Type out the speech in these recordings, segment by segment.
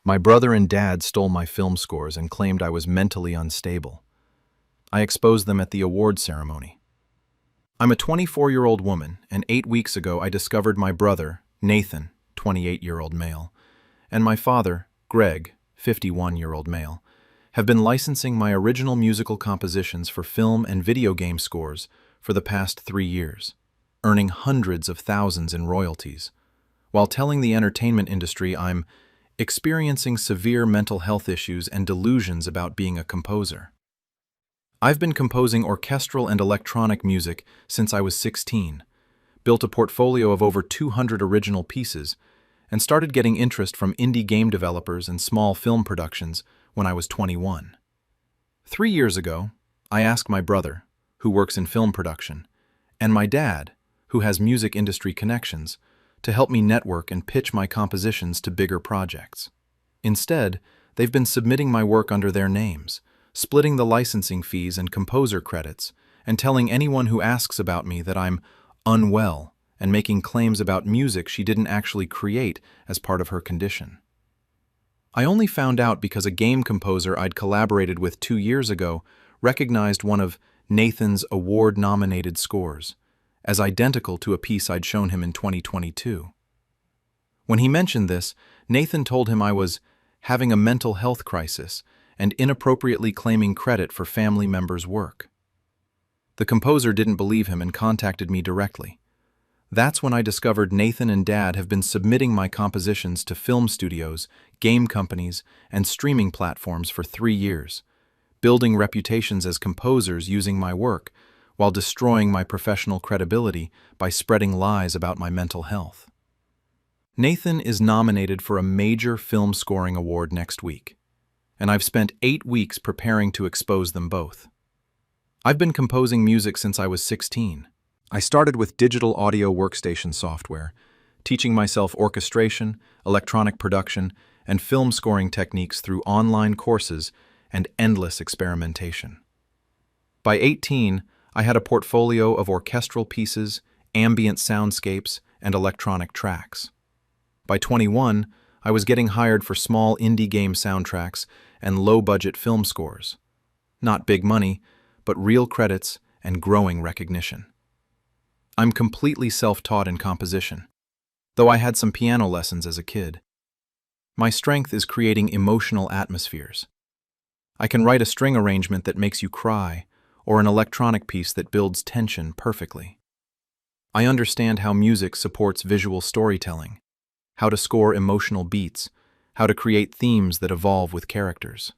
My brother and dad stole my film scores and claimed I was mentally unstable. I exposed them at the award ceremony. I'm a 24-year-old woman, and 8 weeks ago I discovered my brother, Nathan, 28-year-old male, and my father, Greg, 51-year-old male, have been licensing my original musical compositions for film and video game scores for the past 3 years, earning hundreds of thousands in royalties, while telling the entertainment industry I'm experiencing severe mental health issues and delusions about being a composer. I've been composing orchestral and electronic music since I was 16, built a portfolio of over 200 original pieces, and started getting interest from indie game developers and small film productions when I was 21. 3 years ago, I asked my brother, who works in film production, and my dad, who has music industry connections, to help me network and pitch my compositions to bigger projects. Instead, they've been submitting my work under their names, splitting the licensing fees and composer credits, and telling anyone who asks about me that I'm unwell and making claims about music she didn't actually create as part of her condition. I only found out because a game composer I'd collaborated with 2 years ago recognized one of Nathan's award-nominated scores as identical to a piece I'd shown him in 2022. When he mentioned this, Nathan told him I was having a mental health crisis and inappropriately claiming credit for family members' work. The composer didn't believe him and contacted me directly. That's when I discovered Nathan and Dad have been submitting my compositions to film studios, game companies, and streaming platforms for 3 years, building reputations as composers using my work, while destroying my professional credibility by spreading lies about my mental health. Nathan is nominated for a major film scoring award next week, and I've spent 8 weeks preparing to expose them both. I've been composing music since I was 16. I started with digital audio workstation software, teaching myself orchestration, electronic production, and film scoring techniques through online courses and endless experimentation. By 18, I had a portfolio of orchestral pieces, ambient soundscapes, and electronic tracks. By 21, I was getting hired for small indie game soundtracks and low-budget film scores. Not big money, but real credits and growing recognition. I'm completely self-taught in composition, though I had some piano lessons as a kid. My strength is creating emotional atmospheres. I can write a string arrangement that makes you cry, or an electronic piece that builds tension perfectly. I understand how music supports visual storytelling, how to score emotional beats, how to create themes that evolve with characters.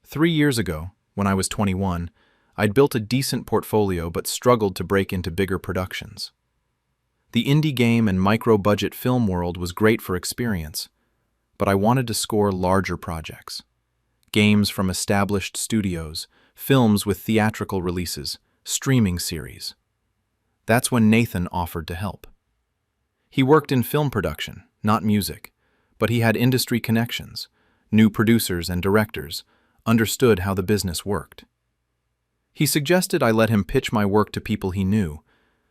3 years ago, when I was 21, I'd built a decent portfolio but struggled to break into bigger productions. The indie game and micro-budget film world was great for experience, but I wanted to score larger projects. Games from established studios, films with theatrical releases, streaming series. That's when Nathan offered to help. He worked in film production, not music, but he had industry connections, knew producers and directors, understood how the business worked. He suggested I let him pitch my work to people he knew,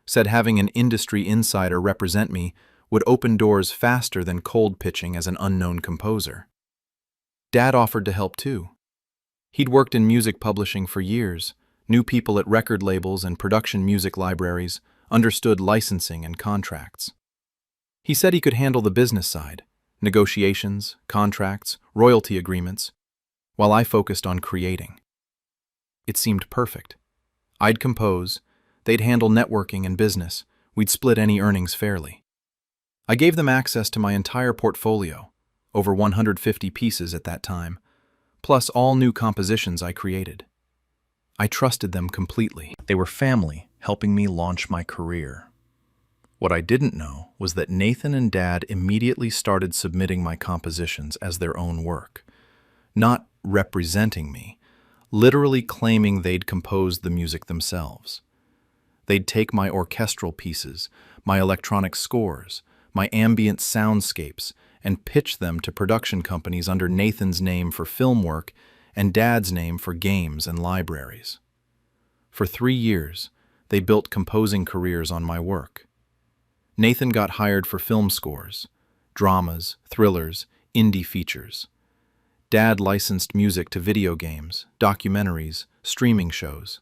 said having an industry insider represent me would open doors faster than cold pitching as an unknown composer. Dad offered to help too. He'd worked in music publishing for years, knew people at record labels and production music libraries, understood licensing and contracts. He said he could handle the business side, negotiations, contracts, royalty agreements, while I focused on creating. It seemed perfect. I'd compose, they'd handle networking and business, we'd split any earnings fairly. I gave them access to my entire portfolio, over 150 pieces at that time, plus all new compositions I created. I trusted them completely. They were family, helping me launch my career. What I didn't know was that Nathan and Dad immediately started submitting my compositions as their own work, not representing me, literally claiming they'd composed the music themselves. They'd take my orchestral pieces, my electronic scores, my ambient soundscapes, and pitch them to production companies under Nathan's name for film work and Dad's name for games and libraries. For 3 years, they built composing careers on my work. Nathan got hired for film scores, dramas, thrillers, indie features. Dad licensed music to video games, documentaries, streaming shows.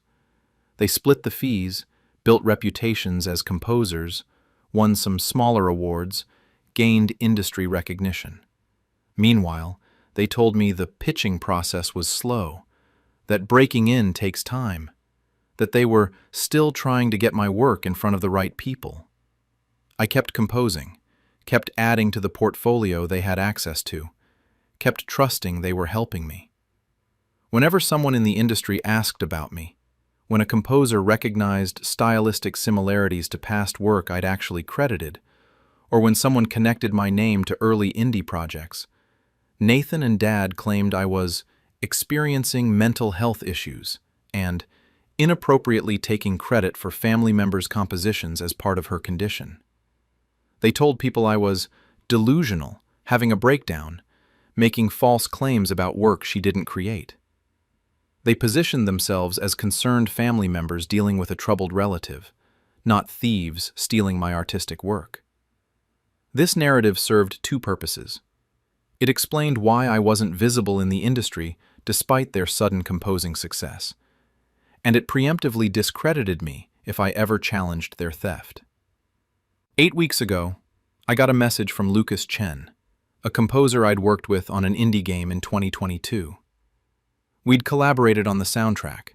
They split the fees, built reputations as composers, won some smaller awards, gained industry recognition. Meanwhile, they told me the pitching process was slow, that breaking in takes time, that they were still trying to get my work in front of the right people. I kept composing, kept adding to the portfolio they had access to, kept trusting they were helping me. Whenever someone in the industry asked about me, when a composer recognized stylistic similarities to past work I'd actually credited, or when someone connected my name to early indie projects, Nathan and Dad claimed I was experiencing mental health issues and inappropriately taking credit for family members' compositions as part of her condition. They told people I was delusional, having a breakdown, making false claims about work she didn't create. They positioned themselves as concerned family members dealing with a troubled relative, not thieves stealing my artistic work. This narrative served two purposes. It explained why I wasn't visible in the industry despite their sudden composing success, and it preemptively discredited me if I ever challenged their theft. 8 weeks ago, I got a message from Lucas Chen, a composer I'd worked with on an indie game in 2022. We'd collaborated on the soundtrack.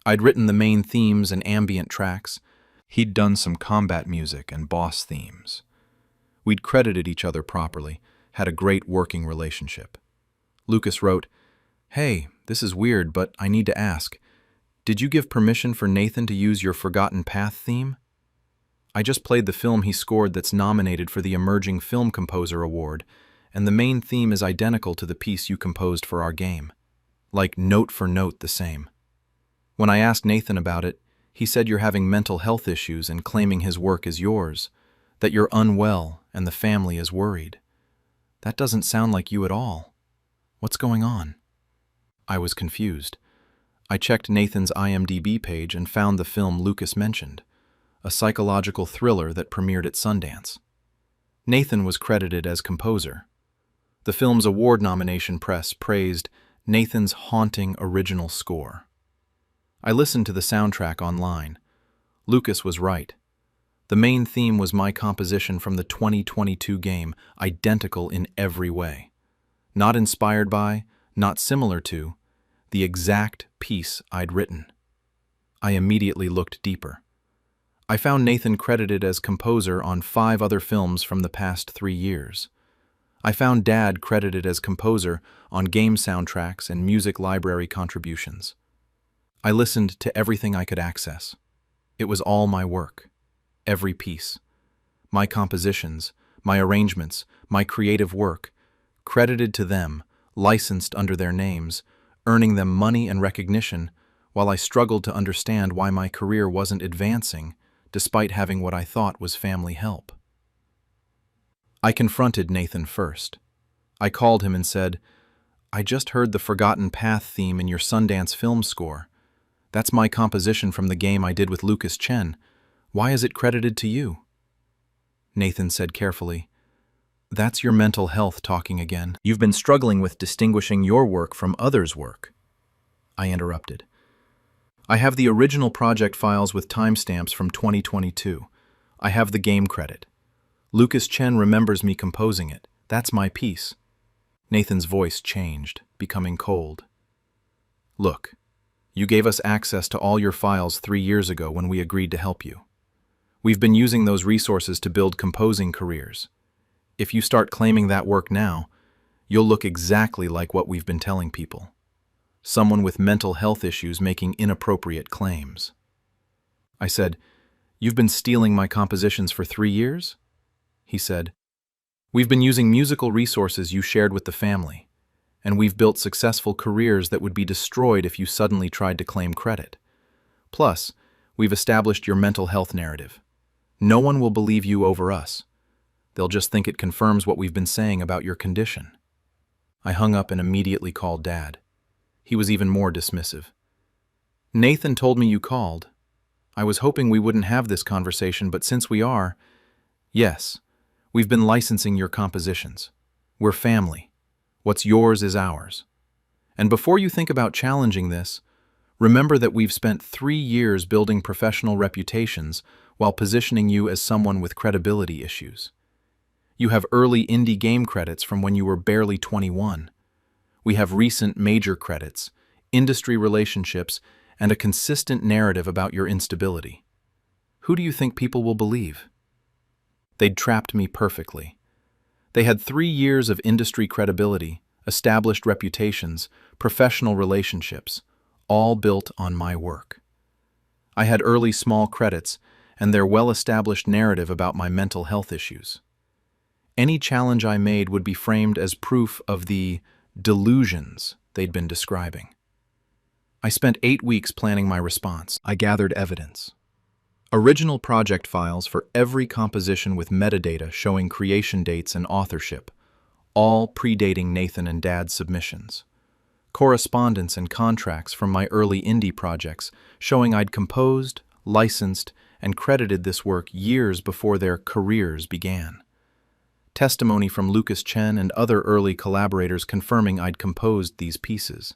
I'd written the main themes and ambient tracks. He'd done some combat music and boss themes. We'd credited each other properly, had a great working relationship. Lucas wrote, "Hey, this is weird, but I need to ask. Did you give permission for Nathan to use your Forgotten Path theme? I just played the film he scored that's nominated for the Emerging Film Composer Award, and the main theme is identical to the piece you composed for our game. Like note for note the same. When I asked Nathan about it, he said you're having mental health issues and claiming his work is yours, that you're unwell and the family is worried. That doesn't sound like you at all. What's going on?" I was confused. I checked Nathan's IMDb page and found the film Lucas mentioned, a psychological thriller that premiered at Sundance. Nathan was credited as composer. The film's award nomination press praised Nathan's haunting original score. I listened to the soundtrack online. Lucas was right. The main theme was my composition from the 2022 game, identical in every way. Not inspired by, not similar to, the exact piece I'd written. I immediately looked deeper. I found Nathan credited as composer on 5 other films from the past 3 years. I found Dad credited as composer on game soundtracks and music library contributions. I listened to everything I could access. It was all my work. Every piece. My compositions, my arrangements, my creative work, credited to them, licensed under their names, earning them money and recognition, while I struggled to understand why my career wasn't advancing, despite having what I thought was family help. I confronted Nathan first. I called him and said, "I just heard the Forgotten Path theme in your Sundance film score. That's my composition from the game I did with Lucas Chen. Why is it credited to you?" Nathan said carefully, "That's your mental health talking again. You've been struggling with distinguishing your work from others' work." I interrupted. "I have the original project files with timestamps from 2022. I have the game credit. Lucas Chen remembers me composing it. That's my piece." Nathan's voice changed, becoming cold. "Look, you gave us access to all your files 3 years ago when we agreed to help you. We've been using those resources to build composing careers. If you start claiming that work now, you'll look exactly like what we've been telling people. Someone with mental health issues making inappropriate claims." I said, "You've been stealing my compositions for 3 years?" He said, "We've been using musical resources you shared with the family, and we've built successful careers that would be destroyed if you suddenly tried to claim credit. Plus, we've established your mental health narrative. No one will believe you over us. They'll just think it confirms what we've been saying about your condition." I hung up and immediately called Dad. He was even more dismissive. "Nathan told me you called. I was hoping we wouldn't have this conversation, but since we are, yes, we've been licensing your compositions. We're family. What's yours is ours. And before you think about challenging this, remember that we've spent 3 years building professional reputations while positioning you as someone with credibility issues. You have early indie game credits from when you were barely 21. We have recent major credits, industry relationships, and a consistent narrative about your instability. Who do you think people will believe? They'd trapped me perfectly. They had 3 years of industry credibility, established reputations, professional relationships, all built on my work. I had early small credits and their well-established narrative about my mental health issues. Any challenge I made would be framed as proof of the delusions they'd been describing. I spent 8 weeks planning my response. I gathered evidence. Original project files for every composition with metadata showing creation dates and authorship, all predating Nathan and Dad's submissions. Correspondence and contracts from my early indie projects showing I'd composed, licensed, and credited this work years before their careers began. Testimony from Lucas Chen and other early collaborators confirming I'd composed these pieces.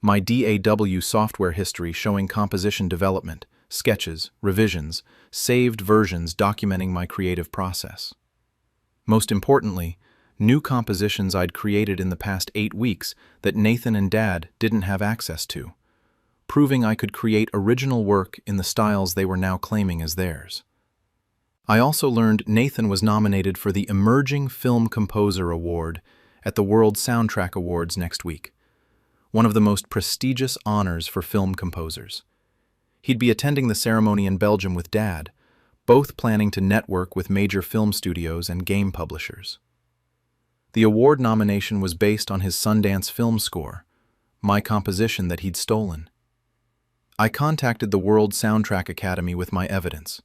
My DAW software history showing composition development, sketches, revisions, saved versions documenting my creative process. Most importantly, new compositions I'd created in the past 8 weeks that Nathan and Dad didn't have access to, proving I could create original work in the styles they were now claiming as theirs. I also learned Nathan was nominated for the Emerging Film Composer Award at the World Soundtrack Awards next week, one of the most prestigious honors for film composers. He'd be attending the ceremony in Belgium with Dad, both planning to network with major film studios and game publishers. The award nomination was based on his Sundance film score, my composition that he'd stolen. I contacted the World Soundtrack Academy with my evidence.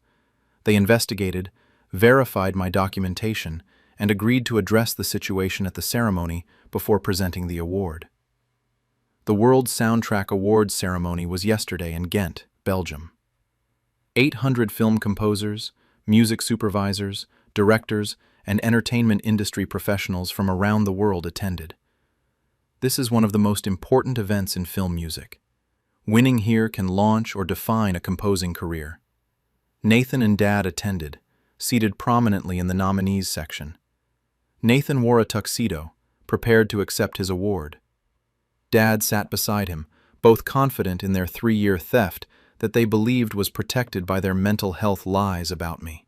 They investigated, verified my documentation, and agreed to address the situation at the ceremony before presenting the award. The World Soundtrack Awards ceremony was yesterday in Ghent, Belgium. 800 film composers, music supervisors, directors, and entertainment industry professionals from around the world attended. This is one of the most important events in film music. Winning here can launch or define a composing career. Nathan and Dad attended, seated prominently in the nominees section. Nathan wore a tuxedo, prepared to accept his award. Dad sat beside him, both confident in their 3-year theft that they believed was protected by their mental health lies about me.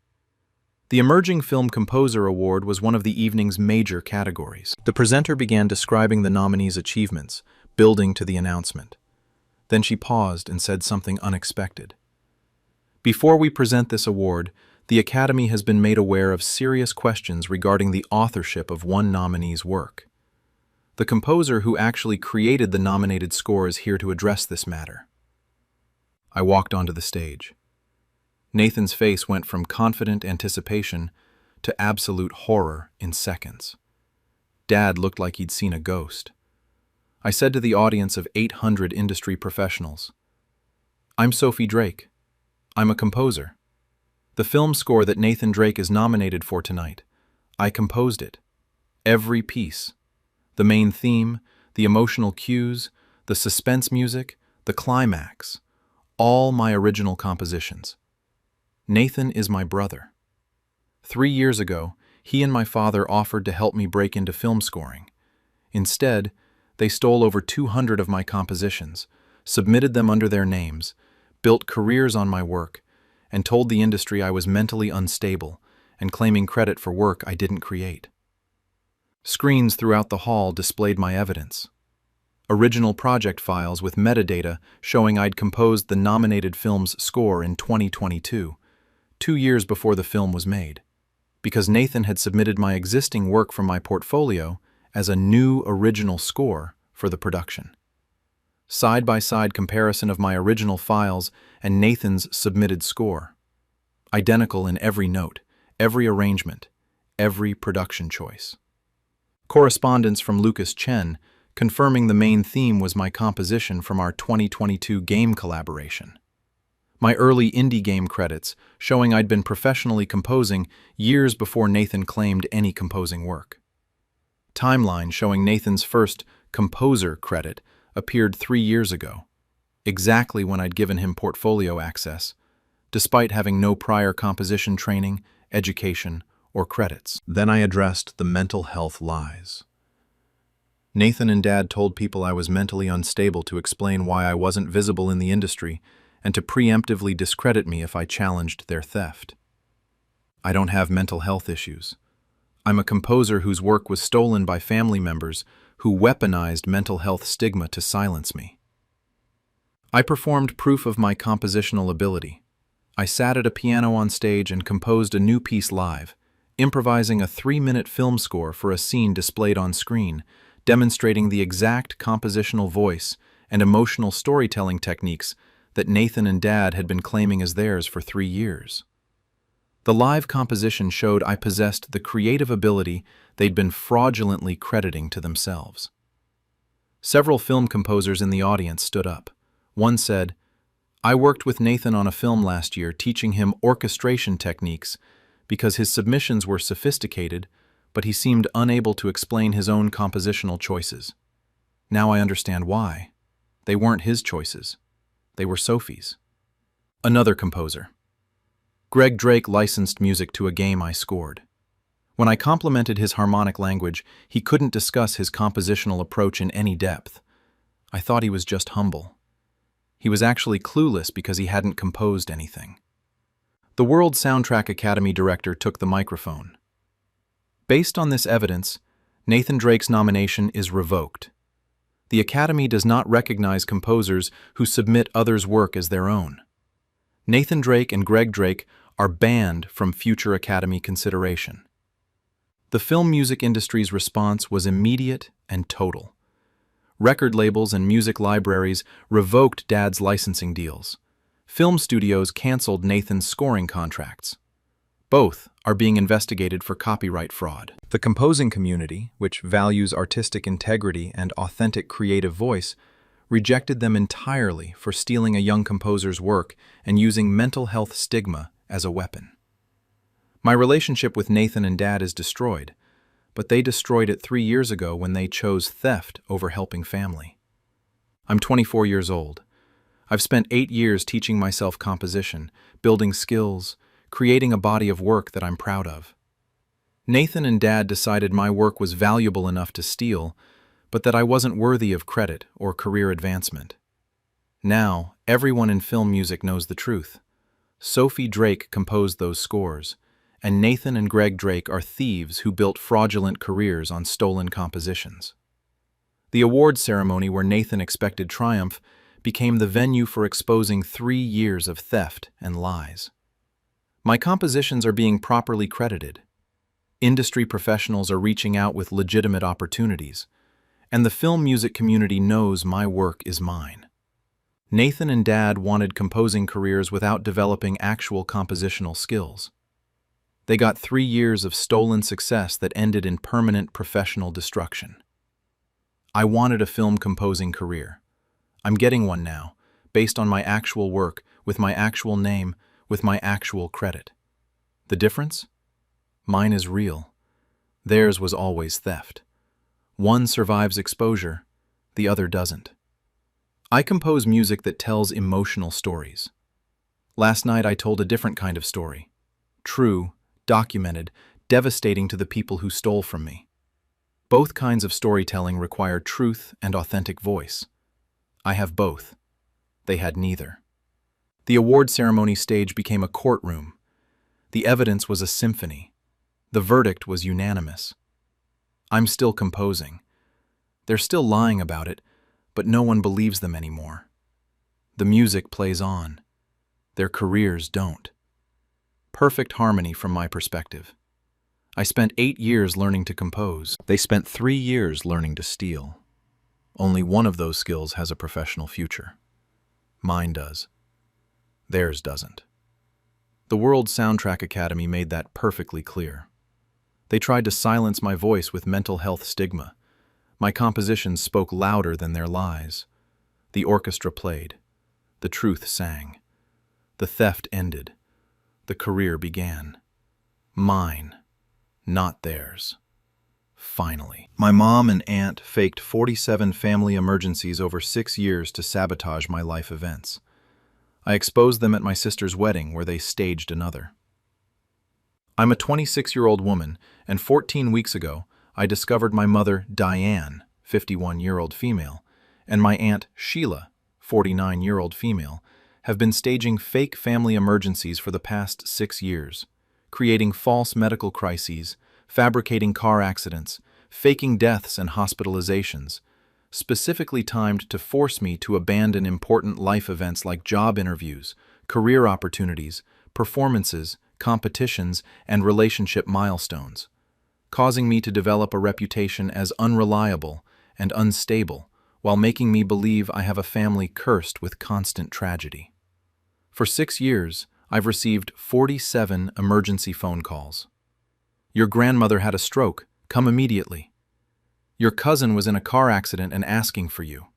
The Emerging Film Composer Award was one of the evening's major categories. The presenter began describing the nominees' achievements, building to the announcement. Then she paused and said something unexpected. Before we present this award, the Academy has been made aware of serious questions regarding the authorship of one nominee's work. The composer who actually created the nominated score is here to address this matter. I walked onto the stage. Nathan's face went from confident anticipation to absolute horror in seconds. Dad looked like he'd seen a ghost. I said to the audience of 800 industry professionals, "I'm Sophie Drake. I'm a composer. The film score that Nathan Drake is nominated for tonight, I composed it. Every piece. The main theme, the emotional cues, the suspense music, the climax. All my original compositions. Nathan is my brother. 3 years ago, he and my father offered to help me break into film scoring. Instead, they stole over 200 of my compositions, submitted them under their names, built careers on my work, and told the industry I was mentally unstable and claiming credit for work I didn't create. Screens throughout the hall displayed my evidence. Original project files with metadata showing I'd composed the nominated film's score in 2022, 2 years before the film was made, because Nathan had submitted my existing work from my portfolio as a new original score for the production. Side-by-side comparison of my original files and Nathan's submitted score. Identical in every note, every arrangement, every production choice. Correspondence from Lucas Chen confirming the main theme was my composition from our 2022 game collaboration. My early indie game credits showing I'd been professionally composing years before Nathan claimed any composing work. timeline showing Nathan's first composer credit appeared 3 years ago, exactly when I'd given him portfolio access, despite having no prior composition training, education, or credits. Then I addressed the mental health lies. Nathan and Dad told people I was mentally unstable to explain why I wasn't visible in the industry and to preemptively discredit me if I challenged their theft. I don't have mental health issues. I'm a composer whose work was stolen by family members who weaponized mental health stigma to silence me. I performed proof of my compositional ability. I sat at a piano on stage and composed a new piece live, improvising a 3-minute film score for a scene displayed on screen, demonstrating the exact compositional voice and emotional storytelling techniques that Nathan and Dad had been claiming as theirs for 3 years. The live composition showed I possessed the creative ability they'd been fraudulently crediting to themselves. Several film composers in the audience stood up. One said, "I worked with Nathan on a film last year teaching him orchestration techniques because his submissions were sophisticated, but he seemed unable to explain his own compositional choices. Now I understand why. They weren't his choices. They were Sophie's." Another composer. Greg Drake licensed music to a game I scored. When I complimented his harmonic language, he couldn't discuss his compositional approach in any depth. I thought he was just humble. He was actually clueless because he hadn't composed anything. The World Soundtrack Academy director took the microphone. Based on this evidence, Nathan Drake's nomination is revoked. The Academy does not recognize composers who submit others' work as their own. Nathan Drake and Greg Drake are banned from future Academy consideration. The film music industry's response was immediate and total. Record labels and music libraries revoked Dad's licensing deals. Film studios canceled Nathan's scoring contracts. Both are being investigated for copyright fraud. The composing community, which values artistic integrity and authentic creative voice, rejected them entirely for stealing a young composer's work and using mental health stigma as a weapon. My relationship with Nathan and Dad is destroyed, but they destroyed it 3 years ago when they chose theft over helping family. I'm 24 years old. I've spent 8 years teaching myself composition, building skills, creating a body of work that I'm proud of. Nathan and Dad decided my work was valuable enough to steal, but that I wasn't worthy of credit or career advancement. Now, everyone in film music knows the truth. Sophie Drake composed those scores, and Nathan and Greg Drake are thieves who built fraudulent careers on stolen compositions. The award ceremony where Nathan expected triumph became the venue for exposing 3 years of theft and lies. My compositions are being properly credited. Industry professionals are reaching out with legitimate opportunities, and the film music community knows my work is mine. Nathan and Dad wanted composing careers without developing actual compositional skills. They got 3 years of stolen success that ended in permanent professional destruction. I wanted a film composing career. I'm getting one now, based on my actual work, with my actual name, with my actual credit. The difference? Mine is real. Theirs was always theft. One survives exposure, the other doesn't. I compose music that tells emotional stories. Last night I told a different kind of story. True, documented, devastating to the people who stole from me. Both kinds of storytelling require truth and authentic voice. I have both. They had neither. The award ceremony stage became a courtroom. The evidence was a symphony. The verdict was unanimous. I'm still composing. They're still lying about it, but no one believes them anymore. The music plays on. Their careers don't. Perfect harmony from my perspective. I spent 8 years learning to compose. They spent 3 years learning to steal. Only one of those skills has a professional future. Mine does. Theirs doesn't. The World Soundtrack Academy made that perfectly clear. They tried to silence my voice with mental health stigma. My compositions spoke louder than their lies. The orchestra played. The truth sang. The theft ended. The career began. Mine, not theirs. Finally. My mom and aunt faked 47 family emergencies over 6 years to sabotage my life events. I exposed them at my sister's wedding, where they staged another. I'm a 26-year-old woman, and 14 weeks ago, I discovered my mother, Diane, 51-year-old female, and my aunt, Sheila, 49-year-old female, have been staging fake family emergencies for the past 6 years, creating false medical crises, fabricating car accidents, faking deaths and hospitalizations, specifically timed to force me to abandon important life events like job interviews, career opportunities, performances, competitions, and relationship milestones, causing me to develop a reputation as unreliable and unstable, while making me believe I have a family cursed with constant tragedy. For 6 years, I've received 47 emergency phone calls. Your grandmother had a stroke. Come immediately. Your cousin was in a car accident and asking for you.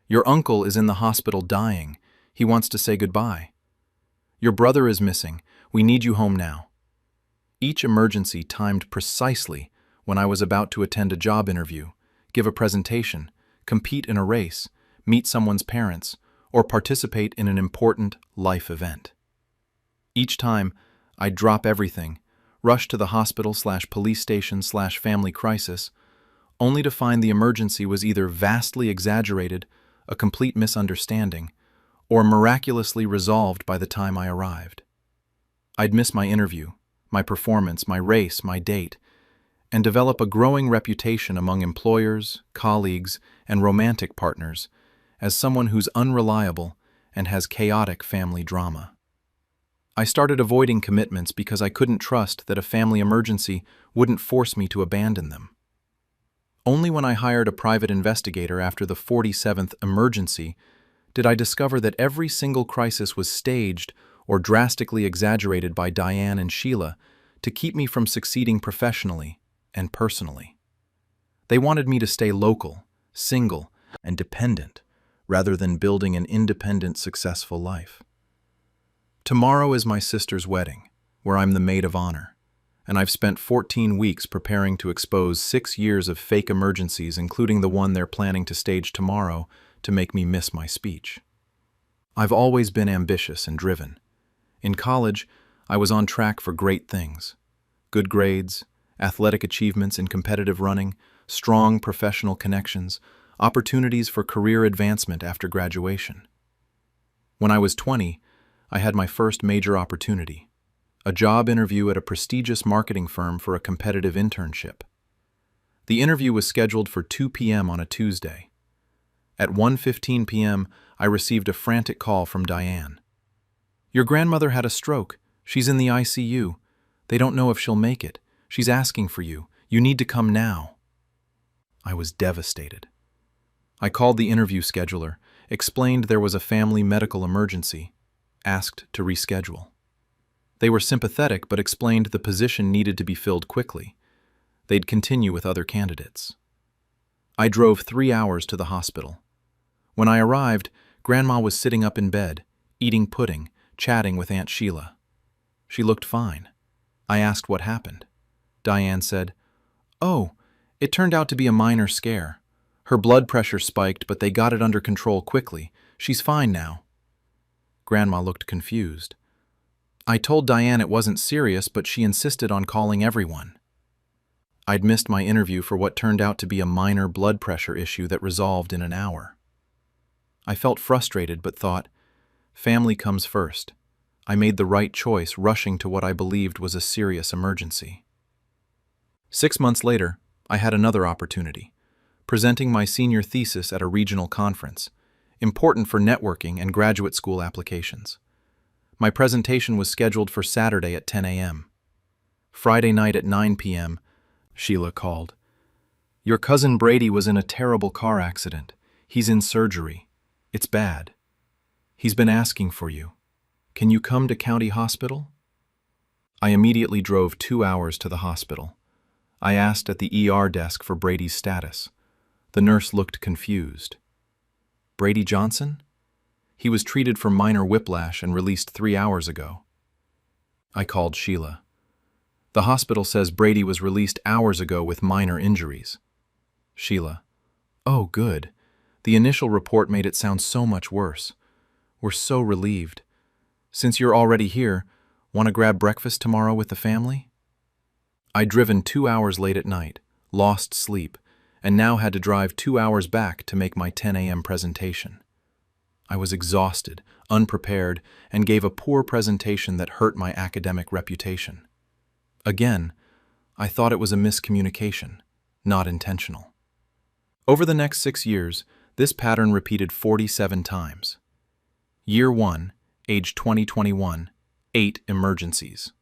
Your uncle is in the hospital dying. He wants to say goodbye. Your brother is missing. We need you home now. Each emergency timed precisely when I was about to attend a job interview, give a presentation, compete in a race, meet someone's parents, or participate in an important life event. Each time, I'd drop everything, rush to the hospital/police station/family crisis, only to find the emergency was either vastly exaggerated, a complete misunderstanding, or miraculously resolved by the time I arrived. I'd miss my interview, my performance, my race, my date, and develop a growing reputation among employers, colleagues, and romantic partners as someone who's unreliable and has chaotic family drama. I started avoiding commitments because I couldn't trust that a family emergency wouldn't force me to abandon them. Only when I hired a private investigator after the 47th emergency did I discover that every single crisis was staged or drastically exaggerated by Diane and Sheila to keep me from succeeding professionally and personally. They wanted me to stay local, single, and dependent, rather than building an independent, successful life. Tomorrow is my sister's wedding, where I'm the maid of honor, and I've spent 14 weeks preparing to expose 6 years of fake emergencies, including the one they're planning to stage tomorrow to make me miss my speech. I've always been ambitious and driven. In college, I was on track for great things: good grades, athletic achievements in competitive running, strong professional connections, opportunities for career advancement after graduation. When I was 20, I had my first major opportunity, a job interview at a prestigious marketing firm for a competitive internship. The interview was scheduled for 2 p.m. on a Tuesday. At 1:15 p.m., I received a frantic call from Diane. Your grandmother had a stroke. She's in the ICU. They don't know if she'll make it. She's asking for you. You need to come now. I was devastated. I called the interview scheduler, explained there was a family medical emergency, asked to reschedule. They were sympathetic but explained the position needed to be filled quickly. They'd continue with other candidates. I drove 3 hours to the hospital. When I arrived, Grandma was sitting up in bed, eating pudding, chatting with Aunt Sheila. She looked fine. I asked what happened. Diane said, "Oh, it turned out to be a minor scare. Her blood pressure spiked, but they got it under control quickly. She's fine now." Grandma looked confused. I told Diane it wasn't serious, but she insisted on calling everyone. I'd missed my interview for what turned out to be a minor blood pressure issue that resolved in an hour. I felt frustrated but thought, family comes first. I made the right choice, rushing to what I believed was a serious emergency. 6 months later, I had another opportunity, presenting my senior thesis at a regional conference, important for networking and graduate school applications. My presentation was scheduled for Saturday at 10 a.m. Friday night at 9 p.m., Sheila called. Your cousin Brady was in a terrible car accident. He's in surgery. It's bad. He's been asking for you. Can you come to County Hospital? I immediately drove 2 hours to the hospital. I asked at the ER desk for Brady's status. The nurse looked confused. Brady Johnson? He was treated for minor whiplash and released 3 hours ago. I called Sheila. The hospital says Brady was released hours ago with minor injuries. Sheila: Oh, good. The initial report made it sound so much worse. We're so relieved. Since you're already here, want to grab breakfast tomorrow with the family? I'd driven 2 hours late at night, lost sleep, and now had to drive 2 hours back to make my 10 a.m. presentation. I was exhausted, unprepared, and gave a poor presentation that hurt my academic reputation. Again, I thought it was a miscommunication, not intentional. Over the next 6 years, this pattern repeated 47 times. Year 1, age 2021, 8 emergencies.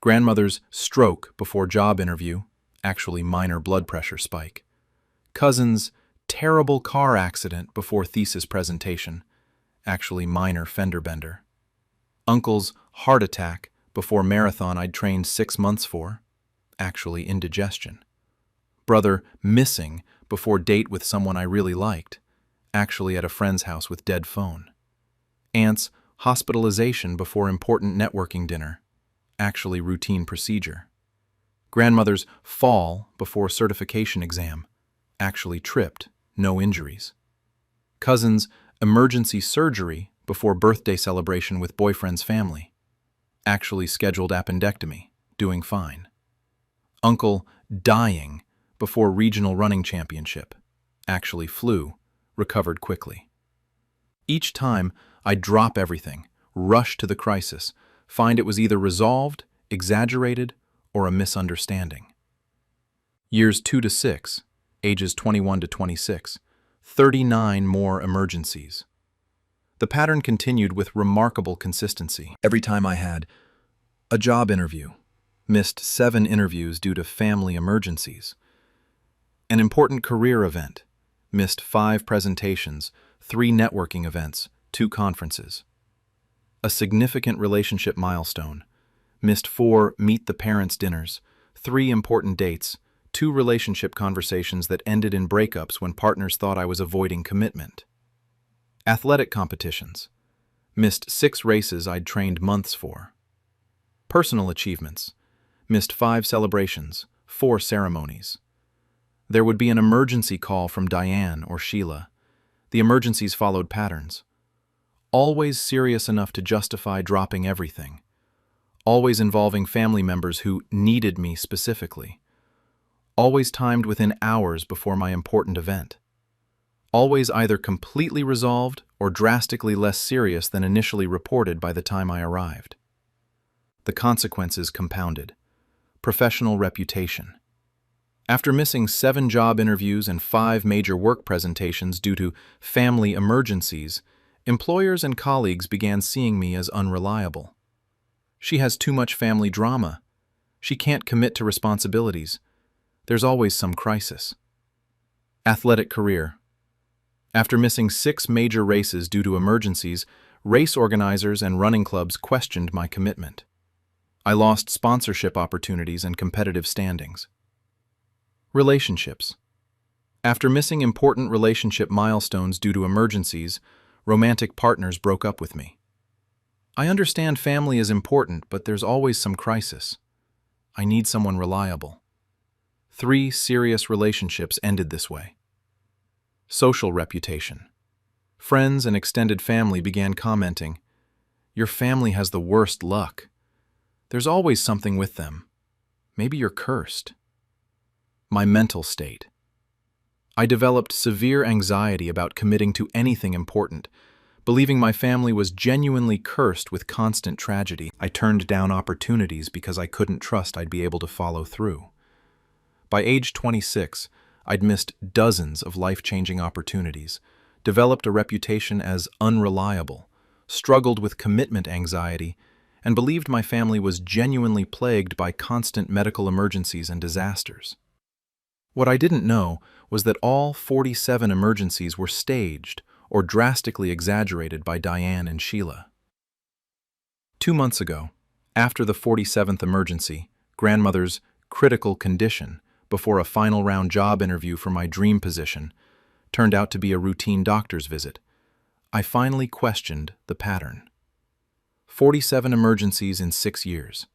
Grandmother's stroke before job interview, actually minor blood pressure spike. Cousin's terrible car accident before thesis presentation, actually minor fender bender. Uncle's heart attack before marathon I'd trained 6 months for, actually indigestion. Brother missing before date with someone I really liked, actually at a friend's house with dead phone. Aunt's hospitalization before important networking dinner, actually routine procedure. Grandmother's fall before certification exam, actually tripped, no injuries. Cousin's emergency surgery before birthday celebration with boyfriend's family, actually scheduled appendectomy, doing fine. Uncle dying before regional running championship, actually flu, recovered quickly. Each time, I'd drop everything, rush to the crisis, find it was either resolved, exaggerated, or a misunderstanding. Years 2 to 6, ages 21 to 26, 39 more emergencies. The pattern continued with remarkable consistency. Every time I had a job interview, missed 7 interviews due to family emergencies. An important career event, missed 5 presentations, 3 networking events, 2 conferences. A significant relationship milestone, missed 4 meet the parents dinners, 3 important dates, 2 relationship conversations that ended in breakups when partners thought I was avoiding commitment. Athletic competitions, missed 6 races I'd trained months for. Personal achievements, missed 5 celebrations, 4 ceremonies. There would be an emergency call from Diane or Sheila. The emergencies followed patterns. Always serious enough to justify dropping everything. Always involving family members who needed me specifically. Always timed within hours before my important event. Always either completely resolved or drastically less serious than initially reported by the time I arrived. The consequences compounded. Professional reputation. After missing 7 job interviews and 5 major work presentations due to family emergencies, employers and colleagues began seeing me as unreliable. She has too much family drama. She can't commit to responsibilities. There's always some crisis. Athletic career. After missing 6 major races due to emergencies, race organizers and running clubs questioned my commitment. I lost sponsorship opportunities and competitive standings. Relationships. After missing important relationship milestones due to emergencies, romantic partners broke up with me. I understand family is important, but there's always some crisis. I need someone reliable. 3 serious relationships ended this way. Social reputation. Friends and extended family began commenting, "Your family has the worst luck. There's always something with them. Maybe you're cursed." My mental state. I developed severe anxiety about committing to anything important, believing my family was genuinely cursed with constant tragedy. I turned down opportunities because I couldn't trust I'd be able to follow through. By age 26, I'd missed dozens of life-changing opportunities, developed a reputation as unreliable, struggled with commitment anxiety, and believed my family was genuinely plagued by constant medical emergencies and disasters. What I didn't know was that all 47 emergencies were staged or drastically exaggerated by Diane and Sheila. 2 months ago, after the 47th emergency, grandmother's critical condition before a final round job interview for my dream position turned out to be a routine doctor's visit, I finally questioned the pattern. 47 emergencies in 6 years.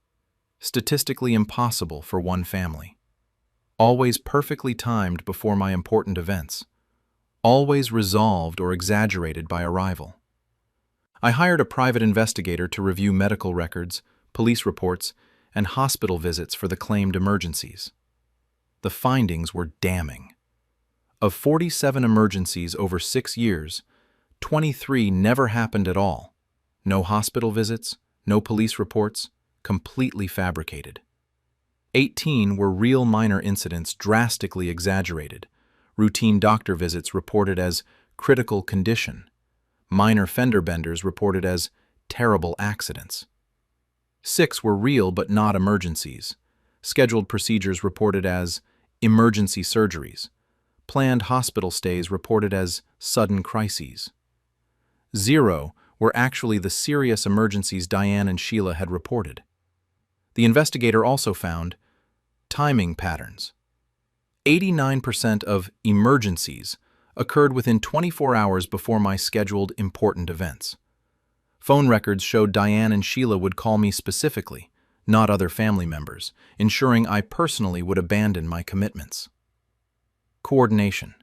statistically impossible for one family. Always perfectly timed before my important events. Always resolved or exaggerated by arrival. I hired a private investigator to review medical records, police reports, and hospital visits for the claimed emergencies. The findings were damning. Of 47 emergencies over 6 years, 23 never happened at all. No hospital visits, no police reports, completely fabricated. 18 were real minor incidents drastically exaggerated. Routine doctor visits reported as critical condition. Minor fender benders reported as terrible accidents. 6 were real but not emergencies. Scheduled procedures reported as emergency surgeries. Planned hospital stays reported as sudden crises. 0 were actually the serious emergencies Diane and Sheila had reported. The investigator also found timing patterns. 89% of emergencies occurred within 24 hours before my scheduled important events. Phone records showed Diane and Sheila would call me specifically, not other family members, ensuring I personally would abandon my commitments. Coordination.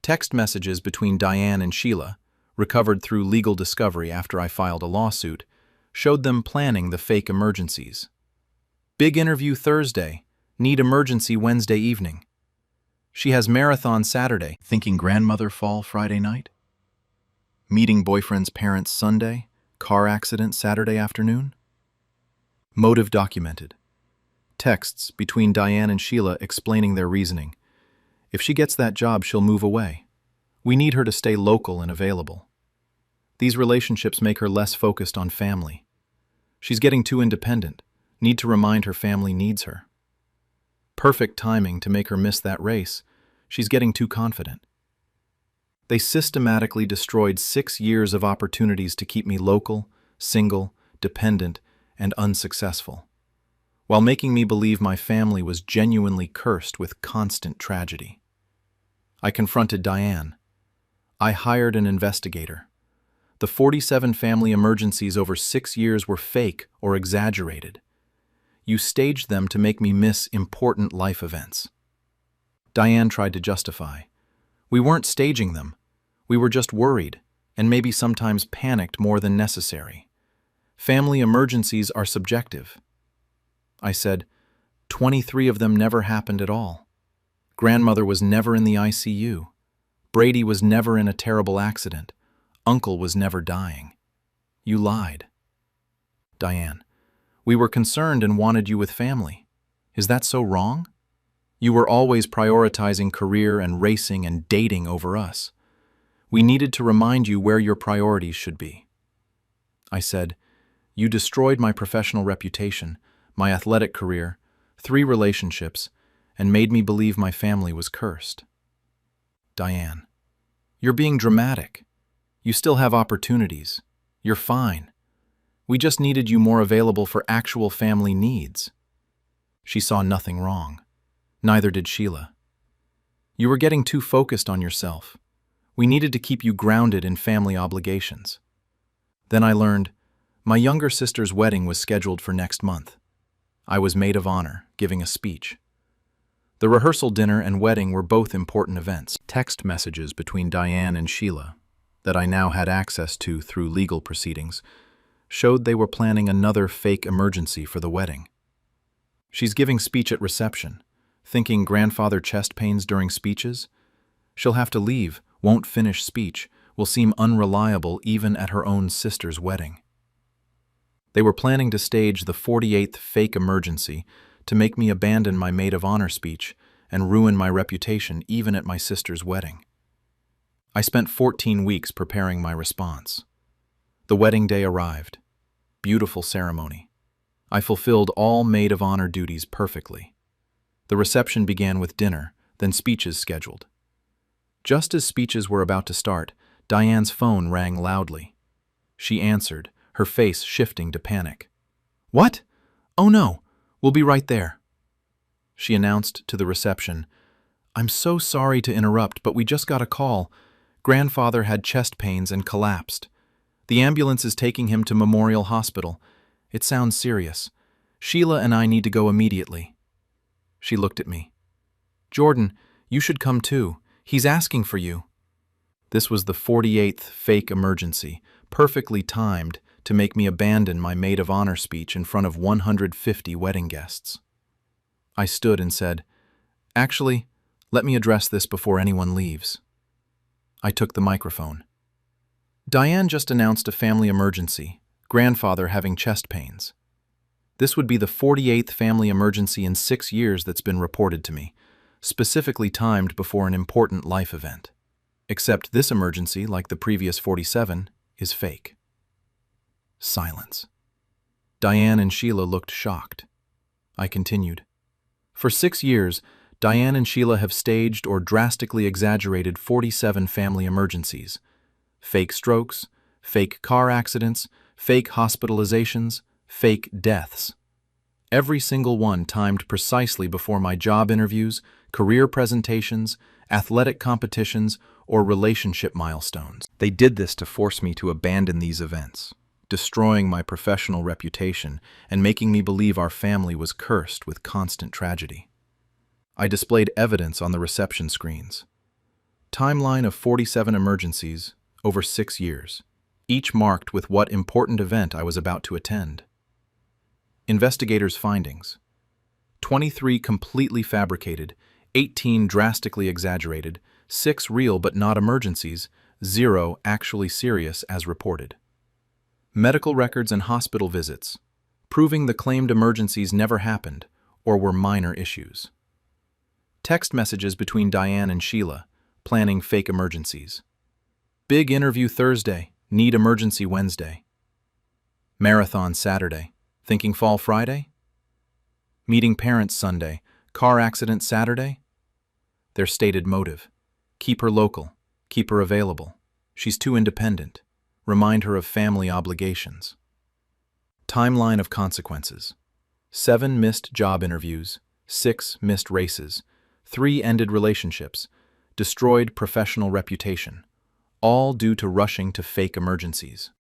Text messages between Diane and Sheila, recovered through legal discovery after I filed a lawsuit, showed them planning the fake emergencies. Big interview Thursday, need emergency Wednesday evening. She has marathon Saturday, thinking grandmother fall Friday night. Meeting boyfriend's parents Sunday, car accident Saturday afternoon. Motive documented. Texts between Diane and Sheila explaining their reasoning. If she gets that job, she'll move away. We need her to stay local and available. These relationships make her less focused on family. She's getting too independent, need to remind her family needs her. Perfect timing to make her miss that race. She's getting too confident. They systematically destroyed 6 years of opportunities to keep me local, single, dependent, and unsuccessful, while making me believe my family was genuinely cursed with constant tragedy. I confronted Diane. I hired an investigator. The 47 family emergencies over 6 years were fake or exaggerated. You staged them to make me miss important life events. Diane tried to justify. We weren't staging them. We were just worried, and maybe sometimes panicked more than necessary. Family emergencies are subjective. I said, 23 of them never happened at all. Grandmother was never in the ICU. Brady was never in a terrible accident. Uncle was never dying. You lied. Diane, we were concerned and wanted you with family. Is that so wrong? You were always prioritizing career and racing and dating over us. We needed to remind you where your priorities should be. I said, you destroyed my professional reputation, my athletic career, 3 relationships, and made me believe my family was cursed. Diane, you're being dramatic. You still have opportunities. You're fine. We just needed you more available for actual family needs. She saw nothing wrong. Neither did Sheila. You were getting too focused on yourself. We needed to keep you grounded in family obligations. Then I learned my younger sister's wedding was scheduled for next month. I was maid of honor, giving a speech. The rehearsal dinner and wedding were both important events. Text messages between Diane and Sheila, that I now had access to through legal proceedings, showed they were planning another fake emergency for the wedding. She's giving speech at reception, thinking grandfather chest pains during speeches. She'll have to leave, won't finish speech, will seem unreliable even at her own sister's wedding. They were planning to stage the 48th fake emergency to make me abandon my maid of honor speech and ruin my reputation even at my sister's wedding. I spent 14 weeks preparing my response. The wedding day arrived. Beautiful ceremony. I fulfilled all maid of honor duties perfectly. The reception began with dinner, then speeches scheduled. Just as speeches were about to start, Diane's phone rang loudly. She answered, her face shifting to panic. What? Oh no, we'll be right there. She announced to the reception, I'm so sorry to interrupt, but we just got a call. Grandfather had chest pains and collapsed. The ambulance is taking him to Memorial Hospital. It sounds serious. Sheila and I need to go immediately. She looked at me. Jordan, you should come too. He's asking for you. This was the 48th fake emergency, perfectly timed to make me abandon my maid of honor speech in front of 150 wedding guests. I stood and said, "Actually, let me address this before anyone leaves." I took the microphone. Diane just announced a family emergency, grandfather having chest pains. This would be the 48th family emergency in 6 years that's been reported to me, specifically timed before an important life event. Except this emergency, like the previous 47, is fake. Silence. Diane and Sheila looked shocked. I continued. For 6 years, Diane and Sheila have staged or drastically exaggerated 47 family emergencies. Fake strokes, fake car accidents, fake hospitalizations, fake deaths. Every single one timed precisely before my job interviews, career presentations, athletic competitions, or relationship milestones. They did this to force me to abandon these events, destroying my professional reputation and making me believe our family was cursed with constant tragedy. I displayed evidence on the reception screens. Timeline of 47 emergencies over 6 years, each marked with what important event I was about to attend. Investigators' findings: 23 completely fabricated, 18 drastically exaggerated, 6 real but not emergencies, 0 actually serious as reported. Medical records and hospital visits, proving the claimed emergencies never happened or were minor issues. Text messages between Diane and Sheila, planning fake emergencies. Big interview Thursday, need emergency Wednesday. Marathon Saturday, thinking fall Friday? Meeting parents Sunday, car accident Saturday? Their stated motive: keep her local, keep her available. She's too independent. Remind her of family obligations. Timeline of consequences: 7 missed job interviews, 6 missed races, 3 ended relationships, destroyed professional reputation, all due to rushing to fake emergencies.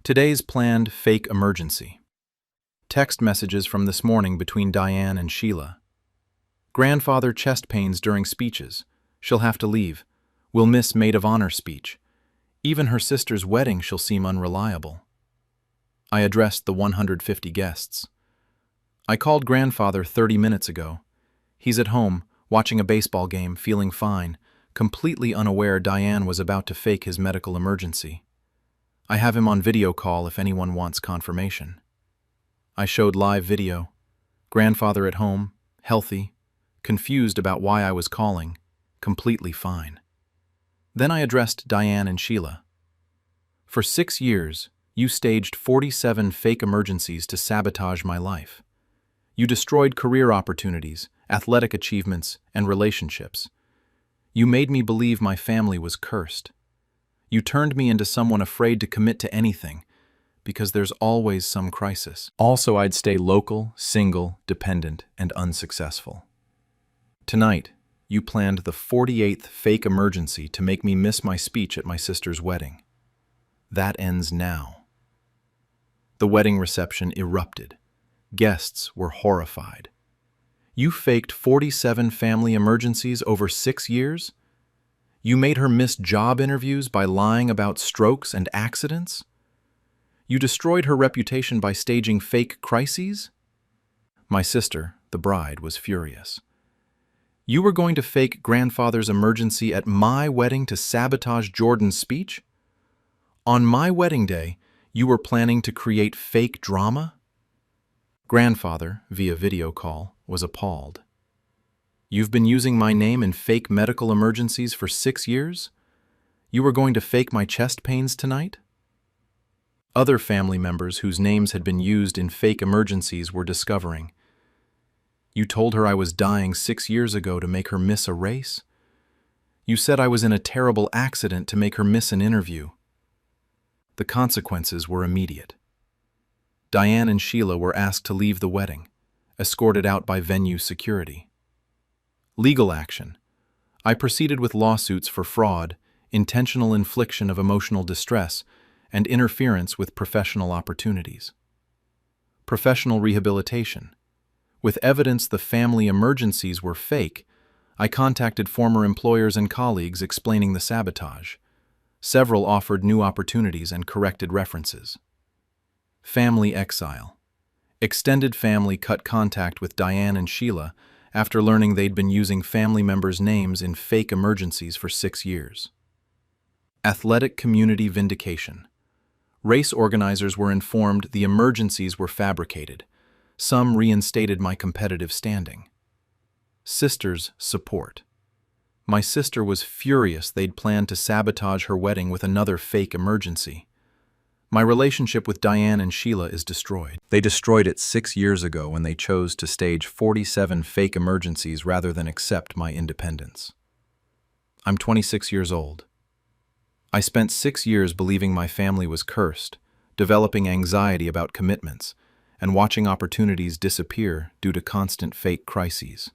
Today's planned fake emergency. Text messages from this morning between Diane and Sheila. Grandfather chest pains during speeches. She'll have to leave. We'll miss maid of honor speech. Even her sister's wedding she'll seem unreliable. I addressed the 150 guests. I called grandfather 30 minutes ago. He's at home, watching a baseball game, feeling fine, completely unaware Diane was about to fake his medical emergency. I have him on video call if anyone wants confirmation. I showed live video. Grandfather at home, healthy, confused about why I was calling, completely fine. Then I addressed Diane and Sheila. For 6 years, you staged 47 fake emergencies to sabotage my life. You destroyed career opportunities, athletic achievements, and relationships. You made me believe my family was cursed. You turned me into someone afraid to commit to anything, because there's always some crisis. Also, I'd stay local, single, dependent, and unsuccessful. Tonight, you planned the 48th fake emergency to make me miss my speech at my sister's wedding. That ends now. The wedding reception erupted. Guests were horrified. You faked 47 family emergencies over 6 years? You made her miss job interviews by lying about strokes and accidents? You destroyed her reputation by staging fake crises? My sister, the bride, was furious. You were going to fake grandfather's emergency at my wedding to sabotage Jordan's speech? On my wedding day, you were planning to create fake drama? Grandfather, via video call, was appalled. You've been using my name in fake medical emergencies for 6 years? You were going to fake my chest pains tonight? Other family members whose names had been used in fake emergencies were discovering. You told her I was dying 6 years ago to make her miss a race? You said I was in a terrible accident to make her miss an interview. The consequences were immediate. Diane and Sheila were asked to leave the wedding, escorted out by venue security. Legal action. I proceeded with lawsuits for fraud, intentional infliction of emotional distress, and interference with professional opportunities. Professional rehabilitation. With evidence the family emergencies were fake, I contacted former employers and colleagues explaining the sabotage. Several offered new opportunities and corrected references. Family exile. Extended family cut contact with Diane and Sheila after learning they'd been using family members' names in fake emergencies for 6 years. Athletic community vindication. Race organizers were informed the emergencies were fabricated. Some reinstated my competitive standing. Sister's support. My sister was furious they'd planned to sabotage her wedding with another fake emergency. My relationship with Diane and Sheila is destroyed. They destroyed it 6 years ago when they chose to stage 47 fake emergencies rather than accept my independence. I'm 26 years old. I spent 6 years believing my family was cursed, developing anxiety about commitments, and watching opportunities disappear due to constant fake crises.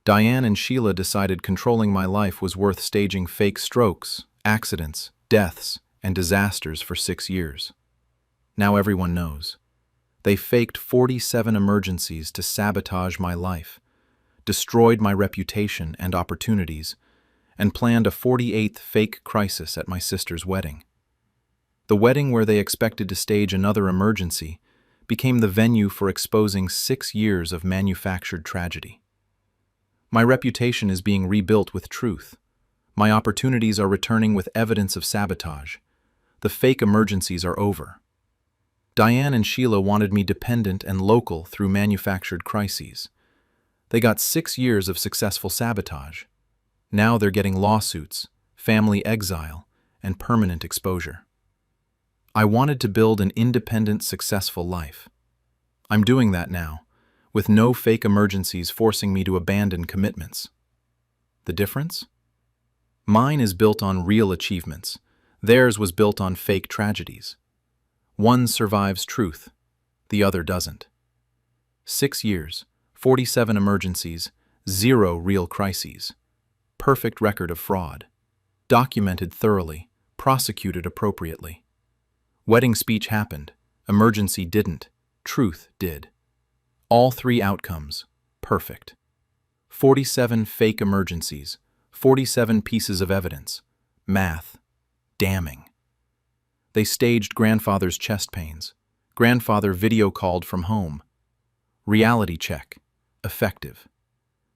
Diane and Sheila decided controlling my life was worth staging fake strokes, accidents, deaths, and disasters for 6 years. Now everyone knows. They faked 47 emergencies to sabotage my life, destroyed my reputation and opportunities, and planned a 48th fake crisis at my sister's wedding. The wedding where they expected to stage another emergency became the venue for exposing 6 years of manufactured tragedy. My reputation is being rebuilt with truth. My opportunities are returning with evidence of sabotage. The fake emergencies are over. Diane and Sheila wanted me dependent and local through manufactured crises. They got 6 years of successful sabotage. Now they're getting lawsuits, family exile, and permanent exposure. I wanted to build an independent, successful life. I'm doing that now, with no fake emergencies forcing me to abandon commitments. The difference? Mine is built on real achievements. Theirs was built on fake tragedies. One survives truth, the other doesn't. 6 years, 47 emergencies, 0 real crises. Perfect record of fraud. Documented thoroughly, prosecuted appropriately. Wedding speech happened, emergency didn't, truth did. All 3 outcomes, perfect. 47 fake emergencies, 47 pieces of evidence. Math, damning. They staged grandfather's chest pains. Grandfather video called from home. Reality check, effective.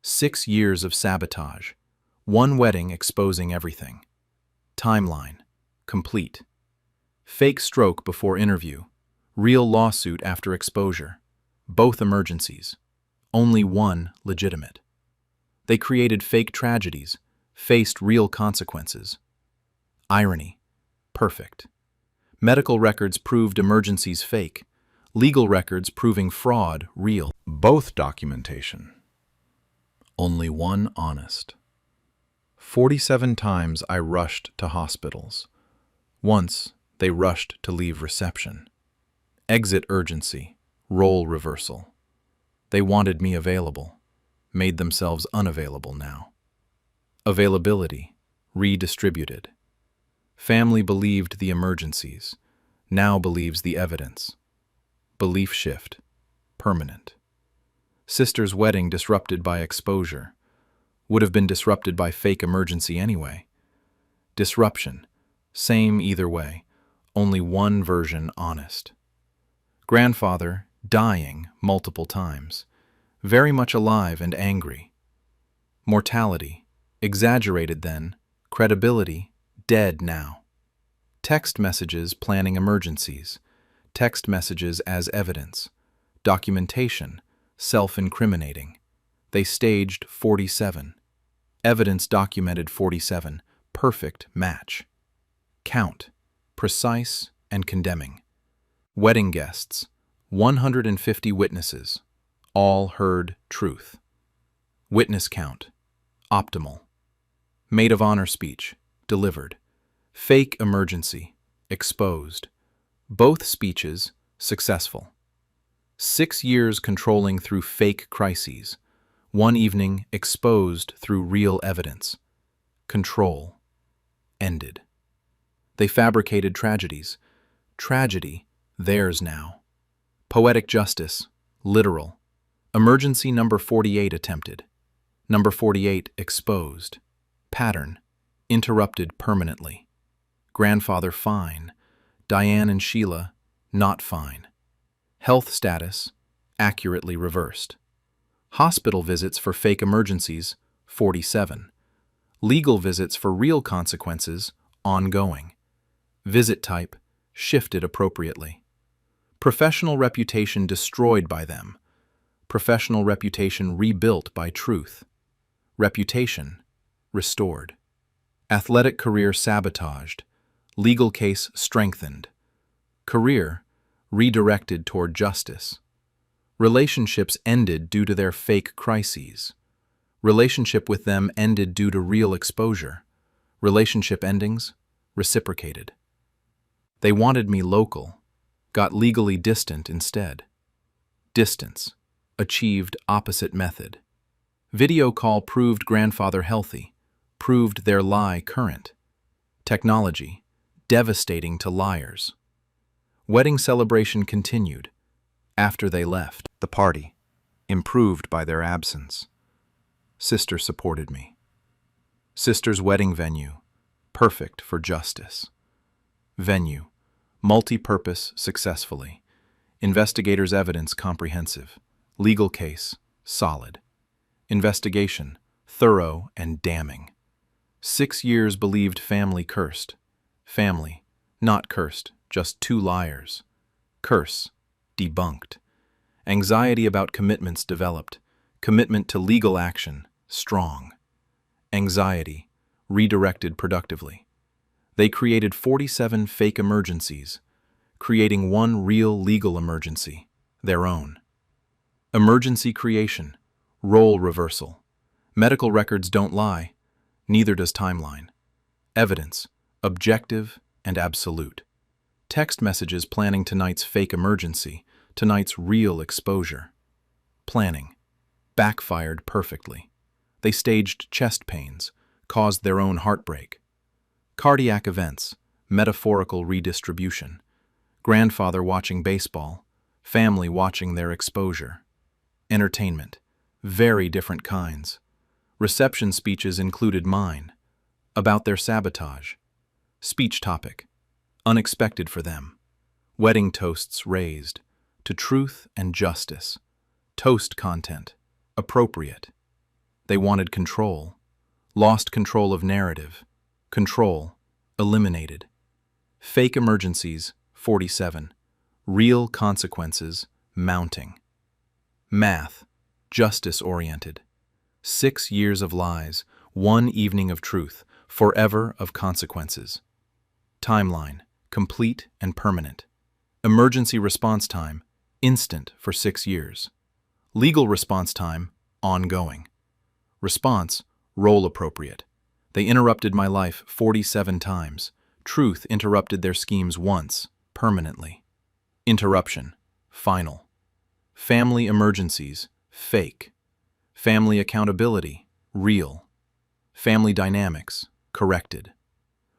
6 years of sabotage. 1 wedding exposing everything. Timeline, complete. Fake stroke before interview. Real lawsuit after exposure. Both emergencies. Only one legitimate. They created fake tragedies, faced real consequences. Irony, perfect. Medical records proved emergencies fake. Legal records proving fraud real. Both documentation. Only one honest. 47 times I rushed to hospitals. Once, they rushed to leave reception. Exit urgency, role reversal. They wanted me available, made themselves unavailable now. Availability, redistributed. Family believed the emergencies, now believes the evidence. Belief shift, permanent. Sister's wedding disrupted by exposure. Would have been disrupted by fake emergency anyway. Disruption, same either way, only one version honest. Grandfather, dying multiple times, very much alive and angry. Mortality, exaggerated then, credibility, dead now. Text messages planning emergencies, text messages as evidence, documentation, self-incriminating. They staged 47. Evidence documented 47, perfect match. Count, precise and condemning. Wedding guests, 150 witnesses, all heard truth. Witness count, optimal. Maid of honor speech, delivered. Fake emergency, exposed. Both speeches, successful. 6 years controlling through fake crises. 1 evening exposed through real evidence. Control, ended. They fabricated tragedies. Tragedy, theirs now. Poetic justice, literal. Emergency number 48 attempted. Number 48 exposed. Pattern, interrupted permanently. Grandfather fine. Diane and Sheila not fine. Health status, accurately reversed. Hospital visits for fake emergencies, 47. Legal visits for real consequences, ongoing. Visit type, shifted appropriately. Professional reputation destroyed by them. Professional reputation rebuilt by truth. Reputation, restored. Athletic career sabotaged. Legal case strengthened. Career, redirected toward justice. Relationships ended due to their fake crises. Relationship with them ended due to real exposure. Relationship endings, reciprocated. They wanted me local, got legally distant instead. Distance, achieved opposite method. Video call proved grandfather healthy, proved their lie current. Technology, devastating to liars. Wedding celebration continued. After they left, the party, improved by their absence. Sister supported me. Sister's wedding venue, perfect for justice. Venue, multi-purpose successfully. Investigators' evidence comprehensive. Legal case, solid. Investigation, thorough and damning. 6 years believed family cursed. Family, not cursed, just 2 liars. Curse, debunked. Anxiety about commitments developed. Commitment to legal action, strong. Anxiety, redirected productively. They created 47 fake emergencies, creating one real legal emergency, their own. Emergency creation, role reversal. Medical records don't lie, neither does timeline. Evidence, objective and absolute. Text messages planning tonight's fake emergency, tonight's real exposure. Planning, backfired perfectly. They staged chest pains, caused their own heartbreak. Cardiac events, metaphorical redistribution. Grandfather watching baseball, family watching their exposure. Entertainment, very different kinds. Reception speeches included mine, about their sabotage. Speech topic, unexpected for them. Wedding toasts raised, to truth and justice. Toast content, appropriate. They wanted control, lost control of narrative. Control, eliminated. Fake emergencies, 47. Real consequences, mounting. Math, justice-oriented. 6 years of lies, 1 evening of truth, forever of consequences. Timeline, complete and permanent. Emergency response time, instant for 6 years. Legal response time, ongoing. Response, role appropriate. They interrupted my life 47 times. Truth interrupted their schemes once, permanently. Interruption, final. Family emergencies, fake. Family accountability, real. Family dynamics, corrected.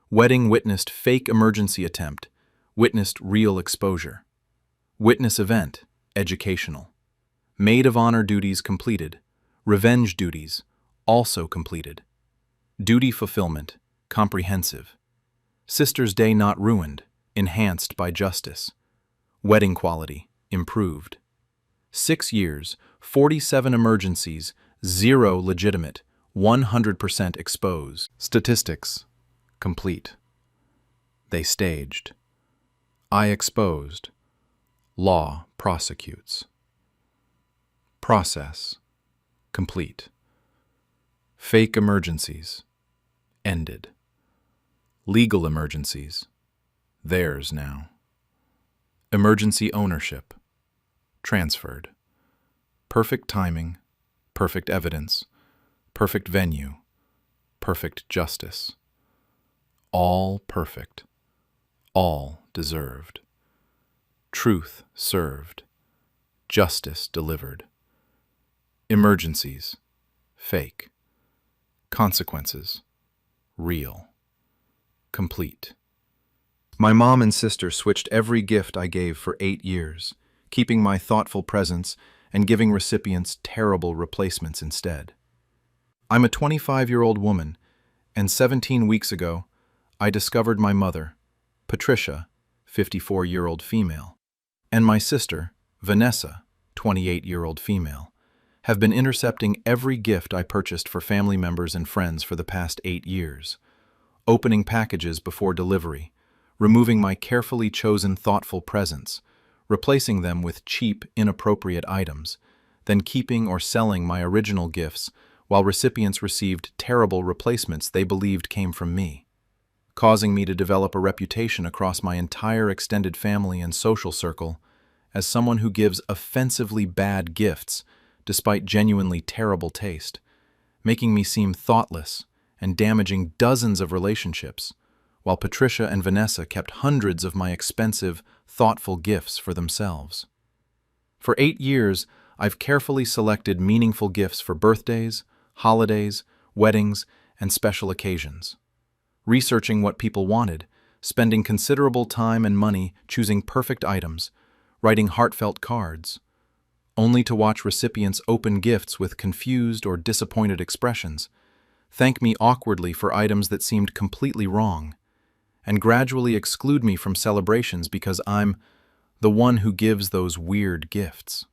Wedding witnessed fake emergency attempt, witnessed real exposure. Witness event, educational. Maid of honor duties completed. Revenge duties, also completed. Duty fulfillment, comprehensive. Sister's day not ruined, enhanced by justice. Wedding quality, improved. 6 years, 47 emergencies, 0 legitimate, 100% exposed. Statistics, complete. They staged. I exposed. Law prosecutes. Process, complete. Fake emergencies, ended. Legal emergencies, theirs now. Emergency ownership, transferred. Perfect timing, perfect evidence, perfect venue, perfect justice. All perfect, all deserved. Truth served, justice delivered. Emergencies, fake. Consequences, real. Complete. My mom and sister switched every gift I gave for 8 years. keeping my thoughtful presents and giving recipients terrible replacements instead. I'm a 25-year-old woman, and 17 weeks ago, I discovered my mother, Patricia, 54-year-old female, and my sister, Vanessa, 28-year-old female, have been intercepting every gift I purchased for family members and friends for the past 8 years, opening packages before delivery, removing my carefully chosen thoughtful presents, replacing them with cheap, inappropriate items, then keeping or selling my original gifts while recipients received terrible replacements they believed came from me, causing me to develop a reputation across my entire extended family and social circle as someone who gives offensively bad gifts despite genuinely terrible taste, making me seem thoughtless and damaging dozens of relationships, while Patricia and Vanessa kept hundreds of my expensive, thoughtful gifts for themselves. For 8 years, I've carefully selected meaningful gifts for birthdays, holidays, weddings, and special occasions, researching what people wanted, spending considerable time and money choosing perfect items, writing heartfelt cards, only to watch recipients open gifts with confused or disappointed expressions, thank me awkwardly for items that seemed completely wrong, and gradually exclude me from celebrations because I'm the one who gives those weird gifts.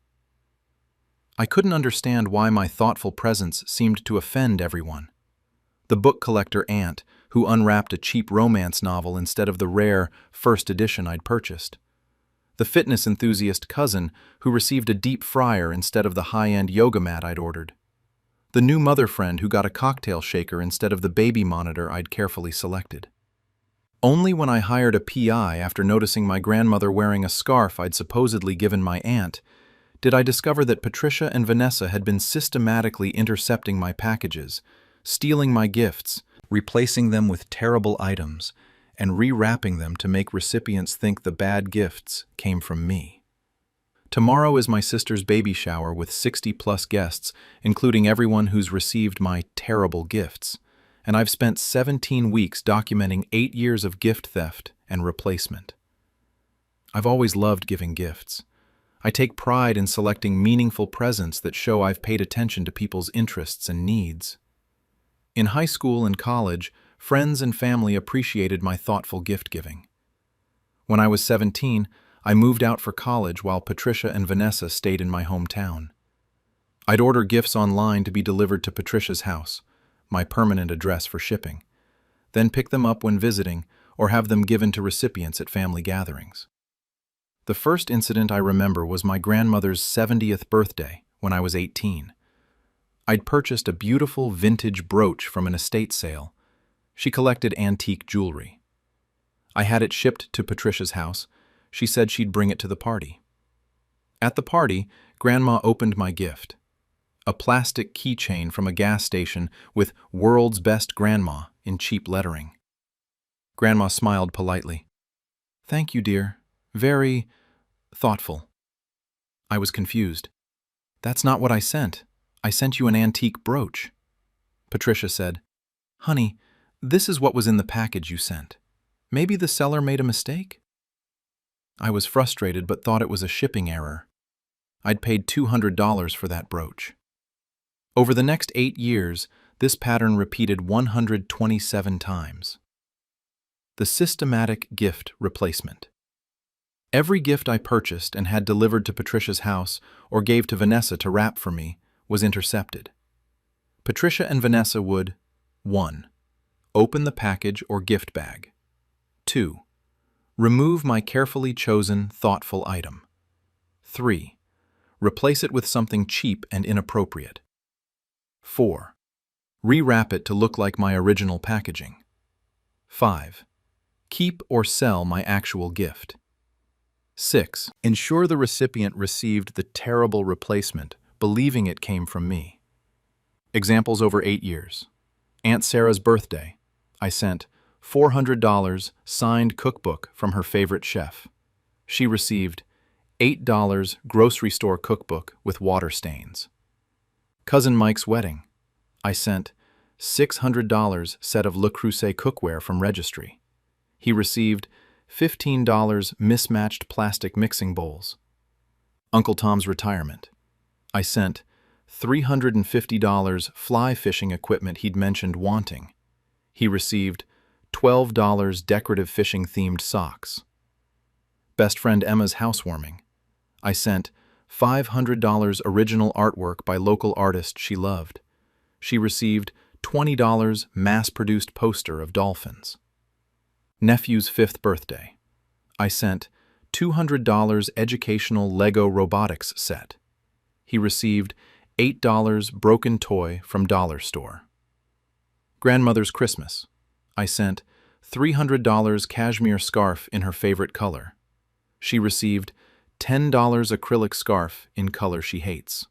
I couldn't understand why my thoughtful presents seemed to offend everyone. The book collector aunt who unwrapped a cheap romance novel instead of the rare first edition I'd purchased. The fitness enthusiast cousin who received a deep fryer instead of the high-end yoga mat I'd ordered. The new mother friend who got a cocktail shaker instead of the baby monitor I'd carefully selected. Only when I hired a PI after noticing my grandmother wearing a scarf I'd supposedly given my aunt did I discover that Patricia and Vanessa had been systematically intercepting my packages, stealing my gifts, replacing them with terrible items, and rewrapping them to make recipients think the bad gifts came from me. Tomorrow is my sister's baby shower with 60-plus guests, including everyone who's received my terrible gifts, and I've spent 17 weeks documenting 8 years of gift theft and replacement. I've always loved giving gifts. I take pride in selecting meaningful presents that show I've paid attention to people's interests and needs. In high school and college, friends and family appreciated my thoughtful gift-giving. When I was 17, I moved out for college while Patricia and Vanessa stayed in my hometown. I'd order gifts online to be delivered to Patricia's house, my permanent address for shipping, then pick them up when visiting or have them given to recipients at family gatherings. The first incident I remember was my grandmother's 70th birthday when I was 18. I'd purchased a beautiful vintage brooch from an estate sale. She collected antique jewelry. I had it shipped to Patricia's house. She said she'd bring it to the party. At the party, Grandma opened my gift, a plastic keychain from a gas station with "World's Best Grandma" in cheap lettering. Grandma smiled politely. "Thank you, dear. Very thoughtful." I was confused. "That's not what I sent. I sent you an antique brooch." Patricia said, "Honey, this is what was in the package you sent. Maybe the seller made a mistake?" I was frustrated but thought it was a shipping error. I'd paid $200 for that brooch. Over the next 8 years, this pattern repeated 127 times. The systematic gift replacement. Every gift I purchased and had delivered to Patricia's house or gave to Vanessa to wrap for me was intercepted. Patricia and Vanessa would 1. Open the package or gift bag. 2. Remove my carefully chosen, thoughtful item. 3. Replace it with something cheap and inappropriate. 4. Rewrap it to look like my original packaging. 5. Keep or sell my actual gift. 6. Ensure the recipient received the terrible replacement, believing it came from me. Examples over 8 years. Aunt Sarah's birthday. I sent $400 signed cookbook from her favorite chef. She received $8 grocery store cookbook with water stains. Cousin Mike's wedding. I sent $600 set of Le Creuset cookware from registry. He received $15 mismatched plastic mixing bowls. Uncle Tom's retirement. I sent $350 fly fishing equipment he'd mentioned wanting. He received $12 decorative fishing-themed socks. Best friend Emma's housewarming. I sent $500 original artwork by local artist she loved. She received $20 mass-produced poster of dolphins. Nephew's 5th birthday. I sent $200 educational Lego robotics set. He received $8 broken toy from Dollar Store. Grandmother's Christmas. I sent $300 cashmere scarf in her favorite color. She received $10 acrylic scarf in color she hates.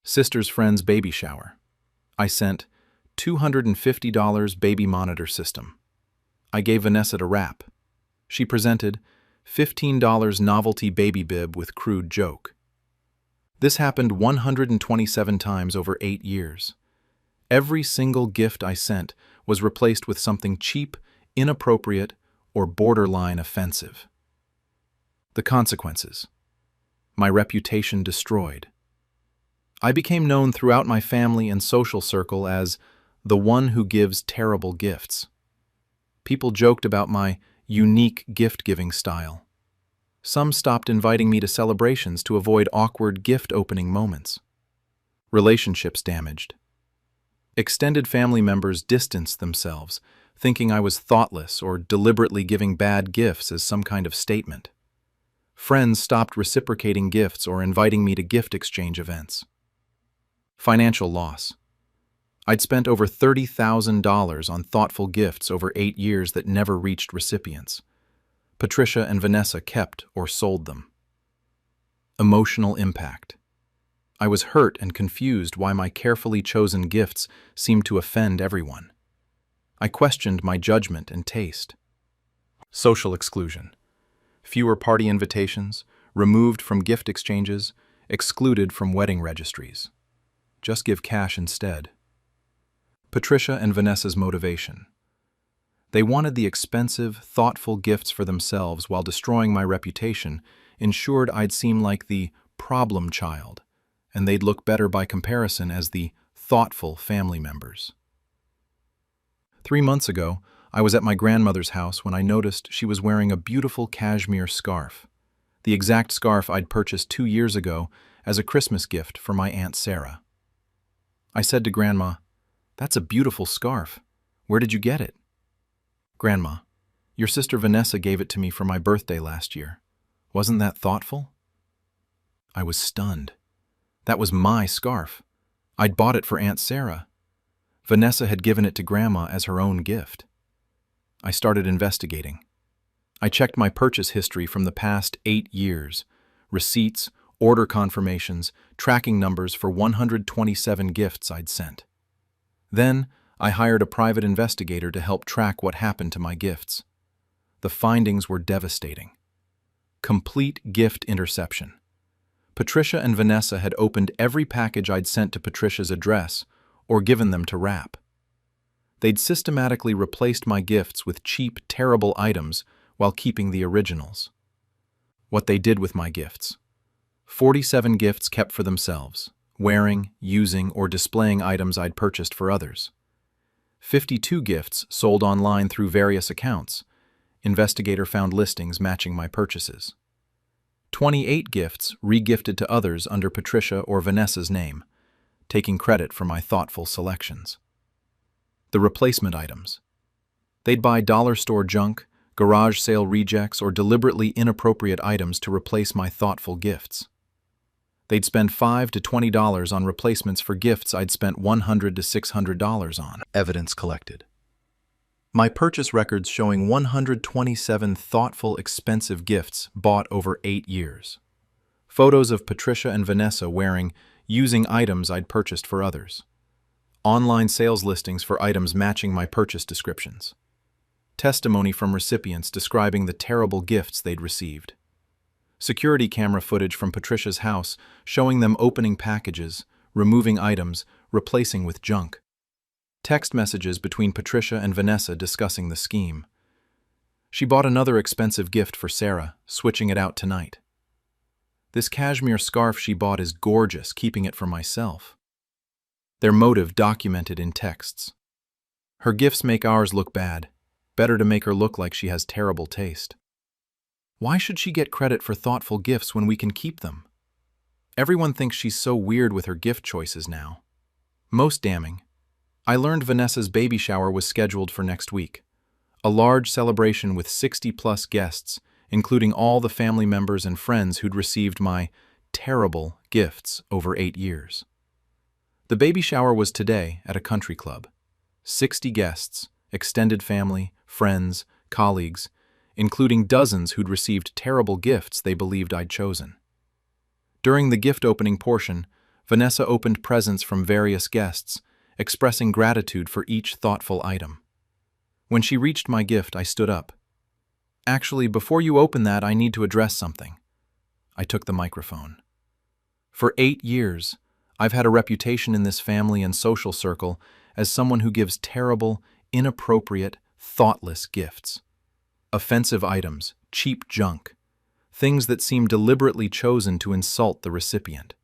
Sister's friend's baby shower. I sent $250 baby monitor system. I gave Vanessa to wrap. She presented $15 novelty baby bib with crude joke. This happened 127 times over 8 years. Every single gift I sent was replaced with something cheap, inappropriate, or borderline offensive. The consequences. My reputation destroyed. I became known throughout my family and social circle as the one who gives terrible gifts. People joked about my unique gift-giving style. Some stopped inviting me to celebrations to avoid awkward gift-opening moments. Relationships damaged. Extended family members distanced themselves, thinking I was thoughtless or deliberately giving bad gifts as some kind of statement. Friends stopped reciprocating gifts or inviting me to gift exchange events. Financial loss. I'd spent over $30,000 on thoughtful gifts over 8 years that never reached recipients. Patricia and Vanessa kept or sold them. Emotional impact. I was hurt and confused why my carefully chosen gifts seemed to offend everyone. I questioned my judgment and taste. Social exclusion. Fewer party invitations, removed from gift exchanges, excluded from wedding registries. Just give cash instead. Patricia and Vanessa's motivation. They wanted the expensive, thoughtful gifts for themselves while destroying my reputation, ensured I'd seem like the problem child, and they'd look better by comparison as the thoughtful family members. 3 months ago, I was at my grandmother's house when I noticed she was wearing a beautiful cashmere scarf, the exact scarf I'd purchased 2 years ago as a Christmas gift for my Aunt Sarah. I said to Grandma, "That's a beautiful scarf. Where did you get it?" "Grandma, your sister Vanessa gave it to me for my birthday last year. Wasn't that thoughtful?" I was stunned. That was my scarf. I'd bought it for Aunt Sarah. Vanessa had given it to Grandma as her own gift. I started investigating. I checked my purchase history from the past 8 years, receipts, order confirmations, tracking numbers for 127 gifts I'd sent. Then, I hired a private investigator to help track what happened to my gifts. The findings were devastating. Complete gift interception. Patricia and Vanessa had opened every package I'd sent to Patricia's address or given them to wrap. They'd systematically replaced my gifts with cheap, terrible items while keeping the originals. What they did with my gifts. 47 gifts kept for themselves, wearing, using, or displaying items I'd purchased for others. 52 gifts sold online through various accounts. Investigator found listings matching my purchases. 28 gifts re-gifted to others under Patricia or Vanessa's name, taking credit for my thoughtful selections. The replacement items. They'd buy dollar store junk, garage sale rejects, or deliberately inappropriate items to replace my thoughtful gifts. They'd spend $5 to $20 on replacements for gifts I'd spent $100 to $600 on. Evidence collected. My purchase records showing 127 thoughtful, expensive gifts bought over 8 years. Photos of Patricia and Vanessa wearing, using items I'd purchased for others. Online sales listings for items matching my purchase descriptions. Testimony from recipients describing the terrible gifts they'd received. Security camera footage from Patricia's house showing them opening packages, removing items, replacing with junk. Text messages between Patricia and Vanessa discussing the scheme. She bought another expensive gift for Sarah, switching it out tonight. This cashmere scarf she bought is gorgeous, keeping it for myself. Their motive documented in texts. Her gifts make ours look bad. Better to make her look like she has terrible taste. Why should she get credit for thoughtful gifts when we can keep them? Everyone thinks she's so weird with her gift choices now. Most damning, I learned Vanessa's baby shower was scheduled for next week. A large celebration with 60-plus guests, including all the family members and friends who'd received my terrible gifts over 8 years. The baby shower was today at a country club. 60 guests, extended family, friends, colleagues, including dozens who'd received terrible gifts they believed I'd chosen. During the gift opening portion, Vanessa opened presents from various guests, expressing gratitude for each thoughtful item. When she reached my gift, I stood up. "Actually, before you open that, I need to address something." I took the microphone. For 8 years, I've had a reputation in this family and social circle as someone who gives terrible, inappropriate, thoughtless gifts. Offensive items, cheap junk, things that seem deliberately chosen to insult the recipient.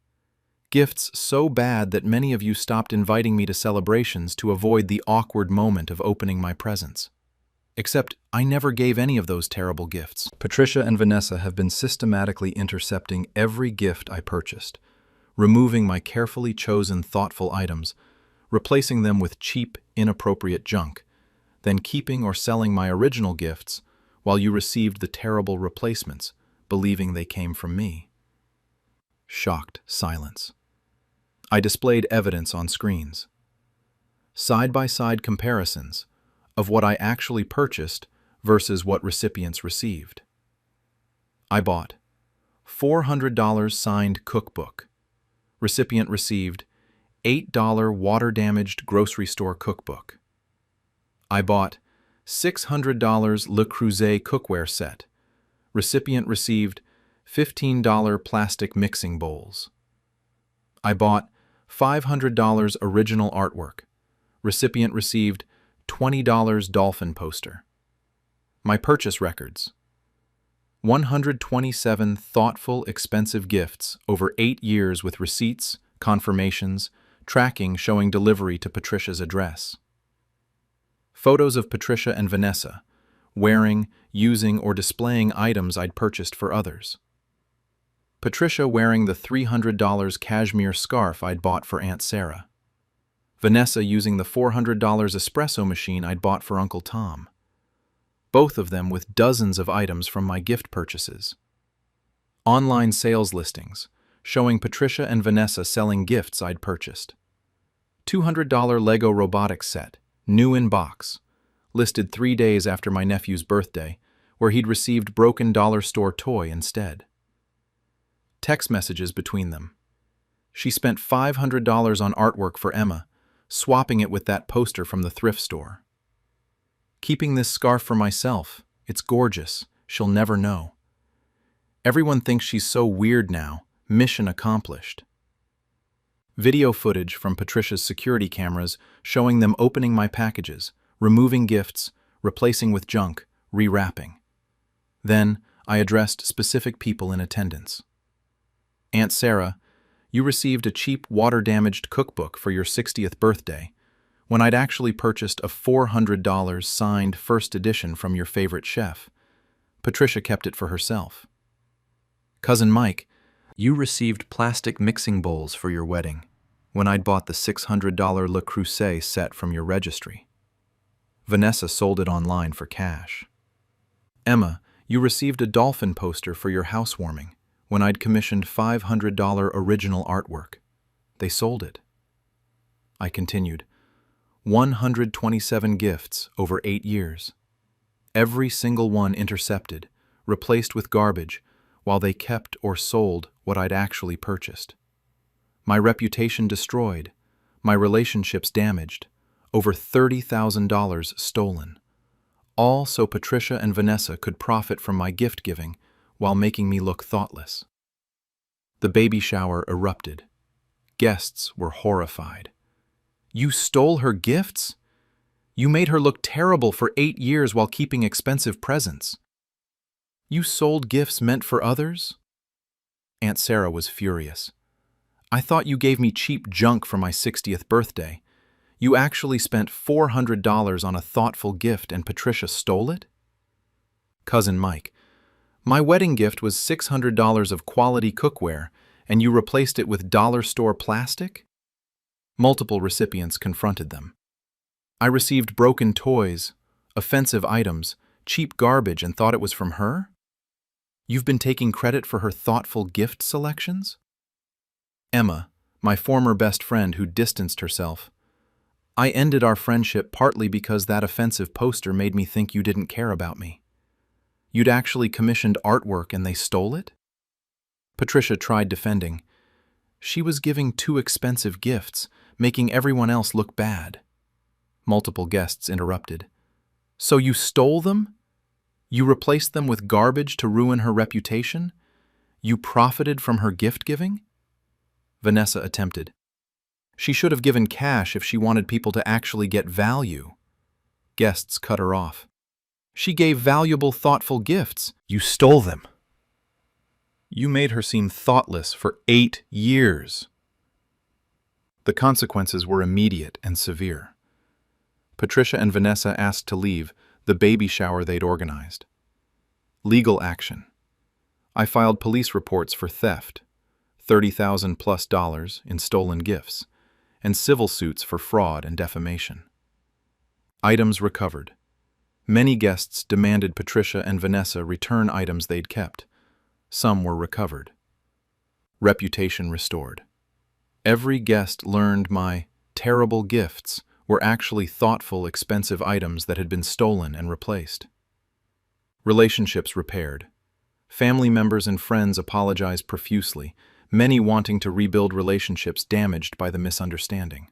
Gifts so bad that many of you stopped inviting me to celebrations to avoid the awkward moment of opening my presents. Except I never gave any of those terrible gifts. Patricia and Vanessa have been systematically intercepting every gift I purchased, removing my carefully chosen thoughtful items, replacing them with cheap, inappropriate junk, then keeping or selling my original gifts while you received the terrible replacements, believing they came from me. Shocked silence. I displayed evidence on screens. Side-by-side comparisons of what I actually purchased versus what recipients received. I bought $400 signed cookbook. Recipient received $8 water-damaged grocery store cookbook. I bought $600 Le Creuset cookware set. Recipient received $15 plastic mixing bowls. I bought $500 original artwork. Recipient received $20 dolphin poster. My purchase records: 127 thoughtful, expensive gifts over 8 years with receipts, confirmations, tracking showing delivery to Patricia's address. Photos of Patricia and Vanessa, wearing, using, or displaying items I'd purchased for others. Patricia wearing the $300 cashmere scarf I'd bought for Aunt Sarah. Vanessa using the $400 espresso machine I'd bought for Uncle Tom. Both of them with dozens of items from my gift purchases. Online sales listings showing Patricia and Vanessa selling gifts I'd purchased. $200 Lego robotics set, new in box, listed 3 days after my nephew's birthday, where he'd received broken dollar store toy instead. Text messages between them. She spent $500 on artwork for Emma, swapping it with that poster from the thrift store. Keeping this scarf for myself. It's gorgeous. She'll never know. Everyone thinks she's so weird now. Mission accomplished. Video footage from Patricia's security cameras showing them opening my packages, removing gifts, replacing with junk, rewrapping. Then, I addressed specific people in attendance. Aunt Sarah, you received a cheap water-damaged cookbook for your 60th birthday, when I'd actually purchased a $400 signed first edition from your favorite chef. Patricia kept it for herself. Cousin Mike, you received plastic mixing bowls for your wedding, when I'd bought the $600 Le Creuset set from your registry. Vanessa sold it online for cash. Emma, you received a dolphin poster for your housewarming, when I'd commissioned $500 original artwork. They sold it. I continued. 127 gifts over 8 years. Every single one intercepted, replaced with garbage, while they kept or sold what I'd actually purchased. My reputation destroyed, my relationships damaged, over $30,000 stolen. All so Patricia and Vanessa could profit from my gift giving while making me look thoughtless. The baby shower erupted. Guests were horrified. You stole her gifts? You made her look terrible for 8 years while keeping expensive presents. You sold gifts meant for others? Aunt Sarah was furious. I thought you gave me cheap junk for my 60th birthday. You actually spent $400 on a thoughtful gift and Patricia stole it? Cousin Mike, my wedding gift was $600 of quality cookware, and you replaced it with dollar store plastic? Multiple recipients confronted them. I received broken toys, offensive items, cheap garbage, and thought it was from her? You've been taking credit for her thoughtful gift selections? Emma, my former best friend who distanced herself. I ended our friendship partly because that offensive poster made me think you didn't care about me. You'd actually commissioned artwork and they stole it? Patricia tried defending. She was giving too expensive gifts, making everyone else look bad. Multiple guests interrupted. So you stole them? You replaced them with garbage to ruin her reputation? You profited from her gift-giving? Vanessa attempted. She should have given cash if she wanted people to actually get value. Guests cut her off. She gave valuable, thoughtful gifts. You stole them. You made her seem thoughtless for 8 years. The consequences were immediate and severe. Patricia and Vanessa asked to leave the baby shower they'd organized. Legal action. I filed police reports for theft, $30,000+ in stolen gifts, and civil suits for fraud and defamation. Items recovered. Many guests demanded Patricia and Vanessa return items they'd kept. Some were recovered. Reputation restored. Every guest learned my terrible gifts were actually thoughtful, expensive items that had been stolen and replaced. Relationships repaired. Family members and friends apologized profusely, many wanting to rebuild relationships damaged by the misunderstanding.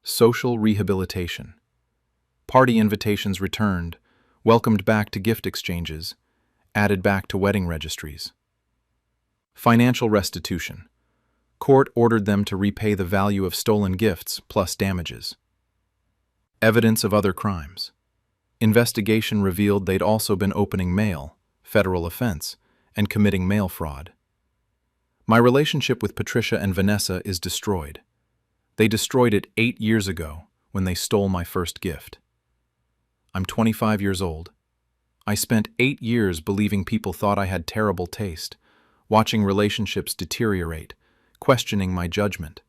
Social rehabilitation. Party invitations returned, welcomed back to gift exchanges, added back to wedding registries. Financial restitution. Court ordered them to repay the value of stolen gifts plus damages. Evidence of other crimes. Investigation revealed they'd also been opening mail, federal offense, and committing mail fraud. My relationship with Patricia and Vanessa is destroyed. They destroyed it 8 years ago when they stole my first gift. I'm 25 years old. I spent 8 years believing people thought I had terrible taste, watching relationships deteriorate, questioning my judgment,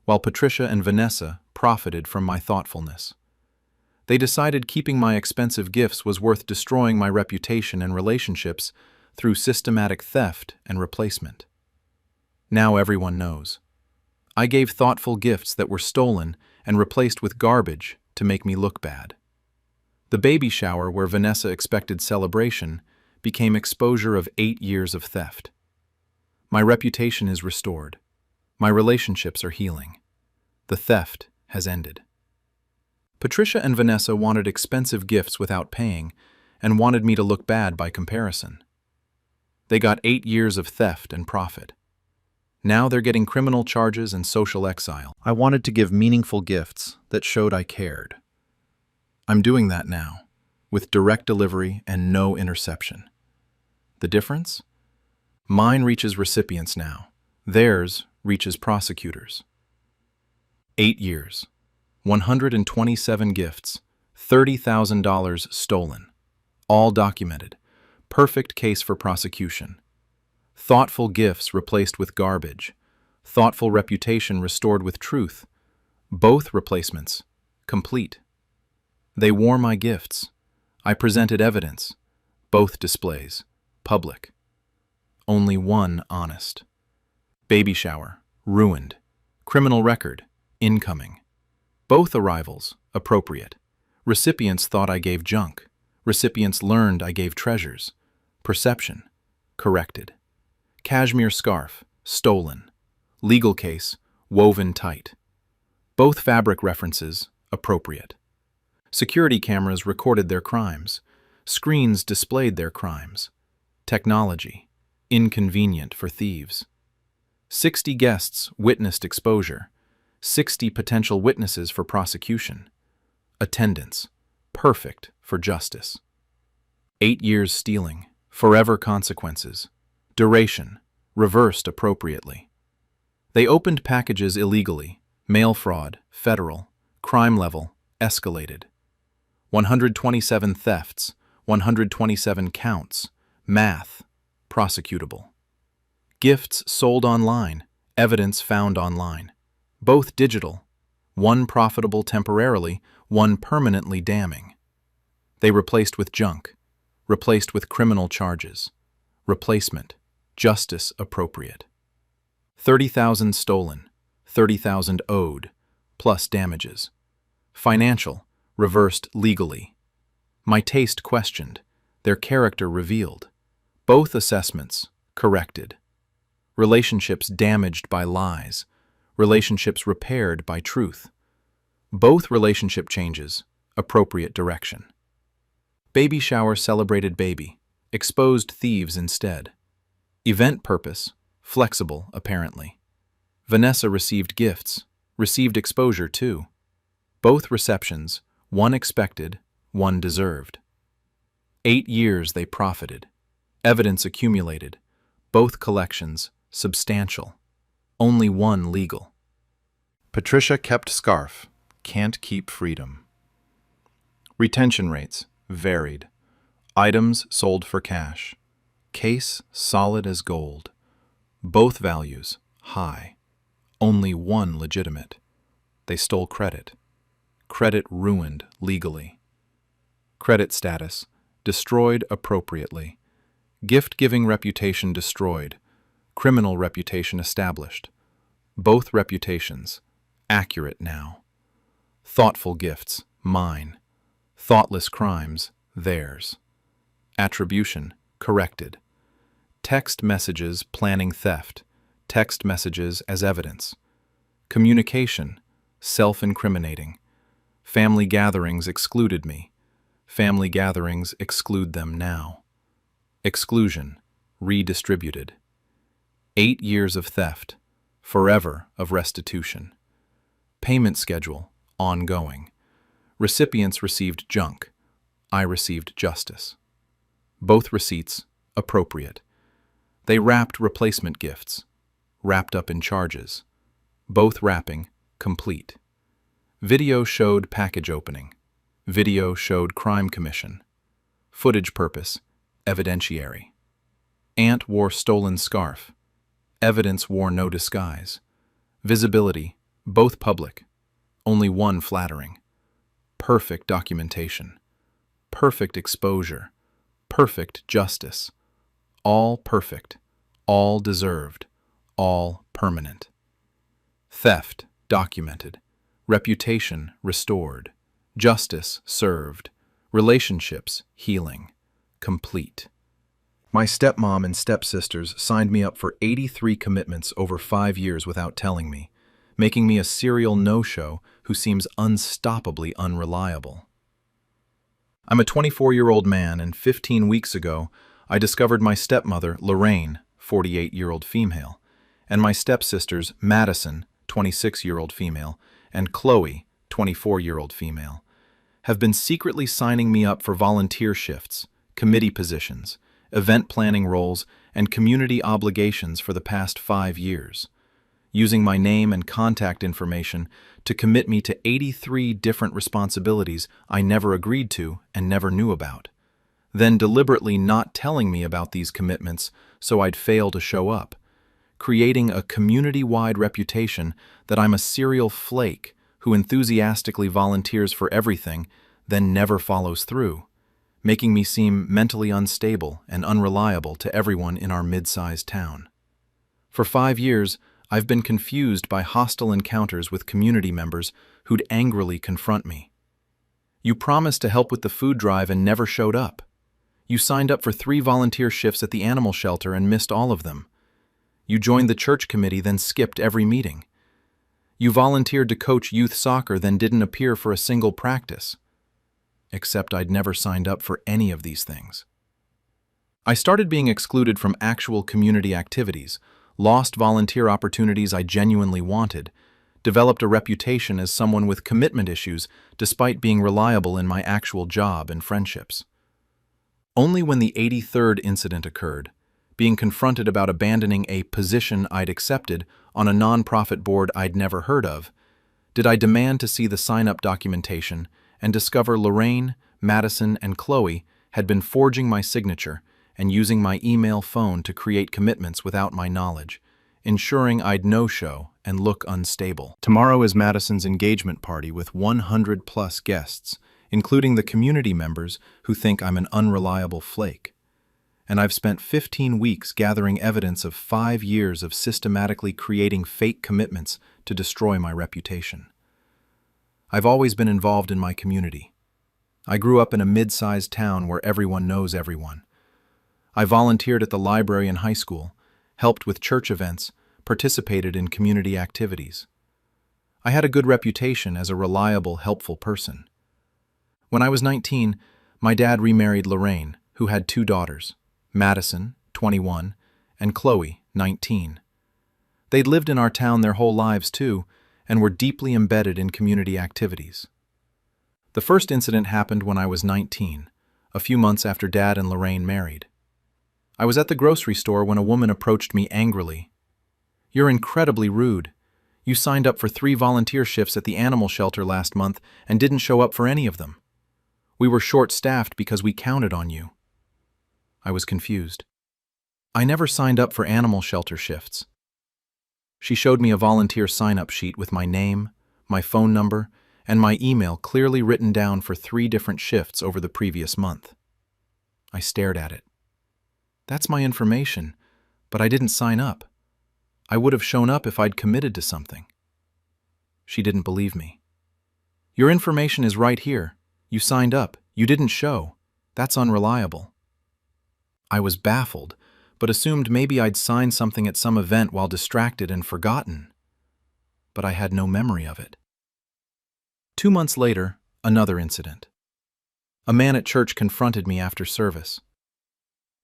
while Patricia and Vanessa profited from my thoughtfulness. They decided keeping my expensive gifts was worth destroying my reputation and relationships through systematic theft and replacement. Now everyone knows. I gave thoughtful gifts that were stolen and replaced with garbage to make me look bad. The baby shower, where Vanessa expected celebration, became exposure of 8 years of theft. My reputation is restored. My relationships are healing. The theft has ended. Patricia and Vanessa wanted expensive gifts without paying and wanted me to look bad by comparison. They got 8 years of theft and profit. Now they're getting criminal charges and social exile. I wanted to give meaningful gifts that showed I cared. I'm doing that now, with direct delivery and no interception. The difference? Mine reaches recipients now. Theirs reaches prosecutors. 8 years, 127 gifts, $30,000 stolen. All documented. Perfect case for prosecution. Thoughtful gifts replaced with garbage. Thoughtful reputation restored with truth. Both replacements complete. They wore my gifts. I presented evidence. Both displays public. Only one honest. Baby shower ruined. Criminal record incoming. Both arrivals appropriate. Recipients thought I gave junk. Recipients learned I gave treasures. Perception corrected. Cashmere scarf stolen. Legal case woven tight. Both fabric references appropriate. Security cameras recorded their crimes. Screens displayed their crimes. Technology inconvenient for thieves. 60 guests witnessed exposure. 60 potential witnesses for prosecution. Attendance perfect for justice. 8 years stealing, forever consequences. Duration reversed appropriately. They opened packages illegally, mail fraud, federal, crime level, escalated. 127 thefts, 127 counts, math, prosecutable. Gifts sold online, evidence found online. Both digital, one profitable temporarily, one permanently damning. They replaced with junk, replaced with criminal charges. Replacement, justice appropriate. 30,000 stolen, 30,000 owed, plus damages. Financial, reversed legally. My taste questioned, their character revealed. Both assessments corrected. Relationships damaged by lies, relationships repaired by truth. Both relationship changes, appropriate direction. Baby shower celebrated baby, exposed thieves instead. Event purpose, flexible apparently. Vanessa received gifts, received exposure too. Both receptions, one expected, one deserved. 8 years they profited. Evidence accumulated. Both collections, substantial. Only one legal. Patricia kept scarf, can't keep freedom. Retention rates, varied. Items sold for cash. Case solid as gold. Both values, high. Only one legitimate. They stole credit. Credit ruined legally. Credit status, destroyed appropriately. Gift-giving reputation destroyed. Criminal reputation established. Both reputations, accurate now. Thoughtful gifts, mine. Thoughtless crimes, theirs. Attribution, corrected. Text messages planning theft. Text messages as evidence. Communication, self-incriminating. Family gatherings excluded me. Family gatherings exclude them now. Exclusion, redistributed. 8 years of theft, forever of restitution. Payment schedule, ongoing. Recipients received junk. I received justice. Both receipts, appropriate. They wrapped replacement gifts, wrapped up in charges. Both wrapping, complete. Video showed package opening. Video showed crime commission. Footage purpose, evidentiary. Aunt wore stolen scarf. Evidence wore no disguise. Visibility, both public. Only one flattering. Perfect documentation. Perfect exposure. Perfect justice. All perfect. All deserved. All permanent. Theft documented. Reputation restored. Justice served. Relationships healing. Complete. My stepmom and stepsisters signed me up for 83 commitments over 5 years without telling me, making me a serial no-show who seems unstoppably unreliable. I'm a 24-year-old man, and 15 weeks ago, I discovered my stepmother, Lorraine, 48-year-old female, and my stepsisters, Madison, 26-year-old female, and Chloe, 24-year-old female, have been secretly signing me up for volunteer shifts, committee positions, event planning roles, and community obligations for the past 5 years, using my name and contact information to commit me to 83 different responsibilities I never agreed to and never knew about, then deliberately not telling me about these commitments so I'd fail to show up, creating a community-wide reputation that I'm a serial flake who enthusiastically volunteers for everything, then never follows through, making me seem mentally unstable and unreliable to everyone in our mid-sized town. For 5 years, I've been confused by hostile encounters with community members who'd angrily confront me. You promised to help with the food drive and never showed up. You signed up for 3 volunteer shifts at the animal shelter and missed all of them. You joined the church committee, then skipped every meeting. You volunteered to coach youth soccer, then didn't appear for a single practice. Except I'd never signed up for any of these things. I started being excluded from actual community activities, lost volunteer opportunities I genuinely wanted, developed a reputation as someone with commitment issues despite being reliable in my actual job and friendships. Only when the 83rd incident occurred, being confronted about abandoning a position I'd accepted on a nonprofit board I'd never heard of, did I demand to see the sign-up documentation and discover Lorraine, Madison, and Chloe had been forging my signature and using my email phone to create commitments without my knowledge, ensuring I'd no-show and look unstable. Tomorrow is Madison's engagement party with 100-plus guests, including the community members who think I'm an unreliable flake. And I've spent 15 weeks gathering evidence of 5 years of systematically creating fake commitments to destroy my reputation. I've always been involved in my community. I grew up in a mid-sized town where everyone knows everyone. I volunteered at the library in high school, helped with church events, participated in community activities. I had a good reputation as a reliable, helpful person. When I was 19, my dad remarried Lorraine, who had 2 daughters, Madison, 21, and Chloe, 19. They'd lived in our town their whole lives too, and were deeply embedded in community activities. The first incident happened when I was 19, a few months after Dad and Lorraine married. I was at the grocery store when a woman approached me angrily. "You're incredibly rude. You signed up for 3 volunteer shifts at the animal shelter last month and didn't show up for any of them. We were short-staffed because we counted on you." I was confused. I never signed up for animal shelter shifts. She showed me a volunteer sign-up sheet with my name, my phone number, and my email clearly written down for 3 different shifts over the previous month. I stared at it. That's my information, but I didn't sign up. I would have shown up if I'd committed to something. She didn't believe me. "Your information is right here. You signed up. You didn't show. That's unreliable." I was baffled, but assumed maybe I'd signed something at some event while distracted and forgotten. But I had no memory of it. 2 months later, another incident. A man at church confronted me after service.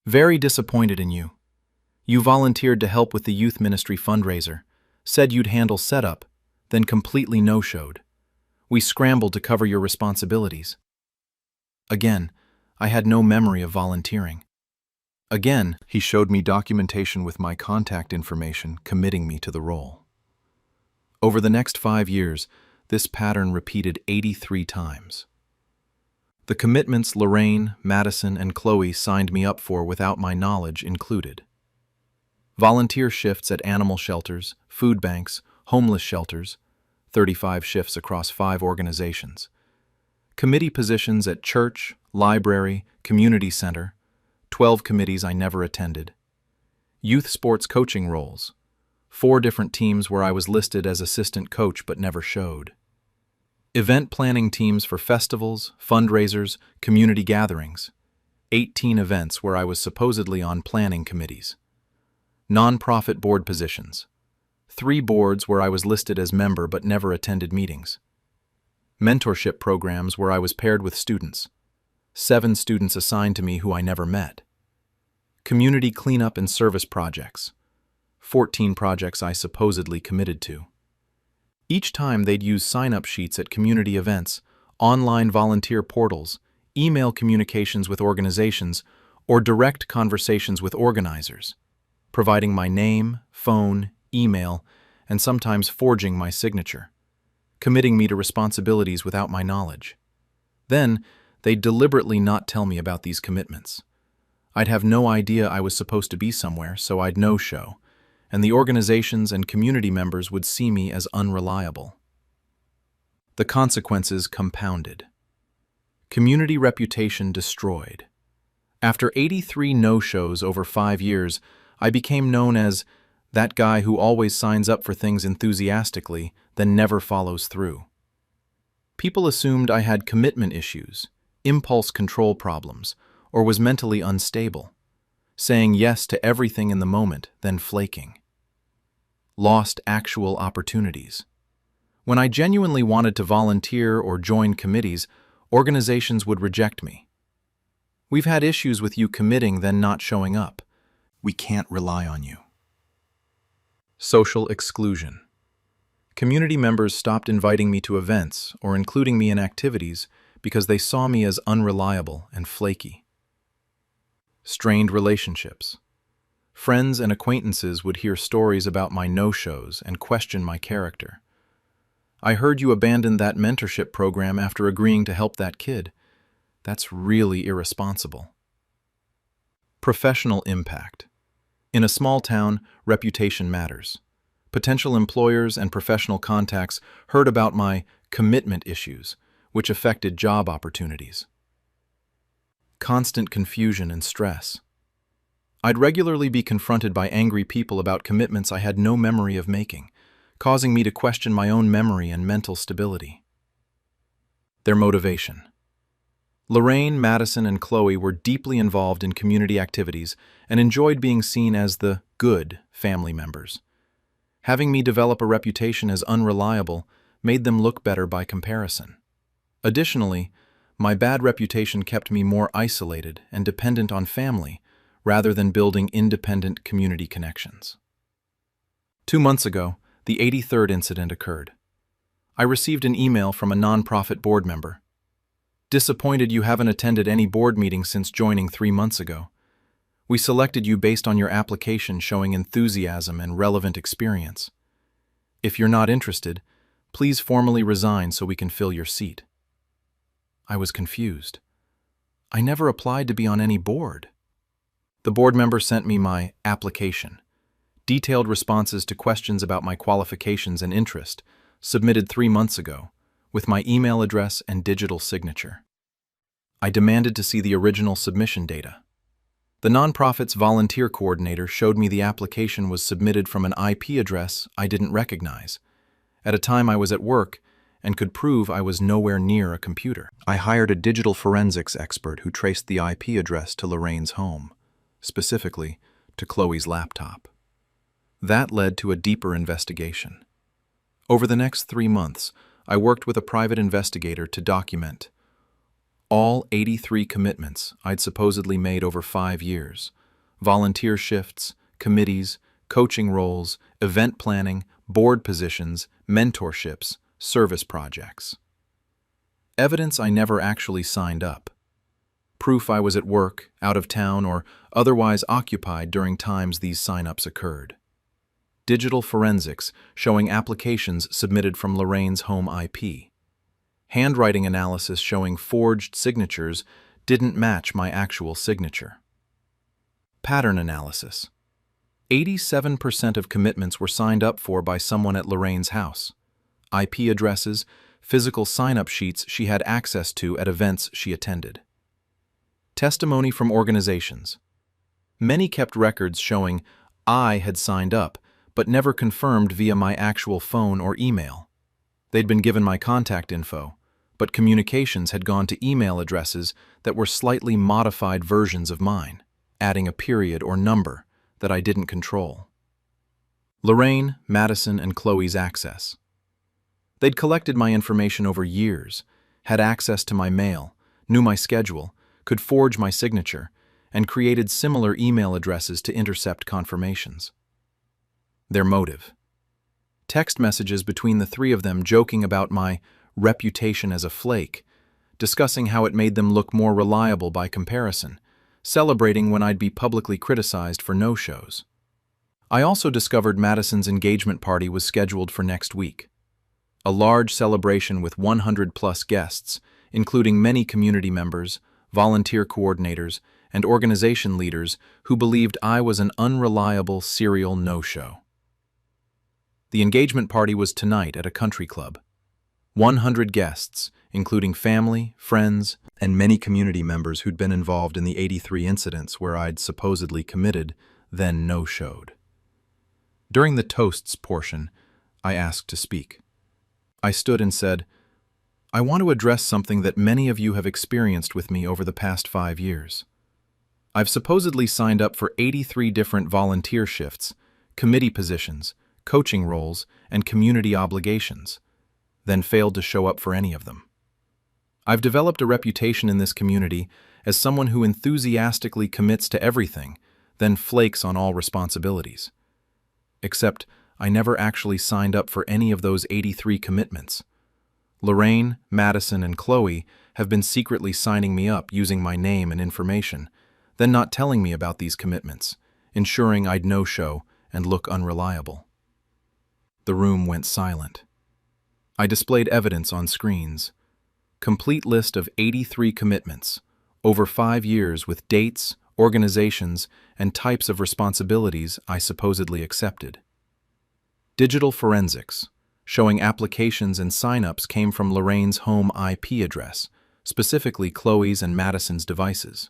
"Very disappointed in you. You volunteered to help with the youth ministry fundraiser, said you'd handle setup, then completely no-showed. We scrambled to cover your responsibilities." Again, I had no memory of volunteering. Again, he showed me documentation with my contact information committing me to the role. Over the next 5 years, this pattern repeated 83 times. The commitments Lorraine, Madison, and Chloe signed me up for without my knowledge included volunteer shifts at animal shelters, food banks, homeless shelters, 35 shifts across 5 organizations, committee positions at church, library, community center, 12 committees I never attended, youth sports coaching roles, 4 different teams where I was listed as assistant coach but never showed, event planning teams for festivals, fundraisers, community gatherings, 18 events where I was supposedly on planning committees, nonprofit board positions, 3 boards where I was listed as member but never attended meetings, mentorship programs where I was paired with students, 7 students assigned to me who I never met, community cleanup and service projects, 14 projects I supposedly committed to. Each time they'd use sign-up sheets at community events, online volunteer portals, email communications with organizations, or direct conversations with organizers, providing my name, phone, email, and sometimes forging my signature, committing me to responsibilities without my knowledge. Then, they'd deliberately not tell me about these commitments. I'd have no idea I was supposed to be somewhere, so I'd no-show, and the organizations and community members would see me as unreliable. The consequences compounded. Community reputation destroyed. After 83 no-shows over 5 years, I became known as that guy who always signs up for things enthusiastically, then never follows through. People assumed I had commitment issues, impulse control problems, or was mentally unstable, saying yes to everything in the moment, then flaking. Lost actual opportunities. When I genuinely wanted to volunteer or join committees, organizations would reject me. "We've had issues with you committing then not showing up. We can't rely on you." Social exclusion. Community members stopped inviting me to events or including me in activities because they saw me as unreliable and flaky. Strained relationships. Friends and acquaintances would hear stories about my no-shows and question my character. "I heard you abandoned that mentorship program after agreeing to help that kid. That's really irresponsible." Professional impact. In a small town, reputation matters. Potential employers and professional contacts heard about my commitment issues, which affected job opportunities. Constant confusion and stress. I'd regularly be confronted by angry people about commitments I had no memory of making, causing me to question my own memory and mental stability. Their motivation. Lorraine, Madison, and Chloe were deeply involved in community activities and enjoyed being seen as the good family members. Having me develop a reputation as unreliable made them look better by comparison. Additionally, my bad reputation kept me more isolated and dependent on family rather than building independent community connections. 2 months ago, the 83rd incident occurred. I received an email from a nonprofit board member. "Disappointed you haven't attended any board meetings since joining 3 months ago. We selected you based on your application showing enthusiasm and relevant experience. If you're not interested, please formally resign so we can fill your seat." I was confused. I never applied to be on any board. The board member sent me my application, detailed responses to questions about my qualifications and interest, submitted 3 months ago, with my email address and digital signature. I demanded to see the original submission data. The nonprofit's volunteer coordinator showed me the application was submitted from an IP address I didn't recognize, at a time I was at work and could prove I was nowhere near a computer. I hired a digital forensics expert who traced the IP address to Lorraine's home, specifically to Chloe's laptop. That led to a deeper investigation. Over the next 3 months, I worked with a private investigator to document all 83 commitments I'd supposedly made over 5 years: volunteer shifts, committees, coaching roles, event planning, board positions, mentorships, service projects. Evidence I never actually signed up. Proof I was at work, out of town, or otherwise occupied during times these sign-ups occurred. Digital forensics showing applications submitted from Lorraine's home IP. Handwriting analysis showing forged signatures didn't match my actual signature. Pattern analysis. 87% of commitments were signed up for by someone at Lorraine's house. IP addresses, physical sign-up sheets she had access to at events she attended. Testimony from organizations. Many kept records showing I had signed up, but never confirmed via my actual phone or email. They'd been given my contact info, but communications had gone to email addresses that were slightly modified versions of mine, adding a period or number that I didn't control. Lorraine, Madison, and Chloe's access. They'd collected my information over years, had access to my mail, knew my schedule, could forge my signature, and created similar email addresses to intercept confirmations. Their motive. Text messages between the 3 of them joking about my reputation as a flake, discussing how it made them look more reliable by comparison, celebrating when I'd be publicly criticized for no-shows. I also discovered Madison's engagement party was scheduled for next week. A large celebration with 100+ guests, including many community members, volunteer coordinators, and organization leaders who believed I was an unreliable serial no-show. The engagement party was tonight at a country club. 100 guests, including family, friends, and many community members who'd been involved in the 83 incidents where I'd supposedly committed, then no-showed. During the toasts portion, I asked to speak. I stood and said, "I want to address something that many of you have experienced with me over the past 5 years. I've supposedly signed up for 83 different volunteer shifts, committee positions, coaching roles, and community obligations, then failed to show up for any of them. I've developed a reputation in this community as someone who enthusiastically commits to everything, then flakes on all responsibilities. Except I never actually signed up for any of those 83 commitments. Lorraine, Madison, and Chloe have been secretly signing me up using my name and information, then not telling me about these commitments, ensuring I'd no-show and look unreliable. The room went silent. I displayed evidence on screens. Complete list of 83 commitments, over 5 years with dates, organizations, and types of responsibilities I supposedly accepted. Digital forensics, showing applications and sign-ups came from Lorraine's home IP address, specifically Chloe's and Madison's devices.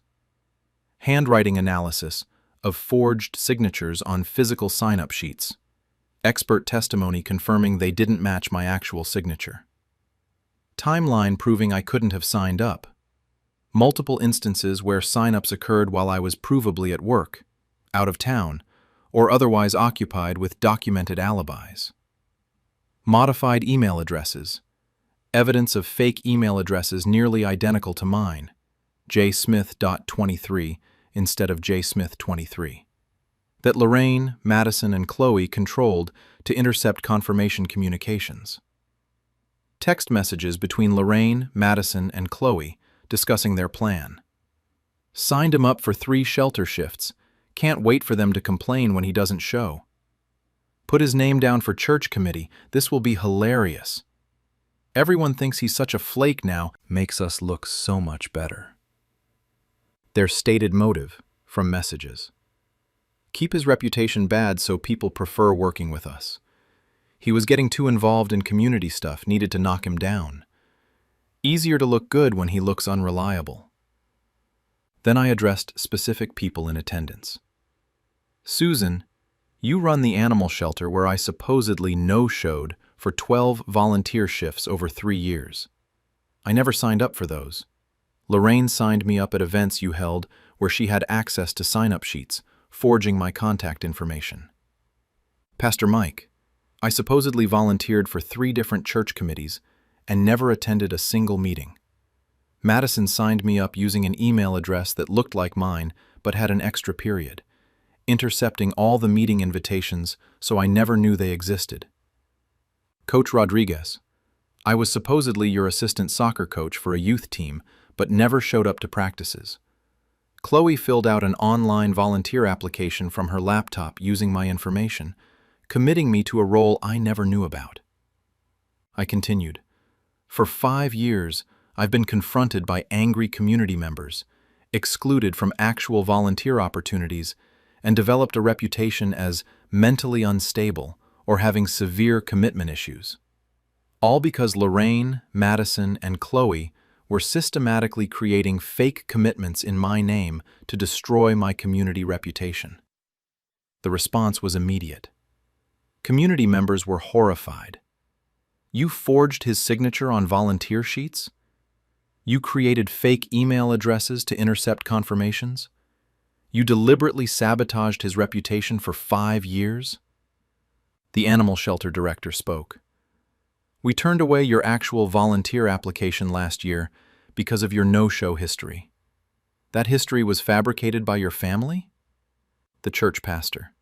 Handwriting analysis of forged signatures on physical sign-up sheets. Expert testimony confirming they didn't match my actual signature. Timeline proving I couldn't have signed up. Multiple instances where sign-ups occurred while I was provably at work, out of town, or otherwise occupied with documented alibis. Modified email addresses. Evidence of fake email addresses nearly identical to mine, jsmith.23 instead of jsmith23. That Lorraine, Madison, and Chloe controlled to intercept confirmation communications. Text messages between Lorraine, Madison, and Chloe discussing their plan. Signed him up for 3 shelter shifts. Can't wait for them to complain when he doesn't show. Put his name down for church committee. This will be hilarious. Everyone thinks he's such a flake now, makes us look so much better. Their stated motive from messages. Keep his reputation bad so people prefer working with us. He was getting too involved in community stuff, needed to knock him down. Easier to look good when he looks unreliable. Then I addressed specific people in attendance. Susan, you run the animal shelter where I supposedly no-showed for 12 volunteer shifts over 3 years. I never signed up for those. Lorraine signed me up at events you held where she had access to sign-up sheets, forging my contact information. Pastor Mike, I supposedly volunteered for 3 different church committees and never attended a single meeting. Madison signed me up using an email address that looked like mine but had an extra period, intercepting all the meeting invitations so I never knew they existed. Coach Rodriguez, I was supposedly your assistant soccer coach for a youth team but never showed up to practices. Chloe filled out an online volunteer application from her laptop using my information, committing me to a role I never knew about. I continued. For 5 years, I've been confronted by angry community members, excluded from actual volunteer opportunities, and developed a reputation as mentally unstable or having severe commitment issues. All because Lorraine, Madison, and Chloe were systematically creating fake commitments in my name to destroy my community reputation. The response was immediate. Community members were horrified. You forged his signature on volunteer sheets? You created fake email addresses to intercept confirmations? You deliberately sabotaged his reputation for 5 years? The animal shelter director spoke. We turned away your actual volunteer application last year because of your no-show history. That history was fabricated by your family? The church pastor.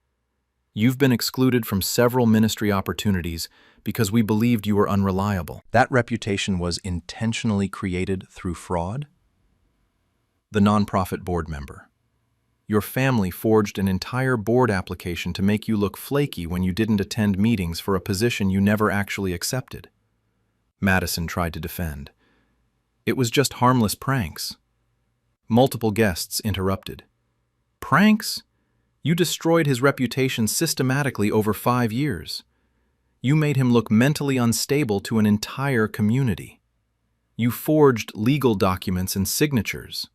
You've been excluded from several ministry opportunities because we believed you were unreliable. That reputation was intentionally created through fraud? The nonprofit board member. Your family forged an entire board application to make you look flaky when you didn't attend meetings for a position you never actually accepted. Madison tried to defend. It was just harmless pranks. Multiple guests interrupted. Pranks? You destroyed his reputation systematically over 5 years. You made him look mentally unstable to an entire community. You forged legal documents and signatures.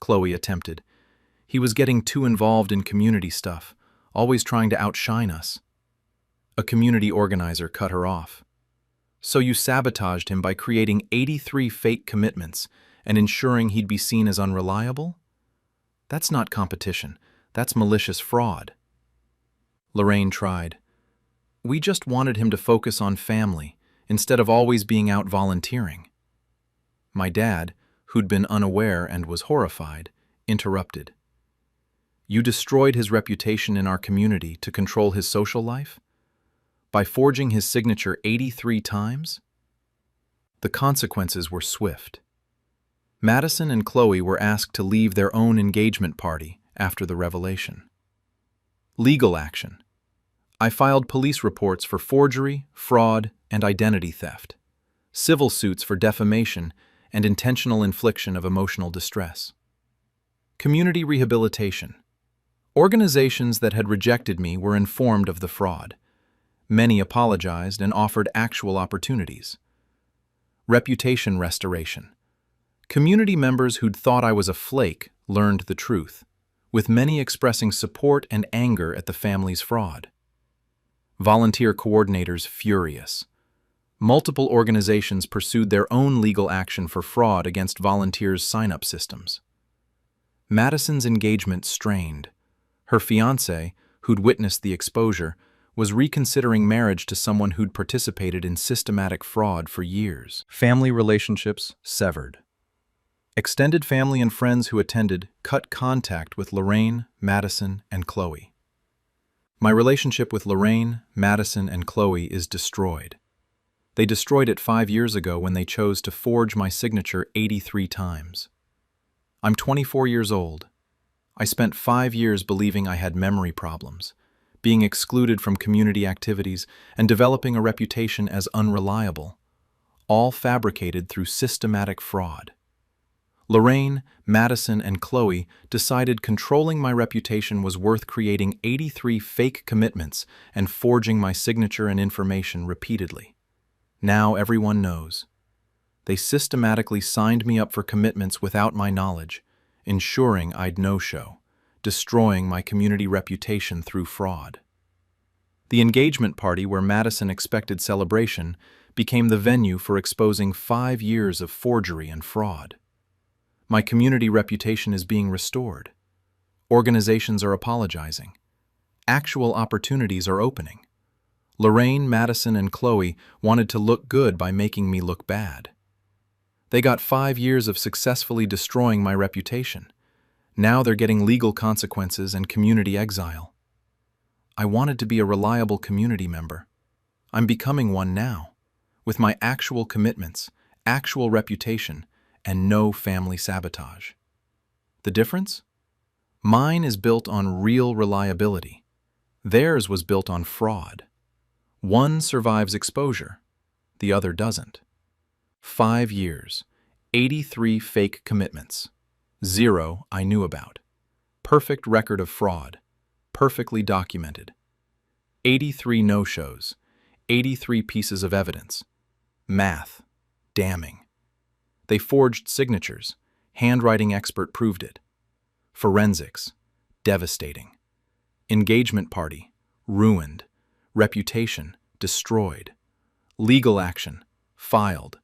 Chloe attempted. He was getting too involved in community stuff, always trying to outshine us. A community organizer cut her off. So you sabotaged him by creating 83 fake commitments and ensuring he'd be seen as unreliable? That's not competition. That's malicious fraud. Lorraine tried. We just wanted him to focus on family instead of always being out volunteering. My dad, who'd been unaware and was horrified, interrupted. You destroyed his reputation in our community to control his social life? By forging his signature 83 times? The consequences were swift. Madison and Chloe were asked to leave their own engagement party after the revelation. Legal action. I filed police reports for forgery, fraud, and identity theft, civil suits for defamation and intentional infliction of emotional distress. Community rehabilitation. Organizations that had rejected me were informed of the fraud. Many apologized and offered actual opportunities. Reputation restoration. Community members who'd thought I was a flake learned the truth, with many expressing support and anger at the family's fraud. Volunteer coordinators furious. Multiple organizations pursued their own legal action for fraud against volunteers' sign-up systems. Madison's engagement strained. Her fiancé, who'd witnessed the exposure, was reconsidering marriage to someone who'd participated in systematic fraud for years. Family relationships severed. Extended family and friends who attended cut contact with Lorraine, Madison, and Chloe. My relationship with Lorraine, Madison, and Chloe is destroyed. They destroyed it 5 years ago when they chose to forge my signature 83 times. I'm 24 years old. I spent 5 years believing I had memory problems, being excluded from community activities, and developing a reputation as unreliable, all fabricated through systematic fraud. Lorraine, Madison, and Chloe decided controlling my reputation was worth creating 83 fake commitments and forging my signature and information repeatedly. Now everyone knows. They systematically signed me up for commitments without my knowledge, ensuring I'd no-show, destroying my community reputation through fraud. The engagement party where Madison expected celebration became the venue for exposing 5 years of forgery and fraud. My community reputation is being restored. Organizations are apologizing. Actual opportunities are opening. Lorraine, Madison, and Chloe wanted to look good by making me look bad. They got 5 years of successfully destroying my reputation. Now they're getting legal consequences and community exile. I wanted to be a reliable community member. I'm becoming one now, with my actual commitments, actual reputation, and no family sabotage. The difference? Mine is built on real reliability. Theirs was built on fraud. One survives exposure, the other doesn't. 5 years, 83 fake commitments, 0 I knew about. Perfect record of fraud, perfectly documented. 83 no-shows, 83 pieces of evidence. Math, damning. They forged signatures, handwriting expert proved it. Forensics, devastating. Engagement party, ruined. Reputation, destroyed. Legal action, filed.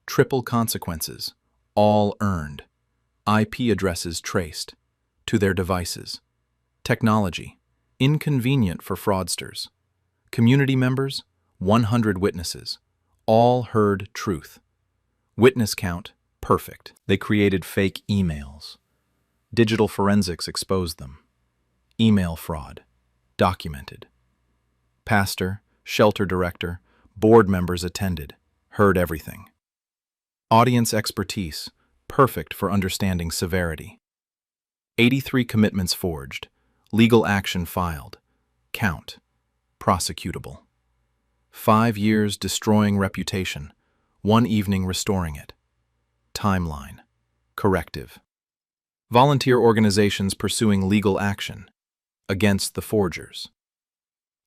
Triple consequences, all earned. IP addresses traced to their devices. Technology, inconvenient for fraudsters. Community members, 100 witnesses, all heard truth. Witness count, perfect. They created fake emails. Digital forensics exposed them. Email fraud, documented. Pastor, shelter director, board members attended, heard everything. Audience expertise, perfect for understanding severity. 83 commitments forged, legal action filed, count, prosecutable. 5 years destroying reputation, 1 evening restoring it. Timeline, corrective. Volunteer organizations pursuing legal action, against the forgers.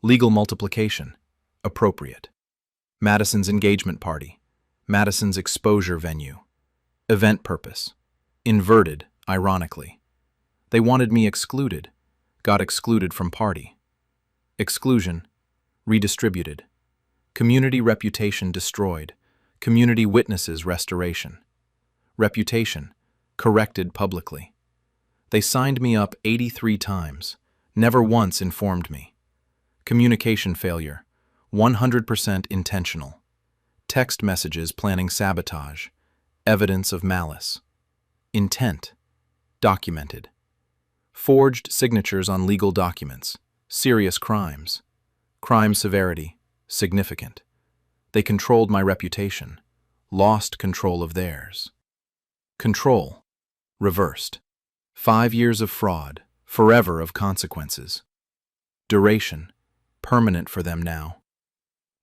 Legal multiplication, appropriate. Madison's engagement party, Madison's exposure venue. Event purpose, inverted, ironically. They wanted me excluded, got excluded from party. Exclusion, redistributed. Community reputation destroyed, community witnesses restoration. Reputation, corrected publicly. They signed me up 83 times, never once informed me. Communication failure, 100% intentional. Text messages planning sabotage, evidence of malice. Intent, documented. Forged signatures on legal documents, serious crimes. Crime severity, significant. They controlled my reputation, lost control of theirs. Control, reversed. 5 years of fraud, forever of consequences. Duration, permanent for them now.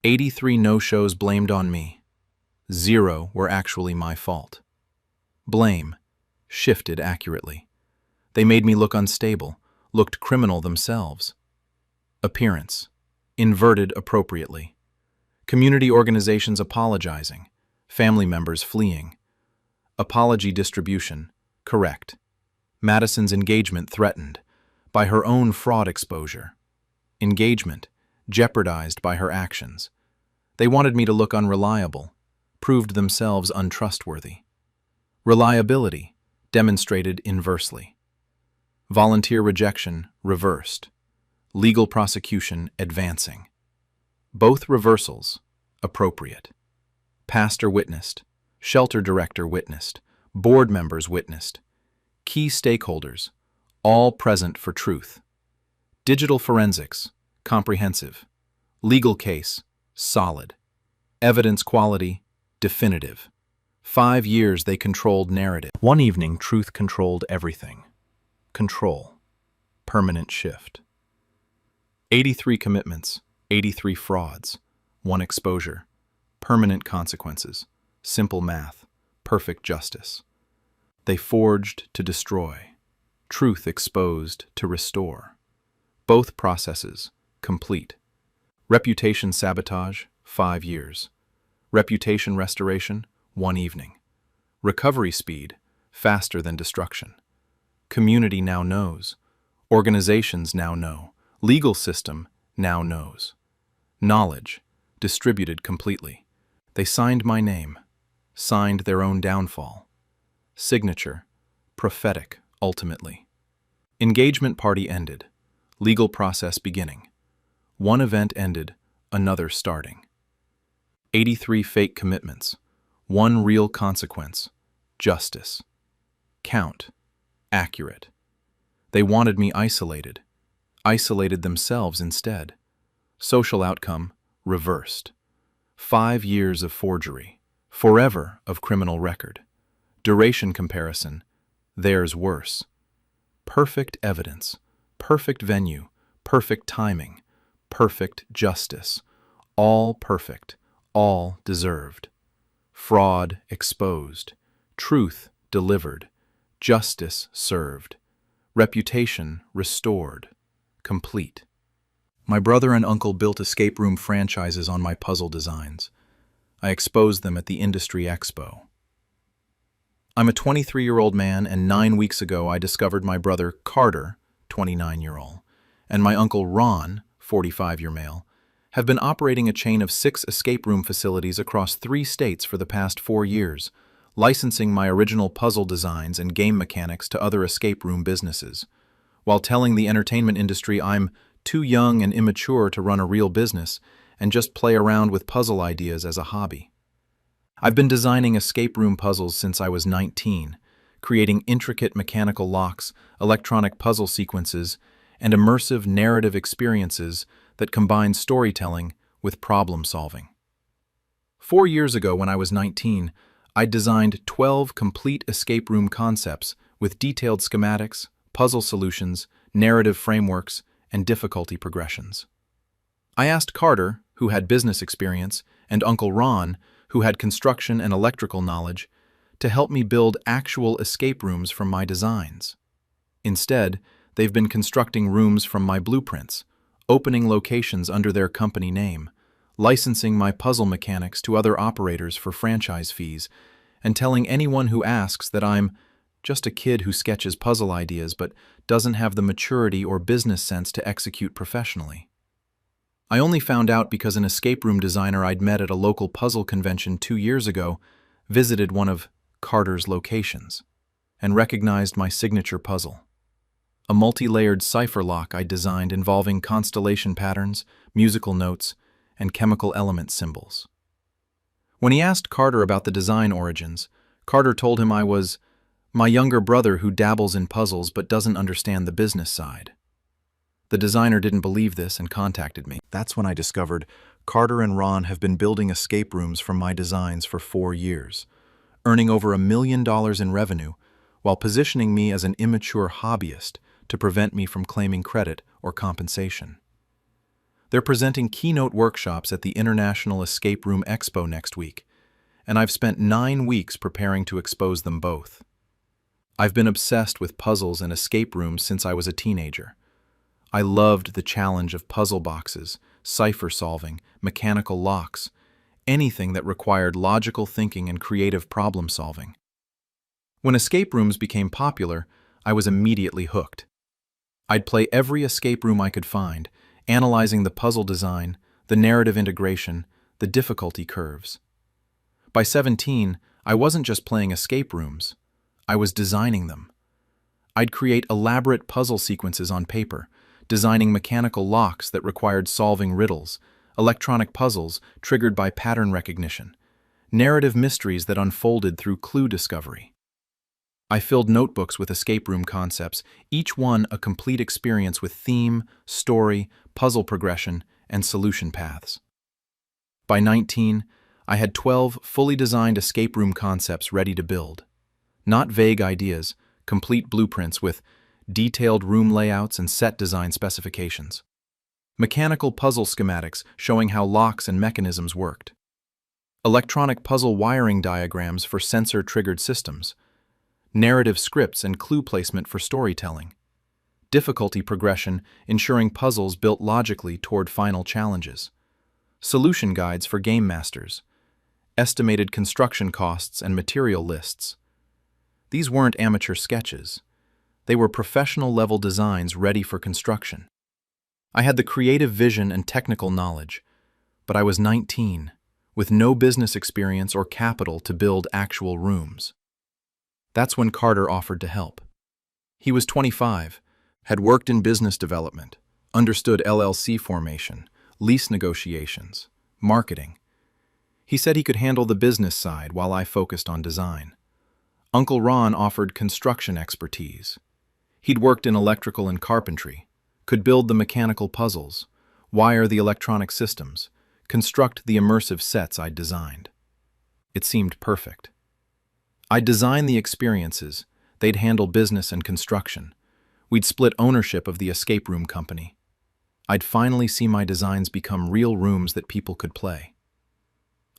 83 no-shows blamed on me. 0 were actually my fault. Blame, shifted accurately. They made me look unstable, looked criminal themselves. Appearance, inverted appropriately. Community organizations apologizing, family members fleeing. Apology distribution, correct. Madison's engagement threatened by her own fraud exposure. Engagement, jeopardized by her actions. They wanted me to look unreliable, proved themselves untrustworthy. Reliability, demonstrated inversely. Volunteer rejection, reversed. Legal prosecution, advancing. Both reversals, appropriate. Pastor witnessed, shelter director witnessed, board members witnessed. Key stakeholders, all present for truth. Digital forensics, comprehensive. Legal case, solid. Evidence quality, definitive. 5 years they controlled narrative. One evening, truth controlled everything. Control. Permanent shift. 83 commitments, 83 frauds, 1 exposure. Permanent consequences. Simple math. Perfect justice. They forged to destroy. Truth exposed to restore. Both processes, complete. Reputation sabotage, 5 years. Reputation restoration, 1 evening. Recovery speed, faster than destruction. Community now knows. Organizations now know. Legal system now knows. Knowledge, distributed completely. They signed my name, signed their own downfall. Signature, prophetic, ultimately. Engagement party ended. Legal process beginning. 1 event ended, another starting. 83 fake commitments. 1 real consequence. Justice. Count. Accurate. They wanted me isolated. Isolated themselves instead. Social outcome, reversed. 5 years of forgery. Forever of criminal record. Duration comparison, theirs worse. Perfect evidence. Perfect venue. Perfect timing. Perfect justice. All perfect. All deserved. Fraud exposed. Truth delivered. Justice served. Reputation restored. Complete. My brother and uncle built escape room franchises on my puzzle designs. I exposed them at the Industry Expo. I'm a 23-year-old man, and 9 weeks ago I discovered my brother Carter, 29-year-old, and my uncle Ron, 45-year male, have been operating a chain of 6 escape room facilities across 3 states for the past 4 years, licensing my original puzzle designs and game mechanics to other escape room businesses, while telling the entertainment industry I'm too young and immature to run a real business and just play around with puzzle ideas as a hobby. I've been designing escape room puzzles since I was 19, creating intricate mechanical locks, electronic puzzle sequences, and immersive narrative experiences that combine storytelling with problem solving. 4 years ago, when I was 19, I designed 12 complete escape room concepts with detailed schematics, puzzle solutions, narrative frameworks, and difficulty progressions. I asked Carter, who had business experience, and Uncle Ron, who had construction and electrical knowledge, to help me build actual escape rooms from my designs. Instead, they've been constructing rooms from my blueprints, opening locations under their company name, licensing my puzzle mechanics to other operators for franchise fees, and telling anyone who asks that I'm just a kid who sketches puzzle ideas but doesn't have the maturity or business sense to execute professionally. I only found out because an escape room designer I'd met at a local puzzle convention 2 years ago visited one of Carter's locations and recognized my signature puzzle. A multi-layered cipher lock I designed involving constellation patterns, musical notes, and chemical element symbols. When he asked Carter about the design origins, Carter told him I was my younger brother who dabbles in puzzles but doesn't understand the business side. The designer didn't believe this and contacted me. That's when I discovered Carter and Ron have been building escape rooms from my designs for 4 years, earning over $1 million in revenue while positioning me as an immature hobbyist to prevent me from claiming credit or compensation. They're presenting keynote workshops at the International Escape Room Expo next week, and I've spent 9 weeks preparing to expose them both. I've been obsessed with puzzles and escape rooms since I was a teenager. I loved the challenge of puzzle boxes, cipher solving, mechanical locks, anything that required logical thinking and creative problem solving. When escape rooms became popular, I was immediately hooked. I'd play every escape room I could find, analyzing the puzzle design, the narrative integration, the difficulty curves. By 17, I wasn't just playing escape rooms, I was designing them. I'd create elaborate puzzle sequences on paper, designing mechanical locks that required solving riddles, electronic puzzles triggered by pattern recognition, narrative mysteries that unfolded through clue discovery. I filled notebooks with escape room concepts, each one a complete experience with theme, story, puzzle progression, and solution paths. By 19, I had 12 fully designed escape room concepts ready to build. Not vague ideas, complete blueprints with detailed room layouts and set design specifications. Mechanical puzzle schematics showing how locks and mechanisms worked. Electronic puzzle wiring diagrams for sensor-triggered systems. Narrative scripts and clue placement for storytelling. Difficulty progression ensuring puzzles built logically toward final challenges. Solution guides for game masters. Estimated construction costs and material lists. These weren't amateur sketches. They were professional-level designs ready for construction. I had the creative vision and technical knowledge, but I was 19, with no business experience or capital to build actual rooms. That's when Carter offered to help. He was 25, had worked in business development, understood LLC formation, lease negotiations, marketing. He said he could handle the business side while I focused on design. Uncle Ron offered construction expertise. He'd worked in electrical and carpentry, could build the mechanical puzzles, wire the electronic systems, construct the immersive sets I'd designed. It seemed perfect. I'd design the experiences, they'd handle business and construction. We'd split ownership of the escape room company. I'd finally see my designs become real rooms that people could play.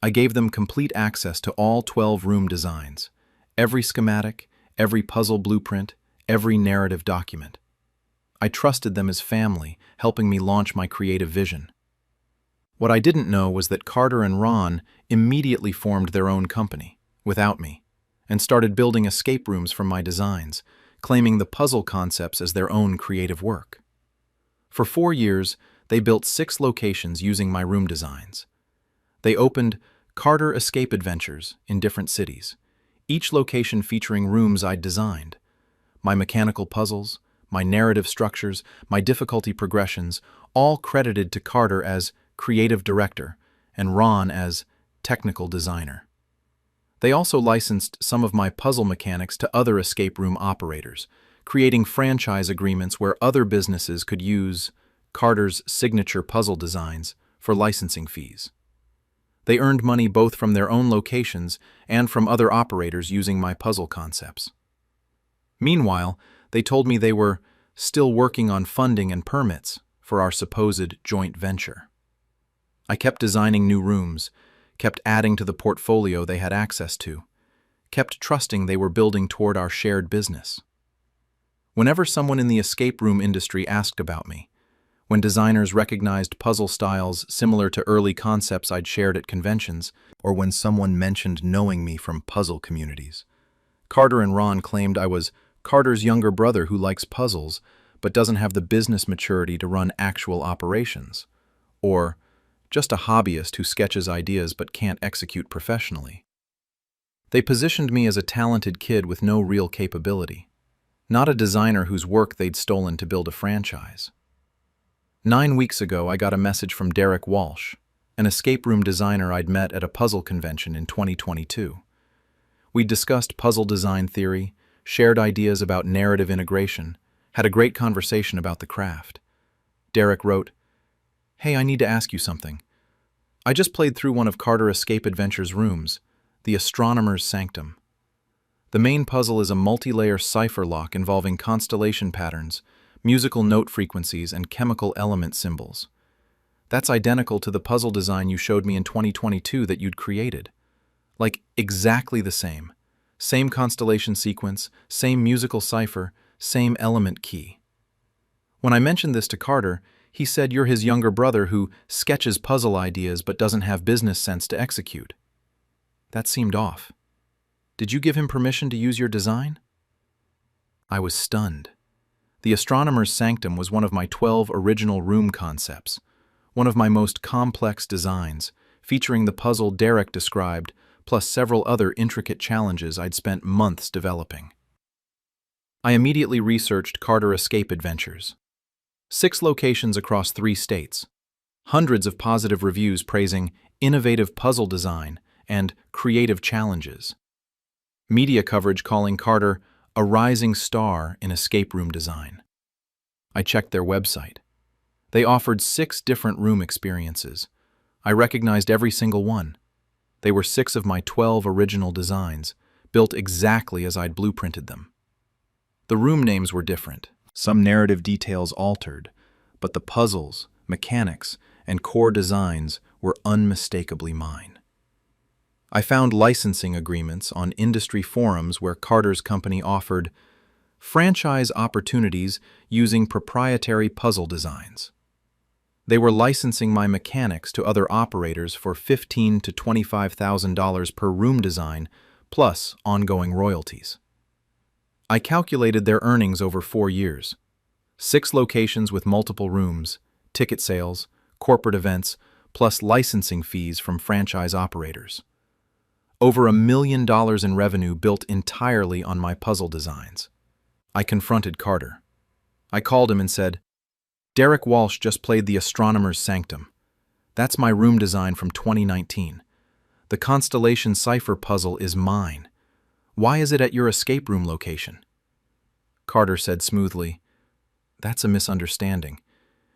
I gave them complete access to all 12 room designs, every schematic, every puzzle blueprint, every narrative document. I trusted them as family, helping me launch my creative vision. What I didn't know was that Carter and Ron immediately formed their own company, without me, and started building escape rooms from my designs, claiming the puzzle concepts as their own creative work. For 4 years, they built 6 locations using my room designs. They opened Carter Escape Adventures in different cities, each location featuring rooms I'd designed. My mechanical puzzles, my narrative structures, my difficulty progressions, all credited to Carter as creative director and Ron as technical designer. They also licensed some of my puzzle mechanics to other escape room operators, creating franchise agreements where other businesses could use Carter's signature puzzle designs for licensing fees. They earned money both from their own locations and from other operators using my puzzle concepts. Meanwhile, they told me they were still working on funding and permits for our supposed joint venture. I kept designing new rooms, kept adding to the portfolio they had access to, kept trusting they were building toward our shared business. Whenever someone in the escape room industry asked about me, when designers recognized puzzle styles similar to early concepts I'd shared at conventions, or when someone mentioned knowing me from puzzle communities, Carter and Ron claimed I was Carter's younger brother who likes puzzles but doesn't have the business maturity to run actual operations, or just a hobbyist who sketches ideas but can't execute professionally. They positioned me as a talented kid with no real capability, not a designer whose work they'd stolen to build a franchise. 9 weeks ago, I got a message from Derek Walsh, an escape room designer I'd met at a puzzle convention in 2022. We discussed puzzle design theory, shared ideas about narrative integration, had a great conversation about the craft. Derek wrote, "Hey, I need to ask you something. I just played through one of Carter Escape Adventures' rooms, the Astronomer's Sanctum. The main puzzle is a multi-layer cipher lock involving constellation patterns, musical note frequencies, and chemical element symbols. That's identical to the puzzle design you showed me in 2022 that you'd created. Like, exactly the same. Same constellation sequence, same musical cipher, same element key. When I mentioned this to Carter, he said you're his younger brother who sketches puzzle ideas but doesn't have business sense to execute. That seemed off. Did you give him permission to use your design? I was stunned. The Astronomer's Sanctum was one of my 12 original room concepts, one of my most complex designs, featuring the puzzle Derek described, plus several other intricate challenges I'd spent months developing. I immediately researched Carter Escape Adventures. 6 locations across 3 states. Hundreds of positive reviews praising innovative puzzle design and creative challenges. Media coverage calling Carter a rising star in escape room design. I checked their website. They offered 6 different room experiences. I recognized every single one. They were 6 of my 12 original designs, built exactly as I'd blueprinted them. The room names were different, some narrative details altered, but the puzzles, mechanics, and core designs were unmistakably mine. I found licensing agreements on industry forums where Carter's company offered franchise opportunities using proprietary puzzle designs. They were licensing my mechanics to other operators for $15,000 to $25,000 per room design, plus ongoing royalties. I calculated their earnings over 4 years. 6 locations with multiple rooms, ticket sales, corporate events, plus licensing fees from franchise operators. Over $1 million in revenue built entirely on my puzzle designs. I confronted Carter. I called him and said, "Derek Walsh just played the Astronomer's Sanctum. That's my room design from 2019. The Constellation Cipher puzzle is mine. Why is it at your escape room location?" Carter said smoothly, "That's a misunderstanding.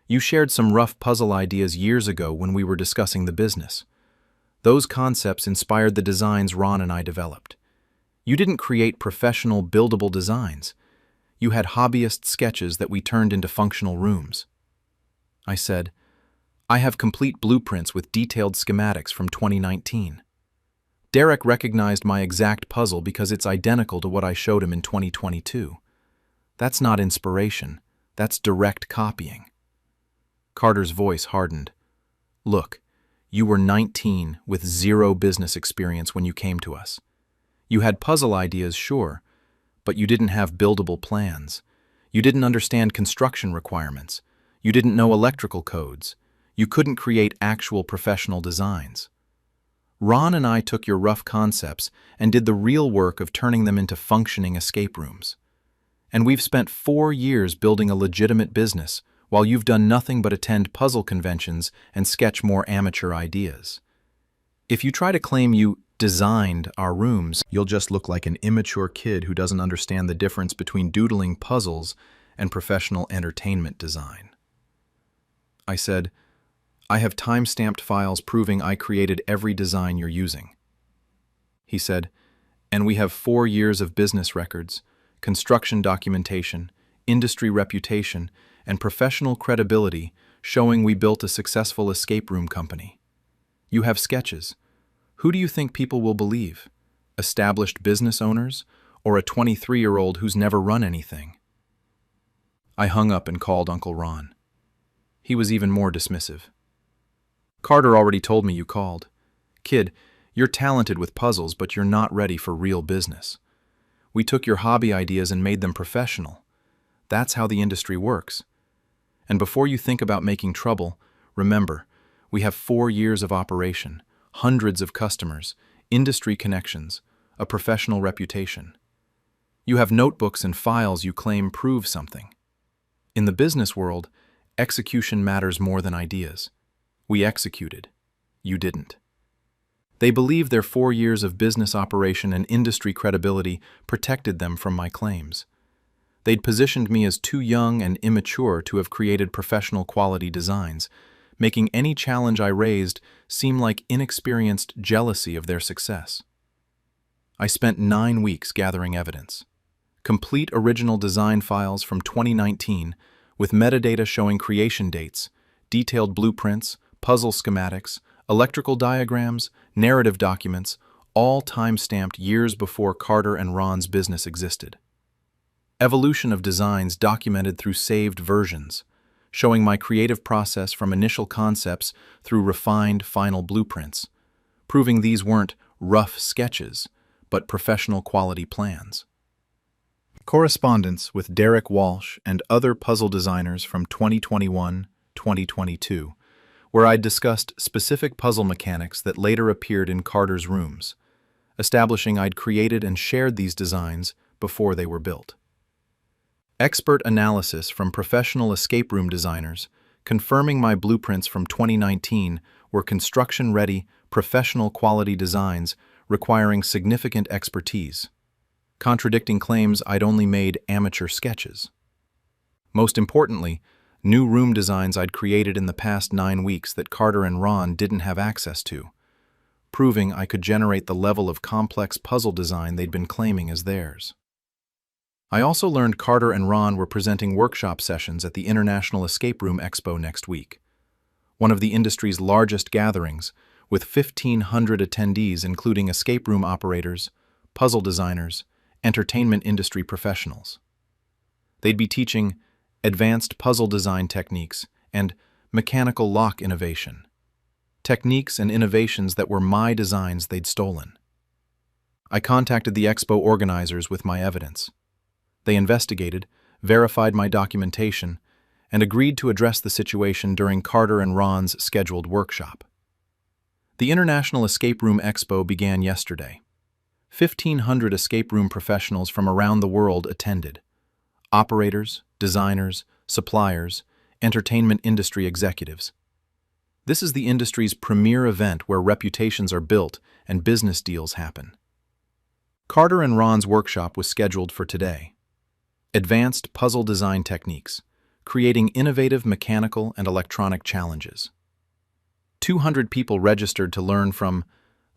You shared some rough puzzle ideas years ago when we were discussing the business. Those concepts inspired the designs Ron and I developed. You didn't create professional, buildable designs. You had hobbyist sketches that we turned into functional rooms." I said, "I have complete blueprints with detailed schematics from 2019. Derek recognized my exact puzzle because it's identical to what I showed him in 2022. That's not inspiration, that's direct copying." Carter's voice hardened. "Look, you were 19 with 0 business experience when you came to us. You had puzzle ideas, sure, but you didn't have buildable plans. You didn't understand construction requirements. You didn't know electrical codes. You couldn't create actual professional designs. Ron and I took your rough concepts and did the real work of turning them into functioning escape rooms. And we've spent 4 years building a legitimate business while you've done nothing but attend puzzle conventions and sketch more amateur ideas. If you try to claim you designed our rooms, you'll just look like an immature kid who doesn't understand the difference between doodling puzzles and professional entertainment design." I said, "I have time-stamped files proving I created every design you're using." He said, "And we have 4 years of business records, construction documentation, industry reputation, and professional credibility showing we built a successful escape room company. You have sketches. Who do you think people will believe? Established business owners or a 23-year-old who's never run anything?" I hung up and called Uncle Ron. He was even more dismissive. "Carter already told me you called. Kid, you're talented with puzzles, but you're not ready for real business. We took your hobby ideas and made them professional. That's how the industry works. And before you think about making trouble, remember, we have 4 years of operation, hundreds of customers, industry connections, a professional reputation. You have notebooks and files you claim prove something. In the business world, execution matters more than ideas. We executed. You didn't." They believed their 4 years of business operation and industry credibility protected them from my claims. They'd positioned me as too young and immature to have created professional quality designs, making any challenge I raised seem like inexperienced jealousy of their success. I spent 9 weeks gathering evidence. Complete original design files from 2019 with metadata showing creation dates, detailed blueprints, puzzle schematics, electrical diagrams, narrative documents, all time-stamped years before Carter and Ron's business existed. Evolution of designs documented through saved versions, showing my creative process from initial concepts through refined final blueprints, proving these weren't rough sketches, but professional quality plans. Correspondence with Derek Walsh and other puzzle designers from 2021-2022, where I discussed specific puzzle mechanics that later appeared in Carter's rooms, establishing I'd created and shared these designs before they were built. Expert analysis from professional escape room designers, confirming my blueprints from 2019 were construction-ready, professional quality designs requiring significant expertise, contradicting claims I'd only made amateur sketches. Most importantly, new room designs I'd created in the past 9 weeks that Carter and Ron didn't have access to, proving I could generate the level of complex puzzle design they'd been claiming as theirs. I also learned Carter and Ron were presenting workshop sessions at the International Escape Room Expo next week, one of the industry's largest gatherings, with 1,500 attendees including escape room operators, puzzle designers, entertainment industry professionals. They'd be teaching advanced puzzle design techniques and mechanical lock innovation, techniques and innovations that were my designs they'd stolen. I contacted the expo organizers with my evidence. They investigated, verified my documentation, and agreed to address the situation during Carter and Ron's scheduled workshop. The International Escape Room Expo began yesterday. 1,500 escape room professionals from around the world attended. Operators, designers, suppliers, entertainment industry executives. This is the industry's premier event where reputations are built and business deals happen. Carter and Ron's workshop was scheduled for today. Advanced puzzle design techniques, creating innovative mechanical and electronic challenges. 200 people registered to learn from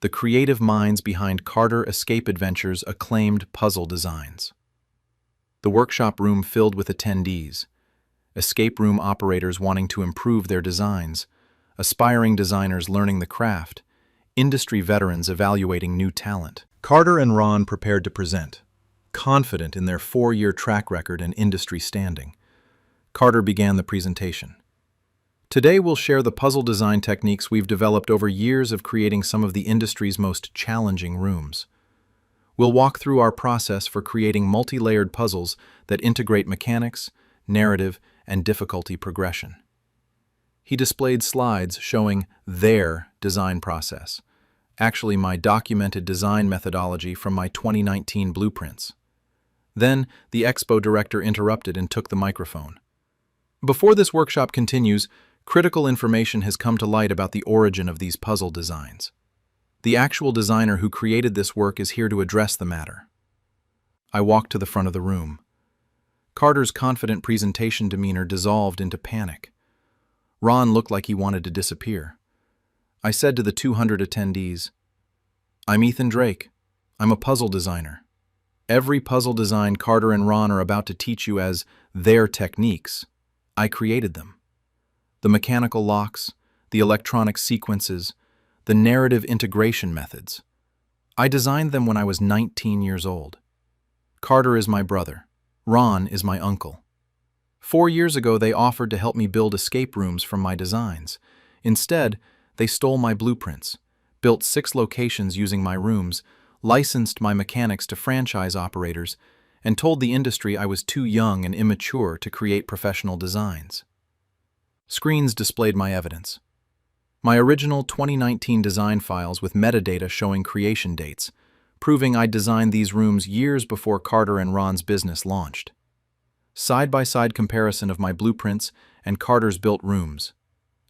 the creative minds behind Carter Escape Adventures' acclaimed puzzle designs. The workshop room filled with attendees, escape room operators wanting to improve their designs, aspiring designers learning the craft, industry veterans evaluating new talent. Carter and Ron prepared to present, confident in their 4-year track record and industry standing. Carter began the presentation. Today we'll share the puzzle design techniques we've developed over years of creating some of the industry's most challenging rooms. We'll walk through our process for creating multi-layered puzzles that integrate mechanics, narrative, and difficulty progression. He displayed slides showing their design process, actually my documented design methodology from my 2019 blueprints. Then, the expo director interrupted and took the microphone. Before this workshop continues, critical information has come to light about the origin of these puzzle designs. The actual designer who created this work is here to address the matter. I walked to the front of the room. Carter's confident presentation demeanor dissolved into panic. Ron looked like he wanted to disappear. I said to the 200 attendees, "I'm Ethan Drake. I'm a puzzle designer. Every puzzle design Carter and Ron are about to teach you as their techniques, I created them. The mechanical locks, the electronic sequences, the narrative integration methods. I designed them when I was 19 years old. Carter is my brother. Ron is my uncle. 4 years ago, they offered to help me build escape rooms from my designs. Instead, they stole my blueprints, built 6 locations using my rooms, licensed my mechanics to franchise operators, and told the industry I was too young and immature to create professional designs." Screens displayed my evidence. My original 2019 design files with metadata showing creation dates, proving I'd designed these rooms years before Carter and Ron's business launched. Side-by-side comparison of my blueprints and Carter's built rooms.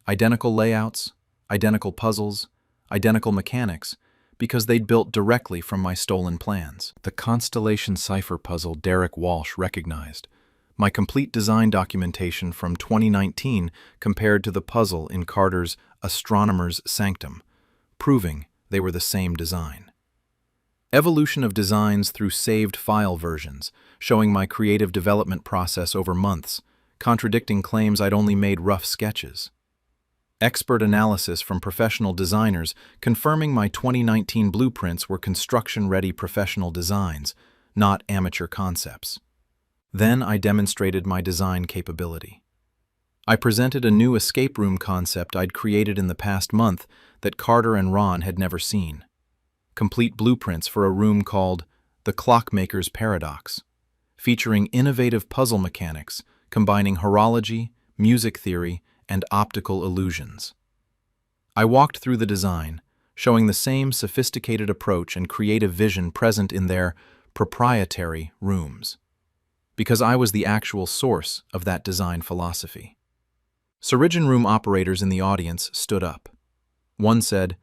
Identical layouts, identical puzzles, identical mechanics, because they'd built directly from my stolen plans. The Constellation Cipher puzzle Derek Walsh recognized. My complete design documentation from 2019 compared to the puzzle in Carter's Astronomer's Sanctum, proving they were the same design. Evolution of designs through saved file versions, showing my creative development process over months, contradicting claims I'd only made rough sketches. Expert analysis from professional designers confirming my 2019 blueprints were construction-ready professional designs, not amateur concepts. Then I demonstrated my design capability. I presented a new escape room concept I'd created in the past month that Carter and Ron had never seen. Complete blueprints for a room called The Clockmaker's Paradox, featuring innovative puzzle mechanics combining horology, music theory, and optical illusions. I walked through the design, showing the same sophisticated approach and creative vision present in their proprietary rooms, because I was the actual source of that design philosophy. Surgeon room operators in the audience stood up. One said,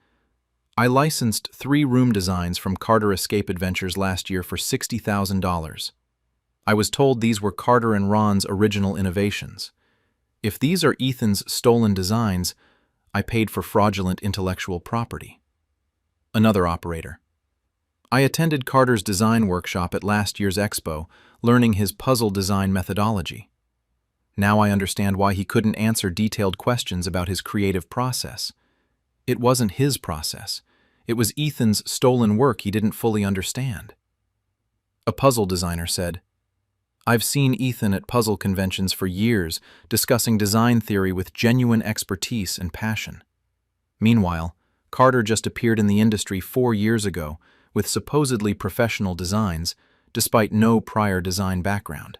"I licensed 3 room designs from Carter Escape Adventures last year for $60,000. I was told these were Carter and Ron's original innovations. If these are Ethan's stolen designs, I paid for fraudulent intellectual property." Another operator, "I attended Carter's design workshop at last year's expo, learning his puzzle design methodology. Now I understand why he couldn't answer detailed questions about his creative process. It wasn't his process. It was Ethan's stolen work he didn't fully understand." A puzzle designer said, "I've seen Ethan at puzzle conventions for years discussing design theory with genuine expertise and passion. Meanwhile, Carter just appeared in the industry 4 years ago with supposedly professional designs, despite no prior design background.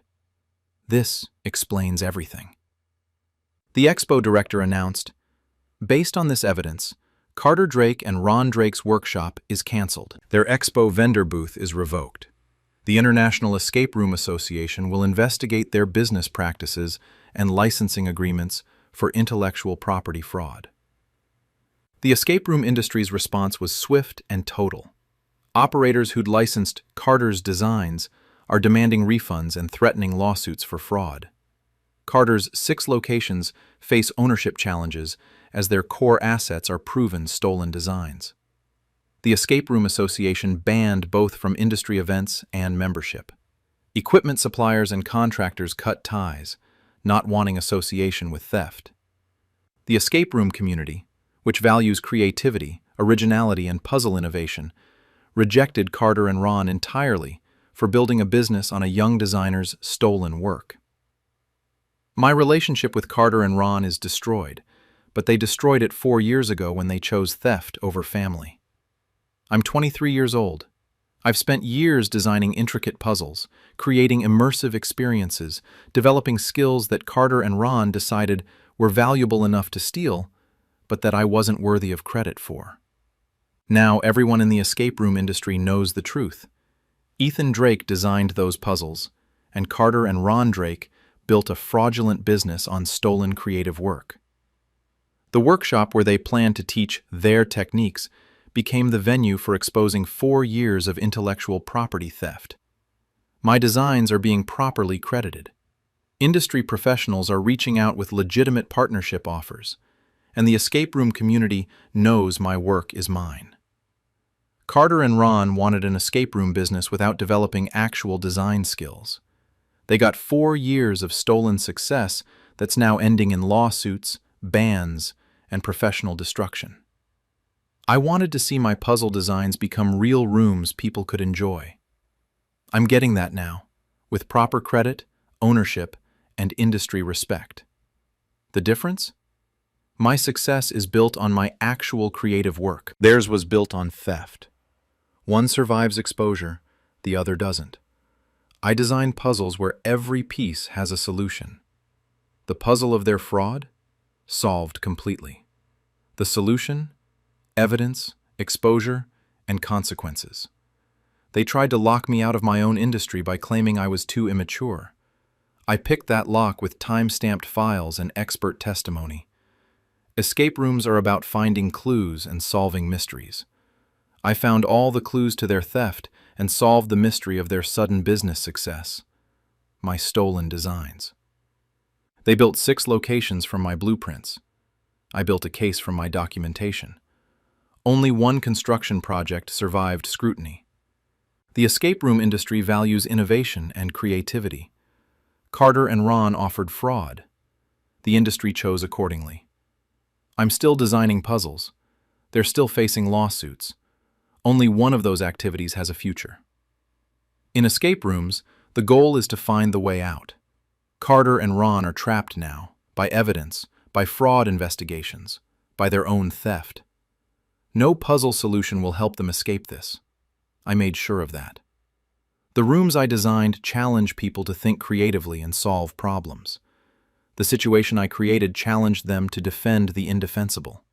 This explains everything." The expo director announced, "Based on this evidence, Carter Drake and Ron Drake's workshop is canceled. Their expo vendor booth is revoked. The International Escape Room Association will investigate their business practices and licensing agreements for intellectual property fraud." The escape room industry's response was swift and total. Operators who'd licensed Carter's designs are demanding refunds and threatening lawsuits for fraud. Carter's 6 locations face ownership challenges as their core assets are proven stolen designs. The Escape Room Association banned both from industry events and membership. Equipment suppliers and contractors cut ties, not wanting association with theft. The escape room community, which values creativity, originality, and puzzle innovation, rejected Carter and Ron entirely for building a business on a young designer's stolen work. My relationship with Carter and Ron is destroyed, but they destroyed it 4 years ago when they chose theft over family. I'm 23 years old. I've spent years designing intricate puzzles, creating immersive experiences, developing skills that Carter and Ron decided were valuable enough to steal, but that I wasn't worthy of credit for. Now everyone in the escape room industry knows the truth. Ethan Drake designed those puzzles, and Carter and Ron Drake built a fraudulent business on stolen creative work. The workshop where they planned to teach their techniques became the venue for exposing 4 years of intellectual property theft. My designs are being properly credited. Industry professionals are reaching out with legitimate partnership offers, and the escape room community knows my work is mine. Carter and Ron wanted an escape room business without developing actual design skills. They got 4 years of stolen success that's now ending in lawsuits, bans, and professional destruction. I wanted to see my puzzle designs become real rooms people could enjoy. I'm getting that now, with proper credit, ownership, and industry respect. The difference? My success is built on my actual creative work. Theirs was built on theft. One survives exposure, the other doesn't. I design puzzles where every piece has a solution. The puzzle of their fraud? Solved completely. The solution? Evidence, exposure, and consequences. They tried to lock me out of my own industry by claiming I was too immature. I picked that lock with time-stamped files and expert testimony. Escape rooms are about finding clues and solving mysteries. I found all the clues to their theft and solved the mystery of their sudden business success. My stolen designs. They built 6 locations from my blueprints. I built a case from my documentation. Only one construction project survived scrutiny. The escape room industry values innovation and creativity. Carter and Ron offered fraud. The industry chose accordingly. I'm still designing puzzles. They're still facing lawsuits. Only one of those activities has a future. In escape rooms, the goal is to find the way out. Carter and Ron are trapped now, by evidence, by fraud investigations, by their own theft. No puzzle solution will help them escape this. I made sure of that. The rooms I designed challenge people to think creatively and solve problems. The situation I created challenged them to defend the indefensible.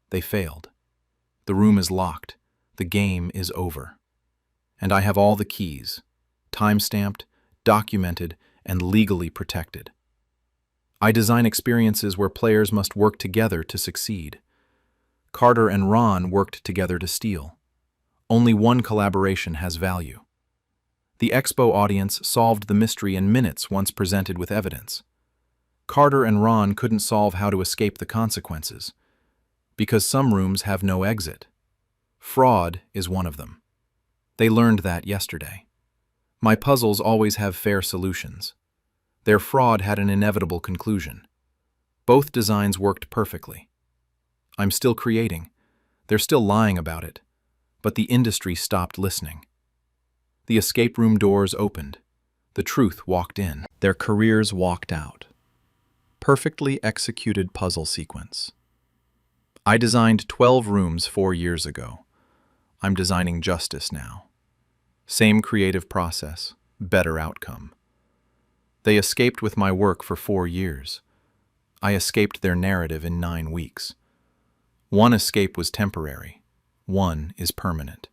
They failed. The room is locked. The game is over. And I have all the keys, time-stamped, documented, and legally protected. I design experiences where players must work together to succeed. Carter and Ron worked together to steal. Only one collaboration has value. The Expo audience solved the mystery in minutes once presented with evidence. Carter and Ron couldn't solve how to escape the consequences, because some rooms have no exit. Fraud is one of them. They learned that yesterday. My puzzles always have fair solutions. Their fraud had an inevitable conclusion. Both designs worked perfectly. I'm still creating. They're still lying about it. But the industry stopped listening. The escape room doors opened. The truth walked in. Their careers walked out. Perfectly executed puzzle sequence. I designed 12 rooms 4 years ago. I'm designing justice now. Same creative process, better outcome. They escaped with my work for 4 years. I escaped their narrative in 9 weeks. One escape was temporary. One is permanent.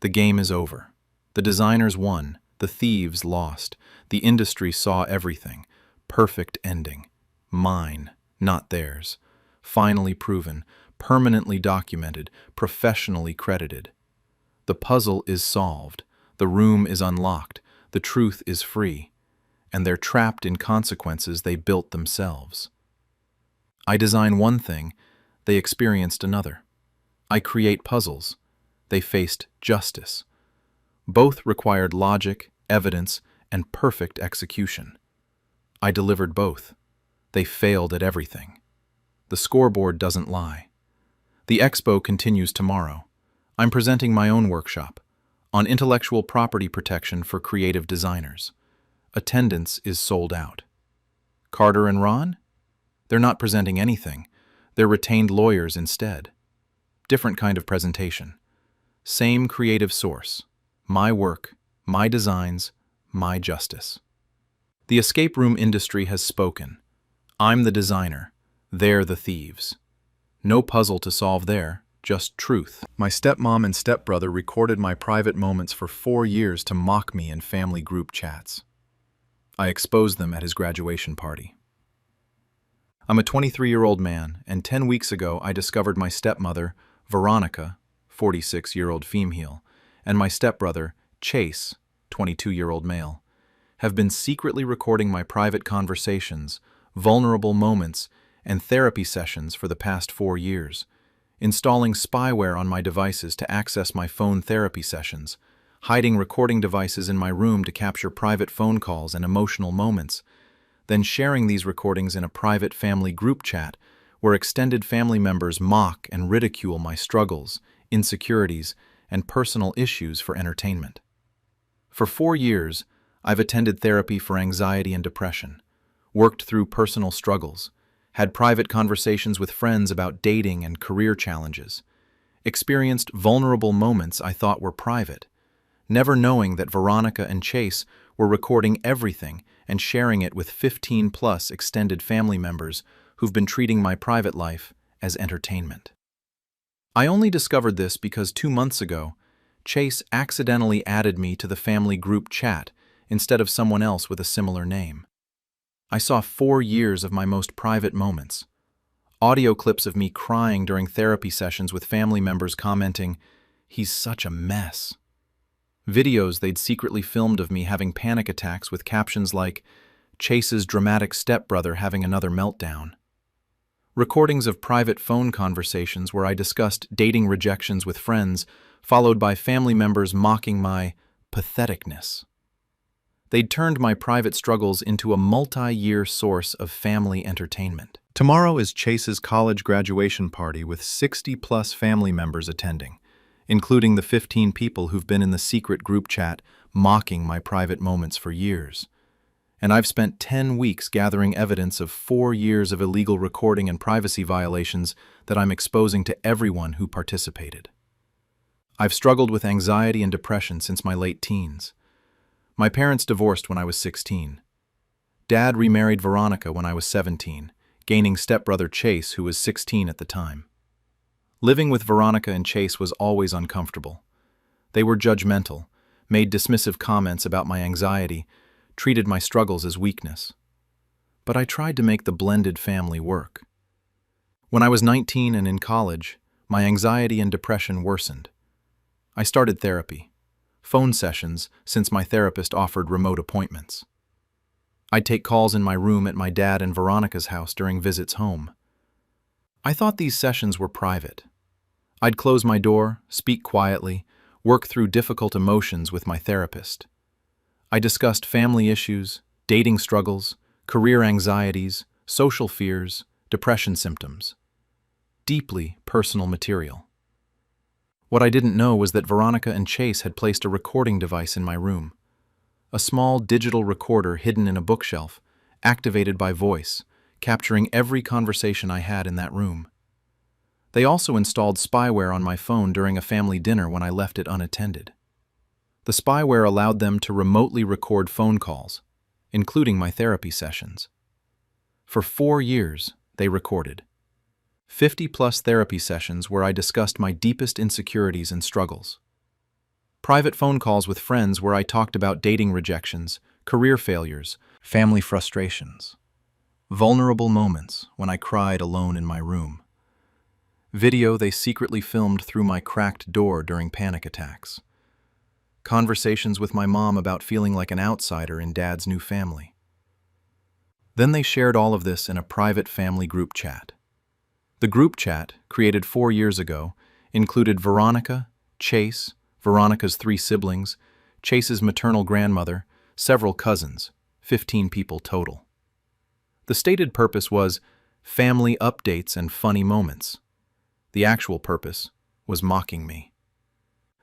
The game is over. The designers won. The thieves lost. The industry saw everything. Perfect ending. Mine, not theirs. Finally proven, permanently documented, professionally credited. The puzzle is solved. The room is unlocked. The truth is free. And they're trapped in consequences they built themselves. I design one thing, they experienced another. I create puzzles. They faced justice. Both required logic, evidence, and perfect execution. I delivered both. They failed at everything. The scoreboard doesn't lie. The expo continues tomorrow. I'm presenting my own workshop on intellectual property protection for creative designers. Attendance is sold out. Carter and Ron? They're not presenting anything. They're retained lawyers instead. Different kind of presentation. Same creative source. My work, my designs, my justice. The escape room industry has spoken. I'm the designer. They're the thieves. No puzzle to solve there, just truth. My stepmom and stepbrother recorded my private moments for 4 years to mock me in family group chats. I exposed them at his graduation party. I'm a 23-year-old man, and 10 weeks ago I discovered my stepmother, Veronica, 46-year-old female, and my stepbrother, Chase, 22-year-old male, have been secretly recording my private conversations, vulnerable moments, and therapy sessions for the past 4 years, installing spyware on my devices to access my phone therapy sessions, hiding recording devices in my room to capture private phone calls and emotional moments, then sharing these recordings in a private family group chat where extended family members mock and ridicule my struggles, insecurities, and personal issues for entertainment. For 4 years, I've attended therapy for anxiety and depression, worked through personal struggles, had private conversations with friends about dating and career challenges, experienced vulnerable moments I thought were private, never knowing that Veronica and Chase were recording everything and sharing it with 15+ extended family members who've been treating my private life as entertainment. I only discovered this because 2 months ago, Chase accidentally added me to the family group chat instead of someone else with a similar name. I saw 4 years of my most private moments, audio clips of me crying during therapy sessions with family members commenting, "He's such a mess." Videos they'd secretly filmed of me having panic attacks with captions like, "Chase's dramatic stepbrother having another meltdown." Recordings of private phone conversations where I discussed dating rejections with friends, followed by family members mocking my patheticness. They'd turned my private struggles into a multi-year source of family entertainment. Tomorrow is Chase's college graduation party with 60-plus family members attending, including the 15 people who've been in the secret group chat mocking my private moments for years. And I've spent 10 weeks gathering evidence of 4 years of illegal recording and privacy violations that I'm exposing to everyone who participated. I've struggled with anxiety and depression since my late teens. My parents divorced when I was 16. Dad remarried Veronica when I was 17, gaining stepbrother Chase, who was 16 at the time. Living with Veronica and Chase was always uncomfortable. They were judgmental, made dismissive comments about my anxiety, treated my struggles as weakness. But I tried to make the blended family work. When I was 19 and in college, my anxiety and depression worsened. I started therapy, phone sessions since my therapist offered remote appointments. I'd take calls in my room at my dad and Veronica's house during visits home. I thought these sessions were private. I'd close my door, speak quietly, work through difficult emotions with my therapist. I discussed family issues, dating struggles, career anxieties, social fears, depression symptoms. Deeply personal material. What I didn't know was that Veronica and Chase had placed a recording device in my room. A small digital recorder hidden in a bookshelf, activated by voice, capturing every conversation I had in that room. They also installed spyware on my phone during a family dinner when I left it unattended. The spyware allowed them to remotely record phone calls, including my therapy sessions. For 4 years, they recorded 50-plus therapy sessions where I discussed my deepest insecurities and struggles. Private phone calls with friends where I talked about dating rejections, career failures, family frustrations. Vulnerable moments when I cried alone in my room. Video they secretly filmed through my cracked door during panic attacks. Conversations with my mom about feeling like an outsider in Dad's new family. Then they shared all of this in a private family group chat. The group chat, created 4 years ago, included Veronica, Chase, Veronica's 3 siblings, Chase's maternal grandmother, several cousins, 15 people total. The stated purpose was family updates and funny moments. The actual purpose was mocking me.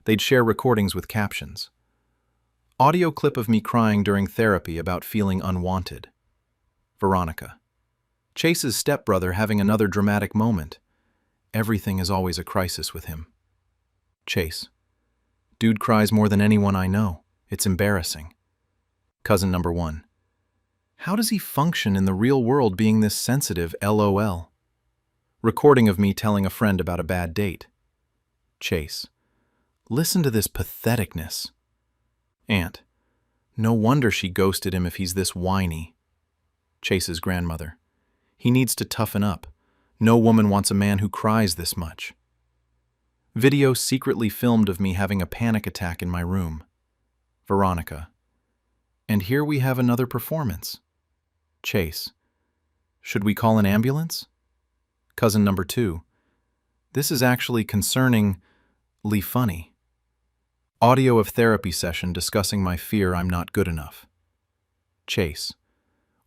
They'd share recordings with captions. Audio clip of me crying during therapy about feeling unwanted. Veronica. Chase's stepbrother having another dramatic moment. Everything is always a crisis with him. Chase. Dude cries more than anyone I know. It's embarrassing. Cousin number 1. How does he function in the real world being this sensitive, LOL? Recording of me telling a friend about a bad date. Chase. Listen to this patheticness. Aunt. No wonder she ghosted him if he's this whiny. Chase's grandmother. He needs to toughen up. No woman wants a man who cries this much. Video secretly filmed of me having a panic attack in my room. Veronica. And here we have another performance. Chase. Should we call an ambulance? Cousin number 2. This is actually concerningly funny. Audio of therapy session discussing my fear I'm not good enough. Chase.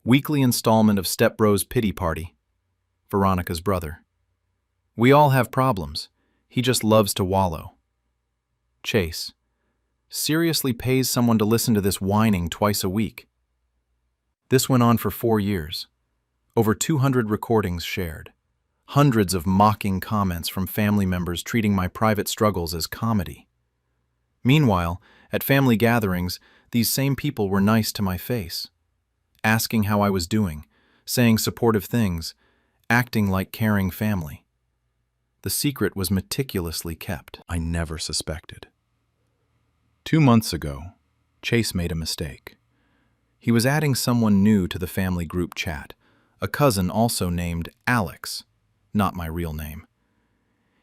Weekly installment of Step Bro's Pity Party. Veronica's brother. We all have problems. He just loves to wallow. Chase. Seriously pays someone to listen to this whining twice a week. This went on for 4 years. Over 200 recordings shared. Hundreds of mocking comments from family members treating my private struggles as comedy. Meanwhile, at family gatherings, these same people were nice to my face, asking how I was doing, saying supportive things, acting like caring family. The secret was meticulously kept. I never suspected. 2 months ago, Chase made a mistake. He was adding someone new to the family group chat, a cousin also named Alex, not my real name.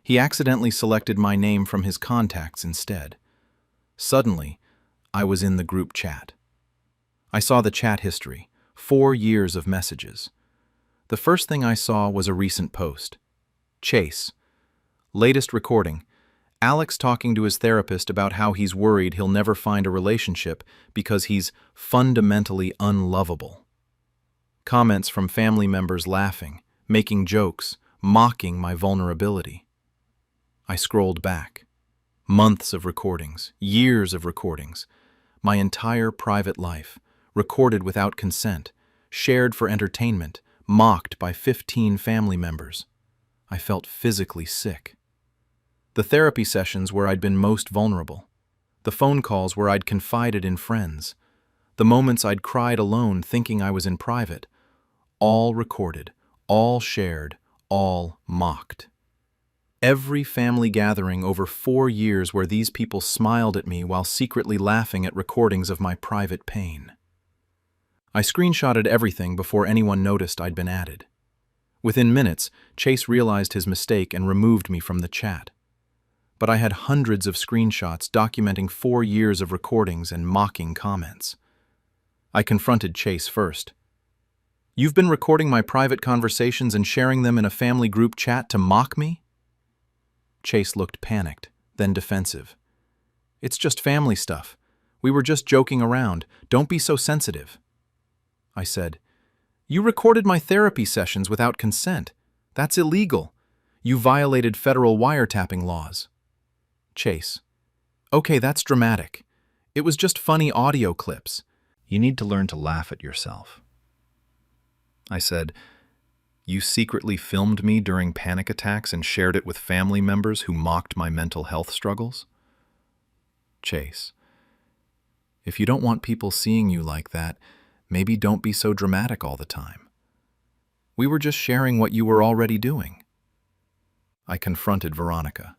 He accidentally selected my name from his contacts instead. Suddenly, I was in the group chat. I saw the chat history, 4 years of messages. The first thing I saw was a recent post. Chase. Latest recording. Alex talking to his therapist about how he's worried he'll never find a relationship because he's fundamentally unlovable. Comments from family members laughing, making jokes, mocking my vulnerability. I scrolled back. Months of recordings, years of recordings, my entire private life, recorded without consent, shared for entertainment, mocked by 15 family members. I felt physically sick. The therapy sessions where I'd been most vulnerable, the phone calls where I'd confided in friends, the moments I'd cried alone thinking I was in private, all recorded, all shared, all mocked. Every family gathering over 4 years where these people smiled at me while secretly laughing at recordings of my private pain. I screenshotted everything before anyone noticed I'd been added. Within minutes, Chase realized his mistake and removed me from the chat. But I had hundreds of screenshots documenting 4 years of recordings and mocking comments. I confronted Chase first. "You've been recording my private conversations and sharing them in a family group chat to mock me?" Chase looked panicked, then defensive. "It's just family stuff. We were just joking around. Don't be so sensitive." I said, "You recorded my therapy sessions without consent. That's illegal. You violated federal wiretapping laws." Chase, "Okay, that's dramatic. It was just funny audio clips. You need to learn to laugh at yourself." I said, "You secretly filmed me during panic attacks and shared it with family members who mocked my mental health struggles?" Chase, "If you don't want people seeing you like that, maybe don't be so dramatic all the time. We were just sharing what you were already doing." I confronted Veronica.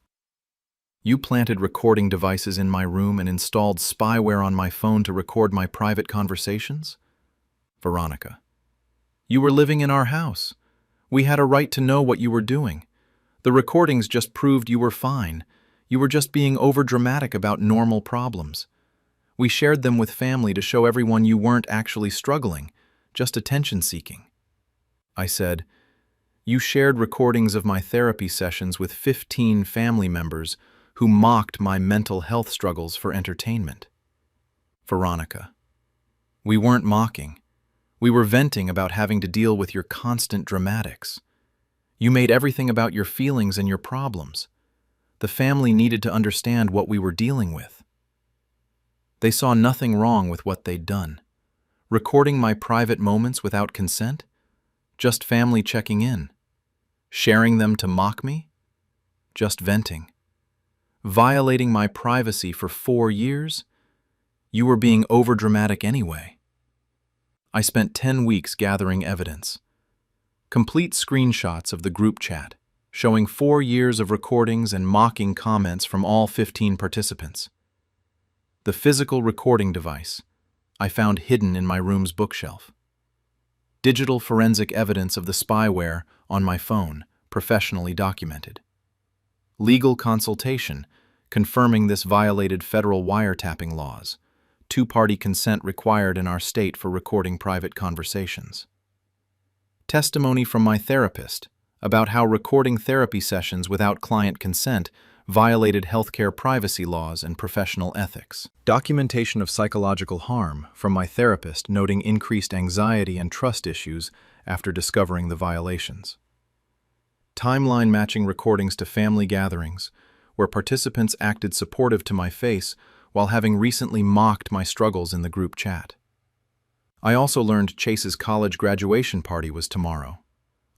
"You planted recording devices in my room and installed spyware on my phone to record my private conversations?" Veronica, "You were living in our house. We had a right to know what you were doing. The recordings just proved you were fine. You were just being overdramatic about normal problems. We shared them with family to show everyone you weren't actually struggling, just attention-seeking." I said, "You shared recordings of my therapy sessions with 15 family members who mocked my mental health struggles for entertainment." Veronica, "We weren't mocking. We were venting about having to deal with your constant dramatics. You made everything about your feelings and your problems. The family needed to understand what we were dealing with. They saw nothing wrong with what they'd done. Recording my private moments without consent? Just family checking in. Sharing them to mock me? Just venting. Violating my privacy for 4 years? You were being overdramatic anyway." I spent 10 weeks gathering evidence. Complete screenshots of the group chat, showing 4 years of recordings and mocking comments from all 15 participants. The physical recording device I found hidden in my room's bookshelf. Digital forensic evidence of the spyware on my phone, professionally documented. Legal consultation confirming this violated federal wiretapping laws. 2-party consent required in our state for recording private conversations. Testimony from my therapist about how recording therapy sessions without client consent violated healthcare privacy laws and professional ethics. Documentation of psychological harm from my therapist noting increased anxiety and trust issues after discovering the violations. Timeline matching recordings to family gatherings where participants acted supportive to my face while having recently mocked my struggles in the group chat. I also learned Chase's college graduation party was tomorrow,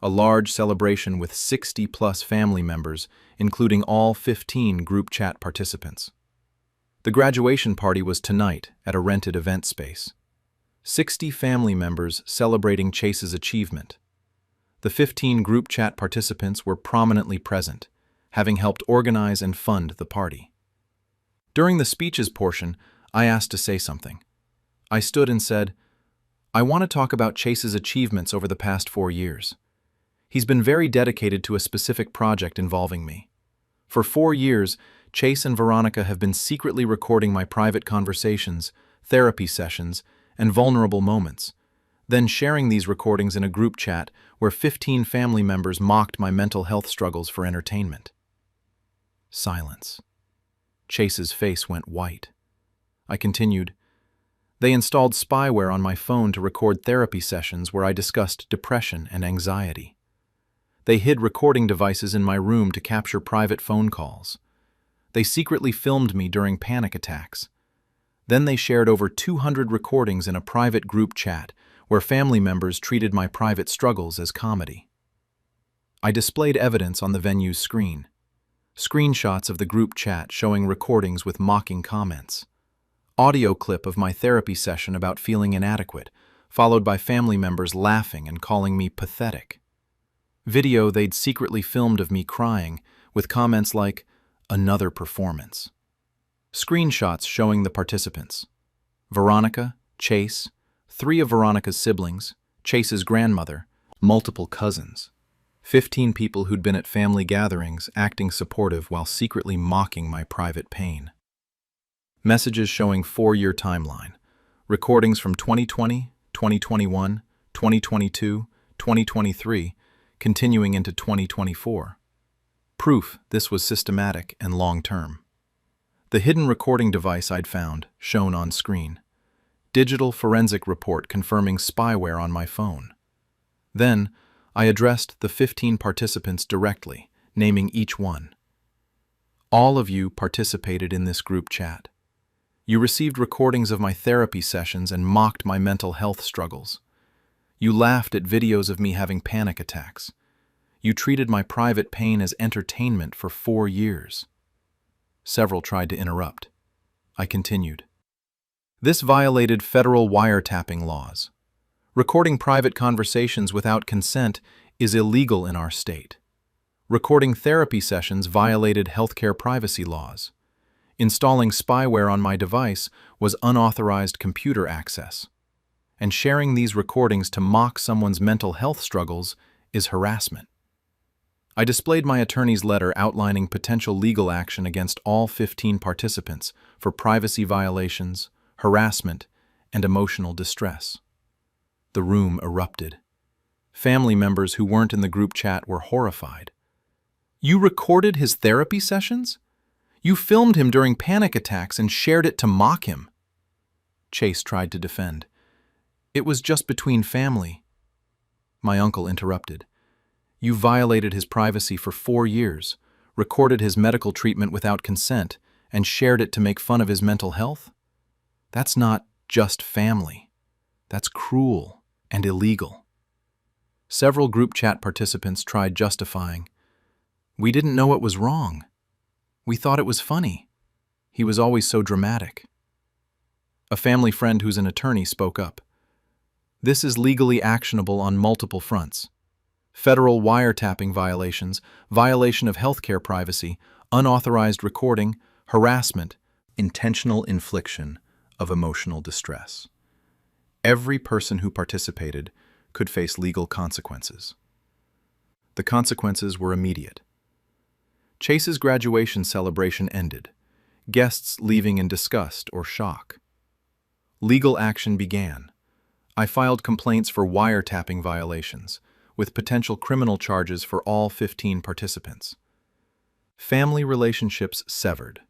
a large celebration with 60-plus family members, including all 15 group chat participants. The graduation party was tonight at a rented event space. 60 family members celebrating Chase's achievement. The 15 group chat participants were prominently present, having helped organize and fund the party. During the speeches portion, I asked to say something. I stood and said, "I want to talk about Chase's achievements over the past 4 years. He's been very dedicated to a specific project involving me. For 4 years, Chase and Veronica have been secretly recording my private conversations, therapy sessions, and vulnerable moments, then sharing these recordings in a group chat where 15 family members mocked my mental health struggles for entertainment." Silence. Chase's face went white. I continued, "They installed spyware on my phone to record therapy sessions where I discussed depression and anxiety. They hid recording devices in my room to capture private phone calls. They secretly filmed me during panic attacks. Then they shared over 200 recordings in a private group chat where family members treated my private struggles as comedy. I displayed evidence on the venue's screen. Screenshots of the group chat showing recordings with mocking comments. Audio clip of my therapy session about feeling inadequate, followed by family members laughing and calling me pathetic. Video they'd secretly filmed of me crying, with comments like, "Another performance." Screenshots showing the participants. Veronica, Chase, 3 of Veronica's siblings, Chase's grandmother, multiple cousins. 15 people who'd been at family gatherings acting supportive while secretly mocking my private pain. Messages showing 4-year timeline. Recordings from 2020, 2021, 2022, 2023, continuing into 2024. Proof this was systematic and long-term. The hidden recording device I'd found, shown on screen. Digital forensic report confirming spyware on my phone. Then, I addressed the 15 participants directly, naming each one. All of you participated in this group chat. You received recordings of my therapy sessions and mocked my mental health struggles. You laughed at videos of me having panic attacks. You treated my private pain as entertainment for 4 years. Several tried to interrupt. I continued. This violated federal wiretapping laws. Recording private conversations without consent is illegal in our state. Recording therapy sessions violated healthcare privacy laws. Installing spyware on my device was unauthorized computer access. And sharing these recordings to mock someone's mental health struggles is harassment. I displayed my attorney's letter outlining potential legal action against all 15 participants for privacy violations, harassment, and emotional distress. The room erupted. Family members who weren't in the group chat were horrified. You recorded his therapy sessions? You filmed him during panic attacks and shared it to mock him. Chase tried to defend. It was just between family. My uncle interrupted. You violated his privacy for 4 years, recorded his medical treatment without consent, and shared it to make fun of his mental health? That's not just family. That's cruel and illegal. Several group chat participants tried justifying. We didn't know it was wrong. We thought it was funny. He was always so dramatic. A family friend who's an attorney spoke up. This is legally actionable on multiple fronts. Federal wiretapping violations, violation of healthcare privacy, unauthorized recording, harassment, intentional infliction of emotional distress. Every person who participated could face legal consequences. The consequences were immediate. Chase's graduation celebration ended, guests leaving in disgust or shock. Legal action began. I filed complaints for wiretapping violations, with potential criminal charges for all 15 participants. Family relationships severed.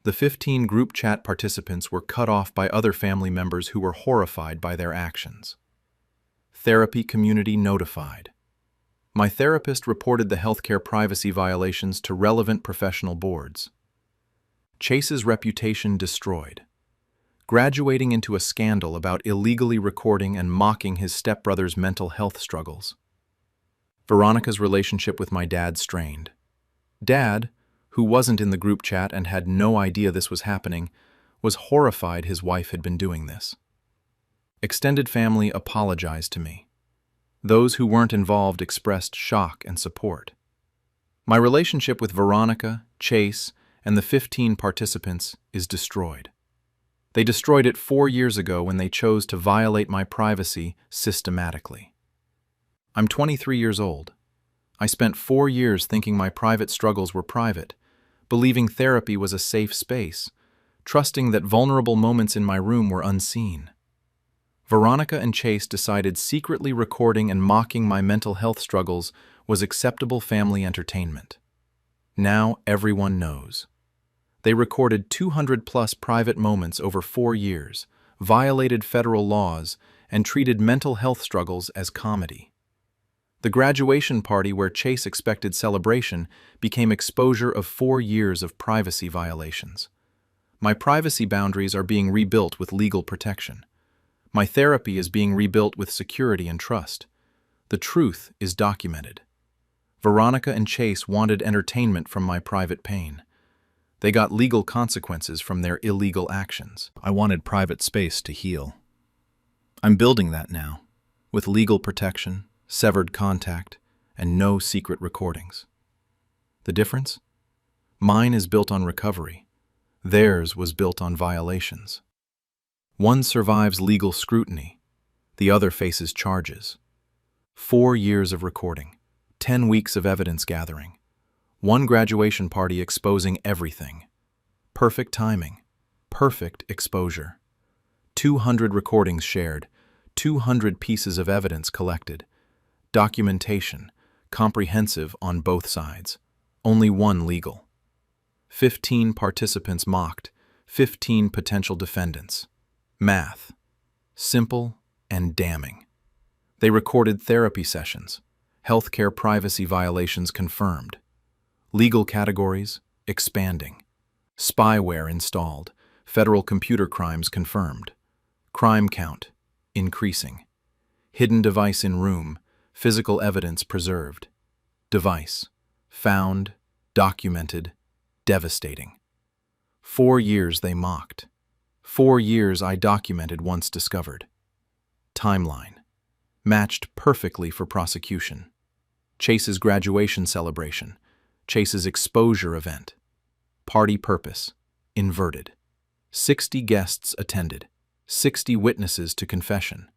The 15 group chat participants were cut off by other family members who were horrified by their actions. Therapy community notified. My therapist reported the healthcare privacy violations to relevant professional boards. Chase's reputation destroyed. Graduating into a scandal about illegally recording and mocking his stepbrother's mental health struggles. Veronica's relationship with my dad strained. Dad, who wasn't in the group chat and had no idea this was happening, was horrified his wife had been doing this. Extended family apologized to me. Those who weren't involved expressed shock and support. My relationship with Veronica, Chase, and the 15 participants is destroyed. They destroyed it 4 years ago when they chose to violate my privacy systematically. I'm 23 years old. I spent 4 years thinking my private struggles were private, believing therapy was a safe space, trusting that vulnerable moments in my room were unseen. Veronica and Chase decided secretly recording and mocking my mental health struggles was acceptable family entertainment. Now everyone knows. They recorded 200+ private moments over 4 years, violated federal laws, and treated mental health struggles as comedy. The graduation party where Chase expected celebration became exposure of 4 years of privacy violations. My privacy boundaries are being rebuilt with legal protection. My therapy is being rebuilt with security and trust. The truth is documented. Veronica and Chase wanted entertainment from my private pain. They got legal consequences from their illegal actions. I wanted private space to heal. I'm building that now, with legal protection, severed contact, and no secret recordings. The difference? Mine is built on recovery. Theirs was built on violations. One survives legal scrutiny. The other faces charges. 4 years of recording, 10 weeks of evidence gathering, one graduation party exposing everything. Perfect timing, perfect exposure. 200 recordings shared, 200 pieces of evidence collected. Documentation, comprehensive on both sides. Only one legal. 15 participants mocked, 15 potential defendants. Math. Simple and damning. They recorded therapy sessions. Healthcare privacy violations confirmed. Legal categories expanding. Spyware installed. Federal computer crimes confirmed. Crime count increasing. Hidden device in room. Physical evidence preserved. Device found, documented, devastating. 4 years they mocked. 4 years I documented once discovered. Timeline. Matched perfectly for prosecution. Chase's graduation celebration. Chase's exposure event. Party purpose. Inverted. 60 guests attended. 60 witnesses to confession.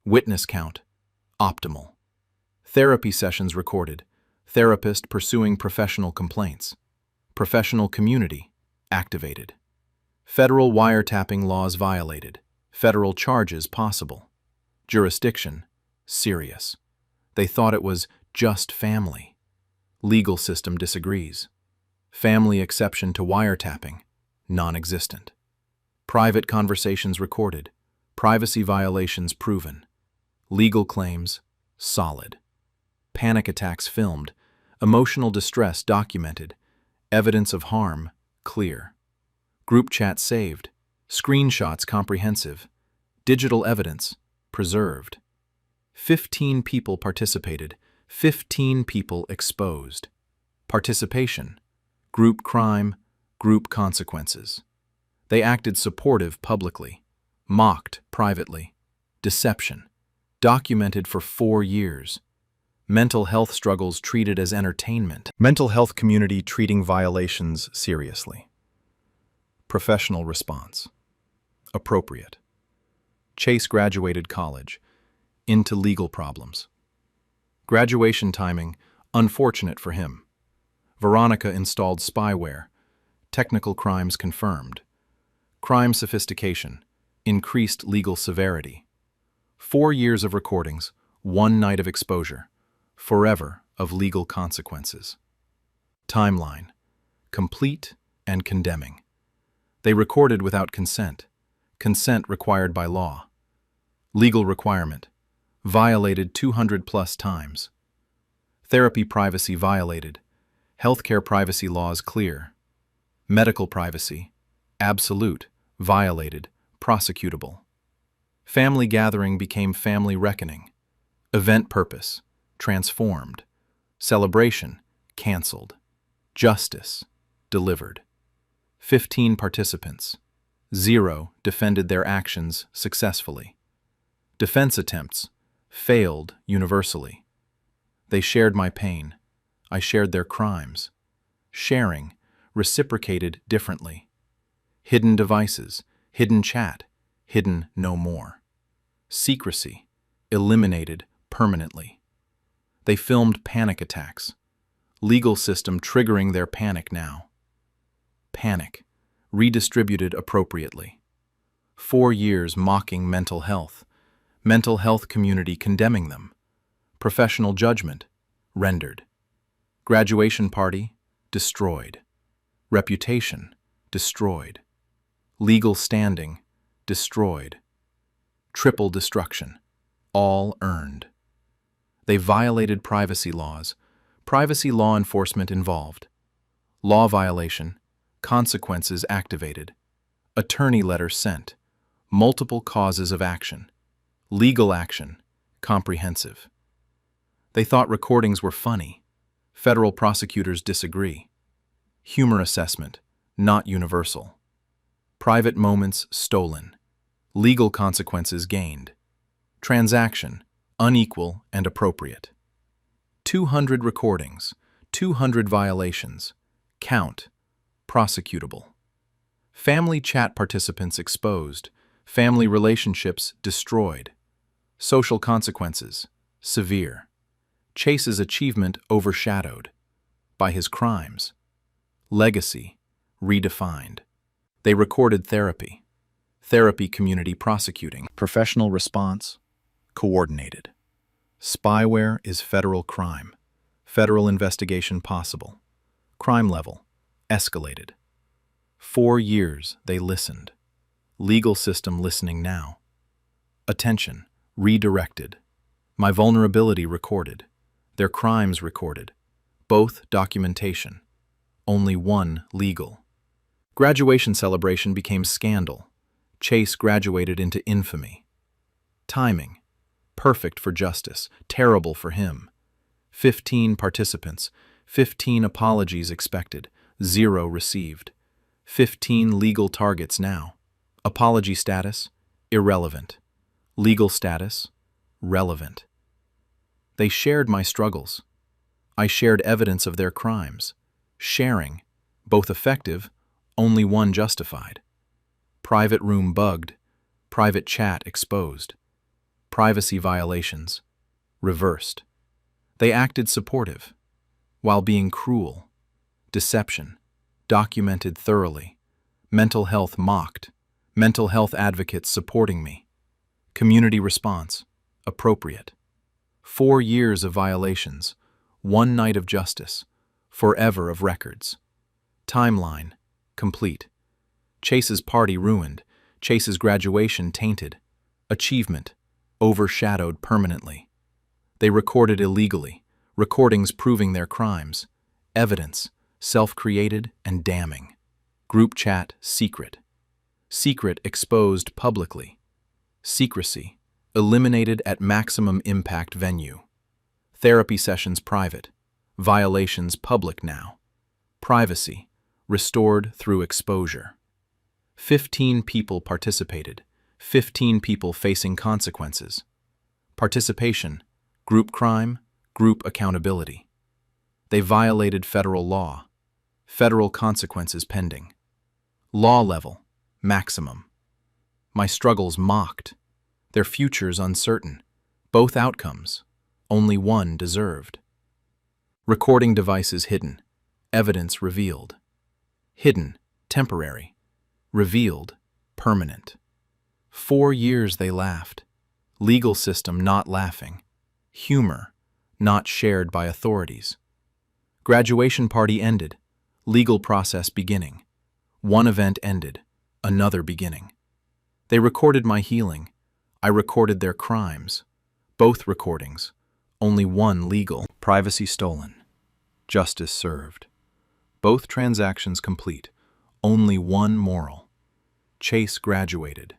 Witness count. Optimal. Therapy sessions recorded. Therapist pursuing professional complaints. Professional community activated. Federal wiretapping laws violated. Federal charges possible. Jurisdiction serious. They thought it was just family. Legal system disagrees. Family exception to wiretapping non-existent. Private conversations recorded. Privacy violations proven. Legal claims solid. Panic attacks filmed. Emotional distress documented. Evidence of harm clear. Group chat saved. Screenshots comprehensive. Digital evidence preserved. 15 people participated. 15 people exposed. Participation. Group crime. Group consequences. They acted supportive publicly. Mocked privately. Deception. Documented for 4 years. Mental health struggles treated as entertainment. Mental health community treating violations seriously. Professional response. Appropriate. Chase graduated college. Into legal problems. Graduation timing, unfortunate for him. Veronica installed spyware. Technical crimes confirmed. Crime sophistication. Increased legal severity. 4 years of recordings, 1 night of exposure. Forever of legal consequences. Timeline. Complete and condemning. They recorded without consent. Consent required by law. Legal requirement. Violated 200+ times. Therapy privacy violated. Healthcare privacy laws clear. Medical privacy. Absolute. Violated. Prosecutable. Family gathering became family reckoning. Event purpose. Transformed. Celebration. Canceled. Justice. Delivered. 15 participants. 0 defended their actions successfully. Defense attempts failed universally. They shared my pain. I shared their crimes. Sharing reciprocated differently. Hidden devices, hidden chat, hidden no more. Secrecy eliminated permanently. They filmed panic attacks. Legal system triggering their panic now. Panic redistributed appropriately. 4 years mocking mental health. Mental health community condemning them. Professional judgment rendered. Graduation party destroyed. Reputation destroyed. Legal standing destroyed. Triple destruction, all earned. They violated privacy laws. Privacy law enforcement involved. Law violation. Consequences activated. Attorney letter sent. Multiple causes of action. Legal action. Comprehensive. They thought recordings were funny. Federal prosecutors disagree. Humor assessment. Not universal. Private moments stolen. Legal consequences gained. Transaction. Unequal and appropriate. 200 recordings. 200 violations. Count. Prosecutable. Family chat participants exposed. Family relationships destroyed. Social consequences. Severe. Chase's achievement overshadowed by his crimes. Legacy. Redefined. They recorded therapy. Therapy community prosecuting. Professional response. Coordinated. Spyware is federal crime. Federal investigation possible. Crime level. Escalated. 4 years they listened. Legal system listening now. Attention. Redirected. My vulnerability recorded. Their crimes recorded. Both documentation. Only one legal. Graduation celebration became scandal. Chase graduated into infamy. Timing. Perfect for justice, terrible for him. 15 participants, 15 apologies expected, 0 received. 15 legal targets now. Apology status, irrelevant. Legal status, relevant. They shared my struggles. I shared evidence of their crimes. Sharing, both effective, only one justified. Private room bugged, private chat exposed. Privacy violations, reversed. They acted supportive, while being cruel. Deception, documented thoroughly. Mental health mocked. Mental health advocates supporting me. Community response, appropriate. 4 years of violations, 1 night of justice, forever of records. Timeline, complete. Chase's party ruined. Chase's graduation tainted. Achievement, overshadowed permanently. They recorded illegally, recordings proving their crimes. Evidence, self-created and damning. Group chat, secret. Secret exposed publicly. Secrecy, eliminated at maximum impact venue. Therapy sessions private. Violations public now. Privacy, restored through exposure. 15 people participated. 15 people facing consequences. Participation, group crime, group accountability. They violated federal law. Federal consequences pending. Law level, maximum. My struggles mocked. Their futures uncertain. Both outcomes. Only one deserved. Recording devices hidden. Evidence revealed. Hidden, temporary. Revealed, permanent. 4 years they laughed. Legal system not laughing. Humor, not shared by authorities. Graduation party ended. Legal process beginning. One event ended. Another beginning. They recorded my healing. I recorded their crimes. Both recordings. Only one legal. Privacy stolen. Justice served. Both transactions complete. Only one moral. Chase graduated.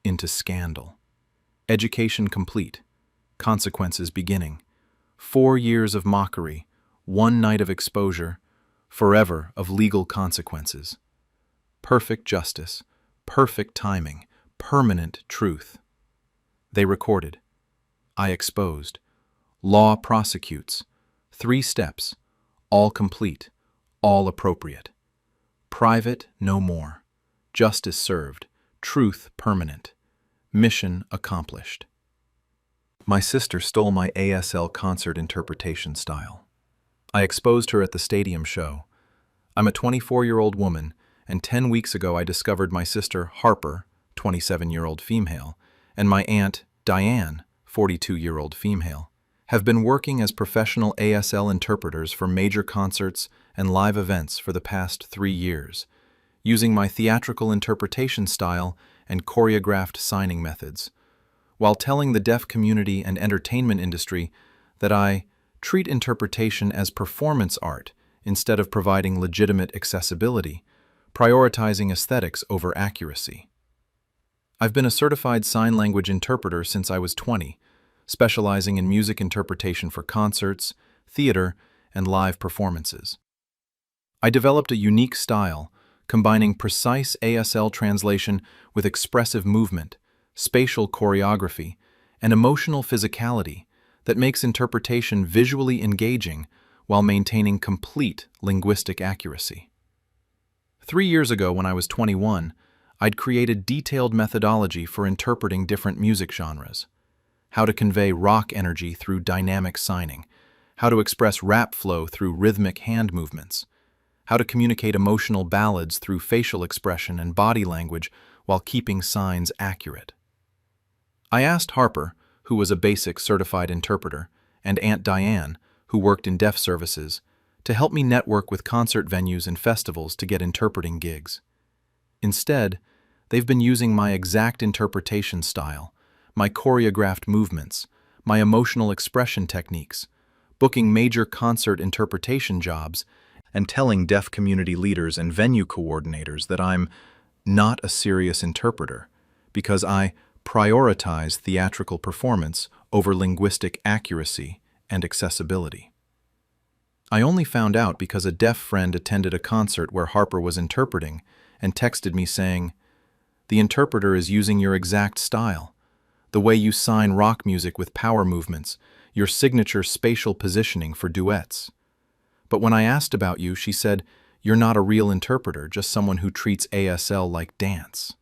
Into scandal. Education complete. Consequences beginning. 4 years of mockery. 1 night of exposure. Forever of legal consequences. Perfect justice. Perfect timing. Permanent truth. They recorded. I exposed. Law prosecutes. 3 steps. All complete. All appropriate. Private no more. Justice served. Truth permanent. Mission accomplished. My sister stole my ASL concert interpretation style. I exposed her at the stadium show. I'm a 24-year-old woman, and 10 weeks ago I discovered my sister Harper, 27-year-old female, and my aunt Diane, 42-year-old female, have been working as professional ASL interpreters for major concerts and live events for the past 3 years, using my theatrical interpretation style and choreographed signing methods, while telling the deaf community and entertainment industry that I treat interpretation as performance art instead of providing legitimate accessibility, prioritizing aesthetics over accuracy. I've been a certified sign language interpreter since I was 20, specializing in music interpretation for concerts, theater, and live performances. I developed a unique style, combining precise ASL translation with expressive movement, spatial choreography, and emotional physicality that makes interpretation visually engaging while maintaining complete linguistic accuracy. 3 years ago, when I was 21, I'd created detailed methodology for interpreting different music genres: how to convey rock energy through dynamic signing, how to express rap flow through rhythmic hand movements, how to communicate emotional ballads through facial expression and body language while keeping signs accurate. I asked Harper, who was a basic certified interpreter, and Aunt Diane, who worked in deaf services, to help me network with concert venues and festivals to get interpreting gigs. Instead, they've been using my exact interpretation style, my choreographed movements, my emotional expression techniques, booking major concert interpretation jobs, and telling deaf community leaders and venue coordinators that I'm not a serious interpreter because I prioritize theatrical performance over linguistic accuracy and accessibility. I only found out because a deaf friend attended a concert where Harper was interpreting and texted me saying, "The interpreter is using your exact style, the way you sign rock music with power movements, your signature spatial positioning for duets. But when I asked about you, she said, you're not a real interpreter, just someone who treats ASL like dance."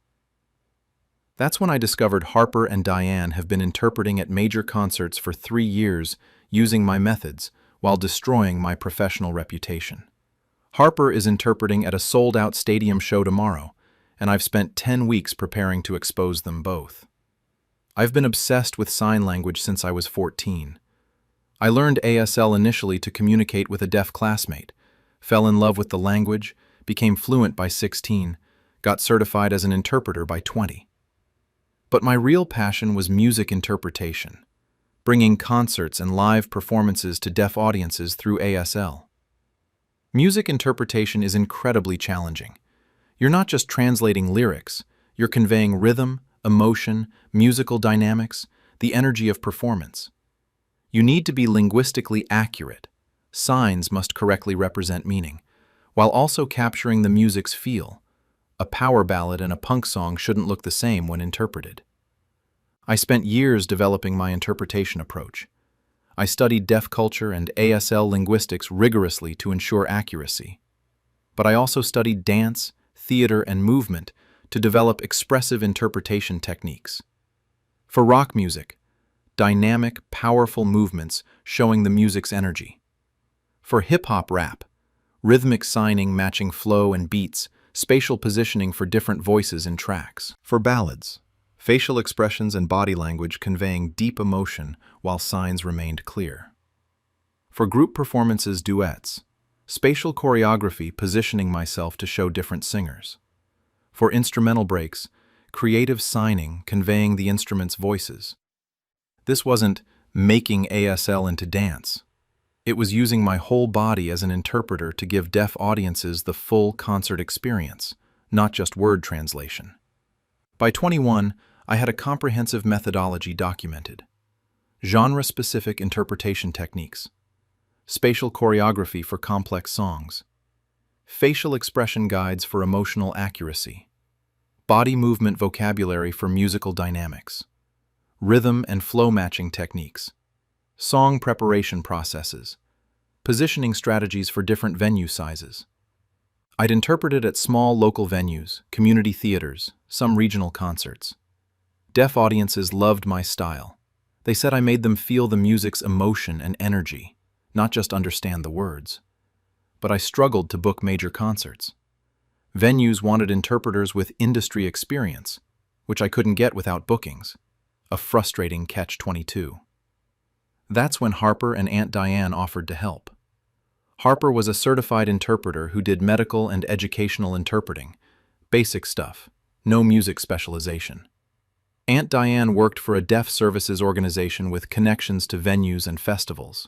That's when I discovered Harper and Diane have been interpreting at major concerts for 3 years using my methods while destroying my professional reputation. Harper is interpreting at a sold-out stadium show tomorrow, and I've spent 10 weeks preparing to expose them both. I've been obsessed with sign language since I was 14. I learned ASL initially to communicate with a deaf classmate, fell in love with the language, became fluent by 16, got certified as an interpreter by 20. But my real passion was music interpretation, bringing concerts and live performances to deaf audiences through ASL. Music interpretation is incredibly challenging. You're not just translating lyrics, you're conveying rhythm, emotion, musical dynamics, the energy of performance. You need to be linguistically accurate. Signs must correctly represent meaning, while also capturing the music's feel. A power ballad and a punk song shouldn't look the same when interpreted. I spent years developing my interpretation approach. I studied deaf culture and ASL linguistics rigorously to ensure accuracy. But I also studied dance, theater, and movement to develop expressive interpretation techniques. For rock music, dynamic, powerful movements showing the music's energy. For hip-hop rap, rhythmic signing matching flow and beats, spatial positioning for different voices in tracks. For ballads, facial expressions and body language conveying deep emotion while signs remained clear. For group performances, duets, spatial choreography positioning myself to show different singers. For instrumental breaks, creative signing conveying the instrument's voices. This wasn't making ASL into dance. It was using my whole body as an interpreter to give deaf audiences the full concert experience, not just word translation. By 21, I had a comprehensive methodology documented. Genre-specific interpretation techniques, spatial choreography for complex songs, facial expression guides for emotional accuracy, body movement vocabulary for musical dynamics, rhythm and flow matching techniques, song preparation processes, positioning strategies for different venue sizes. I'd interpreted at small local venues, community theaters, some regional concerts. Deaf audiences loved my style. They said I made them feel the music's emotion and energy, not just understand the words. But I struggled to book major concerts. Venues wanted interpreters with industry experience, which I couldn't get without bookings. A frustrating catch-22. That's when Harper and Aunt Diane offered to help. Harper was a certified interpreter who did medical and educational interpreting, basic stuff, no music specialization. Aunt Diane worked for a deaf services organization with connections to venues and festivals.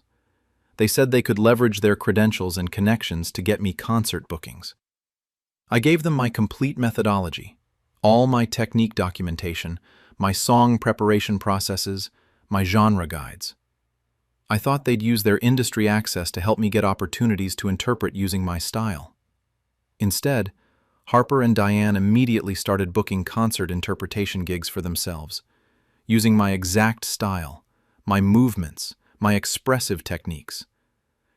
They said they could leverage their credentials and connections to get me concert bookings. I gave them my complete methodology, all my technique documentation, my song preparation processes, my genre guides. I thought they'd use their industry access to help me get opportunities to interpret using my style. Instead, Harper and Diane immediately started booking concert interpretation gigs for themselves, using my exact style, my movements, my expressive techniques,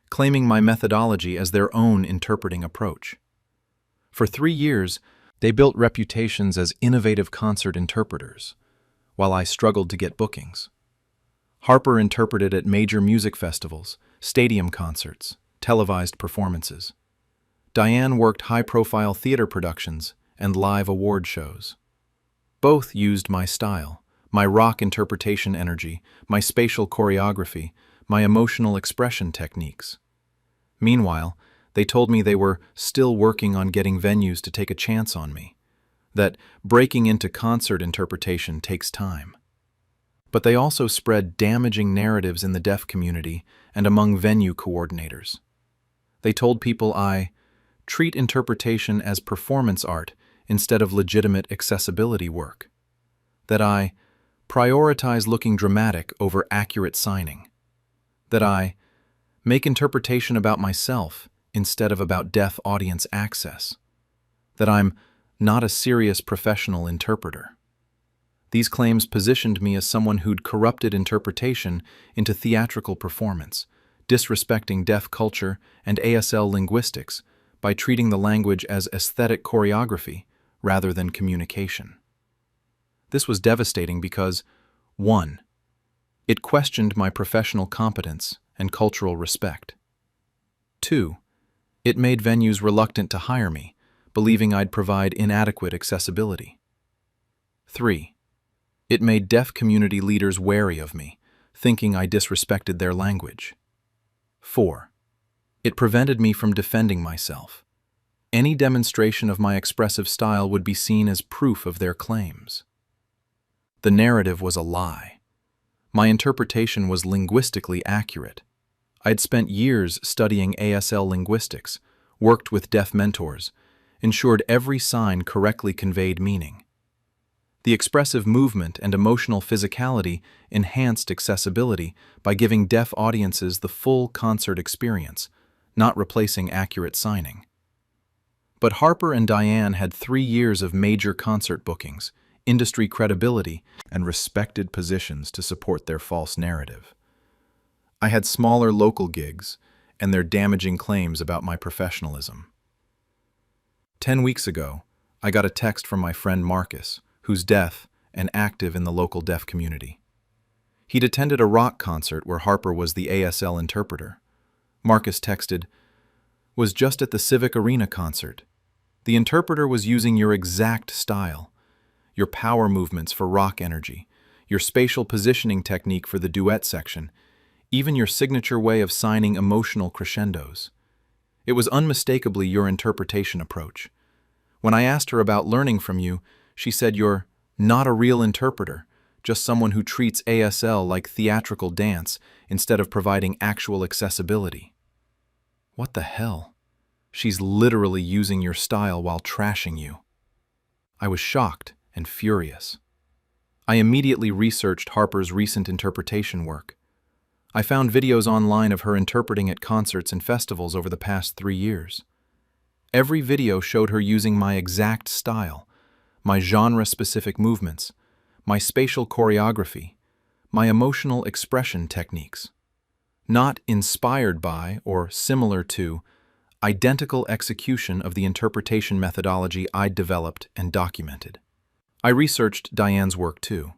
claiming my methodology as their own interpreting approach. For 3 years, they built reputations as innovative concert interpreters, while I struggled to get bookings. Harper interpreted at major music festivals, stadium concerts, televised performances. Diane worked high-profile theater productions and live award shows. Both used my style, my rock interpretation energy, my spatial choreography, my emotional expression techniques. Meanwhile, they told me they were still working on getting venues to take a chance on me, that breaking into concert interpretation takes time. But they also spread damaging narratives in the deaf community and among venue coordinators. They told people I treat interpretation as performance art instead of legitimate accessibility work, that I prioritize looking dramatic over accurate signing, that I make interpretation about myself instead of about deaf audience access, that I'm not a serious professional interpreter. These claims positioned me as someone who'd corrupted interpretation into theatrical performance, disrespecting deaf culture and ASL linguistics by treating the language as aesthetic choreography rather than communication. This was devastating because, 1, it questioned my professional competence and cultural respect. 2, it made venues reluctant to hire me, believing I'd provide inadequate accessibility. 3, it made deaf community leaders wary of me, thinking I disrespected their language. 4, it prevented me from defending myself. Any demonstration of my expressive style would be seen as proof of their claims. The narrative was a lie. My interpretation was linguistically accurate. I'd spent years studying ASL linguistics, worked with deaf mentors, ensured every sign correctly conveyed meaning. The expressive movement and emotional physicality enhanced accessibility by giving deaf audiences the full concert experience, not replacing accurate signing. But Harper and Diane had 3 years of major concert bookings, industry credibility, and respected positions to support their false narrative. I had smaller local gigs and their damaging claims about my professionalism. 10 weeks ago, I got a text from my friend Marcus, who's deaf and active in the local deaf community. He'd attended a rock concert where Harper was the ASL interpreter. Marcus texted, "Was just at the Civic Arena concert. The interpreter was using your exact style, your power movements for rock energy, your spatial positioning technique for the duet section, even your signature way of signing emotional crescendos. It was unmistakably your interpretation approach. When I asked her about learning from you, she said you're not a real interpreter, just someone who treats ASL like theatrical dance instead of providing actual accessibility." What the hell? She's literally using your style while trashing you. I was shocked and furious. I immediately researched Harper's recent interpretation work. I found videos online of her interpreting at concerts and festivals over the past 3 years. Every video showed her using my exact style, my genre-specific movements, my spatial choreography, my emotional expression techniques. Not inspired by or similar to identical execution of the interpretation methodology I'd developed and documented. I researched Diane's work too.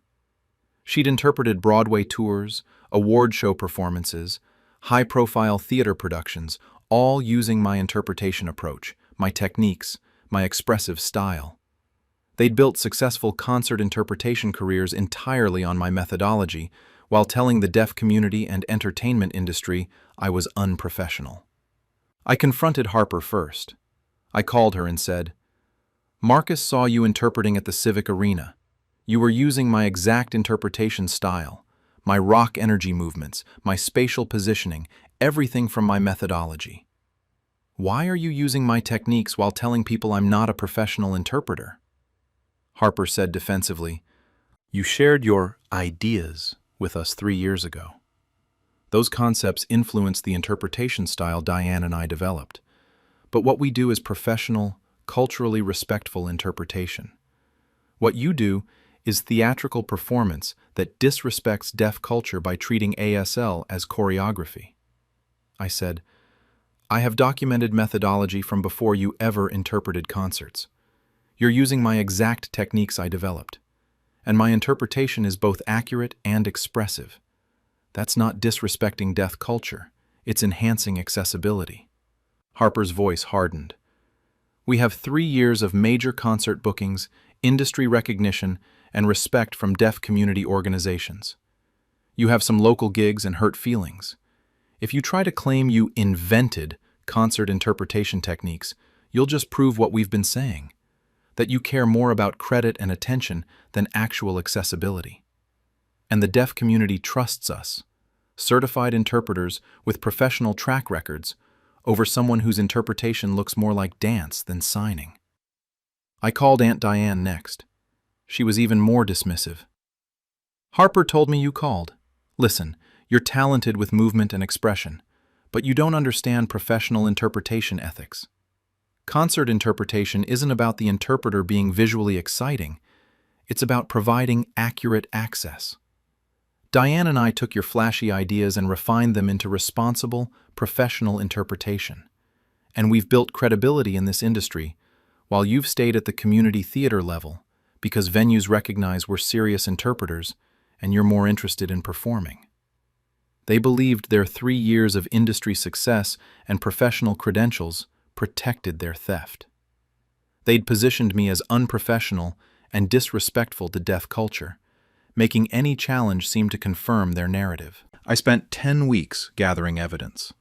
She'd interpreted Broadway tours, award show performances, high-profile theater productions, all using my interpretation approach, my techniques, my expressive style. They'd built successful concert interpretation careers entirely on my methodology, while telling the deaf community and entertainment industry I was unprofessional. I confronted Harper first. I called her and said, "Marcus saw you interpreting at the Civic Arena. You were using my exact interpretation style, my rock energy movements, my spatial positioning, everything from my methodology. Why are you using my techniques while telling people I'm not a professional interpreter? Harper said defensively, "You shared your ideas with us 3 years ago. Those concepts influenced the interpretation style Diane and I developed. But what we do is professional, culturally respectful interpretation. What you do is theatrical performance that disrespects deaf culture by treating ASL as choreography." I said, "I have documented methodology from before you ever interpreted concerts. You're using my exact techniques I developed, and my interpretation is both accurate and expressive. That's not disrespecting deaf culture, it's enhancing accessibility." Harper's voice hardened. "We have 3 years of major concert bookings, industry recognition, and respect from deaf community organizations. You have some local gigs and hurt feelings. If you try to claim you invented concert interpretation techniques, you'll just prove what we've been saying, that you care more about credit and attention than actual accessibility. And the deaf community trusts us, certified interpreters with professional track records, over someone whose interpretation looks more like dance than signing." I called Aunt Diane next. She was even more dismissive. "Harper told me you called. Listen, you're talented with movement and expression, but you don't understand professional interpretation ethics. Concert interpretation isn't about the interpreter being visually exciting. It's about providing accurate access. Diane and I took your flashy ideas and refined them into responsible, professional interpretation. And we've built credibility in this industry, while you've stayed at the community theater level, because venues recognize we're serious interpreters and you're more interested in performing." They believed their 3 years of industry success and professional credentials protected their theft. They'd positioned me as unprofessional and disrespectful to deaf culture, making any challenge seem to confirm their narrative. I spent 10 weeks gathering evidence.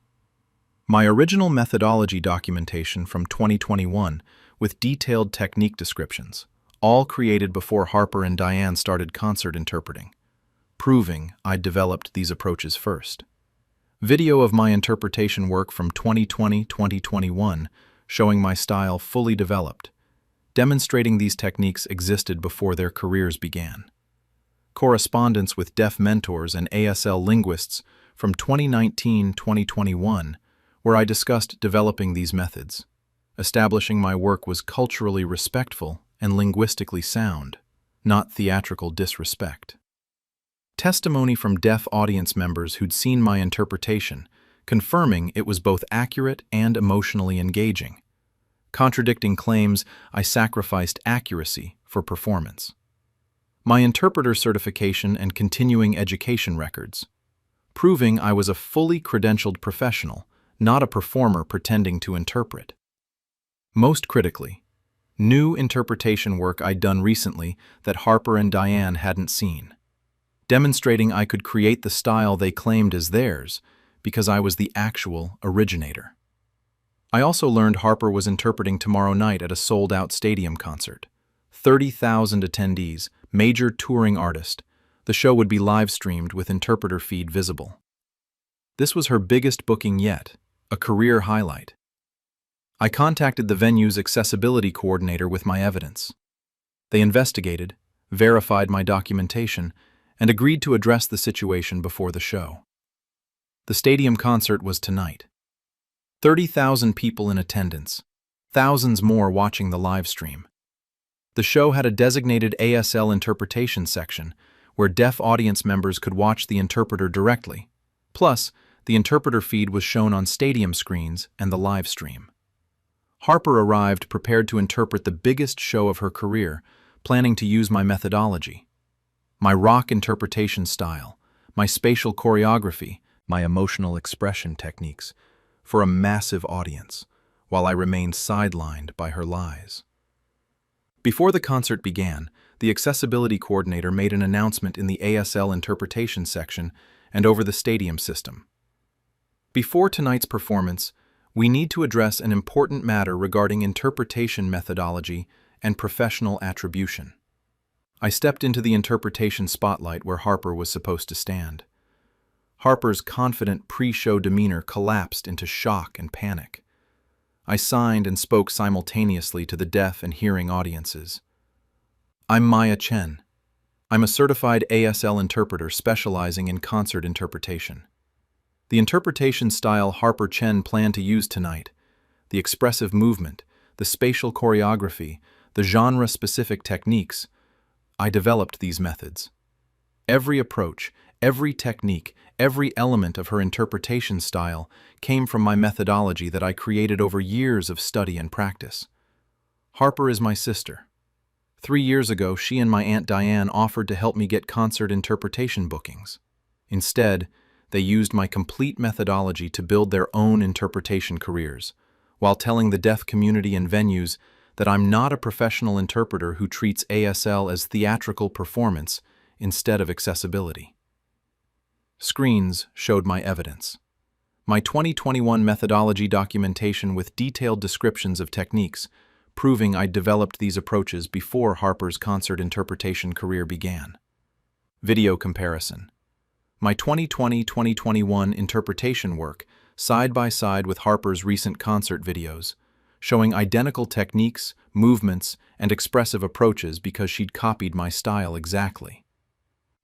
My original methodology documentation from 2021 with detailed technique descriptions, all created before Harper and Diane started concert interpreting, proving I'd developed these approaches first. Video of my interpretation work from 2020-2021 showing my style fully developed, demonstrating these techniques existed before their careers began. Correspondence with deaf mentors and ASL linguists from 2019-2021, where I discussed developing these methods, establishing my work was culturally respectful and linguistically sound, not theatrical disrespect. Testimony from deaf audience members who'd seen my interpretation, confirming it was both accurate and emotionally engaging, contradicting claims I sacrificed accuracy for performance. My interpreter certification and continuing education records, proving I was a fully credentialed professional, not a performer pretending to interpret. Most critically, new interpretation work I'd done recently that Harper and Diane hadn't seen, demonstrating I could create the style they claimed as theirs because I was the actual originator. I also learned Harper was interpreting tomorrow night at a sold-out stadium concert. 30,000 attendees, major touring artist. The show would be live-streamed with interpreter feed visible. This was her biggest booking yet, a career highlight. I contacted the venue's accessibility coordinator with my evidence. They investigated, verified my documentation, and agreed to address the situation before the show. The stadium concert was tonight. 30,000 people in attendance, thousands more watching the live stream. The show had a designated ASL interpretation section where deaf audience members could watch the interpreter directly. Plus, the interpreter feed was shown on stadium screens and the live stream. Harper arrived prepared to interpret the biggest show of her career, planning to use my methodology, my rock interpretation style, my spatial choreography, my emotional expression techniques, for a massive audience, while I remained sidelined by her lies. Before the concert began, the accessibility coordinator made an announcement in the ASL interpretation section and over the stadium system. Before tonight's performance, we need to address an important matter regarding interpretation methodology and professional attribution. I stepped into the interpretation spotlight where Harper was supposed to stand. Harper's confident pre-show demeanor collapsed into shock and panic. I signed and spoke simultaneously to the deaf and hearing audiences. I'm Maya Chen. I'm a certified ASL interpreter specializing in concert interpretation. The interpretation style Harper Chen planned to use tonight, the expressive movement, the spatial choreography, the genre-specific techniques, I developed these methods. Every approach, every technique, every element of her interpretation style came from my methodology that I created over years of study and practice. Harper is my sister. 3 years ago, she and my Aunt Diane offered to help me get concert interpretation bookings. Instead, they used my complete methodology to build their own interpretation careers, while telling the deaf community and venues that I'm not a professional interpreter who treats ASL as theatrical performance instead of accessibility. Screens showed my evidence. My 2021 methodology documentation with detailed descriptions of techniques, proving I'd developed these approaches before Harper's concert interpretation career began. Video comparison. My 2020-2021 interpretation work, side by side with Harper's recent concert videos, showing identical techniques, movements, and expressive approaches because she'd copied my style exactly.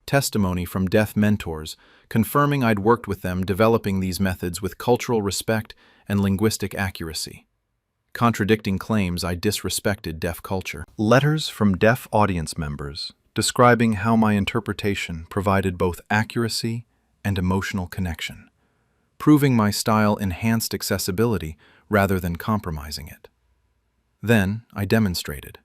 Testimony from deaf mentors, confirming I'd worked with them developing these methods with cultural respect and linguistic accuracy. Contradicting claims I disrespected deaf culture. Letters from deaf audience members describing how my interpretation provided both accuracy and emotional connection, proving my style enhanced accessibility rather than compromising it. Then I demonstrated.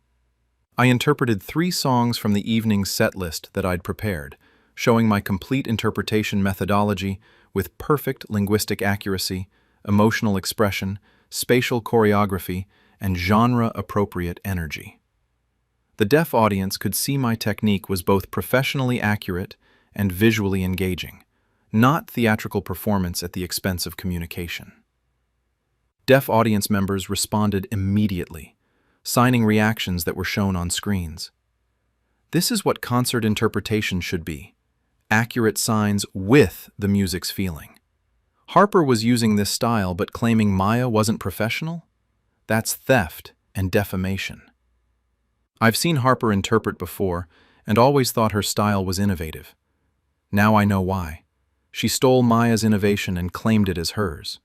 I interpreted 3 songs from the evening's set list that I'd prepared, showing my complete interpretation methodology with perfect linguistic accuracy, emotional expression, spatial choreography, and genre-appropriate energy. The deaf audience could see my technique was both professionally accurate and visually engaging, not theatrical performance at the expense of communication. Deaf audience members responded immediately, signing reactions that were shown on screens. This is what concert interpretation should be: accurate signs with the music's feeling. Harper was using this style but claiming Maya wasn't professional? That's theft and defamation. I've seen Harper interpret before and always thought her style was innovative. Now I know why. She stole Maya's innovation and claimed it as hers.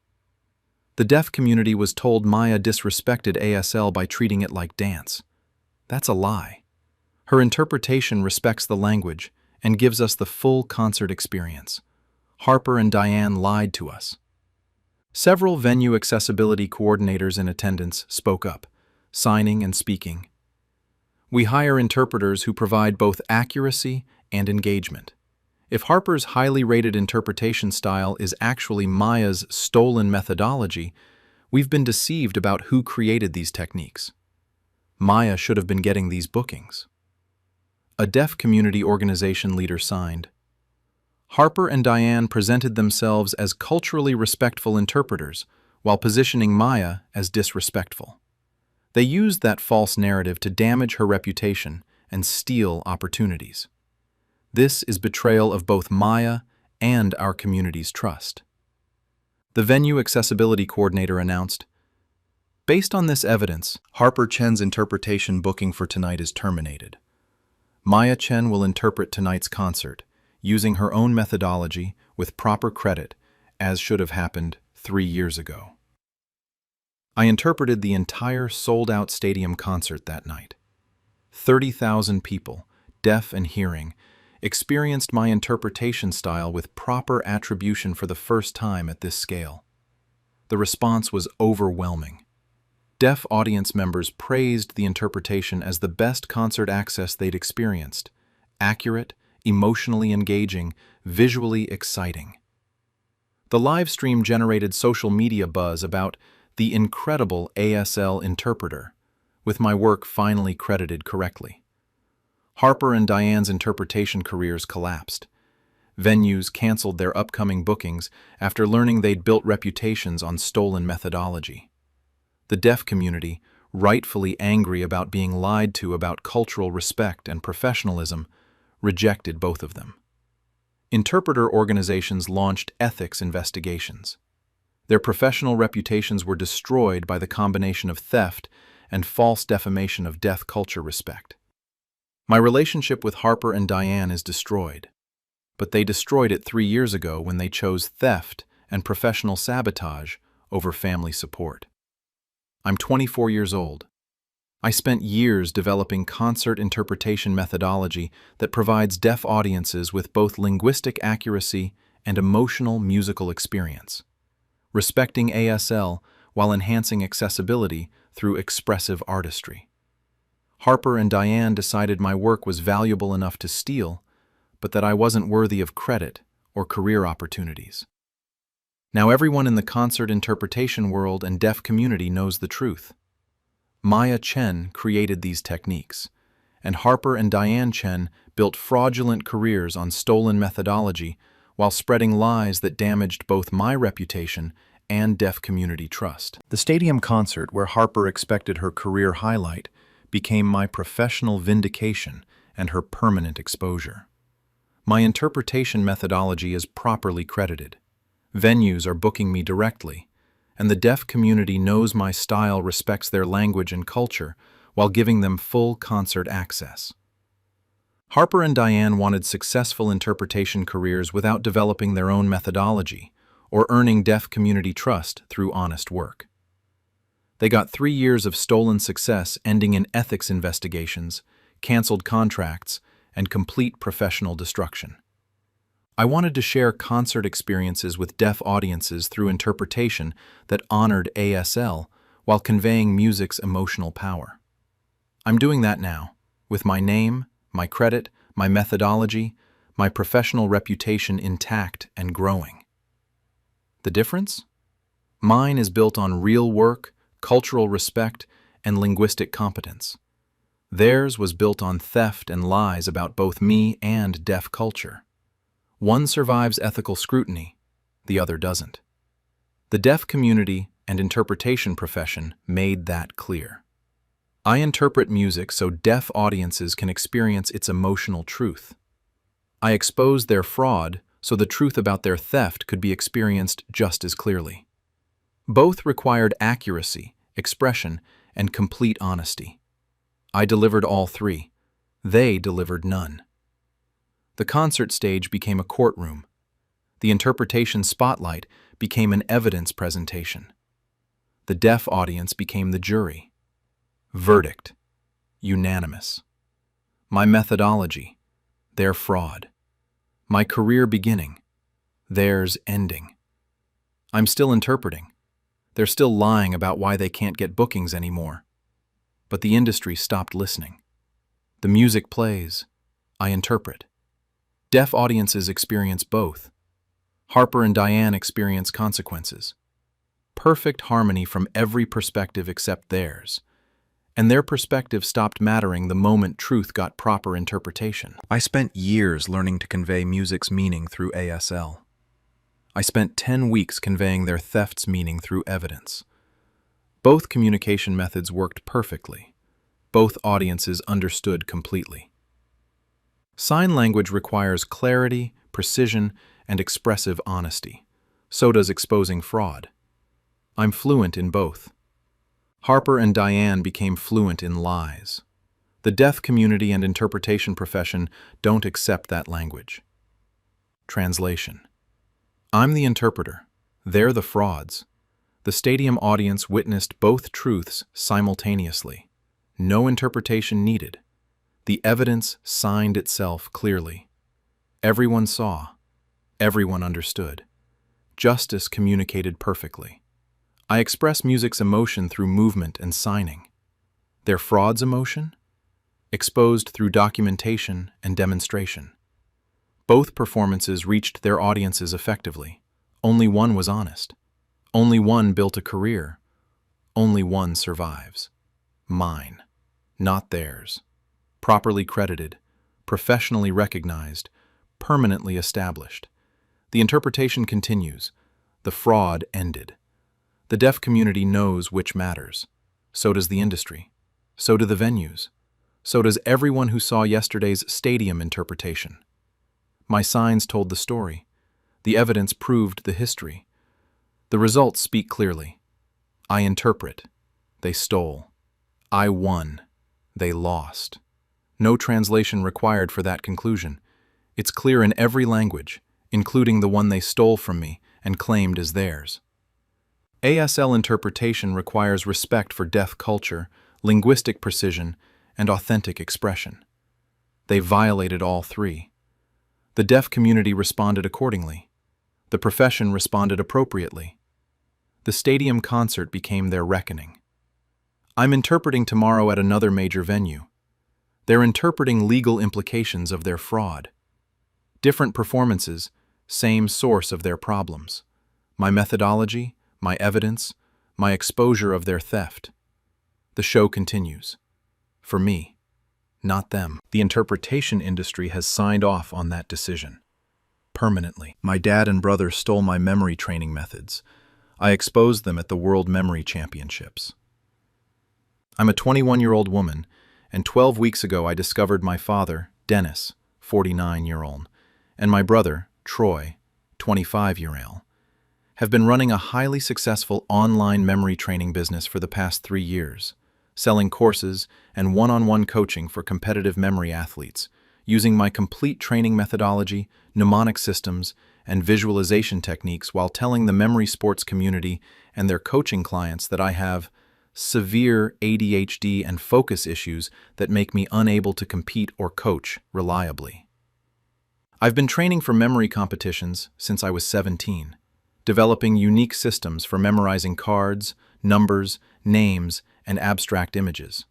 The deaf community was told Maya disrespected ASL by treating it like dance. That's a lie. Her interpretation respects the language and gives us the full concert experience. Harper and Diane lied to us. Several venue accessibility coordinators in attendance spoke up, signing and speaking. We hire interpreters who provide both accuracy and engagement. If Harper's highly rated interpretation style is actually Maya's stolen methodology, we've been deceived about who created these techniques. Maya should have been getting these bookings. A deaf community organization leader signed. Harper and Diane presented themselves as culturally respectful interpreters while positioning Maya as disrespectful. They used that false narrative to damage her reputation and steal opportunities. This is betrayal of both Maya and our community's trust. The venue accessibility coordinator announced, "Based on this evidence, Harper Chen's interpretation booking for tonight is terminated. Maya Chen will interpret tonight's concert, using her own methodology with proper credit, as should have happened 3 years ago." I interpreted the entire sold-out stadium concert that night. 30,000 people, deaf and hearing, experienced my interpretation style with proper attribution for the first time at this scale. The response was overwhelming. Deaf audience members praised the interpretation as the best concert access they'd experienced: accurate, emotionally engaging, visually exciting. The live stream generated social media buzz about the incredible ASL interpreter, with my work finally credited correctly. Harper and Diane's interpretation careers collapsed. Venues canceled their upcoming bookings after learning they'd built reputations on stolen methodology. The deaf community, rightfully angry about being lied to about cultural respect and professionalism, rejected both of them. Interpreter organizations launched ethics investigations. Their professional reputations were destroyed by the combination of theft and false defamation of deaf culture respect. My relationship with Harper and Diane is destroyed, but they destroyed it 3 years ago when they chose theft and professional sabotage over family support. I'm 24 years old. I spent years developing concert interpretation methodology that provides deaf audiences with both linguistic accuracy and emotional musical experience, respecting ASL while enhancing accessibility through expressive artistry. Harper and Diane decided my work was valuable enough to steal, but that I wasn't worthy of credit or career opportunities. Now everyone in the concert interpretation world and deaf community knows the truth. Maya Chen created these techniques, and Harper and Diane Chen built fraudulent careers on stolen methodology while spreading lies that damaged both my reputation and deaf community trust. The stadium concert where Harper expected her career highlight became my professional vindication and her permanent exposure. My interpretation methodology is properly credited. Venues are booking me directly, and the deaf community knows my style respects their language and culture while giving them full concert access. Harper and Diane wanted successful interpretation careers without developing their own methodology or earning deaf community trust through honest work. They got 3 years of stolen success ending in ethics investigations, canceled contracts, and complete professional destruction. I wanted to share concert experiences with deaf audiences through interpretation that honored ASL while conveying music's emotional power. I'm doing that now, with my name, my credit, my methodology, my professional reputation intact and growing. The difference? Mine is built on real work, cultural respect, and linguistic competence. Theirs was built on theft and lies about both me and deaf culture. One survives ethical scrutiny, the other doesn't. The deaf community and interpretation profession made that clear. I interpret music so deaf audiences can experience its emotional truth. I expose their fraud so the truth about their theft could be experienced just as clearly. Both required accuracy, expression, and complete honesty. I delivered all three. They delivered none. The concert stage became a courtroom. The interpretation spotlight became an evidence presentation. The deaf audience became the jury. Verdict: unanimous. My methodology: their fraud. My career beginning: theirs ending. I'm still interpreting. They're still lying about why they can't get bookings anymore. But the industry stopped listening. The music plays. I interpret. Deaf audiences experience both. Harper and Diane experience consequences. Perfect harmony from every perspective except theirs. And their perspective stopped mattering the moment truth got proper interpretation. I spent years learning to convey music's meaning through ASL. I spent 10 weeks conveying their theft's meaning through evidence. Both communication methods worked perfectly. Both audiences understood completely. Sign language requires clarity, precision, and expressive honesty. So does exposing fraud. I'm fluent in both. Harper and Diane became fluent in lies. The deaf community and interpretation profession don't accept that language. Translation: I'm the interpreter. They're the frauds. The stadium audience witnessed both truths simultaneously. No interpretation needed. The evidence signed itself clearly. Everyone saw. Everyone understood. Justice communicated perfectly. I express music's emotion through movement and signing. Their fraud's emotion? Exposed through documentation and demonstration. Both performances reached their audiences effectively. Only one was honest. Only one built a career. Only one survives. Mine, not theirs. Properly credited, professionally recognized, permanently established. The interpretation continues. The fraud ended. The deaf community knows which matters. So does the industry. So do the venues. So does everyone who saw yesterday's stadium interpretation. My signs told the story. The evidence proved the history. The results speak clearly. I interpret. They stole. I won. They lost. No translation required for that conclusion. It's clear in every language, including the one they stole from me and claimed as theirs. ASL interpretation requires respect for deaf culture, linguistic precision, and authentic expression. They violated all three. The deaf community responded accordingly. The profession responded appropriately. The stadium concert became their reckoning. I'm interpreting tomorrow at another major venue. They're interpreting legal implications of their fraud. Different performances, same source of their problems. My methodology, my evidence, my exposure of their theft. The show continues. For me, not them. The interpretation industry has signed off on that decision. Permanently. My dad and brother stole my memory training methods. I exposed them at the World Memory Championships. I'm a 21-year-old woman, and 12 weeks ago I discovered my father, Dennis, 49-year-old, and my brother, Troy, 25-year-old, have been running a highly successful online memory training business for the past 3 years, selling courses and one-on-one coaching for competitive memory athletes, using my complete training methodology, mnemonic systems, and visualization techniques while telling the memory sports community and their coaching clients that I have severe ADHD and focus issues that make me unable to compete or coach reliably. I've been training for memory competitions since I was 17, developing unique systems for memorizing cards, numbers, names, and abstract images.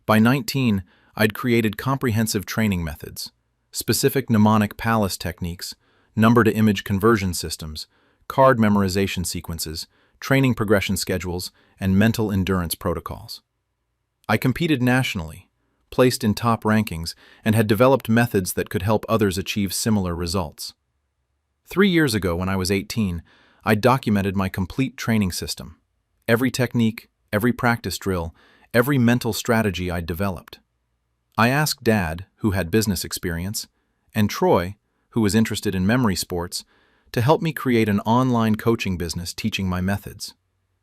By 19, I'd created comprehensive training methods, specific mnemonic palace techniques, number-to-image conversion systems, card memorization sequences, training progression schedules, and mental endurance protocols. I competed nationally, placed in top rankings, and had developed methods that could help others achieve similar results. 3 years ago, when I was 18, I documented my complete training system, every technique, every practice drill, every mental strategy I'd developed. I asked Dad, who had business experience, and Troy, who was interested in memory sports, to help me create an online coaching business teaching my methods.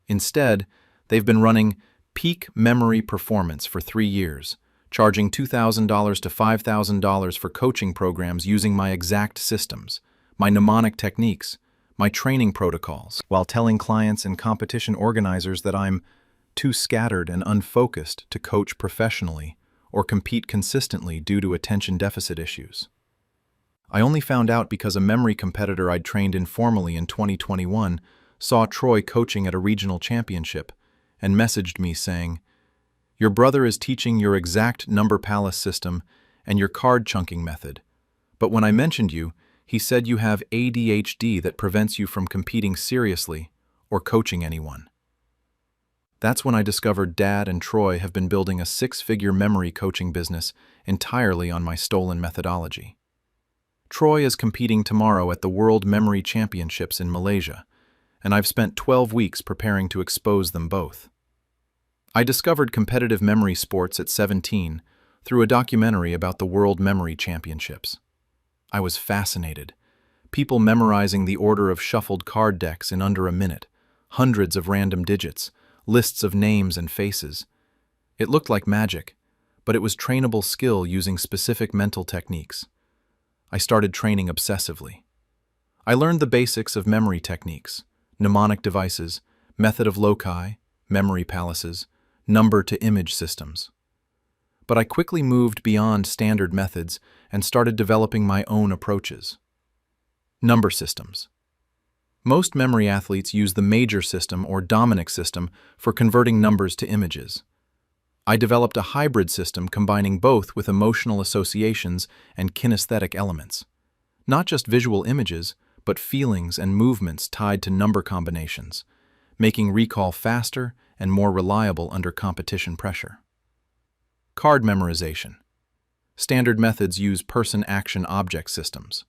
Instead, they've been running Peak Memory Performance for 3 years, charging $2,000 to $5,000 for coaching programs using my exact systems, my mnemonic techniques, my training protocols, while telling clients and competition organizers that I'm too scattered and unfocused to coach professionally or compete consistently due to attention deficit issues. I only found out because a memory competitor I'd trained informally in 2021 saw Troy coaching at a regional championship and messaged me saying, "Your brother is teaching your exact number palace system and your card chunking method, but when I mentioned you, he said you have ADHD that prevents you from competing seriously or coaching anyone." That's when I discovered Dad and Troy have been building a 6-figure memory coaching business entirely on my stolen methodology. Troy is competing tomorrow at the World Memory Championships in Malaysia, and I've spent 12 weeks preparing to expose them both. I discovered competitive memory sports at 17 through a documentary about the World Memory Championships. I was fascinated. People memorizing the order of shuffled card decks in under a minute, hundreds of random digits, lists of names and faces. It looked like magic, but it was trainable skill using specific mental techniques. I started training obsessively. I learned the basics of memory techniques, mnemonic devices, method of loci, memory palaces, number-to-image systems. But I quickly moved beyond standard methods and started developing my own approaches. Number systems. Most memory athletes use the major system or Dominic system for converting numbers to images. I developed a hybrid system combining both with emotional associations and kinesthetic elements. Not just visual images, but feelings and movements tied to number combinations, making recall faster and more reliable under competition pressure. Card memorization. Standard methods use person-action-object systems.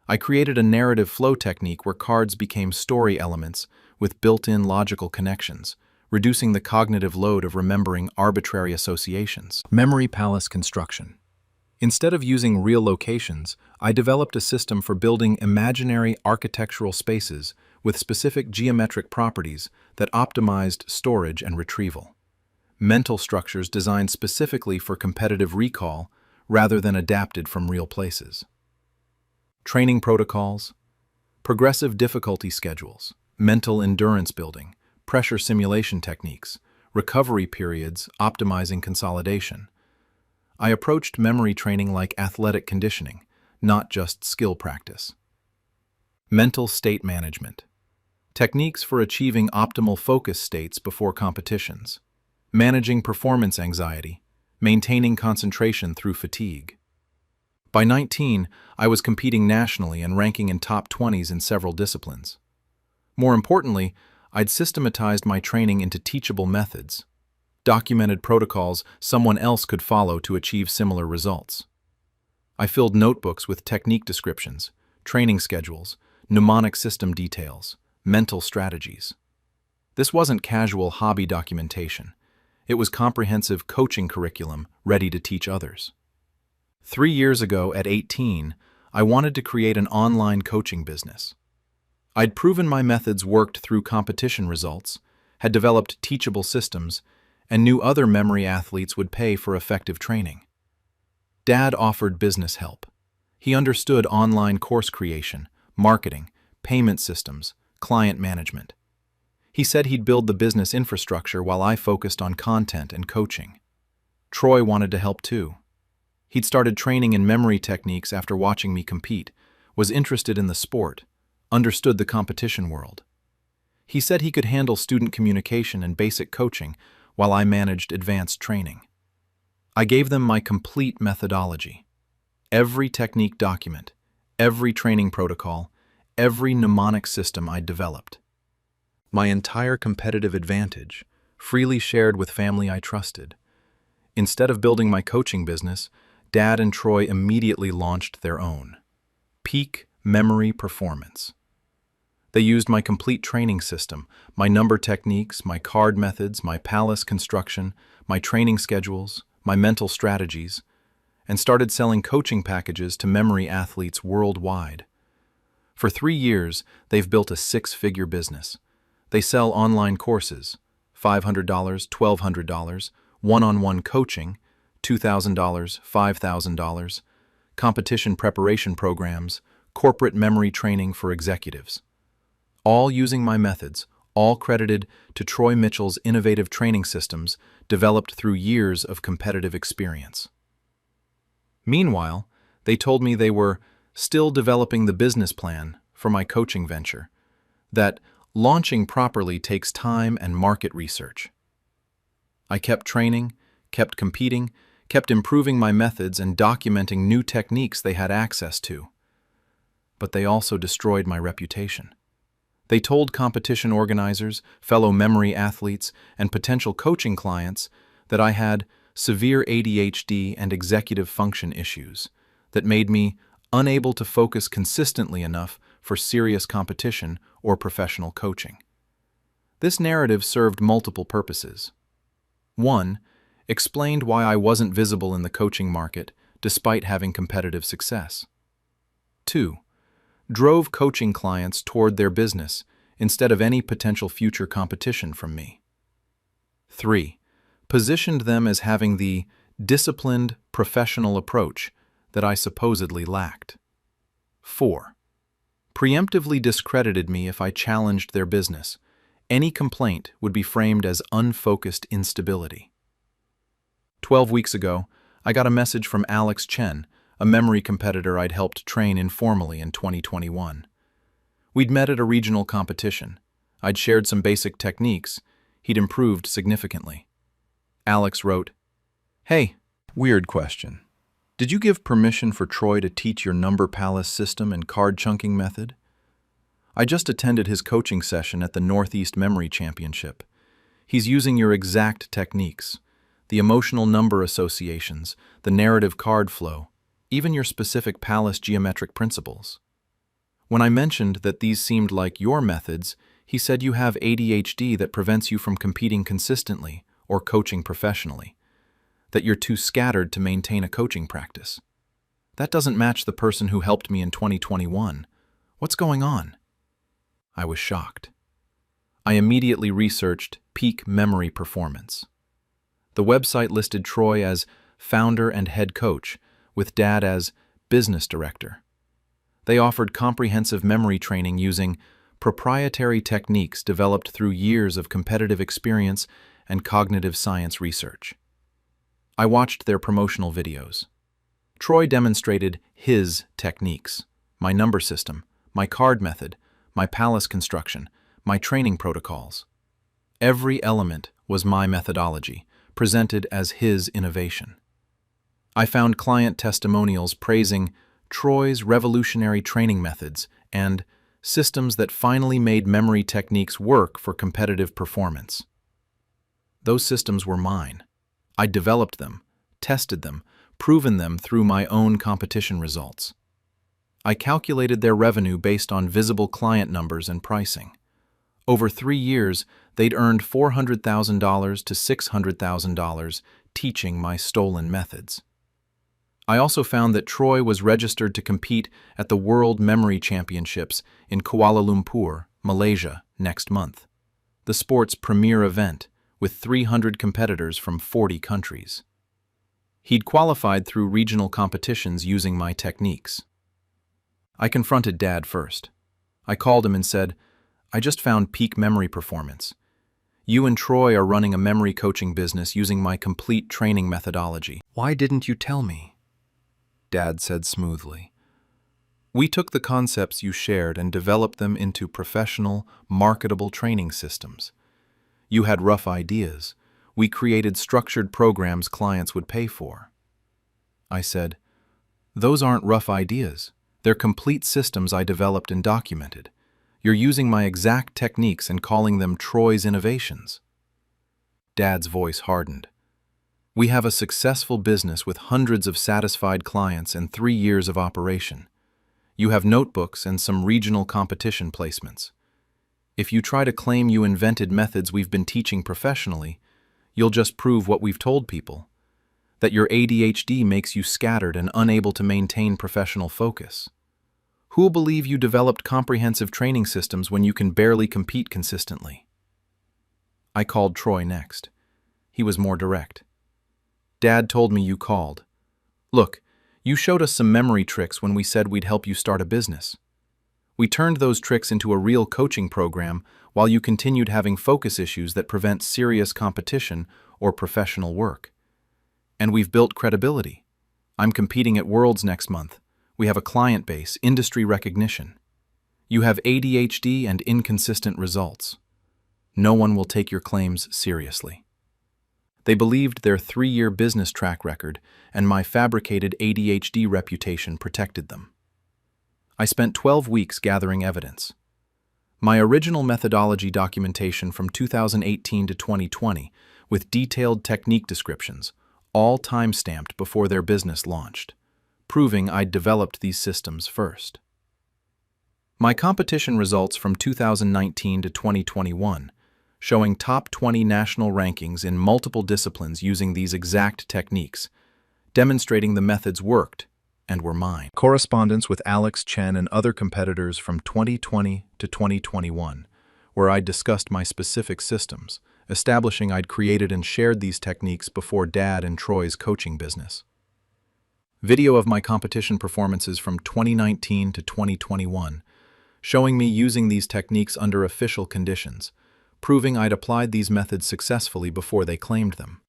I created a narrative flow technique where cards became story elements with built-in logical connections, reducing the cognitive load of remembering arbitrary associations. Memory palace construction. Instead of using real locations, I developed a system for building imaginary architectural spaces with specific geometric properties that optimized storage and retrieval. Mental structures designed specifically for competitive recall rather than adapted from real places. Training protocols, progressive difficulty schedules, mental endurance building, pressure simulation techniques, recovery periods optimizing consolidation. I approached memory training like athletic conditioning, not just skill practice. Mental state management. Techniques for achieving optimal focus states before competitions. Managing performance anxiety, maintaining concentration through fatigue. By 19, I was competing nationally and ranking in top 20s in several disciplines. More importantly, I'd systematized my training into teachable methods, documented protocols someone else could follow to achieve similar results. I filled notebooks with technique descriptions, training schedules, mnemonic system details, mental strategies. This wasn't casual hobby documentation. It was comprehensive coaching curriculum ready to teach others. 3 years ago, at 18, I wanted to create an online coaching business. I'd proven my methods worked through competition results, had developed teachable systems, and knew other memory athletes would pay for effective training. Dad offered business help. He understood online course creation, marketing, payment systems, client management. He said he'd build the business infrastructure while I focused on content and coaching. Troy wanted to help too. He'd started training in memory techniques after watching me compete, was interested in the sport, understood the competition world. He said he could handle student communication and basic coaching while I managed advanced training. I gave them my complete methodology. Every technique document, every training protocol, every mnemonic system I'd developed. My entire competitive advantage, freely shared with family I trusted. Instead of building my coaching business, Dad and Troy immediately launched their own. Peak Memory Performance. They used my complete training system, my number techniques, my card methods, my palace construction, my training schedules, my mental strategies, and started selling coaching packages to memory athletes worldwide. For 3 years, they've built a 6-figure business. They sell online courses, $500, $1,200, one-on-one coaching, $2,000, $5,000, competition preparation programs, corporate memory training for executives. All using my methods, all credited to Troy Mitchell's innovative training systems developed through years of competitive experience. Meanwhile, they told me they were still developing the business plan for my coaching venture, that launching properly takes time and market research. I kept training, kept competing, kept improving my methods and documenting new techniques they had access to. But they also destroyed my reputation. They told competition organizers, fellow memory athletes, and potential coaching clients that I had severe ADHD and executive function issues that made me unable to focus consistently enough for serious competition or professional coaching. This narrative served multiple purposes. 1. Explained why I wasn't visible in the coaching market despite having competitive success. 2. Drove coaching clients toward their business instead of any potential future competition from me. 3. Positioned them as having the disciplined, professional approach that I supposedly lacked. 4. Preemptively discredited me if I challenged their business. Any complaint would be framed as unfocused instability. 12 weeks ago, I got a message from Alex Chen, a memory competitor I'd helped train informally in 2021. We'd met at a regional competition. I'd shared some basic techniques. He'd improved significantly. Alex wrote, "Hey, weird question. Did you give permission for Troy to teach your number palace system and card chunking method? I just attended his coaching session at the Northeast Memory Championship. He's using your exact techniques, the emotional number associations, the narrative card flow, even your specific palace geometric principles." When I mentioned that these seemed like your methods, He said you have ADHD that prevents you from competing consistently or coaching professionally, that you're too scattered to maintain a coaching practice. That doesn't match the person who helped me in 2021. What's going on? I was shocked. I immediately researched Peak Memory Performance. The website listed Troy as founder and head coach, with Dad as business director. They offered comprehensive memory training using proprietary techniques developed through years of competitive experience and cognitive science research. I watched their promotional videos. Troy demonstrated his techniques, my number system, my card method, my palace construction, my training protocols. Every element was my methodology, presented as his innovation. I found client testimonials praising Troy's revolutionary training methods and systems that finally made memory techniques work for competitive performance. Those systems were mine. I developed them, tested them, proven them through my own competition results. I calculated their revenue based on visible client numbers and pricing. Over 3 years, they'd earned $400,000 to $600,000 teaching my stolen methods. I also found that Troy was registered to compete at the World Memory Championships in Kuala Lumpur, Malaysia, next month, the sport's premier event, with 300 competitors from 40 countries. He'd qualified through regional competitions using my techniques. I confronted Dad first. I called him and said, "I just found Peak Memory Performance. You and Troy are running a memory coaching business using my complete training methodology. Why didn't you tell me?" Dad said smoothly, "We took the concepts you shared and developed them into professional, marketable training systems. You had rough ideas. We created structured programs clients would pay for." I said, "Those aren't rough ideas. They're complete systems I developed and documented. You're using my exact techniques and calling them Troy's innovations." Dad's voice hardened. "We have a successful business with hundreds of satisfied clients and 3 years of operation. You have notebooks and some regional competition placements. If you try to claim you invented methods we've been teaching professionally, you'll just prove what we've told people, that your ADHD makes you scattered and unable to maintain professional focus. Who'll believe you developed comprehensive training systems when you can barely compete consistently?" I called Troy next. He was more direct. "Dad told me you called. Look, you showed us some memory tricks when we said we'd help you start a business. We turned those tricks into a real coaching program while you continued having focus issues that prevent serious competition or professional work. And we've built credibility. I'm competing at Worlds next month. We have a client base, industry recognition. You have ADHD and inconsistent results. No one will take your claims seriously." They believed their 3-year business track record and my fabricated ADHD reputation protected them. I spent 12 weeks gathering evidence. My original methodology documentation from 2018 to 2020, with detailed technique descriptions, all time-stamped before their business launched, proving I'd developed these systems first. My competition results from 2019 to 2021, showing top 20 national rankings in multiple disciplines using these exact techniques, demonstrating the methods worked and were mine. Correspondence with Alex Chen and other competitors from 2020 to 2021, where I discussed my specific systems, establishing I'd created and shared these techniques before Dad and Troy's coaching business. Video of my competition performances from 2019 to 2021, showing me using these techniques under official conditions, proving I'd applied these methods successfully before they claimed them.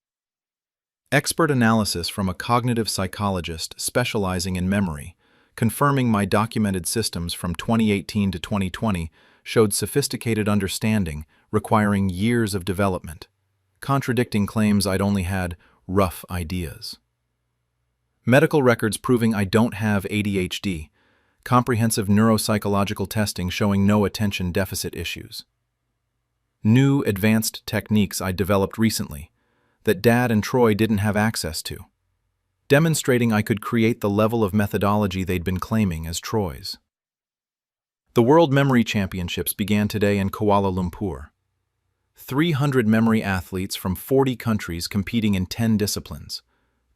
Expert analysis from a cognitive psychologist specializing in memory, confirming my documented systems from 2018 to 2020 showed sophisticated understanding requiring years of development, contradicting claims I'd only had rough ideas. Medical records proving I don't have ADHD, comprehensive neuropsychological testing showing no attention deficit issues. New advanced techniques I developed recently that Dad and Troy didn't have access to, demonstrating I could create the level of methodology they'd been claiming as Troy's. The World Memory Championships began today in Kuala Lumpur. 300 memory athletes from 40 countries competing in 10 disciplines: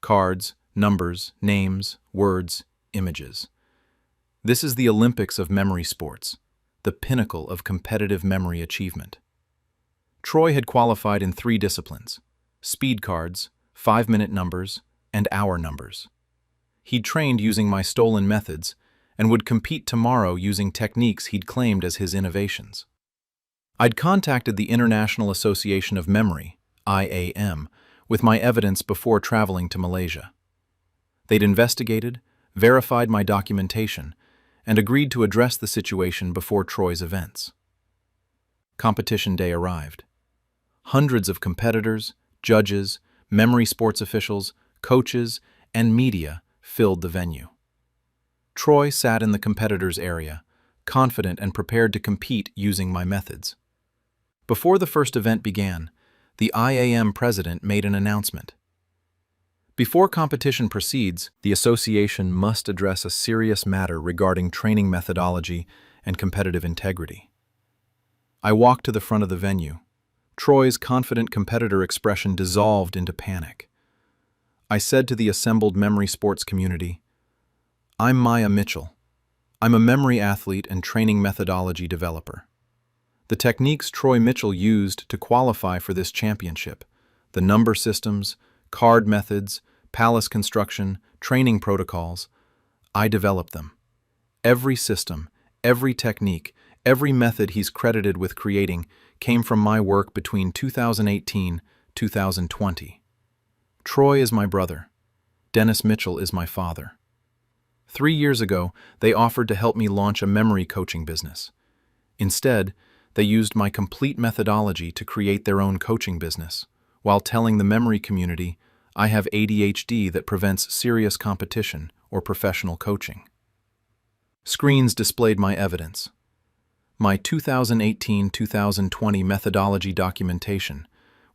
cards, numbers, names, words, images. This is the Olympics of memory sports, the pinnacle of competitive memory achievement. Troy had qualified in 3 disciplines: speed cards, 5-minute numbers, and hour numbers. He'd trained using my stolen methods and would compete tomorrow using techniques he'd claimed as his innovations. I'd contacted the International Association of Memory, IAM, with my evidence before traveling to Malaysia. They'd investigated, verified my documentation, and agreed to address the situation before Troy's events. Competition day arrived. Hundreds of competitors, judges, memory sports officials, coaches, and media filled the venue. Troy sat in the competitors' area, confident and prepared to compete using my methods. Before the first event began, the IAM president made an announcement. Before competition proceeds, the association must address a serious matter regarding training methodology and competitive integrity. I walked to the front of the venue. Troy's confident competitor expression dissolved into panic. I said to the assembled memory sports community, "I'm Maya Mitchell. I'm a memory athlete and training methodology developer. The techniques Troy Mitchell used to qualify for this championship, the number systems, card methods, palace construction, training protocols, I developed them. Every system, every technique, every method he's credited with creating came from my work between 2018-2020. Troy is my brother. Dennis Mitchell is my father. 3 years ago, they offered to help me launch a memory coaching business. Instead, they used my complete methodology to create their own coaching business, while telling the memory community I have ADHD that prevents serious competition or professional coaching. Screens displayed my evidence. My 2018-2020 methodology documentation,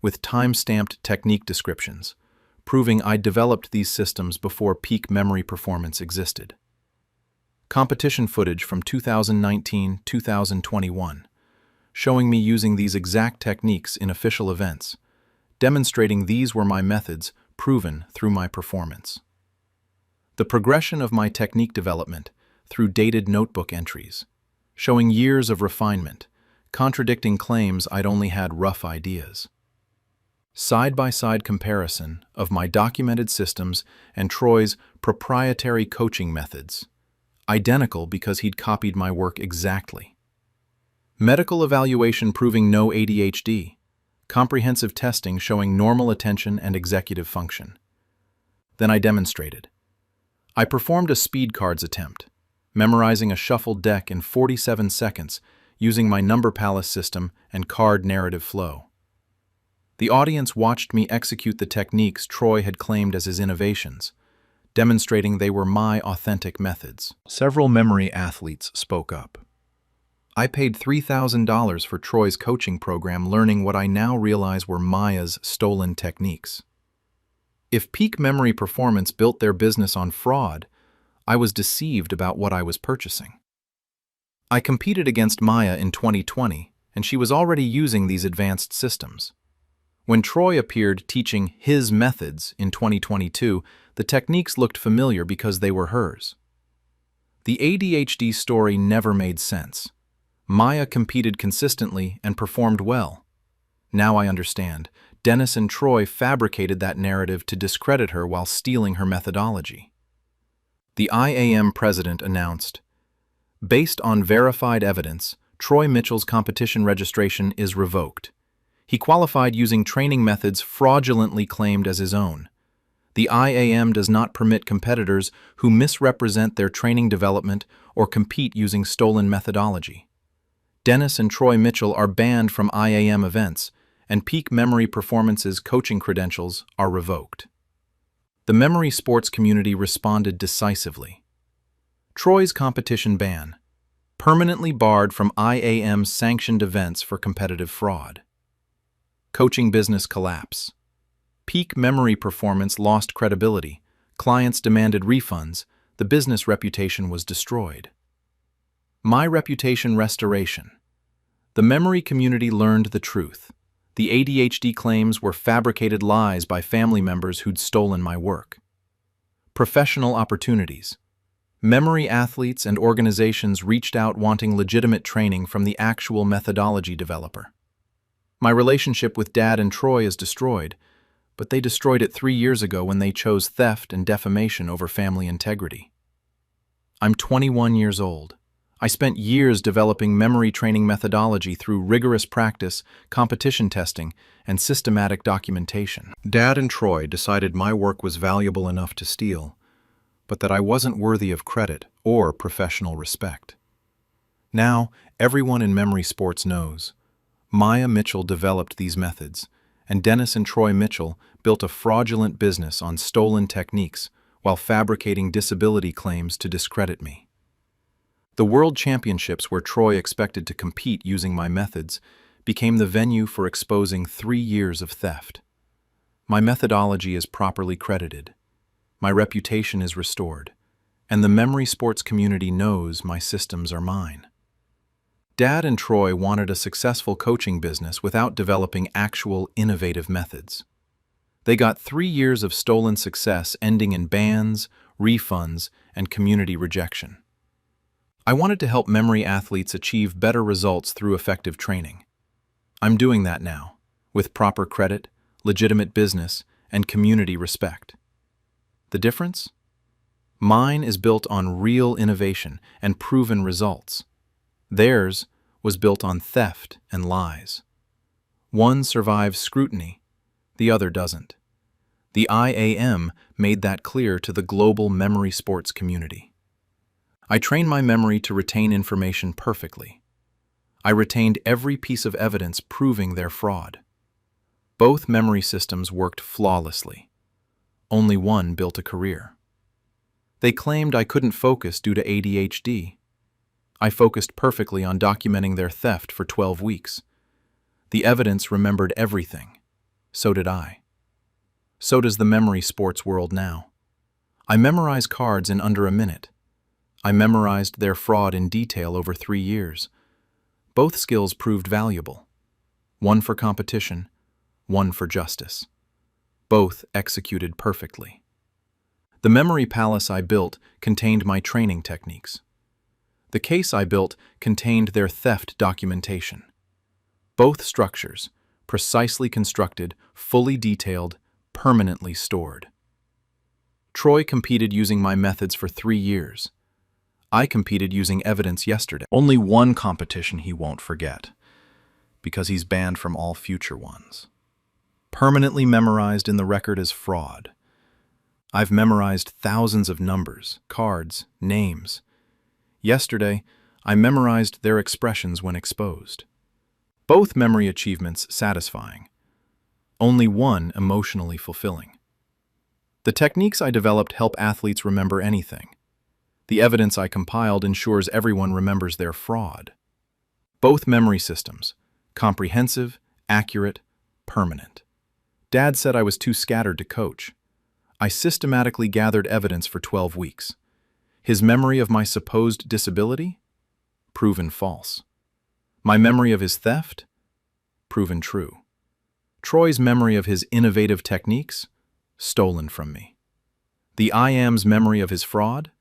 with time-stamped technique descriptions, proving I developed these systems before peak memory performance existed. Competition footage from 2019-2021, showing me using these exact techniques in official events, demonstrating these were my methods proven through my performance. The progression of my technique development through dated notebook entries, showing years of refinement, contradicting claims I'd only had rough ideas. Side-by-side comparison of my documented systems and Troy's proprietary coaching methods, identical because he'd copied my work exactly. Medical evaluation proving no ADHD, comprehensive testing showing normal attention and executive function. Then I demonstrated. I performed a speed cards attempt, memorizing a shuffled deck in 47 seconds using my number palace system and card narrative flow. The audience watched me execute the techniques Troy had claimed as his innovations, demonstrating they were my authentic methods. Several memory athletes spoke up. I paid $3,000 for Troy's coaching program, learning what I now realize were Maya's stolen techniques. If peak memory performance built their business on fraud, I was deceived about what I was purchasing. I competed against Maya in 2020, and she was already using these advanced systems. When Troy appeared teaching his methods in 2022, the techniques looked familiar because they were hers. The ADHD story never made sense. Maya competed consistently and performed well. Now I understand. Dennis and Troy fabricated that narrative to discredit her while stealing her methodology. The IAM president announced, "Based on verified evidence, Troy Mitchell's competition registration is revoked. He qualified using training methods fraudulently claimed as his own. The IAM does not permit competitors who misrepresent their training development or compete using stolen methodology. Dennis and Troy Mitchell are banned from IAM events, and Peak Memory Performance's coaching credentials are revoked." The memory sports community responded decisively. Troy's competition ban, permanently barred from IAM sanctioned events for competitive fraud. Coaching business collapse. Peak Memory Performance lost credibility. Clients demanded refunds. The business reputation was destroyed. My reputation restoration. The memory community learned the truth. The ADHD claims were fabricated lies by family members who'd stolen my work. Professional opportunities. Memory athletes and organizations reached out wanting legitimate training from the actual methodology developer. My relationship with Dad and Troy is destroyed, but they destroyed it 3 years ago when they chose theft and defamation over family integrity. I'm 21 years old. I spent years developing memory training methodology through rigorous practice, competition testing, and systematic documentation. Dad and Troy decided my work was valuable enough to steal, but that I wasn't worthy of credit or professional respect. Now, everyone in memory sports knows. Maya Mitchell developed these methods, and Dennis and Troy Mitchell built a fraudulent business on stolen techniques while fabricating disability claims to discredit me. The World Championships, where Troy expected to compete using my methods, became the venue for exposing 3 years of theft. My methodology is properly credited. My reputation is restored, and the memory sports community knows my systems are mine. Dad and Troy wanted a successful coaching business without developing actual innovative methods. They got 3 years of stolen success ending in bans, refunds, and community rejection. I wanted to help memory athletes achieve better results through effective training. I'm doing that now, with proper credit, legitimate business, and community respect. The difference? Mine is built on real innovation and proven results. Theirs was built on theft and lies. One survives scrutiny, the other doesn't. The IAM made that clear to the global memory sports community. I trained my memory to retain information perfectly. I retained every piece of evidence proving their fraud. Both memory systems worked flawlessly. Only one built a career. They claimed I couldn't focus due to ADHD. I focused perfectly on documenting their theft for 12 weeks. The evidence remembered everything. So did I. So does the memory sports world now. I memorize cards in under a minute. I memorized their fraud in detail over 3 years. Both skills proved valuable. One for competition, one for justice. Both executed perfectly. The memory palace I built contained my training techniques. The case I built contained their theft documentation. Both structures, precisely constructed, fully detailed, permanently stored. Troy competed using my methods for 3 years. I competed using evidence yesterday. Only one competition he won't forget, because he's banned from all future ones. Permanently memorized in the record as fraud. I've memorized thousands of numbers, cards, names. Yesterday, I memorized their expressions when exposed. Both memory achievements satisfying. Only one emotionally fulfilling. The techniques I developed help athletes remember anything. The evidence I compiled ensures everyone remembers their fraud. Both memory systems, comprehensive, accurate, permanent. Dad said I was too scattered to coach. I systematically gathered evidence for 12 weeks. His memory of my supposed disability? Proven false. My memory of his theft? Proven true. Troy's memory of his innovative techniques? Stolen from me. The IAM's memory of his fraud?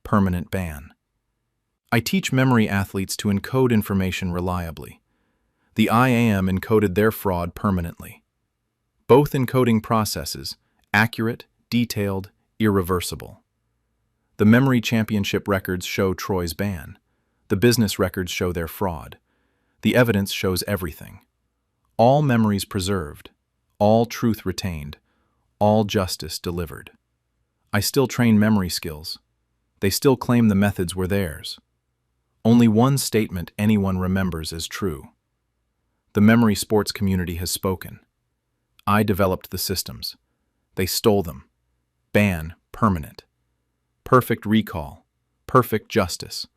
Permanent ban. I teach memory athletes to encode information reliably. The IAM encoded their fraud permanently. Both encoding processes, accurate, detailed, irreversible. The memory championship records show Troy's ban. The business records show their fraud. The evidence shows everything. All memories preserved, all truth retained, all justice delivered. I still train memory skills. They still claim the methods were theirs. Only one statement anyone remembers as true. The memory sports community has spoken. I developed the systems. They stole them. Ban, permanent. Perfect recall, perfect justice,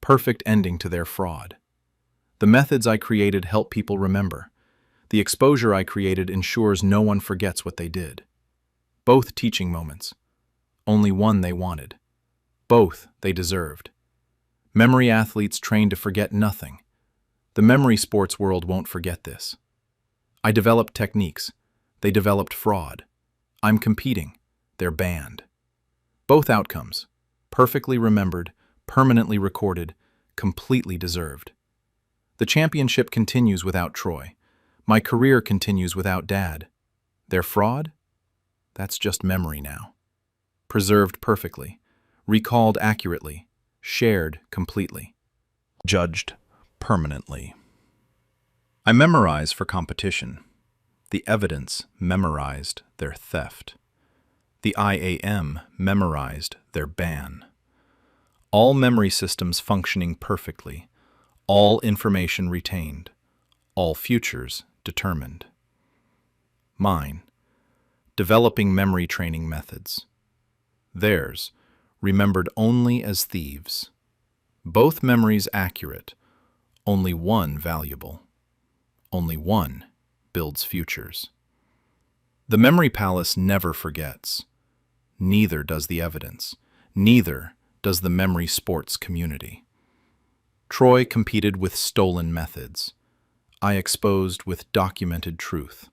perfect ending to their fraud. The methods I created help people remember. The exposure I created ensures no one forgets what they did. Both teaching moments. Only one they wanted. Both they deserved. Memory athletes train to forget nothing. The memory sports world won't forget this. I developed techniques. They developed fraud. I'm competing. They're banned. Both outcomes, perfectly remembered, permanently recorded, completely deserved. The championship continues without Troy. My career continues without Dad. Their fraud? That's just memory now. Preserved perfectly, recalled accurately, shared completely, judged permanently. I memorize for competition. The evidence memorized their theft. The IAM memorized their ban. All memory systems functioning perfectly, all information retained, all futures determined. Mine, developing memory training methods. Theirs, remembered only as thieves. Both memories accurate, only one valuable. Only one builds futures. The memory palace never forgets. Neither does the evidence. Neither does the memory sports community. Troy competed with stolen methods. I exposed with documented truth.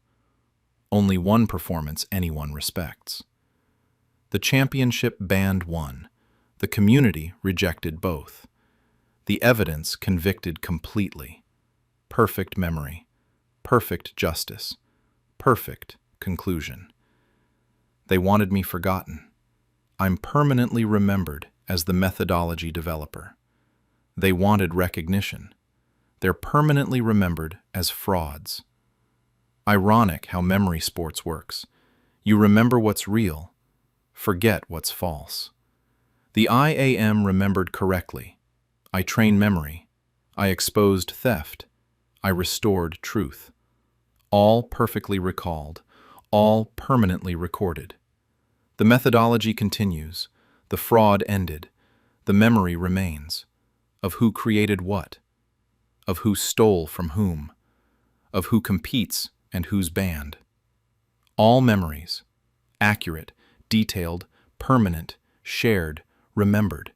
Only one performance anyone respects. The championship banned one. The community rejected both. The evidence convicted completely. Perfect memory. Perfect justice. Perfect conclusion. They wanted me forgotten. I'm permanently remembered as the methodology developer. They wanted recognition. They're permanently remembered as frauds. Ironic how memory sports works. You remember what's real, forget what's false. The IAM remembered correctly. I trained memory. I exposed theft. I restored truth. All perfectly recalled, all permanently recorded. The methodology continues. The fraud ended. The memory remains. Of who created what. Of who stole from whom. Of who competes and who's banned. All memories, accurate, detailed, permanent, shared, remembered,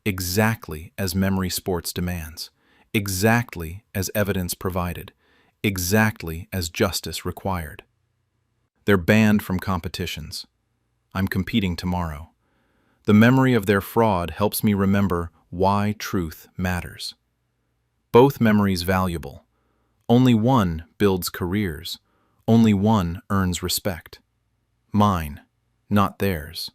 exactly as memory sports demands, exactly as evidence provided, exactly as justice required. They're banned from competitions. I'm competing tomorrow. The memory of their fraud helps me remember why truth matters. Both memories valuable. Only one builds careers. Only one earns respect. Mine, not theirs.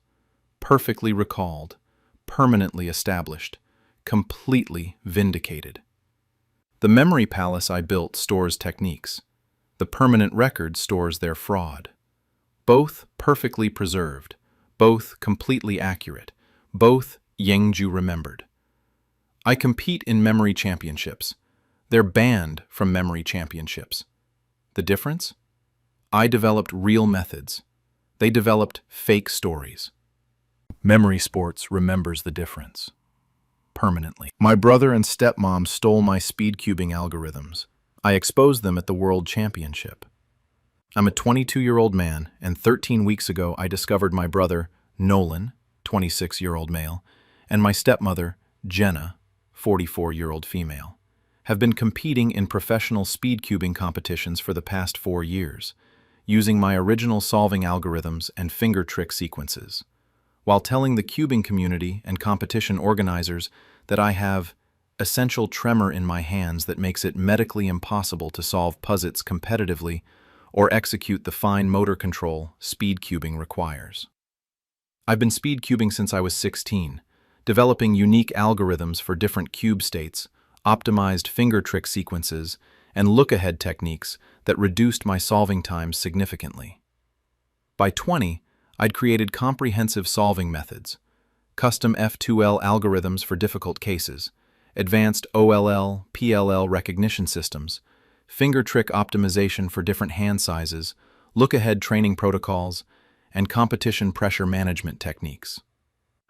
Perfectly recalled, permanently established, completely vindicated. The memory palace I built stores techniques. The permanent record stores their fraud. Both perfectly preserved, both completely accurate, both Yangju remembered. I compete in memory championships. They're banned from memory championships. The difference? I developed real methods. They developed fake stories. Memory sports remembers the difference. Permanently. My brother and stepmom stole my speed cubing algorithms. I exposed them at the World Championship. I'm a 22-year-old man, and 13 weeks ago I discovered my brother, Nolan, 26-year-old male, and my stepmother, Jenna, 44-year-old female, have been competing in professional speed cubing competitions for the past 4 years, using my original solving algorithms and finger trick sequences, while telling the cubing community and competition organizers that I have essential tremor in my hands that makes it medically impossible to solve puzzles competitively or execute the fine motor control speed cubing requires. I've been speed cubing since I was 16, developing unique algorithms for different cube states, optimized finger trick sequences, and look-ahead techniques that reduced my solving times significantly. By 20, I'd created comprehensive solving methods, custom F2L algorithms for difficult cases, advanced OLL, PLL recognition systems, finger trick optimization for different hand sizes, look-ahead training protocols, and competition pressure management techniques.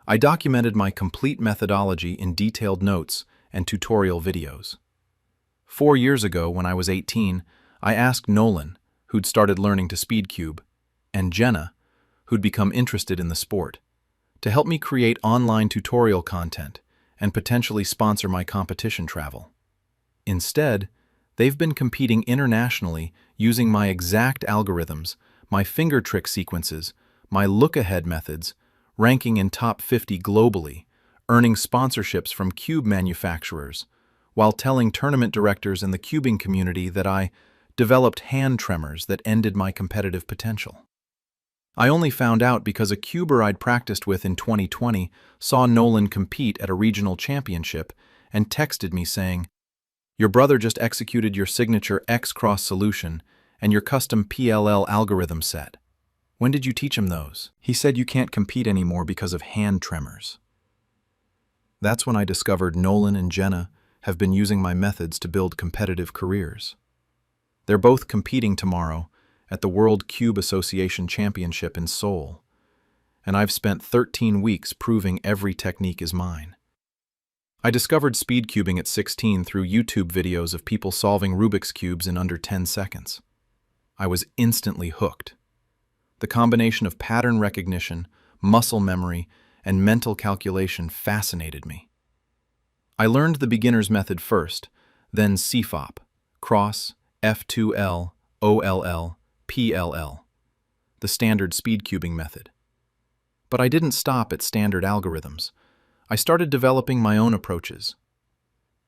I documented my complete methodology in detailed notes and tutorial videos. 4 years ago, when I was 18, I asked Nolan, who'd started learning to speedcube, and Jenna, who'd become interested in the sport, to help me create online tutorial content and potentially sponsor my competition travel. Instead, they've been competing internationally using my exact algorithms, my finger trick sequences, my look-ahead methods, ranking in top 50 globally, earning sponsorships from cube manufacturers, while telling tournament directors in the cubing community that I developed hand tremors that ended my competitive potential. I only found out because a cuber I'd practiced with in 2020 saw Nolan compete at a regional championship and texted me saying, "Your brother just executed your signature X-Cross solution and your custom PLL algorithm set. When did you teach him those? He said you can't compete anymore because of hand tremors." That's when I discovered Nolan and Jenna have been using my methods to build competitive careers. They're both competing tomorrow at the World Cube Association Championship in Seoul, and I've spent 13 weeks proving every technique is mine. I discovered speed cubing at 16 through YouTube videos of people solving Rubik's Cubes in under 10 seconds. I was instantly hooked. The combination of pattern recognition, muscle memory, and mental calculation fascinated me. I learned the beginner's method first, then CFOP, cross, F2L, OLL, PLL, the standard speed cubing method. But I didn't stop at standard algorithms. I started developing my own approaches.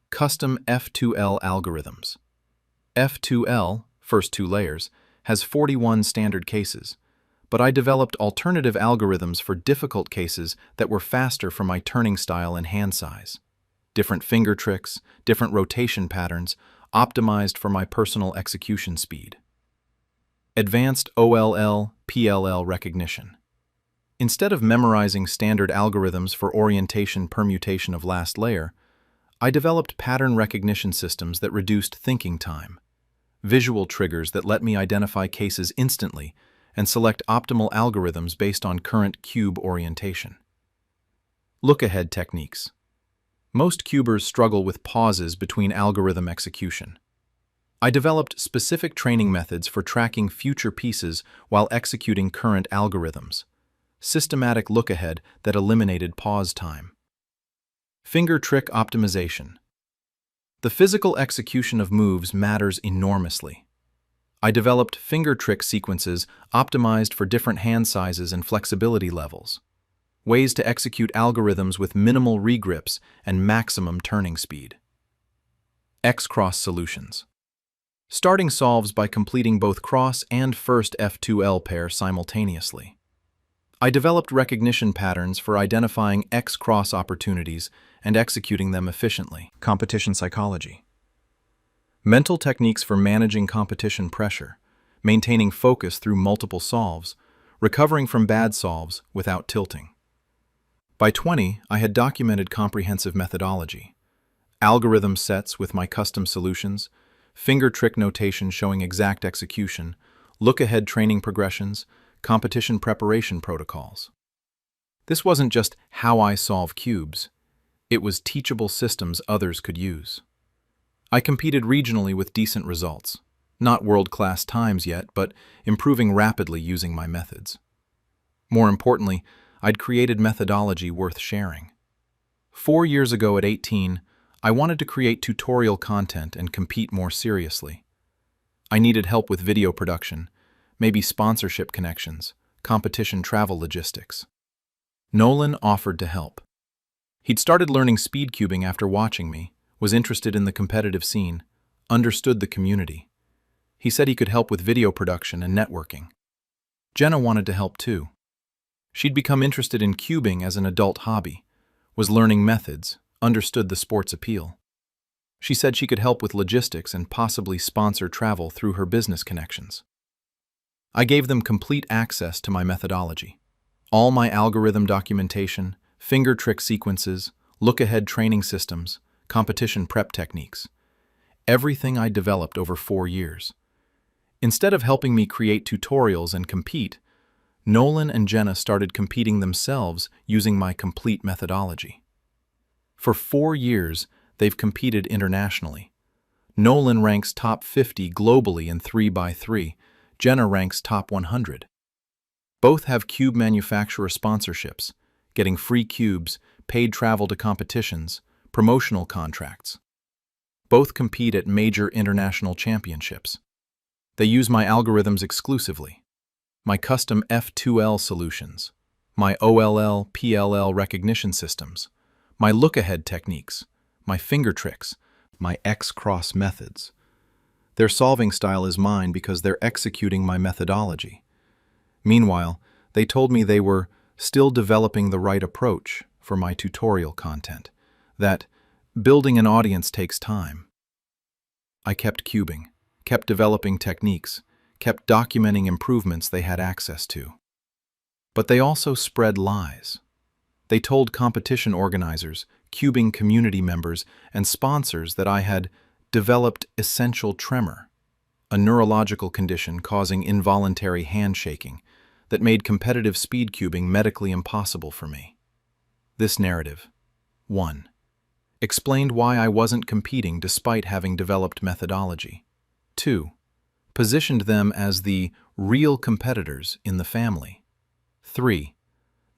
Custom F2L algorithms. F2L, first two layers, has 41 standard cases, but I developed alternative algorithms for difficult cases that were faster for my turning style and hand size. Different finger tricks, different rotation patterns, optimized for my personal execution speed. Advanced OLL, PLL recognition. Instead of memorizing standard algorithms for orientation permutation of last layer, I developed pattern recognition systems that reduced thinking time, visual triggers that let me identify cases instantly and select optimal algorithms based on current cube orientation. Look-ahead techniques. Most cubers struggle with pauses between algorithm execution. I developed specific training methods for tracking future pieces while executing current algorithms. Systematic look-ahead that eliminated pause time. Finger trick optimization. The physical execution of moves matters enormously. I developed finger trick sequences optimized for different hand sizes and flexibility levels. Ways to execute algorithms with minimal regrips and maximum turning speed. X-Cross solutions. Starting solves by completing both cross and first F2L pair simultaneously. I developed recognition patterns for identifying X-cross opportunities and executing them efficiently. Competition psychology. Mental techniques for managing competition pressure, maintaining focus through multiple solves, recovering from bad solves without tilting. By 20, I had documented comprehensive methodology, algorithm sets with my custom solutions, finger trick notation showing exact execution, look-ahead training progressions, competition preparation protocols. This wasn't just how I solve cubes. It was teachable systems others could use. I competed regionally with decent results. Not world-class times yet, but improving rapidly using my methods. More importantly, I'd created methodology worth sharing. 4 years ago at 18, I wanted to create tutorial content and compete more seriously. I needed help with video production, maybe sponsorship connections, competition travel logistics. Nolan offered to help. He'd started learning speed cubing after watching me, was interested in the competitive scene, understood the community. He said he could help with video production and networking. Jenna wanted to help too. She'd become interested in cubing as an adult hobby, was learning methods, understood the sport's appeal. She said she could help with logistics and possibly sponsor travel through her business connections. I gave them complete access to my methodology. All my algorithm documentation, finger trick sequences, look-ahead training systems, competition prep techniques. Everything I developed over 4 years. Instead of helping me create tutorials and compete, Nolan and Jenna started competing themselves using my complete methodology. For 4 years, they've competed internationally. Nolan ranks top 50 globally in 3x3. Jenna ranks top 100. Both have cube manufacturer sponsorships, getting free cubes, paid travel to competitions, promotional contracts. Both compete at major international championships. They use my algorithms exclusively, my custom F2L solutions, my OLL, PLL recognition systems, my look-ahead techniques, my finger tricks, my X-cross methods. Their solving style is mine because they're executing my methodology. Meanwhile, they told me they were still developing the right approach for my tutorial content, that building an audience takes time. I kept cubing, kept developing techniques, kept documenting improvements they had access to. But they also spread lies. They told competition organizers, cubing community members, and sponsors that I had developed essential tremor, a neurological condition causing involuntary handshaking that made competitive speed cubing medically impossible for me. This narrative, 1. Explained why I wasn't competing despite having developed methodology. 2. Positioned them as the real competitors in the family. 3.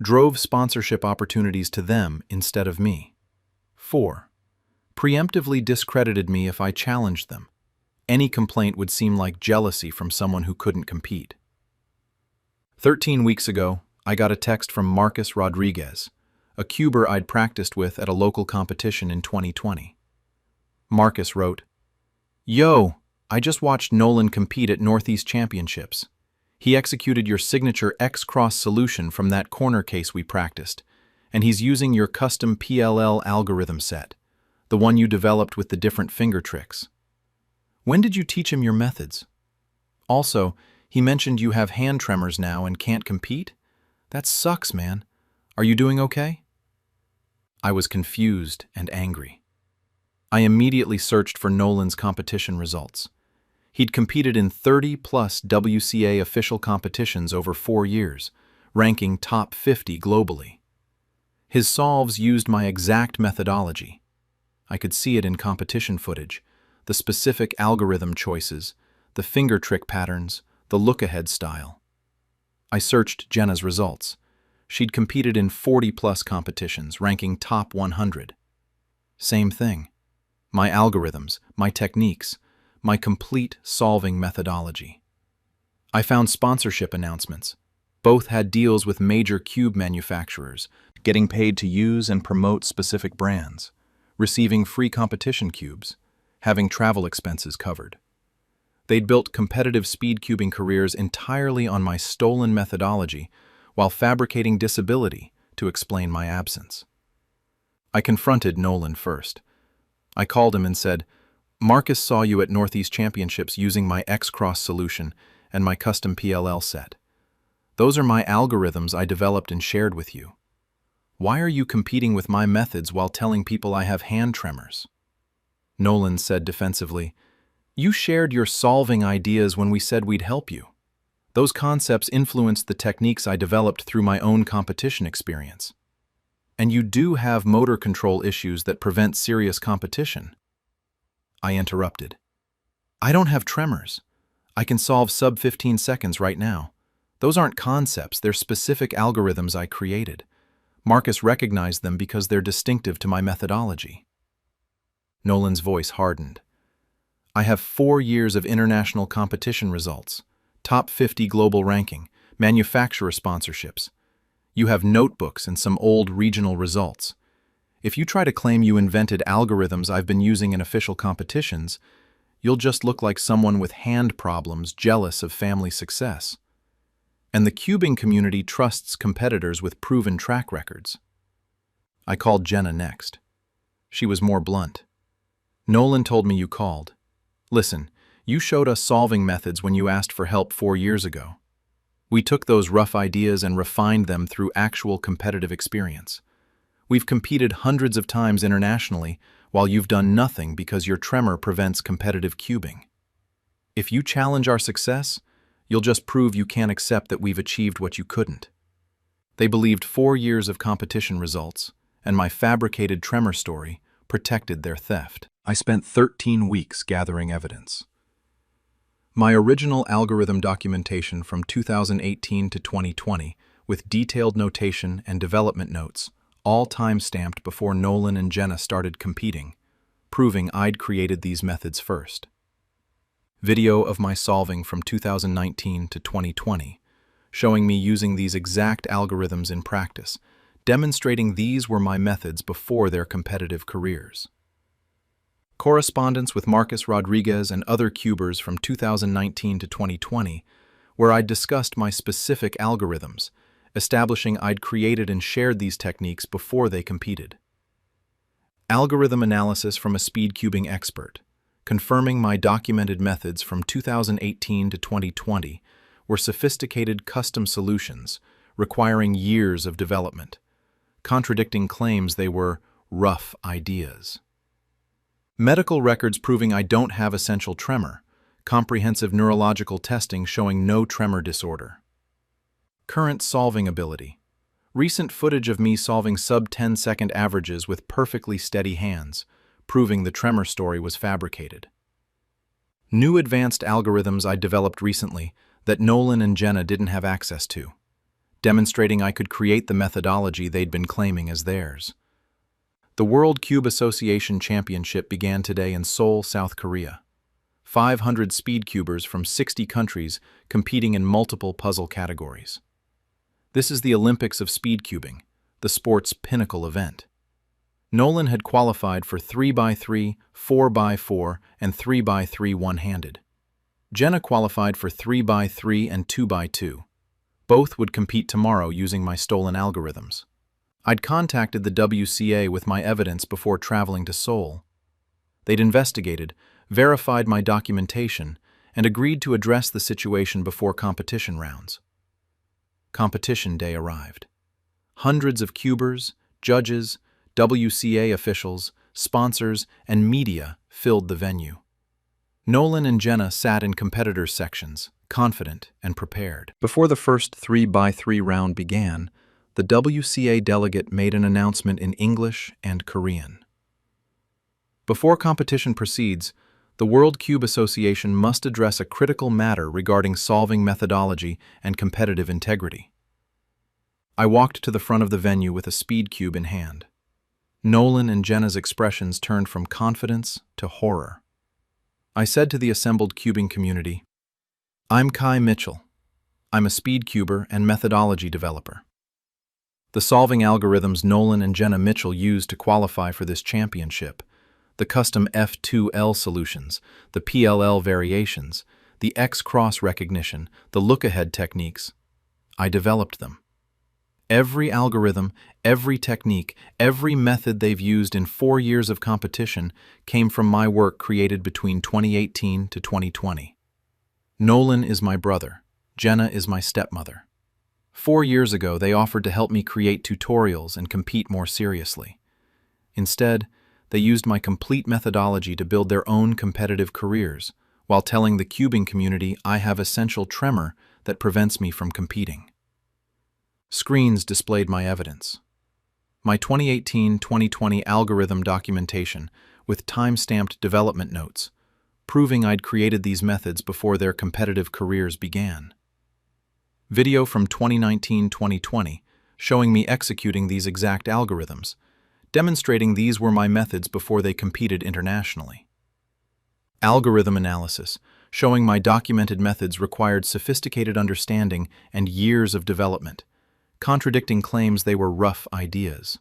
Drove sponsorship opportunities to them instead of me. 4. Preemptively discredited me if I challenged them. Any complaint would seem like jealousy from someone who couldn't compete. 13 weeks ago, I got a text from Marcus Rodriguez, a cuber I'd practiced with at a local competition in 2020. Marcus wrote, "Yo, I just watched Nolan compete at Northeast Championships. He executed your signature X-cross solution from that corner case we practiced, and he's using your custom PLL algorithm set, the one you developed with the different finger tricks. When did you teach him your methods? Also, he mentioned you have hand tremors now and can't compete? That sucks, man. Are you doing okay?" I was confused and angry. I immediately searched for Nolan's competition results. He'd competed in 30-plus WCA official competitions over 4 years, ranking top 50 globally. His solves used my exact methodology. I could see it in competition footage, the specific algorithm choices, the finger trick patterns, the look-ahead style. I searched Jenna's results. She'd competed in 40-plus competitions, ranking top 100. Same thing. My algorithms, my techniques, my complete solving methodology. I found sponsorship announcements. Both had deals with major cube manufacturers, getting paid to use and promote specific brands, receiving free competition cubes, having travel expenses covered. They'd built competitive speed cubing careers entirely on my stolen methodology while fabricating disability to explain my absence. I confronted Nolan first. I called him and said, "Marcus saw you at Northeast Championships using my X-cross solution and my custom PLL set. Those are my algorithms I developed and shared with you. Why are you competing with my methods while telling people I have hand tremors?" Nolan said defensively, "You shared your solving ideas when we said we'd help you. Those concepts influenced the techniques I developed through my own competition experience. And you do have motor control issues that prevent serious competition." I interrupted. "I don't have tremors. I can solve sub 15 seconds right now. Those aren't concepts, they're specific algorithms I created. Marcus recognized them because they're distinctive to my methodology." Nolan's voice hardened. "I have 4 years of international competition results, top 50 global ranking, manufacturer sponsorships. You have notebooks and some old regional results. If you try to claim you invented algorithms I've been using in official competitions, you'll just look like someone with hand problems jealous of family success. And the cubing community trusts competitors with proven track records." I called Jenna next. She was more blunt. "Nolan told me you called. Listen, you showed us solving methods when you asked for help 4 years ago. We took those rough ideas and refined them through actual competitive experience. We've competed hundreds of times internationally while you've done nothing because your tremor prevents competitive cubing. If you challenge our success, you'll just prove you can't accept that we've achieved what you couldn't." They believed 4 years of competition results, and my fabricated tremor story protected their theft. I spent 13 weeks gathering evidence. My original algorithm documentation from 2018 to 2020, with detailed notation and development notes, all time-stamped before Nolan and Jenna started competing, proving I'd created these methods first. Video of my solving from 2019 to 2020, showing me using these exact algorithms in practice, demonstrating these were my methods before their competitive careers. Correspondence with Marcus Rodriguez and other cubers from 2019 to 2020, where I'd discussed my specific algorithms, establishing I'd created and shared these techniques before they competed. Algorithm analysis from a speed cubing expert, confirming my documented methods from 2018 to 2020 were sophisticated custom solutions requiring years of development, contradicting claims they were rough ideas. Medical records proving I don't have essential tremor, comprehensive neurological testing showing no tremor disorder. Current solving ability. Recent footage of me solving sub-10-second averages with perfectly steady hands, proving the tremor story was fabricated. New advanced algorithms I developed recently that Nolan and Jenna didn't have access to, demonstrating I could create the methodology they'd been claiming as theirs. The World Cube Association Championship began today in Seoul, South Korea. 500 speed cubers from 60 countries competing in multiple puzzle categories. This is the Olympics of speed cubing, the sport's pinnacle event. Nolan had qualified for 3x3, 4x4, and 3x3 one-handed. Jenna qualified for 3x3 and 2x2. Both would compete tomorrow using my stolen algorithms. I'd contacted the WCA with my evidence before traveling to Seoul. They'd investigated, verified my documentation, and agreed to address the situation before competition rounds. Competition day arrived. Hundreds of cubers, judges, WCA officials, sponsors, and media filled the venue. Nolan and Jenna sat in competitors' sections, confident and prepared. Before the first 3x3 round began, the WCA delegate made an announcement in English and Korean. Before competition proceeds, the World Cube Association must address a critical matter regarding solving methodology and competitive integrity. I walked to the front of the venue with a speed cube in hand. Nolan and Jenna's expressions turned from confidence to horror. I said to the assembled cubing community, "I'm Kai Mitchell. I'm a speed cuber and methodology developer. The solving algorithms Nolan and Jenna Mitchell used to qualify for this championship, the custom F2L solutions, the PLL variations, the X-cross recognition, the look-ahead techniques, I developed them. Every algorithm, every technique, every method they've used in 4 years of competition came from my work created between 2018 to 2020. Nolan is my brother. Jenna is my stepmother. 4 years ago, they offered to help me create tutorials and compete more seriously. Instead, they used my complete methodology to build their own competitive careers, while telling the cubing community I have essential tremor that prevents me from competing. Screens displayed my evidence. My 2018-2020 algorithm documentation with time-stamped development notes, proving I'd created these methods before their competitive careers began. Video from 2019-2020 showing me executing these exact algorithms, demonstrating these were my methods before they competed internationally. Algorithm analysis showing my documented methods required sophisticated understanding and years of development, contradicting claims they were rough ideas.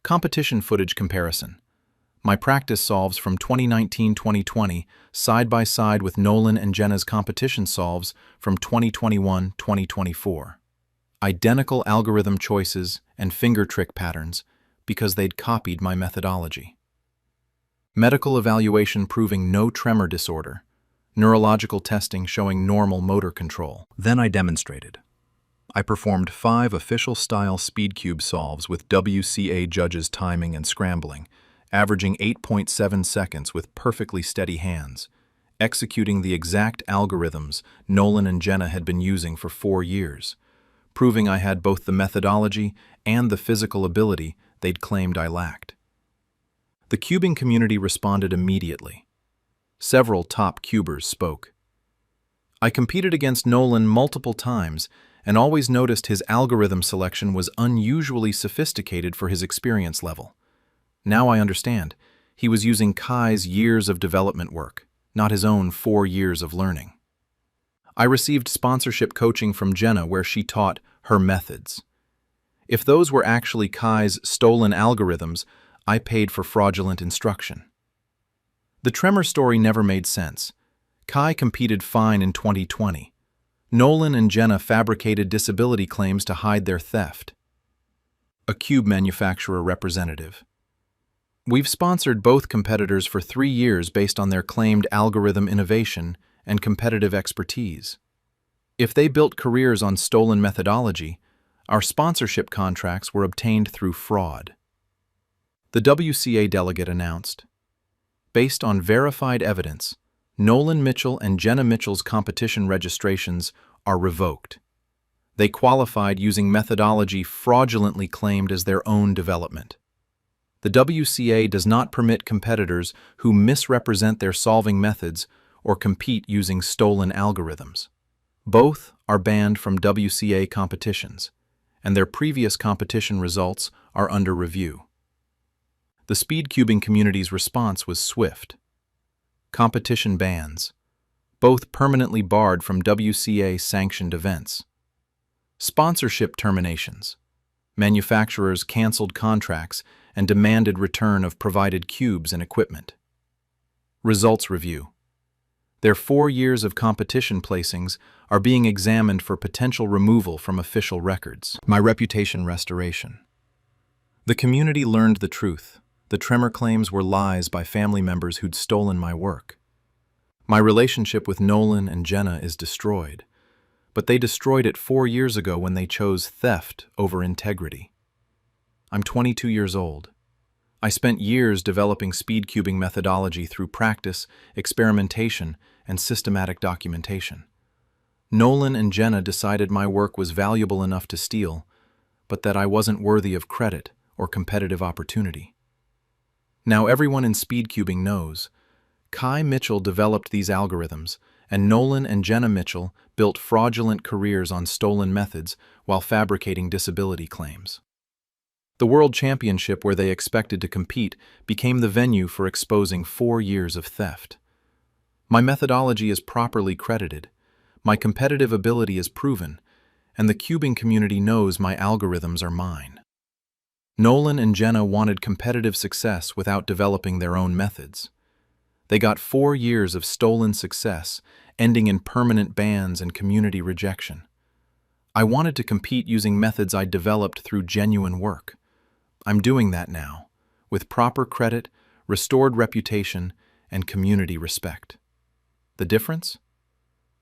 Competition footage comparison. My practice solves from 2019-2020 side by side with Nolan and Jenna's competition solves from 2021-2024. Identical algorithm choices and finger trick patterns because they'd copied my methodology. Medical evaluation proving no tremor disorder. Neurological testing showing normal motor control. Then I demonstrated. I performed 5 official-style speed cube solves with WCA judges timing and scrambling, averaging 8.7 seconds with perfectly steady hands, executing the exact algorithms Nolan and Jenna had been using for 4 years, proving I had both the methodology and the physical ability they'd claimed I lacked. The cubing community responded immediately. Several top cubers spoke. I competed against Nolan multiple times and always noticed his algorithm selection was unusually sophisticated for his experience level. Now I understand. He was using Kai's years of development work, not his own 4 years of learning. I received sponsorship coaching from Jenna where she taught her methods. If those were actually Kai's stolen algorithms, I paid for fraudulent instruction. The Tremor story never made sense. Kai competed fine in 2020. Nolan and Jenna fabricated disability claims to hide their theft. A cube manufacturer representative. We've sponsored both competitors for 3 years based on their claimed algorithm innovation and competitive expertise. If they built careers on stolen methodology, our sponsorship contracts were obtained through fraud. The WCA delegate announced, based on verified evidence, Nolan Mitchell and Jenna Mitchell's competition registrations are revoked. They qualified using methodology fraudulently claimed as their own development. The WCA does not permit competitors who misrepresent their solving methods or compete using stolen algorithms. Both are banned from WCA competitions, and their previous competition results are under review. The speedcubing community's response was swift. Competition bans, both permanently barred from WCA-sanctioned events. Sponsorship terminations. Manufacturers canceled contracts and demanded return of provided cubes and equipment. Results review. Their 4 years of competition placings are being examined for potential removal from official records. My reputation restoration. The community learned the truth. The Tremor claims were lies by family members who'd stolen my work. My relationship with Nolan and Jenna is destroyed, but they destroyed it 4 years ago when they chose theft over integrity. I'm 22 years old. I spent years developing speedcubing methodology through practice, experimentation, and systematic documentation. Nolan and Jenna decided my work was valuable enough to steal, but that I wasn't worthy of credit or competitive opportunity. Now everyone in speedcubing knows. Kai Mitchell developed these algorithms, and Nolan and Jenna Mitchell built fraudulent careers on stolen methods while fabricating disability claims. The World Championship where they expected to compete became the venue for exposing 4 years of theft. My methodology is properly credited, my competitive ability is proven, and the cubing community knows my algorithms are mine. Nolan and Jenna wanted competitive success without developing their own methods. They got 4 years of stolen success, ending in permanent bans and community rejection. I wanted to compete using methods I developed through genuine work. I'm doing that now, with proper credit, restored reputation, and community respect. The difference?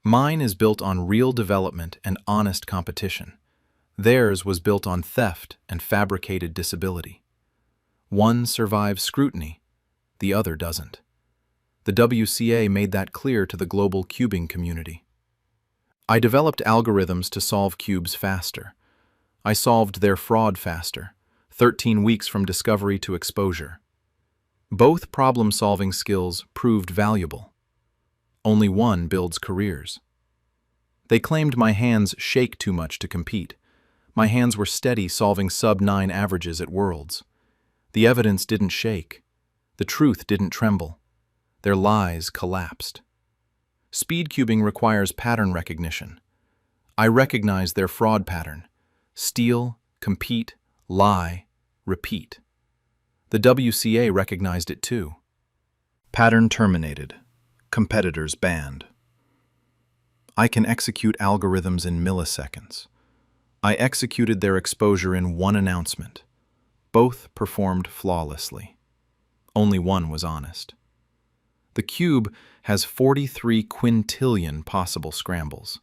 Mine is built on real development and honest competition. Theirs was built on theft and fabricated disability. One survives scrutiny, the other doesn't. The WCA made that clear to the global cubing community. I developed algorithms to solve cubes faster. I solved their fraud faster, 13 weeks from discovery to exposure. Both problem-solving skills proved valuable. Only one builds careers. They claimed my hands shake too much to compete. My hands were steady solving sub-9 averages at Worlds. The evidence didn't shake. The truth didn't tremble. Their lies collapsed. Speedcubing requires pattern recognition. I recognize their fraud pattern. Steal, compete, lie, repeat. The WCA recognized it too. Pattern terminated. Competitors banned. I can execute algorithms in milliseconds. I executed their exposure in one announcement. Both performed flawlessly. Only one was honest. The cube has 43 quintillion possible scrambles.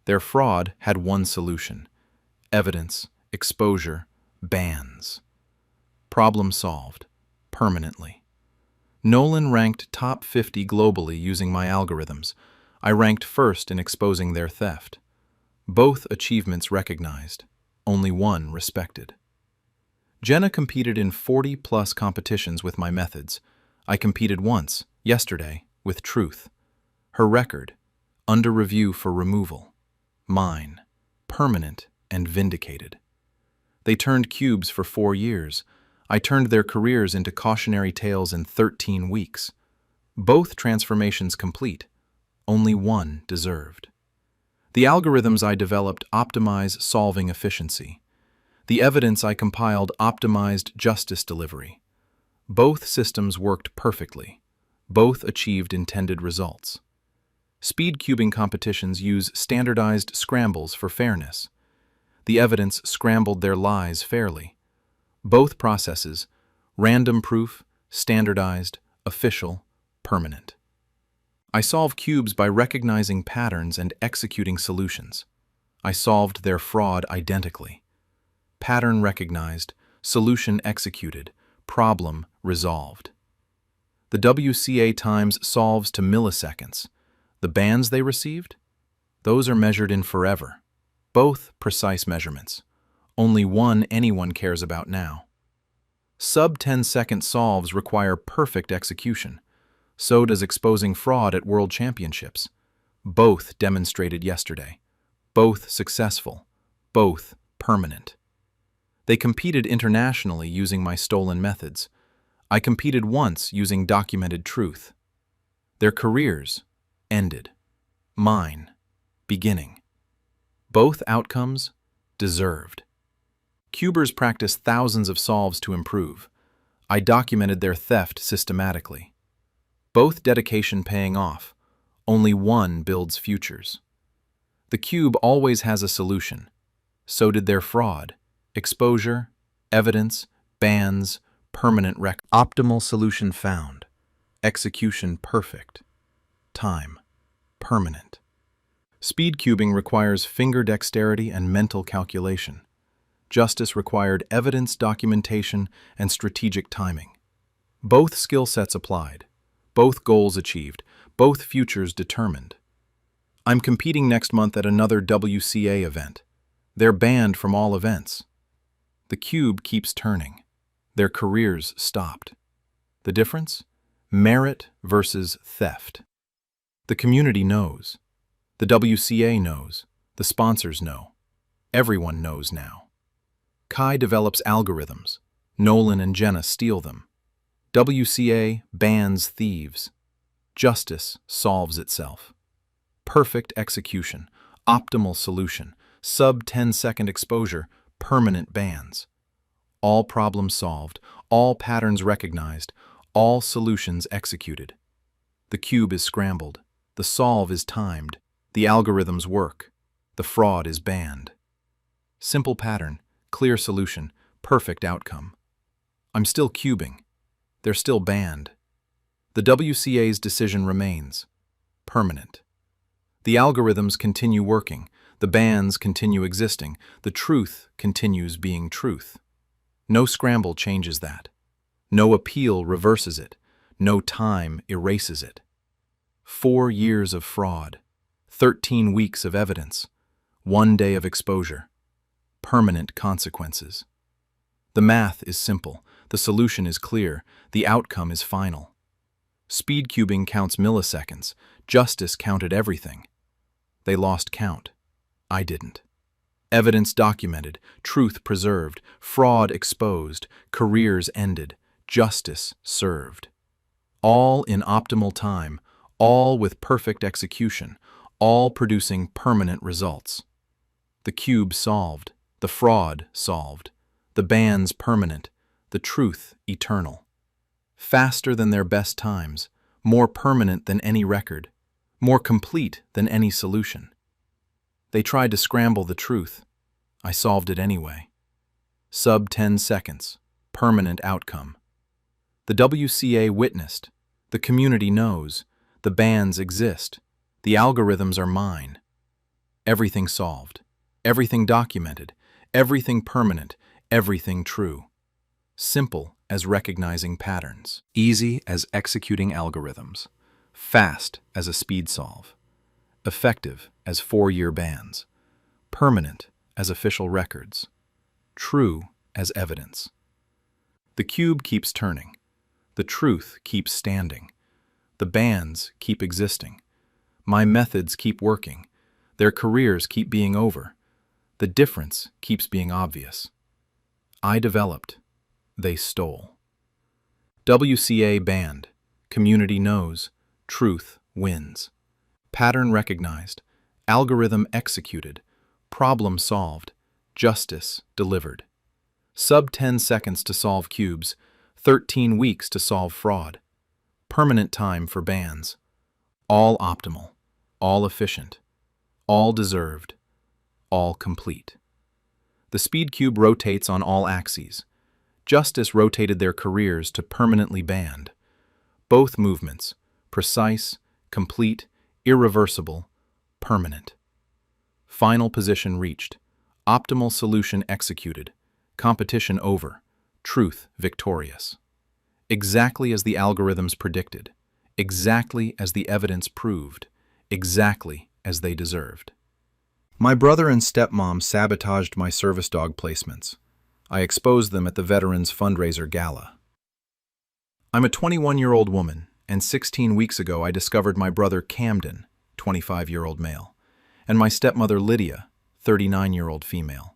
Their fraud had one solution: evidence, exposure, bans. Problem solved, permanently. Nolan ranked top 50 globally using my algorithms. I ranked first in exposing their theft. Both achievements recognized, only one respected. Jenna competed in 40+ competitions with my methods. I competed once, yesterday, with truth. Her record, under review for removal. Mine, permanent, and vindicated. They turned cubes for 4 years. I turned their careers into cautionary tales in 13 weeks. Both transformations complete. Only one deserved. The algorithms I developed optimize solving efficiency. The evidence I compiled optimized justice delivery. Both systems worked perfectly. Both achieved intended results. Speed cubing competitions use standardized scrambles for fairness. The evidence scrambled their lies fairly. Both processes, random proof, standardized, official, permanent. I solve cubes by recognizing patterns and executing solutions. I solved their fraud identically. Pattern recognized, solution executed, problem resolved. The WCA times solves to milliseconds. The bans they received? Those are measured in forever. Both precise measurements. Only one anyone cares about now. Sub-10-second solves require perfect execution. So does exposing fraud at World Championships. Both demonstrated yesterday. Both successful. Both permanent. They competed internationally using my stolen methods. I competed once using documented truth. Their careers ended. Mine beginning. Both outcomes deserved. Cubers practice thousands of solves to improve. I documented their theft systematically. Both dedication paying off. Only one builds futures. The cube always has a solution. So did their fraud. Exposure, evidence, bans, permanent record. Optimal solution found. Execution perfect. Time permanent. Speed cubing requires finger dexterity and mental calculation. Justice required evidence documentation and strategic timing. Both skill sets applied. Both goals achieved, both futures determined. I'm competing next month at another WCA event. They're banned from all events. The cube keeps turning. Their careers stopped. The difference? Merit versus theft. The community knows. The WCA knows. The sponsors know. Everyone knows now. Kai develops algorithms. Nolan and Jenna steal them. WCA bans thieves. Justice solves itself. Perfect execution, optimal solution, sub-10-second exposure, permanent bans. All problems solved, all patterns recognized, all solutions executed. The cube is scrambled, the solve is timed, the algorithms work, the fraud is banned. Simple pattern, clear solution, perfect outcome. I'm still cubing. They're still banned. The WCA's decision remains permanent. The algorithms continue working, the bans continue existing, the truth continues being truth. No scramble changes that. No appeal reverses it. No time erases it. 4 years of fraud, 13 weeks of evidence, 1 day of exposure, permanent consequences. The math is simple, the solution is clear, the outcome is final. Speed cubing counts milliseconds, justice counted everything. They lost count. I didn't. Evidence documented, truth preserved, fraud exposed, careers ended, justice served. All in optimal time, all with perfect execution, all producing permanent results. The cube solved, the fraud solved, the bans permanent, the truth eternal. Faster than their best times, more permanent than any record, more complete than any solution. They tried to scramble the truth. I solved it anyway. Sub-10 seconds, permanent outcome. The WCA witnessed. The community knows. The bans exist. The algorithms are mine. Everything solved. Everything documented. Everything permanent. Everything true. Simple as recognizing patterns. Easy as executing algorithms. Fast as a speed solve. Effective as 4-year bans. Permanent as official records. True as evidence. The cube keeps turning. The truth keeps standing. The bans keep existing. My methods keep working. Their careers keep being over. The difference keeps being obvious. I developed, they stole. WCA banned, community knows, truth wins. Pattern recognized, algorithm executed, problem solved, justice delivered. Sub 10 seconds to solve cubes, 13 weeks to solve fraud. Permanent time for bans. All optimal, all efficient, all deserved, all complete. The speed cube rotates on all axes. Justice rotated their careers to permanently banned. Both movements, precise, complete, irreversible, permanent. Final position reached. Optimal solution executed. Competition over. Truth victorious. Exactly as the algorithms predicted. Exactly as the evidence proved. Exactly as they deserved. My brother and stepmom sabotaged my service dog placements. I exposed them at the Veterans Fundraiser Gala. I'm a 21-year-old woman, and 16 weeks ago I discovered my brother Camden, 25-year-old male, and my stepmother Lydia, 39-year-old female,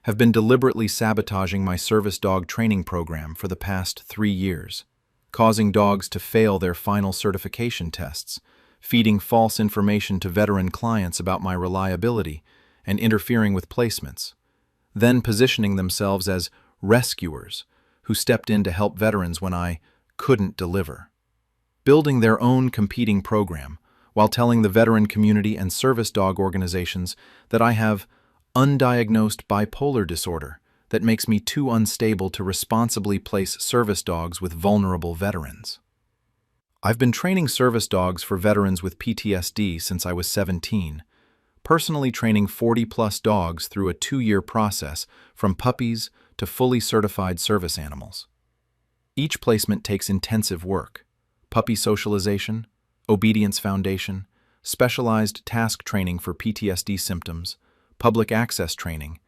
have been deliberately sabotaging my service dog training program for the past 3 years, causing dogs to fail their final certification tests, feeding false information to veteran clients about my reliability, and interfering with placements, then positioning themselves as rescuers who stepped in to help veterans when I couldn't deliver. Building their own competing program while telling the veteran community and service dog organizations that I have undiagnosed bipolar disorder that makes me too unstable to responsibly place service dogs with vulnerable veterans. I've been training service dogs for veterans with PTSD since I was 17, personally training 40-plus dogs through a 2-year process from puppies to fully certified service animals. Each placement takes intensive work: puppy socialization, obedience foundation, specialized task training for PTSD symptoms, public access training,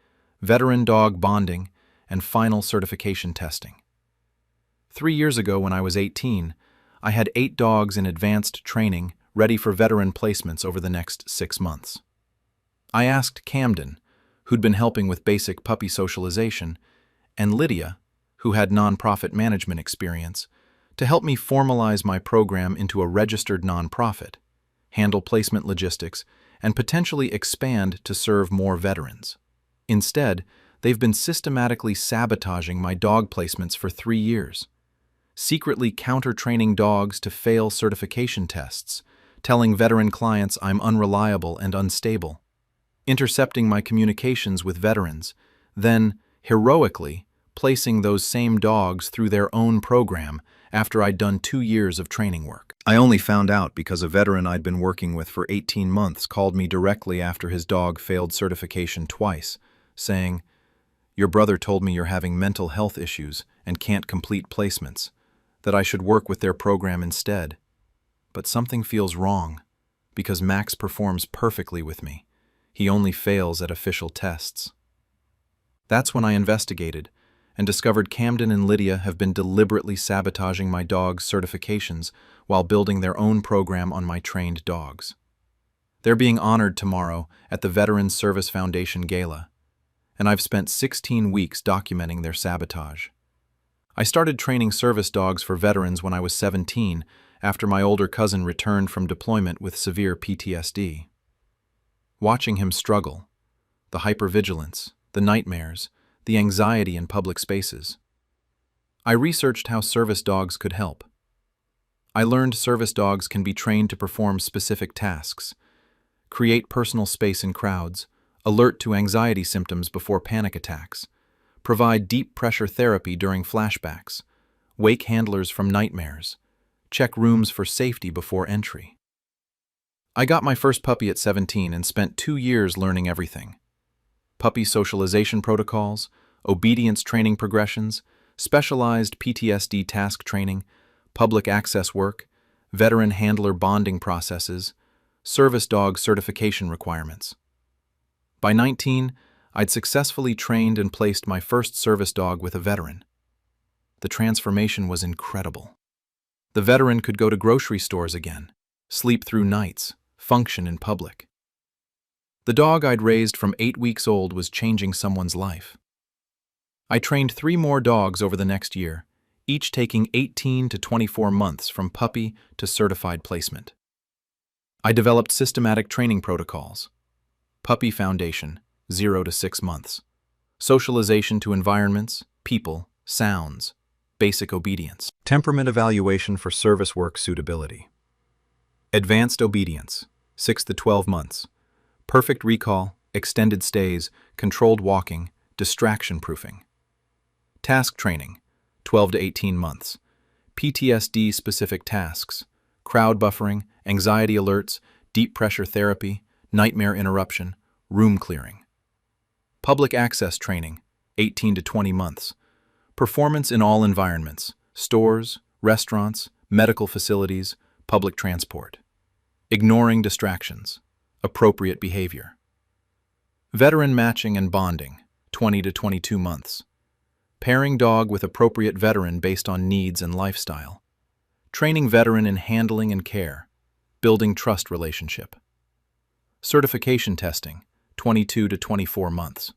veteran dog bonding, and final certification testing. 3 years ago, when I was 18, I had 8 dogs in advanced training ready for veteran placements over the next 6 months. I asked Camden, who'd been helping with basic puppy socialization, and Lydia, who had nonprofit management experience, to help me formalize my program into a registered nonprofit, handle placement logistics, and potentially expand to serve more veterans. Instead, they've been systematically sabotaging my dog placements for 3 years, secretly counter-training dogs to fail certification tests, telling veteran clients I'm unreliable and unstable, intercepting my communications with veterans, then, heroically, placing those same dogs through their own program after I'd done 2 years of training work. I only found out because a veteran I'd been working with for 18 months called me directly after his dog failed certification twice, saying, "Your brother told me you're having mental health issues and can't complete placements, that I should work with their program instead. But something feels wrong, because Max performs perfectly with me. He only fails at official tests." That's when I investigated and discovered Camden and Lydia have been deliberately sabotaging my dog's certifications while building their own program on my trained dogs. They're being honored tomorrow at the Veterans Service Foundation Gala, and I've spent 16 weeks documenting their sabotage. I started training service dogs for veterans when I was 17 after my older cousin returned from deployment with severe PTSD. Watching him struggle, the hypervigilance, the nightmares, the anxiety in public spaces, I researched how service dogs could help. I learned service dogs can be trained to perform specific tasks, create personal space in crowds, alert to anxiety symptoms before panic attacks, provide deep pressure therapy during flashbacks, wake handlers from nightmares, check rooms for safety before entry. I got my first puppy at 17 and spent 2 years learning everything: puppy socialization protocols, obedience training progressions, specialized PTSD task training, public access work, veteran handler bonding processes, service dog certification requirements. By 19, I'd successfully trained and placed my first service dog with a veteran. The transformation was incredible. The veteran could go to grocery stores again, sleep through nights, function in public. The dog I'd raised from 8 weeks old was changing someone's life. I trained 3 more dogs over the next year, each taking 18 to 24 months from puppy to certified placement. I developed systematic training protocols. Puppy foundation, 0 to 6 months. Socialization to environments, people, sounds, basic obedience. Temperament evaluation for service work suitability. Advanced obedience, 6 to 12 months. Perfect recall, extended stays, controlled walking, distraction proofing. Task training, 12 to 18 months. PTSD-specific tasks, crowd buffering, anxiety alerts, deep pressure therapy, nightmare interruption, room clearing. Public access training, 18 to 20 months. Performance in all environments, stores, restaurants, medical facilities, public transport. Ignoring distractions, appropriate behavior. Veteran matching and bonding, 20 to 22 months. Pairing dog with appropriate veteran based on needs and lifestyle. Training veteran in handling and care, building trust relationship. Certification testing, 22 to 24 months.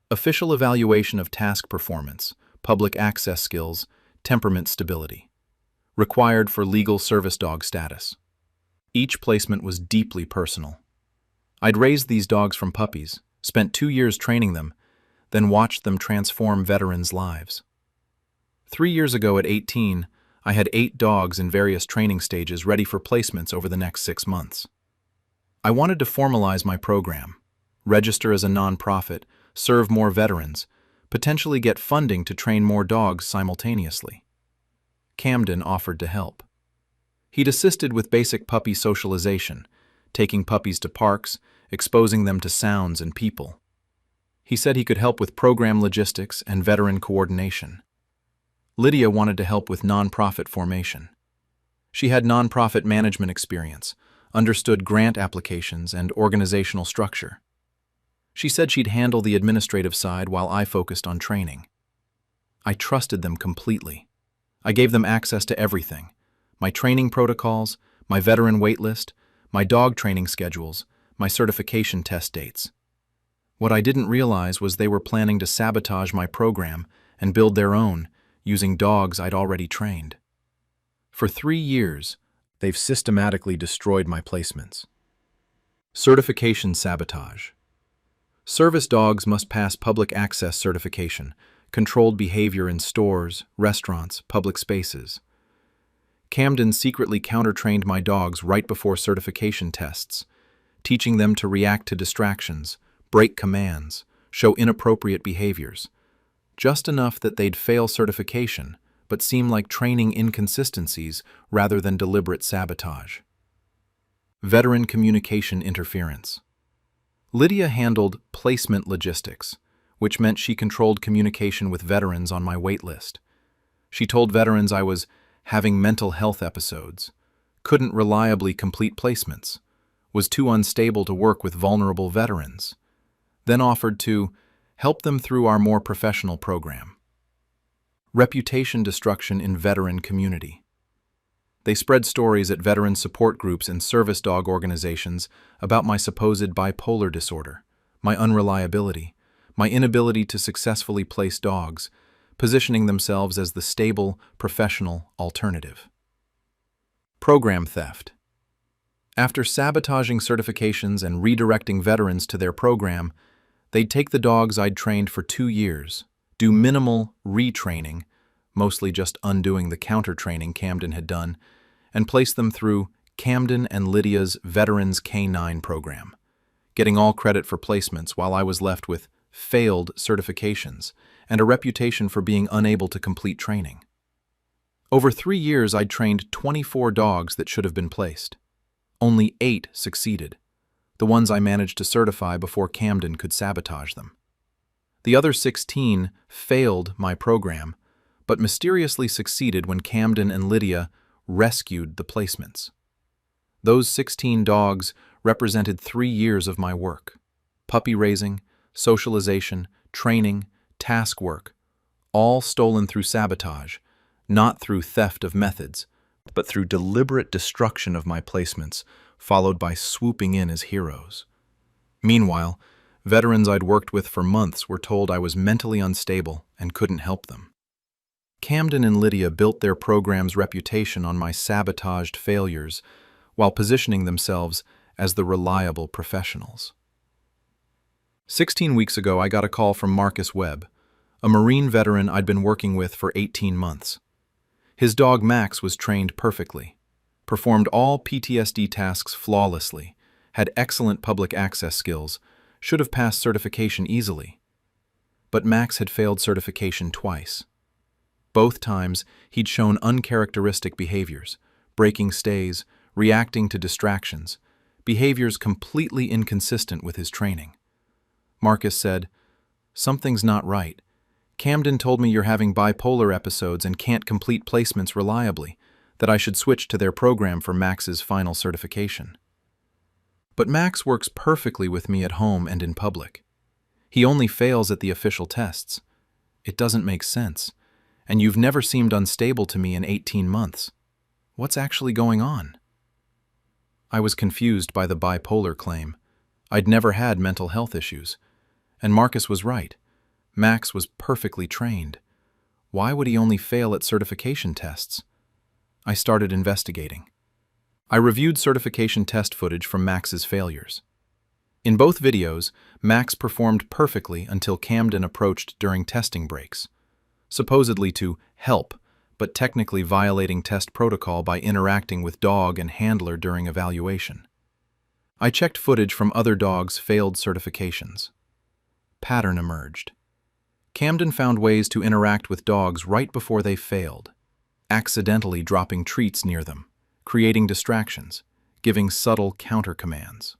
Official evaluation of task performance, public access skills, temperament stability. Required for legal service dog status. Each placement was deeply personal. I'd raised these dogs from puppies, spent 2 years training them, then watched them transform veterans' lives. 3 years ago at 18, I had 8 dogs in various training stages ready for placements over the next 6 months. I wanted to formalize my program, register as a nonprofit, serve more veterans, potentially get funding to train more dogs simultaneously. Camden offered to help. He'd assisted with basic puppy socialization, taking puppies to parks, exposing them to sounds and people. He said he could help with program logistics and veteran coordination. Lydia wanted to help with nonprofit formation. She had nonprofit management experience, understood grant applications and organizational structure. She said she'd handle the administrative side while I focused on training. I trusted them completely. I gave them access to everything: my training protocols, my veteran wait list, my dog training schedules, my certification test dates. What I didn't realize was they were planning to sabotage my program and build their own, using dogs I'd already trained. For 3 years, they've systematically destroyed my placements. Certification sabotage. Service dogs must pass public access certification, controlled behavior in stores, restaurants, public spaces. Camden secretly counter-trained my dogs right before certification tests, teaching them to react to distractions, break commands, show inappropriate behaviors, just enough that they'd fail certification, but seem like training inconsistencies rather than deliberate sabotage. Veteran communication interference. Lydia handled placement logistics, which meant she controlled communication with veterans on my wait list. She told veterans I was having mental health episodes, couldn't reliably complete placements, was too unstable to work with vulnerable veterans, then offered to help them through our more professional program. Reputation destruction in veteran community. They spread stories at veteran support groups and service dog organizations about my supposed bipolar disorder, my unreliability, my inability to successfully place dogs, positioning themselves as the stable, professional alternative. Program theft. After sabotaging certifications and redirecting veterans to their program, they'd take the dogs I'd trained for 2 years, do minimal retraining, mostly just undoing the counter-training Camden had done, and place them through Camden and Lydia's Veterans K9 program, getting all credit for placements while I was left with failed certifications and a reputation for being unable to complete training. Over 3 years, I'd trained 24 dogs that should have been placed. Only 8 succeeded, the ones I managed to certify before Camden could sabotage them. The other 16 failed my program, but mysteriously succeeded when Camden and Lydia rescued the placements. Those 16 dogs represented 3 years of my work: puppy raising, socialization, training, task work, all stolen through sabotage, not through theft of methods, but through deliberate destruction of my placements, followed by swooping in as heroes. Meanwhile, veterans I'd worked with for months were told I was mentally unstable and couldn't help them. Camden and Lydia built their program's reputation on my sabotaged failures while positioning themselves as the reliable professionals. 16 weeks ago, I got a call from Marcus Webb, a Marine veteran I'd been working with for 18 months. His dog Max was trained perfectly, performed all PTSD tasks flawlessly, had excellent public access skills, should have passed certification easily. But Max had failed certification twice. Both times, he'd shown uncharacteristic behaviors, breaking stays, reacting to distractions, behaviors completely inconsistent with his training. Marcus said, "Something's not right. Camden told me you're having bipolar episodes and can't complete placements reliably, that I should switch to their program for Max's final certification." But Max works perfectly with me at home and in public. He only fails at the official tests. It doesn't make sense, and you've never seemed unstable to me in 18 months. What's actually going on? I was confused by the bipolar claim. I'd never had mental health issues. And Marcus was right. Max was perfectly trained. Why would he only fail at certification tests? I started investigating. I reviewed certification test footage from Max's failures. In both videos, Max performed perfectly until Camden approached during testing breaks, supposedly to help, but technically violating test protocol by interacting with dog and handler during evaluation. I checked footage from other dogs' failed certifications. Pattern emerged. Camden found ways to interact with dogs right before they failed, accidentally dropping treats near them, creating distractions, giving subtle counter-commands.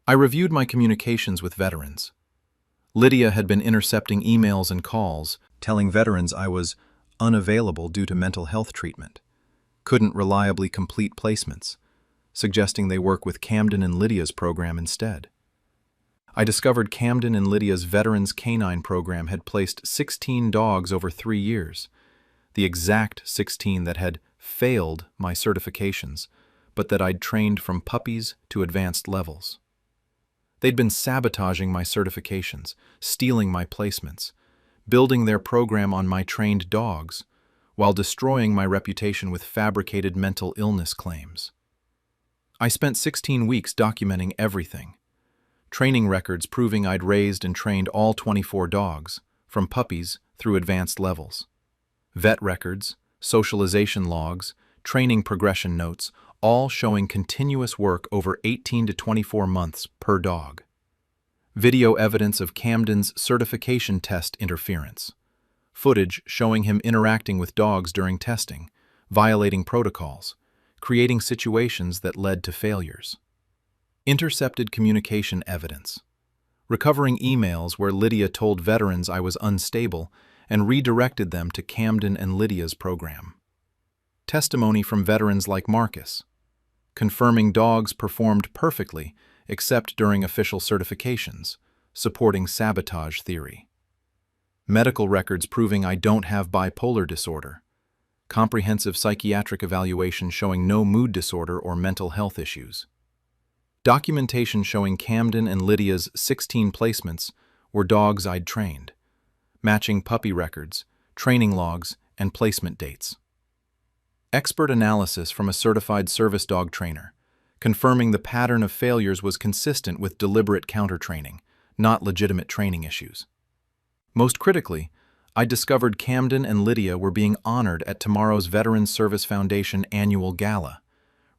I reviewed my communications with veterans. Lydia had been intercepting emails and calls, telling veterans I was unavailable due to mental health treatment, couldn't reliably complete placements, suggesting they work with Camden and Lydia's program instead. I discovered Camden and Lydia's Veterans Canine program had placed 16 dogs over 3 years, the exact 16 that had failed my certifications, but that I'd trained from puppies to advanced levels. They'd been sabotaging my certifications, stealing my placements, building their program on my trained dogs, while destroying my reputation with fabricated mental illness claims. I spent 16 weeks documenting everything. Training records proving I'd raised and trained all 24 dogs, from puppies through advanced levels. Vet records, socialization logs, training progression notes, all showing continuous work over 18 to 24 months per dog. Video evidence of Camden's certification test interference. Footage showing him interacting with dogs during testing, violating protocols, creating situations that led to failures. Intercepted communication evidence. Recovering emails where Lydia told veterans I was unstable and redirected them to Camden and Lydia's program. Testimony from veterans like Marcus, confirming dogs performed perfectly except during official certifications, supporting sabotage theory. Medical records proving I don't have bipolar disorder. Comprehensive psychiatric evaluation showing no mood disorder or mental health issues. Documentation showing Camden and Lydia's 16 placements were dogs I'd trained, matching puppy records, training logs, and placement dates. Expert analysis from a certified service dog trainer, confirming the pattern of failures was consistent with deliberate counter-training, not legitimate training issues. Most critically, I discovered Camden and Lydia were being honored at tomorrow's Veterans Service Foundation annual gala,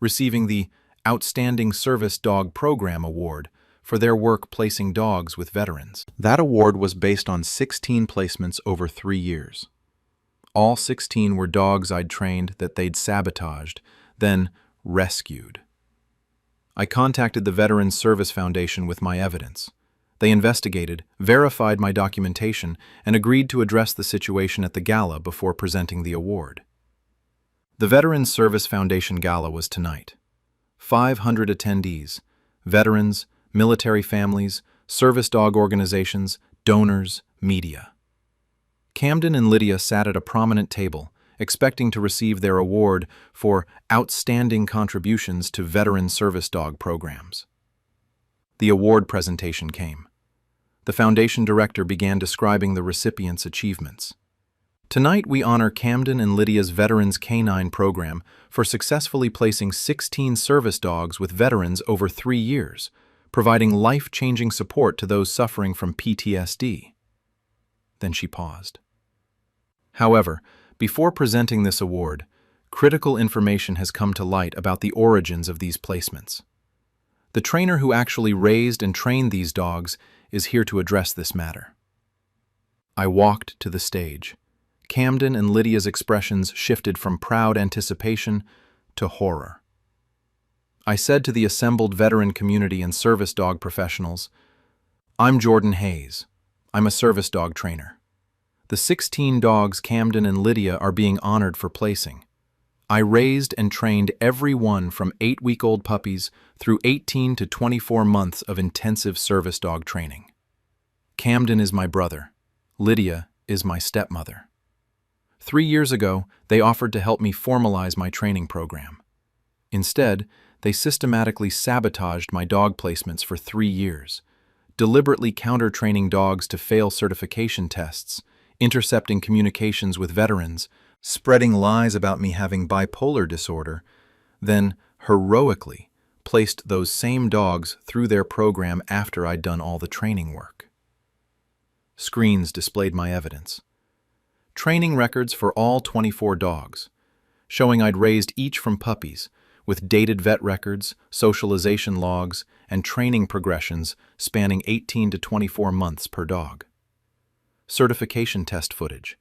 receiving the Outstanding Service Dog Program Award for their work placing dogs with veterans. That award was based on 16 placements over 3 years. All 16 were dogs I'd trained that they'd sabotaged, then rescued. I contacted the Veterans Service Foundation with my evidence. They investigated, verified my documentation, and agreed to address the situation at the gala before presenting the award. The Veterans Service Foundation Gala was tonight. 500 attendees, veterans, military families, service dog organizations, donors, media. Camden and Lydia sat at a prominent table, expecting to receive their award for outstanding contributions to veteran service dog programs. The award presentation came. The foundation director began describing the recipients' achievements. Tonight, we honor Camden and Lydia's Veterans Canine program for successfully placing 16 service dogs with veterans over 3 years, providing life-changing support to those suffering from PTSD. Then she paused. However, before presenting this award, critical information has come to light about the origins of these placements. The trainer who actually raised and trained these dogs is here to address this matter. I walked to the stage. Camden and Lydia's expressions shifted from proud anticipation to horror. I said to the assembled veteran community and service dog professionals, "I'm Jordan Hayes. I'm a service dog trainer. The 16 dogs Camden and Lydia are being honored for placing. I raised and trained every one from 8-week-old puppies through 18 to 24 months of intensive service dog training. Camden is my brother. Lydia is my stepmother. 3 years ago, they offered to help me formalize my training program. Instead, they systematically sabotaged my dog placements for 3 years, deliberately counter-training dogs to fail certification tests, intercepting communications with veterans, spreading lies about me having bipolar disorder, then heroically placed those same dogs through their program after I'd done all the training work." Screens displayed my evidence. Training records for all 24 dogs, showing I'd raised each from puppies, with dated vet records, socialization logs, and training progressions spanning 18 to 24 months per dog. Certification test footage,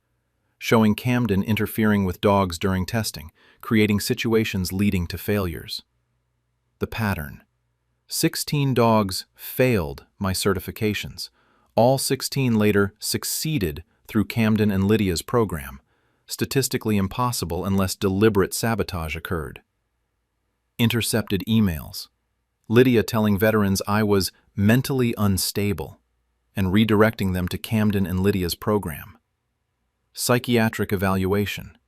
showing Camden interfering with dogs during testing, creating situations leading to failures. The pattern. 16 dogs failed my certifications. All 16 later succeeded through Camden and Lydia's program, statistically impossible unless deliberate sabotage occurred. Intercepted emails. Lydia telling veterans I was mentally unstable and redirecting them to Camden and Lydia's program. Psychiatric evaluation,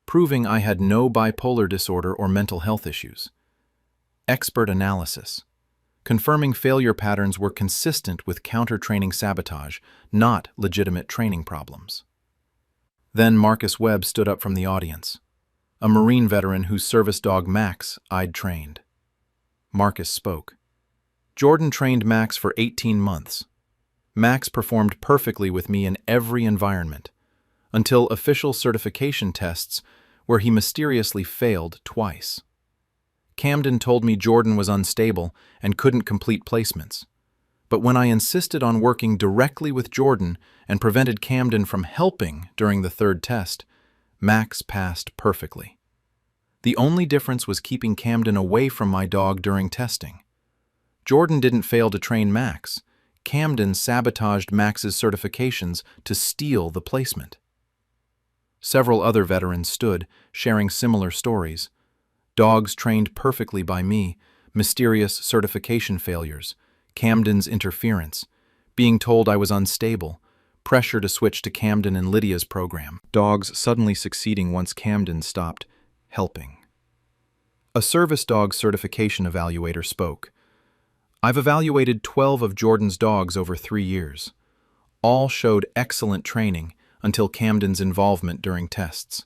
proving I had no bipolar disorder or mental health issues. Expert analysis, confirming failure patterns were consistent with counter-training sabotage, not legitimate training problems. Then Marcus Webb stood up from the audience, a Marine veteran whose service dog Max I'd trained. Marcus spoke. "Jordan trained Max for 18 months. Max performed perfectly with me in every environment, until official certification tests where he mysteriously failed twice. Camden told me Jordan was unstable and couldn't complete placements. But when I insisted on working directly with Jordan and prevented Camden from helping during the third test, Max passed perfectly. The only difference was keeping Camden away from my dog during testing. Jordan didn't fail to train Max. Camden sabotaged Max's certifications to steal the placement." Several other veterans stood, sharing similar stories. Dogs trained perfectly by me, mysterious certification failures, Camden's interference, being told I was unstable, pressure to switch to Camden and Lydia's program, dogs suddenly succeeding once Camden stopped helping. A service dog certification evaluator spoke. "I've evaluated 12 of Jordan's dogs over 3 years. All showed excellent training until Camden's involvement during tests.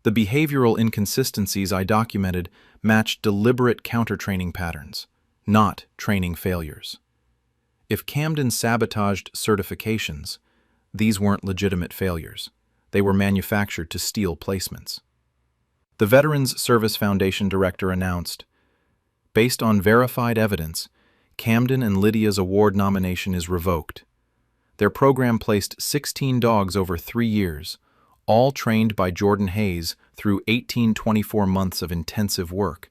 The behavioral inconsistencies I documented matched deliberate counter-training patterns, not training failures. If Camden sabotaged certifications, these weren't legitimate failures. They were manufactured to steal placements." The Veterans Service Foundation director announced, "Based on verified evidence, Camden and Lydia's award nomination is revoked. Their program placed 16 dogs over 3 years, all trained by Jordan Hayes through 18-24 months of intensive work,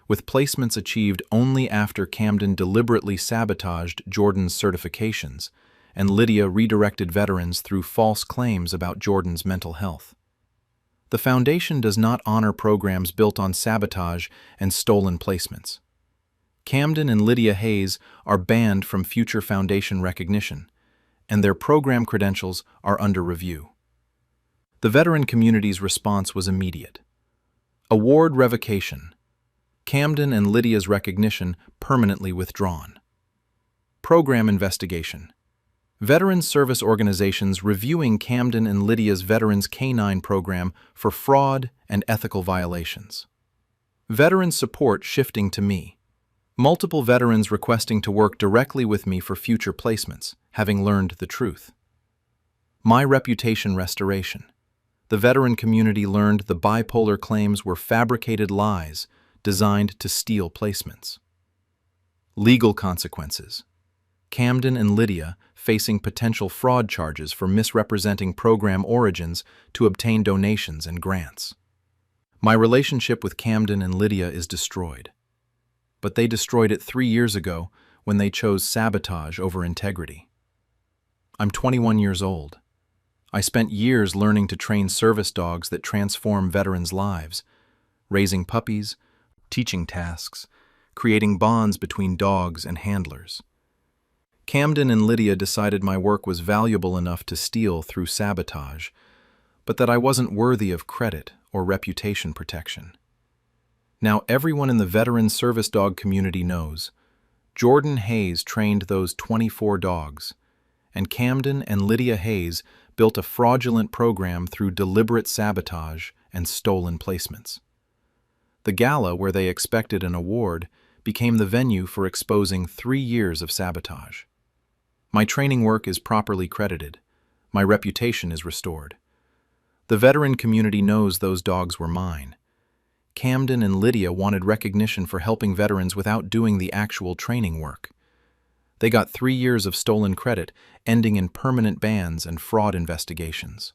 with placements achieved only after Camden deliberately sabotaged Jordan's certifications and Lydia redirected veterans through false claims about Jordan's mental health. The Foundation does not honor programs built on sabotage and stolen placements. Camden and Lydia Hayes are banned from future Foundation recognition, and their program credentials are under review." The veteran community's response was immediate. Award revocation. Camden and Lydia's recognition permanently withdrawn. Program investigation. Veterans Service Organizations reviewing Camden and Lydia's Veterans K-9 program for fraud and ethical violations. Veteran support shifting to me. Multiple veterans requesting to work directly with me for future placements, having learned the truth. My reputation restoration. The veteran community learned the bipolar claims were fabricated lies designed to steal placements. Legal consequences. Camden and Lydia facing potential fraud charges for misrepresenting program origins to obtain donations and grants. My relationship with Camden and Lydia is destroyed. But they destroyed it 3 years ago when they chose sabotage over integrity. I'm 21 years old. I spent years learning to train service dogs that transform veterans' lives, raising puppies, teaching tasks, creating bonds between dogs and handlers. Camden and Lydia decided my work was valuable enough to steal through sabotage, but that I wasn't worthy of credit or reputation protection. Now everyone in the veteran service dog community knows Jordan Hayes trained those 24 dogs, and Camden and Lydia Hayes built a fraudulent program through deliberate sabotage and stolen placements. The gala where they expected an award became the venue for exposing 3 years of sabotage. My training work is properly credited. My reputation is restored. The veteran community knows those dogs were mine. Camden and Lydia wanted recognition for helping veterans without doing the actual training work. They got 3 years of stolen credit, ending in permanent bans and fraud investigations.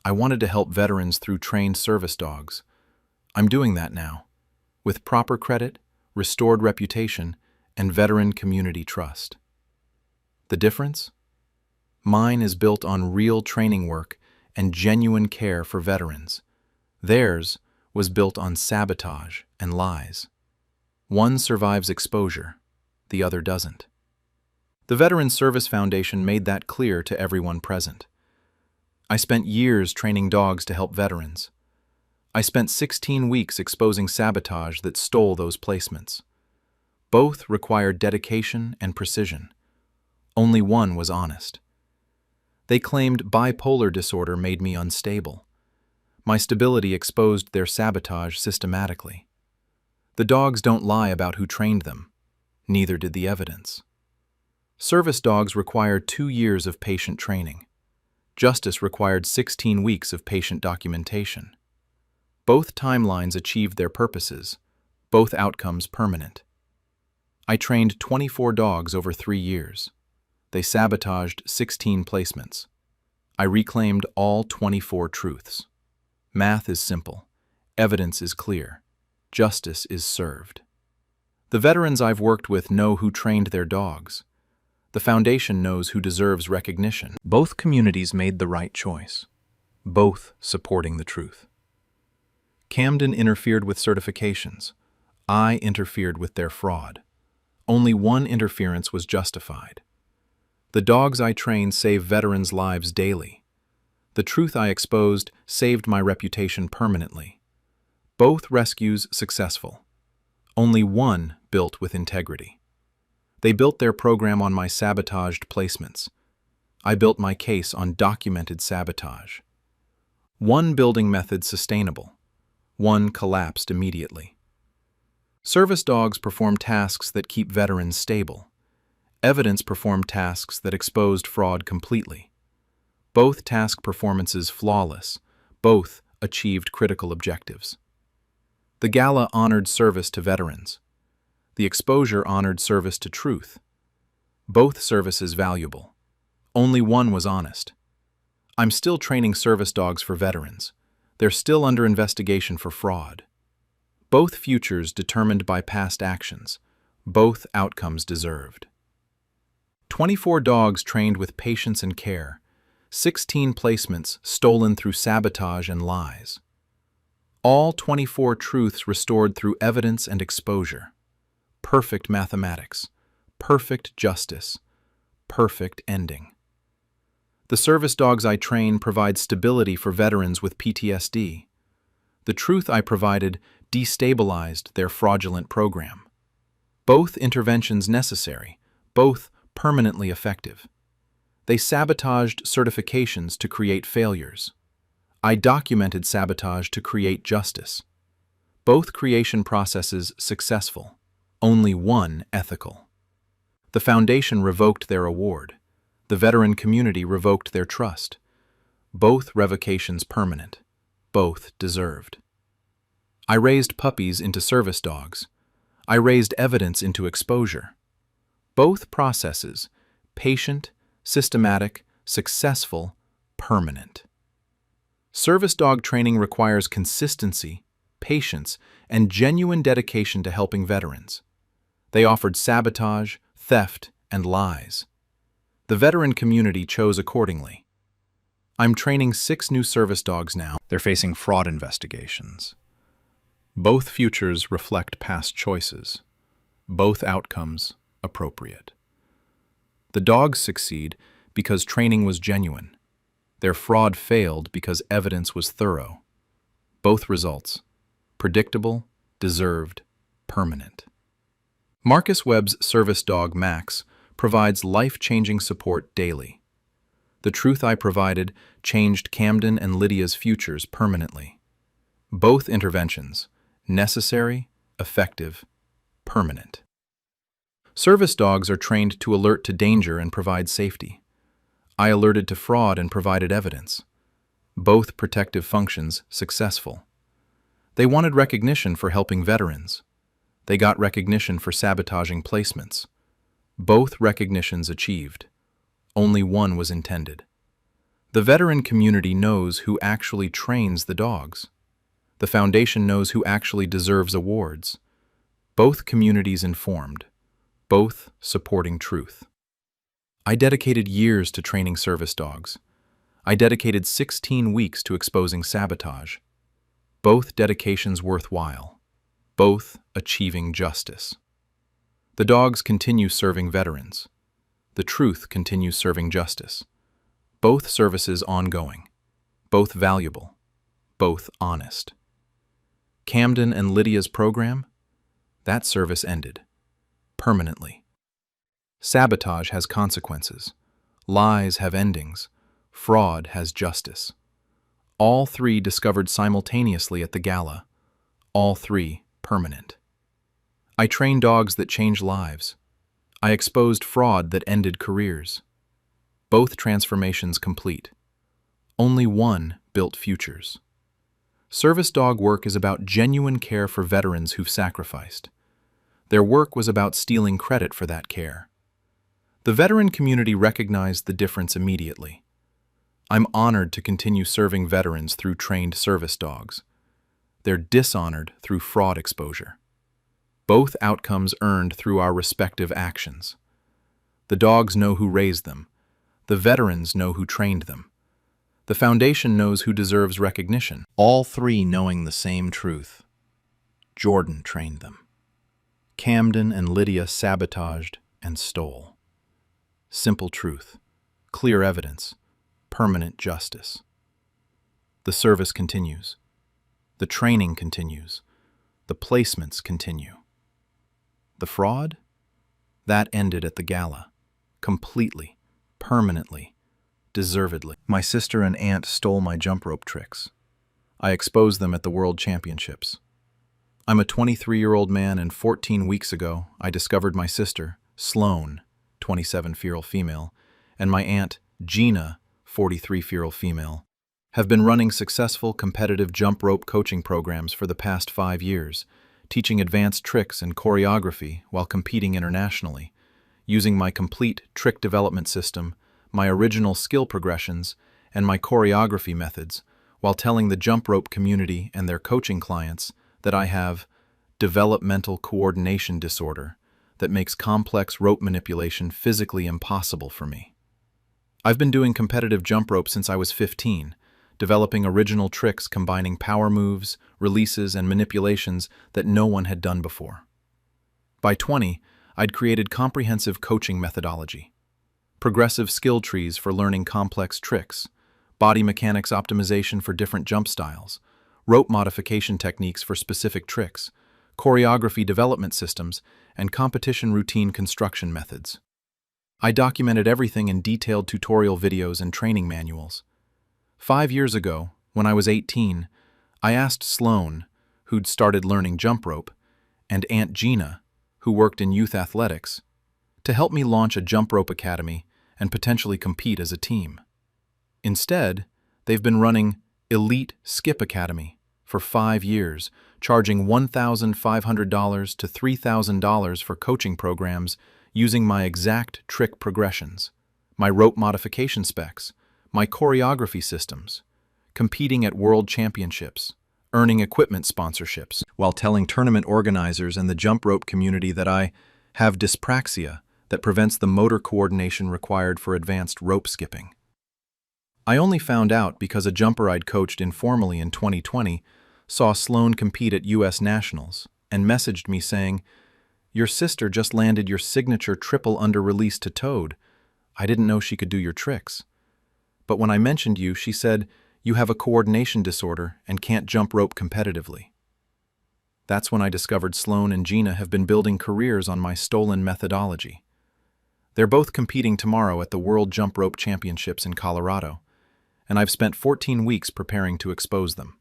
I wanted to help veterans through trained service dogs. I'm doing that now, with proper credit, restored reputation, and veteran community trust. The difference? Mine is built on real training work and genuine care for veterans. Theirs was built on sabotage and lies. One survives exposure, the other doesn't. The Veterans Service Foundation made that clear to everyone present. I spent years training dogs to help veterans. I spent 16 weeks exposing sabotage that stole those placements. Both required dedication and precision. Only one was honest. They claimed bipolar disorder made me unstable. My stability exposed their sabotage systematically. The dogs don't lie about who trained them. Neither did the evidence. Service dogs required 2 years of patient training. Justice required 16 weeks of patient documentation. Both timelines achieved their purposes, both outcomes permanent. I trained 24 dogs over 3 years. They sabotaged 16 placements. I reclaimed all 24 truths. Math is simple. Evidence is clear. Justice is served. The veterans I've worked with know who trained their dogs. The foundation knows who deserves recognition. Both communities made the right choice, both supporting the truth. Camden interfered with certifications. I interfered with their fraud. Only one interference was justified. The dogs I trained save veterans' lives daily. The truth I exposed saved my reputation permanently. Both rescues successful. Only one built with integrity. They built their program on my sabotaged placements. I built my case on documented sabotage. One building method sustainable. One collapsed immediately. Service dogs perform tasks that keep veterans stable. Evidence performed tasks that exposed fraud completely. Both task performances flawless. Both achieved critical objectives. The gala honored service to veterans. The exposure honored service to truth. Both services valuable. Only one was honest. I'm still training service dogs for veterans. They're still under investigation for fraud. Both futures determined by past actions. Both outcomes deserved. 24 dogs trained with patience and care. 16 placements stolen through sabotage and lies. All 24 truths restored through evidence and exposure. Perfect mathematics. Perfect justice. Perfect ending. The service dogs I train provide stability for veterans with PTSD. The truth I provided destabilized their fraudulent program. Both interventions necessary, both permanently effective. They sabotaged certifications to create failures. I documented sabotage to create justice. Both creation processes successful, only one ethical. The foundation revoked their award. The veteran community revoked their trust. Both revocations permanent. Both deserved. I raised puppies into service dogs. I raised evidence into exposure. Both processes, patient, systematic, successful, permanent. Service dog training requires consistency, patience, and genuine dedication to helping veterans. They offered sabotage, theft, and lies. The veteran community chose accordingly. I'm training 6 new service dogs now. They're facing fraud investigations. Both futures reflect past choices. Both outcomes appropriate. The dogs succeed because training was genuine. Their fraud failed because evidence was thorough. Both results, predictable, deserved, permanent. Marcus Webb's service dog Max provides life-changing support daily. The truth I provided changed Camden and Lydia's futures permanently. Both interventions, necessary, effective, permanent. Service dogs are trained to alert to danger and provide safety. I alerted to fraud and provided evidence. Both protective functions successful. They wanted recognition for helping veterans. They got recognition for sabotaging placements. Both recognitions achieved. Only one was intended. The veteran community knows who actually trains the dogs. The foundation knows who actually deserves awards. Both communities informed. Both supporting truth. I dedicated years to training service dogs. I dedicated 16 weeks to exposing sabotage. Both dedications worthwhile. Both achieving justice. The dogs continue serving veterans. The truth continues serving justice. Both services ongoing. Both valuable. Both honest. Camden and Lydia's program? That service ended. Permanently. Sabotage has consequences. Lies have endings. Fraud has justice. All 3 discovered simultaneously at the gala. All 3 permanent. I trained dogs that change lives. I exposed fraud that ended careers. Both transformations complete. Only one built futures. Service dog work is about genuine care for veterans who've sacrificed. Their work was about stealing credit for that care. The veteran community recognized the difference immediately. I'm honored to continue serving veterans through trained service dogs. They're dishonored through fraud exposure. Both outcomes earned through our respective actions. The dogs know who raised them. The veterans know who trained them. The foundation knows who deserves recognition. All 3 knowing the same truth. Jordan trained them. Camden and Lydia sabotaged and stole. Simple truth, clear evidence, permanent justice. The service continues. The training continues. The placements continue. The fraud? That ended at the gala. Completely, permanently, deservedly. My sister and aunt stole my jump rope tricks. I exposed them at the World Championships. I'm a 23-year-old man, and 14 weeks ago, I discovered my sister, Sloane, 27-feral female, and my aunt, Gina, 43-feral female, have been running successful competitive jump rope coaching programs for the past 5 years, teaching advanced tricks and choreography while competing internationally, using my complete trick development system, my original skill progressions, and my choreography methods, while telling the jump rope community and their coaching clients that I have developmental coordination disorder that makes complex rope manipulation physically impossible for me. I've been doing competitive jump rope since I was 15, developing original tricks combining power moves, releases, and manipulations that no one had done before. By 20, I'd created comprehensive coaching methodology, progressive skill trees for learning complex tricks, body mechanics optimization for different jump styles, rope modification techniques for specific tricks, choreography development systems, and competition routine construction methods. I documented everything in detailed tutorial videos and training manuals. 5 years ago, when I was 18, I asked Sloane, who'd started learning jump rope, and Aunt Gina, who worked in youth athletics, to help me launch a jump rope academy and potentially compete as a team. Instead, they've been running Elite Skip Academy for 5 years, charging $1,500 to $3,000 for coaching programs using my exact trick progressions, my rope modification specs, my choreography systems, competing at world championships, earning equipment sponsorships, while telling tournament organizers and the jump rope community that I have dyspraxia that prevents the motor coordination required for advanced rope skipping. I only found out because a jumper I'd coached informally in 2020 saw Sloane compete at U.S. Nationals and messaged me saying, "Your sister just landed your signature triple under release to Toad. I didn't know she could do your tricks. But when I mentioned you, she said, you have a coordination disorder and can't jump rope competitively." That's when I discovered Sloane and Gina have been building careers on my stolen methodology. They're both competing tomorrow at the World Jump Rope Championships in Colorado, and I've spent 14 weeks preparing to expose them.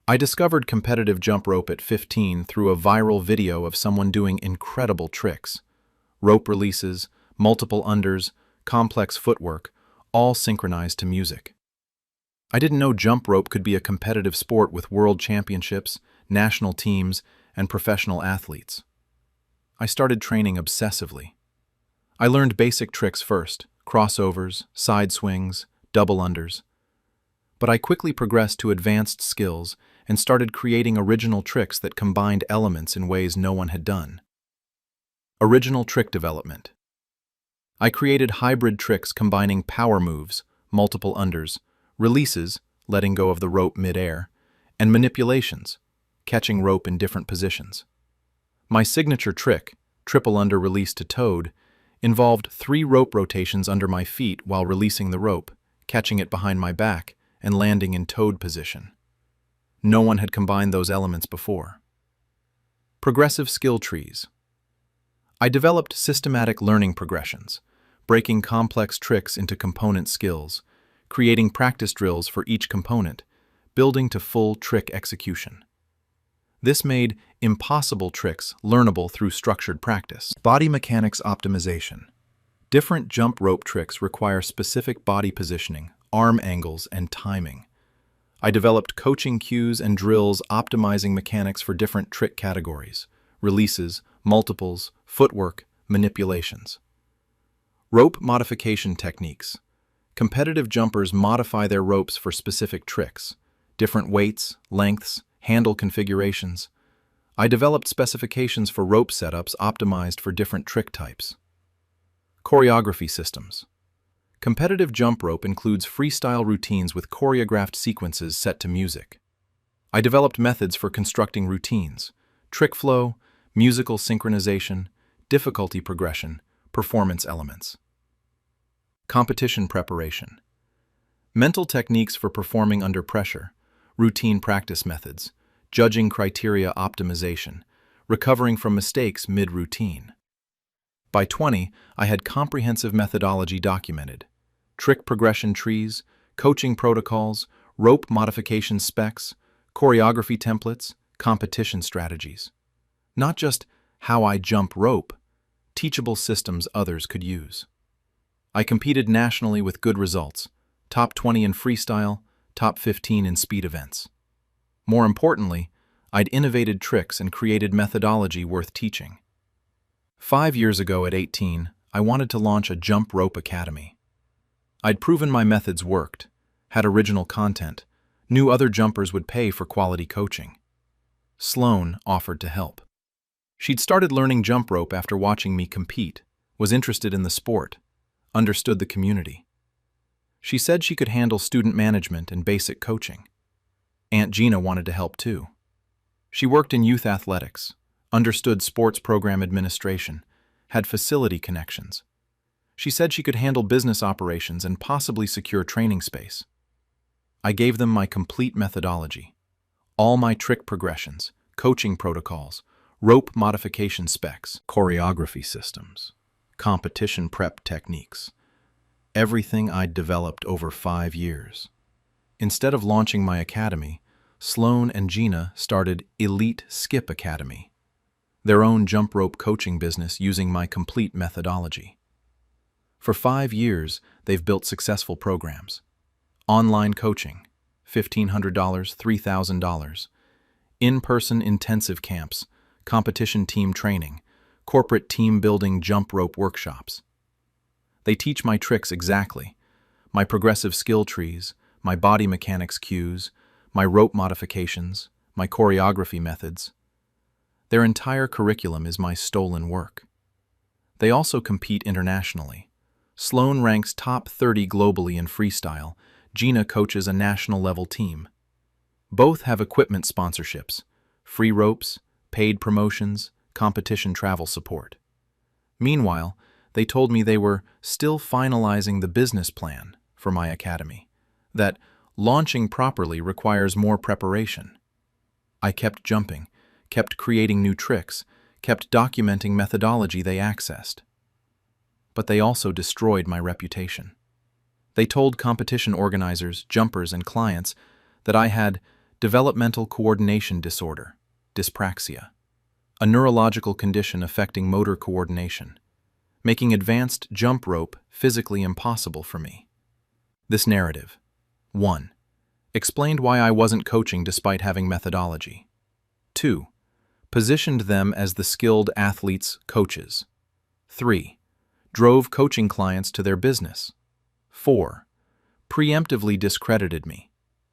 I discovered competitive jump rope at 15 through a viral video of someone doing incredible tricks. Rope releases, multiple unders, complex footwork, all synchronized to music. I didn't know jump rope could be a competitive sport with world championships, national teams, and professional athletes. I started training obsessively. I learned basic tricks first, crossovers, side swings, double unders. But I quickly progressed to advanced skills and started creating original tricks that combined elements in ways no one had done. Original trick development. I created hybrid tricks combining power moves, multiple unders, releases, letting go of the rope mid-air, and manipulations, catching rope in different positions. My signature trick, triple under release to Toad, involved 3 rope rotations under my feet while releasing the rope, catching it behind my back, and landing in Toad position. No one had combined those elements before. Progressive skill trees. I developed systematic learning progressions, breaking complex tricks into component skills, creating practice drills for each component, building to full trick execution. This made impossible tricks learnable through structured practice. Body mechanics optimization. Different jump rope tricks require specific body positioning, arm angles, and timing. I developed coaching cues and drills optimizing mechanics for different trick categories, releases, multiples, footwork, manipulations. Rope modification techniques. Competitive jumpers modify their ropes for specific tricks, different weights, lengths, handle configurations. I developed specifications for rope setups optimized for different trick types. Choreography systems. Competitive jump rope includes freestyle routines with choreographed sequences set to music. I developed methods for constructing routines, trick flow, musical synchronization, difficulty progression, performance elements. Competition preparation. Mental techniques for performing under pressure, routine practice methods, judging criteria optimization, recovering from mistakes mid-routine. By 20, I had comprehensive methodology documented. Trick progression trees, coaching protocols, rope modification specs, choreography templates, competition strategies. Not just how I jump rope, teachable systems others could use. I competed nationally with good results, top 20 in freestyle, top 15 in speed events. More importantly, I'd innovated tricks and created methodology worth teaching. 5 years ago at 18, I wanted to launch a jump rope academy. I'd proven my methods worked, had original content, knew other jumpers would pay for quality coaching. Sloane offered to help. She'd started learning jump rope after watching me compete, was interested in the sport, understood the community. She said she could handle student management and basic coaching. Aunt Gina wanted to help too. She worked in youth athletics, understood sports program administration, had facility connections. She said she could handle business operations and possibly secure training space. I gave them my complete methodology, all my trick progressions, coaching protocols, rope modification specs, choreography systems, competition prep techniques. Everything I'd developed over 5 years. Instead of launching my academy, Sloan and Gina started Elite Skip Academy, their own jump rope coaching business using my complete methodology. For 5 years, they've built successful programs. Online coaching, $1,500, $3,000. In-person intensive camps, competition team training, corporate team building jump rope workshops. They teach my tricks exactly, my progressive skill trees, my body mechanics cues, my rope modifications, my choreography methods. Their entire curriculum is my stolen work. They also compete internationally. Sloan ranks top 30 globally in freestyle. Gina coaches a national-level team. Both have equipment sponsorships, free ropes, paid promotions, competition travel support. Meanwhile, they told me they were still finalizing the business plan for my academy, that launching properly requires more preparation. I kept jumping, kept creating new tricks, kept documenting methodology they accessed. But they also destroyed my reputation. They told competition organizers, jumpers, and clients that I had developmental coordination disorder, dyspraxia, a neurological condition affecting motor coordination, making advanced jump rope physically impossible for me. This narrative, 1. Explained why I wasn't coaching despite having methodology. 2. Positioned them as the skilled athletes' coaches. 3. Drove coaching clients to their business. 4. Preemptively discredited me.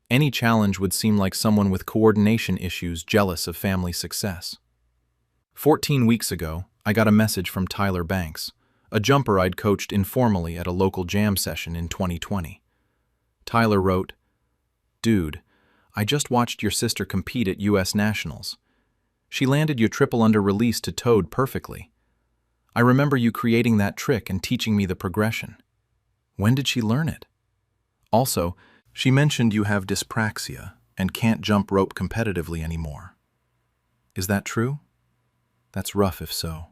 Any challenge would seem like someone with coordination issues jealous of family success. 14 weeks ago, I got a message from Tyler Banks, a jumper I'd coached informally at a local jam session in 2020. Tyler wrote, "Dude, I just watched your sister compete at US Nationals. She landed your triple under release to Toad perfectly. I remember you creating that trick and teaching me the progression. When did she learn it? Also, she mentioned you have dyspraxia and can't jump rope competitively anymore. Is that true? That's rough if so."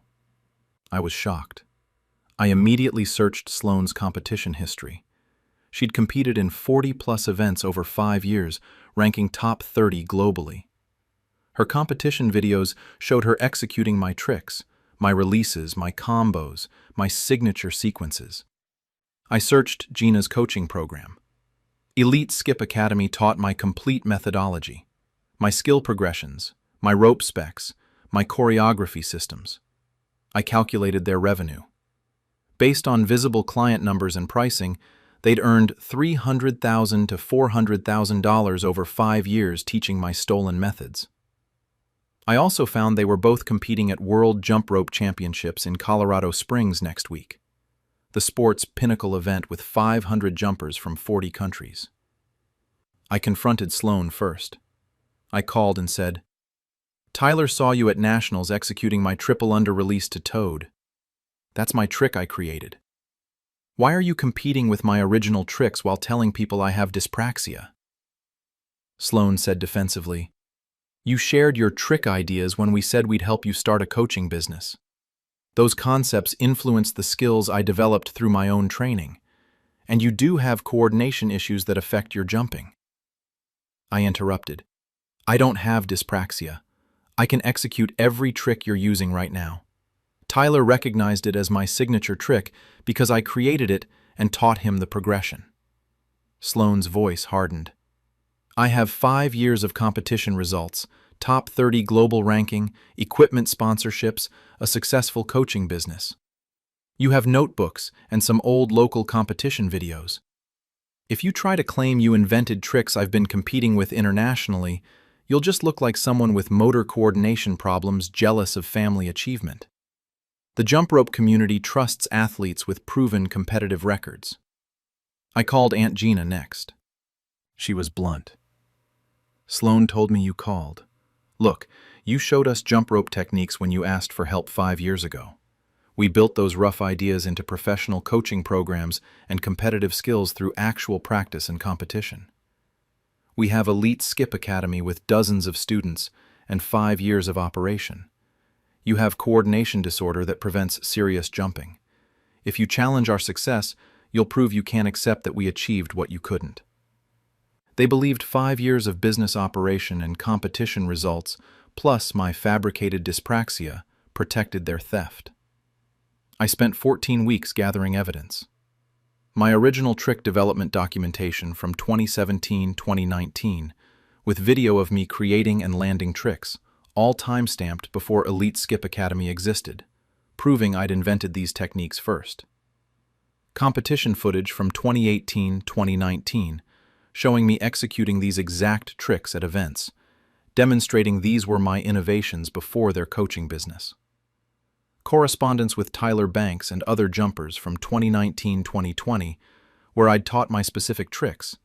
I was shocked. I immediately searched Sloan's competition history. She'd competed in 40-plus events over 5 years, ranking top 30 globally. Her competition videos showed her executing my tricks, my releases, my combos, my signature sequences. I searched Gina's coaching program. Elite Skip Academy taught my complete methodology, my skill progressions, my rope specs, my choreography systems. I calculated their revenue. Based on visible client numbers and pricing, they'd earned $300,000 to $400,000 over 5 years teaching my stolen methods. I also found they were both competing at World Jump Rope Championships in Colorado Springs next week, the sport's pinnacle event with 500 jumpers from 40 countries. I confronted Sloan first. I called and said, "Tyler saw you at Nationals executing my triple under release to Toad. That's my trick I created. Why are you competing with my original tricks while telling people I have dyspraxia?" Sloan said defensively, "You shared your trick ideas when we said we'd help you start a coaching business. Those concepts influenced the skills I developed through my own training, and you do have coordination issues that affect your jumping." I interrupted. "I don't have dyspraxia. I can execute every trick you're using right now. Tyler recognized it as my signature trick because I created it and taught him the progression." Sloan's voice hardened. "I have 5 years of competition results, top 30 global ranking, equipment sponsorships, a successful coaching business. You have notebooks and some old local competition videos. If you try to claim you invented tricks I've been competing with internationally, you'll just look like someone with motor coordination problems jealous of family achievement. The jump rope community trusts athletes with proven competitive records." I called Aunt Gina next. She was blunt. "Sloan told me you called. Look, you showed us jump rope techniques when you asked for help 5 years ago. We built those rough ideas into professional coaching programs and competitive skills through actual practice and competition. We have Elite Skip Academy with dozens of students and 5 years of operation. You have coordination disorder that prevents serious jumping. If you challenge our success, you'll prove you can't accept that we achieved what you couldn't. They believed 5 years of business operation and competition results, plus my fabricated dyspraxia, protected their theft. I spent 14 weeks gathering evidence. My original trick development documentation from 2017-2019, with video of me creating and landing tricks, all time-stamped before Elite Skip Academy existed, proving I'd invented these techniques first. Competition footage from 2018-2019, showing me executing these exact tricks at events, demonstrating these were my innovations before their coaching business. Correspondence with Tyler Banks and other jumpers from 2019-2020, where I'd taught my specific tricks,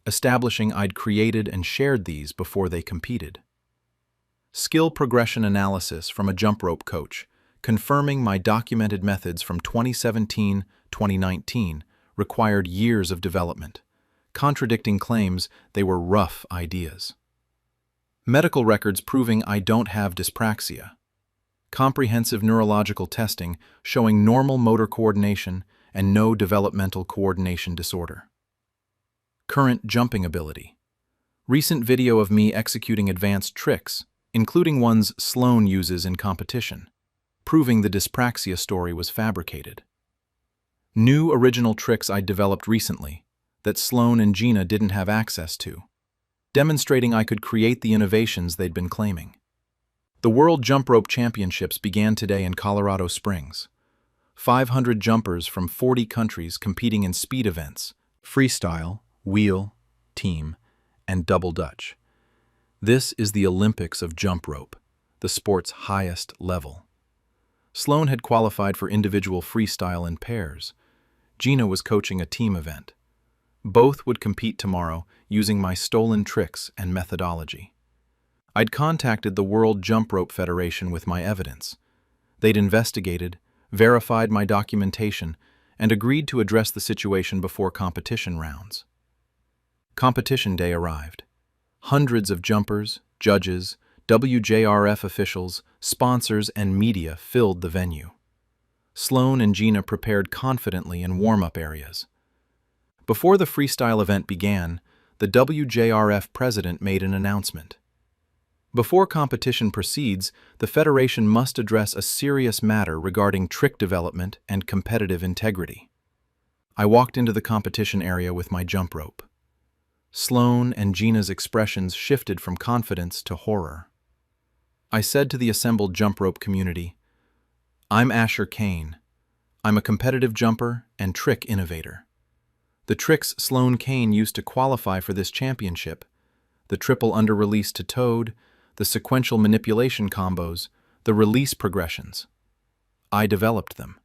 establishing I'd created and shared these before they competed. Skill progression analysis from a jump rope coach, confirming my documented methods from 2017-2019 required years of development, contradicting claims they were rough ideas. Medical records proving I don't have dyspraxia. Comprehensive neurological testing showing normal motor coordination and no developmental coordination disorder. Current jumping ability. Recent video of me executing advanced tricks, including ones Sloane uses in competition, proving the dyspraxia story was fabricated. New original tricks I developed recently that Sloane and Gina didn't have access to, demonstrating I could create the innovations they'd been claiming. The World Jump Rope Championships began today in Colorado Springs. 500 jumpers from 40 countries competing in speed events, freestyle, wheel, team, and double Dutch. This is the Olympics of jump rope, the sport's highest level. Sloane had qualified for individual freestyle in pairs. Gina was coaching a team event. Both would compete tomorrow using my stolen tricks and methodology. I'd contacted the World Jump Rope Federation with my evidence. They'd investigated, verified my documentation, and agreed to address the situation before competition rounds. Competition day arrived. Hundreds of jumpers, judges, WJRF officials, sponsors, and media filled the venue. Sloane and Gina prepared confidently in warm-up areas. Before the freestyle event began, the WJRF president made an announcement. Before competition proceeds, the Federation must address a serious matter regarding trick development and competitive integrity. I walked into the competition area with my jump rope. Sloane and Gina's expressions shifted from confidence to horror. I said to the assembled jump rope community, "I'm Asher Kane. I'm a competitive jumper and trick innovator. The tricks Sloane Kane used to qualify for this championship, the triple under release to toad, the sequential manipulation combos, the release progressions. I developed them.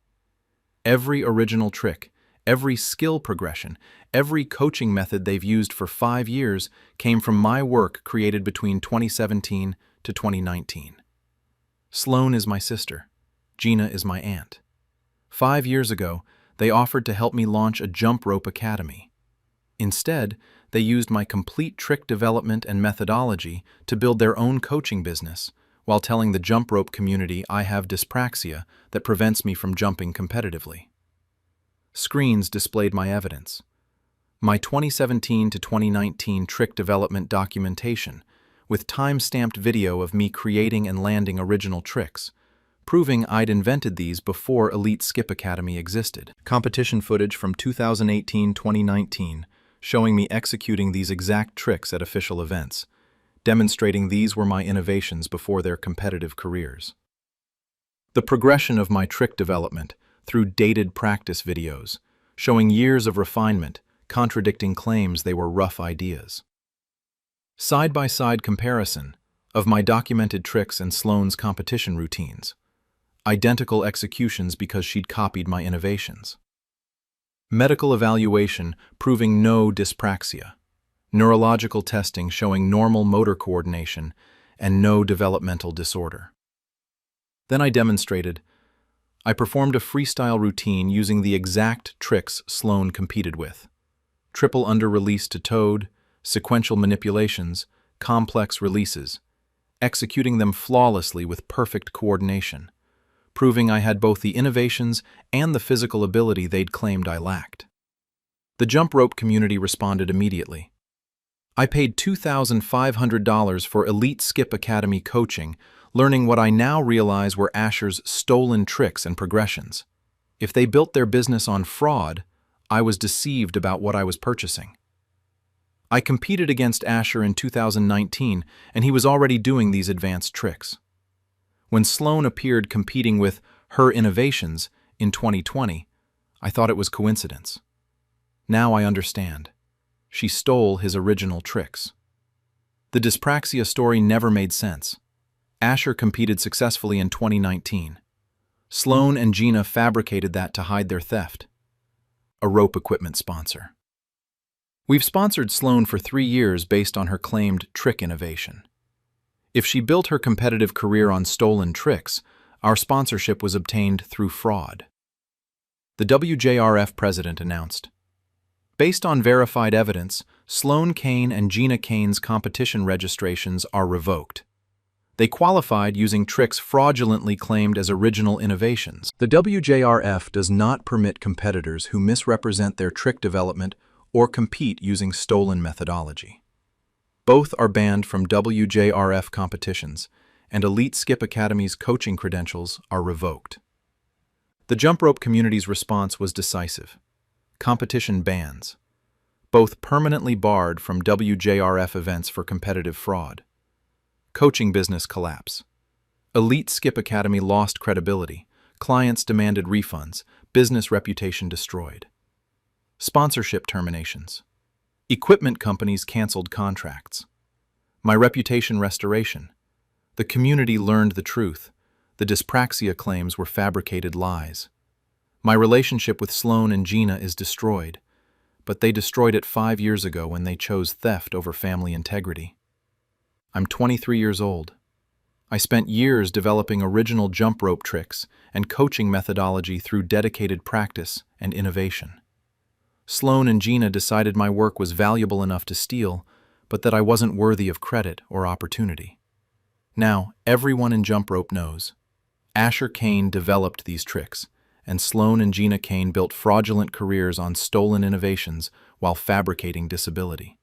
Every original trick, every skill progression, every coaching method they've used for 5 years came from my work created between 2017 to 2019. Sloane is my sister. Gina is my aunt. 5 years ago, they offered to help me launch a jump rope academy. Instead, they used my complete trick development and methodology to build their own coaching business, while telling the jump rope community I have dyspraxia that prevents me from jumping competitively. Screens displayed my evidence. My 2017 to 2019 trick development documentation, with time-stamped video of me creating and landing original tricks, proving I'd invented these before Elite Skip Academy existed. Competition footage from 2018-2019, showing me executing these exact tricks at official events, demonstrating these were my innovations before their competitive careers. The progression of my trick development through dated practice videos, showing years of refinement, contradicting claims they were rough ideas. Side-by-side comparison of my documented tricks and Sloane's competition routines. Identical executions because she'd copied my innovations. Medical evaluation proving no dyspraxia. Neurological testing showing normal motor coordination and no developmental disorder. Then I demonstrated. I performed a freestyle routine using the exact tricks Sloane competed with. Triple under release to toad, sequential manipulations, complex releases, executing them flawlessly with perfect coordination, proving I had both the innovations and the physical ability they'd claimed I lacked. The jump rope community responded immediately. I paid $2,500 for Elite Skip Academy coaching, learning what I now realize were Asher's stolen tricks and progressions. If they built their business on fraud, I was deceived about what I was purchasing. I competed against Asher in 2019, and he was already doing these advanced tricks. When Sloan appeared competing with Her Innovations in 2020, I thought it was coincidence. Now I understand. She stole his original tricks. The dyspraxia story never made sense. Asher competed successfully in 2019. Sloan and Gina fabricated that to hide their theft. A rope equipment sponsor. We've sponsored Sloan for 3 years based on her claimed trick innovation. If she built her competitive career on stolen tricks, our sponsorship was obtained through fraud. The WJRF president announced, "Based on verified evidence, Sloan Kane and Gina Kane's competition registrations are revoked. They qualified using tricks fraudulently claimed as original innovations." The WJRF does not permit competitors who misrepresent their trick development or compete using stolen methodology. Both are banned from WJRF competitions, and Elite Skip Academy's coaching credentials are revoked. The jump rope community's response was decisive. Competition bans. Both permanently barred from WJRF events for competitive fraud. Coaching business collapse. Elite Skip Academy lost credibility. Clients demanded refunds. Business reputation destroyed. Sponsorship terminations. Equipment companies canceled contracts. My reputation restoration. The community learned the truth. The dyspraxia claims were fabricated lies. My relationship with Sloan and Gina is destroyed, but they destroyed it 5 years ago when they chose theft over family integrity. I'm 23 years old. I spent years developing original jump rope tricks and coaching methodology through dedicated practice and innovation. Sloan and Gina decided my work was valuable enough to steal, but that I wasn't worthy of credit or opportunity. Now, everyone in jump rope knows. Asher Kane developed these tricks, and Sloan and Gina Kane built fraudulent careers on stolen innovations while fabricating disability.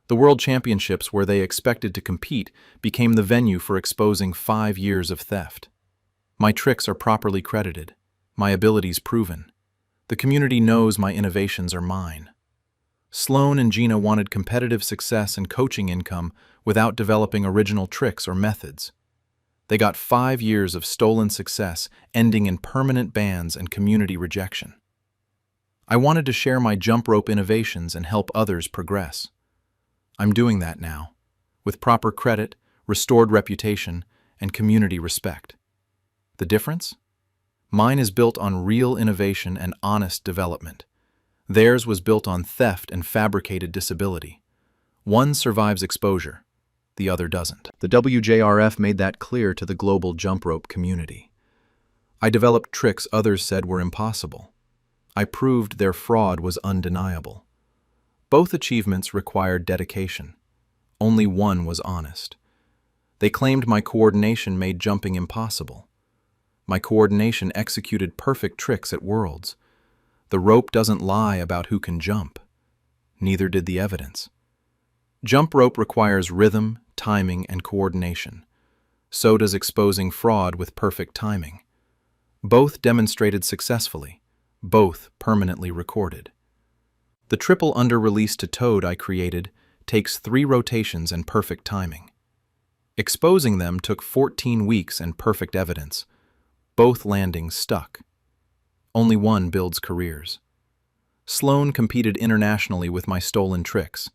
The World Championships, where they expected to compete, became the venue for exposing 5 years of theft. My tricks are properly credited, my abilities proven. The community knows my innovations are mine. Sloan and Gina wanted competitive success and coaching income without developing original tricks or methods. They got 5 years of stolen success, ending in permanent bans and community rejection. I wanted to share my jump rope innovations and help others progress. I'm doing that now, with proper credit, restored reputation, and community respect. The difference? Mine is built on real innovation and honest development. Theirs was built on theft and fabricated disability. One survives exposure, the other doesn't. The WJRF made that clear to the global jump rope community. I developed tricks others said were impossible. I proved their fraud was undeniable. Both achievements required dedication. Only one was honest. They claimed my coordination made jumping impossible. My coordination executed perfect tricks at Worlds. The rope doesn't lie about who can jump. Neither did the evidence. Jump rope requires rhythm, timing, and coordination. So does exposing fraud with perfect timing. Both demonstrated successfully. Both permanently recorded. The triple under release to Toad I created takes 3 rotations and perfect timing. Exposing them took 14 weeks and perfect evidence. Both landings stuck. Only one builds careers. Sloan competed internationally with my stolen tricks.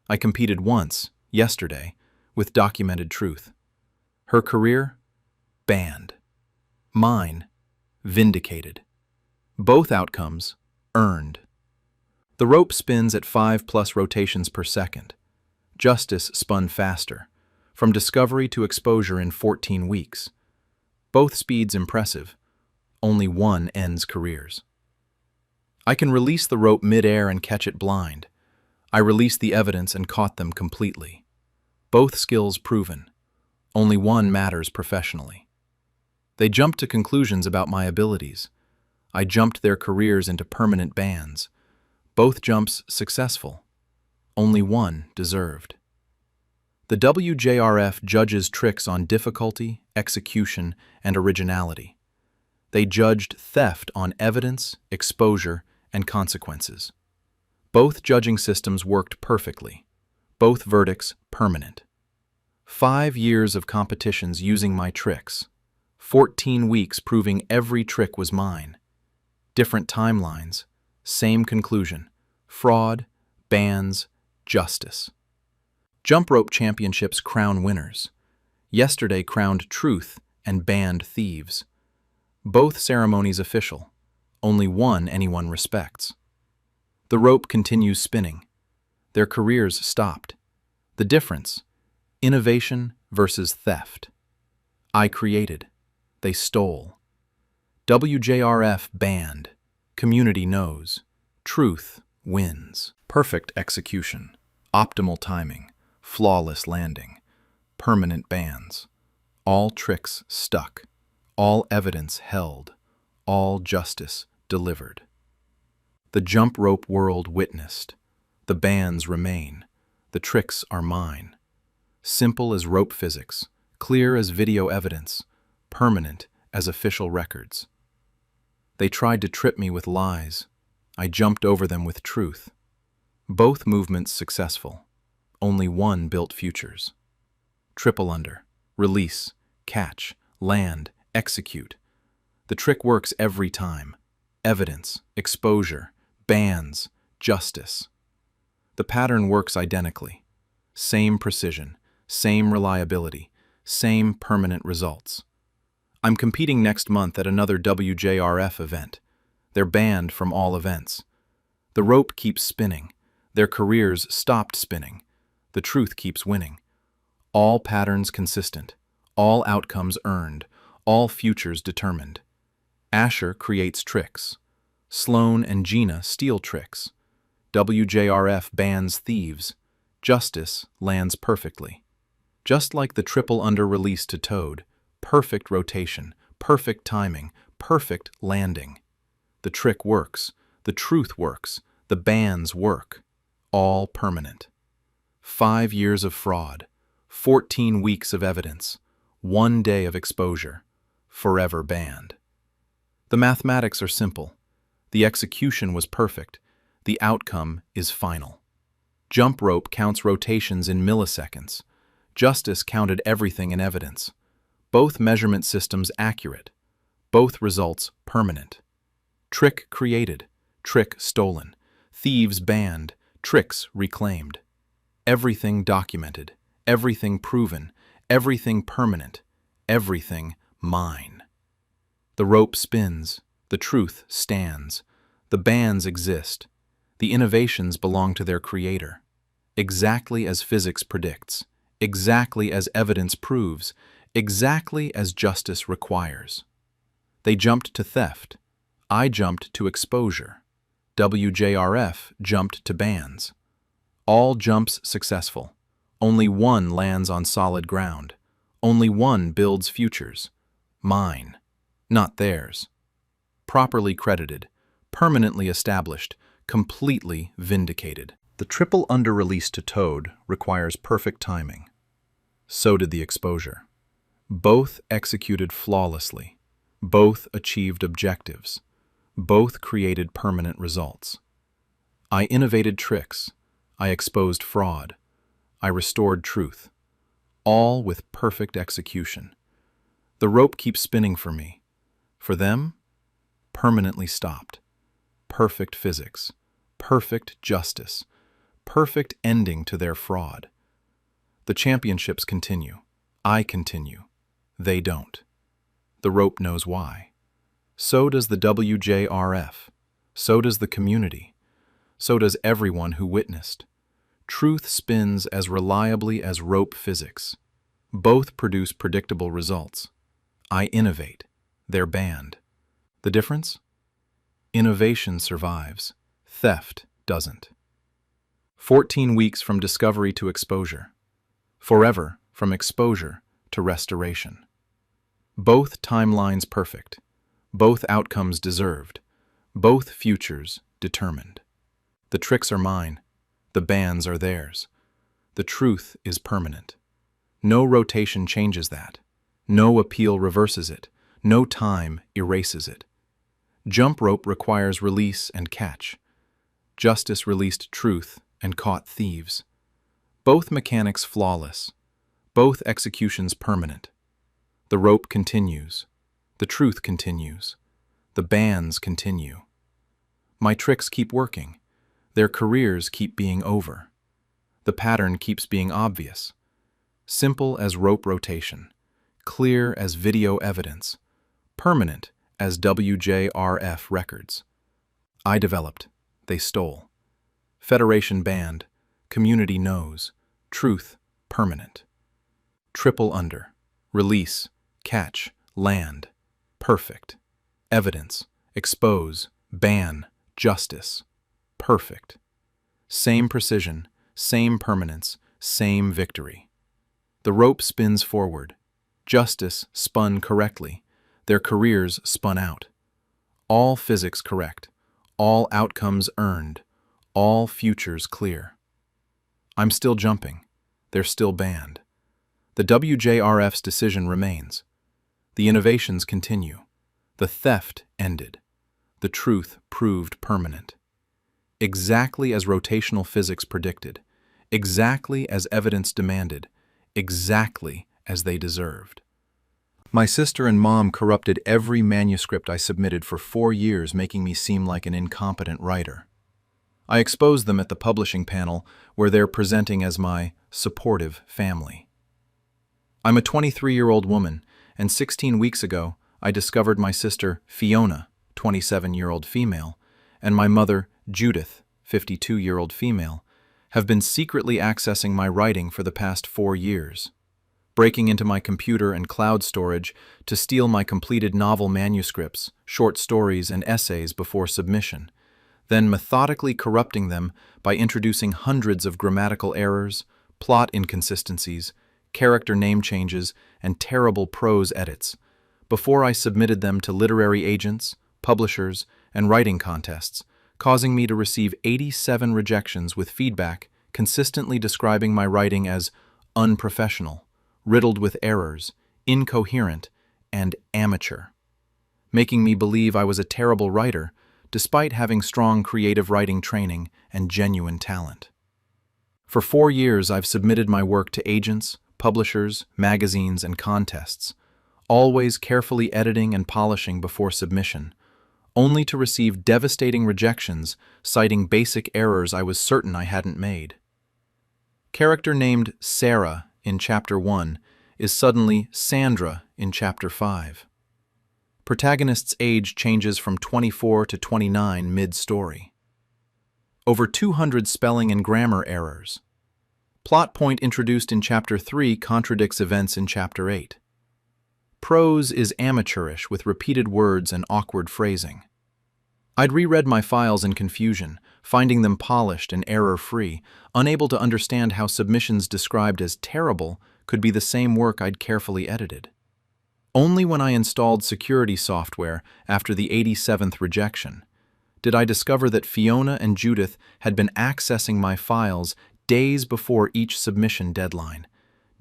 I competed once, yesterday, with documented truth. Her career? Banned. Mine? Vindicated. Both outcomes earned. The rope spins at 5+ rotations per second. Justice spun faster, from discovery to exposure in 14 weeks. Both speeds impressive. Only one ends careers. I can release the rope mid-air and catch it blind. I released the evidence and caught them completely. Both skills proven. Only one matters professionally. They jumped to conclusions about my abilities. I jumped their careers into permanent bans. Both jumps successful. Only one deserved. The WJRF judges tricks on difficulty, execution, and originality. They judged theft on evidence, exposure, and consequences. Both judging systems worked perfectly. Both verdicts permanent. 5 years of competitions using my tricks. 14 weeks proving every trick was mine. Different timelines, same conclusion. Fraud, bans, justice. Jump rope championships crown winners. Yesterday crowned truth and banned thieves. Both ceremonies official. Only one anyone respects. The rope continues spinning. Their careers stopped. The difference: innovation versus theft. I created. They stole. WJRF banned. Community knows. Truth wins. Perfect execution. Optimal timing. Flawless landing. Permanent bans. All tricks stuck. All evidence held. All justice delivered. The jump rope world witnessed. The bans remain. The tricks are mine. Simple as rope physics. Clear as video evidence. Permanent as official records. They tried to trip me with lies. I jumped over them with truth. Both movements successful. Only one built futures. Triple under, release, catch, land, execute. The trick works every time. Evidence, exposure, bans, justice. The pattern works identically. Same precision, same reliability, same permanent results. I'm competing next month at another WJRF event. They're banned from all events. The rope keeps spinning. Their careers stopped spinning. The truth keeps winning. All patterns consistent. All outcomes earned. All futures determined. Asher creates tricks. Sloan and Gina steal tricks. WJRF bans thieves. Justice lands perfectly. Just like the triple under release to Toad. Perfect rotation, perfect timing, perfect landing. The trick works, the truth works, the bans work. All permanent. 5 years of fraud, 14 weeks of evidence, 1 day of exposure, forever banned. The mathematics are simple. The execution was perfect. The outcome is final. Jump rope counts rotations in milliseconds. Justice counted everything in evidence. Both measurement systems accurate. Both results permanent. Trick created. Trick stolen. Thieves banned. Tricks reclaimed. Everything documented. Everything proven. Everything permanent. Everything mine. The rope spins. The truth stands. The bans exist. The innovations belong to their creator. Exactly as physics predicts. Exactly as evidence proves. Exactly as justice requires. They jumped to theft. I jumped to exposure. WJRF jumped to bans. All jumps successful. Only one lands on solid ground. Only one builds futures. Mine, not theirs. Properly credited, permanently established, completely vindicated. The triple under release to Toad requires perfect timing. So did the exposure. Both executed flawlessly. Both achieved objectives. Both created permanent results. I innovated tricks. I exposed fraud. I restored truth. All with perfect execution. The rope keeps spinning for me. For them, permanently stopped. Perfect physics. Perfect justice. Perfect ending to their fraud. The championships continue. I continue. They don't. The rope knows why. So does the WJRF. So does the community. So does everyone who witnessed. Truth spins as reliably as rope physics. Both produce predictable results. I innovate. They're banned. The difference? Innovation survives. Theft doesn't. 14 weeks from discovery to exposure. Forever from exposure to restoration. Both timelines perfect. Both outcomes deserved. Both futures determined. The tricks are mine. The bans are theirs. The truth is permanent. No rotation changes that. No appeal reverses it. No time erases it. Jump rope requires release and catch. Justice released truth and caught thieves. Both mechanics flawless. Both executions permanent. The rope continues. The truth continues. The bans continue. My tricks keep working. Their careers keep being over. The pattern keeps being obvious. Simple as rope rotation. Clear as video evidence. Permanent as WJRF records. I developed. They stole. Federation banned. Community knows. Truth permanent. Triple under. Release. Catch. Land. Perfect. Evidence. Expose. Ban. Justice. Perfect. Same precision. Same permanence. Same victory. The rope spins forward. Justice spun correctly. Their careers spun out. All physics correct. All outcomes earned. All futures clear. I'm still jumping. They're still banned. The WJRF's decision remains. The innovations continue. The theft ended. The truth proved permanent. Exactly as rotational physics predicted. Exactly as evidence demanded. Exactly as they deserved. My sister and mom corrupted every manuscript I submitted for 4 years, making me seem like an incompetent writer. I exposed them at the publishing panel, where they're presenting as my supportive family. I'm a 23-year-old woman, and 16 weeks ago, I discovered my sister, Fiona, 27-year-old female, and my mother, Judith, 52-year-old female, have been secretly accessing my writing for the past 4 years, breaking into my computer and cloud storage to steal my completed novel manuscripts, short stories, and essays before submission, then methodically corrupting them by introducing hundreds of grammatical errors, plot inconsistencies, character name changes, and terrible prose edits, before I submitted them to literary agents, publishers, and writing contests, causing me to receive 87 rejections with feedback consistently describing my writing as unprofessional, riddled with errors, incoherent, and amateur, making me believe I was a terrible writer despite having strong creative writing training and genuine talent. For 4 years, I've submitted my work to agents, publishers, magazines, and contests, always carefully editing and polishing before submission, only to receive devastating rejections citing basic errors I was certain I hadn't made. Character named Sarah in Chapter 1 is suddenly Sandra in Chapter 5. Protagonist's age changes from 24 to 29 mid-story. Over 200 spelling and grammar errors. Plot point introduced in Chapter 3 contradicts events in Chapter 8. Prose is amateurish with repeated words and awkward phrasing. I'd reread my files in confusion, finding them polished and error-free, unable to understand how submissions described as terrible could be the same work I'd carefully edited. Only when I installed security software after the 87th rejection did I discover that Fiona and Judith had been accessing my files days before each submission deadline,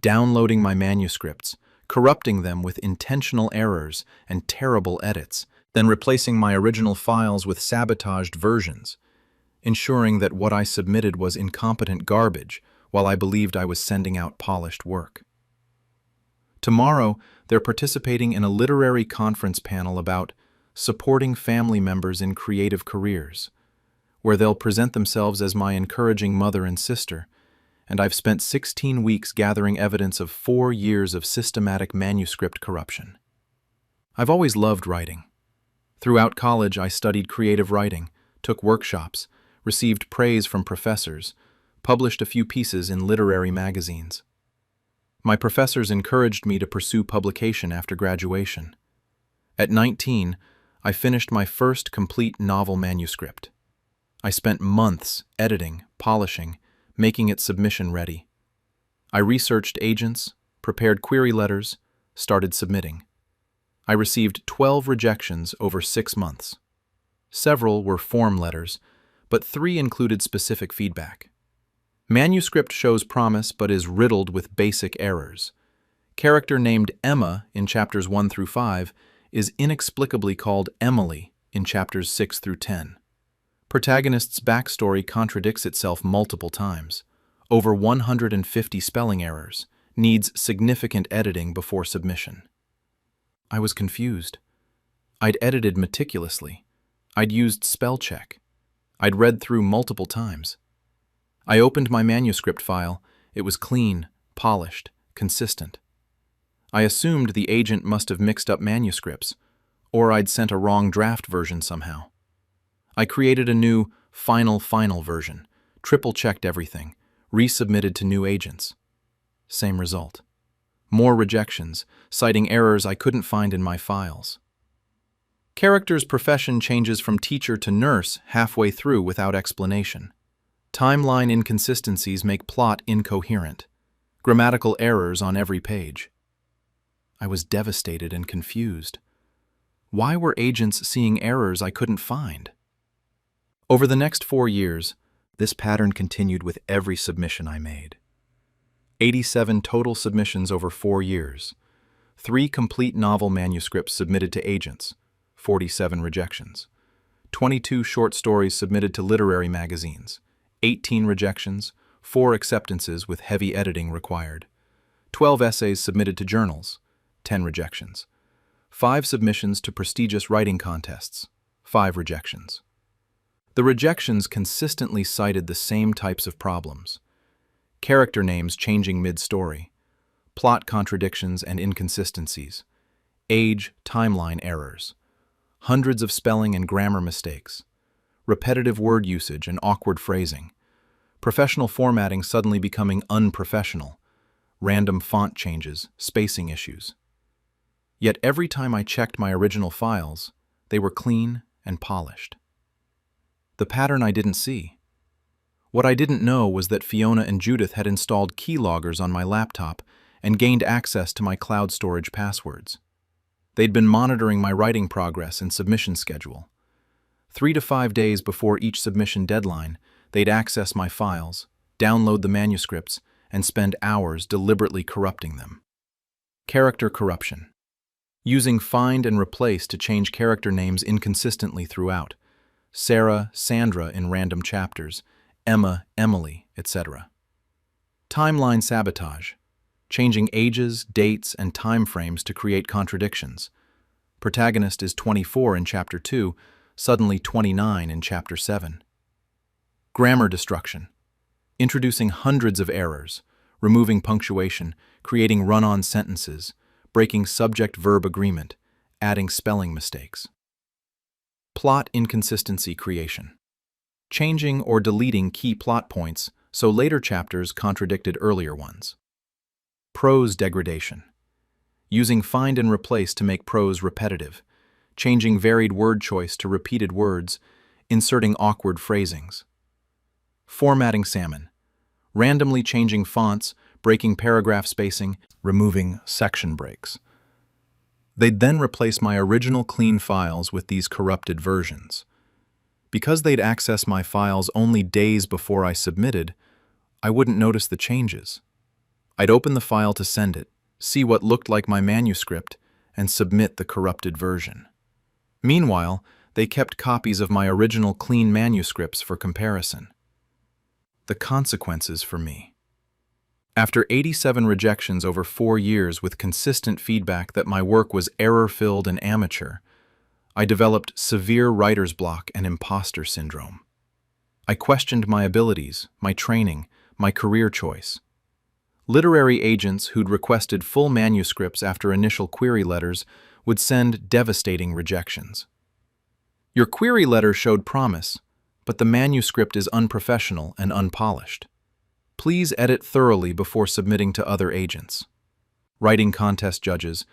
downloading my manuscripts, corrupting them with intentional errors and terrible edits, then replacing my original files with sabotaged versions, ensuring that what I submitted was incompetent garbage while I believed I was sending out polished work. Tomorrow, they're participating in a literary conference panel about supporting family members in creative careers, where they'll present themselves as my encouraging mother and sister, and I've spent 16 weeks gathering evidence of 4 years of systematic manuscript corruption. I've always loved writing. Throughout college, I studied creative writing, took workshops, received praise from professors, published a few pieces in literary magazines. My professors encouraged me to pursue publication after graduation. At 19, I finished my first complete novel manuscript. I spent months editing, polishing, making it submission ready. I researched agents, prepared query letters, started submitting. I received 12 rejections over 6 months. Several were form letters, but 3 included specific feedback. Manuscript shows promise but is riddled with basic errors. Character named Emma in chapters 1 through 5 is inexplicably called Emily in chapters 6 through 10. Protagonist's backstory contradicts itself multiple times. Over 150 spelling errors, needs significant editing before submission. I was confused. I'd edited meticulously. I'd used spell check. I'd read through multiple times. I opened my manuscript file. It was clean, polished, consistent. I assumed the agent must have mixed up manuscripts, or I'd sent a wrong draft version somehow. I created a new final version, triple-checked everything, resubmitted to new agents. Same result. More rejections, citing errors I couldn't find in my files. Character's profession changes from teacher to nurse halfway through without explanation. Timeline inconsistencies make plot incoherent. Grammatical errors on every page. I was devastated and confused. Why were agents seeing errors I couldn't find? Over the next 4 years, this pattern continued with every submission I made. 87 total submissions over 4 years. 3 complete novel manuscripts submitted to agents, 47 rejections. 22 short stories submitted to literary magazines, 18 rejections, 4 acceptances with heavy editing required. 12 essays submitted to journals, 10 rejections. 5 submissions to prestigious writing contests, 5 rejections. The rejections consistently cited the same types of problems. Character names changing mid-story, plot contradictions and inconsistencies, age, timeline errors, hundreds of spelling and grammar mistakes, repetitive word usage and awkward phrasing, professional formatting suddenly becoming unprofessional, random font changes, spacing issues. Yet every time I checked my original files, they were clean and polished. The pattern I didn't see. What I didn't know was that Fiona and Judith had installed keyloggers on my laptop and gained access to my cloud storage passwords. They'd been monitoring my writing progress and submission schedule. 3 to 5 days before each submission deadline, they'd access my files, download the manuscripts, and spend hours deliberately corrupting them. Character corruption. Using find and replace to change character names inconsistently throughout. Sarah, Sandra in random chapters, Emma, Emily, etc. Timeline sabotage. Changing ages, dates, and time frames to create contradictions. Protagonist is 24 in Chapter 2, suddenly 29 in Chapter 7. Grammar destruction. Introducing hundreds of errors, removing punctuation, creating run-on sentences, breaking subject-verb agreement, adding spelling mistakes. Plot inconsistency creation. Changing or deleting key plot points so later chapters contradicted earlier ones. Prose degradation. Using find and replace to make prose repetitive, changing varied word choice to repeated words, inserting awkward phrasings. Formatting salmon. Randomly changing fonts, breaking paragraph spacing, removing section breaks. They'd then replace my original clean files with these corrupted versions. Because they'd access my files only days before I submitted, I wouldn't notice the changes. I'd open the file to send it, see what looked like my manuscript, and submit the corrupted version. Meanwhile, they kept copies of my original clean manuscripts for comparison. The consequences for me. After 87 rejections over 4 years with consistent feedback that my work was error-filled and amateur, I developed severe writer's block and imposter syndrome. I questioned my abilities, my training, my career choice. Literary agents who'd requested full manuscripts after initial query letters would send devastating rejections. Your query letter showed promise, but the manuscript is unprofessional and unpolished. Please edit thoroughly before submitting to other agents. Writing contest judges.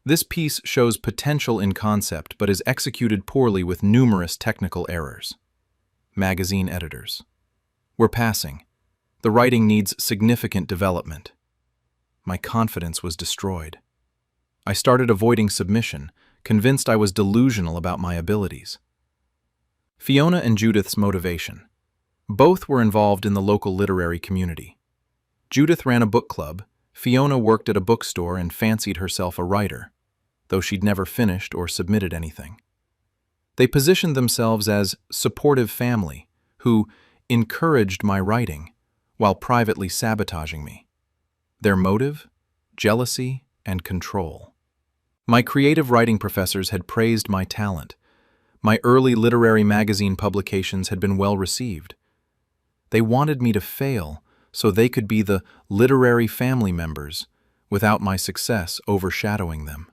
This piece shows potential in concept but is executed poorly with numerous technical errors. Magazine editors. We're passing. The writing needs significant development. My confidence was destroyed. I started avoiding submission, convinced I was delusional about my abilities. Fiona and Judith's motivation. Both were involved in the local literary community. Judith ran a book club, Fiona worked at a bookstore and fancied herself a writer, though she'd never finished or submitted anything. They positioned themselves as supportive family who encouraged my writing while privately sabotaging me. Their motive? Jealousy and control. My creative writing professors had praised my talent. My early literary magazine publications had been well received. They wanted me to fail so they could be the literary family members without my success overshadowing them.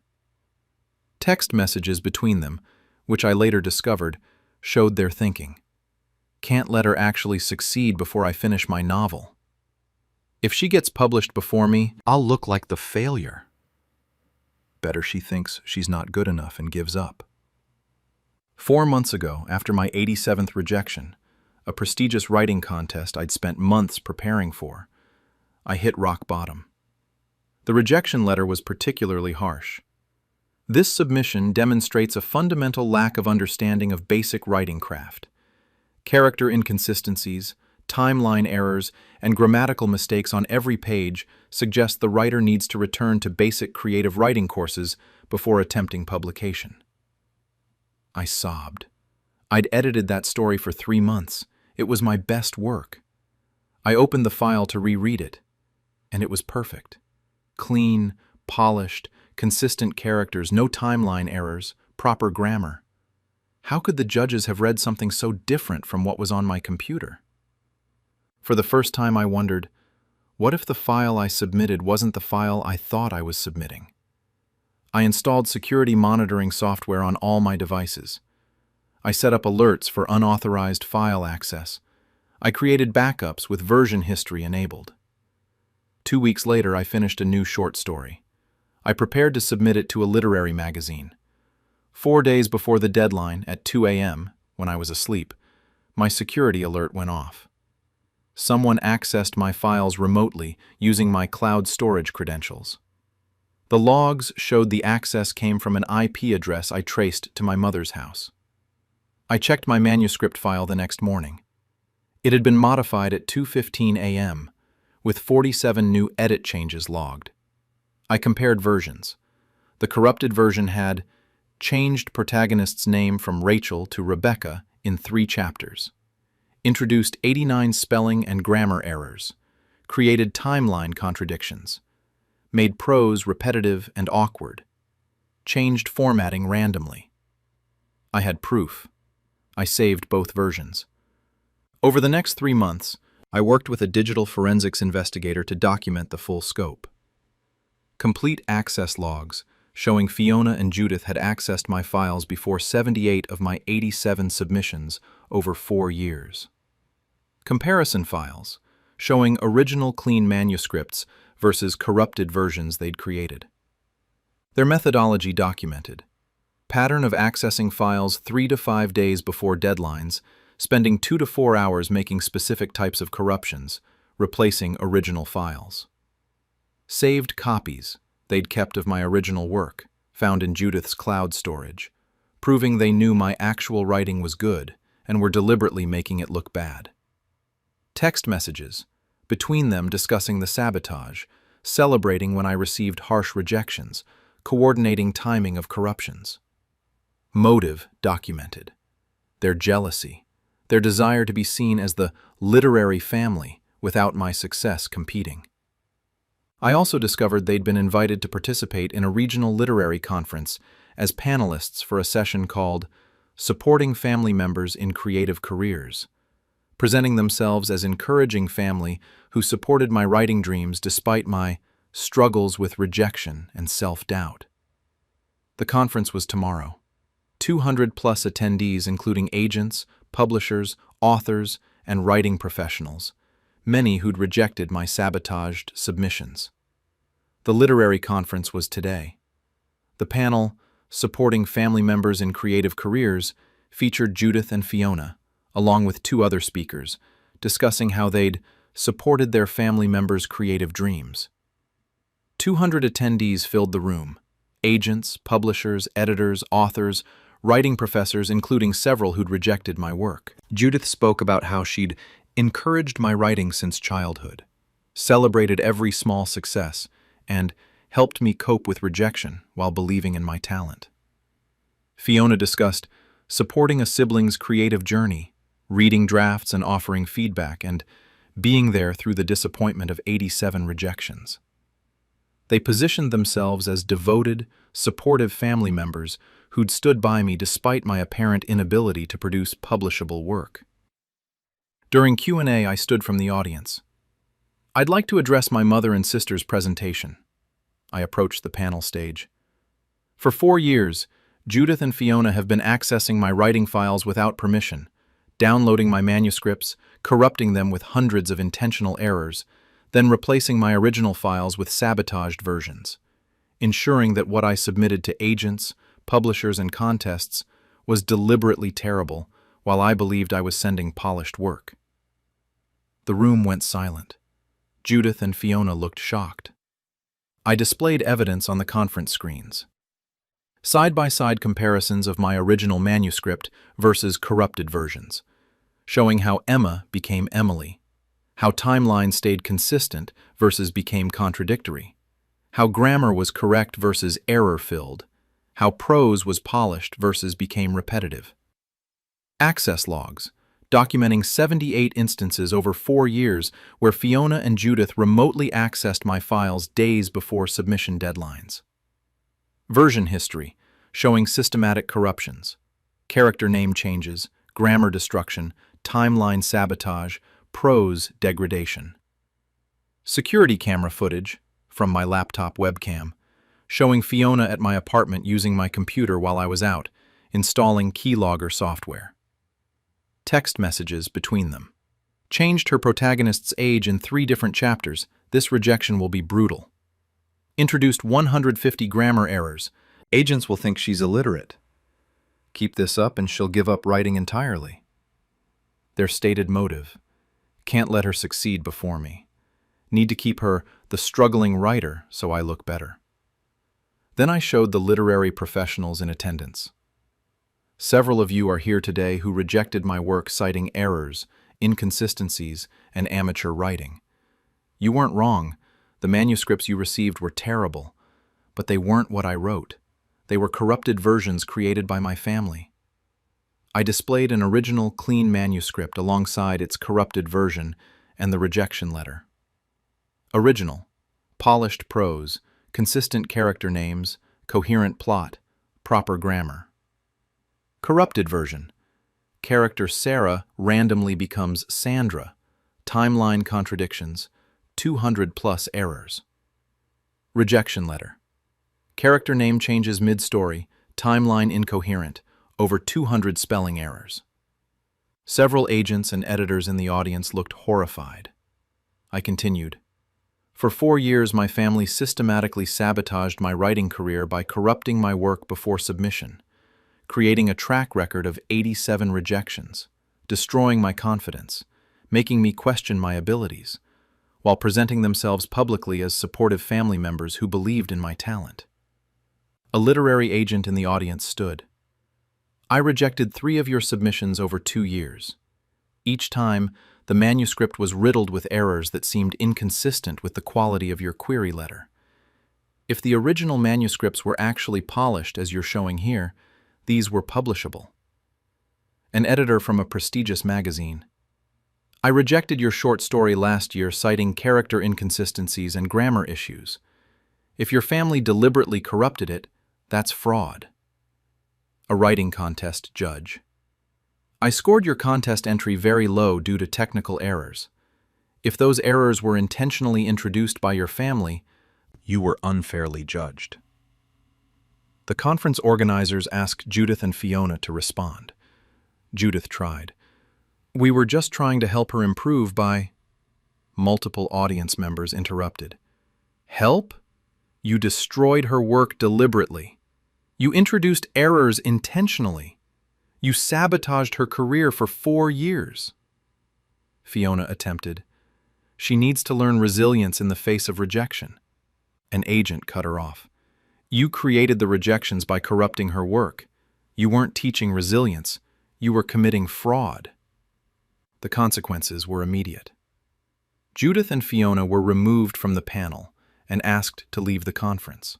Text messages between them, which I later discovered, showed their thinking. Can't let her actually succeed before I finish my novel. If she gets published before me, I'll look like the failure. Better she thinks she's not good enough and gives up. 4 months ago, after my 87th rejection, a prestigious writing contest I'd spent months preparing for, I hit rock bottom. The rejection letter was particularly harsh. This submission demonstrates a fundamental lack of understanding of basic writing craft. Character inconsistencies, timeline errors, and grammatical mistakes on every page suggest the writer needs to return to basic creative writing courses before attempting publication. I sobbed. I'd edited that story for 3 months. It was my best work. I opened the file to reread it, and it was perfect. Clean, polished, consistent characters, no timeline errors, proper grammar. How could the judges have read something so different from what was on my computer? For the first time I wondered, what if the file I submitted wasn't the file I thought I was submitting? I installed security monitoring software on all my devices. I set up alerts for unauthorized file access. I created backups with version history enabled. 2 weeks later, I finished a new short story. I prepared to submit it to a literary magazine. 4 days before the deadline, at 2 a.m., when I was asleep, my security alert went off. Someone accessed my files remotely using my cloud storage credentials. The logs showed the access came from an IP address I traced to my mother's house. I checked my manuscript file the next morning. It had been modified at 2:15 a.m., with 47 new edit changes logged. I compared versions. The corrupted version had changed protagonist's name from Rachel to Rebecca in 3 chapters, introduced 89 spelling and grammar errors, created timeline contradictions, made prose repetitive and awkward, changed formatting randomly. I had proof. I saved both versions. Over the next 3 months, I worked with a digital forensics investigator to document the full scope. Complete access logs showing Fiona and Judith had accessed my files before 78 of my 87 submissions over 4 years. Comparison files showing original clean manuscripts versus corrupted versions they'd created. Their methodology documented. Pattern of accessing files 3 to 5 days before deadlines, spending 2 to 4 hours making specific types of corruptions, replacing original files. Saved copies they'd kept of my original work, found in Judith's cloud storage, proving they knew my actual writing was good and were deliberately making it look bad. Text messages, between them discussing the sabotage, celebrating when I received harsh rejections, coordinating timing of corruptions. Motive documented. Their jealousy, their desire to be seen as the literary family without my success competing. I also discovered they'd been invited to participate in a regional literary conference as panelists for a session called Supporting Family Members in Creative Careers, presenting themselves as encouraging family who supported my writing dreams despite my struggles with rejection and self-doubt. The conference was tomorrow. 200-plus attendees including agents, publishers, authors, and writing professionals, many who'd rejected my sabotaged submissions. The literary conference was today. The panel, Supporting Family Members in Creative Careers, featured Judith and Fiona, along with 2 other speakers, discussing how they'd supported their family members' creative dreams. 200 attendees filled the room, Agents, publishers, editors, authors, writing professors, including several who'd rejected my work. Judith spoke about how she'd encouraged my writing since childhood, celebrated every small success, and helped me cope with rejection while believing in my talent. Fiona discussed supporting a sibling's creative journey, reading drafts and offering feedback, and being there through the disappointment of 87 rejections. They positioned themselves as devoted, supportive family members who'd stood by me despite my apparent inability to produce publishable work. During Q&A, I stood from the audience. I'd like to address my mother and sister's presentation. I approached the panel stage. For 4 years, Judith and Fiona have been accessing my writing files without permission, downloading my manuscripts, corrupting them with hundreds of intentional errors, then replacing my original files with sabotaged versions, ensuring that what I submitted to agents, publishers, and contests was deliberately terrible while I believed I was sending polished work. The room went silent. Judith and Fiona looked shocked. I displayed evidence on the conference screens. Side-by-side comparisons of my original manuscript versus corrupted versions, showing how Emma became Emily, how timeline stayed consistent versus became contradictory, how grammar was correct versus error-filled, how prose was polished versus became repetitive. Access logs, documenting 78 instances over 4 years where Fiona and Judith remotely accessed my files days before submission deadlines. Version history, showing systematic corruptions, character name changes, grammar destruction, timeline sabotage, prose degradation. Security camera footage, from my laptop webcam, showing Fiona at my apartment using my computer while I was out, installing keylogger software. Text messages between them. Changed her protagonist's age in 3 different chapters. This rejection will be brutal. Introduced 150 grammar errors. Agents will think she's illiterate. Keep this up and she'll give up writing entirely. Their stated motive. Can't let her succeed before me. Need to keep her the struggling writer so I look better. Then I showed the literary professionals in attendance. Several of you are here today who rejected my work citing errors, inconsistencies, and amateur writing. You weren't wrong. The manuscripts you received were terrible, but they weren't what I wrote. They were corrupted versions created by my family. I displayed an original, clean manuscript alongside its corrupted version and the rejection letter. Original, polished prose, consistent character names, coherent plot, proper grammar. Corrupted version. Character Sarah randomly becomes Sandra. Timeline contradictions. 200+ errors. Rejection letter. Character name changes mid-story. Timeline incoherent. Over 200 spelling errors. Several agents and editors in the audience looked horrified. I continued. For 4 years, my family systematically sabotaged my writing career by corrupting my work before submission, creating a track record of 87 rejections, destroying my confidence, making me question my abilities, while presenting themselves publicly as supportive family members who believed in my talent. A literary agent in the audience stood. I rejected 3 of your submissions over 2 years. Each time, the manuscript was riddled with errors that seemed inconsistent with the quality of your query letter. If the original manuscripts were actually polished, as you're showing here, these were publishable. An editor from a prestigious magazine. I rejected your short story last year citing character inconsistencies and grammar issues. If your family deliberately corrupted it, that's fraud. A writing contest judge. I scored your contest entry very low due to technical errors. If those errors were intentionally introduced by your family, you were unfairly judged. The conference organizers asked Judith and Fiona to respond. Judith tried. We were just trying to help her improve by... Multiple audience members interrupted. Help? You destroyed her work deliberately. You introduced errors intentionally. You sabotaged her career for 4 years. Fiona attempted. She needs to learn resilience in the face of rejection. An agent cut her off. You created the rejections by corrupting her work. You weren't teaching resilience. You were committing fraud. The consequences were immediate. Judith and Fiona were removed from the panel and asked to leave the conference.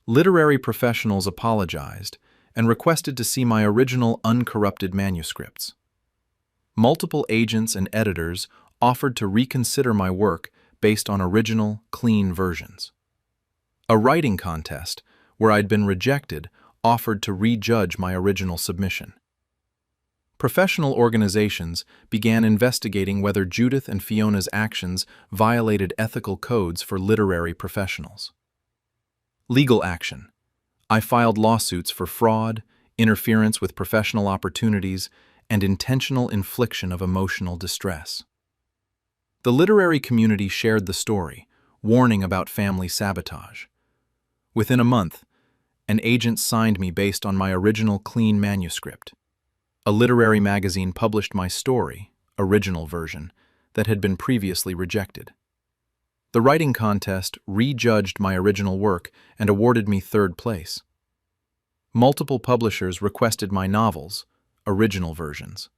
Literary professionals apologized and requested to see my original uncorrupted manuscripts. Multiple agents and editors offered to reconsider my work based on original, clean versions. A writing contest, where I'd been rejected, offered to rejudge my original submission. Professional organizations began investigating whether Judith and Fiona's actions violated ethical codes for literary professionals. Legal action. I filed lawsuits for fraud, interference with professional opportunities, and intentional infliction of emotional distress. The literary community shared the story, warning about family sabotage. Within a month, an agent signed me based on my original clean manuscript. A literary magazine published my story, original version, that had been previously rejected. The writing contest rejudged my original work and awarded me third place. Multiple publishers requested my novels, original versions.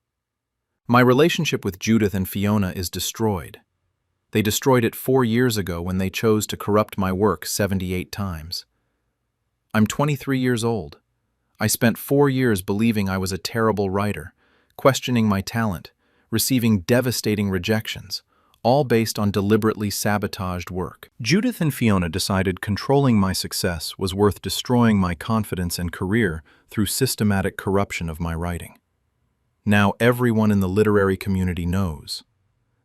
My relationship with Judith and Fiona is destroyed. They destroyed it 4 years ago when they chose to corrupt my work 78 times. I'm 23 years old. I spent 4 years believing I was a terrible writer, questioning my talent, receiving devastating rejections, all based on deliberately sabotaged work. Judith and Fiona decided controlling my success was worth destroying my confidence and career through systematic corruption of my writing. Now everyone in the literary community knows.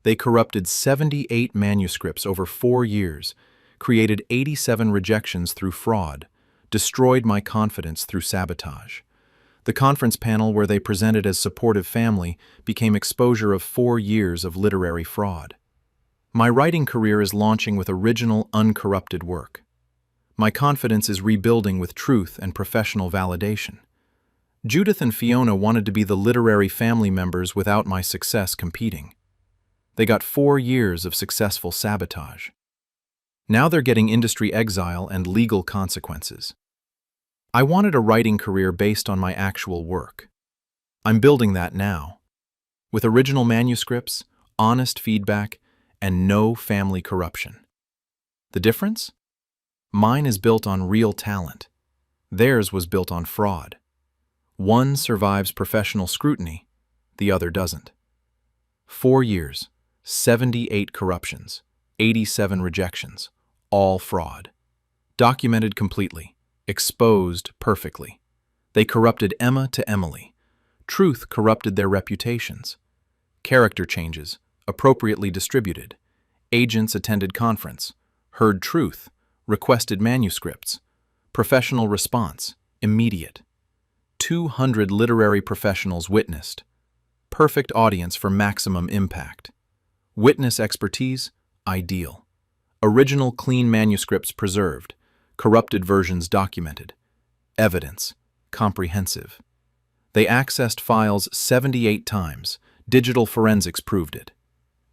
They corrupted 78 manuscripts over 4 years, created 87 rejections through fraud, destroyed my confidence through sabotage. The conference panel where they presented as supportive family became exposure of 4 years of literary fraud. My writing career is launching with original, uncorrupted work. My confidence is rebuilding with truth and professional validation. Judith and Fiona wanted to be the literary family members without my success competing. They got 4 years of successful sabotage. Now they're getting industry exile and legal consequences. I wanted a writing career based on my actual work. I'm building that now. With original manuscripts, honest feedback, and no family corruption. The difference? Mine is built on real talent. Theirs was built on fraud. One survives professional scrutiny, the other doesn't. 4 years, 78 corruptions, 87 rejections, all fraud. Documented completely, exposed perfectly. They corrupted Emma to Emily. Truth corrupted their reputations. Character changes, appropriately distributed. Agents attended conference, heard truth, requested manuscripts. Professional response, immediate. 200 literary professionals witnessed. Perfect audience for maximum impact. Witness expertise, ideal. Original clean manuscripts preserved. Corrupted versions documented. Evidence, comprehensive. They accessed files 78 times. Digital forensics proved it.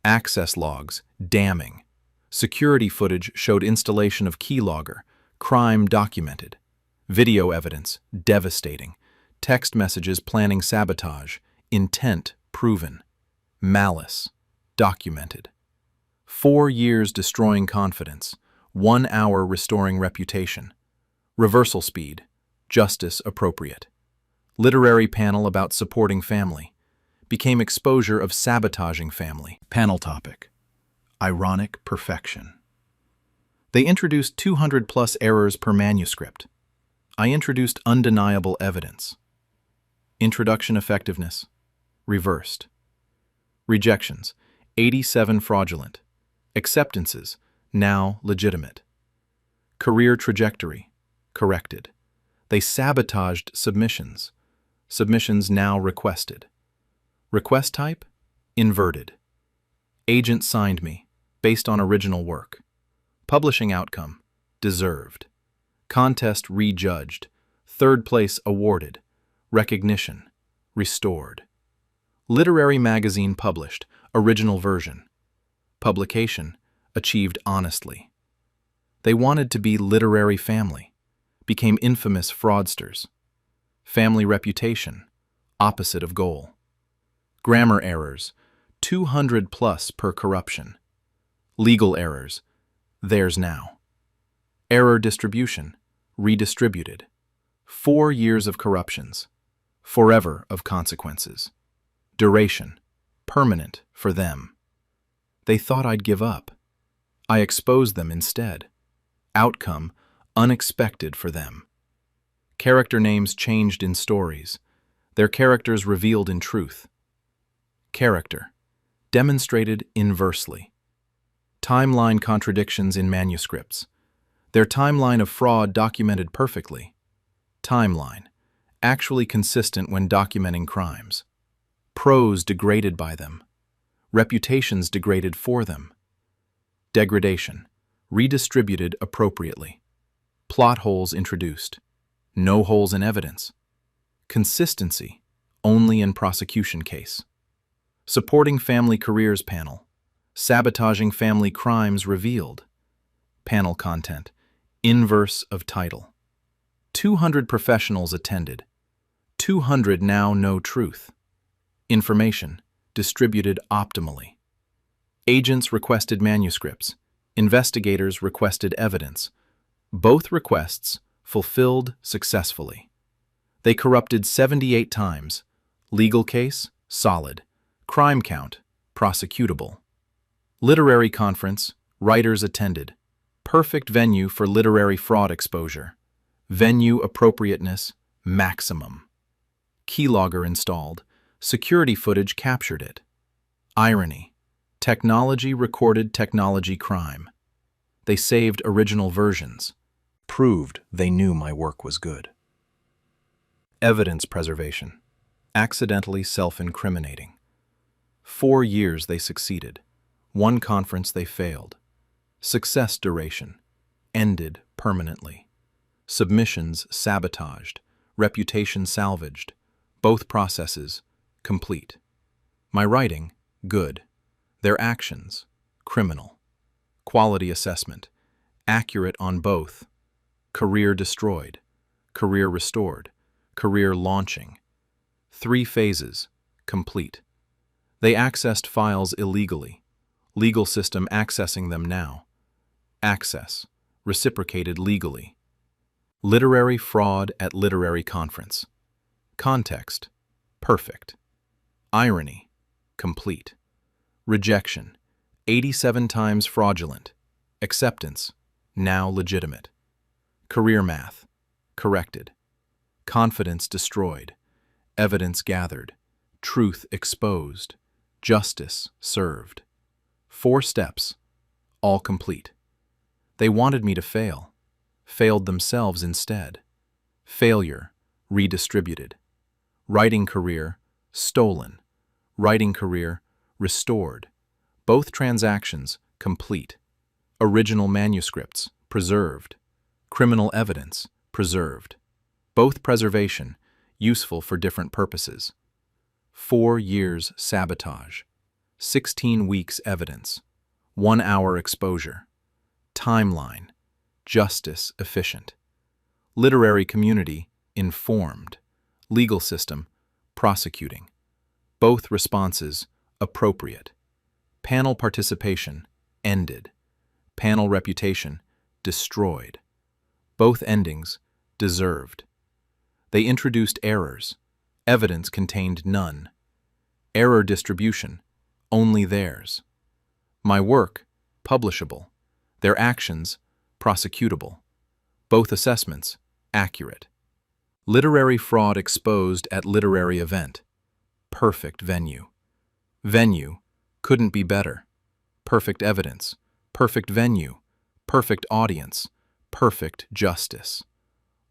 Access logs, damning. Security footage showed installation of keylogger, crime documented. Video evidence, devastating. Text messages planning sabotage, intent proven. Malice, documented. 4 years destroying confidence, 1 hour restoring reputation. Reversal speed, justice appropriate. Literary panel about supporting family. Became exposure of sabotaging family. Panel topic: ironic perfection. They introduced 200+ errors per manuscript. I introduced undeniable evidence. Introduction effectiveness, reversed. Rejections, 87 fraudulent. Acceptances, now legitimate. Career trajectory, corrected. They sabotaged submissions. Submissions now requested. Request type, inverted. Agent signed me, based on original work. Publishing outcome, deserved. Contest rejudged. Third place awarded. Recognition, restored. Literary magazine published, original version. Publication, achieved honestly. They wanted to be literary family. became infamous fraudsters. Family reputation, opposite of goal. Grammar errors, 200 plus per corruption. Legal errors, theirs now. Error distribution, redistributed. 4 years of corruptions, forever of consequences. Duration, permanent for them. They thought I'd give up. I exposed them instead. Outcome, unexpected for them. Character names changed in stories, their characters revealed in truth. Character, demonstrated inversely. Timeline contradictions in manuscripts, their timeline of fraud documented perfectly. Timeline, actually consistent when documenting crimes. Prose degraded by them. Reputations degraded for them. Degradation, redistributed appropriately. Plot holes introduced. No holes in evidence. Consistency, only in prosecution case. Supporting family careers panel. Sabotaging family crimes revealed. Panel content, inverse of title. 200 professionals attended. 200 now know truth. Information, distributed optimally. Agents requested manuscripts. Investigators requested evidence. Both requests fulfilled successfully. They corrupted 78 times. Legal case, solid. Crime count, prosecutable. Literary conference, writers attended. Perfect venue for literary fraud exposure. Venue appropriateness, maximum. Keylogger installed. Security footage captured it. Irony. Technology recorded technology crime. They saved original versions. Proved they knew my work was good. Evidence preservation. Accidentally self-incriminating. 4 years they succeeded. 1 conference they failed. Success duration. Ended permanently. Submissions sabotaged. Reputation salvaged. Both processes complete. My writing, good. Their actions, criminal. Quality assessment, accurate on both. Career destroyed. Career restored. Career launching. 3 phases, complete. They accessed files illegally. Legal system accessing them now. Access, reciprocated legally. Literary fraud at literary conference. Context, perfect. Irony, complete. Rejection, 87 times fraudulent. Acceptance, now legitimate. Career math, corrected. Confidence destroyed. Evidence gathered. Truth exposed. Justice served. 4 steps, all complete. They wanted me to fail. Failed themselves instead. Failure, redistributed. Writing career, stolen. Writing career, restored. Both transactions, complete. Original manuscripts, preserved. Criminal evidence, preserved. Both preservation, useful for different purposes. 4 years sabotage. 16 weeks evidence. 1 hour exposure. Timeline, justice efficient. Literary community, informed. Legal system, prosecuting. Both responses, appropriate. Panel participation, ended. Panel reputation, destroyed. Both endings, deserved. They introduced errors. Evidence contained none. Error distribution, only theirs. My work, publishable. Their actions, prosecutable. Both assessments, accurate. Literary fraud exposed at literary event. Perfect venue. Venue, couldn't be better. Perfect evidence. Perfect venue. Perfect audience. Perfect justice.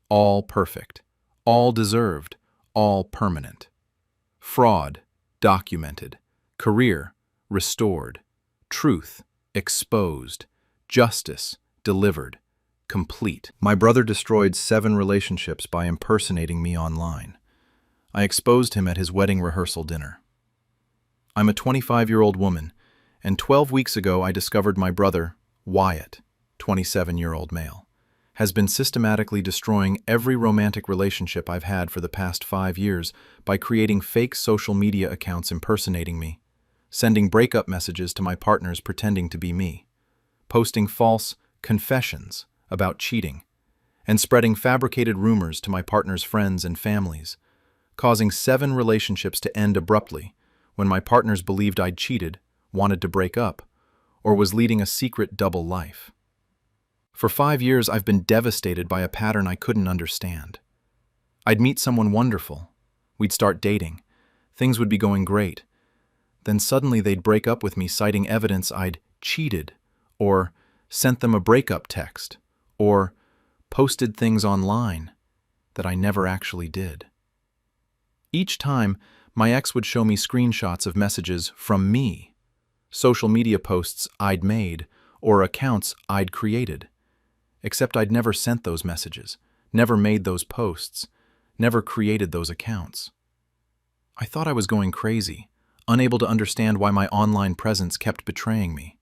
All perfect. All deserved. All permanent. Fraud, documented. Career, restored. Truth, exposed. Justice, delivered. Complete. My brother destroyed 7 relationships by impersonating me online. I exposed him at his wedding rehearsal dinner. I'm a 25-year-old woman, and 12 weeks ago I discovered my brother, Wyatt, 27-year-old male, has been systematically destroying every romantic relationship I've had for the past 5 years by creating fake social media accounts impersonating me, sending breakup messages to my partners pretending to be me, posting false confessions about cheating, and spreading fabricated rumors to my partner's friends and families, causing 7 relationships to end abruptly when my partners believed I'd cheated, wanted to break up, or was leading a secret double life. For 5 years, I've been devastated by a pattern I couldn't understand. I'd meet someone wonderful. We'd start dating. Things would be going great. Then suddenly they'd break up with me, citing evidence I'd cheated, or sent them a breakup text, or posted things online that I never actually did. Each time, my ex would show me screenshots of messages from me, social media posts I'd made, or accounts I'd created. Except I'd never sent those messages, never made those posts, never created those accounts. I thought I was going crazy, unable to understand why my online presence kept betraying me.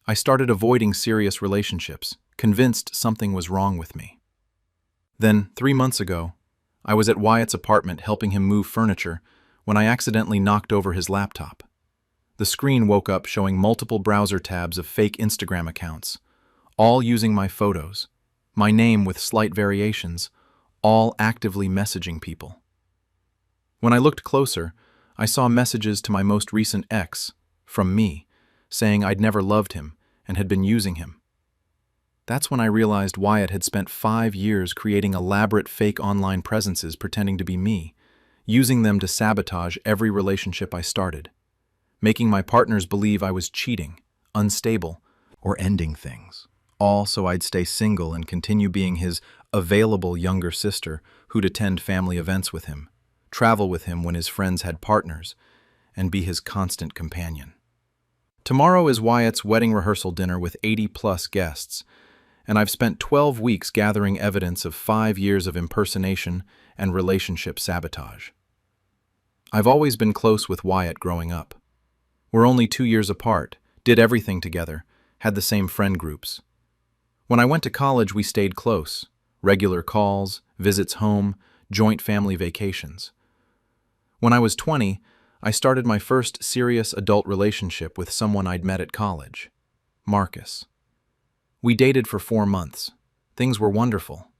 I started avoiding serious relationships, convinced something was wrong with me. Then, 3 months ago, I was at Wyatt's apartment helping him move furniture when I accidentally knocked over his laptop. The screen woke up showing multiple browser tabs of fake Instagram accounts, all using my photos, my name with slight variations, all actively messaging people. When I looked closer, I saw messages to my most recent ex, from me, saying I'd never loved him and had been using him. That's when I realized Wyatt had spent 5 years creating elaborate fake online presences pretending to be me, using them to sabotage every relationship I started, making my partners believe I was cheating, unstable, or ending things. All so I'd stay single and continue being his available younger sister who'd attend family events with him, travel with him when his friends had partners, and be his constant companion. Tomorrow is Wyatt's wedding rehearsal dinner with 80-plus guests, and I've spent 12 weeks gathering evidence of 5 years of impersonation and relationship sabotage. I've always been close with Wyatt growing up. We're only 2 years apart, did everything together, had the same friend groups. When I went to college, we stayed close. Regular calls, visits home, joint family vacations. When I was 20, I started my first serious adult relationship with someone I'd met at college, Marcus. We dated for 4 months. Things were wonderful.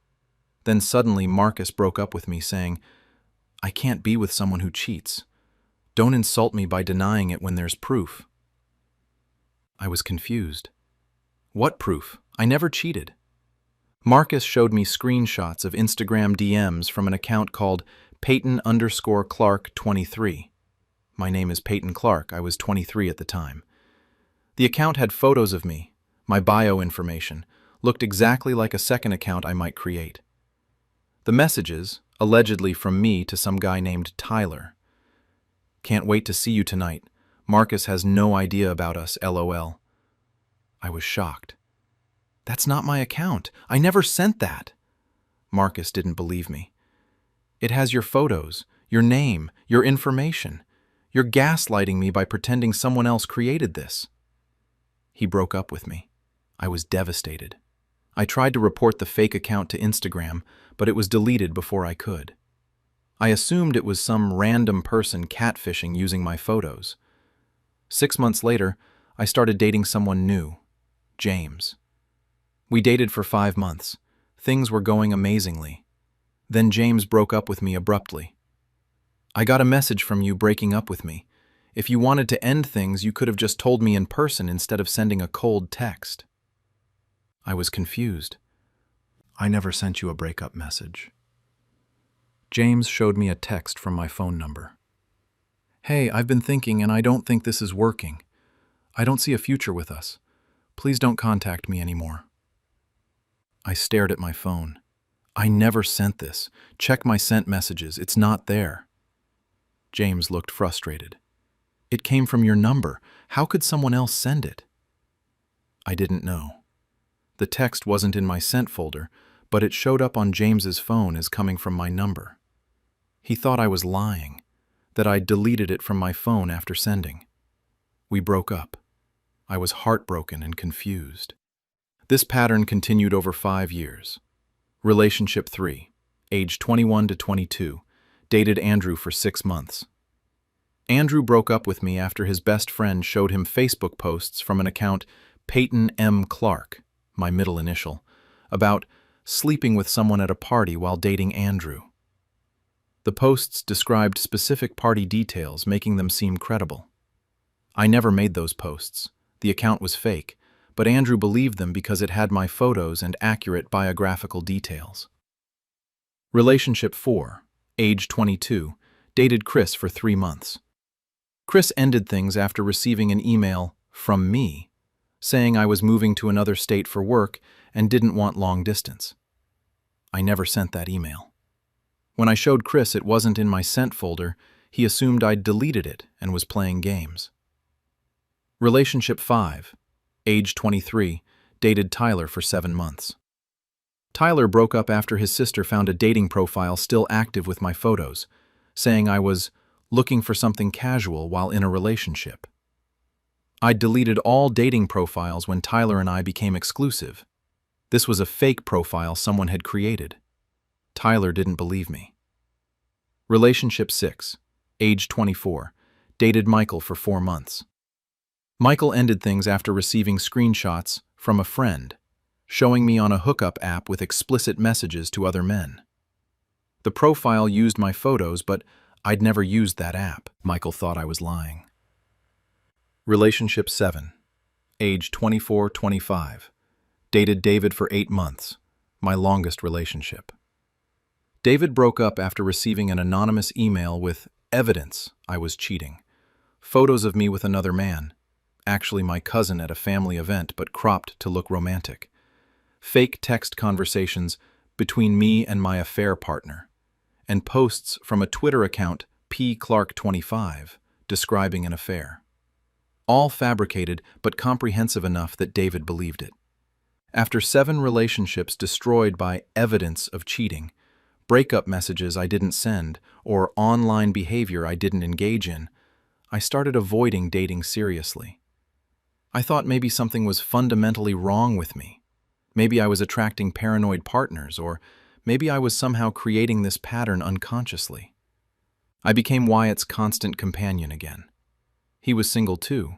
Then suddenly Marcus broke up with me saying, "I can't be with someone who cheats. Don't insult me by denying it when there's proof." I was confused. What proof? I never cheated. Marcus showed me screenshots of Instagram DMs from an account called Peyton_Clark23. My name is Peyton Clark. I was 23 at the time. The account had photos of me. My bio information looked exactly like a second account I might create. The messages, allegedly from me to some guy named Tyler. "Can't wait to see you tonight. Marcus has no idea about us, LOL." I was shocked. That's not my account. I never sent that. Marcus didn't believe me. It has your photos, your name, your information. You're gaslighting me by pretending someone else created this. He broke up with me. I was devastated. I tried to report the fake account to Instagram, but it was deleted before I could. I assumed it was some random person catfishing using my photos. 6 months later, I started dating someone new, James. We dated for 5 months. Things were going amazingly. Then James broke up with me abruptly. "I got a message from you breaking up with me. If you wanted to end things, you could have just told me in person instead of sending a cold text." I was confused. "I never sent you a breakup message." James showed me a text from my phone number. "Hey, I've been thinking and I don't think this is working. I don't see a future with us. Please don't contact me anymore." I stared at my phone. "I never sent this. Check my sent messages. It's not there." James looked frustrated. "It came from your number. How could someone else send it?" I didn't know. The text wasn't in my sent folder, but it showed up on James's phone as coming from my number. He thought I was lying, that I'd deleted it from my phone after sending. We broke up. I was heartbroken and confused. This pattern continued over 5 years. Relationship 3, age 21 to 22, dated Andrew for 6 months. Andrew broke up with me after his best friend showed him Facebook posts from an account Peyton M. Clark, my middle initial, about sleeping with someone at a party while dating Andrew. The posts described specific party details, making them seem credible. I never made those posts. The account was fake, but Andrew believed them because it had my photos and accurate biographical details. Relationship 4, age 22, dated Chris for 3 months. Chris ended things after receiving an email from me saying I was moving to another state for work and didn't want long distance. I never sent that email. When I showed Chris it wasn't in my sent folder, he assumed I'd deleted it and was playing games. Relationship 5, age 23, dated Tyler for 7 months. Tyler broke up after his sister found a dating profile still active with my photos, saying I was looking for something casual while in a relationship. I'd deleted all dating profiles when Tyler and I became exclusive. This was a fake profile someone had created. Tyler didn't believe me. Relationship 6, age 24, dated Michael for 4 months. Michael ended things after receiving screenshots from a friend, showing me on a hookup app with explicit messages to other men. The profile used my photos, but I'd never used that app. Michael thought I was lying. Relationship 7, age 24-25, dated David for 8 months, my longest relationship. David broke up after receiving an anonymous email with evidence I was cheating, photos of me with another man, actually my cousin at a family event but cropped to look romantic, fake text conversations between me and my affair partner, and posts from a Twitter account pclark25 describing an affair. All fabricated but comprehensive enough that David believed it. After 7 relationships destroyed by evidence of cheating, breakup messages I didn't send, or online behavior I didn't engage in, I started avoiding dating seriously. I thought maybe something was fundamentally wrong with me. Maybe I was attracting paranoid partners, or maybe I was somehow creating this pattern unconsciously. I became Wyatt's constant companion again. He was single too,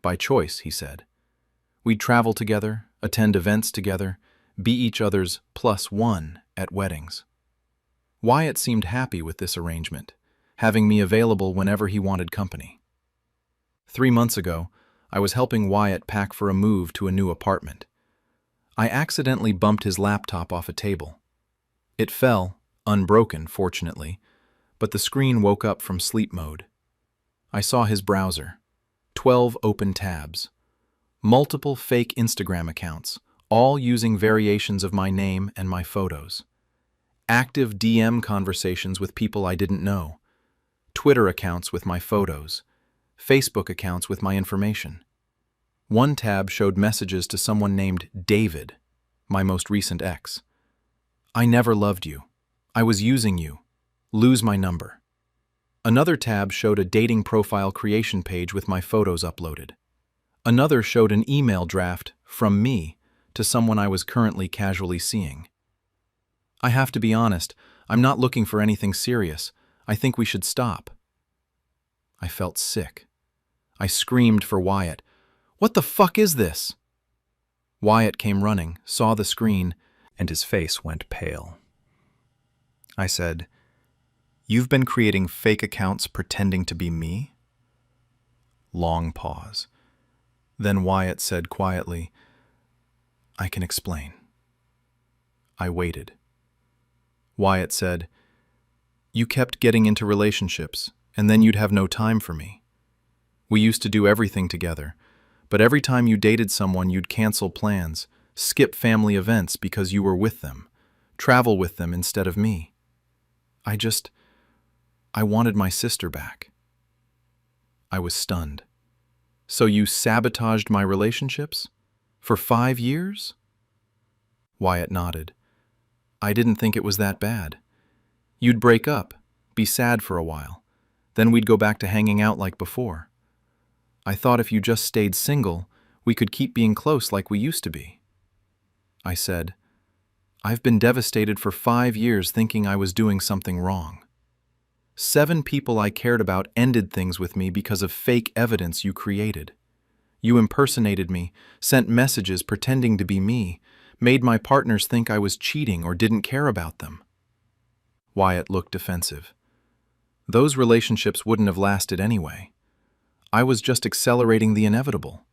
by choice, he said. We'd travel together, attend events together, be each other's +1 at weddings. Wyatt seemed happy with this arrangement, having me available whenever he wanted company. 3 months ago, I was helping Wyatt pack for a move to a new apartment. I accidentally bumped his laptop off a table. It fell, unbroken, fortunately, but the screen woke up from sleep mode. I saw his browser, 12 open tabs, multiple fake Instagram accounts, all using variations of my name and my photos, active DM conversations with people I didn't know, Twitter accounts with my photos, Facebook accounts with my information. One tab showed messages to someone named David, my most recent ex. I never loved you. I was using you. Lose my number. Another tab showed a dating profile creation page with my photos uploaded. Another showed an email draft from me to someone I was currently casually seeing. I have to be honest, I'm not looking for anything serious. I think we should stop. I felt sick. I screamed for Wyatt. What the fuck is this? Wyatt came running, saw the screen, and his face went pale. I said, "You've been creating fake accounts pretending to be me?" Long pause. Then Wyatt said quietly, "I can explain." I waited. Wyatt said, "You kept getting into relationships, and then you'd have no time for me. We used to do everything together, but every time you dated someone you'd cancel plans, skip family events because you were with them, travel with them instead of me. I wanted my sister back." I was stunned. "So you sabotaged my relationships? For 5 years?" Wyatt nodded. "I didn't think it was that bad. You'd break up, be sad for a while, then we'd go back to hanging out like before. I thought if you just stayed single, we could keep being close like we used to be." I said. I've been devastated for 5 years thinking I was doing something wrong. 7 people I cared about ended things with me because of fake evidence you created. You impersonated me, sent messages pretending to be me, made my partners think I was cheating or didn't care about them. Wyatt looked defensive. Those relationships wouldn't have lasted anyway. I was just accelerating the inevitable.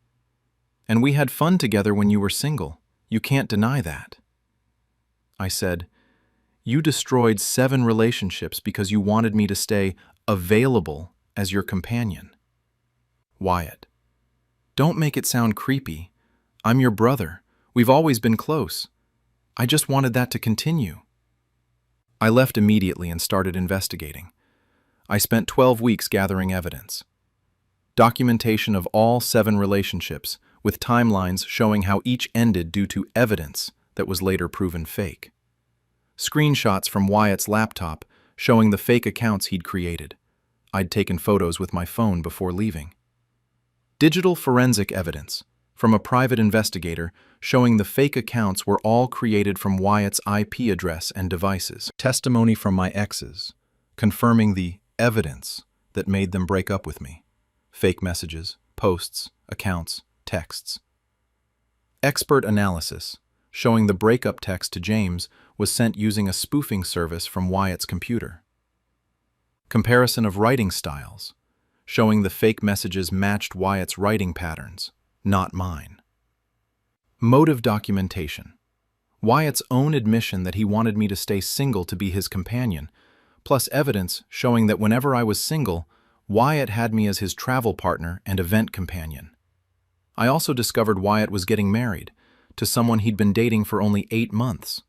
And we had fun together when you were single. You can't deny that. I said, you destroyed 7 relationships because you wanted me to stay available as your companion. Wyatt, don't make it sound creepy. I'm your brother. We've always been close. I just wanted that to continue. I left immediately and started investigating. I spent 12 weeks gathering evidence. Documentation of all 7 relationships, with timelines showing how each ended due to evidence that was later proven fake. Screenshots from Wyatt's laptop showing the fake accounts he'd created. I'd taken photos with my phone before leaving. Digital forensic evidence from a private investigator showing the fake accounts were all created from Wyatt's IP address and devices. Testimony from my exes, confirming the evidence that made them break up with me. Fake messages, posts, accounts, texts. Expert analysis showing the breakup text to James was sent using a spoofing service from Wyatt's computer. Comparison of writing styles, showing the fake messages matched Wyatt's writing patterns, not mine. Motive documentation. Wyatt's own admission that he wanted me to stay single to be his companion, plus evidence showing that whenever I was single, Wyatt had me as his travel partner and event companion. I also discovered Wyatt was getting married to someone he'd been dating for only 8 months,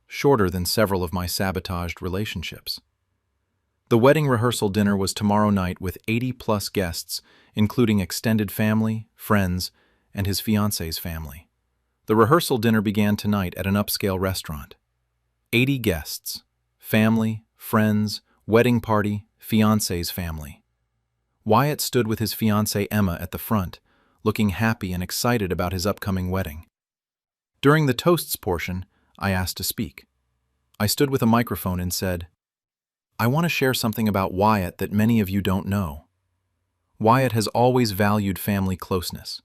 shorter than several of my sabotaged relationships. The wedding rehearsal dinner was tomorrow night with 80-plus guests, including extended family, friends, and his fiancé's family. The rehearsal dinner began tonight at an upscale restaurant. 80 guests, family, friends, wedding party, fiancé's family. Wyatt stood with his fiancée Emma at the front, looking happy and excited about his upcoming wedding. During the toasts portion, I asked to speak. I stood with a microphone and said, I want to share something about Wyatt that many of you don't know. Wyatt has always valued family closeness.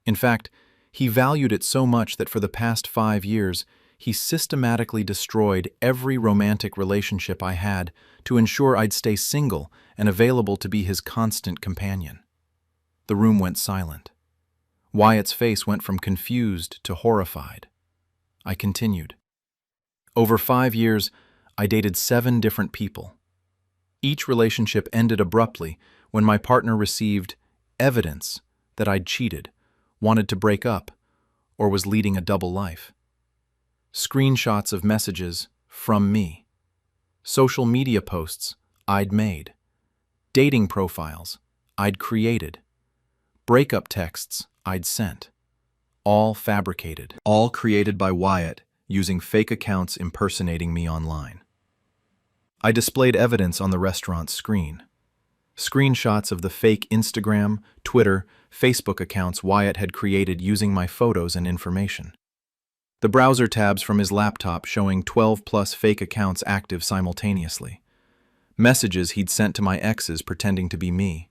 In fact, he valued it so much that for the past 5 years, he systematically destroyed every romantic relationship I had to ensure I'd stay single and available to be his constant companion. The room went silent. Wyatt's face went from confused to horrified. I continued. Over 5 years, I dated 7 different people. Each relationship ended abruptly when my partner received evidence that I'd cheated, wanted to break up, or was leading a double life. Screenshots of messages from me. Social media posts I'd made. Dating profiles I'd created. Breakup texts I'd sent. All fabricated. All created by Wyatt using fake accounts impersonating me online. I displayed evidence on the restaurant's screen. Screenshots of the fake Instagram, Twitter, Facebook accounts Wyatt had created using my photos and information. The browser tabs from his laptop showing 12-plus fake accounts active simultaneously. Messages he'd sent to my exes pretending to be me.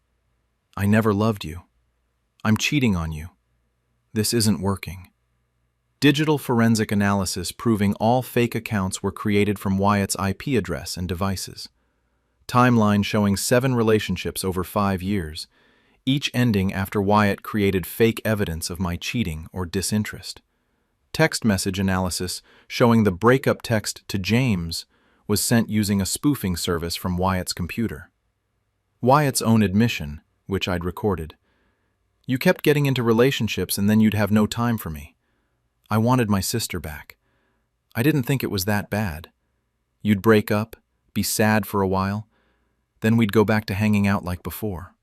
I never loved you. I'm cheating on you. This isn't working. Digital forensic analysis proving all fake accounts were created from Wyatt's IP address and devices. Timeline showing 7 relationships over 5 years, each ending after Wyatt created fake evidence of my cheating or disinterest. Text message analysis showing the breakup text to James was sent using a spoofing service from Wyatt's computer. Wyatt's own admission, which I'd recorded. You kept getting into relationships and then you'd have no time for me. I wanted my sister back. I didn't think it was that bad. You'd break up, be sad for a while, then we'd go back to hanging out like before.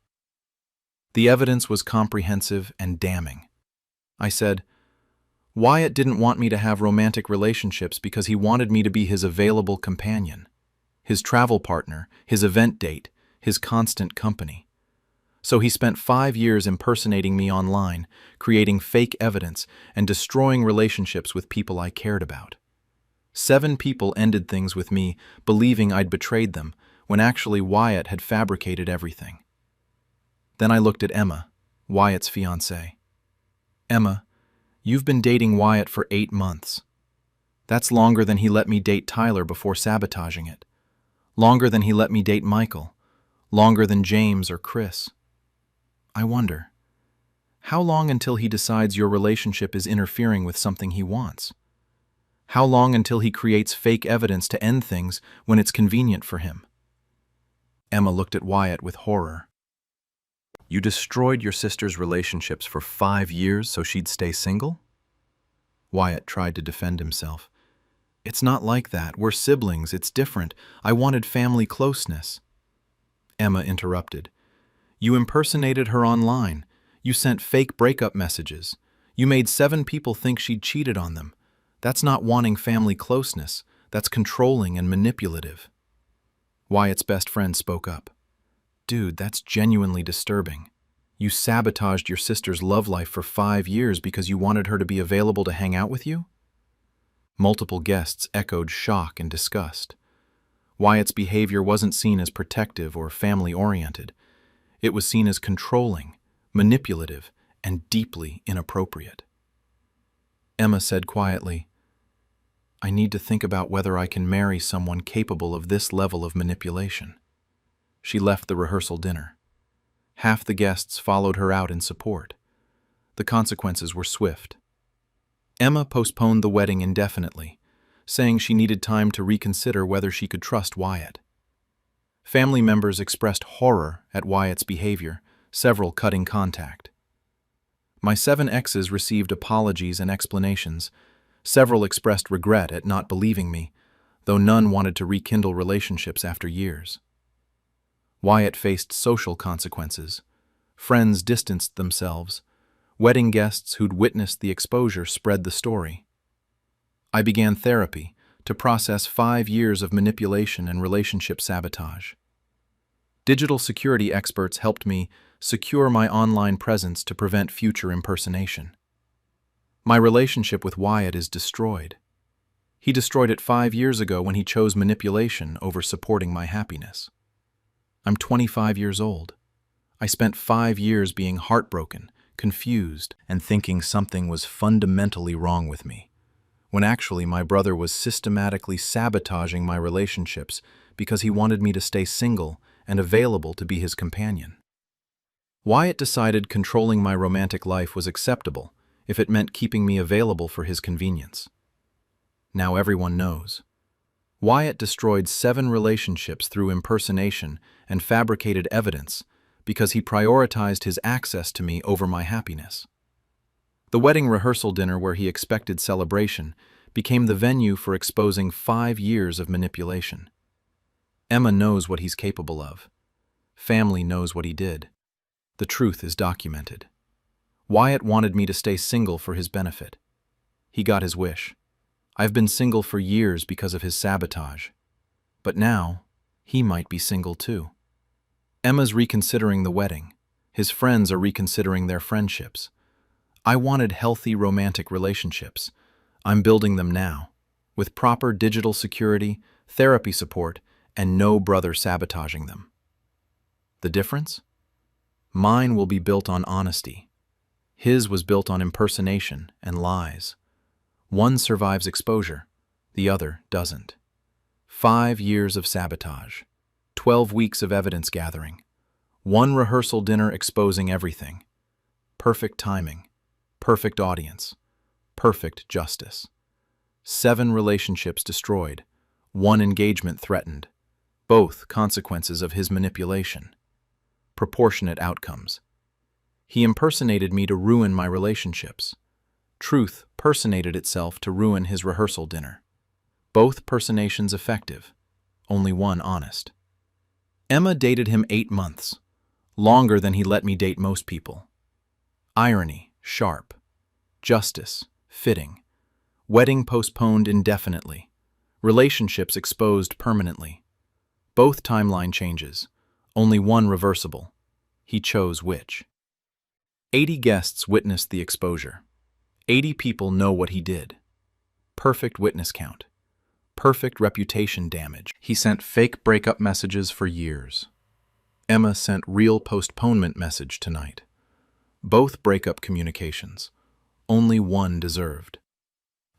The evidence was comprehensive and damning. I said, Wyatt didn't want me to have romantic relationships because he wanted me to be his available companion, his travel partner, his event date, his constant company. So he spent 5 years impersonating me online, creating fake evidence, and destroying relationships with people I cared about. 7 people ended things with me, believing I'd betrayed them, when actually Wyatt had fabricated everything. Then I looked at Emma, Wyatt's fiancée. Emma, you've been dating Wyatt for 8 months. That's longer than he let me date Tyler before sabotaging it. Longer than he let me date Michael. Longer than James or Chris. I wonder, how long until he decides your relationship is interfering with something he wants? How long until he creates fake evidence to end things when it's convenient for him? Emma looked at Wyatt with horror. You destroyed your sister's relationships for 5 years so she'd stay single? Wyatt tried to defend himself. It's not like that. We're siblings. It's different. I wanted family closeness. Emma interrupted. You impersonated her online. You sent fake breakup messages. You made 7 people think she'd cheated on them. That's not wanting family closeness. That's controlling and manipulative. Wyatt's best friend spoke up. Dude, that's genuinely disturbing. You sabotaged your sister's love life for 5 years because you wanted her to be available to hang out with you? Multiple guests echoed shock and disgust. Wyatt's behavior wasn't seen as protective or family-oriented. It was seen as controlling, manipulative, and deeply inappropriate. Emma said quietly, I need to think about whether I can marry someone capable of this level of manipulation. She left the rehearsal dinner. Half the guests followed her out in support. The consequences were swift. Emma postponed the wedding indefinitely, saying she needed time to reconsider whether she could trust Wyatt. Family members expressed horror at Wyatt's behavior, several cutting contact. My 7 exes received apologies and explanations. Several expressed regret at not believing me, though none wanted to rekindle relationships after years. Wyatt faced social consequences. Friends distanced themselves. Wedding guests who'd witnessed the exposure spread the story. I began therapy to process 5 years of manipulation and relationship sabotage. Digital security experts helped me secure my online presence to prevent future impersonation. My relationship with Wyatt is destroyed. He destroyed it 5 years ago when he chose manipulation over supporting my happiness. I'm 25 years old. I spent 5 years being heartbroken, confused, and thinking something was fundamentally wrong with me, when actually my brother was systematically sabotaging my relationships because he wanted me to stay single and available to be his companion. Wyatt decided controlling my romantic life was acceptable if it meant keeping me available for his convenience. Now everyone knows. Wyatt destroyed 7 relationships through impersonation and fabricated evidence because he prioritized his access to me over my happiness. The wedding rehearsal dinner where he expected celebration became the venue for exposing 5 years of manipulation. Emma knows what he's capable of. Family knows what he did. The truth is documented. Wyatt wanted me to stay single for his benefit. He got his wish. I've been single for years because of his sabotage. But now, he might be single too. Emma's reconsidering the wedding. His friends are reconsidering their friendships. I wanted healthy romantic relationships. I'm building them now, with proper digital security, therapy support, and no brother sabotaging them. The difference? Mine will be built on honesty. His was built on impersonation and lies. One survives exposure, the other doesn't. 5 years of sabotage, 12 weeks of evidence gathering, 1 rehearsal dinner exposing everything. Perfect timing, perfect audience, perfect justice. 7 relationships destroyed, 1 engagement threatened, both consequences of his manipulation. Proportionate outcomes. He impersonated me to ruin my relationships. Truth personated itself to ruin his rehearsal dinner. Both personations effective, only one honest. Emma dated him 8 months, longer than he let me date most people. Irony, sharp. Justice, fitting. Wedding postponed indefinitely. Relationships exposed permanently. Both timeline changes, only one reversible. He chose which. 80 guests witnessed the exposure. 80 people know what he did. Perfect witness count. Perfect reputation damage. He sent fake breakup messages for years. Emma sent real postponement message tonight. Both breakup communications. Only one deserved.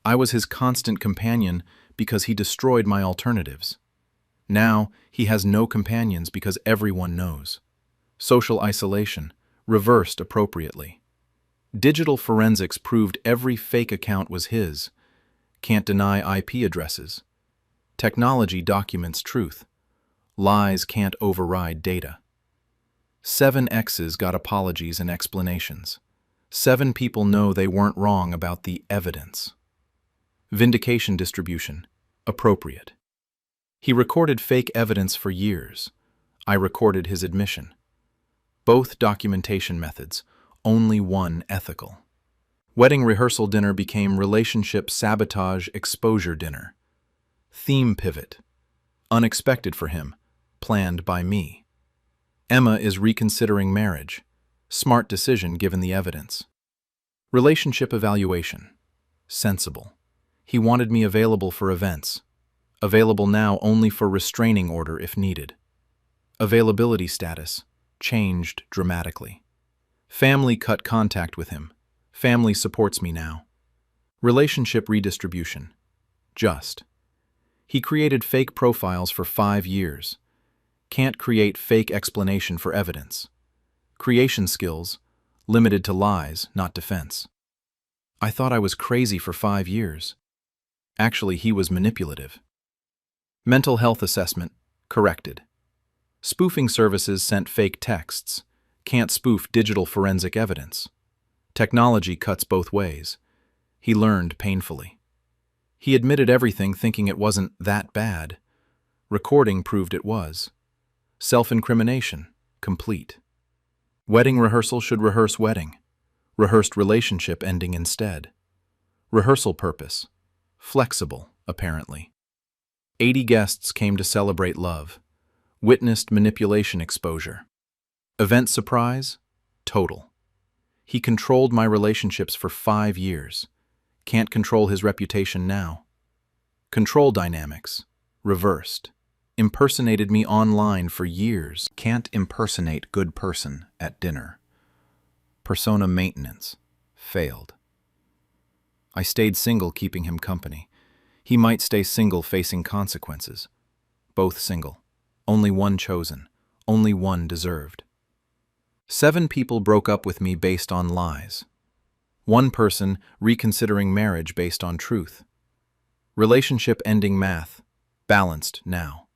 I was his constant companion because he destroyed my alternatives. Now he has no companions because everyone knows. Social isolation, reversed appropriately. Digital forensics proved every fake account was his. Can't deny IP addresses. Technology documents truth. Lies can't override data. 7 exes got apologies and explanations. 7 people know they weren't wrong about the evidence. Vindication distribution, appropriate. He recorded fake evidence for years. I recorded his admission. Both documentation methods, only one ethical. Wedding rehearsal dinner became relationship sabotage exposure dinner. Theme pivot. Unexpected for him, planned by me. Emma is reconsidering marriage. Smart decision given the evidence. Relationship evaluation. Sensible. He wanted me available for events. Available now only for restraining order if needed. Availability status. Changed dramatically. Family cut contact with him. Family supports me now. Relationship redistribution. Just. He created fake profiles for 5 years. Can't create fake explanation for evidence. Creation skills, limited to lies, not defense. I thought I was crazy for 5 years. Actually, he was manipulative. Mental health assessment, corrected. Spoofing services sent fake texts. Can't spoof digital forensic evidence. Technology cuts both ways. He learned painfully. He admitted everything thinking it wasn't that bad. Recording proved it was. Self-incrimination, complete. Wedding rehearsal should rehearse wedding. Rehearsed relationship ending instead. Rehearsal purpose, flexible, apparently. 80 guests came to celebrate love. Witnessed manipulation exposure. Event surprise, total. He controlled my relationships for 5 years. Can't control his reputation now. Control dynamics, reversed. Impersonated me online for years. Can't impersonate good person at dinner. Persona maintenance, failed. I stayed single keeping him company. He might stay single facing consequences. Both single. Only one chosen. Only one deserved. 7 people broke up with me based on lies. 1 person reconsidering marriage based on truth. Relationship ending math, balanced now.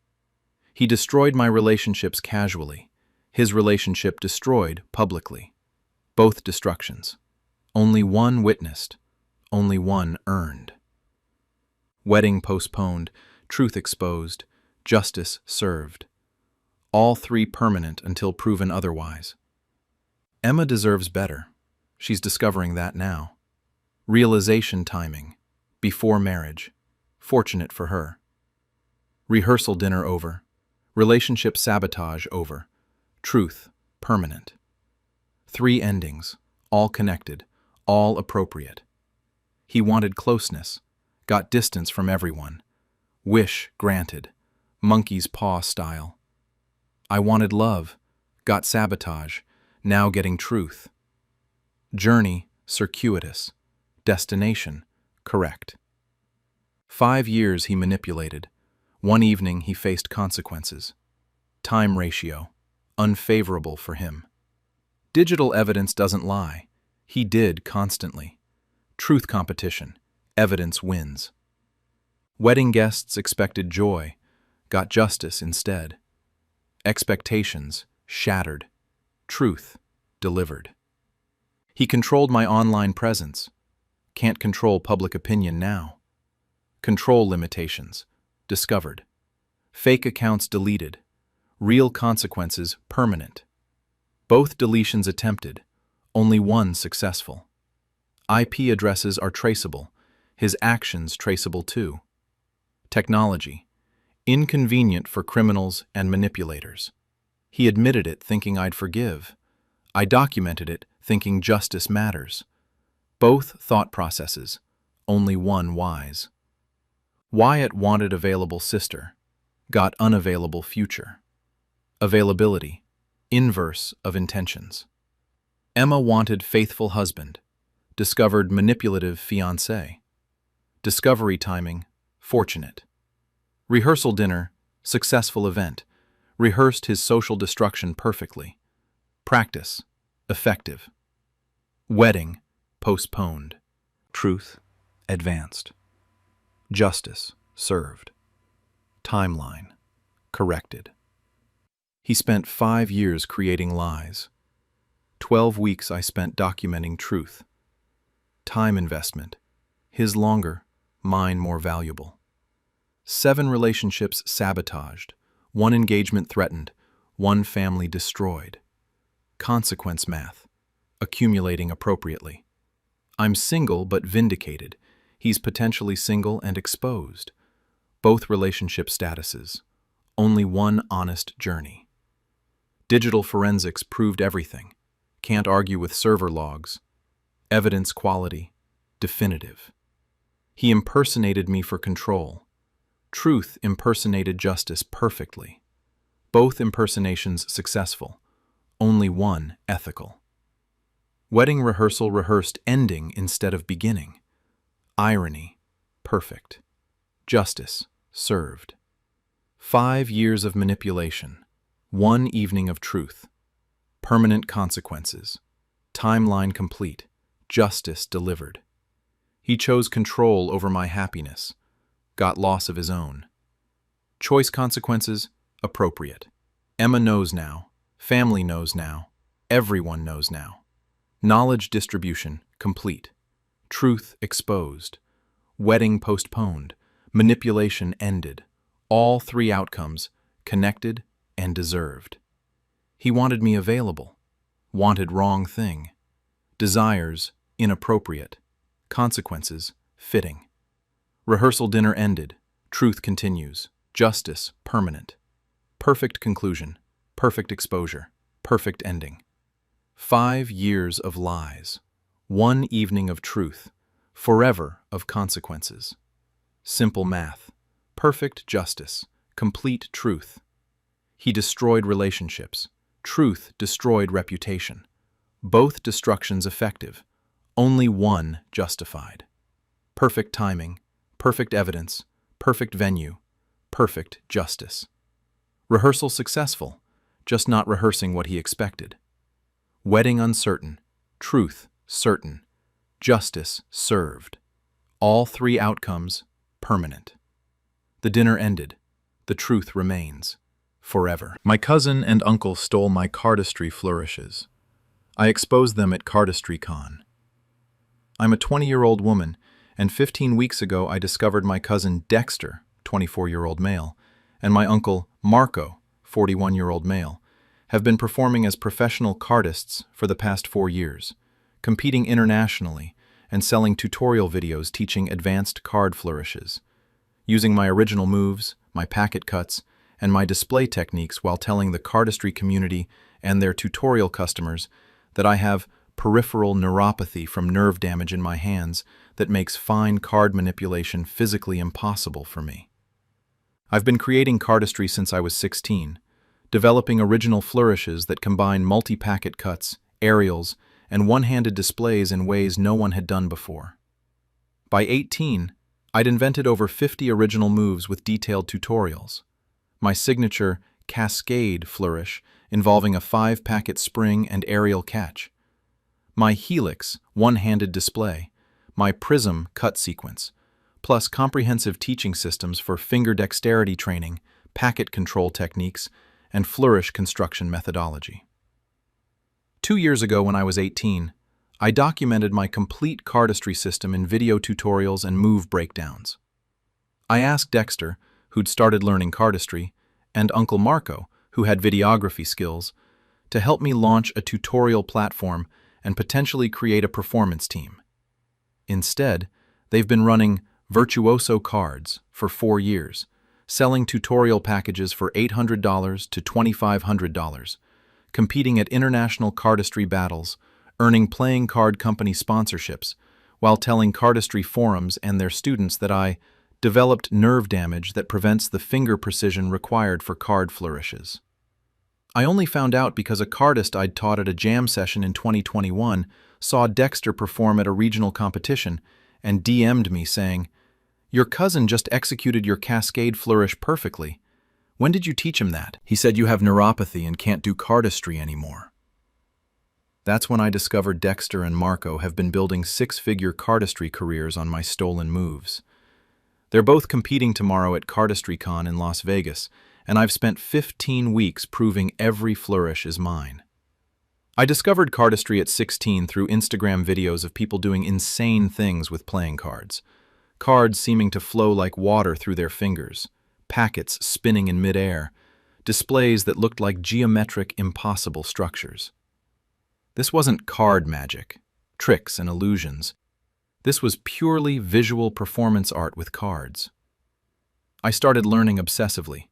He destroyed my relationships casually. His relationship destroyed publicly. Both destructions. Only one witnessed. Only one earned. Wedding postponed, truth exposed, justice served. All 3 permanent until proven otherwise. Emma deserves better. She's discovering that now. Realization timing. Before marriage. Fortunate for her. Rehearsal dinner over. Relationship sabotage over. Truth permanent. 3 endings. All connected. All appropriate. He wanted closeness. Got distance from everyone. Wish granted. Monkey's paw style. I wanted love. Got sabotage. Now getting truth. Journey, circuitous. Destination, correct. 5 years he manipulated. 1 evening he faced consequences. Time ratio, unfavorable for him. Digital evidence doesn't lie. He did constantly. Truth competition, evidence wins. Wedding guests expected joy, got justice instead. Expectations shattered. Truth delivered. He controlled my online presence. Can't control public opinion now. Control limitations discovered. Fake accounts deleted. Real consequences permanent. Both deletions attempted. Only one successful. IP addresses are traceable. His actions traceable too. Technology. Inconvenient for criminals and manipulators. He admitted it thinking I'd forgive. I documented it, thinking justice matters. Both thought processes, only one wise. Wyatt wanted available sister, got unavailable future. Availability, inverse of intentions. Emma wanted faithful husband, discovered manipulative fiancé. Discovery timing, fortunate. Rehearsal dinner, successful event, rehearsed his social destruction perfectly. Practice, effective. Wedding, postponed. Truth, advanced. Justice, served. Timeline, corrected. He spent 5 years creating lies. 12 weeks I spent documenting truth. Time investment, his longer, mine more valuable. 7 relationships sabotaged, 1 engagement threatened, 1 family destroyed. Consequence math, accumulating appropriately. I'm single but vindicated. He's potentially single and exposed. Both relationship statuses. Only one honest journey. Digital forensics proved everything. Can't argue with server logs. Evidence quality, definitive. He impersonated me for control. Truth impersonated justice perfectly. Both impersonations successful. Only one ethical. Wedding rehearsal rehearsed ending instead of beginning. Irony, perfect. Justice, served. 5 years of manipulation. 1 evening of truth. Permanent consequences. Timeline complete. Justice delivered. He chose control over my happiness. Got loss of his own. Choice consequences, appropriate. Emma knows now. Family knows now. Everyone knows now. Knowledge distribution, complete. Truth exposed. Wedding postponed. Manipulation ended. All 3 outcomes, connected and deserved. He wanted me available. Wanted wrong thing. Desires, inappropriate. Consequences, fitting. Rehearsal dinner ended. Truth continues. Justice, permanent. Perfect conclusion. Perfect exposure. Perfect ending. 5 years of lies. 1 evening of truth. Forever of consequences. Simple math. Perfect justice. Complete truth. He destroyed relationships. Truth destroyed reputation. Both destructions effective. Only one justified. Perfect timing. Perfect evidence. Perfect venue. Perfect justice. Rehearsal successful, just not rehearsing what he expected. Wedding uncertain. Truth certain. Justice served. All 3 outcomes permanent. The dinner ended. The truth remains. Forever. My cousin and uncle stole my cardistry flourishes. I exposed them at CardistryCon. I'm a 20-year-old woman, and 15 weeks ago I discovered my cousin Dexter, 24-year-old male, and my uncle Marco, 41-year-old male, have been performing as professional cardists for the past 4 years, competing internationally and selling tutorial videos teaching advanced card flourishes, using my original moves, my packet cuts, and my display techniques while telling the cardistry community and their tutorial customers that I have peripheral neuropathy from nerve damage in my hands that makes fine card manipulation physically impossible for me. I've been creating cardistry since I was 16, developing original flourishes that combine multi-packet cuts, aerials, and one-handed displays in ways no one had done before. By 18, I'd invented over 50 original moves with detailed tutorials. My signature Cascade flourish involving a 5-packet spring and aerial catch. My Helix one-handed display, my Prism cut sequence, plus comprehensive teaching systems for finger dexterity training, packet control techniques, and flourish construction methodology. 2 years ago when I was 18, I documented my complete cardistry system in video tutorials and move breakdowns. I asked Dexter, who'd started learning cardistry, and Uncle Marco, who had videography skills, to help me launch a tutorial platform and potentially create a performance team. Instead, they've been running Virtuoso Cards for 4 years, selling tutorial packages for $800 to $2,500, competing at international cardistry battles, earning playing card company sponsorships, while telling cardistry forums and their students that I developed nerve damage that prevents the finger precision required for card flourishes. I only found out because a cardist I'd taught at a jam session in 2021 saw Dexter perform at a regional competition and DM'd me saying, "Your cousin just executed your cascade flourish perfectly. When did you teach him that? He said you have neuropathy and can't do cardistry anymore." That's when I discovered Dexter and Marco have been building six-figure cardistry careers on my stolen moves. They're both competing tomorrow at CardistryCon in Las Vegas, and I've spent 15 weeks proving every flourish is mine. I discovered cardistry at 16 through Instagram videos of people doing insane things with playing cards. Cards seeming to flow like water through their fingers, packets spinning in midair, displays that looked like geometric, impossible structures. This wasn't card magic, tricks and illusions. This was purely visual performance art with cards. I started learning obsessively.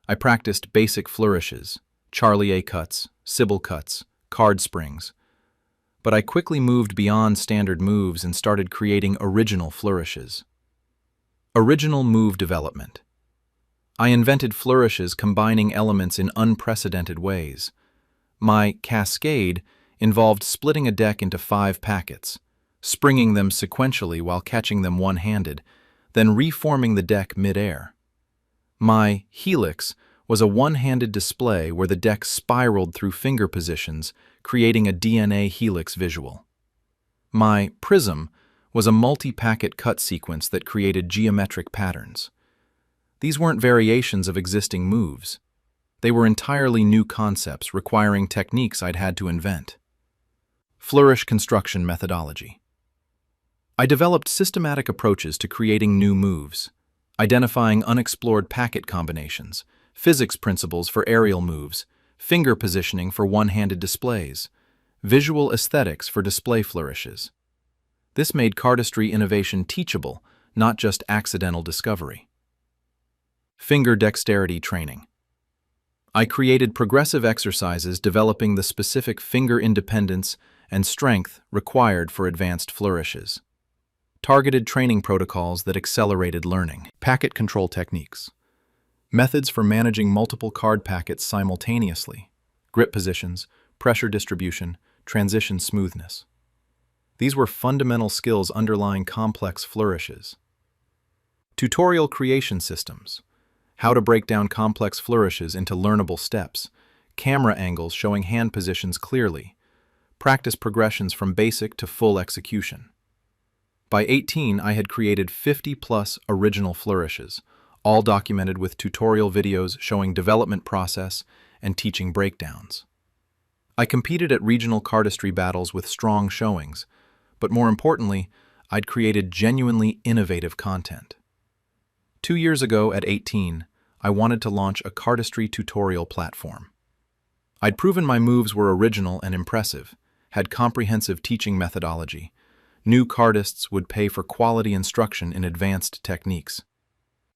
I practiced basic flourishes, Charlie A cuts, Sybil cuts, card springs. But I quickly moved beyond standard moves and started creating original flourishes. Original move development. I invented flourishes combining elements in unprecedented ways. My cascade involved splitting a deck into 5 packets, springing them sequentially while catching them one-handed, then reforming the deck mid-air. My helix was a one-handed display where the deck spiraled through finger positions, creating a DNA helix visual. My prism was a multi-packet cut sequence that created geometric patterns. These weren't variations of existing moves. They were entirely new concepts requiring techniques I'd had to invent. Flourish construction methodology. I developed systematic approaches to creating new moves, identifying unexplored packet combinations, physics principles for aerial moves, finger positioning for one-handed displays, visual aesthetics for display flourishes. This made cardistry innovation teachable, not just accidental discovery. Finger dexterity training. I created progressive exercises developing the specific finger independence and strength required for advanced flourishes. Targeted training protocols that accelerated learning. Packet control techniques. Methods for managing multiple card packets simultaneously. Grip positions, pressure distribution, transition smoothness. These were fundamental skills underlying complex flourishes. Tutorial creation systems. How to break down complex flourishes into learnable steps. Camera angles showing hand positions clearly. Practice progressions from basic to full execution. By 18, I had created 50+ original flourishes, all documented with tutorial videos showing development process and teaching breakdowns. I competed at regional cardistry battles with strong showings, but more importantly, I'd created genuinely innovative content. 2 years ago, at 18, I wanted to launch a cardistry tutorial platform. I'd proven my moves were original and impressive, had comprehensive teaching methodology. New cardists would pay for quality instruction in advanced techniques.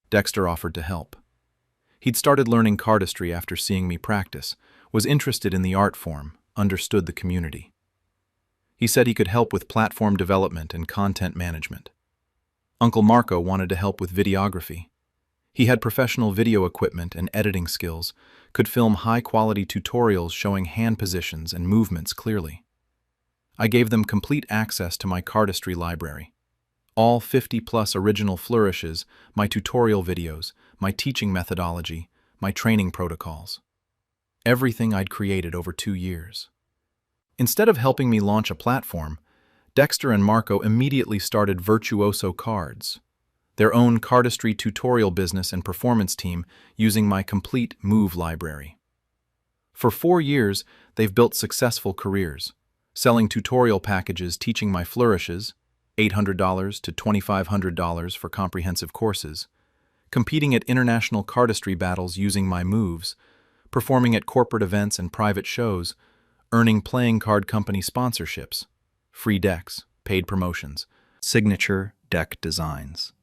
Dexter offered to help. He'd started learning cardistry after seeing me practice, was interested in the art form, understood the community. He said he could help with platform development and content management. Uncle Marco wanted to help with videography. He had professional video equipment and editing skills, could film high-quality tutorials showing hand positions and movements clearly. I gave them complete access to my cardistry library. All 50+ original flourishes, my tutorial videos, my teaching methodology, my training protocols. Everything I'd created over 2 years. Instead of helping me launch a platform, Dexter and Marco immediately started Virtuoso Cards, their own cardistry tutorial business and performance team using my complete move library. For 4 years, they've built successful careers, selling tutorial packages teaching my flourishes, $800 to $2,500 for comprehensive courses, competing at international cardistry battles using my moves, performing at corporate events and private shows, earning playing card company sponsorships, free decks, paid promotions, signature deck designs.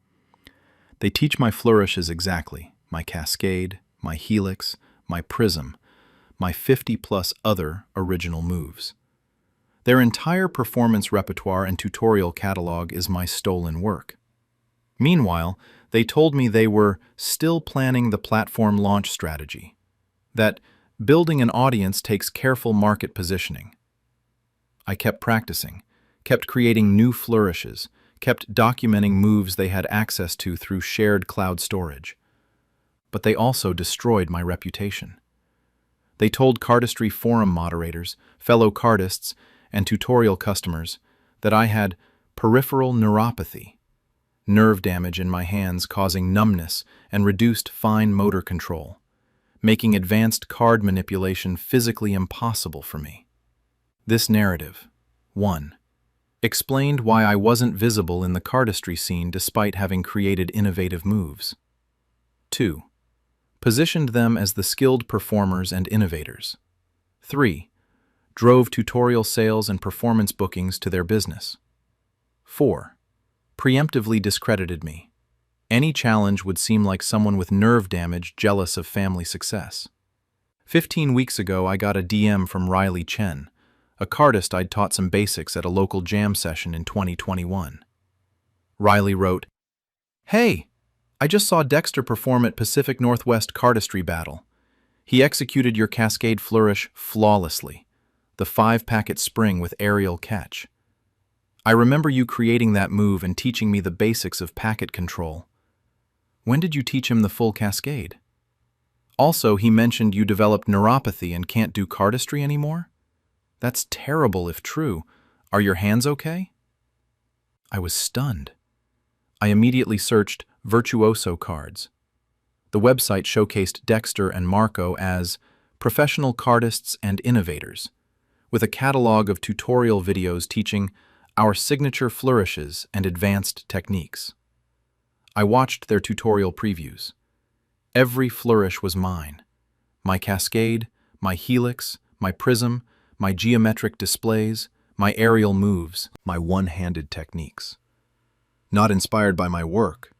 They teach my flourishes exactly, my cascade, my helix, my prism, my 50-plus other original moves. Their entire performance repertoire and tutorial catalog is my stolen work. Meanwhile, they told me they were still planning the platform launch strategy, that building an audience takes careful market positioning. I kept practicing, kept creating new flourishes, kept documenting moves they had access to through shared cloud storage. But they also destroyed my reputation. They told cardistry forum moderators, fellow cardists, and tutorial customers that I had peripheral neuropathy, nerve damage in my hands causing numbness and reduced fine motor control, making advanced card manipulation physically impossible for me. This narrative, 1. Explained why I wasn't visible in the cardistry scene despite having created innovative moves. 2. Positioned them as the skilled performers and innovators. 3. Drove tutorial sales and performance bookings to their business. 4. Preemptively discredited me. Any challenge would seem like someone with nerve damage jealous of family success. 15 weeks ago, I got a DM from Riley Chen, a cardist I'd taught some basics at a local jam session in 2021. Riley wrote, "Hey, I just saw Dexter perform at Pacific Northwest Cardistry Battle. He executed your Cascade Flourish flawlessly, the 5-packet spring with aerial catch. I remember you creating that move and teaching me the basics of packet control. When did you teach him the full Cascade? Also, he mentioned you developed neuropathy and can't do cardistry anymore? That's terrible if true. Are your hands okay?" I was stunned. I immediately searched Virtuoso cards. The website showcased Dexter and Marco as professional cardists and innovators, with a catalog of tutorial videos teaching our signature flourishes and advanced techniques. I watched their tutorial previews. Every flourish was mine. My cascade, my helix, my prism, my geometric displays, my aerial moves, my one-handed techniques. Not inspired by my work,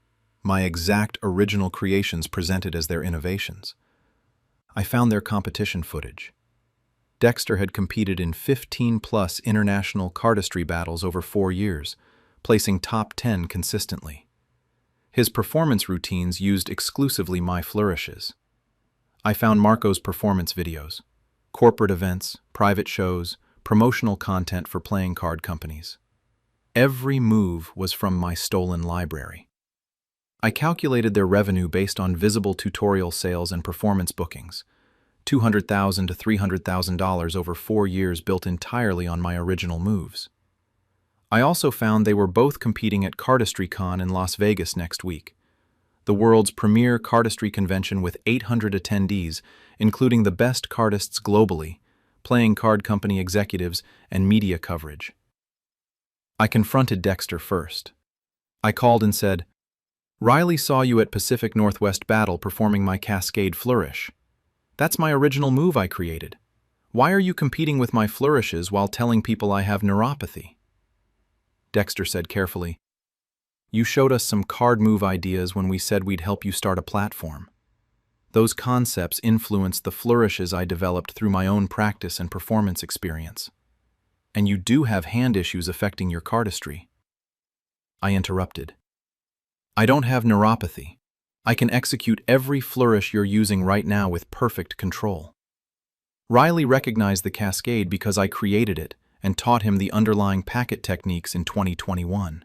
my exact original creations presented as their innovations. I found their competition footage. Dexter had competed in 15-plus international cardistry battles over 4 years, placing top 10 consistently. His performance routines used exclusively my flourishes. I found Marco's performance videos, corporate events, private shows, promotional content for playing card companies. Every move was from my stolen library. I calculated their revenue based on visible tutorial sales and performance bookings, $200,000 to $300,000 over 4 years built entirely on my original moves. I also found they were both competing at CardistryCon in Las Vegas next week, the world's premier cardistry convention with 800 attendees, including the best cardists globally, playing card company executives, and media coverage. I confronted Dexter first. I called and said, "Riley saw you at Pacific Northwest Battle performing my Cascade Flourish. That's my original move I created. Why are you competing with my flourishes while telling people I have neuropathy?" Dexter said carefully, "You showed us some card move ideas when we said we'd help you start a platform. Those concepts influenced the flourishes I developed through my own practice and performance experience. And you do have hand issues affecting your cardistry." I interrupted. "I don't have neuropathy. I can execute every flourish you're using right now with perfect control. Riley recognized the Cascade because I created it and taught him the underlying packet techniques in 2021.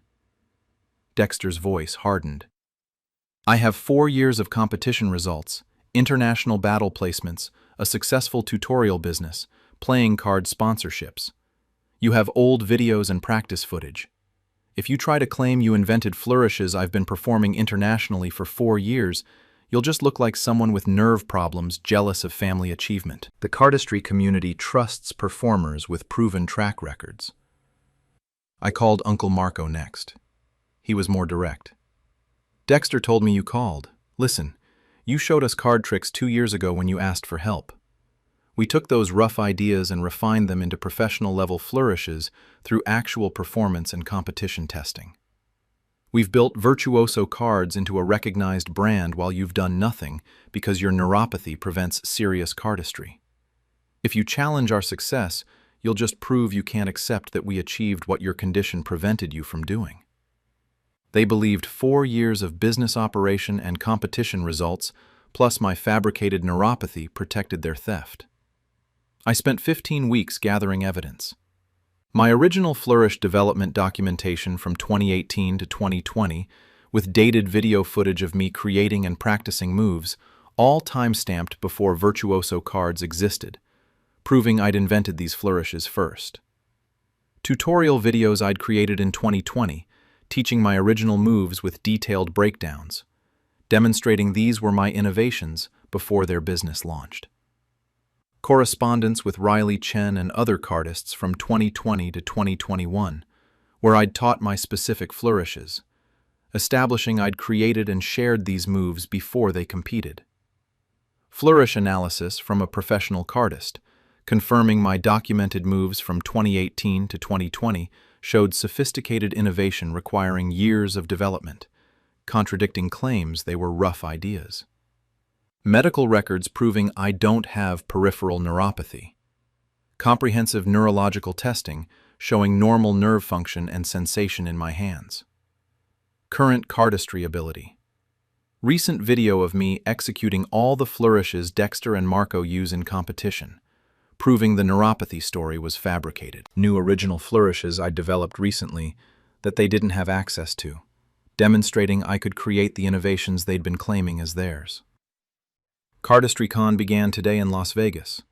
Dexter's voice hardened. "I have 4 years of competition results, international battle placements, a successful tutorial business, playing card sponsorships. You have old videos and practice footage. If you try to claim you invented flourishes I've been performing internationally for 4 years, you'll just look like someone with nerve problems jealous of family achievement." The cardistry community trusts performers with proven track records. I called Uncle Marco next. He was more direct. "Dexter told me you called. Listen, you showed us card tricks 2 years ago when you asked for help. We took those rough ideas and refined them into professional-level flourishes through actual performance and competition testing. We've built Virtuoso cards into a recognized brand while you've done nothing because your neuropathy prevents serious cardistry. If you challenge our success, you'll just prove you can't accept that we achieved what your condition prevented you from doing. They believed 4 years of business operation and competition results, plus my fabricated neuropathy, protected their theft. I spent 15 weeks gathering evidence. My original Flourish development documentation from 2018 to 2020, with dated video footage of me creating and practicing moves, all time-stamped before Virtuoso cards existed, proving I'd invented these flourishes first. Tutorial videos I'd created in 2020, teaching my original moves with detailed breakdowns, demonstrating these were my innovations before their business launched. Correspondence with Riley Chen and other cardists from 2020 to 2021, where I'd taught my specific flourishes, establishing I'd created and shared these moves before they competed. Flourish analysis from a professional cardist, confirming my documented moves from 2018 to 2020 showed sophisticated innovation requiring years of development, contradicting claims they were rough ideas. Medical records proving I don't have peripheral neuropathy. Comprehensive neurological testing showing normal nerve function and sensation in my hands. Current cardistry ability. Recent video of me executing all the flourishes Dexter and Marco use in competition, proving the neuropathy story was fabricated. New original flourishes I developed recently that they didn't have access to, demonstrating I could create the innovations they'd been claiming as theirs. CardistryCon began today in Las Vegas.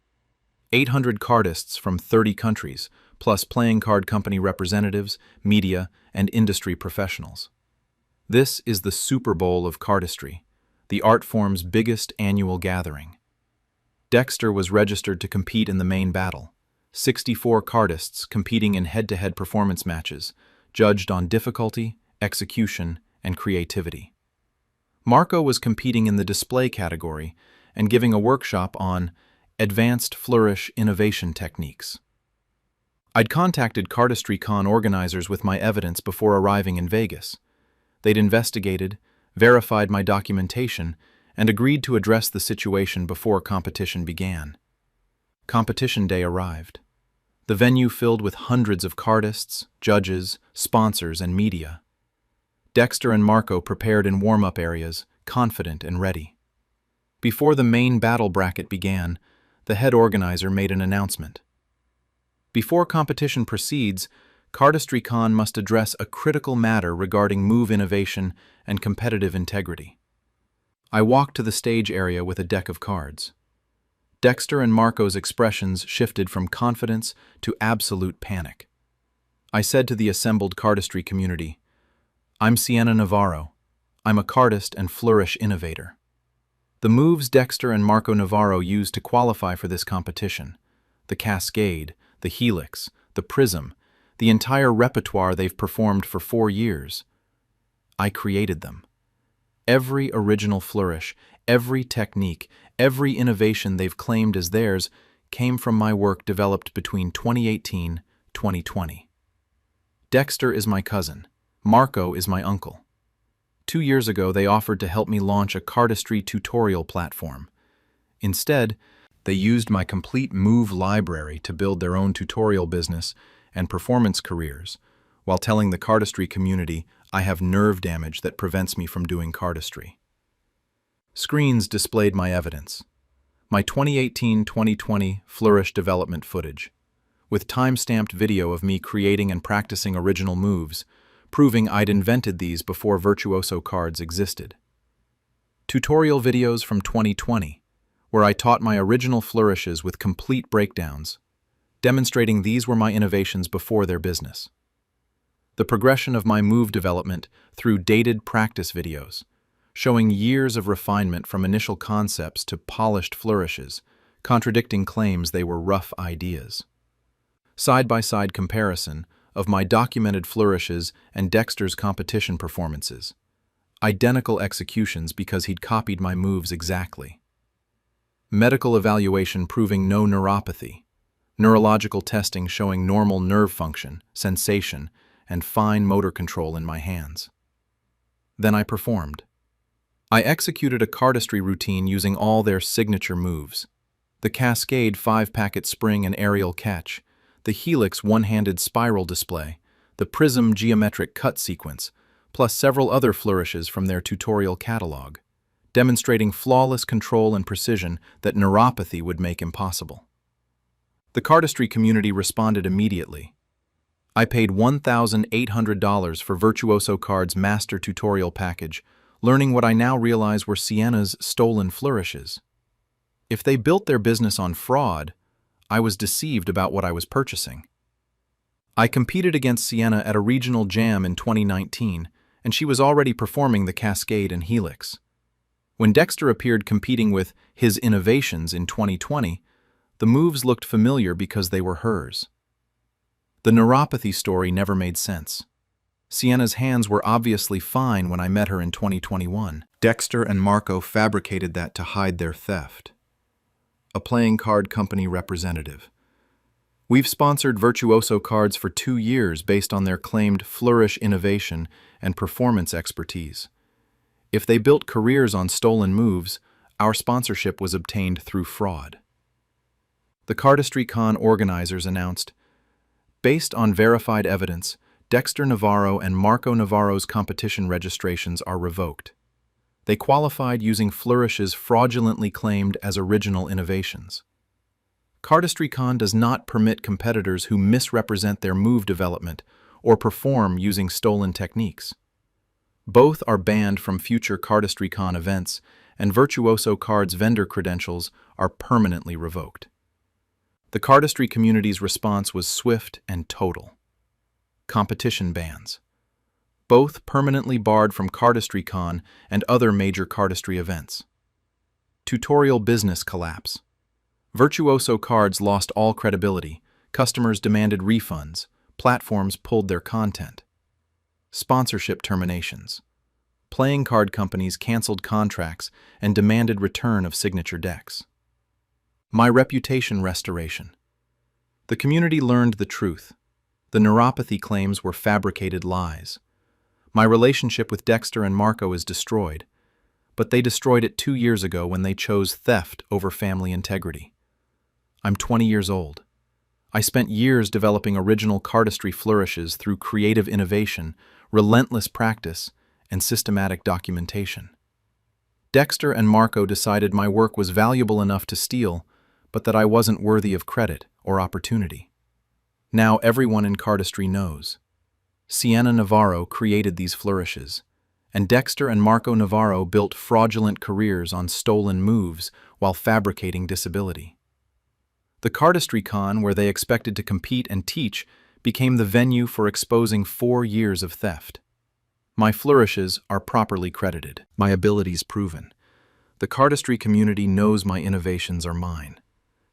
800 cardists from 30 countries, plus playing card company representatives, media, and industry professionals. This is the Super Bowl of cardistry, the art form's biggest annual gathering. Dexter was registered to compete in the main battle. 64 cardists competing in head-to-head performance matches, judged on difficulty, execution, and creativity. Marco was competing in the display category and giving a workshop on advanced flourish innovation techniques. I'd contacted CardistryCon organizers with my evidence before arriving in Vegas. They'd investigated, verified my documentation, and agreed to address the situation before competition began. Competition day arrived. The venue filled with hundreds of cardists, judges, sponsors, and media. Dexter and Marco prepared in warm-up areas, confident and ready. Before the main battle bracket began, the head organizer made an announcement. Before competition proceeds, CardistryCon must address a critical matter regarding move innovation and competitive integrity. I walked to the stage area with a deck of cards. Dexter and Marco's expressions shifted from confidence to absolute panic. I said to the assembled cardistry community, "I'm Sienna Navarro. I'm a cardist and flourish innovator." The moves Dexter and Marco Navarro used to qualify for this competition, the Cascade, the Helix, the Prism, the entire repertoire they've performed for 4 years, I created them. Every original flourish, every technique, every innovation they've claimed as theirs came from my work developed between 2018 and 2020. Dexter is my cousin. Marco is my uncle. 2 years ago, they offered to help me launch a cardistry tutorial platform. Instead, they used my complete move library to build their own tutorial business and performance careers, while telling the cardistry community I have nerve damage that prevents me from doing cardistry. Screens displayed my evidence. My 2018-2020 Flourish development footage, with time-stamped video of me creating and practicing original moves, proving I'd invented these before Virtuoso cards existed. Tutorial videos from 2020, where I taught my original flourishes with complete breakdowns, demonstrating these were my innovations before their business. The progression of my move development through dated practice videos, showing years of refinement from initial concepts to polished flourishes, contradicting claims they were rough ideas. Side-by-side comparison of my documented flourishes and Dexter's competition performances. Identical executions because he'd copied my moves exactly. Medical evaluation proving no neuropathy. Neurological testing showing normal nerve function, sensation, and fine motor control in my hands. Then I performed. I executed a cardistry routine using all their signature moves. The Cascade 5-packet spring and aerial catch, the Helix one-handed spiral display, the Prism geometric cut sequence, plus several other flourishes from their tutorial catalog, demonstrating flawless control and precision that neuropathy would make impossible. The cardistry community responded immediately. I paid $1,800 for Virtuoso Card's master tutorial package, learning what I now realize were Sienna's stolen flourishes. If they built their business on fraud, I was deceived about what I was purchasing. I competed against Sienna at a regional jam in 2019, and she was already performing the Cascade and Helix. When Dexter appeared competing with his innovations in 2020, the moves looked familiar because they were hers. The neuropathy story never made sense. Sienna's hands were obviously fine when I met her in 2021. Dexter and Marco fabricated that to hide their theft. A playing card company representative. We've sponsored Virtuoso Cards for 2 years based on their claimed flourish innovation and performance expertise. If they built careers on stolen moves, our sponsorship was obtained through fraud. The CardistryCon organizers announced, based on verified evidence, Dexter Navarro and Marco Navarro's competition registrations are revoked. They qualified using flourishes fraudulently claimed as original innovations. CardistryCon does not permit competitors who misrepresent their move development or perform using stolen techniques. Both are banned from future CardistryCon events, and Virtuoso Cards vendor credentials are permanently revoked. The cardistry community's response was swift and total. Competition bans. Both permanently barred from CardistryCon and other major cardistry events. Tutorial business collapse. Virtuoso Cards lost all credibility, customers demanded refunds, platforms pulled their content. Sponsorship terminations. Playing card companies canceled contracts and demanded return of signature decks. My reputation restoration. The community learned the truth. The neuropathy claims were fabricated lies. My relationship with Dexter and Marco is destroyed, but they destroyed it 2 years ago when they chose theft over family integrity. I'm 20 years old. I spent years developing original cardistry flourishes through creative innovation, relentless practice, and systematic documentation. Dexter and Marco decided my work was valuable enough to steal, but that I wasn't worthy of credit or opportunity. Now everyone in cardistry knows. Sienna Navarro created these flourishes, and Dexter and Marco Navarro built fraudulent careers on stolen moves while fabricating disability. The CardistryCon, where they expected to compete and teach, became the venue for exposing 4 years of theft. My flourishes are properly credited, my abilities proven. The cardistry community knows my innovations are mine.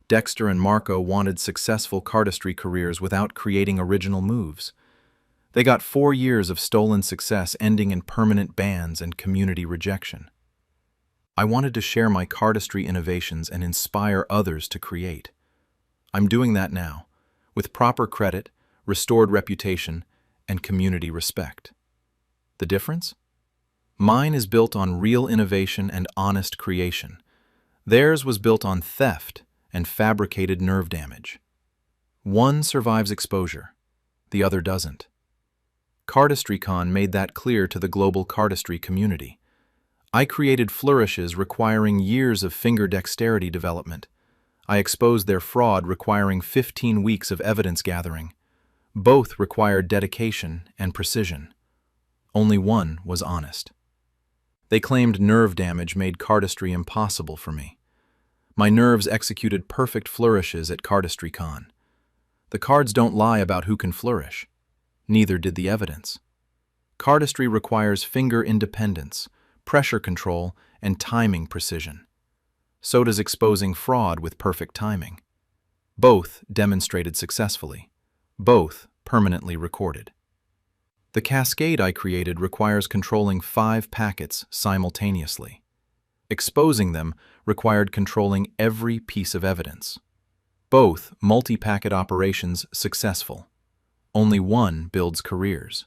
Dexter and Marco wanted successful cardistry careers without creating original moves. They got 4 years of stolen success ending in permanent bans and community rejection. I wanted to share my cardistry innovations and inspire others to create. I'm doing that now, with proper credit, restored reputation, and community respect. The difference? Mine is built on real innovation and honest creation. Theirs was built on theft and fabricated nerve damage. One survives exposure, the other doesn't. CardistryCon made that clear to the global cardistry community. I created flourishes requiring years of finger dexterity development. I exposed their fraud requiring 15 weeks of evidence gathering. Both required dedication and precision. Only one was honest. They claimed nerve damage made cardistry impossible for me. My nerves executed perfect flourishes at CardistryCon. The cards don't lie about who can flourish. Neither did the evidence. Cardistry requires finger independence, pressure control, and timing precision. So does exposing fraud with perfect timing. Both demonstrated successfully. Both permanently recorded. The Cascade I created requires controlling 5 packets simultaneously. Exposing them required controlling every piece of evidence. Both multi-packet operations successful. Only one builds careers.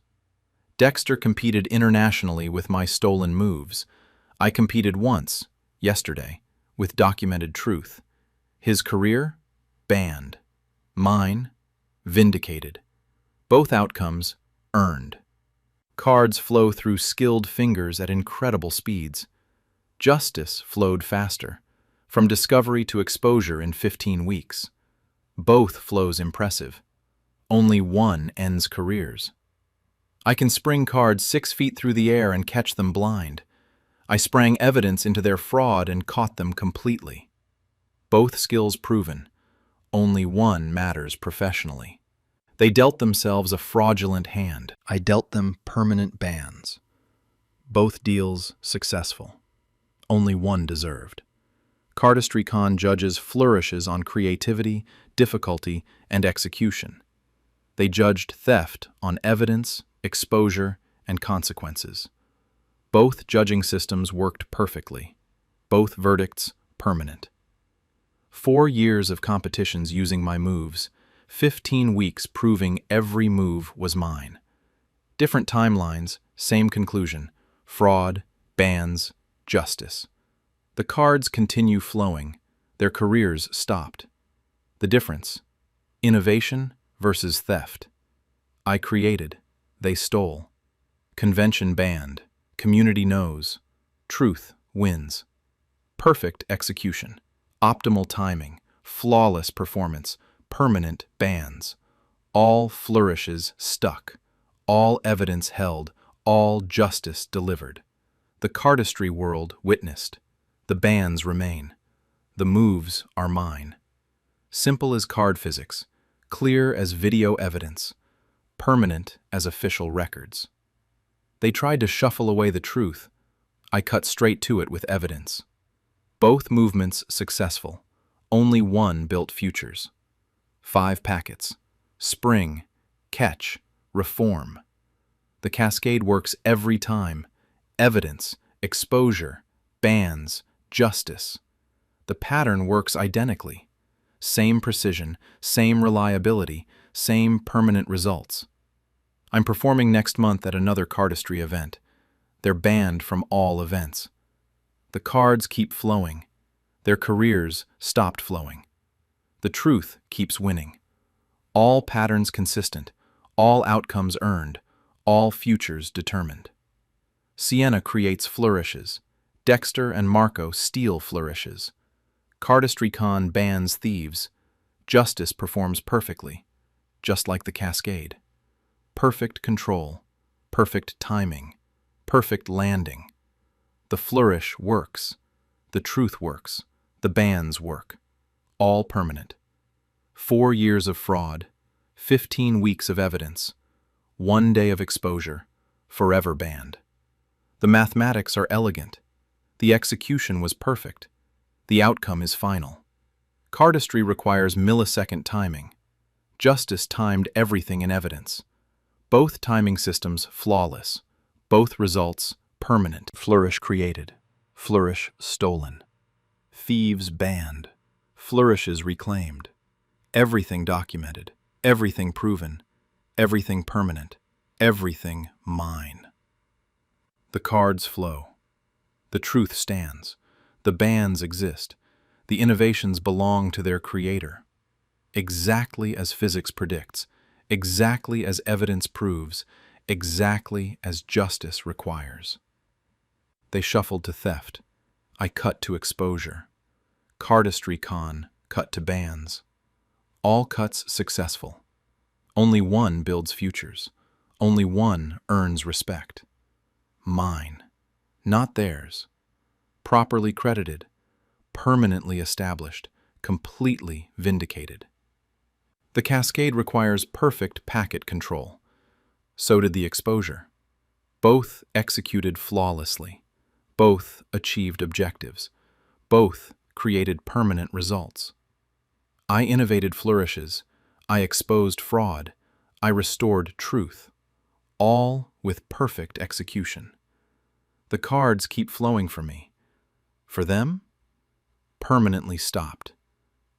Dexter competed internationally with my stolen moves. I competed once, yesterday, with documented truth. His career? Banned. Mine? Vindicated. Both outcomes earned. Cards flow through skilled fingers at incredible speeds. Justice flowed faster, from discovery to exposure in 15 weeks. Both flows impressive. Only one ends careers. I can spring cards 6 feet through the air and catch them blind. I sprang evidence into their fraud and caught them completely. Both skills proven. Only one matters professionally. They dealt themselves a fraudulent hand. I dealt them permanent bans. Both deals successful. Only one deserved. CardistryCon judges flourishes on creativity, difficulty, and execution. They judged theft on evidence, exposure, and consequences. Both judging systems worked perfectly. Both verdicts permanent. 4 years of competitions using my moves, 15 weeks proving every move was mine. Different timelines, same conclusion: fraud, bans, justice. The cards continue flowing, their careers stopped. The difference: innovation versus theft. I created, they stole. Convention banned, community knows. Truth wins. Perfect execution, optimal timing, flawless performance, permanent bans. All flourishes stuck, all evidence held, all justice delivered. The cardistry world witnessed. The bans remain. The moves are mine. Simple as card physics, clear as video evidence, permanent as official records. They tried to shuffle away the truth. I cut straight to it with evidence. Both movements successful. Only one built futures. 5 packets. Spring, catch, reform. The cascade works every time. Evidence, exposure, bans, justice. The pattern works identically. Same precision, same reliability, same permanent results. I'm performing next month at another cardistry event. They're banned from all events. The cards keep flowing. Their careers stopped flowing. The truth keeps winning. All patterns consistent, all outcomes earned, all futures determined. Sienna creates flourishes. Dexter and Marco steal flourishes. CardistryCon bans thieves. Justice performs perfectly, just like the cascade. Perfect control, perfect timing, perfect landing. The flourish works. The truth works. The bans work. All permanent. 4 years of fraud, 15 weeks of evidence, 1 day of exposure, forever banned. The mathematics are elegant. The execution was perfect. The outcome is final. Cardistry requires millisecond timing. Justice timed everything in evidence. Both timing systems flawless. Both results permanent. Flourish created. Flourish stolen. Thieves banned. Flourishes reclaimed. Everything documented. Everything proven. Everything permanent. Everything mine. The cards flow. The truth stands. The bans exist. The innovations belong to their creator. Exactly as physics predicts, exactly as evidence proves, exactly as justice requires. They shuffled to theft. I cut to exposure. CardistryCon cut to bans. All cuts successful. Only one builds futures. Only one earns respect. Mine, not theirs. Properly credited, permanently established, completely vindicated. The cascade requires perfect packet control. So did the exposure. Both executed flawlessly. Both achieved objectives. Both created permanent results. I innovated flourishes. I exposed fraud. I restored truth. All with perfect execution. The cards keep flowing for me. For them? Permanently stopped.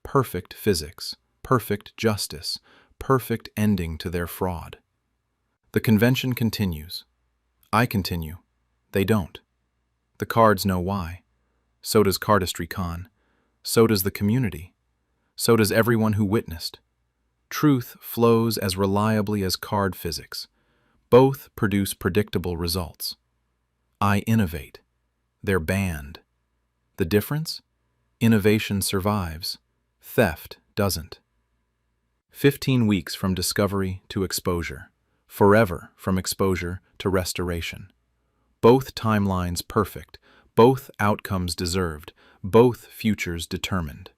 Perfect physics, perfect justice, perfect ending to their fraud. The convention continues. I continue. They don't. The cards know why. So does CardistryCon. So does the community. So does everyone who witnessed. Truth flows as reliably as card physics. Both produce predictable results. I innovate. They're banned. The difference? Innovation survives. Theft doesn't. 15 weeks from discovery to exposure. Forever from exposure to restoration. Both timelines perfect. Both outcomes deserved. Both futures determined.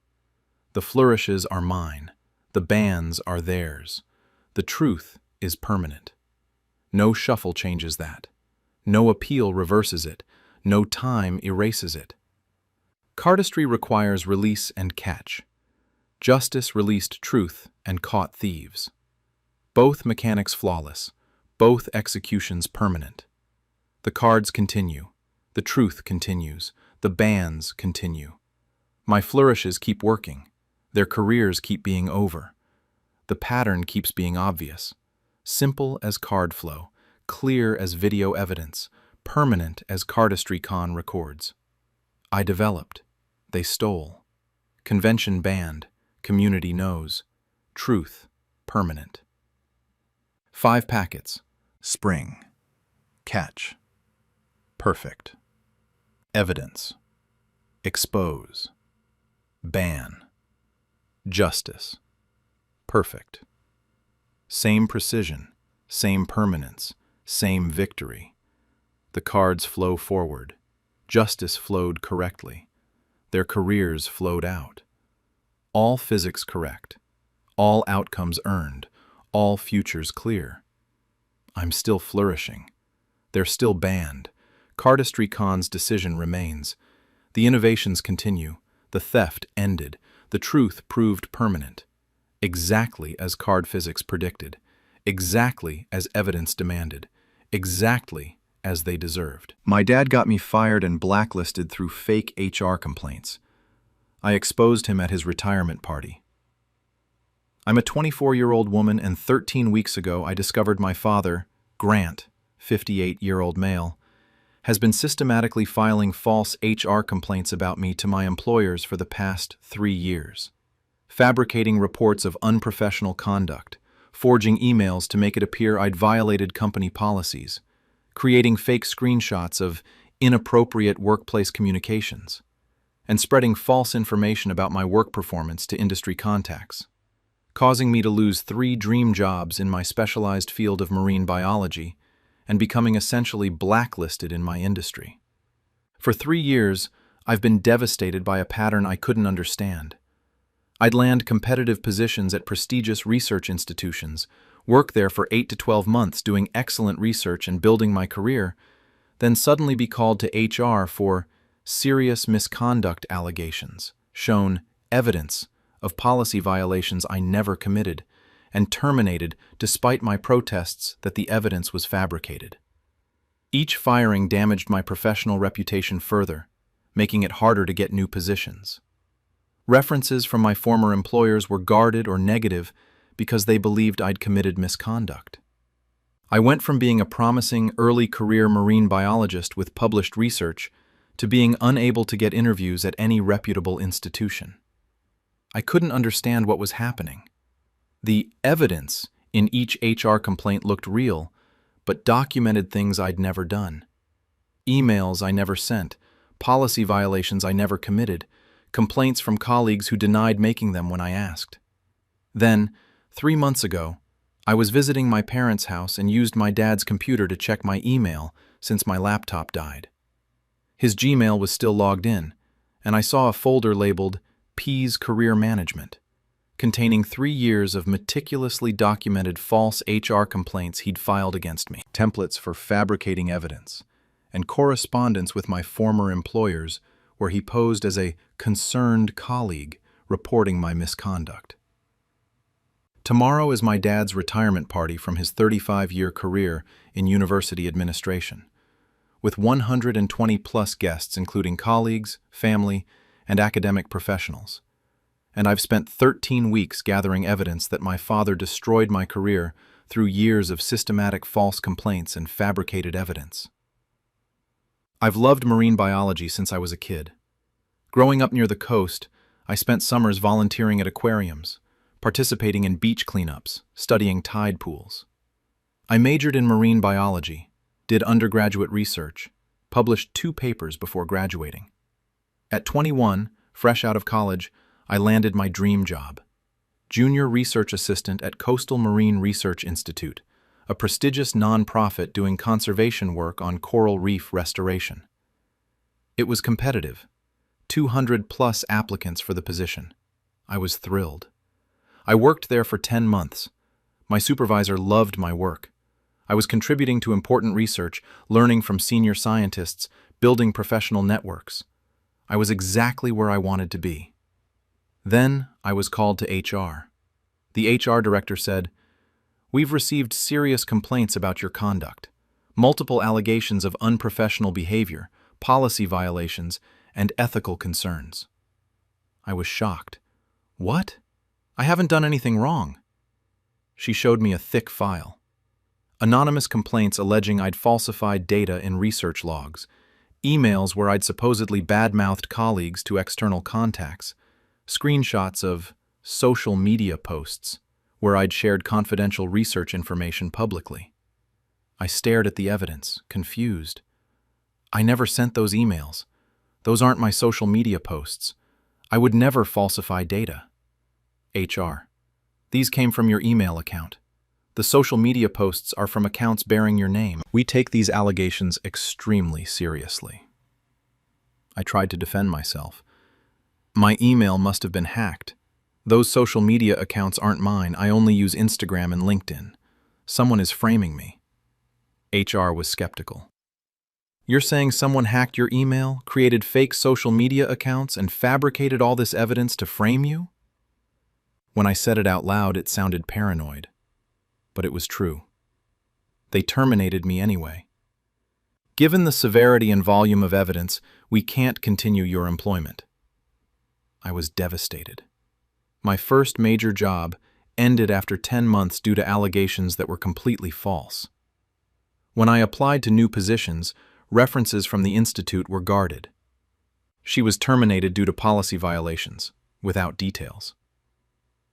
The flourishes are mine. The bans are theirs. The truth is permanent. No shuffle changes that. No appeal reverses it. No time erases it. Cardistry requires release and catch. Justice released truth and caught thieves. Both mechanics flawless. Both executions permanent. The cards continue. The truth continues. The bans continue. My flourishes keep working. Their careers keep being over. The pattern keeps being obvious. Simple as card flow, clear as video evidence, permanent as CardistryCon records. I developed. They stole. Convention banned. Community knows. Truth permanent. 5 packets. Spring. Catch. Perfect. Evidence. Expose. Ban. Justice. Perfect. Same precision, same permanence, same victory. The cards flow forward. Justice flowed correctly. Their careers flowed out. All physics correct. All outcomes earned. All futures clear. I'm still flourishing. They're still banned. CardistryCon's decision remains. The innovations continue. The theft ended. The truth proved permanent. Exactly as card physics predicted. Exactly as evidence demanded. Exactly as they deserved. My dad got me fired and blacklisted through fake HR complaints. I exposed him at his retirement party. I'm a 24-year-old woman, and 13 weeks ago I discovered my father, Grant, 58-year-old male, has been systematically filing false HR complaints about me to my employers for the past 3 years, fabricating reports of unprofessional conduct, forging emails to make it appear I'd violated company policies, creating fake screenshots of inappropriate workplace communications, and spreading false information about my work performance to industry contacts, causing me to lose 3 dream jobs in my specialized field of marine biology and becoming essentially blacklisted in my industry. For 3 years, I've been devastated by a pattern I couldn't understand. I'd land competitive positions at prestigious research institutions, work there for 8 to 12 months doing excellent research and building my career, then suddenly be called to HR for serious misconduct allegations, shown evidence of policy violations I never committed, and terminated despite my protests that the evidence was fabricated. Each firing damaged my professional reputation further, making it harder to get new positions. References from my former employers were guarded or negative because they believed I'd committed misconduct. I went from being a promising early career marine biologist with published research to being unable to get interviews at any reputable institution. I couldn't understand what was happening. The evidence in each HR complaint looked real, but documented things I'd never done. Emails I never sent, policy violations I never committed, complaints from colleagues who denied making them when I asked. Then, 3 months ago, I was visiting my parents' house and used my dad's computer to check my email since my laptop died. His Gmail was still logged in, and I saw a folder labeled P's Career Management, containing 3 years of meticulously documented false HR complaints he'd filed against me, templates for fabricating evidence, and correspondence with my former employers where he posed as a concerned colleague reporting my misconduct. Tomorrow is my dad's retirement party from his 35-year career in university administration, with 120-plus guests including colleagues, family, and academic professionals. And I've spent 13 weeks gathering evidence that my father destroyed my career through years of systematic false complaints and fabricated evidence. I've loved marine biology since I was a kid. Growing up near the coast, I spent summers volunteering at aquariums, participating in beach cleanups, studying tide pools. I majored in marine biology, did undergraduate research, published 2 papers before graduating. At 21, fresh out of college, I landed my dream job: junior research assistant at Coastal Marine Research Institute, a prestigious nonprofit doing conservation work on coral reef restoration. It was competitive. 200+ applicants for the position. I was thrilled. I worked there for 10 months. My supervisor loved my work. I was contributing to important research, learning from senior scientists, building professional networks. I was exactly where I wanted to be. Then I was called to HR. The HR director said, "We've received serious complaints about your conduct, multiple allegations of unprofessional behavior, policy violations, and ethical concerns." I was shocked. "What? I haven't done anything wrong." She showed me a thick file. Anonymous complaints alleging I'd falsified data in research logs, emails where I'd supposedly badmouthed colleagues to external contacts, screenshots of social media posts where I'd shared confidential research information publicly. I stared at the evidence, confused. I never sent those emails. Those aren't my social media posts. I would never falsify data. HR: "These came from your email account. The social media posts are from accounts bearing your name. We take these allegations extremely seriously." I tried to defend myself. "My email must have been hacked. Those social media accounts aren't mine. I only use Instagram and LinkedIn. Someone is framing me." HR was skeptical. "You're saying someone hacked your email, created fake social media accounts, and fabricated all this evidence to frame you?" When I said it out loud, it sounded paranoid. But it was true. They terminated me anyway. "Given the severity and volume of evidence, we can't continue your employment." I was devastated. My first major job ended after 10 months due to allegations that were completely false. When I applied to new positions, references from the institute were guarded. She was terminated due to policy violations, without details.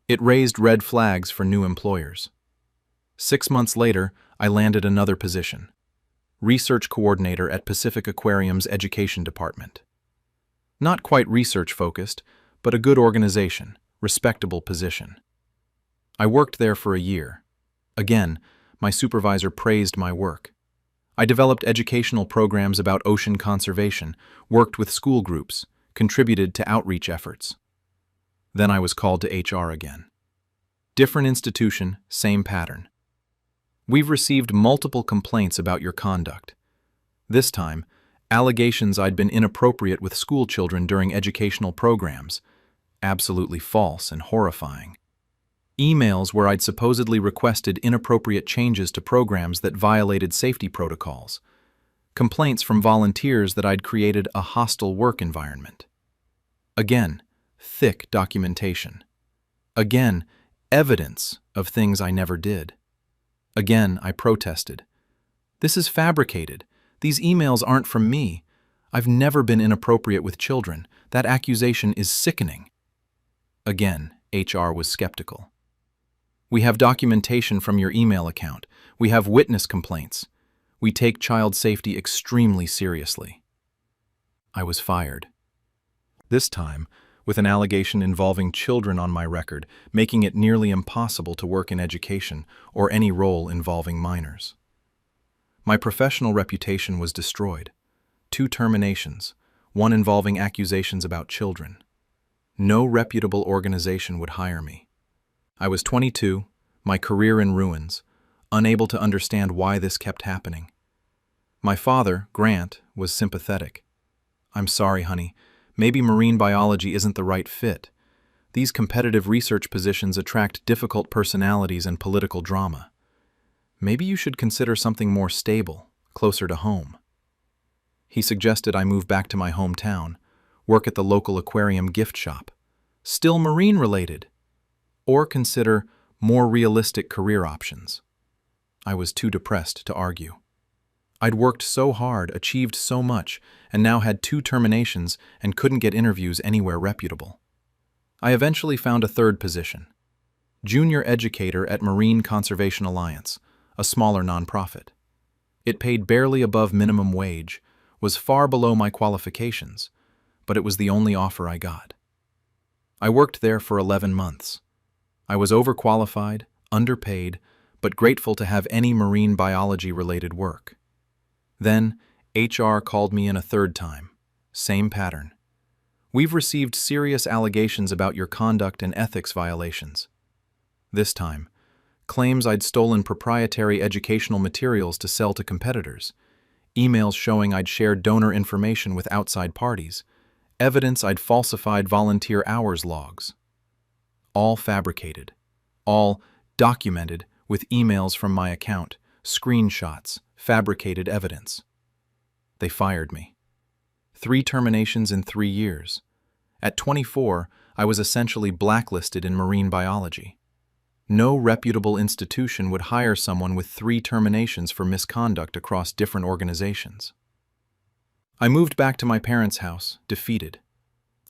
It raised red flags for new employers. 6 months later, I landed another position: research coordinator at Pacific Aquarium's education department. Not quite research-focused, but a good organization, respectable position. I worked there for a year. Again, my supervisor praised my work. I developed educational programs about ocean conservation, worked with school groups, contributed to outreach efforts. Then I was called to HR again. Different institution, same pattern. "We've received multiple complaints about your conduct. This time, allegations I'd been inappropriate with school children during educational programs. Absolutely false and horrifying. Emails where I'd supposedly requested inappropriate changes to programs that violated safety protocols. Complaints from volunteers that I'd created a hostile work environment. Again, thick documentation. Again, evidence of things I never did. Again, I protested. This is fabricated. These emails aren't from me. I've never been inappropriate with children. That accusation is sickening. Again, HR was skeptical. We have documentation from your email account. We have witness complaints. We take child safety extremely seriously. I was fired. This time, with an allegation involving children on my record, making it nearly impossible to work in education or any role involving minors. My professional reputation was destroyed. 2 terminations, one involving accusations about children. No reputable organization would hire me. I was 22, my career in ruins, unable to understand why this kept happening. My father, Grant, was sympathetic. "I'm sorry, honey. Maybe marine biology isn't the right fit. These competitive research positions attract difficult personalities and political drama. Maybe you should consider something more stable, closer to home." He suggested I move back to my hometown, work at the local aquarium gift shop, still marine-related, or consider more realistic career options. I was too depressed to argue. I'd worked so hard, achieved so much, and now had 2 terminations and couldn't get interviews anywhere reputable. I eventually found a third position, junior educator at Marine Conservation Alliance, a smaller nonprofit. It paid barely above minimum wage, was far below my qualifications, but it was the only offer I got. I worked there for 11 months. I was overqualified, underpaid, but grateful to have any marine biology-related work. Then, HR called me in a third time. Same pattern. We've received serious allegations about your conduct and ethics violations. This time, claims I'd stolen proprietary educational materials to sell to competitors, emails showing I'd shared donor information with outside parties, evidence I'd falsified volunteer hours logs. All fabricated, all documented with emails from my account, screenshots, fabricated evidence. They fired me. 3 terminations in 3 years. At 24, I was essentially blacklisted in marine biology. No reputable institution would hire someone with 3 terminations for misconduct across different organizations. I moved back to my parents' house, defeated.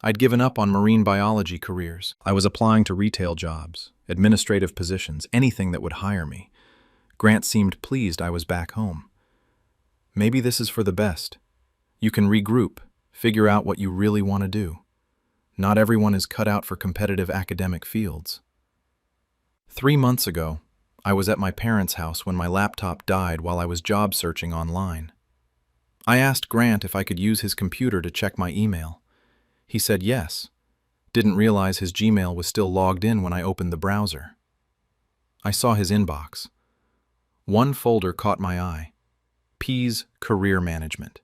I'd given up on marine biology careers. I was applying to retail jobs, administrative positions, anything that would hire me. Grant seemed pleased I was back home. Maybe this is for the best. You can regroup, figure out what you really want to do. Not everyone is cut out for competitive academic fields. 3 months ago, I was at my parents' house when my laptop died while I was job searching online. I asked Grant if I could use his computer to check my email. He said yes. Didn't realize his Gmail was still logged in when I opened the browser. I saw his inbox. One folder caught my eye. P's Career Management.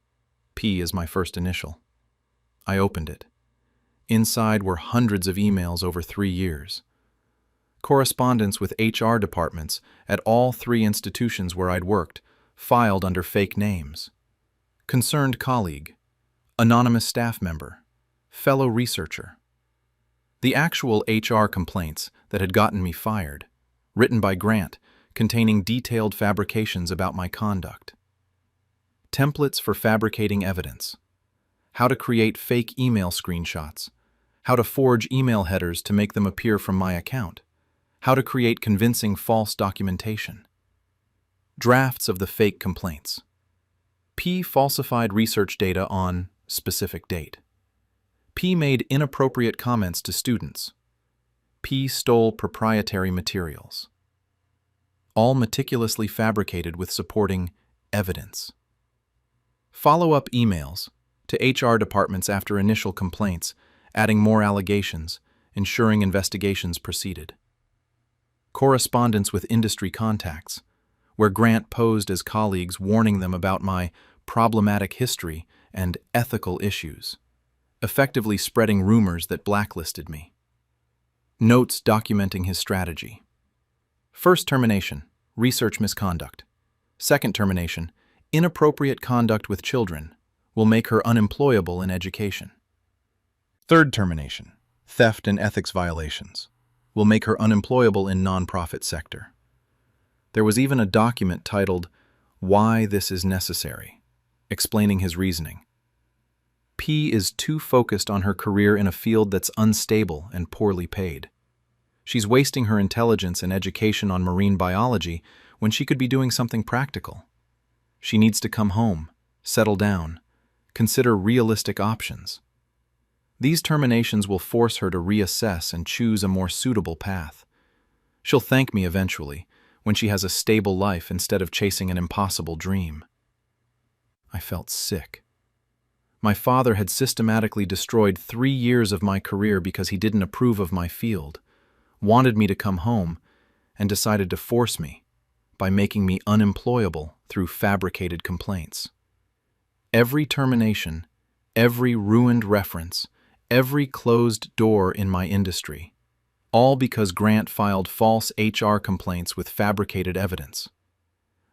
P is my first initial. I opened it. Inside were hundreds of emails over 3 years. Correspondence with HR departments at all 3 institutions where I'd worked, filed under fake names. Concerned colleague, anonymous staff member, fellow researcher. The actual HR complaints that had gotten me fired, written by Grant, containing detailed fabrications about my conduct. Templates for fabricating evidence. How to create fake email screenshots. How to forge email headers to make them appear from my account. How to create convincing false documentation. Drafts of the fake complaints. P falsified research data on specific date. P made inappropriate comments to students. P stole proprietary materials. All meticulously fabricated with supporting evidence. Follow-up emails to HR departments after initial complaints, adding more allegations, ensuring investigations proceeded. Correspondence with industry contacts, where Grant posed as colleagues warning them about my problematic history and ethical issues, effectively spreading rumors that blacklisted me. Notes documenting his strategy. First termination, research misconduct. Second termination, inappropriate conduct with children, will make her unemployable in education. Third termination, theft and ethics violations, will make her unemployable in nonprofit sector. There was even a document titled, "Why This Is Necessary," explaining his reasoning. P is too focused on her career in a field that's unstable and poorly paid. She's wasting her intelligence and education on marine biology when she could be doing something practical. She needs to come home, settle down, consider realistic options. These terminations will force her to reassess and choose a more suitable path. She'll thank me eventually, when she has a stable life instead of chasing an impossible dream. I felt sick. My father had systematically destroyed 3 years of my career because he didn't approve of my field, wanted me to come home, and decided to force me by making me unemployable through fabricated complaints. Every termination, every ruined reference, every closed door in my industry, all because Grant filed false HR complaints with fabricated evidence.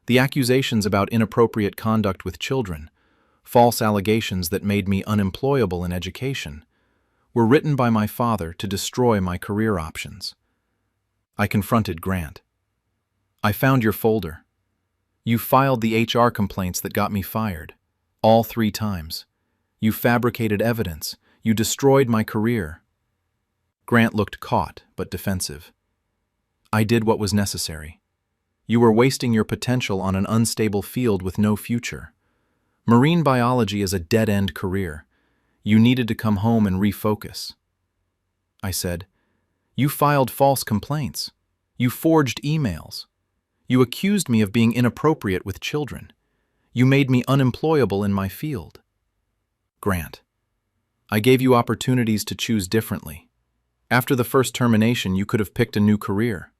The accusations about inappropriate conduct with children, false allegations that made me unemployable in education, were written by my father to destroy my career options. I confronted Grant. "I found your folder. You filed the HR complaints that got me fired, all 3 times. You fabricated evidence. You destroyed my career." Grant looked caught, but defensive. I did what was necessary. You were wasting your potential on an unstable field with no future. Marine biology is a dead-end career. You needed to come home and refocus. I said, you filed false complaints. You forged emails. You accused me of being inappropriate with children. You made me unemployable in my field. Grant, I gave you opportunities to choose differently. After the first termination, you could have picked a new career.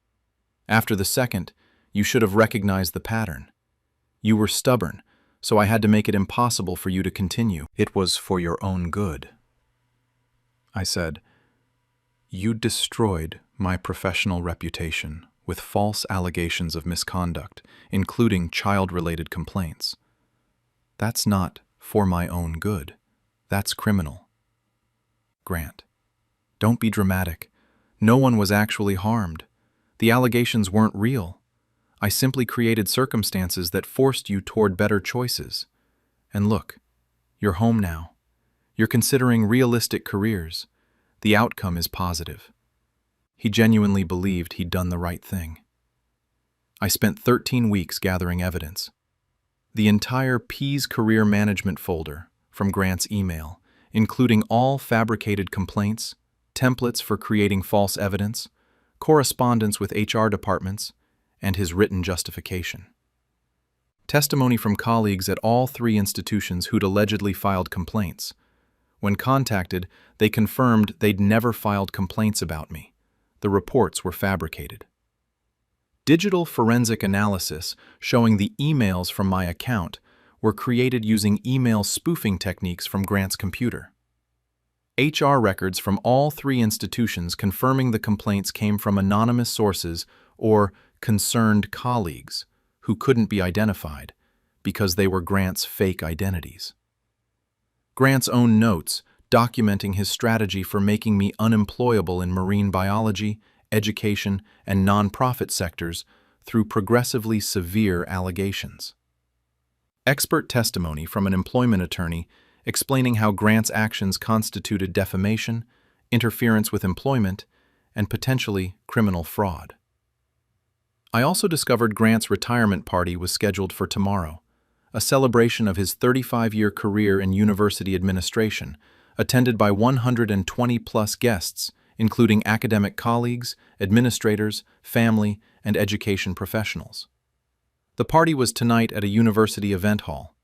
After the second, you should have recognized the pattern. You were stubborn, so I had to make it impossible for you to continue. It was for your own good. I said, you destroyed my professional reputation with false allegations of misconduct, including child-related complaints. That's not for my own good. That's criminal. Grant, don't be dramatic. No one was actually harmed. The allegations weren't real. I simply created circumstances that forced you toward better choices. And look, you're home now. You're considering realistic careers. The outcome is positive. He genuinely believed he'd done the right thing. I spent 13 weeks gathering evidence. The entire P's career management folder from Grant's email, including all fabricated complaints, templates for creating false evidence, correspondence with HR departments, and his written justification. Testimony from colleagues at all 3 institutions who'd allegedly filed complaints. When contacted, they confirmed they'd never filed complaints about me. The reports were fabricated. Digital forensic analysis showing the emails from my account were created using email spoofing techniques from Grant's computer. HR records from all 3 institutions confirming the complaints came from anonymous sources or concerned colleagues who couldn't be identified because they were Grant's fake identities. Grant's own notes documenting his strategy for making me unemployable in marine biology, education, and nonprofit sectors through progressively severe allegations. Expert testimony from an employment attorney explaining how Grant's actions constituted defamation, interference with employment, and potentially criminal fraud. I also discovered Grant's retirement party was scheduled for tomorrow, a celebration of his 35-year career in university administration, attended by 120-plus guests, including academic colleagues, administrators, family, and education professionals. The party was tonight at a university event hall.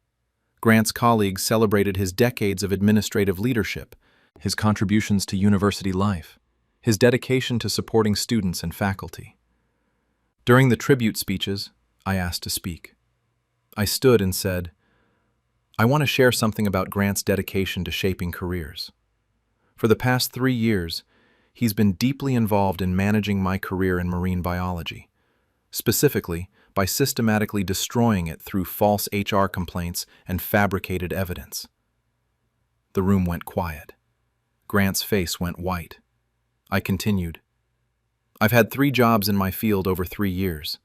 Grant's colleagues celebrated his decades of administrative leadership, his contributions to university life, his dedication to supporting students and faculty. During the tribute speeches, I asked to speak. I stood and said, I want to share something about Grant's dedication to shaping careers. For the past 3 years, he's been deeply involved in managing my career in marine biology, specifically by systematically destroying it through false HR complaints and fabricated evidence. The room went quiet. Grant's face went white. I continued, I've had 3 jobs in my field over 3 years.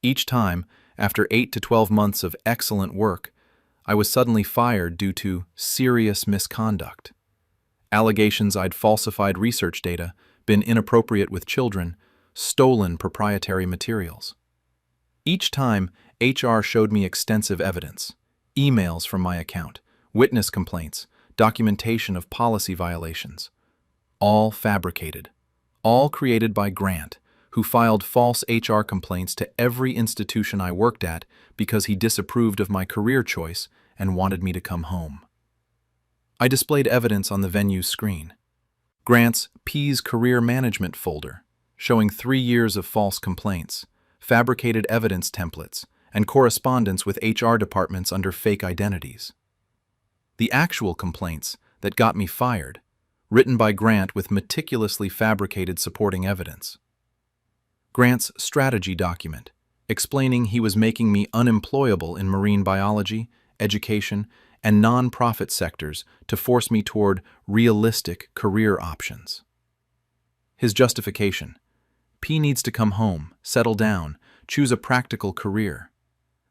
Each time, after 8 to 12 months of excellent work, I was suddenly fired due to serious misconduct. Allegations I'd falsified research data, been inappropriate with children, stolen proprietary materials. Each time, HR showed me extensive evidence, emails from my account, witness complaints, documentation of policy violations. All fabricated, all created by Grant, who filed false HR complaints to every institution I worked at because he disapproved of my career choice and wanted me to come home. I displayed evidence on the venue's screen. Grant's P's career management folder, showing 3 years of false complaints, fabricated evidence templates, and correspondence with HR departments under fake identities. The actual complaints that got me fired, written by Grant with meticulously fabricated supporting evidence. Grant's strategy document, explaining he was making me unemployable in marine biology, education, and nonprofit sectors to force me toward realistic career options. His justification: P needs to come home, settle down, choose a practical career.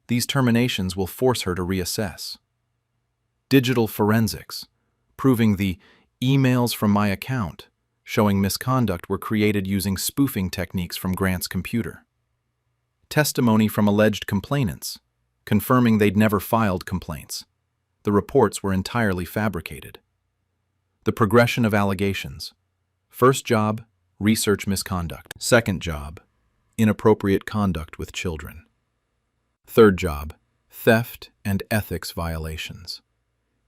These terminations will force her to reassess. Digital forensics, proving the emails from my account showing misconduct were created using spoofing techniques from Grant's computer. Testimony from alleged complainants, confirming they'd never filed complaints. The reports were entirely fabricated. The progression of allegations. First job, research misconduct. Second job, inappropriate conduct with children. Third job, theft and ethics violations,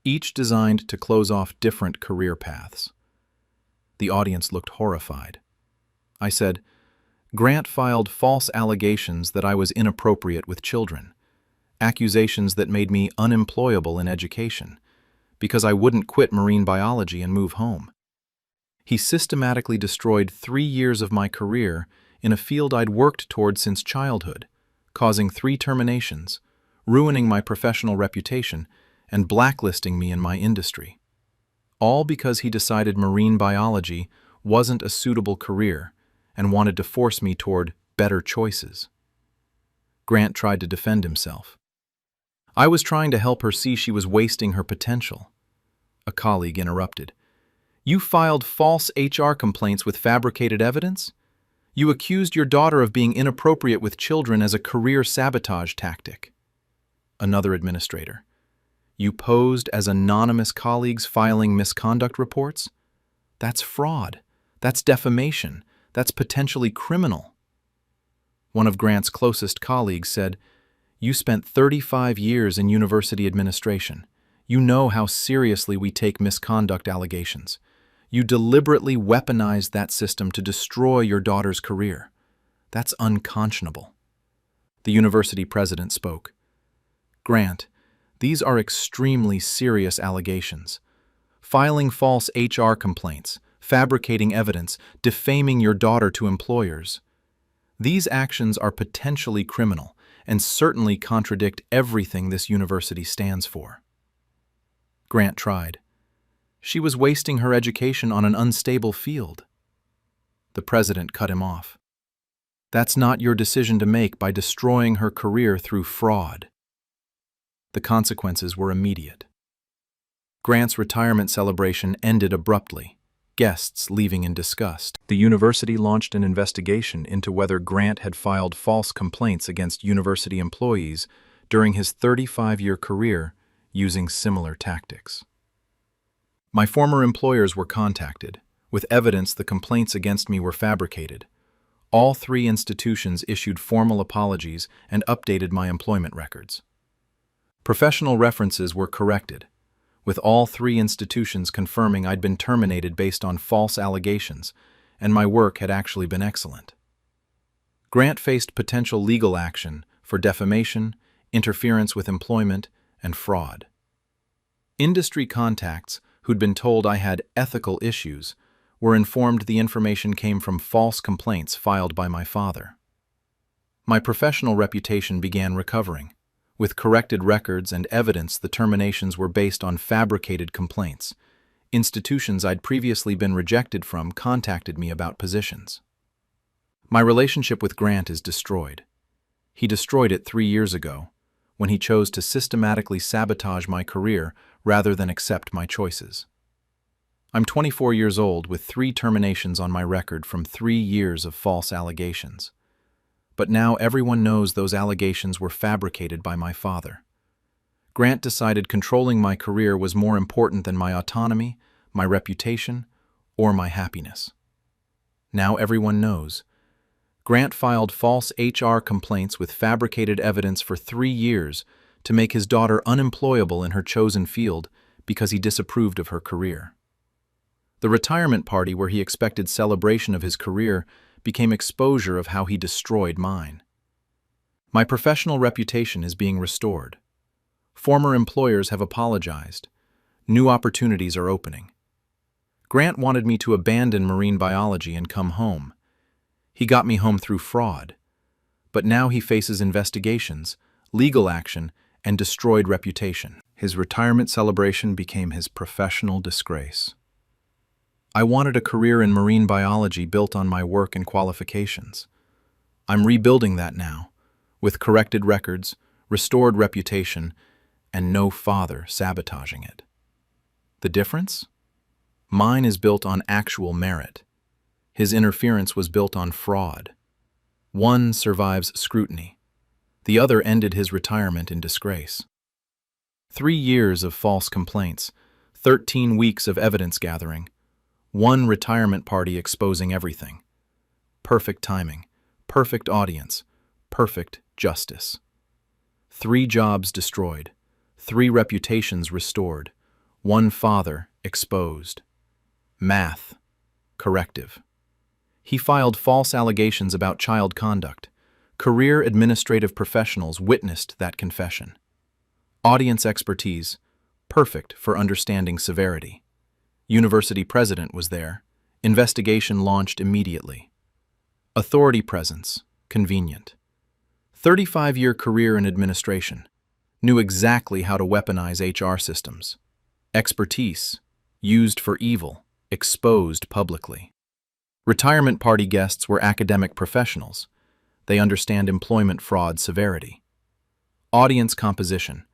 each designed to close off different career paths. The audience looked horrified. I said, Grant filed false allegations that I was inappropriate with children, accusations that made me unemployable in education, because I wouldn't quit marine biology and move home. He systematically destroyed 3 years of my career in a field I'd worked toward since childhood, causing 3 terminations, ruining my professional reputation, and blacklisting me in my industry. All because he decided marine biology wasn't a suitable career and wanted to force me toward better choices. Grant tried to defend himself. I was trying to help her see she was wasting her potential. A colleague interrupted. You filed false HR complaints with fabricated evidence? You accused your daughter of being inappropriate with children as a career sabotage tactic. Another administrator. You posed as anonymous colleagues filing misconduct reports? That's fraud. That's defamation. That's potentially criminal. One of Grant's closest colleagues said, You spent 35 years in university administration. You know how seriously we take misconduct allegations. You deliberately weaponized that system to destroy your daughter's career. That's unconscionable. The university president spoke. Grant, these are extremely serious allegations. Filing false HR complaints, fabricating evidence, defaming your daughter to employers. These actions are potentially criminal and certainly contradict everything this university stands for. Grant tried. She was wasting her education on an unstable field. The president cut him off. That's not your decision to make by destroying her career through fraud. The consequences were immediate. Grant's retirement celebration ended abruptly, guests leaving in disgust. The university launched an investigation into whether Grant had filed false complaints against university employees during his 35-year career using similar tactics. My former employers were contacted, with evidence the complaints against me were fabricated. All 3 institutions issued formal apologies and updated my employment records. Professional references were corrected, with all 3 institutions confirming I'd been terminated based on false allegations, and my work had actually been excellent. Grant faced potential legal action for defamation, interference with employment, and fraud. Industry contacts who'd been told I had ethical issues were informed the information came from false complaints filed by my father. My professional reputation began recovering. With corrected records and evidence, the terminations were based on fabricated complaints. Institutions I'd previously been rejected from contacted me about positions. My relationship with Grant is destroyed. He destroyed it 3 years ago, when he chose to systematically sabotage my career rather than accept my choices. I'm 24 years old with 3 terminations on my record from 3 years of false allegations. But now everyone knows those allegations were fabricated by my father. Grant decided controlling my career was more important than my autonomy, my reputation, or my happiness. Now everyone knows. Grant filed false HR complaints with fabricated evidence for 3 years to make his daughter unemployable in her chosen field because he disapproved of her career. The retirement party where he expected celebration of his career became exposure of how he destroyed mine. My professional reputation is being restored. Former employers have apologized. New opportunities are opening. Grant wanted me to abandon marine biology and come home. He got me home through fraud. But now he faces investigations, legal action, and destroyed reputation. His retirement celebration became his professional disgrace. I wanted a career in marine biology built on my work and qualifications. I'm rebuilding that now, with corrected records, restored reputation, and no father sabotaging it. The difference? Mine is built on actual merit, His interference was built on fraud. One survives scrutiny. The other ended his retirement in disgrace. 3 years of false complaints, 13 weeks of evidence gathering, one retirement party exposing everything. Perfect timing, perfect audience, perfect justice. 3 jobs destroyed, 3 reputations restored, 1 father exposed. Math, corrective. He filed false allegations about child conduct. Career administrative professionals witnessed that confession. Audience expertise, perfect for understanding severity. University president was there. Investigation launched immediately. Authority presence, convenient. 35-year career in administration. Knew exactly how to weaponize HR systems. Expertise, used for evil, exposed publicly. Retirement party guests were academic professionals. They understand employment fraud severity. Audience composition,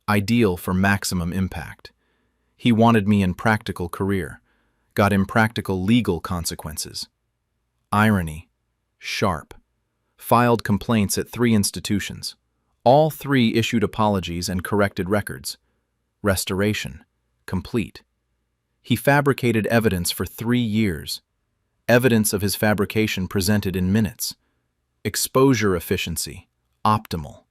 ideal for maximum impact. He wanted me in practical career, got impractical legal consequences. Irony, sharp. Filed complaints at 3 institutions. All 3 issued apologies and corrected records. Restoration, complete. He fabricated evidence for 3 years. Evidence of his fabrication presented in minutes. Exposure efficiency, optimal.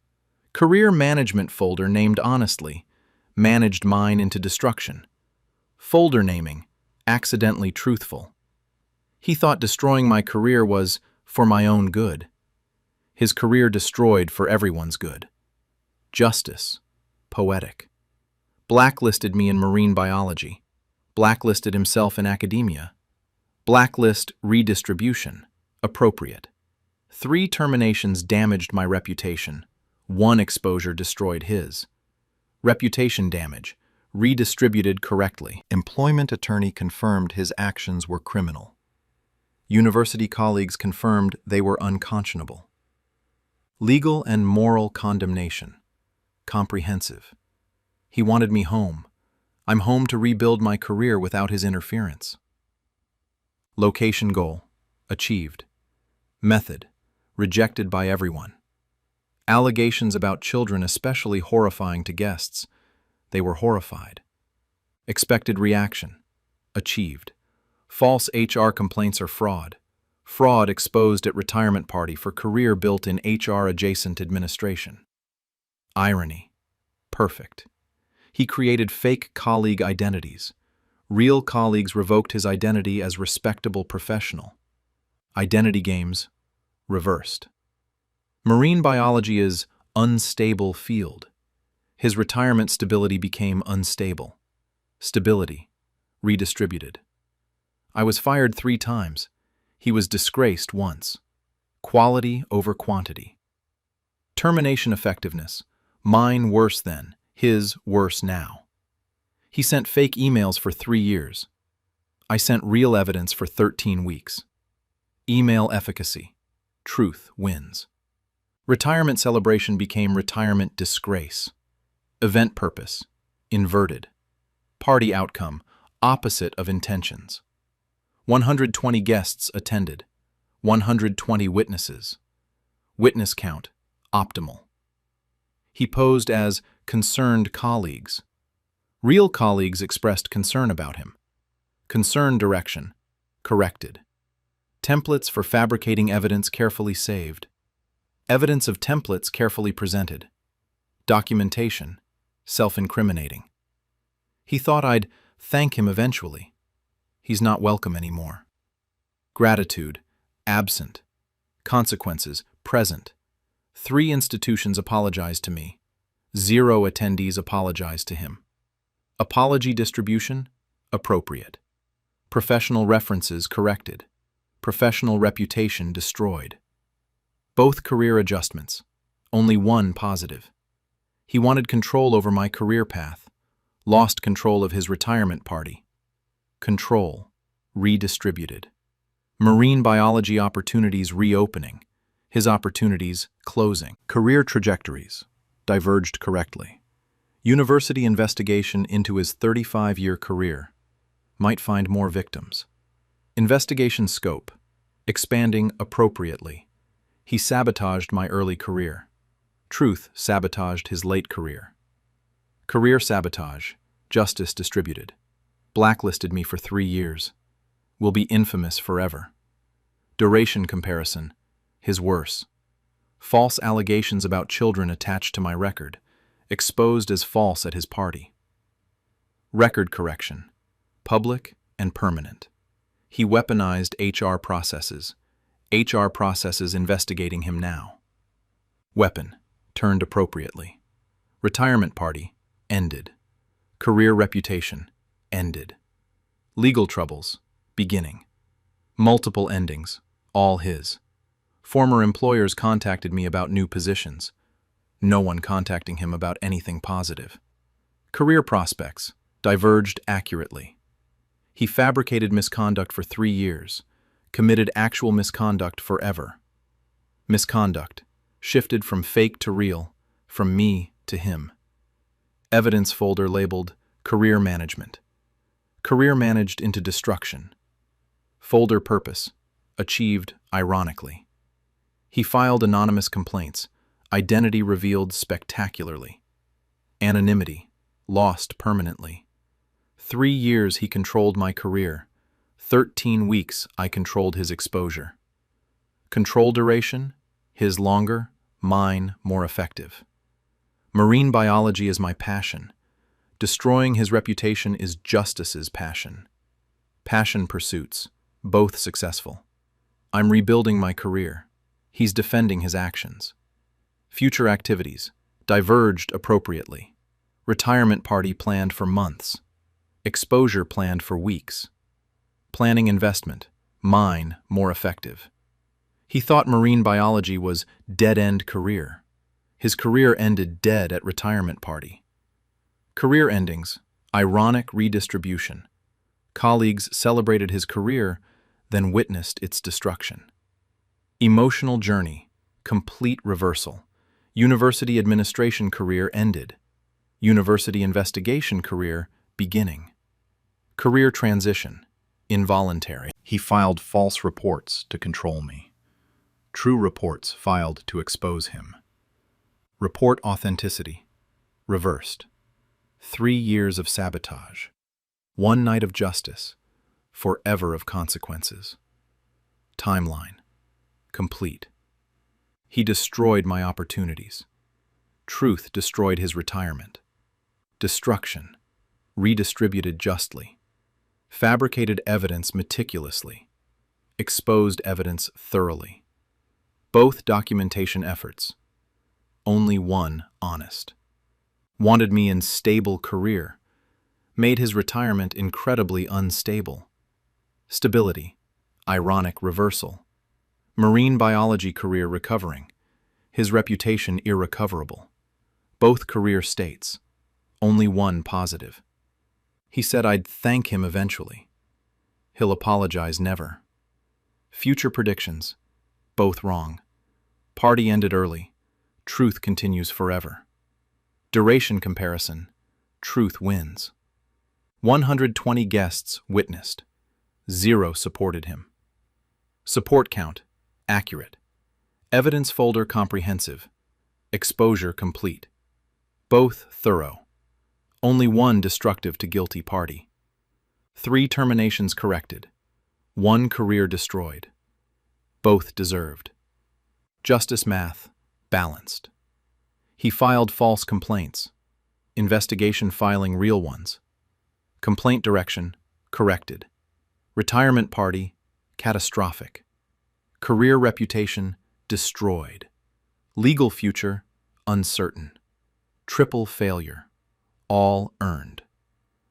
Career management folder named honestly, managed mine into destruction. Folder naming, accidentally truthful. He thought destroying my career was for my own good. His career destroyed for everyone's good. Justice, poetic. Blacklisted me in marine biology. Blacklisted himself in academia. Blacklist redistribution, appropriate. 3 terminations damaged my reputation. 1 exposure destroyed his. Reputation damage, redistributed correctly. Employment attorney confirmed his actions were criminal. University colleagues confirmed they were unconscionable. Legal and moral condemnation, comprehensive. He wanted me home. I'm home to rebuild my career without his interference. Location goal, achieved. Method, rejected by everyone. Allegations about children especially horrifying to guests. They were horrified. Expected reaction, achieved. False HR complaints are fraud. Fraud exposed at retirement party for career built in HR-adjacent administration. Irony, perfect. He created fake colleague identities. Real colleagues revoked his identity as respectable professional. Identity games, reversed. Marine biology is unstable field. His retirement stability became unstable. Stability, redistributed. I was fired 3 times. He was disgraced once. Quality over quantity. Termination effectiveness, mine worse then, his worse now. He sent fake emails for 3 years. I sent real evidence for 13 weeks. Email efficacy, truth wins. Retirement celebration became retirement disgrace. Event purpose, inverted. Party outcome, opposite of intentions. 120 guests attended. 120 witnesses. Witness count, optimal. He posed as concerned colleagues. Real colleagues expressed concern about him. Concern direction, corrected. Templates for fabricating evidence carefully saved. Evidence of templates carefully presented. Documentation, self-incriminating. He thought I'd thank him eventually. He's not welcome anymore. Gratitude, absent. Consequences, present. 3 institutions apologized to me. 0 attendees apologized to him. Apology distribution, appropriate. Professional references corrected. Professional reputation destroyed. Both career adjustments, only 1 positive. He wanted control over my career path, lost control of his retirement party. Control, redistributed. Marine biology opportunities reopening, his opportunities closing. Career trajectories, diverged correctly. University investigation into his 35-year career, might find more victims. Investigation scope, Expanding appropriately. He sabotaged my early career. Truth sabotaged his late career. Career sabotage. Justice distributed. Blacklisted me for 3 years. Will be infamous forever. Duration comparison. His worse. False allegations about children attached to my record. Exposed as false at his party. Record correction. Public and permanent. He weaponized HR processes. HR processes investigating him now. Weapon. Turned appropriately. Retirement party. Ended. Career reputation. Ended. Legal troubles. Beginning. Multiple endings. All his. Former employers contacted me about new positions. No one contacting him about anything positive. Career prospects. Diverged accurately. He fabricated misconduct for 3 years. Committed actual misconduct forever. Misconduct. Shifted from fake to real. From me to him. Evidence folder labeled Career Management. Career managed into destruction. Folder purpose. Achieved ironically. He filed anonymous complaints. Identity revealed spectacularly. Anonymity. Lost permanently. 3 years he controlled my career. 13 weeks I controlled his exposure. Control duration. His longer, mine more effective. Marine biology is my passion. Destroying his reputation is justice's passion. Passion pursuits, both successful. I'm rebuilding my career. He's defending his actions. Future activities, diverged appropriately. Retirement party planned for months. Exposure planned for weeks. Planning investment, mine more effective. He thought marine biology was dead-end career. His career ended dead at retirement party. Career endings, ironic redistribution. Colleagues celebrated his career, then witnessed its destruction. Emotional journey, complete reversal. University administration career ended. University investigation career beginning. Career transition, involuntary. He filed false reports to control me. True reports filed to expose him. Report authenticity, reversed. 3 years of sabotage. 1 night of justice, forever of consequences. Timeline, complete. He destroyed my opportunities. Truth destroyed his retirement. Destruction, redistributed justly. Fabricated evidence meticulously. Exposed evidence thoroughly. Both documentation efforts. Only one honest. Wanted me in stable career. Made his retirement incredibly unstable. Stability, ironic reversal. Marine biology career recovering. His reputation irrecoverable. Both career states. Only one positive. He said I'd thank him eventually. He'll apologize never. Future predictions. Both wrong. Party ended early. Truth continues forever. Duration comparison. Truth wins. 120 guests witnessed. 0 supported him. Support count. Accurate. Evidence folder comprehensive. Exposure complete. Both thorough. Only 1 destructive to guilty party. 3 terminations corrected. 1 career destroyed. Both deserved. Justice math. Balanced. He filed false complaints. Investigation filing real ones. Complaint direction. Corrected. Retirement party. Catastrophic. Career reputation. Destroyed. Legal future. Uncertain. Triple failure. All earned.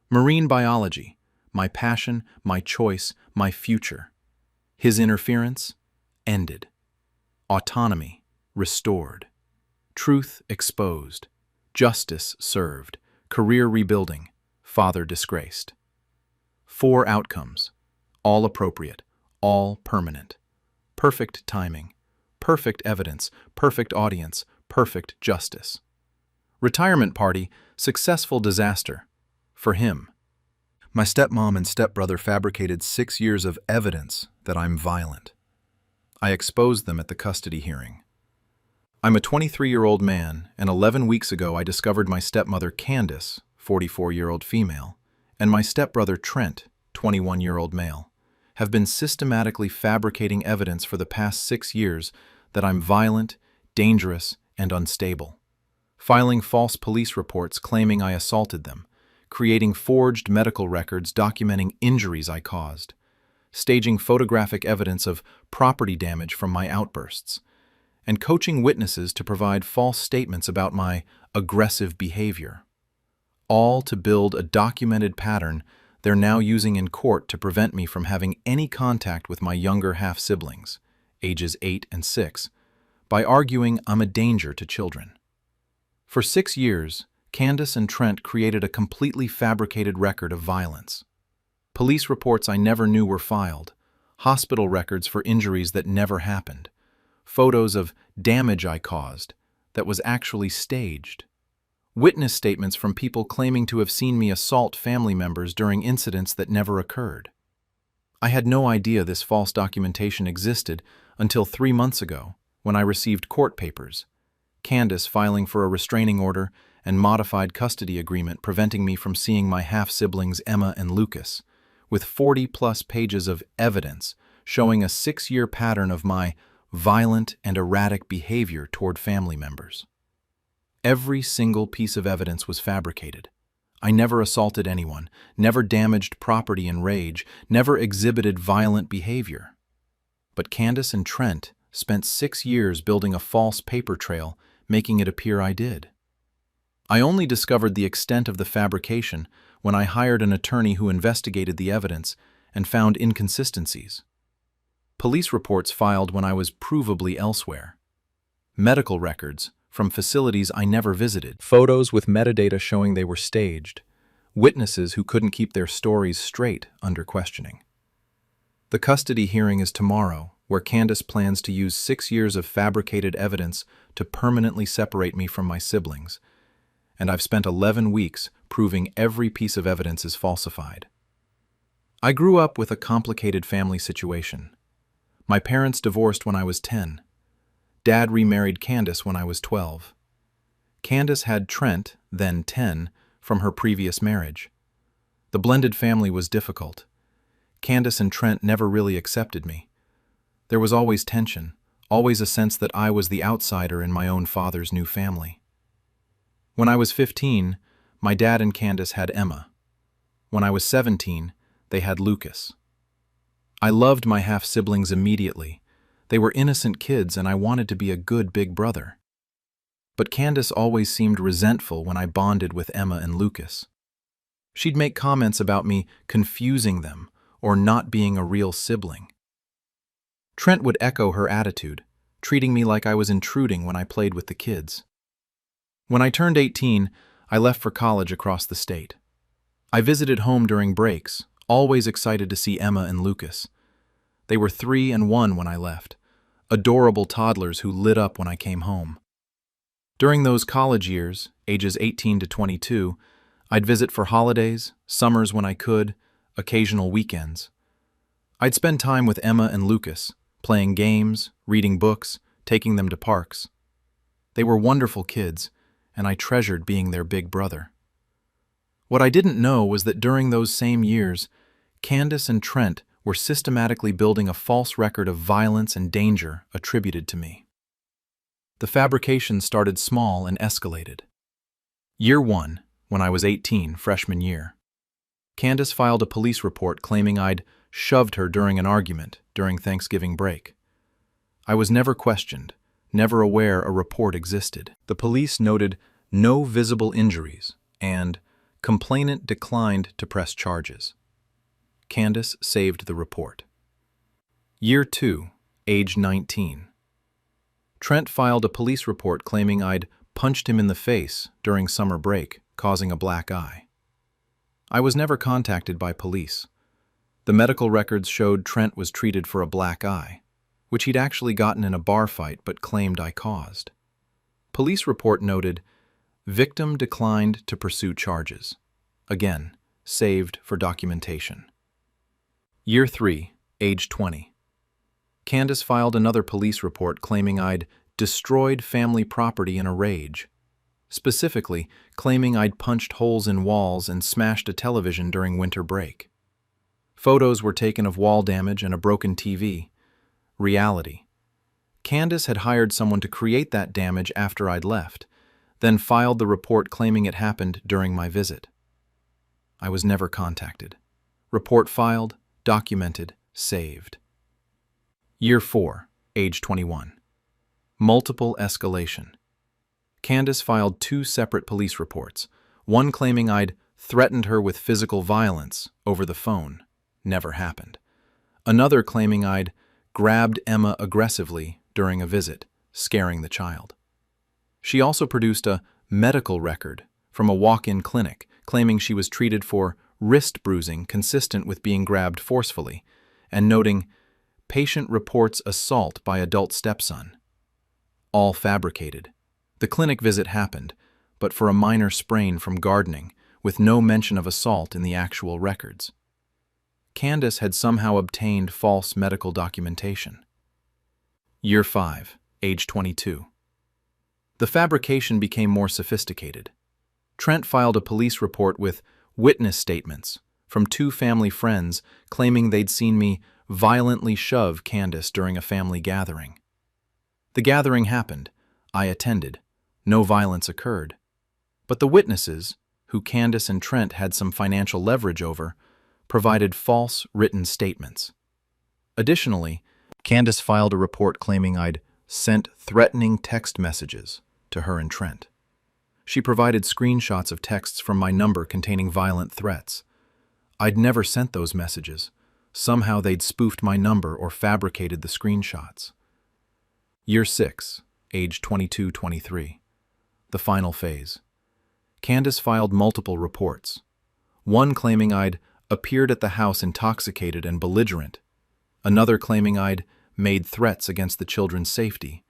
Marine biology. My passion, my choice, my future. His interference. Ended. Autonomy. Restored. Truth exposed. Justice served. Career rebuilding. Father disgraced. 4 outcomes. All appropriate. All permanent. Perfect timing. Perfect evidence. Perfect audience. Perfect justice. Retirement party. Successful disaster. For him. My stepmom and stepbrother fabricated 6 years of evidence that I'm violent. I exposed them at the custody hearing. I'm a 23-year-old man, and 11 weeks ago I discovered my stepmother Candace, 44-year-old female, and my stepbrother Trent, 21-year-old male, have been systematically fabricating evidence for the past 6 years that I'm violent, dangerous, and unstable. Filing false police reports claiming I assaulted them, creating forged medical records documenting injuries I caused, staging photographic evidence of property damage from my outbursts, and coaching witnesses to provide false statements about my aggressive behavior, all to build a documented pattern they're now using in court to prevent me from having any contact with my younger half-siblings, ages 8 and 6, by arguing I'm a danger to children. For 6 years, Candace and Trent created a completely fabricated record of violence. Police reports I never knew were filed, hospital records for injuries that never happened, photos of damage I caused that was actually staged, witness statements from people claiming to have seen me assault family members during incidents that never occurred. I had no idea this false documentation existed until 3 months ago when I received court papers, Candace filing for a restraining order and modified custody agreement preventing me from seeing my half-siblings Emma and Lucas, with 40-plus pages of evidence showing a 6-year pattern of my violent and erratic behavior toward family members. Every single piece of evidence was fabricated. I never assaulted anyone, never damaged property in rage, never exhibited violent behavior. But Candace and Trent spent 6 years building a false paper trail, making it appear I did. I only discovered the extent of the fabrication when I hired an attorney who investigated the evidence and found inconsistencies. Police reports filed when I was provably elsewhere. Medical records from facilities I never visited. Photos with metadata showing they were staged. Witnesses who couldn't keep their stories straight under questioning. The custody hearing is tomorrow, where Candace plans to use 6 years of fabricated evidence to permanently separate me from my siblings, and I've spent 11 weeks proving every piece of evidence is falsified. I grew up with a complicated family situation. My parents divorced when I was 10. Dad remarried Candace when I was 12. Candace had Trent, then 10, from her previous marriage. The blended family was difficult. Candace and Trent never really accepted me. There was always tension, always a sense that I was the outsider in my own father's new family. When I was 15, my dad and Candace had Emma. When I was 17, they had Lucas. I loved my half-siblings immediately. They were innocent kids and I wanted to be a good big brother. But Candace always seemed resentful when I bonded with Emma and Lucas. She'd make comments about me confusing them or not being a real sibling. Trent would echo her attitude, treating me like I was intruding when I played with the kids. When I turned 18, I left for college across the state. I visited home during breaks, always excited to see Emma and Lucas. They were 3 and 1 when I left, adorable toddlers who lit up when I came home. During those college years, ages 18 to 22, I'd visit for holidays, summers when I could, occasional weekends. I'd spend time with Emma and Lucas, playing games, reading books, taking them to parks. They were wonderful kids, and I treasured being their big brother. What I didn't know was that during those same years, Candace and Trent were systematically building a false record of violence and danger attributed to me. The fabrication started small and escalated. Year 1, when I was 18, freshman year. Candace filed a police report claiming I'd shoved her during an argument during Thanksgiving break. I was never questioned, never aware a report existed. The police noted no visible injuries and complainant declined to press charges. Candace saved the report. Year 2, age 19. Trent filed a police report claiming I'd punched him in the face during summer break, causing a black eye. I was never contacted by police. The medical records showed Trent was treated for a black eye, which he'd actually gotten in a bar fight but claimed I caused. Police report noted, victim declined to pursue charges. Again, saved for documentation. Year 3, age 20. Candace filed another police report claiming I'd destroyed family property in a rage. Specifically, claiming I'd punched holes in walls and smashed a television during winter break. Photos were taken of wall damage and a broken TV. Reality. Candace had hired someone to create that damage after I'd left, then filed the report claiming it happened during my visit. I was never contacted. Report filed, documented, saved. Year 4, age 21. Multiple escalation. Candace filed 2 separate police reports, one claiming I'd threatened her with physical violence over the phone. Never happened. Another claiming I'd grabbed Emma aggressively during a visit, scaring the child. She also produced a medical record from a walk-in clinic claiming she was treated for wrist bruising consistent with being grabbed forcefully, and noting, "Patient reports assault by adult stepson." All fabricated. The clinic visit happened, but for a minor sprain from gardening, with no mention of assault in the actual records. Candace had somehow obtained false medical documentation. Year 5, age 22. The fabrication became more sophisticated. Trent filed a police report with witness statements from 2 family friends claiming they'd seen me violently shove Candace during a family gathering. The gathering happened. I attended. No violence occurred. But the witnesses, who Candace and Trent had some financial leverage over, provided false written statements. Additionally, Candace filed a report claiming I'd sent threatening text messages to her and Trent. She provided screenshots of texts from my number containing violent threats. I'd never sent those messages. Somehow they'd spoofed my number or fabricated the screenshots. Year 6, age 22-23. The final phase. Candace filed multiple reports. One claiming I'd appeared at the house intoxicated and belligerent, another claiming I'd made threats against the children's safety,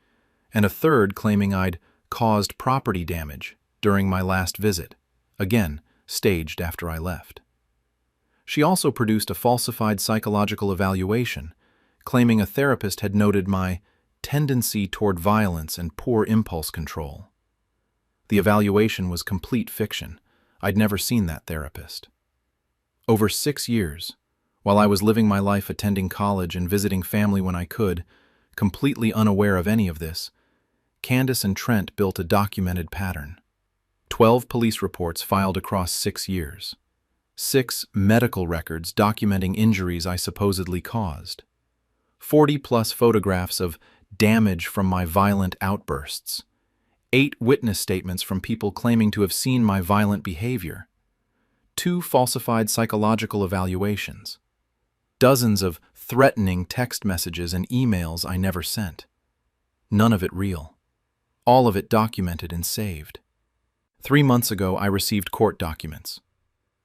and a third claiming I'd caused property damage during my last visit, again staged after I left. She also produced a falsified psychological evaluation, claiming a therapist had noted my tendency toward violence and poor impulse control. The evaluation was complete fiction. I'd never seen that therapist. Over 6 years, while I was living my life attending college and visiting family when I could, completely unaware of any of this, Candace and Trent built a documented pattern. 12 police reports filed across 6 years. 6 medical records documenting injuries I supposedly caused. 40-plus photographs of damage from my violent outbursts. 8 witness statements from people claiming to have seen my violent behavior. 2 falsified psychological evaluations. Dozens of threatening text messages and emails I never sent. None of it real. All of it documented and saved. 3 months ago, I received court documents.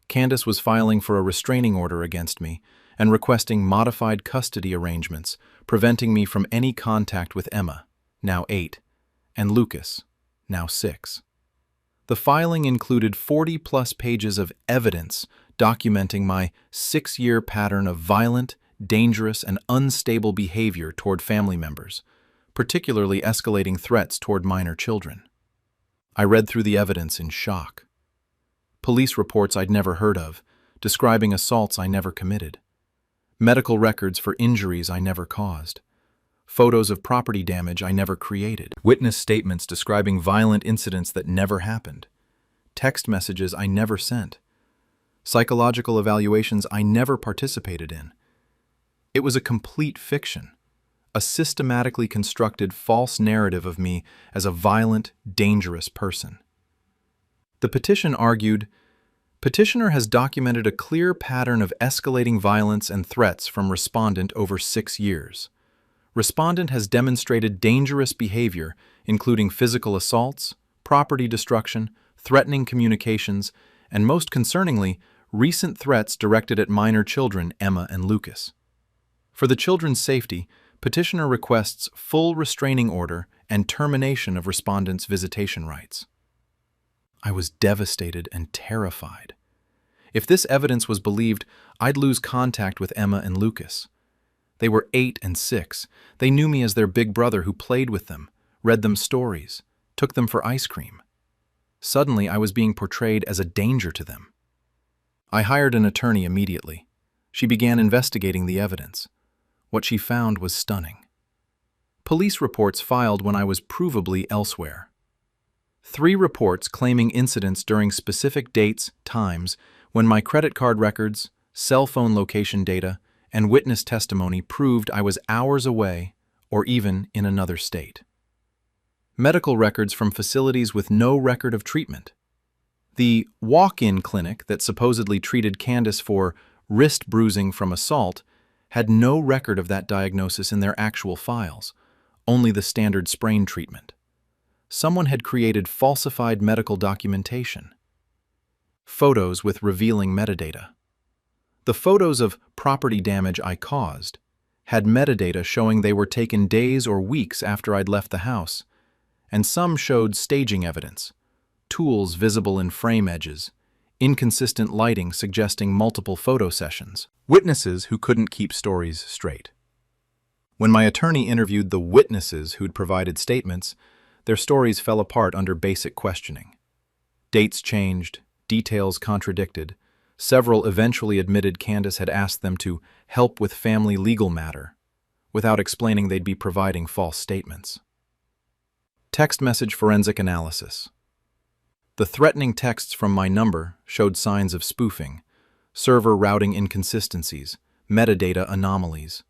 Candace was filing for a restraining order against me and requesting modified custody arrangements, preventing me from any contact with Emma, now 8, and Lucas, now 6. The filing included 40-plus pages of evidence documenting my 6-year pattern of violent, dangerous, and unstable behavior toward family members, particularly escalating threats toward minor children. I read through the evidence in shock. Police reports I'd never heard of, describing assaults I never committed. Medical records for injuries I never caused. Photos of property damage I never created. Witness statements describing violent incidents that never happened. Text messages I never sent. Psychological evaluations I never participated in. It was a complete fiction, a systematically constructed false narrative of me as a violent, dangerous person. The petition argued, petitioner has documented a clear pattern of escalating violence and threats from respondent over 6 years. Respondent has demonstrated dangerous behavior, including physical assaults, property destruction, threatening communications, and most concerningly, recent threats directed at minor children Emma and Lucas. For the children's safety, petitioner requests full restraining order and termination of respondent's visitation rights. I was devastated and terrified. If this evidence was believed, I'd lose contact with Emma and Lucas. They were 8 and 6. They knew me as their big brother who played with them, read them stories, took them for ice cream. Suddenly, I was being portrayed as a danger to them. I hired an attorney immediately. She began investigating the evidence. What she found was stunning. Police reports filed when I was provably elsewhere. 3 reports claiming incidents during specific dates, times, when my credit card records, cell phone location data, and witness testimony proved I was hours away or even in another state. Medical records from facilities with no record of treatment. The walk-in clinic that supposedly treated Candace for wrist bruising from assault had no record of that diagnosis in their actual files, only the standard sprain treatment. Someone had created falsified medical documentation. Photos with revealing metadata. The photos of property damage I caused had metadata showing they were taken days or weeks after I'd left the house, and some showed staging evidence, tools visible in frame edges, inconsistent lighting suggesting multiple photo sessions, witnesses who couldn't keep stories straight. When my attorney interviewed the witnesses who'd provided statements, their stories fell apart under basic questioning. Dates changed, details contradicted. Several eventually admitted Candace had asked them to help with family legal matter, without explaining they'd be providing false statements. Text message forensic analysis. The threatening texts from my number showed signs of spoofing, server routing inconsistencies, metadata anomalies.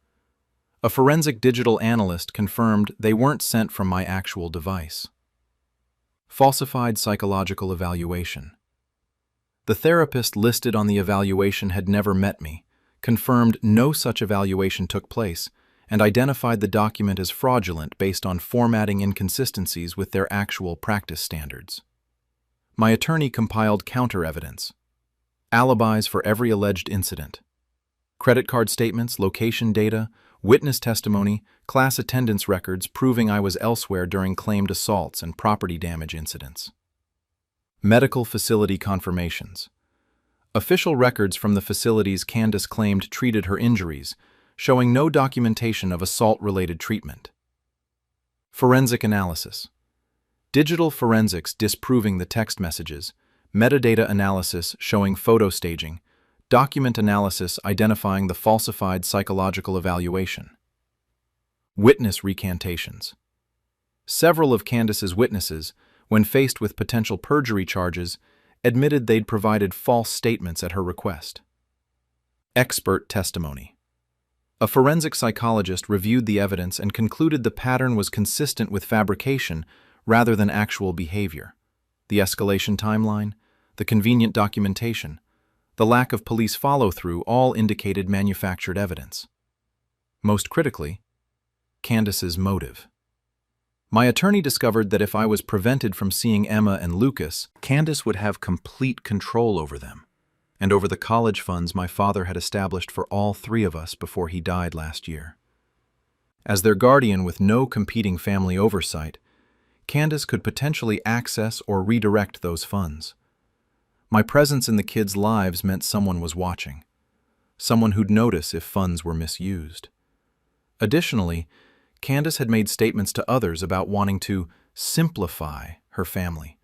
A forensic digital analyst confirmed they weren't sent from my actual device. Falsified psychological evaluation. The therapist listed on the evaluation had never met me, confirmed no such evaluation took place, and identified the document as fraudulent based on formatting inconsistencies with their actual practice standards. My attorney compiled counter-evidence, alibis for every alleged incident, credit card statements, location data, witness testimony, class attendance records proving I was elsewhere during claimed assaults and property damage incidents. Medical facility confirmations. Official records from the facilities Candace claimed treated her injuries, showing no documentation of assault-related treatment. Forensic analysis. Digital forensics disproving the text messages, metadata analysis showing photo staging, document analysis identifying the falsified psychological evaluation. Witness recantations. Several of Candace's witnesses, when faced with potential perjury charges, admitted they'd provided false statements at her request. Expert testimony. A forensic psychologist reviewed the evidence and concluded the pattern was consistent with fabrication rather than actual behavior. The escalation timeline, the convenient documentation, the lack of police follow-through all indicated manufactured evidence. Most critically, Candace's motive. My attorney discovered that if I was prevented from seeing Emma and Lucas, Candace would have complete control over them, and over the college funds my father had established for all 3 of us before he died last year. As their guardian with no competing family oversight, Candace could potentially access or redirect those funds. My presence in the kids' lives meant someone was watching, someone who'd notice if funds were misused. Additionally, Candace had made statements to others about wanting to simplify her family,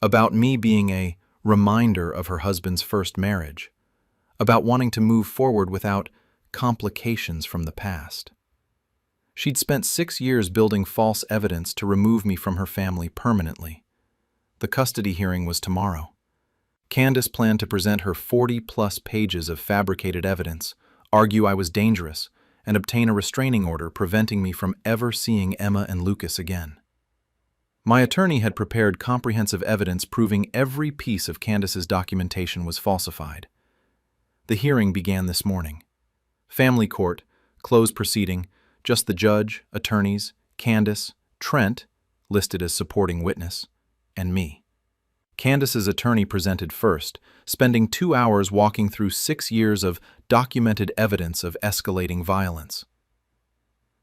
about me being a reminder of her husband's first marriage, about wanting to move forward without complications from the past. She'd spent 6 years building false evidence to remove me from her family permanently. The custody hearing was tomorrow. Candace planned to present her 40-plus pages of fabricated evidence, argue I was dangerous, and obtain a restraining order preventing me from ever seeing Emma and Lucas again. My attorney had prepared comprehensive evidence proving every piece of Candace's documentation was falsified. The hearing began this morning. Family court, closed proceeding, just the judge, attorneys, Candace, Trent, listed as supporting witness, and me. Candace's attorney presented first, spending 2 hours walking through 6 years of documented evidence of escalating violence.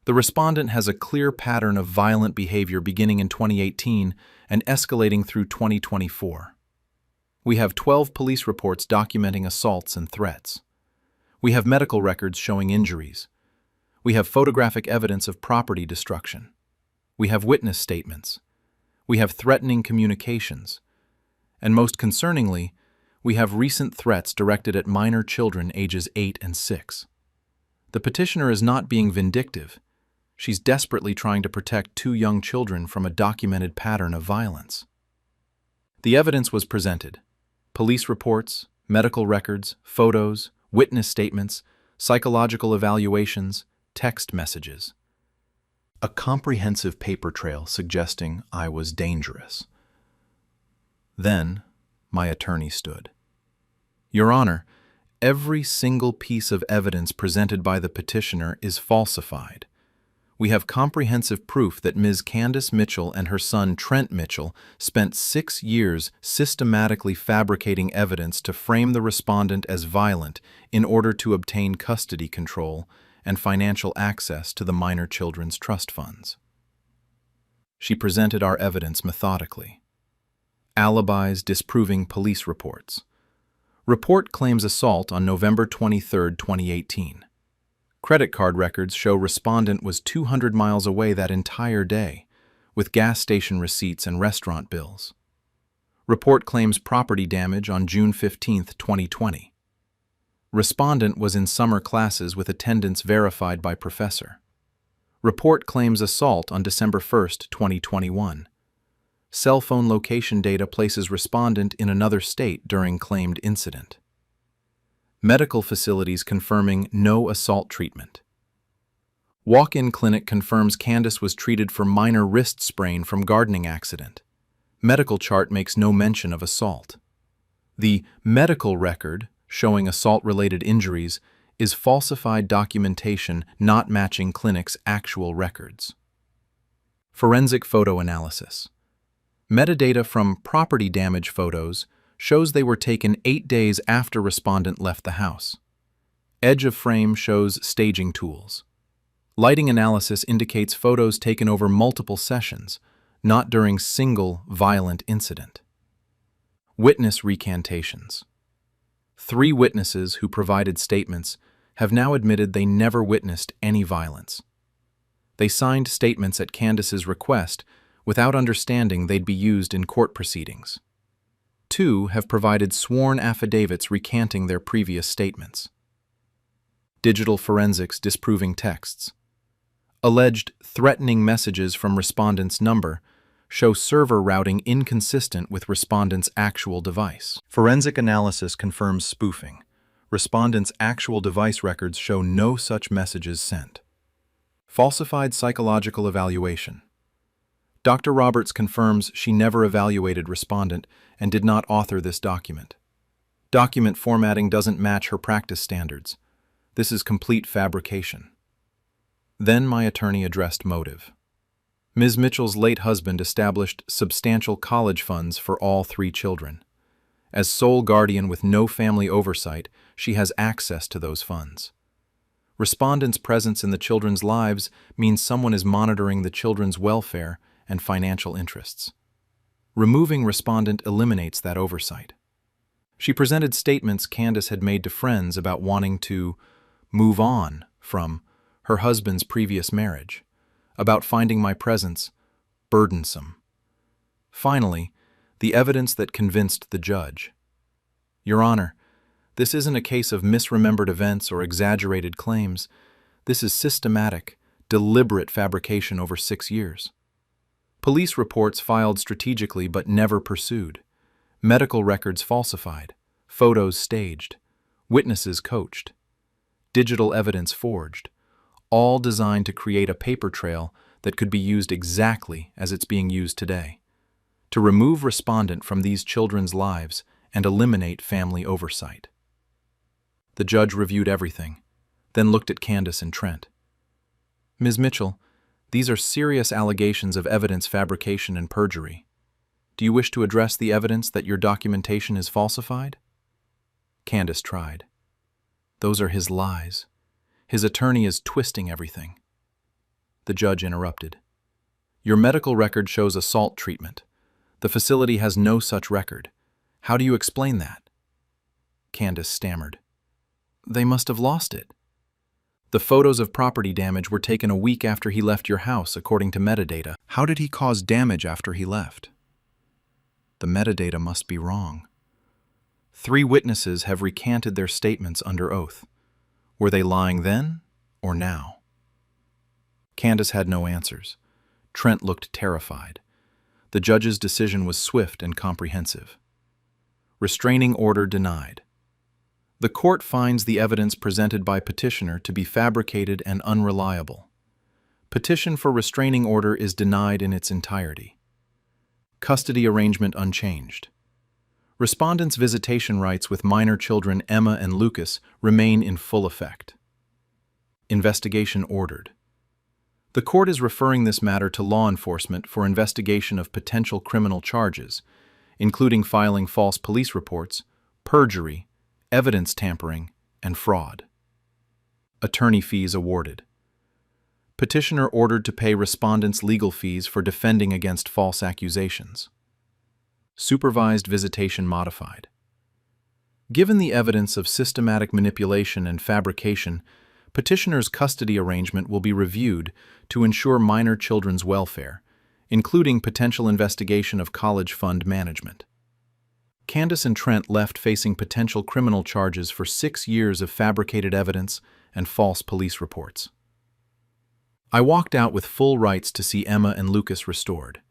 The respondent has a clear pattern of violent behavior beginning in 2018 and escalating through 2024. We have 12 police reports documenting assaults and threats. We have medical records showing injuries. We have photographic evidence of property destruction. We have witness statements. We have threatening communications. And most concerningly, we have recent threats directed at minor children ages 8 and 6. The petitioner is not being vindictive. She's desperately trying to protect 2 young children from a documented pattern of violence. The evidence was presented: police reports, medical records, photos, witness statements, psychological evaluations, text messages. A comprehensive paper trail suggesting I was dangerous. Then, my attorney stood. Your Honor, every single piece of evidence presented by the petitioner is falsified. We have comprehensive proof that Ms. Candace Mitchell and her son Trent Mitchell spent 6 years systematically fabricating evidence to frame the respondent as violent in order to obtain custody control and financial access to the minor children's trust funds. She presented our evidence methodically. Alibis disproving police reports. Report claims assault on November 23, 2018. Credit card records show respondent was 200 miles away that entire day, with gas station receipts and restaurant bills. Report claims property damage on June 15, 2020. Respondent was in summer classes with attendance verified by professor. Report claims assault on December 1, 2021. Cell phone location data places respondent in another state during claimed incident. Medical facilities confirming no assault treatment. Walk-in clinic confirms Candace was treated for minor wrist sprain from gardening accident. Medical chart makes no mention of assault. The medical record showing assault-related injuries is falsified documentation not matching clinic's actual records. Forensic photo analysis. Metadata from property damage photos shows they were taken 8 days after respondent left the house. Edge of frame shows staging tools. Lighting analysis indicates photos taken over multiple sessions, not during single violent incident. Witness recantations. 3 witnesses who provided statements have now admitted they never witnessed any violence. They signed statements at Candace's request without understanding they'd be used in court proceedings. 2 have provided sworn affidavits recanting their previous statements. Digital forensics disproving texts. Alleged threatening messages from respondent's number show server routing inconsistent with respondent's actual device. Forensic analysis confirms spoofing. Respondent's actual device records show no such messages sent. Falsified psychological evaluation. Dr. Roberts confirms she never evaluated respondent and did not author this document. Document formatting doesn't match her practice standards. This is complete fabrication. Then my attorney addressed motive. Ms. Mitchell's late husband established substantial college funds for all 3 children. As sole guardian with no family oversight, she has access to those funds. Respondent's presence in the children's lives means someone is monitoring the children's welfare and financial interests. Removing respondent eliminates that oversight. She presented statements Candace had made to friends about wanting to move on from her husband's previous marriage, about finding my presence burdensome. Finally, the evidence that convinced the judge. Your Honor, this isn't a case of misremembered events or exaggerated claims. This is systematic, deliberate fabrication over 6 years. Police reports filed strategically but never pursued. Medical records falsified. Photos staged. Witnesses coached. Digital evidence forged. All designed to create a paper trail that could be used exactly as it's being used today. To remove respondent from these children's lives and eliminate family oversight. The judge reviewed everything, then looked at Candace and Trent. Ms. Mitchell, these are serious allegations of evidence fabrication and perjury. Do you wish to address the evidence that your documentation is falsified? Candace tried. Those are his lies. His attorney is twisting everything. The judge interrupted. Your medical record shows assault treatment. The facility has no such record. How do you explain that? Candace stammered. They must have lost it. The photos of property damage were taken a week after he left your house, according to metadata. How did he cause damage after he left? The metadata must be wrong. 3 witnesses have recanted their statements under oath. Were they lying then or now? Candace had no answers. Trent looked terrified. The judge's decision was swift and comprehensive. Restraining order denied. The court finds the evidence presented by petitioner to be fabricated and unreliable. Petition for restraining order is denied in its entirety. Custody arrangement unchanged. Respondents' visitation rights with minor children Emma and Lucas remain in full effect. Investigation ordered. The court is referring this matter to law enforcement for investigation of potential criminal charges, including filing false police reports, perjury, evidence tampering, and fraud. Attorney fees awarded. Petitioner ordered to pay respondents legal fees for defending against false accusations. Supervised visitation modified. Given the evidence of systematic manipulation and fabrication, petitioner's custody arrangement will be reviewed to ensure minor children's welfare, including potential investigation of college fund management. Candace and Trent left facing potential criminal charges for 6 years of fabricated evidence and false police reports. I walked out with full rights to see Emma and Lucas restored,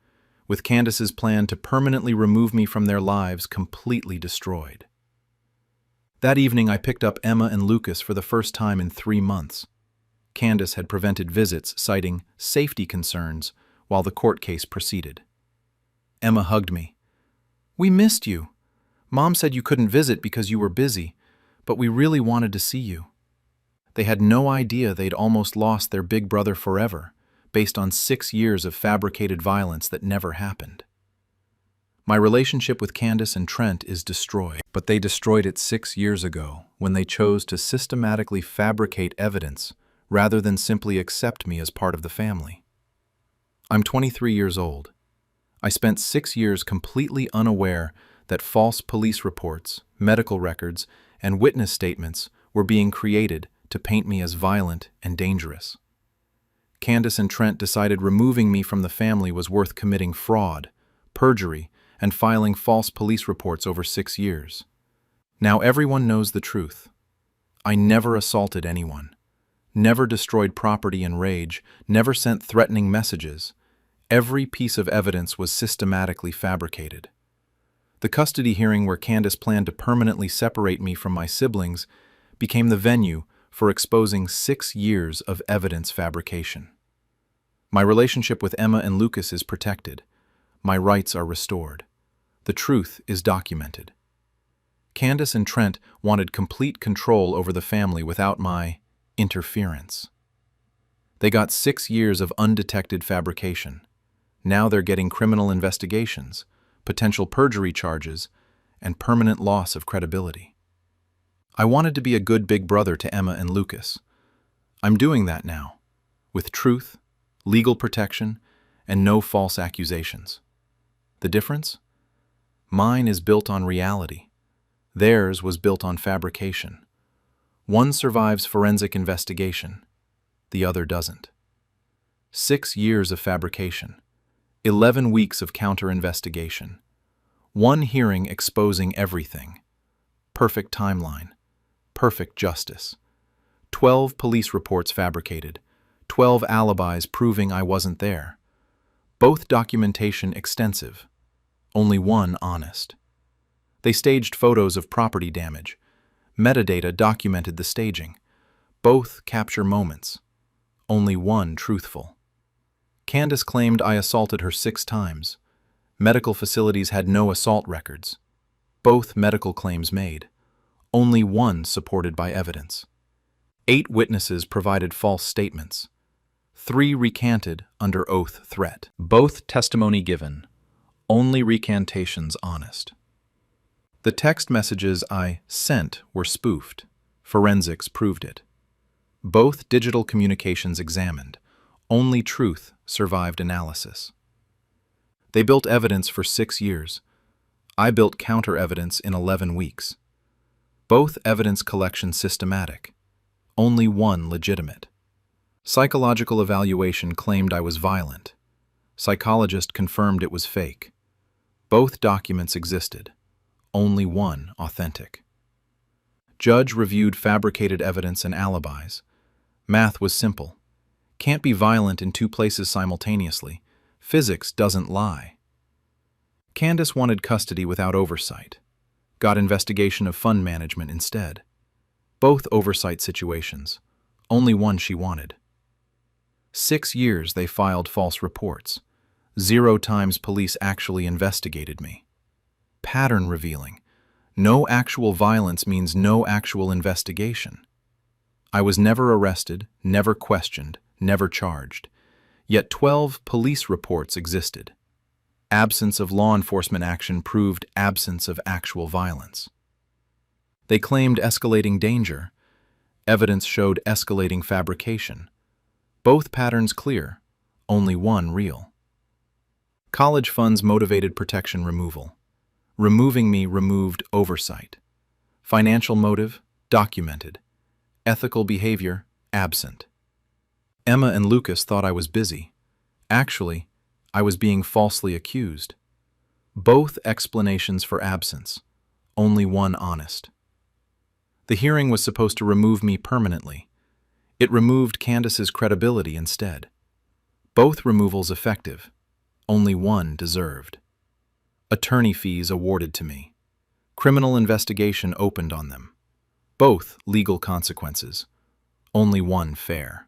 with Candace's plan to permanently remove me from their lives completely destroyed. That evening I picked up Emma and Lucas for the first time in 3 months. Candace had prevented visits, citing safety concerns, while the court case proceeded. Emma hugged me. "We missed you. Mom said you couldn't visit because you were busy, but we really wanted to see you." They had no idea they'd almost lost their big brother forever, based on 6 years of fabricated violence that never happened. My relationship with Candace and Trent is destroyed, but they destroyed it 6 years ago when they chose to systematically fabricate evidence rather than simply accept me as part of the family. I'm 23 years old. I spent 6 years completely unaware that false police reports, medical records, and witness statements were being created to paint me as violent and dangerous. Candace and Trent decided removing me from the family was worth committing fraud, perjury, and filing false police reports over 6 years. Now everyone knows the truth. I never assaulted anyone, never destroyed property in rage, never sent threatening messages. Every piece of evidence was systematically fabricated. The custody hearing where Candace planned to permanently separate me from my siblings became the venue for exposing 6 years of evidence fabrication. My relationship with Emma and Lucas is protected. My rights are restored. The truth is documented. Candace and Trent wanted complete control over the family without my interference. They got 6 years of undetected fabrication. Now they're getting criminal investigations, potential perjury charges, and permanent loss of credibility. I wanted to be a good big brother to Emma and Lucas. I'm doing that now, with truth, legal protection, and no false accusations. The difference? Mine is built on reality. Theirs was built on fabrication. One survives forensic investigation. The other doesn't. 6 years of fabrication. 11 weeks of counter-investigation. 1 hearing exposing everything. Perfect timeline. Perfect justice. 12 police reports fabricated. 12 alibis proving I wasn't there. Both documentation extensive. Only one honest. They staged photos of property damage. Metadata documented the staging. Both capture moments. Only one truthful. Candace claimed I assaulted her 6 times. Medical facilities had no assault records. Both medical claims made. Only one supported by evidence. 8 witnesses provided false statements. 3 recanted under oath threat. Both testimony given. Only recantations honest. The text messages I sent were spoofed. Forensics proved it. Both digital communications examined. Only truth survived analysis. They built evidence for 6 years. I built counter-evidence in 11 weeks. Both evidence collection systematic. only one legitimate. Psychological evaluation claimed I was violent. Psychologist confirmed it was fake. Both documents existed, only one authentic. Judge reviewed fabricated evidence and alibis. Math was simple. Can't be violent in two places simultaneously. Physics doesn't lie. Candace wanted custody without oversight. Got investigation of fund management instead. Both oversight situations. Only one she wanted. 6 years they filed false reports. 0 times police actually investigated me. Pattern revealing. No actual violence means no actual investigation. I was never arrested, never questioned, never charged. Yet 12 police reports existed. Absence of law enforcement action proved absence of actual violence. They claimed escalating danger. Evidence showed escalating fabrication. Both patterns clear, only one real. College funds motivated protection removal. Removing me removed oversight. Financial motive, documented. Ethical behavior, absent. Emma and Lucas thought I was busy. Actually, I was being falsely accused. Both explanations for absence, only one honest. The hearing was supposed to remove me permanently. It removed Candace's credibility instead. Both removals effective, only one deserved. Attorney fees awarded to me. Criminal investigation opened on them. Both legal consequences, only one fair.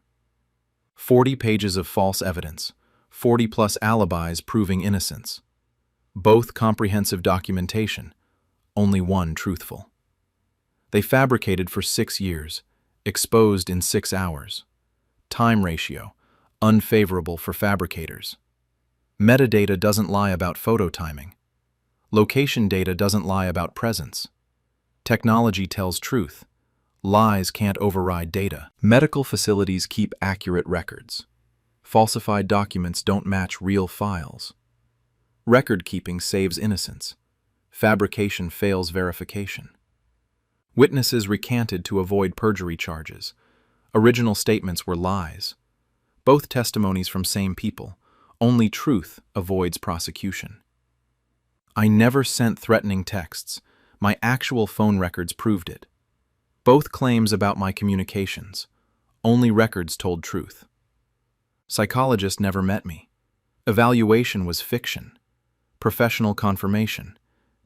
40 pages of false evidence, 40+ alibis proving innocence. Both comprehensive documentation, only one truthful. They fabricated for 6 years, exposed in 6 hours. Time ratio, unfavorable for fabricators. Metadata doesn't lie about photo timing. Location data doesn't lie about presence. Technology tells truth. Lies can't override data. Medical facilities keep accurate records. Falsified documents don't match real files. Record keeping saves innocence. Fabrication fails verification. Witnesses recanted to avoid perjury charges. Original statements were lies. Both testimonies from same people. Only truth avoids prosecution. I never sent threatening texts. My actual phone records proved it. Both claims about my communications. Only records told truth. Psychologist never met me. Evaluation was fiction. Professional confirmation.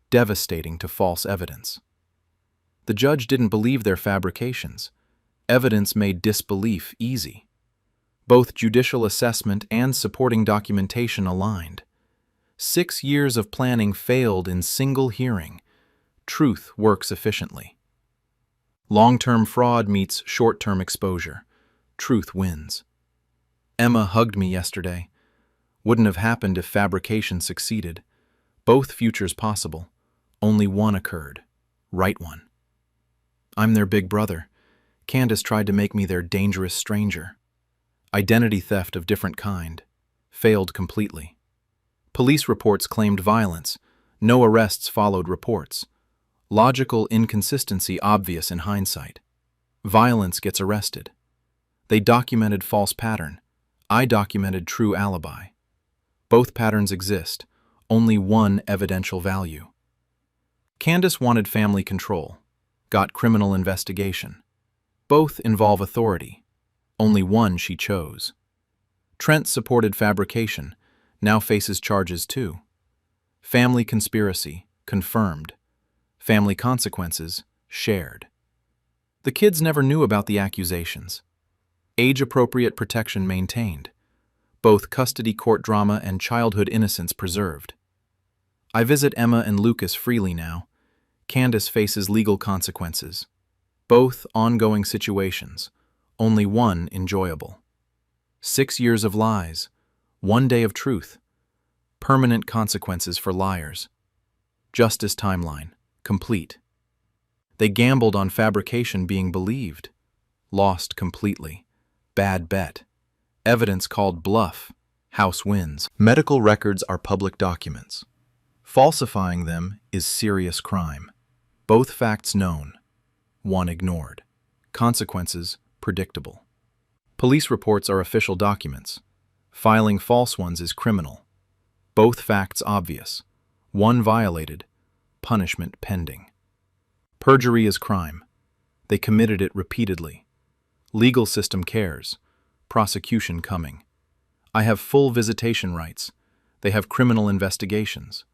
Devastating to false evidence. The judge didn't believe their fabrications. Evidence made disbelief easy. Both judicial assessment and supporting documentation aligned. 6 years of planning failed in single hearing. Truth works efficiently. Long-term fraud meets short-term exposure. Truth wins. Emma hugged me yesterday. Wouldn't have happened if fabrication succeeded. Both futures possible. Only one occurred. Right one. I'm their big brother. Candace tried to make me their dangerous stranger. Identity theft of different kind. Failed completely. Police reports claimed violence. No arrests followed reports. Logical inconsistency obvious in hindsight. Violence gets arrested. They documented false pattern. I documented true alibi. Both patterns exist. Only one evidential value. Candace wanted family control. Got criminal investigation. Both involve authority. Only one she chose. Trent supported fabrication. Now faces charges too. Family conspiracy, confirmed. Family consequences, shared. The kids never knew about the accusations. Age-appropriate protection maintained. Both custody court drama and childhood innocence preserved. I visit Emma and Lucas freely now. Candace faces legal consequences. Both ongoing situations. Only one enjoyable. 6 years of lies. 1 day of truth. Permanent consequences for liars. Justice timeline. Complete. They gambled on fabrication being believed. Lost completely. Bad bet. Evidence called bluff. House wins. Medical records are public documents. Falsifying them is serious crime. Both facts known. One ignored. Consequences predictable. Police reports are official documents. Filing false ones is criminal. Both facts obvious. One violated, punishment pending. Perjury is crime. They committed it repeatedly. Legal system cares. Prosecution coming. I have full visitation rights. They have criminal investigations.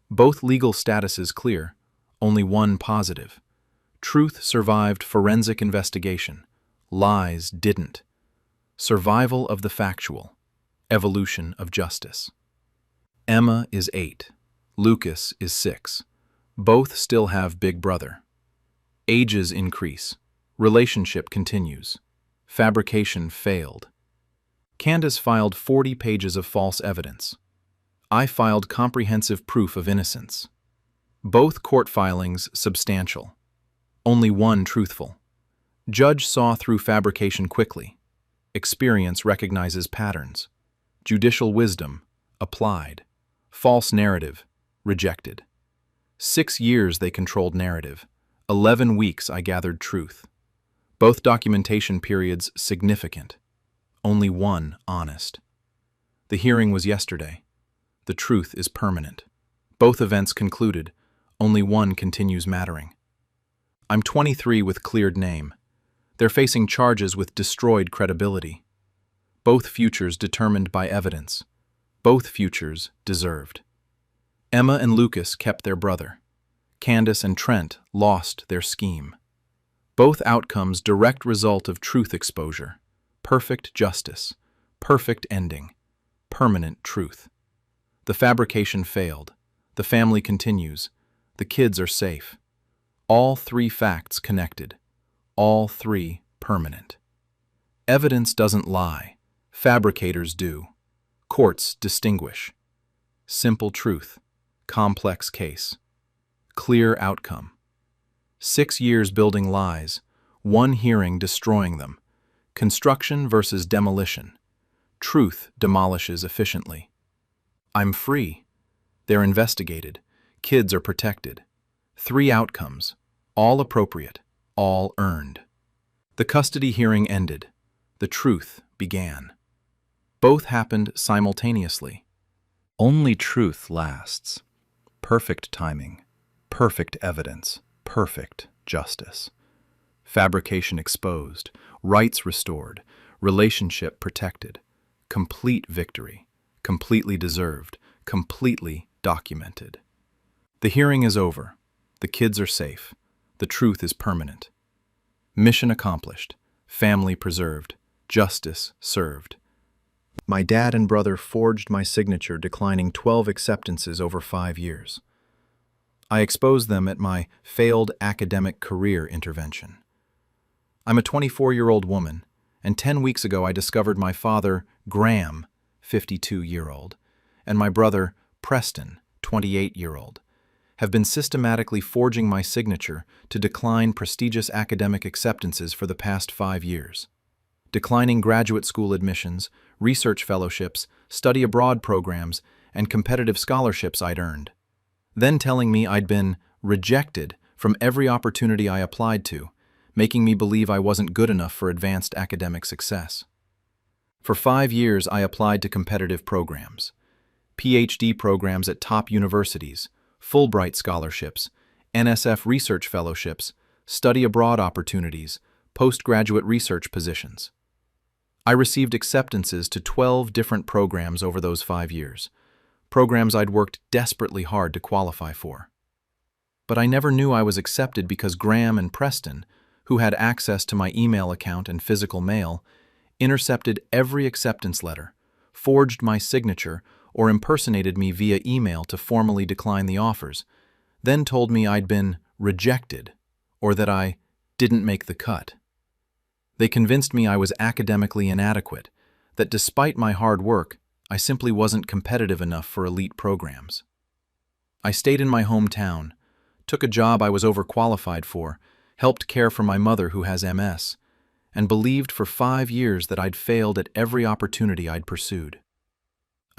Both legal statuses clear, only one positive. Truth survived forensic investigation. Lies didn't. Survival of the factual. Evolution of justice. Emma is 8. Lucas is 6. Both still have big brother. Ages increase. Relationship continues. Fabrication failed. Candace filed 40 pages of false evidence. I filed comprehensive proof of innocence. Both court filings substantial. Only one truthful. Judge saw through fabrication quickly. Experience recognizes patterns. Judicial wisdom applied. False narrative rejected. 6 years they controlled narrative. 11 weeks I gathered truth. Both documentation periods significant. Only one honest. The hearing was yesterday. The truth is permanent. Both events concluded. Only one continues mattering. I'm 23 with cleared name. They're facing charges with destroyed credibility. Both futures determined by evidence. Both futures deserved. Emma and Lucas kept their brother. Candace and Trent lost their scheme. Both outcomes direct result of truth exposure. Perfect justice. Perfect ending. Permanent truth. The fabrication failed. The family continues. The kids are safe. All 3 facts connected. All 3 permanent. Evidence doesn't lie. Fabricators do. Courts distinguish. Simple truth. Complex case. Clear outcome. 6 years building lies. 1 hearing destroying them. Construction versus demolition. Truth demolishes efficiently. I'm free. They're investigated. Kids are protected. 3 outcomes. All appropriate. All earned. The custody hearing ended. The truth began. Both happened simultaneously. Only truth lasts. Perfect timing. Perfect evidence. Perfect justice. Fabrication exposed. Rights restored. Relationship protected. Complete victory. Completely deserved. Completely documented. The hearing is over. The kids are safe. The truth is permanent. Mission accomplished. Family preserved. Justice served. My dad and brother forged my signature, declining 12 acceptances over 5 years. I exposed them at my failed academic career intervention. I'm a 24-year-old woman, and 10 weeks ago I discovered my father, Graham, 52-year-old, and my brother, Preston, 28-year-old, have been systematically forging my signature to decline prestigious academic acceptances for the past 5 years. Declining graduate school admissions, research fellowships, study abroad programs, and competitive scholarships I'd earned. Then telling me I'd been rejected from every opportunity I applied to, making me believe I wasn't good enough for advanced academic success. For 5 years, I applied to competitive programs, PhD programs at top universities, Fulbright scholarships, NSF research fellowships, study abroad opportunities, postgraduate research positions. I received acceptances to 12 different programs over those 5 years, programs I'd worked desperately hard to qualify for. But I never knew I was accepted because Graham and Preston, who had access to my email account and physical mail, intercepted every acceptance letter, forged my signature, or impersonated me via email to formally decline the offers, then told me I'd been rejected, or that I didn't make the cut. They convinced me I was academically inadequate, that despite my hard work, I simply wasn't competitive enough for elite programs. I stayed in my hometown, took a job I was overqualified for, helped care for my mother who has MS, and believed for 5 years that I'd failed at every opportunity I'd pursued.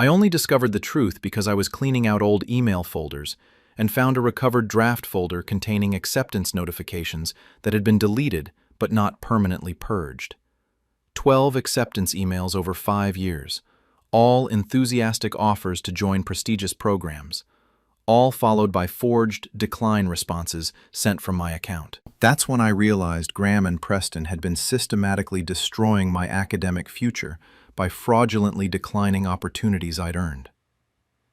I only discovered the truth because I was cleaning out old email folders and found a recovered draft folder containing acceptance notifications that had been deleted but not permanently purged. 12 acceptance emails over 5 years, all enthusiastic offers to join prestigious programs, all followed by forged decline responses sent from my account. That's when I realized Graham and Preston had been systematically destroying my academic future by fraudulently declining opportunities I'd earned.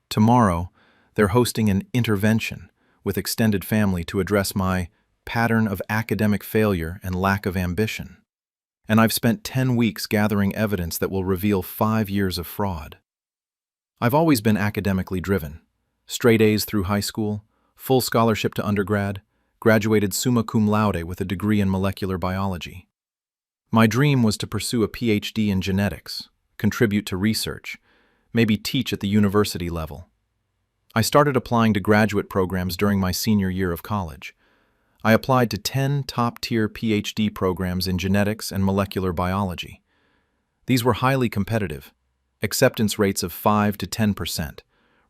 Tomorrow, they're hosting an intervention with extended family to address my pattern of academic failure and lack of ambition. And I've spent 10 weeks gathering evidence that will reveal 5 years of fraud. I've always been academically driven. Straight A's through high school, full scholarship to undergrad, graduated summa cum laude with a degree in molecular biology. My dream was to pursue a PhD in genetics, contribute to research, maybe teach at the university level. I started applying to graduate programs during my senior year of college. I applied to 10 top-tier PhD programs in genetics and molecular biology. These were highly competitive, acceptance rates of 5 to 10%,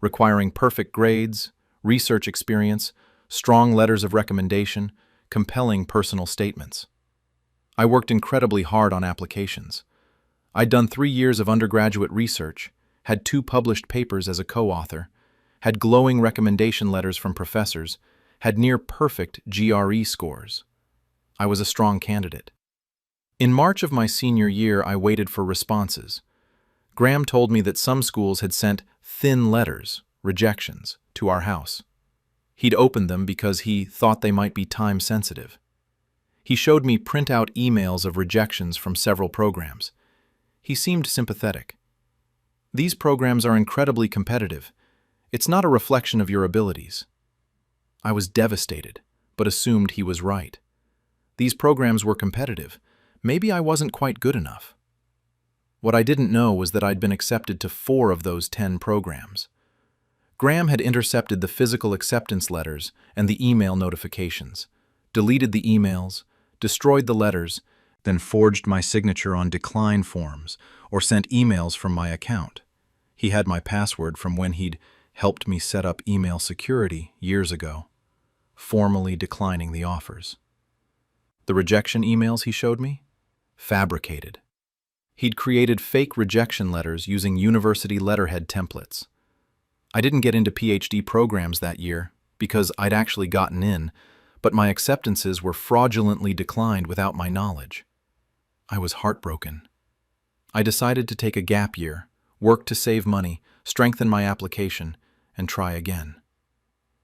requiring perfect grades, research experience, strong letters of recommendation, compelling personal statements. I worked incredibly hard on applications. I'd done 3 years of undergraduate research, had 2 published papers as a co-author, had glowing recommendation letters from professors, had near-perfect GRE scores. I was a strong candidate. In March of my senior year, I waited for responses. Graham told me that some schools had sent thin letters, rejections, to our house. He'd opened them because he thought they might be time-sensitive. He showed me print-out emails of rejections from several programs. He seemed sympathetic. These programs are incredibly competitive. It's not a reflection of your abilities. I was devastated, but assumed he was right. These programs were competitive. Maybe I wasn't quite good enough. What I didn't know was that I'd been accepted to 4 of those 10 programs. Graham had intercepted the physical acceptance letters and the email notifications, deleted the emails, destroyed the letters, then forged my signature on decline forms or sent emails from my account. He had my password from when he'd helped me set up email security years ago, formally declining the offers. The rejection emails he showed me? Fabricated. He'd created fake rejection letters using university letterhead templates. I didn't get into PhD programs that year because I'd actually gotten in, but my acceptances were fraudulently declined without my knowledge. I was heartbroken. I decided to take a gap year, work to save money, strengthen my application, and try again.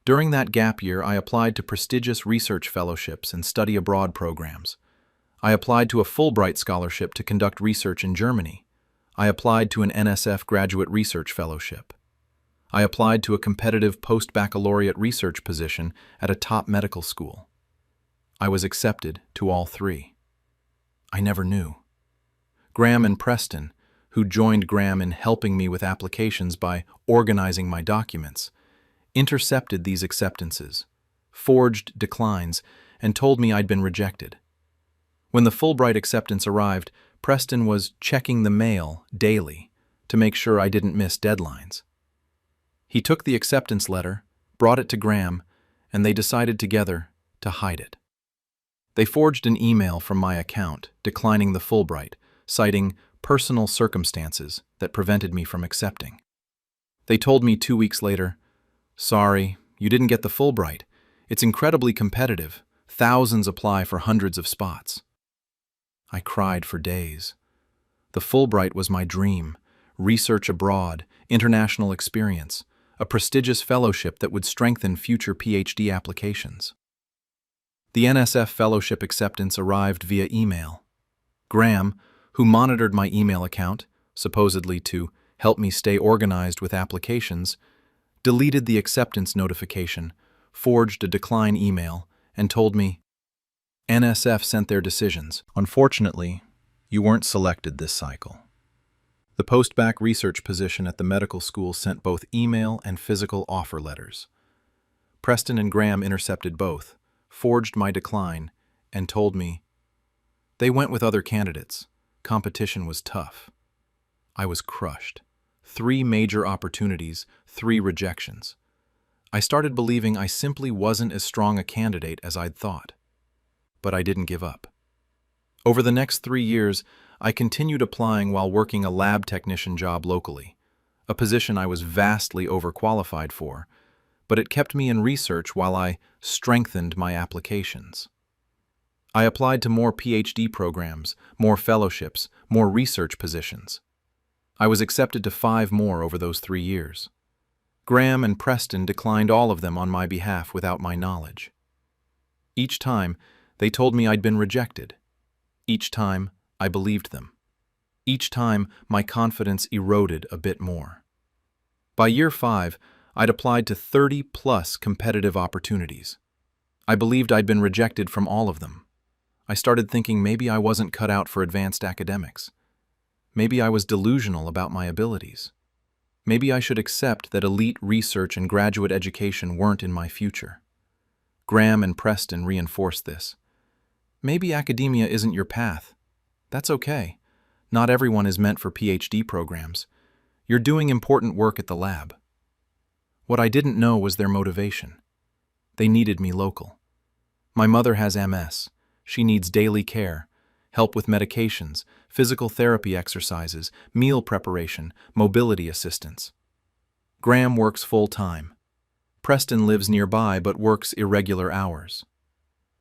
During that gap year, I applied to prestigious research fellowships and study abroad programs. I applied to a Fulbright scholarship to conduct research in Germany. I applied to an NSF graduate research fellowship. I applied to a competitive post-baccalaureate research position at a top medical school. I was accepted to all 3. I never knew. Graham and Preston, who joined Graham in helping me with applications by organizing my documents, intercepted these acceptances, forged declines, and told me I'd been rejected. When the Fulbright acceptance arrived, Preston was checking the mail daily to make sure I didn't miss deadlines. He took the acceptance letter, brought it to Graham, and they decided together to hide it. They forged an email from my account declining the Fulbright, citing personal circumstances that prevented me from accepting. They told me 2 weeks later, "Sorry, you didn't get the Fulbright. It's incredibly competitive. Thousands apply for hundreds of spots." I cried for days. The Fulbright was my dream: research abroad, international experience, a prestigious fellowship that would strengthen future PhD applications. The NSF fellowship acceptance arrived via email. Graham, who monitored my email account, supposedly to help me stay organized with applications, deleted the acceptance notification, forged a decline email, and told me, "NSF sent their decisions. Unfortunately, you weren't selected this cycle." The post-bac research position at the medical school sent both email and physical offer letters. Preston and Graham intercepted both, forged my decline, and told me, "They went with other candidates. Competition was tough." I was crushed. 3 major opportunities, 3 rejections. I started believing I simply wasn't as strong a candidate as I'd thought. But I didn't give up. Over the next 3 years, I continued applying while working a lab technician job locally, a position I was vastly overqualified for, but it kept me in research while I strengthened my applications. I applied to more PhD programs, more fellowships, more research positions. I was accepted to 5 more over those 3 years. Graham and Preston declined all of them on my behalf without my knowledge. Each time, they told me I'd been rejected. Each time, I believed them. Each time, my confidence eroded a bit more. By year 5, I'd applied to 30-plus competitive opportunities. I believed I'd been rejected from all of them. I started thinking maybe I wasn't cut out for advanced academics. Maybe I was delusional about my abilities. Maybe I should accept that elite research and graduate education weren't in my future. Graham and Preston reinforced this. Maybe academia isn't your path. That's okay. Not everyone is meant for PhD programs. You're doing important work at the lab. What I didn't know was their motivation. They needed me local. My mother has MS. She needs daily care, help with medications, physical therapy exercises, meal preparation, mobility assistance. Graham works full-time. Preston lives nearby but works irregular hours.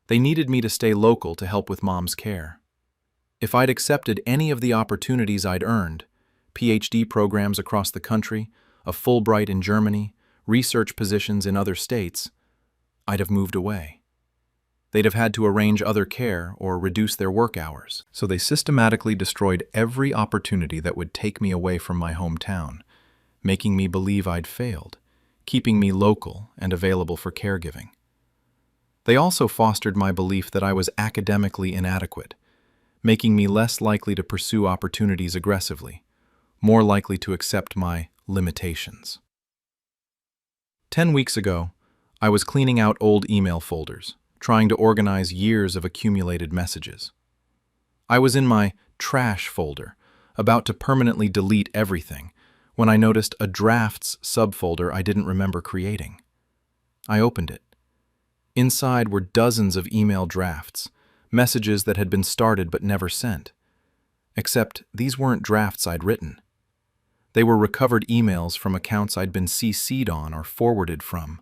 They needed me to stay local to help with Mom's care. If I'd accepted any of the opportunities I'd earned, PhD programs across the country, a Fulbright in Germany, research positions in other states, I'd have moved away. They'd have had to arrange other care or reduce their work hours. So they systematically destroyed every opportunity that would take me away from my hometown, making me believe I'd failed, keeping me local and available for caregiving. They also fostered my belief that I was academically inadequate, making me less likely to pursue opportunities aggressively, more likely to accept my limitations. 10 weeks ago, I was cleaning out old email folders, trying to organize years of accumulated messages. I was in my trash folder, about to permanently delete everything, when I noticed a drafts subfolder I didn't remember creating. I opened it. Inside were dozens of email drafts, messages that had been started but never sent. Except these weren't drafts I'd written. They were recovered emails from accounts I'd been CC'd on or forwarded from.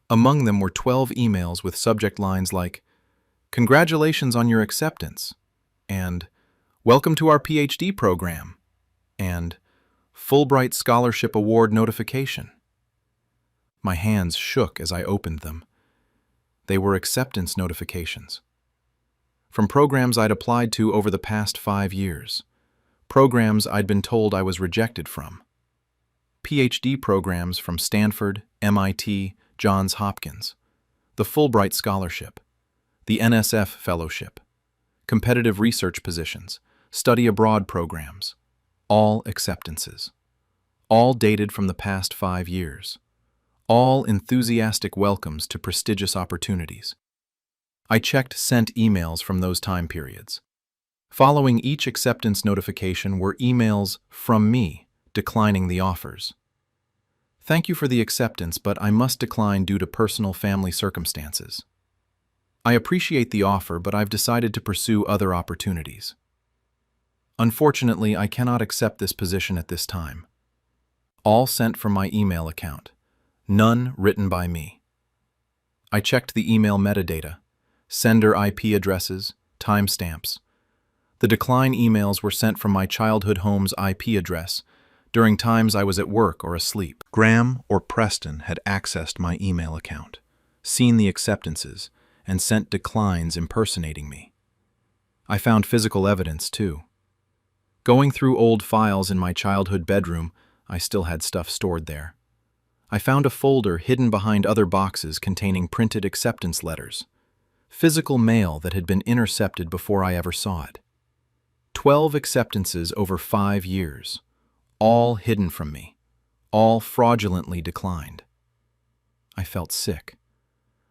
Among them were 12 emails with subject lines like, "Congratulations on your acceptance," and "Welcome to our PhD program," and "Fulbright Scholarship Award notification." My hands shook as I opened them. They were acceptance notifications. From programs I'd applied to over the past 5 years. Programs I'd been told I was rejected from. PhD programs from Stanford, MIT, Johns Hopkins, the Fulbright Scholarship, the NSF Fellowship, competitive research positions, study abroad programs, all acceptances, all dated from the past 5 years, all enthusiastic welcomes to prestigious opportunities. I checked sent emails from those time periods. Following each acceptance notification were emails from me declining the offers. "Thank you for the acceptance, but I must decline due to personal family circumstances. I appreciate the offer, but I've decided to pursue other opportunities. Unfortunately, I cannot accept this position at this time." All sent from my email account, none written by me. I checked the email metadata, sender IP addresses, timestamps. The decline emails were sent from my childhood home's IP address, during times I was at work or asleep. Graham or Preston had accessed my email account, seen the acceptances, and sent declines impersonating me. I found physical evidence, too. Going through old files in my childhood bedroom, I still had stuff stored there. I found a folder hidden behind other boxes containing printed acceptance letters, physical mail that had been intercepted before I ever saw it. 12 acceptances over 5 years. All hidden from me, all fraudulently declined. I felt sick.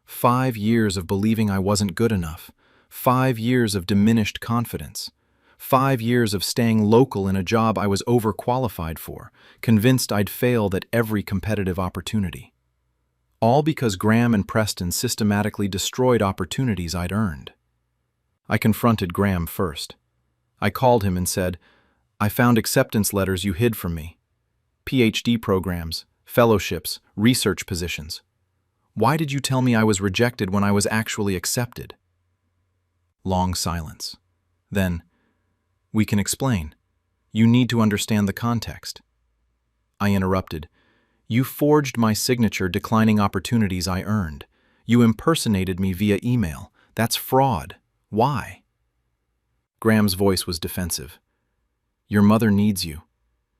5 years of believing I wasn't good enough, 5 years of diminished confidence, 5 years of staying local in a job I was overqualified for, convinced I'd failed at every competitive opportunity. All because Graham and Preston systematically destroyed opportunities I'd earned. I confronted Graham first. I called him and said, "I found acceptance letters you hid from me. PhD programs, fellowships, research positions. Why did you tell me I was rejected when I was actually accepted?" Long silence. Then, "We can explain. You need to understand the context." I interrupted. "You forged my signature declining opportunities I earned. You impersonated me via email. That's fraud. Why?" Graham's voice was defensive. "Your mother needs you.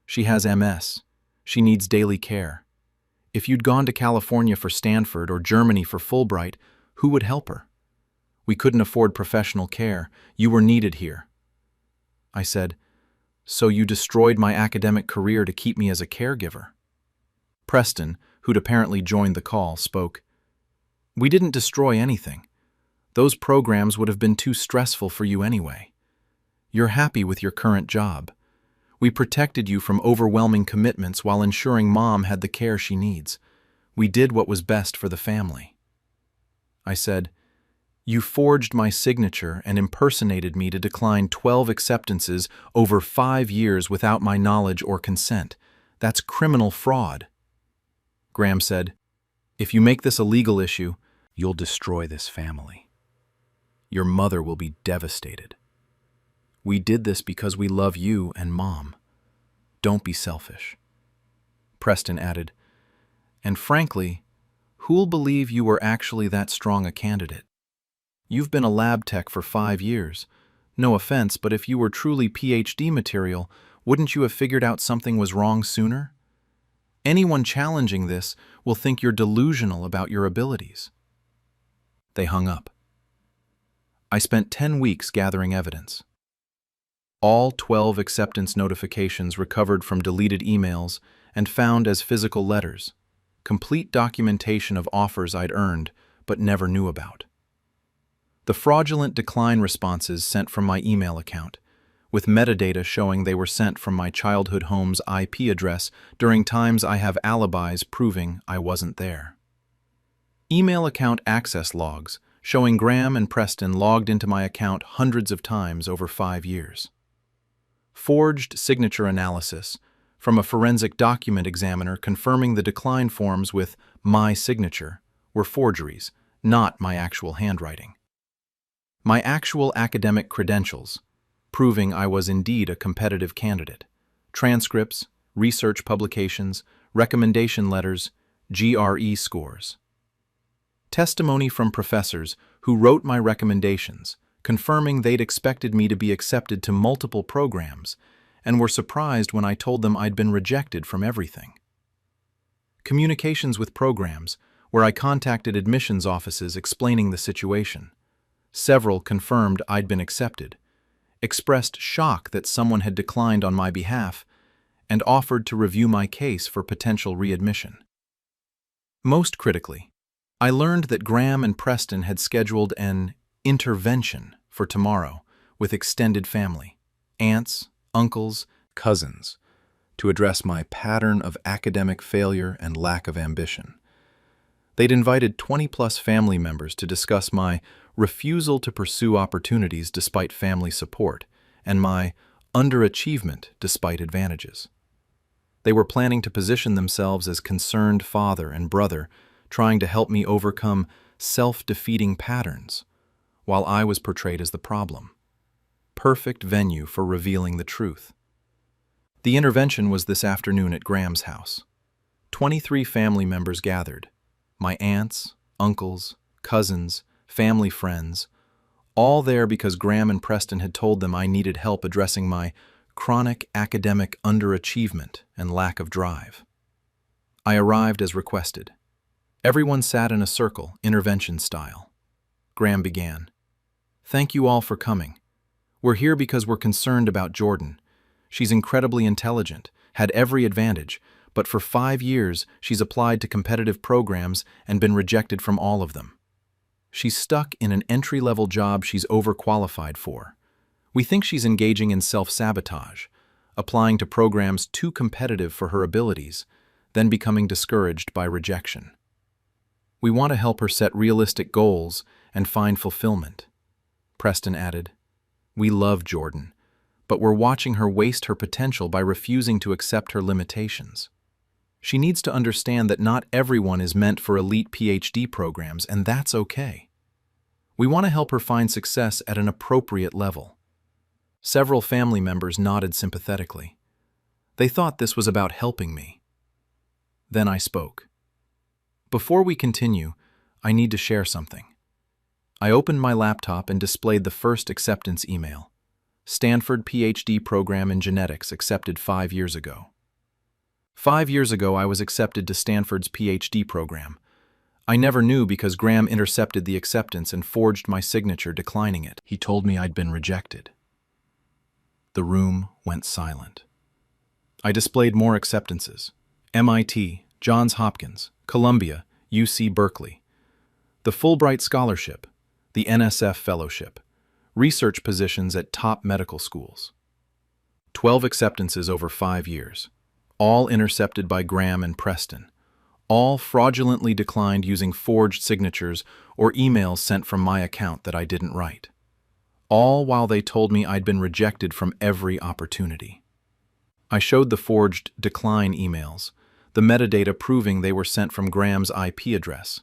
She has MS. She needs daily care. If you'd gone to California for Stanford or Germany for Fulbright, who would help her? We couldn't afford professional care. You were needed here." I said, "So you destroyed my academic career to keep me as a caregiver?" Preston, who'd apparently joined the call, spoke. "We didn't destroy anything. Those programs would have been too stressful for you anyway. You're happy with your current job. We protected you from overwhelming commitments while ensuring Mom had the care she needs. We did what was best for the family." I said, "You forged my signature and impersonated me to decline 12 acceptances over 5 years without my knowledge or consent. That's criminal fraud." Graham said, "If you make this a legal issue, you'll destroy this family. Your mother will be devastated. We did this because we love you and Mom. Don't be selfish." Preston added, "And frankly, who'll believe you were actually that strong a candidate? You've been a lab tech for 5 years. No offense, but if you were truly PhD material, wouldn't you have figured out something was wrong sooner? Anyone challenging this will think you're delusional about your abilities." They hung up. I spent 10 weeks gathering evidence. All 12 acceptance notifications recovered from deleted emails and found as physical letters, complete documentation of offers I'd earned but never knew about. The fraudulent decline responses sent from my email account, with metadata showing they were sent from my childhood home's IP address during times I have alibis proving I wasn't there. Email account access logs showing Graham and Preston logged into my account hundreds of times over 5 years. Forged signature analysis from a forensic document examiner confirming the decline forms with my signature were forgeries, not my actual handwriting. My actual academic credentials, proving I was indeed a competitive candidate, transcripts, research publications, recommendation letters, GRE scores. Testimony from professors who wrote my recommendations, confirming they'd expected me to be accepted to multiple programs and were surprised when I told them I'd been rejected from everything. Communications with programs, where I contacted admissions offices explaining the situation. Several confirmed I'd been accepted, expressed shock that someone had declined on my behalf, and offered to review my case for potential readmission. Most critically, I learned that Graham and Preston had scheduled an intervention for tomorrow with extended family, aunts, uncles, cousins, to address my pattern of academic failure and lack of ambition. They'd invited 20-plus family members to discuss my refusal to pursue opportunities despite family support and my underachievement despite advantages. They were planning to position themselves as concerned father and brother, trying to help me overcome self-defeating patterns, while I was portrayed as the problem. Perfect venue for revealing the truth. The intervention was this afternoon at Graham's house. 23 family members gathered. My aunts, uncles, cousins, family friends, all there because Graham and Preston had told them I needed help addressing my chronic academic underachievement and lack of drive. I arrived as requested. Everyone sat in a circle, intervention style. Graham began. "Thank you all for coming. We're here because we're concerned about Jordan. She's incredibly intelligent, had every advantage, but for 5 years she's applied to competitive programs and been rejected from all of them. She's stuck in an entry-level job she's overqualified for. We think she's engaging in self-sabotage, applying to programs too competitive for her abilities, then becoming discouraged by rejection. We want to help her set realistic goals and find fulfillment. Preston added. We love Jordan, but we're watching her waste her potential by refusing to accept her limitations. She needs to understand that not everyone is meant for elite PhD programs, and that's okay. We want to help her find success at an appropriate level. Several family members nodded sympathetically. They thought this was about helping me. Then I spoke. Before we continue, I need to share something. I opened my laptop and displayed the first acceptance email. Stanford PhD program in genetics accepted 5 years ago. 5 years ago, I was accepted to Stanford's PhD program. I never knew because Graham intercepted the acceptance and forged my signature declining it. He told me I'd been rejected. The room went silent. I displayed more acceptances. MIT, Johns Hopkins, Columbia, UC Berkeley. The Fulbright Scholarship, the NSF Fellowship, research positions at top medical schools. 12 acceptances over 5 years, all intercepted by Graham and Preston, all fraudulently declined using forged signatures or emails sent from my account that I didn't write. All while they told me I'd been rejected from every opportunity. I showed the forged decline emails, the metadata proving they were sent from Graham's IP address,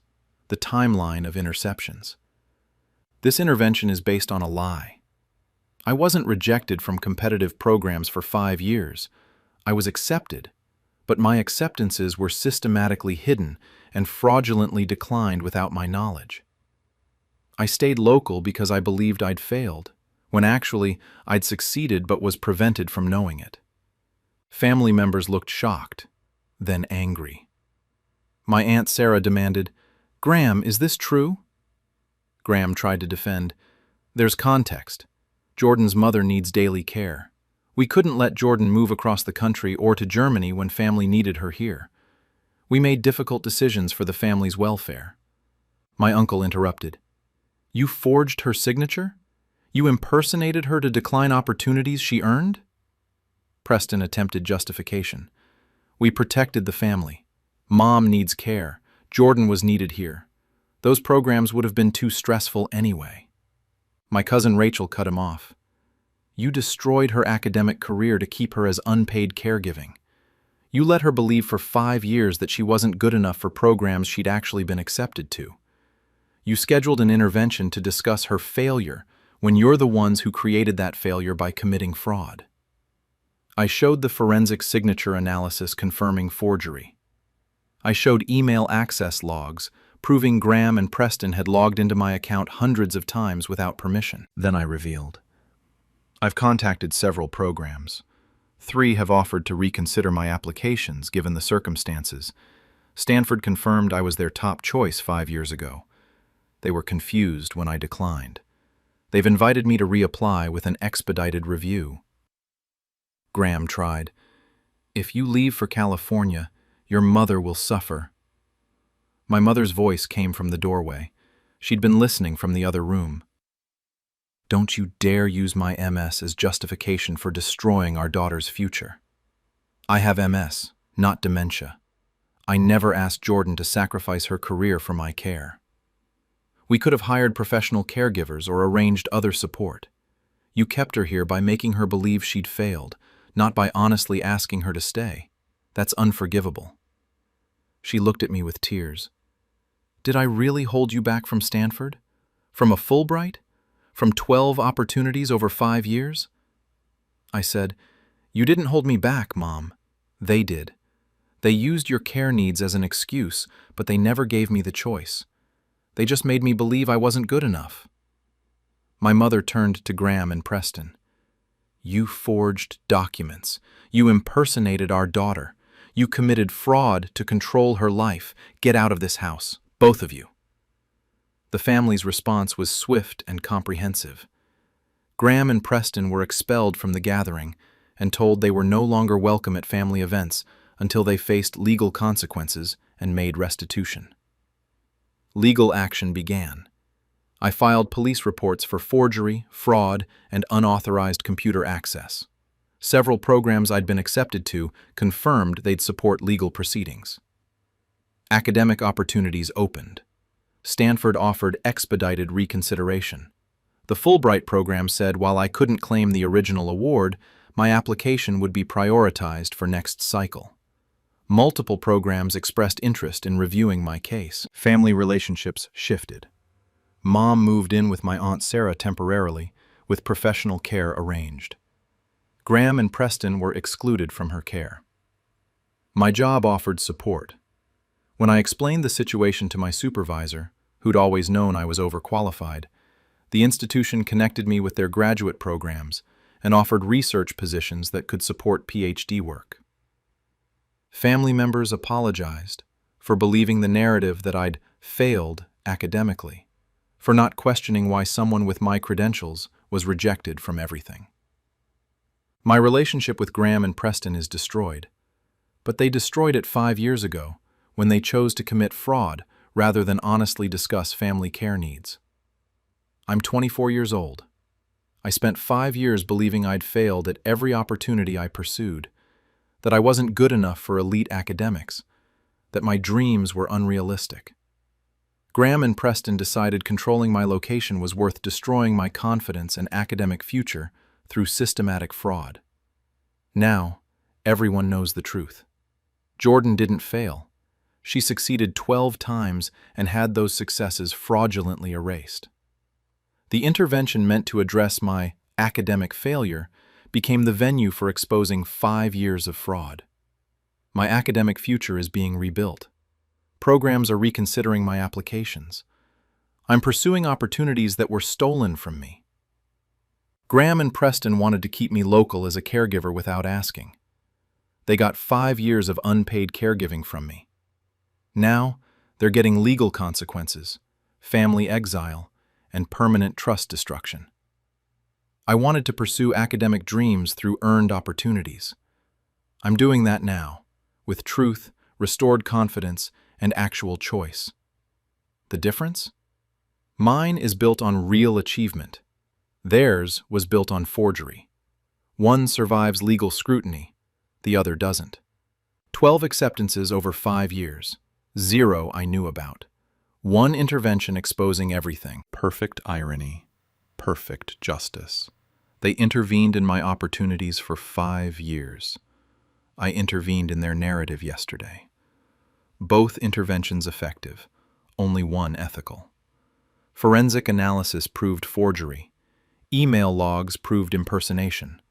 the timeline of interceptions. This intervention is based on a lie. I wasn't rejected from competitive programs for 5 years. I was accepted, but my acceptances were systematically hidden and fraudulently declined without my knowledge. I stayed local because I believed I'd failed, when actually I'd succeeded but was prevented from knowing it. Family members looked shocked, then angry. My Aunt Sarah demanded, "Graham, is this true?" Graham tried to defend. There's context. Jordan's mother needs daily care. We couldn't let Jordan move across the country or to Germany when family needed her here. We made difficult decisions for the family's welfare. My uncle interrupted. You forged her signature? You impersonated her to decline opportunities she earned? Preston attempted justification. We protected the family. Mom needs care. Jordan was needed here. Those programs would have been too stressful anyway. My cousin Rachel cut him off. You destroyed her academic career to keep her as unpaid caregiving. You let her believe for 5 years that she wasn't good enough for programs she'd actually been accepted to. You scheduled an intervention to discuss her failure when you're the ones who created that failure by committing fraud. I showed the forensic signature analysis confirming forgery. I showed email access logs proving Graham and Preston had logged into my account hundreds of times without permission. Then I revealed. I've contacted several programs. 3 have offered to reconsider my applications given the circumstances. Stanford confirmed I was their top choice 5 years ago. They were confused when I declined. They've invited me to reapply with an expedited review. Graham tried. If you leave for California, your mother will suffer. My mother's voice came from the doorway. She'd been listening from the other room. Don't you dare use my MS as justification for destroying our daughter's future. I have MS, not dementia. I never asked Jordan to sacrifice her career for my care. We could have hired professional caregivers or arranged other support. You kept her here by making her believe she'd failed, not by honestly asking her to stay. That's unforgivable. She looked at me with tears. Did I really hold you back from Stanford? From a Fulbright? From 12 opportunities over 5 years? I said, You didn't hold me back, Mom. They did. They used your care needs as an excuse, but they never gave me the choice. They just made me believe I wasn't good enough. My mother turned to Graham and Preston. You forged documents. You impersonated our daughter. You committed fraud to control her life. Get out of this house, both of you. The family's response was swift and comprehensive. Graham and Preston were expelled from the gathering and told they were no longer welcome at family events until they faced legal consequences and made restitution. Legal action began. I filed police reports for forgery, fraud, and unauthorized computer access. Several programs I'd been accepted to confirmed they'd support legal proceedings. Academic opportunities opened. Stanford offered expedited reconsideration. The Fulbright program said while I couldn't claim the original award, my application would be prioritized for next cycle. Multiple programs expressed interest in reviewing my case. Family relationships shifted. Mom moved in with my Aunt Sarah temporarily, with professional care arranged. Graham and Preston were excluded from her care. My job offered support. When I explained the situation to my supervisor, who'd always known I was overqualified, the institution connected me with their graduate programs and offered research positions that could support PhD work. Family members apologized for believing the narrative that I'd failed academically, for not questioning why someone with my credentials was rejected from everything. My relationship with Graham and Preston is destroyed, but they destroyed it 5 years ago when they chose to commit fraud rather than honestly discuss family care needs. I'm 24 years old. I spent 5 years believing I'd failed at every opportunity I pursued, that I wasn't good enough for elite academics, that my dreams were unrealistic. Graham and Preston decided controlling my location was worth destroying my confidence and academic future through systematic fraud. Now, everyone knows the truth. Jordan didn't fail. She succeeded 12 times and had those successes fraudulently erased. The intervention meant to address my academic failure became the venue for exposing 5 years of fraud. My academic future is being rebuilt. Programs are reconsidering my applications. I'm pursuing opportunities that were stolen from me. Graham and Preston wanted to keep me local as a caregiver without asking. They got 5 years of unpaid caregiving from me. Now, they're getting legal consequences, family exile, and permanent trust destruction. I wanted to pursue academic dreams through earned opportunities. I'm doing that now, with truth, restored confidence, and actual choice. The difference? Mine is built on real achievement. Theirs was built on forgery. One survives legal scrutiny, the other doesn't. 12 acceptances over 5 years. 0 I knew about. 1 intervention exposing everything. Perfect irony. Perfect justice. They intervened in my opportunities for 5 years. I intervened in their narrative yesterday. Both interventions effective, only one ethical. Forensic analysis proved forgery. Email logs proved impersonation.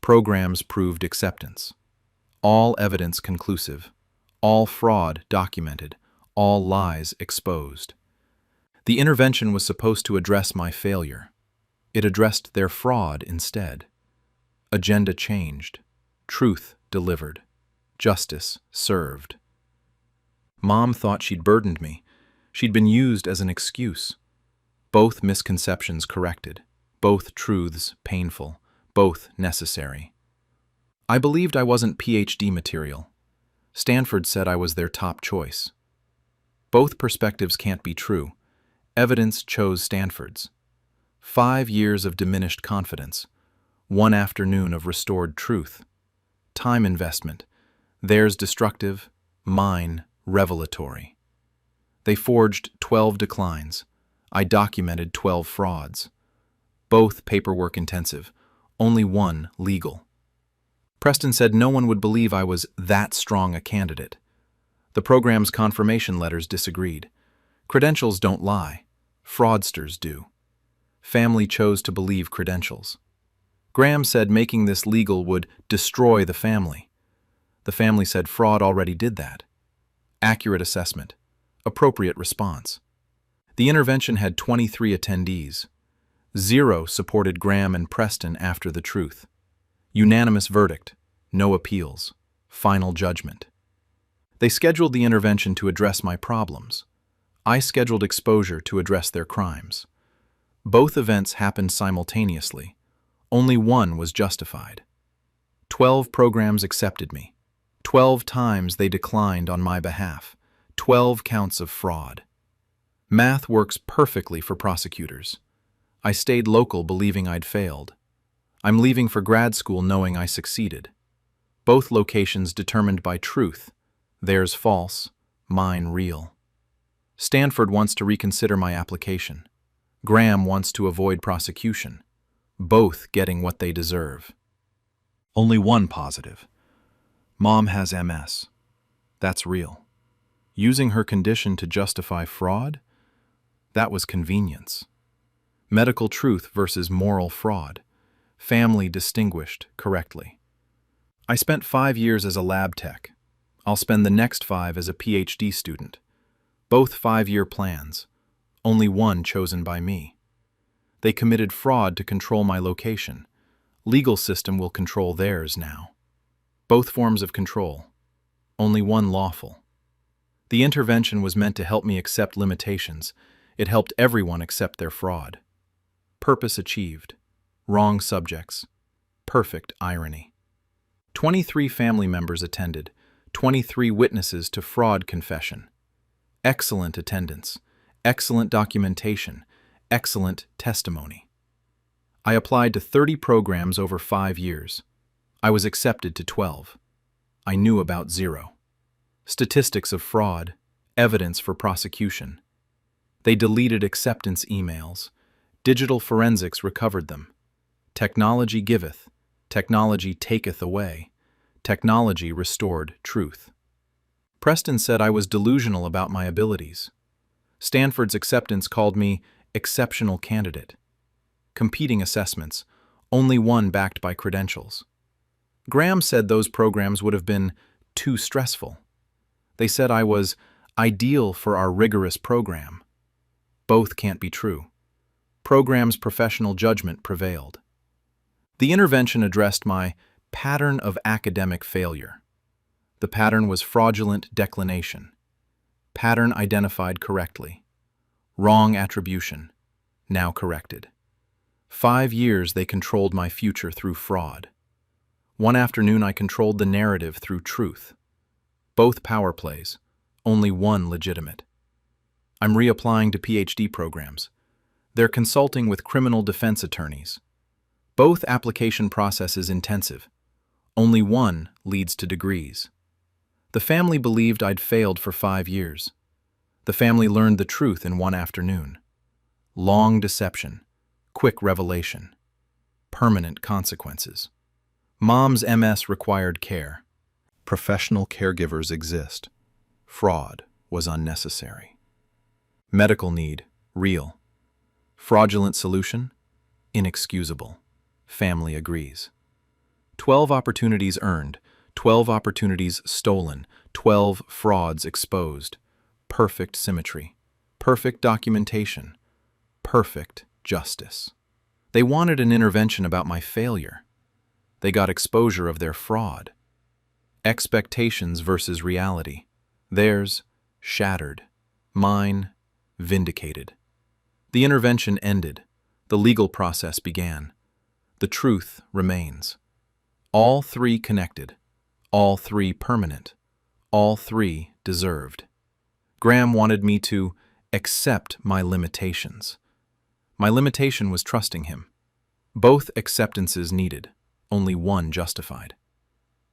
Programs proved acceptance. All evidence conclusive. All fraud documented. All lies exposed. The intervention was supposed to address my failure. It addressed their fraud instead. Agenda changed. Truth delivered. Justice served. Mom thought she'd burdened me. She'd been used as an excuse. Both misconceptions corrected. Both truths painful. Both necessary. I believed I wasn't PhD material. Stanford said I was their top choice. Both perspectives can't be true. Evidence chose Stanford's. 5 years of diminished confidence. 1 afternoon of restored truth. Time investment. Theirs destructive, mine revelatory. They forged 12 declines. I documented 12 frauds. Both paperwork intensive. Only one legal. Preston said no one would believe I was that strong a candidate. The program's confirmation letters disagreed. Credentials don't lie. Fraudsters do. Family chose to believe credentials. Graham said making this legal would destroy the family. The family said fraud already did that. Accurate assessment. Appropriate response. The intervention had 23 attendees. 0 supported Graham and Preston after the truth. Unanimous verdict. No appeals. Final judgment. They scheduled the intervention to address my problems. I scheduled exposure to address their crimes. Both events happened simultaneously. Only one was justified. 12 programs accepted me. 12 times they declined on my behalf. 12 counts of fraud. Math works perfectly for prosecutors. I stayed local believing I'd failed. I'm leaving for grad school knowing I succeeded. Both locations determined by truth. Theirs false, mine real. Stanford wants to reconsider my application. Graham wants to avoid prosecution, both getting what they deserve. Only one positive. Mom has MS. That's real. Using her condition to justify fraud? That was convenience. Medical truth versus moral fraud. Family distinguished correctly. I spent 5 years as a lab tech. I'll spend the next 5 as a PhD student. Both 5-year plans. Only one chosen by me. They committed fraud to control my location. Legal system will control theirs now. Both forms of control. Only one lawful. The intervention was meant to help me accept limitations. It helped everyone accept their fraud. Purpose achieved. Wrong subjects. Perfect irony. 23 family members attended. 23 witnesses to fraud confession. Excellent attendance. Excellent documentation. Excellent testimony. I applied to 30 programs over 5 years. I was accepted to 12. I knew about 0. Statistics of fraud, evidence for prosecution. They deleted acceptance emails. Digital forensics recovered them. Technology giveth, technology taketh away. Technology restored truth. Preston said I was delusional about my abilities. Stanford's acceptance called me exceptional candidate. Competing assessments, only one backed by credentials. Graham said those programs would have been too stressful. They said I was ideal for our rigorous program. Both can't be true. Program's professional judgment prevailed. The intervention addressed my pattern of academic failure. The pattern was fraudulent declination. Pattern identified correctly. Wrong attribution, now corrected. 5 years they controlled my future through fraud. One afternoon I controlled the narrative through truth. Both power plays, only one legitimate. I'm reapplying to PhD programs. They're consulting with criminal defense attorneys. Both application processes intensive. Only one leads to degrees. The family believed I'd failed for 5 years. The family learned the truth in one afternoon. Long deception, quick revelation, permanent consequences. Mom's MS required care. Professional caregivers exist. Fraud was unnecessary. Medical need, real. Fraudulent solution, inexcusable. Family agrees. 12 opportunities earned, 12 opportunities stolen, 12 frauds exposed. Perfect symmetry, perfect documentation, perfect justice. They wanted an intervention about my failure. They got exposure of their fraud. Expectations versus reality. Theirs, shattered. Mine, vindicated. The intervention ended. The legal process began. The truth remains. All 3 connected. All 3 permanent. All 3 deserved. Graham wanted me to accept my limitations. My limitation was trusting him. Both acceptances needed, only one justified.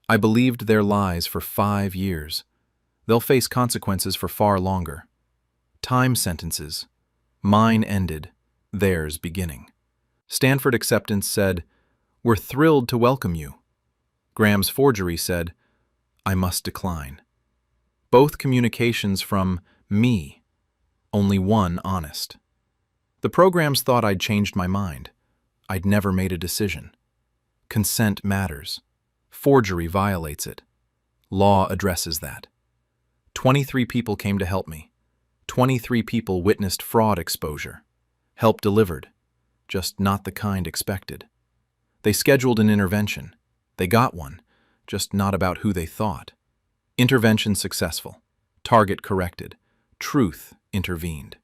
I believed their lies for 5 years. They'll face consequences for far longer. Time sentences. Mine ended, theirs beginning. Stanford acceptance said, "We're thrilled to welcome you." Graham's forgery said, "I must decline." Both communications from me, only one honest. The programs thought I'd changed my mind. I'd never made a decision. Consent matters. Forgery violates it. Law addresses that. 23 people came to help me. 23 people witnessed fraud exposure. Help delivered, just not the kind expected. They scheduled an intervention. They got one, just not about who they thought. Intervention successful. Target corrected. Truth intervened.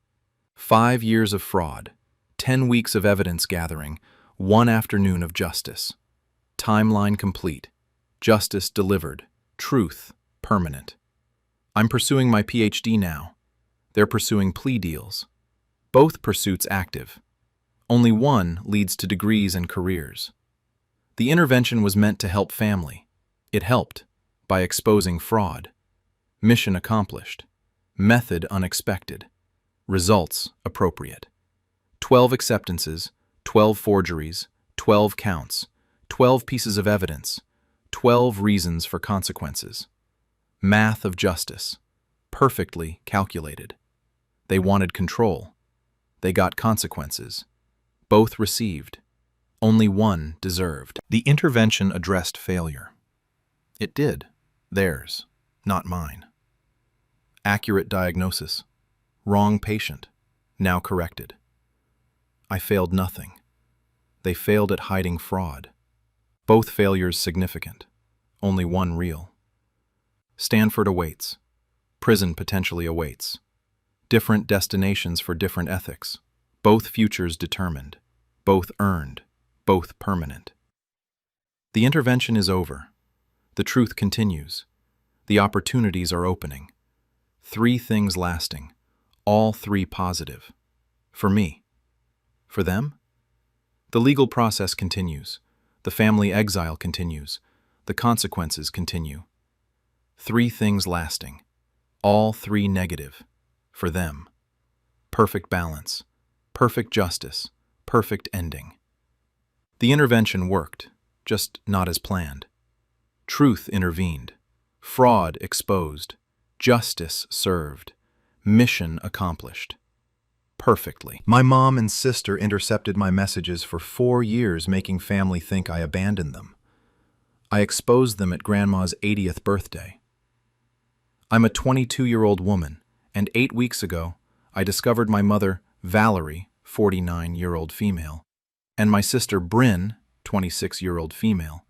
5 years of fraud. 10 weeks of evidence gathering. 1 afternoon of justice. Timeline complete. Justice delivered. Truth permanent. I'm pursuing my PhD now. They're pursuing plea deals. Both pursuits active. Only one leads to degrees and careers. The intervention was meant to help family. It helped by exposing fraud. Mission accomplished. Method unexpected. Results appropriate. 12 acceptances, 12 forgeries, 12 counts, 12 pieces of evidence, 12 reasons for consequences. Math of justice. Perfectly calculated. They wanted control. They got consequences. Both received. Only one deserved. The intervention addressed failure. It did. Theirs, not mine. Accurate diagnosis. Wrong patient. Now corrected. I failed nothing. They failed at hiding fraud. Both failures significant. Only one real. Stanford awaits. Prison potentially awaits. Different destinations for different ethics. Both futures determined. Both earned. Both permanent. The intervention is over. The truth continues. The opportunities are opening. 3 things lasting. All 3 positive. For me. For them? The legal process continues. The family exile continues. The consequences continue. 3 things lasting. All 3 negative. For them. Perfect balance. Perfect justice. Perfect ending. The intervention worked, just not as planned. Truth intervened. Fraud exposed. Justice served. Mission accomplished. Perfectly. My mom and sister intercepted my messages for 4 years, making family think I abandoned them. I exposed them at Grandma's 80th birthday. I'm a 22-year-old woman, and 8 weeks ago, I discovered my mother, Valerie, 49-year-old female, and my sister, Bryn, 26-year-old female,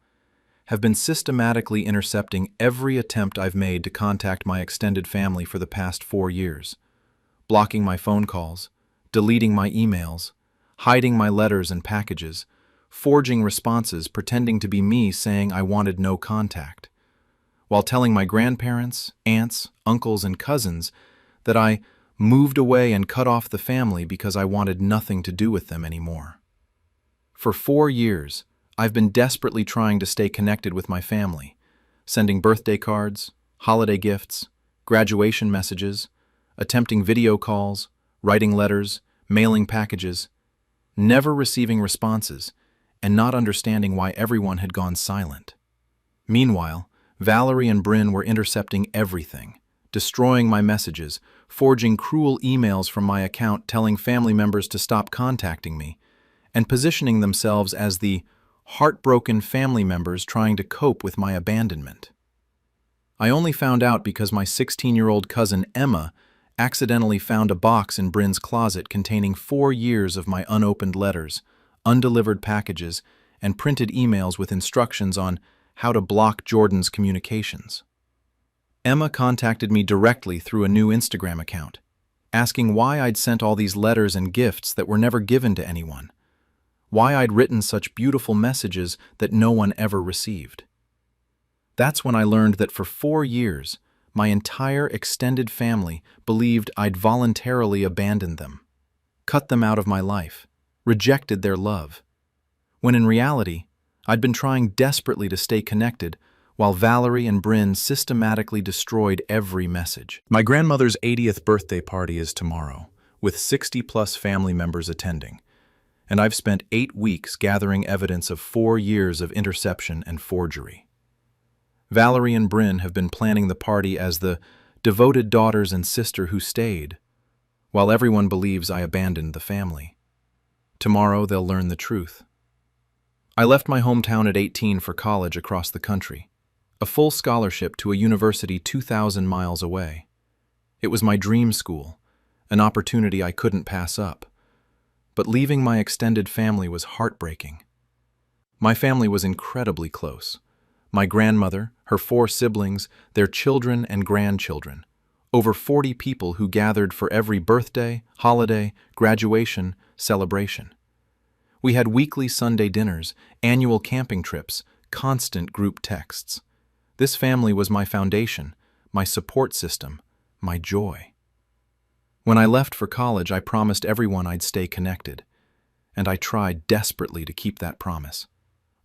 have been systematically intercepting every attempt I've made to contact my extended family for the past 4 years, blocking my phone calls, deleting my emails, hiding my letters and packages, forging responses pretending to be me saying I wanted no contact, while telling my grandparents, aunts, uncles, and cousins that I moved away and cut off the family because I wanted nothing to do with them anymore. For 4 years, I've been desperately trying to stay connected with my family, sending birthday cards, holiday gifts, graduation messages, attempting video calls, writing letters, mailing packages, never receiving responses, and not understanding why everyone had gone silent. Meanwhile, Valerie and Bryn were intercepting everything, destroying my messages, forging cruel emails from my account telling family members to stop contacting me, and positioning themselves as the heartbroken family members trying to cope with my abandonment. I only found out because my 16-year-old cousin Emma accidentally found a box in Bryn's closet containing 4 years of my unopened letters, undelivered packages, and printed emails with instructions on how to block Jordan's communications. Emma contacted me directly through a new Instagram account, asking why I'd sent all these letters and gifts that were never given to anyone, why I'd written such beautiful messages that no one ever received. That's when I learned that for 4 years, my entire extended family believed I'd voluntarily abandoned them, cut them out of my life, rejected their love, when in reality, I'd been trying desperately to stay connected while Valerie and Bryn systematically destroyed every message. My grandmother's 80th birthday party is tomorrow, with 60-plus family members attending, and I've spent 8 weeks gathering evidence of 4 years of interception and forgery. Valerie and Bryn have been planning the party as the devoted daughters and sister who stayed, while everyone believes I abandoned the family. Tomorrow they'll learn the truth. I left my hometown at 18 for college across the country, a full scholarship to a university 2,000 miles away. It was my dream school, an opportunity I couldn't pass up. But leaving my extended family was heartbreaking. My family was incredibly close. My grandmother, her 4 siblings, their children and grandchildren, over 40 people who gathered for every birthday, holiday, graduation, celebration. We had weekly Sunday dinners, annual camping trips, constant group texts. This family was my foundation, my support system, my joy. When I left for college, I promised everyone I'd stay connected, and I tried desperately to keep that promise.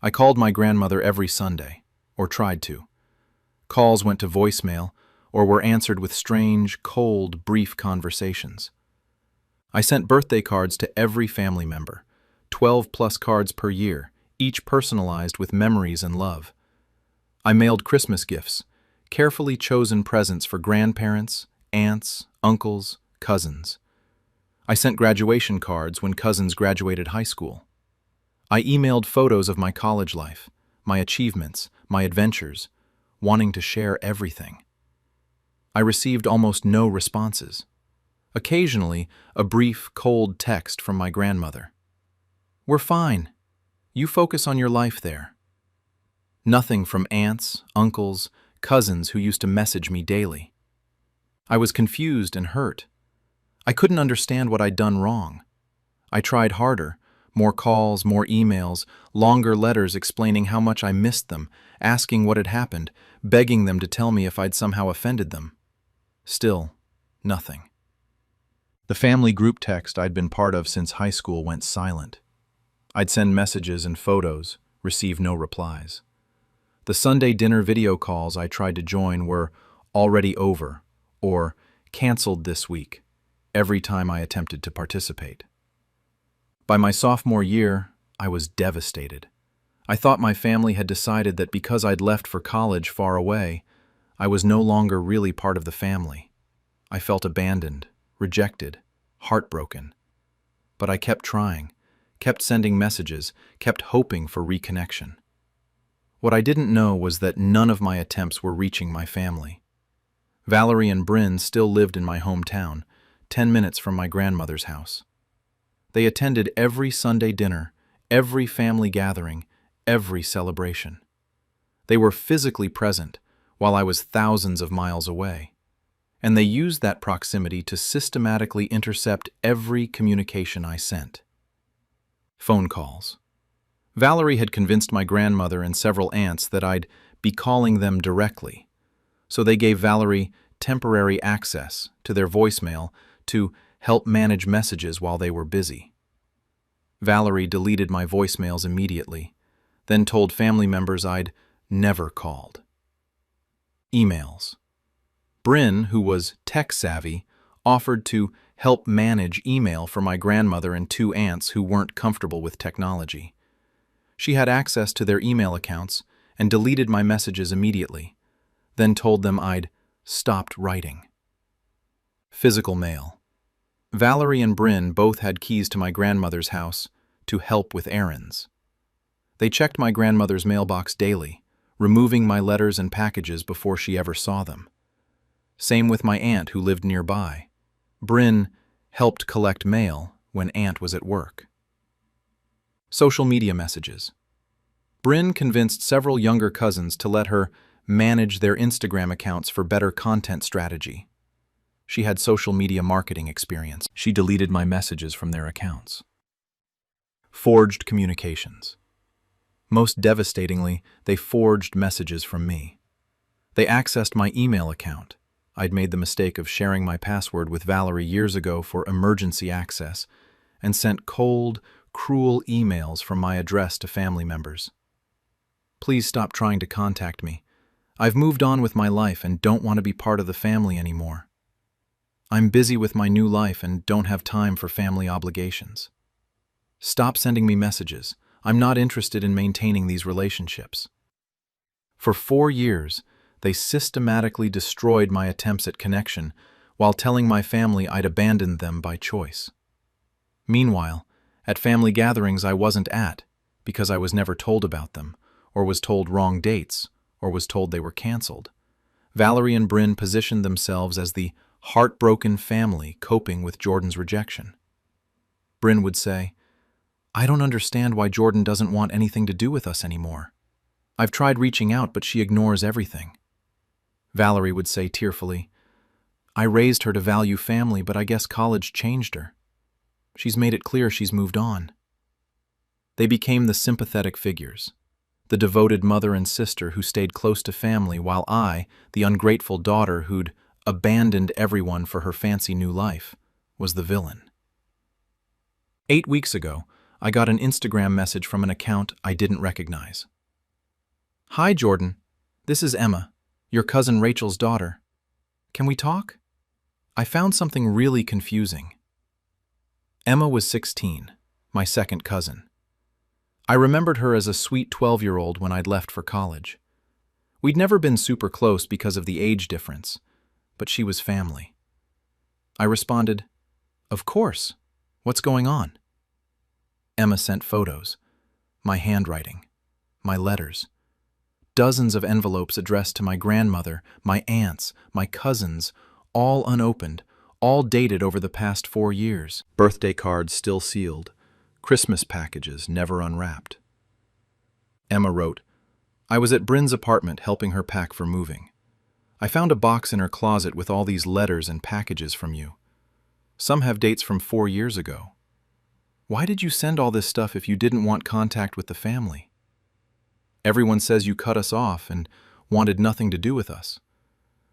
I called my grandmother every Sunday, or tried to. Calls went to voicemail, or were answered with strange, cold, brief conversations. I sent birthday cards to every family member, 12 plus cards per year, each personalized with memories and love. I mailed Christmas gifts, carefully chosen presents for grandparents, aunts, uncles, cousins. I sent graduation cards when cousins graduated high school. I emailed photos of my college life, my achievements, my adventures, wanting to share everything. I received almost no responses. Occasionally, a brief, cold text from my grandmother. "We're fine. You focus on your life there." Nothing from aunts, uncles, cousins who used to message me daily. I was confused and hurt. I couldn't understand what I'd done wrong. I tried harder, more calls, more emails, longer letters explaining how much I missed them, asking what had happened, begging them to tell me if I'd somehow offended them. Still, nothing. The family group text I'd been part of since high school went silent. I'd send messages and photos, receive no replies. The Sunday dinner video calls I tried to join were already over or canceled this week every time I attempted to participate. By my sophomore year, I was devastated. I thought my family had decided that because I'd left for college far away, I was no longer really part of the family. I felt abandoned, rejected, heartbroken. But I kept trying, kept sending messages, kept hoping for reconnection. What I didn't know was that none of my attempts were reaching my family. Valerie and Bryn still lived in my hometown, 10 minutes from my grandmother's house. They attended every Sunday dinner, every family gathering, every celebration. They were physically present while I was thousands of miles away, and they used that proximity to systematically intercept every communication I sent. Phone calls. Valerie had convinced my grandmother and several aunts that I'd be calling them directly, so they gave Valerie temporary access to their voicemail to help manage messages while they were busy. Valerie deleted my voicemails immediately, then told family members I'd never called. Emails. Bryn, who was tech-savvy, offered to help manage email for my grandmother and 2 aunts who weren't comfortable with technology. She had access to their email accounts and deleted my messages immediately, then told them I'd stopped writing. Physical mail. Valerie and Bryn both had keys to my grandmother's house to help with errands. They checked my grandmother's mailbox daily, removing my letters and packages before she ever saw them. Same with my aunt who lived nearby. Bryn helped collect mail when Aunt was at work. Social media messages. Bryn convinced several younger cousins to let her manage their Instagram accounts for better content strategy. She had social media marketing experience. She deleted my messages from their accounts. Forged communications. Most devastatingly, they forged messages from me. They accessed my email account. I'd made the mistake of sharing my password with Valerie years ago for emergency access and sent cold, cruel emails from my address to family members. Please stop trying to contact me. I've moved on with my life and don't want to be part of the family anymore. I'm busy with my new life and don't have time for family obligations. Stop sending me messages. I'm not interested in maintaining these relationships. For 4 years, they systematically destroyed my attempts at connection while telling my family I'd abandoned them by choice. Meanwhile, at family gatherings I wasn't at because I was never told about them, or was told wrong dates, or was told they were canceled. Valerie and Bryn positioned themselves as the heartbroken family coping with Jordan's rejection. Bryn would say, "I don't understand why Jordan doesn't want anything to do with us anymore. I've tried reaching out, but she ignores everything." Valerie would say tearfully, "I raised her to value family, but I guess college changed her. She's made it clear she's moved on." They became the sympathetic figures, the devoted mother and sister who stayed close to family, while I, the ungrateful daughter who'd abandoned everyone for her fancy new life, was the villain. 8 weeks ago, I got an Instagram message from an account I didn't recognize. "Hi, Jordan. This is Emma, your cousin Rachel's daughter. Can we talk? I found something really confusing." Emma was 16, my second cousin. I remembered her as a sweet 12-year-old when I'd left for college. We'd never been super close because of the age difference, but she was family. I responded, "Of course. What's going on?" Emma sent photos, my handwriting, my letters, dozens of envelopes addressed to my grandmother, my aunts, my cousins, all unopened, all dated over the past 4 years. Birthday cards still sealed, Christmas packages never unwrapped. Emma wrote, "I was at Bryn's apartment helping her pack for moving. I found a box in her closet with all these letters and packages from you. Some have dates from 4 years ago. Why did you send all this stuff if you didn't want contact with the family? Everyone says you cut us off and wanted nothing to do with us.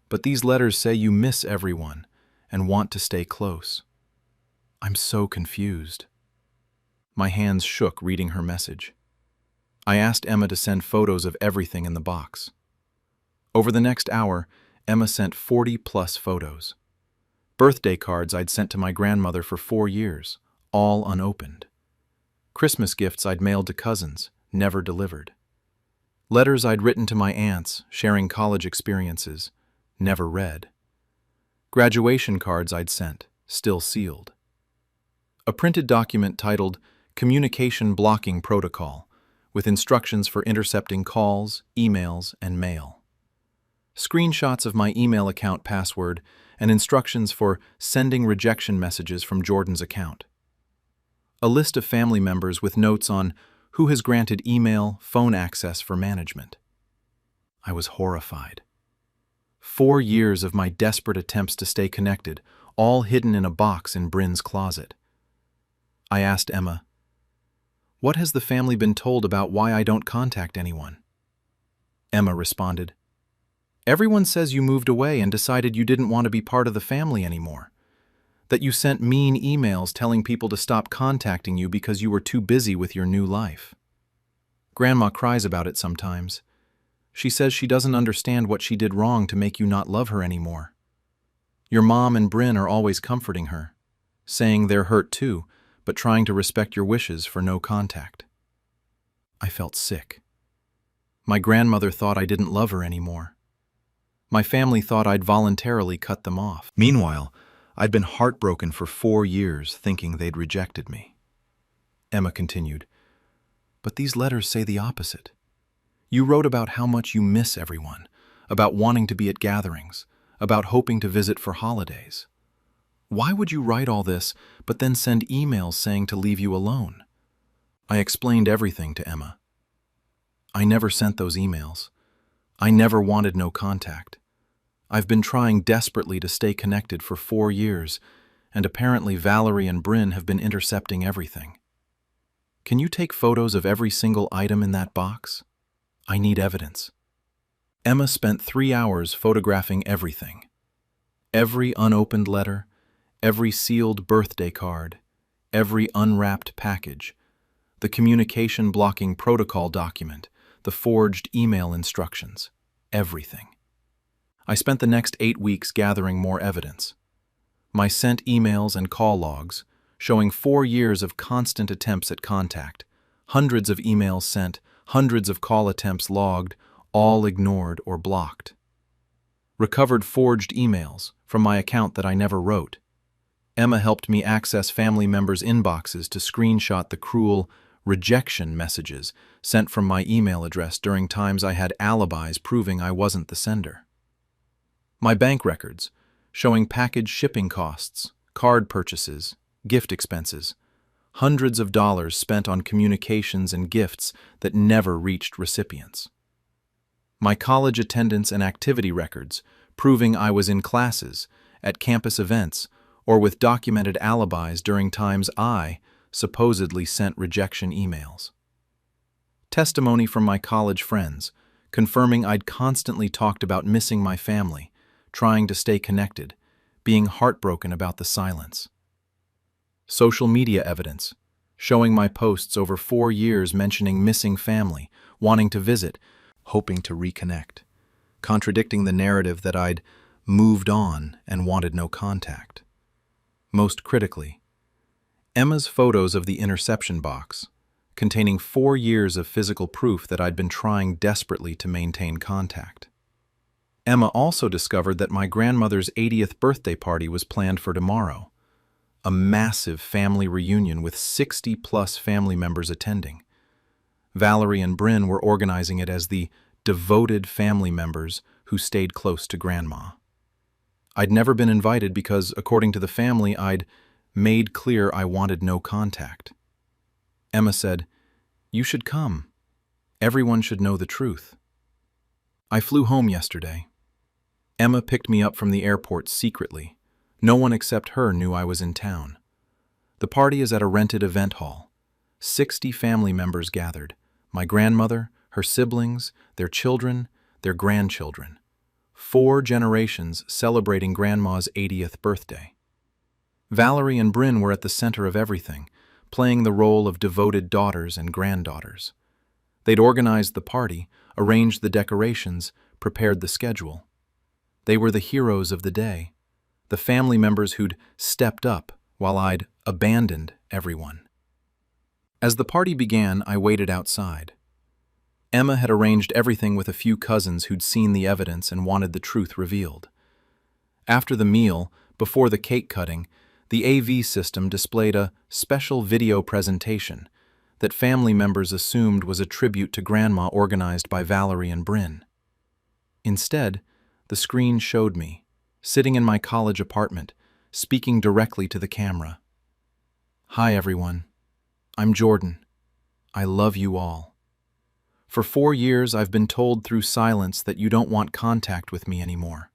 But these letters say you miss everyone and want to stay close. I'm so confused." My hands shook reading her message. I asked Emma to send photos of everything in the box. Over the next hour, Emma sent 40+ photos. Birthday cards I'd sent to my grandmother for 4 years, all unopened. Christmas gifts I'd mailed to cousins, never delivered. Letters I'd written to my aunts, sharing college experiences, never read. Graduation cards I'd sent, still sealed. A printed document titled Communication Blocking Protocol, with instructions for intercepting calls, emails, and mail. Screenshots of my email account password and instructions for sending rejection messages from Jordan's account. A list of family members with notes on who has granted email, phone access for management. I was horrified. 4 years of my desperate attempts to stay connected, all hidden in a box in Bryn's closet. I asked Emma, "What has the family been told about why I don't contact anyone?" Emma responded, "Everyone says you moved away and decided you didn't want to be part of the family anymore. That you sent mean emails telling people to stop contacting you because you were too busy with your new life. Grandma cries about it sometimes. She says she doesn't understand what she did wrong to make you not love her anymore. Your mom and Bryn are always comforting her, saying they're hurt too, but trying to respect your wishes for no contact." I felt sick. My grandmother thought I didn't love her anymore. My family thought I'd voluntarily cut them off. Meanwhile, I'd been heartbroken for 4 years, thinking they'd rejected me. Emma continued, "But these letters say the opposite. You wrote about how much you miss everyone, about wanting to be at gatherings, about hoping to visit for holidays. Why would you write all this, but then send emails saying to leave you alone?" I explained everything to Emma. I never sent those emails. I never wanted no contact. I've been trying desperately to stay connected for 4 years, and apparently Valerie and Bryn have been intercepting everything. Can you take photos of every single item in that box? I need evidence. Emma spent 3 hours photographing everything. Every unopened letter, every sealed birthday card, every unwrapped package, the communication blocking protocol document, the forged email instructions, everything. I spent the next 8 weeks gathering more evidence. My sent emails and call logs, showing 4 years of constant attempts at contact, hundreds of emails sent, hundreds of call attempts logged, all ignored or blocked. Recovered forged emails from my account that I never wrote. Emma helped me access family members' inboxes to screenshot the cruel rejection messages sent from my email address during times I had alibis proving I wasn't the sender. My bank records, showing package shipping costs, card purchases, gift expenses, hundreds of dollars spent on communications and gifts that never reached recipients. My college attendance and activity records, proving I was in classes, at campus events, or with documented alibis during times I supposedly sent rejection emails. Testimony from my college friends, confirming I'd constantly talked about missing my family, trying to stay connected, being heartbroken about the silence. Social media evidence, showing my posts over 4 years mentioning missing family, wanting to visit, hoping to reconnect, contradicting the narrative that I'd moved on and wanted no contact. Most critically, Emma's photos of the interception box, containing 4 years of physical proof that I'd been trying desperately to maintain contact. Emma also discovered that my grandmother's 80th birthday party was planned for tomorrow, a massive family reunion with 60-plus family members attending. Valerie and Bryn were organizing it as the devoted family members who stayed close to Grandma. I'd never been invited because, according to the family, I'd made clear I wanted no contact. Emma said, "You should come. Everyone should know the truth." I flew home yesterday. Emma picked me up from the airport secretly. No one except her knew I was in town. The party is at a rented event hall. 60 family members gathered. My grandmother, her siblings, their children, their grandchildren. 4 generations celebrating Grandma's 80th birthday. Valerie and Bryn were at the center of everything, playing the role of devoted daughters and granddaughters. They'd organized the party, arranged the decorations, prepared the schedule. They were the heroes of the day, the family members who'd stepped up while I'd abandoned everyone. As the party began, I waited outside. Emma had arranged everything with a few cousins who'd seen the evidence and wanted the truth revealed. After the meal, before the cake cutting, the AV system displayed a special video presentation that family members assumed was a tribute to Grandma organized by Valerie and Bryn. Instead, the screen showed me, sitting in my college apartment, speaking directly to the camera. "Hi, everyone. I'm Jordan. I love you all. For 4 years, I've been told through silence that you don't want contact with me anymore.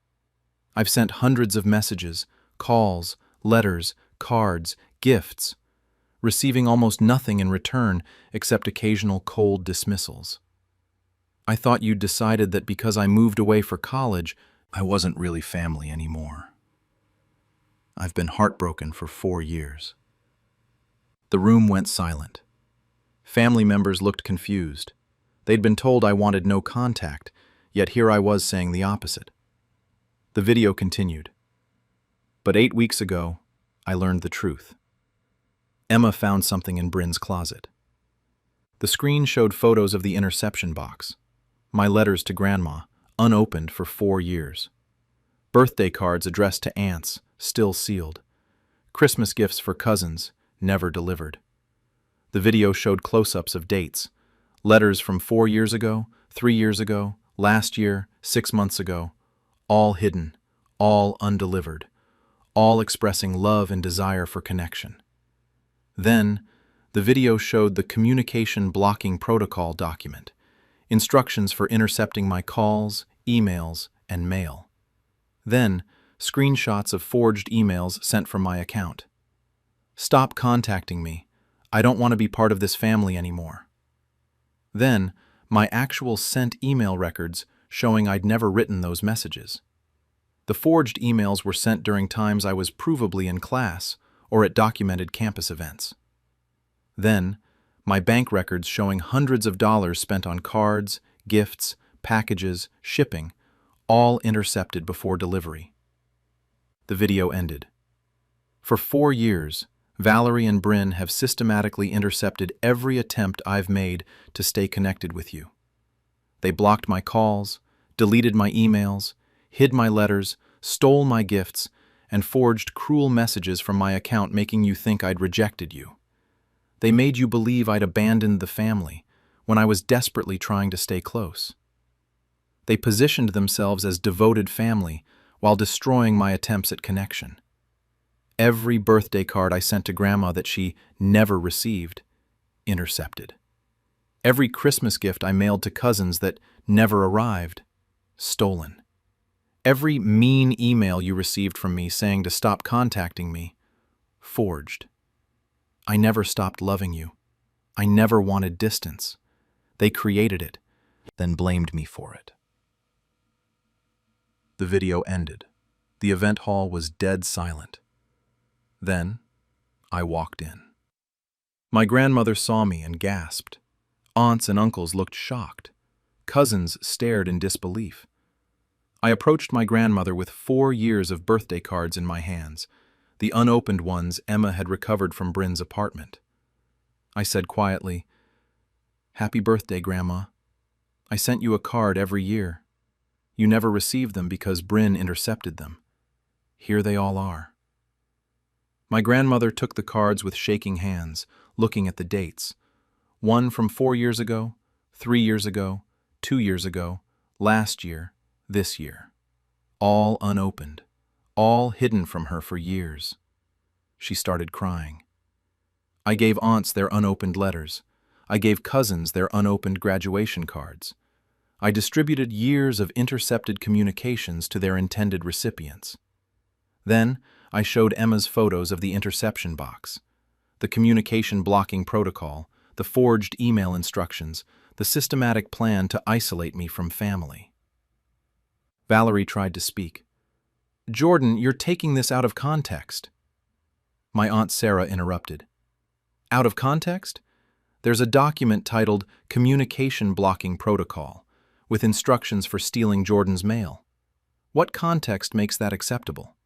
I've sent hundreds of messages, calls, letters, cards, gifts, receiving almost nothing in return except occasional cold dismissals. I thought you'd decided that because I moved away for college, I wasn't really family anymore. I've been heartbroken for 4 years." The room went silent. Family members looked confused. They'd been told I wanted no contact, yet here I was saying the opposite. The video continued. But 8 weeks ago, I learned the truth. Emma found something in Bryn's closet. The screen showed photos of the interception box, my letters to Grandma, unopened for 4 years. Birthday cards addressed to aunts, still sealed. Christmas gifts for cousins, never delivered. The video showed close-ups of dates, letters from 4 years ago, 3 years ago, last year, 6 months ago, all hidden, all undelivered, all expressing love and desire for connection. Then, the video showed the communication blocking protocol document, instructions for intercepting my calls, emails, and mail. Then, screenshots of forged emails sent from my account. "Stop contacting me. I don't want to be part of this family anymore." Then, my actual sent email records showing I'd never written those messages. The forged emails were sent during times I was provably in class or at documented campus events. Then, my bank records showing hundreds of dollars spent on cards, gifts, packages, shipping, all intercepted before delivery. The video ended. For 4 years, Valerie and Bryn have systematically intercepted every attempt I've made to stay connected with you. They blocked my calls, deleted my emails, hid my letters, stole my gifts, and forged cruel messages from my account making you think I'd rejected you. They made you believe I'd abandoned the family when I was desperately trying to stay close. They positioned themselves as devoted family while destroying my attempts at connection. Every birthday card I sent to Grandma that she never received, intercepted. Every Christmas gift I mailed to cousins that never arrived, stolen. Every mean email you received from me saying to stop contacting me, forged. I never stopped loving you. I never wanted distance. They created it, then blamed me for it. The video ended. The event hall was dead silent. Then, I walked in. My grandmother saw me and gasped. Aunts and uncles looked shocked. Cousins stared in disbelief. I approached my grandmother with 4 years of birthday cards in my hands, the unopened ones Emma had recovered from Bryn's apartment. I said quietly, "Happy birthday, Grandma. I sent you a card every year. You never received them because Bryn intercepted them. Here they all are." My grandmother took the cards with shaking hands, looking at the dates. One from 4 years ago, 3 years ago, 2 years ago, last year, this year. All unopened, all hidden from her for years. She started crying. I gave aunts their unopened letters. I gave cousins their unopened graduation cards. I distributed years of intercepted communications to their intended recipients. Then, I showed Emma's photos of the interception box, the communication blocking protocol, the forged email instructions, the systematic plan to isolate me from family. Valerie tried to speak. "Jordan, you're taking this out of context." My Aunt Sarah interrupted. "Out of context? There's a document titled Communication Blocking Protocol, with instructions for stealing Jordan's mail. What context makes that acceptable?"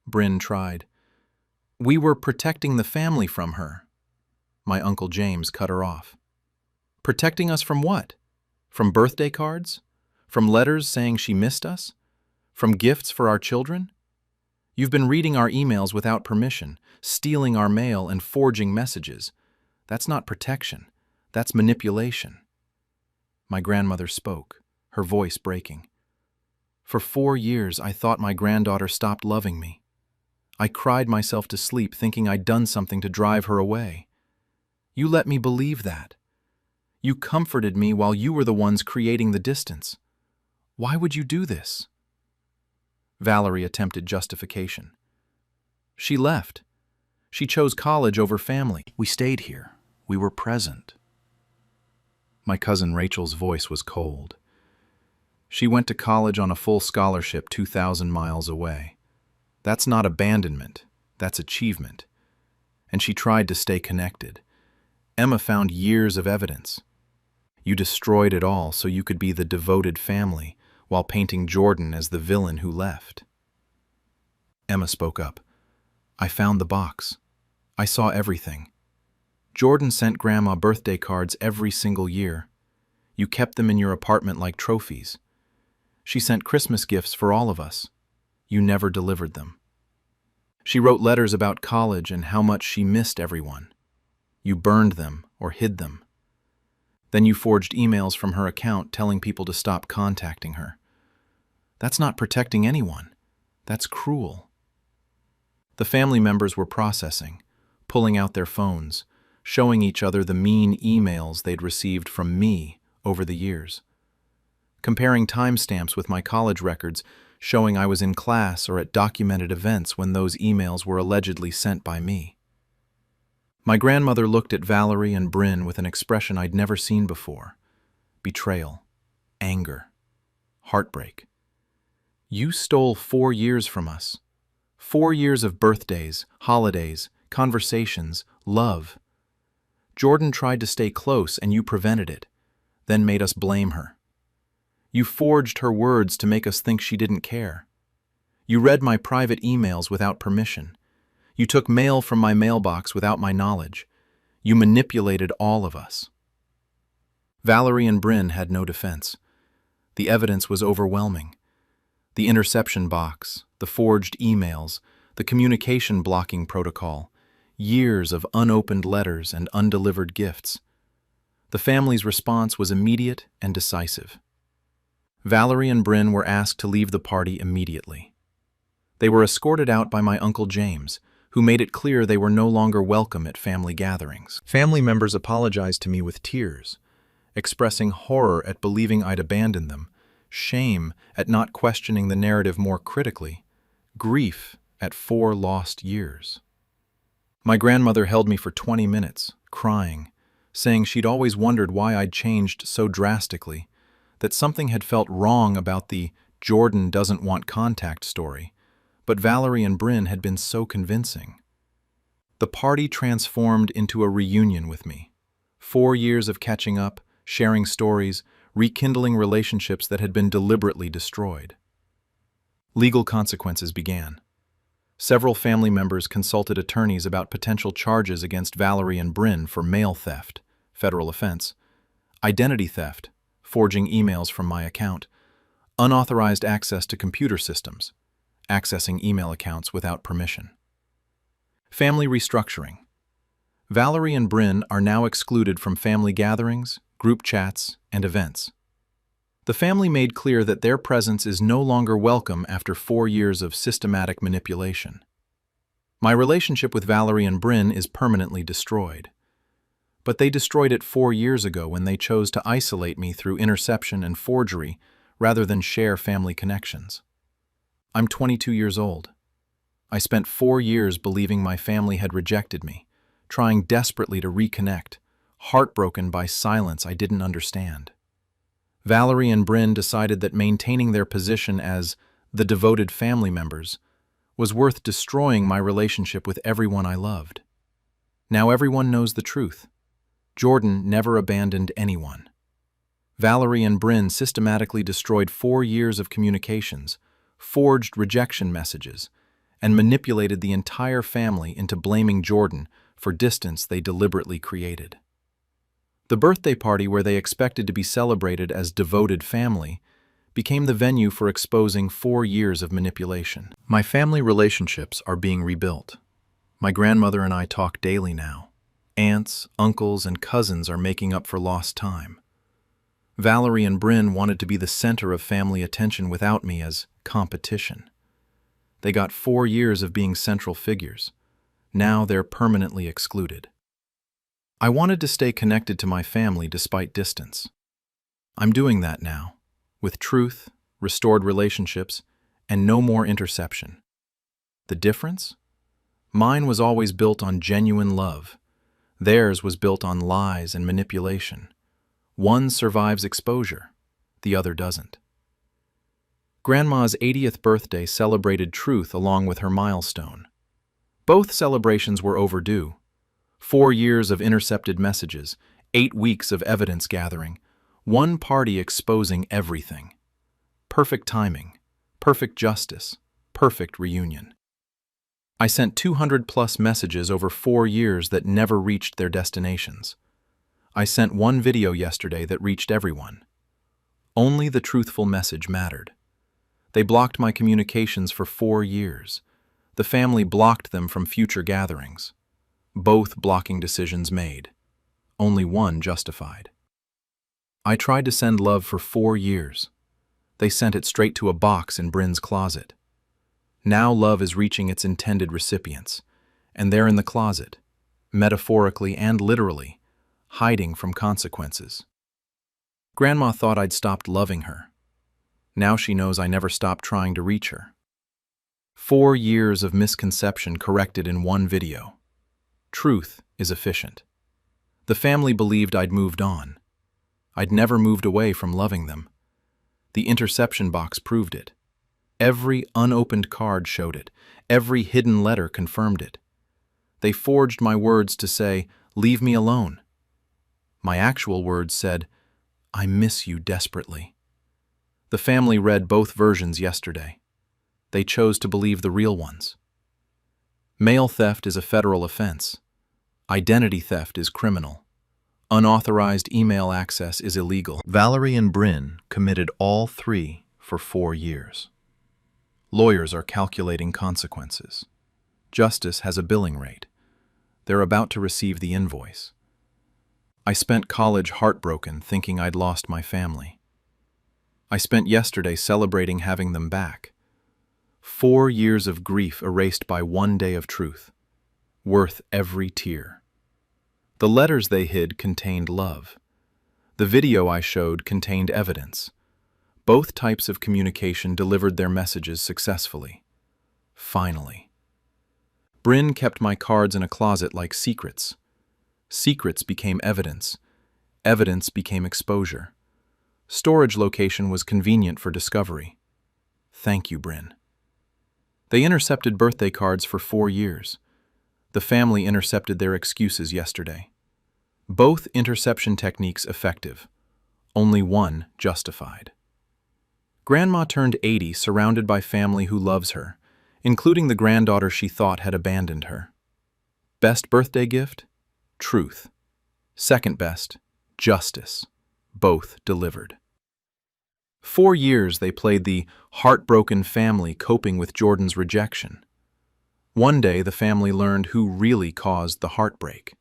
Bryn tried. "We were protecting the family from her." My Uncle James cut her off. "Protecting us from what? From birthday cards? From letters saying she missed us? From gifts for our children? You've been reading our emails without permission, stealing our mail and forging messages. That's not protection. That's manipulation." My grandmother spoke, her voice breaking. "For 4 years, I thought my granddaughter stopped loving me. I cried myself to sleep thinking I'd done something to drive her away. You let me believe that. You comforted me while you were the ones creating the distance. Why would you do this?" Valerie attempted justification. "She left. She chose college over family. We stayed here. We were present." My cousin Rachel's voice was cold. "She went to college on a full scholarship 2,000 miles away. That's not abandonment, that's achievement. And she tried to stay connected. Emma found years of evidence. You destroyed it all so you could be the devoted family, while painting Jordan as the villain who left." Emma spoke up. "I found the box. I saw everything. Jordan sent Grandma birthday cards every single year. You kept them in your apartment like trophies. She sent Christmas gifts for all of us. You never delivered them. She wrote letters about college and how much she missed everyone. You burned them or hid them. Then you forged emails from her account telling people to stop contacting her. That's not protecting anyone. That's cruel." The family members were processing, pulling out their phones, showing each other the mean emails they'd received from me over the years. Comparing timestamps with my college records, showing I was in class or at documented events when those emails were allegedly sent by me. My grandmother looked at Valerie and Bryn with an expression I'd never seen before. Betrayal, anger, heartbreak. "You stole 4 years from us. 4 years of birthdays, holidays, conversations, love. Jordan tried to stay close and you prevented it, then made us blame her. You forged her words to make us think she didn't care. You read my private emails without permission. You took mail from my mailbox without my knowledge. You manipulated all of us." Valerie and Bryn had no defense. The evidence was overwhelming. The interception box, the forged emails, the communication blocking protocol, years of unopened letters and undelivered gifts. The family's response was immediate and decisive. Valerie and Bryn were asked to leave the party immediately. They were escorted out by my Uncle James, who made it clear they were no longer welcome at family gatherings. Family members apologized to me with tears, expressing horror at believing I'd abandoned them, shame at not questioning the narrative more critically, grief at 4 lost years. My grandmother held me for 20 minutes, crying, saying she'd always wondered why I'd changed so drastically, that something had felt wrong about the "Jordan doesn't want contact" story, but Valerie and Bryn had been so convincing. The party transformed into a reunion with me. 4 years of catching up, sharing stories, rekindling relationships that had been deliberately destroyed. Legal consequences began. Several family members consulted attorneys about potential charges against Valerie and Bryn for mail theft, federal offense, identity theft, forging emails from my account, unauthorized access to computer systems, accessing email accounts without permission. Family restructuring. Valerie and Bryn are now excluded from family gatherings, group chats, and events. The family made clear that their presence is no longer welcome after 4 years of systematic manipulation. My relationship with Valerie and Bryn is permanently destroyed. But they destroyed it 4 years ago when they chose to isolate me through interception and forgery rather than share family connections. I'm 22 years old. I spent 4 years believing my family had rejected me, trying desperately to reconnect, heartbroken by silence I didn't understand. Valerie and Bryn decided that maintaining their position as the devoted family members was worth destroying my relationship with everyone I loved. Now everyone knows the truth. Jordan never abandoned anyone. Valerie and Bryn systematically destroyed 4 years of communications, forged rejection messages, and manipulated the entire family into blaming Jordan for distance they deliberately created. The birthday party where they expected to be celebrated as devoted family became the venue for exposing 4 years of manipulation. My family relationships are being rebuilt. My grandmother and I talk daily now. Aunts, uncles, and cousins are making up for lost time. Valerie and Bryn wanted to be the center of family attention without me as competition. They got 4 years of being central figures. Now they're permanently excluded. I wanted to stay connected to my family despite distance. I'm doing that now, with truth, restored relationships, and no more interception. The difference? Mine was always built on genuine love. Theirs was built on lies and manipulation. One survives exposure, the other doesn't. Grandma's 80th birthday celebrated truth along with her milestone. Both celebrations were overdue. 4 years of intercepted messages, 8 weeks of evidence gathering, one party exposing everything. Perfect timing, perfect justice, perfect reunion. I sent 200+ messages over 4 years that never reached their destinations. I sent one video yesterday that reached everyone. Only the truthful message mattered. They blocked my communications for 4 years. The family blocked them from future gatherings. Both blocking decisions made. Only one justified. I tried to send love for 4 years. They sent it straight to a box in Bryn's closet. Now love is reaching its intended recipients, and they're in the closet, metaphorically and literally, hiding from consequences. Grandma thought I'd stopped loving her. Now she knows I never stopped trying to reach her. 4 years of misconception corrected in one video. Truth is efficient. The family believed I'd moved on. I'd never moved away from loving them. The interception box proved it. Every unopened card showed it. Every hidden letter confirmed it. They forged my words to say, "Leave me alone." My actual words said, "I miss you desperately." The family read both versions yesterday. They chose to believe the real ones. Mail theft is a federal offense. Identity theft is criminal. Unauthorized email access is illegal. Valerie and Bryn committed all 3 for 4 years. Lawyers are calculating consequences. Justice has a billing rate. They're about to receive the invoice. I spent college heartbroken thinking I'd lost my family. I spent yesterday celebrating having them back. 4 years of grief erased by 1 day of truth. Worth every tear. The letters they hid contained love. The video I showed contained evidence. Both types of communication delivered their messages successfully. Finally. Bryn kept my cards in a closet like secrets. Secrets became evidence. Evidence became exposure. Storage location was convenient for discovery. Thank you, Bryn. They intercepted birthday cards for 4 years. The family intercepted their excuses yesterday. Both interception techniques effective. Only one justified. Grandma turned 80 surrounded by family who loves her, including the granddaughter she thought had abandoned her. Best birthday gift? Truth. Second best, justice. Both delivered. 4 years they played the heartbroken family coping with Jordan's rejection. One day the family learned who really caused the heartbreak.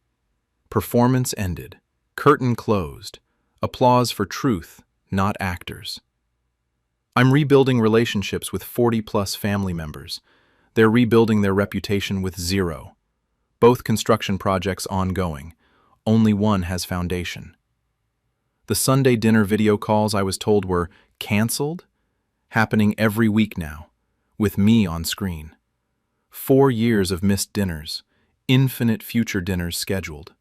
Performance ended. Curtain closed. Applause for truth, not actors. I'm rebuilding relationships with 40-plus family members. They're rebuilding their reputation with zero. Both construction projects ongoing. Only one has foundation. The Sunday dinner video calls I was told were canceled, happening every week now, with me on screen. 4 years of missed dinners, infinite future dinners scheduled,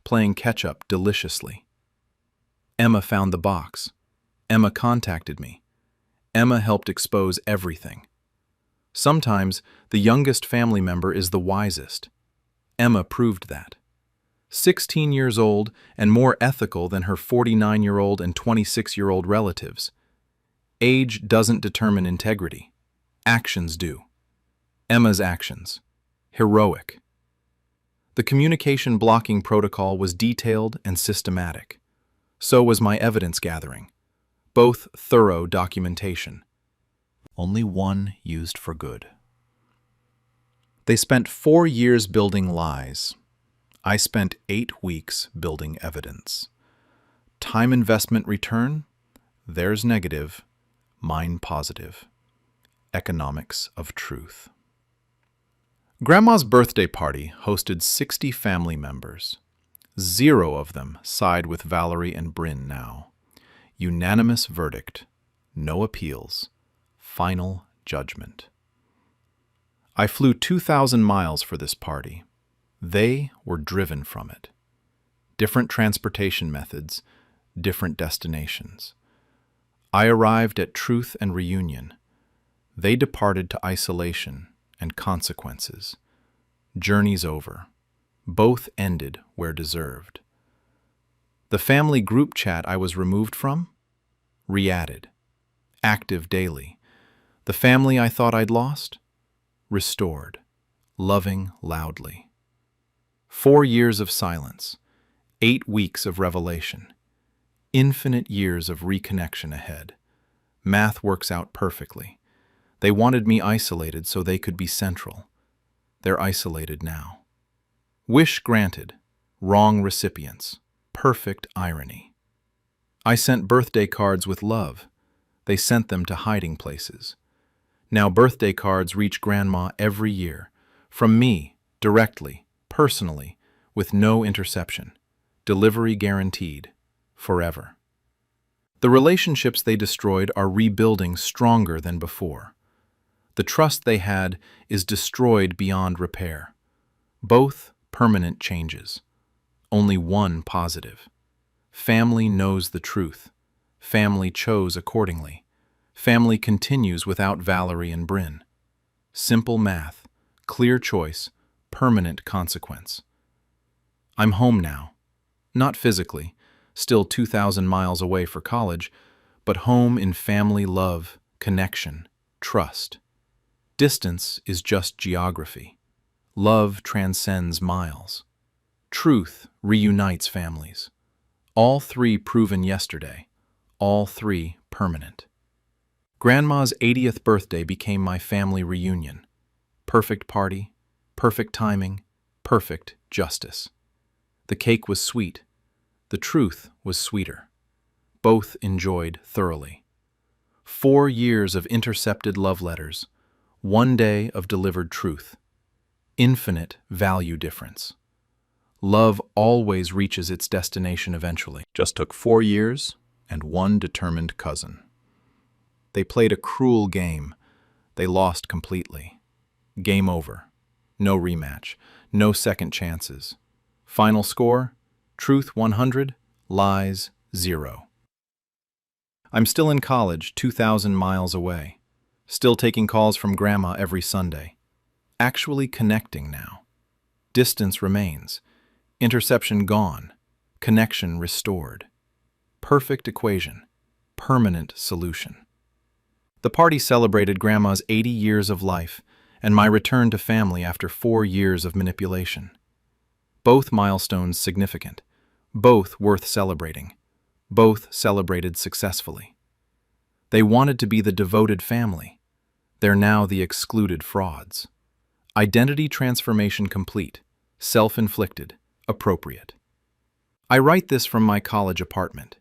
playing catch-up deliciously. Emma found the box. Emma contacted me. Emma helped expose everything. Sometimes the youngest family member is the wisest. Emma proved that. 16 years old and more ethical than her 49-year-old and 26-year-old relatives. Age doesn't determine integrity. Actions do. Emma's actions. Heroic. The communication blocking protocol was detailed and systematic. So was my evidence gathering. Both thorough documentation. Only one used for good. They spent 4 years building lies. I spent 8 weeks building evidence. Time investment return? Theirs negative, mine positive. Economics of truth. Grandma's birthday party hosted 60 family members. 0 of them side with Valerie and Bryn now. Unanimous verdict. No appeals. Final judgment. I flew 2,000 miles for this party. They were driven from it. Different transportation methods, different destinations. I arrived at truth and reunion. They departed to isolation and consequences. Journeys over. Both ended where deserved. The family group chat I was removed from? Re-added. Active daily. The family I thought I'd lost? Restored. Loving loudly. 4 years of silence. 8 weeks of revelation. Infinite years of reconnection ahead. Math works out perfectly. They wanted me isolated so they could be central. They're isolated now. Wish granted. Wrong recipients. Perfect irony. I sent birthday cards with love. They sent them to hiding places. Now birthday cards reach Grandma every year. From me, directly, personally, with no interception. Delivery guaranteed. Forever. The relationships they destroyed are rebuilding stronger than before. The trust they had is destroyed beyond repair. Both permanent changes. Only one positive. Family knows the truth. Family chose accordingly. Family continues without Valerie and Bryn. Simple math, clear choice, permanent consequence. I'm home now. Not physically, still 2,000 miles away for college, but home in family love, connection, trust. Distance is just geography. Love transcends miles. Truth reunites families. All 3 proven yesterday. All 3 permanent. Grandma's 80th birthday became my family reunion. Perfect party, perfect timing, perfect justice. The cake was sweet. The truth was sweeter. Both enjoyed thoroughly. 4 years of intercepted love letters. 1 day of delivered truth. Infinite value difference. Love always reaches its destination eventually. Just took 4 years and 1 determined cousin. They played a cruel game. They lost completely. Game over. No rematch. No second chances. Final score? Truth 100, lies 0. I'm still in college, 2,000 miles away. Still taking calls from Grandma every Sunday. Actually connecting now. Distance remains. Interception gone. Connection restored. Perfect equation. Permanent solution. The party celebrated Grandma's 80 years of life and my return to family after 4 years of manipulation. Both milestones significant, both worth celebrating, both celebrated successfully. They wanted to be the devoted family. They're now the excluded frauds. Identity transformation complete, self-inflicted, appropriate. I write this from my college apartment.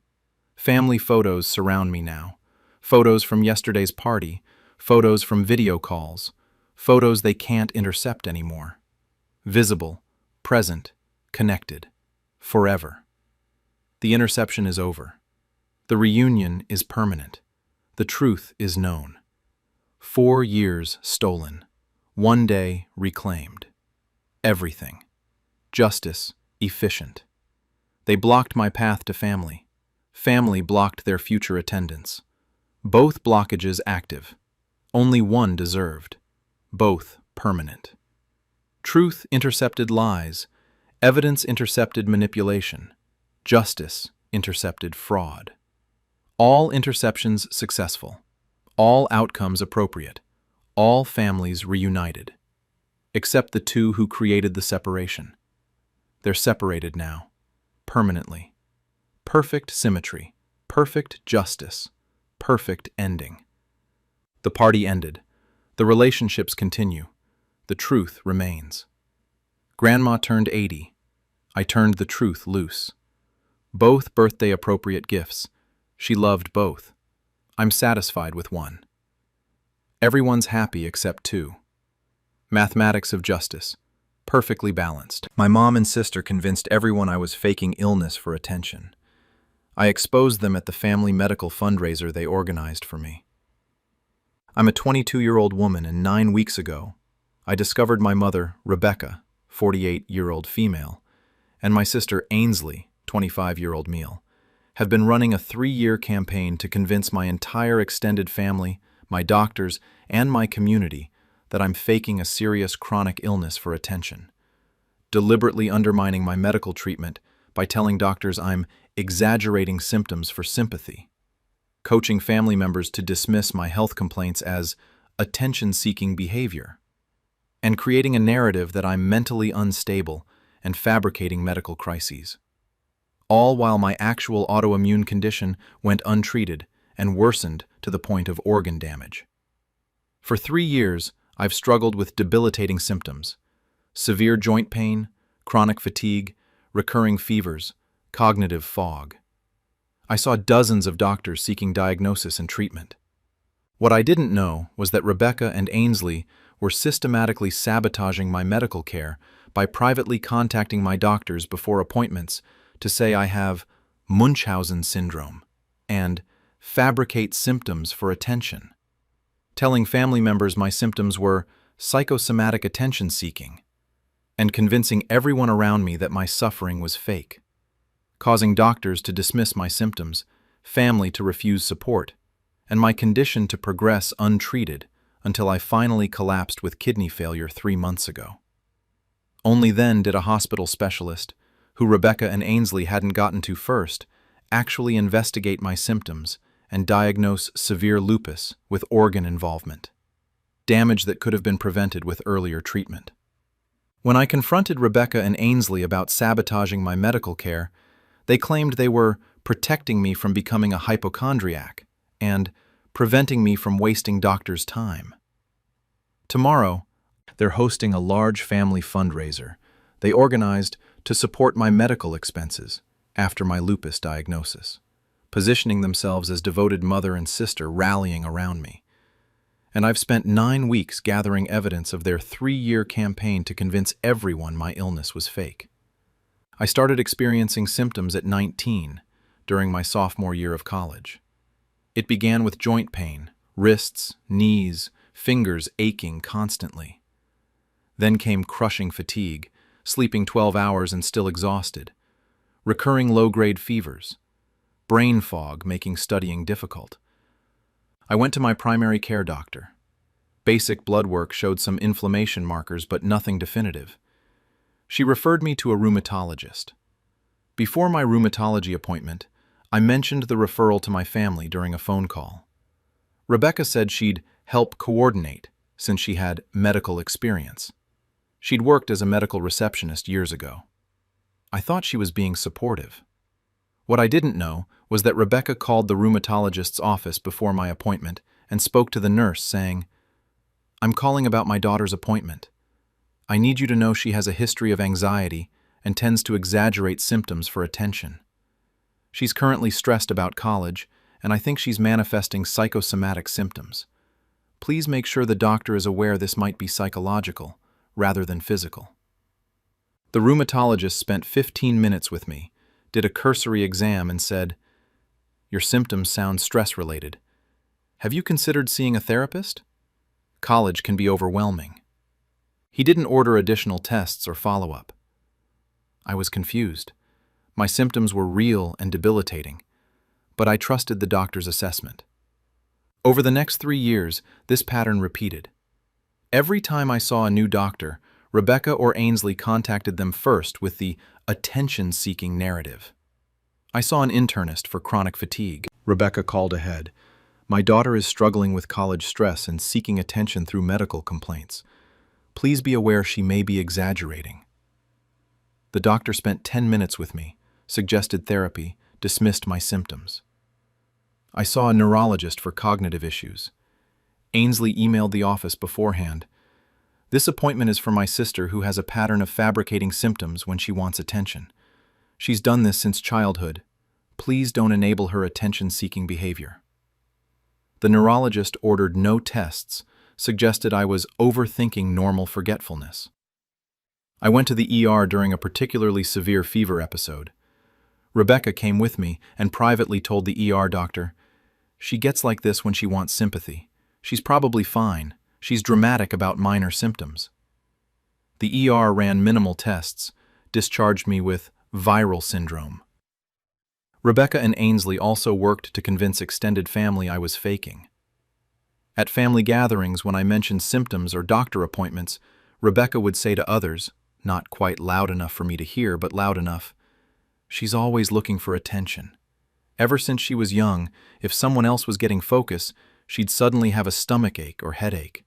Family photos surround me now. Photos from yesterday's party, photos from video calls, photos they can't intercept anymore. Visible, present, connected, forever. The interception is over. The reunion is permanent. The truth is known. 4 years stolen. 1 day reclaimed. Everything. Justice efficient. They blocked my path to family. Family blocked their future attendance. Both blockages active. Only one deserved. Both permanent. Truth intercepted lies. Evidence intercepted manipulation. Justice intercepted fraud. All interceptions successful. All outcomes appropriate. All families reunited. Except the two who created the separation. They're separated now. Permanently. Perfect symmetry. Perfect justice. Perfect ending. The party ended. The relationships continue. The truth remains. Grandma turned 80. I turned the truth loose. Both birthday-appropriate gifts. She loved both. I'm satisfied with one. Everyone's happy except two. Mathematics of justice. Perfectly balanced. My mom and sister convinced everyone I was faking illness for attention. I exposed them at the family medical fundraiser they organized for me. I'm a 22-year-old woman, and 9 weeks ago, I discovered my mother, Rebecca, 48-year-old female, and my sister, Ainsley, 25-year-old male, have been running a 3-year campaign to convince my entire extended family, my doctors, and my community that I'm faking a serious chronic illness for attention, deliberately undermining my medical treatment by telling doctors I'm exaggerating symptoms for sympathy, coaching family members to dismiss my health complaints as attention-seeking behavior, and creating a narrative that I'm mentally unstable and fabricating medical crises. All while my actual autoimmune condition went untreated and worsened to the point of organ damage. For 3 years, I've struggled with debilitating symptoms: severe joint pain, chronic fatigue, recurring fevers, cognitive fog. I saw dozens of doctors seeking diagnosis and treatment. What I didn't know was that Rebecca and Ainsley were systematically sabotaging my medical care by privately contacting my doctors before appointments to say I have Munchausen syndrome and fabricate symptoms for attention, telling family members my symptoms were psychosomatic attention-seeking, and convincing everyone around me that my suffering was fake, causing doctors to dismiss my symptoms, family to refuse support, and my condition to progress untreated until I finally collapsed with kidney failure 3 months ago. Only then did a hospital specialist, who Rebecca and Ainsley hadn't gotten to first, actually investigate my symptoms and diagnose severe lupus with organ involvement, damage that could have been prevented with earlier treatment. When I confronted Rebecca and Ainsley about sabotaging my medical care, they claimed they were protecting me from becoming a hypochondriac and preventing me from wasting doctors' time. Tomorrow, they're hosting a large family fundraiser they organized to support my medical expenses after my lupus diagnosis, positioning themselves as devoted mother and sister rallying around me. And I've spent 9 weeks gathering evidence of their 3-year campaign to convince everyone my illness was fake. I started experiencing symptoms at 19 during my sophomore year of college. It began with joint pain, wrists, knees, fingers aching constantly. Then came crushing fatigue, sleeping 12 hours and still exhausted, recurring low-grade fevers, brain fog making studying difficult. I went to my primary care doctor. Basic blood work showed some inflammation markers, but nothing definitive. She referred me to a rheumatologist. Before my rheumatology appointment, I mentioned the referral to my family during a phone call. Rebecca said she'd help coordinate, since she had medical experience. She'd worked as a medical receptionist years ago. I thought she was being supportive. What I didn't know was that Rebecca called the rheumatologist's office before my appointment and spoke to the nurse, saying, "I'm calling about my daughter's appointment. I need you to know she has a history of anxiety and tends to exaggerate symptoms for attention. She's currently stressed about college, and I think she's manifesting psychosomatic symptoms. Please make sure the doctor is aware this might be psychological rather than physical." The rheumatologist spent 15 minutes with me, did a cursory exam, and said, "Your symptoms sound stress-related. Have you considered seeing a therapist? College can be overwhelming." He didn't order additional tests or follow-up. I was confused. My symptoms were real and debilitating, but I trusted the doctor's assessment. Over the next 3 years, this pattern repeated. Every time I saw a new doctor, Rebecca or Ainsley contacted them first with the attention-seeking narrative. I saw an internist for chronic fatigue. Rebecca called ahead. "My daughter is struggling with college stress and seeking attention through medical complaints. Please be aware she may be exaggerating." The doctor spent 10 minutes with me, suggested therapy, dismissed my symptoms. I saw a neurologist for cognitive issues. Ainsley emailed the office beforehand. "This appointment is for my sister who has a pattern of fabricating symptoms when she wants attention. She's done this since childhood. Please don't enable her attention-seeking behavior." The neurologist ordered no tests, suggested I was overthinking normal forgetfulness. I went to the ER during a particularly severe fever episode. Rebecca came with me and privately told the ER doctor, "She gets like this when she wants sympathy. She's probably fine. She's dramatic about minor symptoms." The ER ran minimal tests, discharged me with viral syndrome. Rebecca and Ainsley also worked to convince extended family I was faking. At family gatherings, when I mentioned symptoms or doctor appointments, Rebecca would say to others, not quite loud enough for me to hear, but loud enough, "She's always looking for attention. Ever since she was young, if someone else was getting focus, she'd suddenly have a stomachache or headache."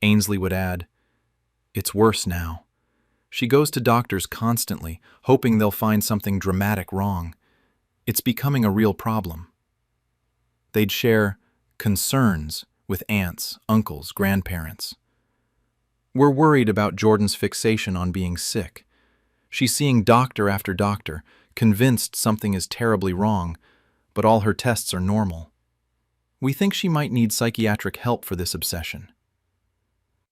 Ainsley would add, "It's worse now. She goes to doctors constantly, hoping they'll find something dramatic wrong. It's becoming a real problem." They'd share concerns with aunts, uncles, grandparents. "We're worried about Jordan's fixation on being sick. She's seeing doctor after doctor, convinced something is terribly wrong, but all her tests are normal. We think she might need psychiatric help for this obsession."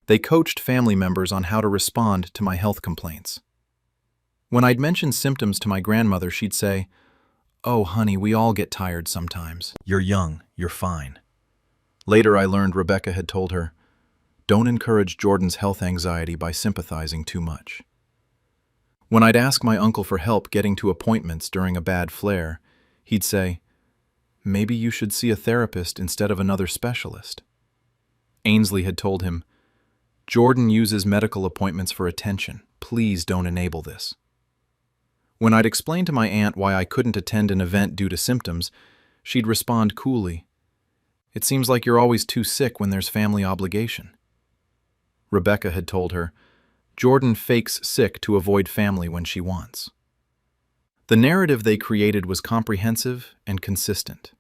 They coached family members on how to respond to my health complaints. When I'd mention symptoms to my grandmother, she'd say, "Oh, honey, we all get tired sometimes. You're young, you're fine." Later, I learned Rebecca had told her, "Don't encourage Jordan's health anxiety by sympathizing too much." When I'd ask my uncle for help getting to appointments during a bad flare, he'd say, "Maybe you should see a therapist instead of another specialist." Ainsley had told him, "Jordan uses medical appointments for attention. Please don't enable this." When I'd explain to my aunt why I couldn't attend an event due to symptoms, she'd respond coolly, "It seems like you're always too sick when there's family obligation." Rebecca had told her, "Jordan fakes sick to avoid family when she wants." The narrative they created was comprehensive and consistent.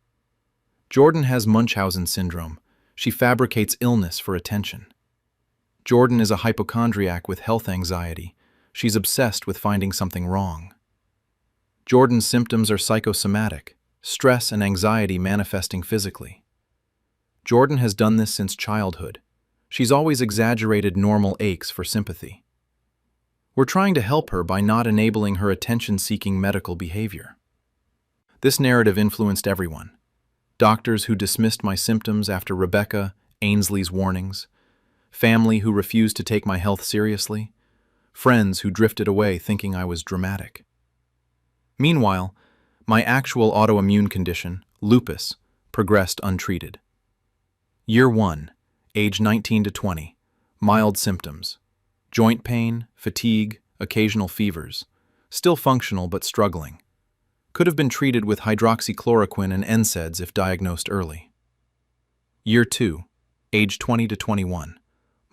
Jordan has Munchausen syndrome. She fabricates illness for attention. Jordan is a hypochondriac with health anxiety. She's obsessed with finding something wrong. Jordan's symptoms are psychosomatic, stress and anxiety manifesting physically. Jordan has done this since childhood. She's always exaggerated normal aches for sympathy. We're trying to help her by not enabling her attention-seeking medical behavior. This narrative influenced everyone. Doctors who dismissed my symptoms after Rebecca, Ainsley's warnings, family who refused to take my health seriously, friends who drifted away thinking I was dramatic. Meanwhile, my actual autoimmune condition, lupus, progressed untreated. Year 1, age 19 to 20, mild symptoms, joint pain, fatigue, occasional fevers, still functional but struggling. Could have been treated with hydroxychloroquine and NSAIDs if diagnosed early. Year 2, age 20 to 21,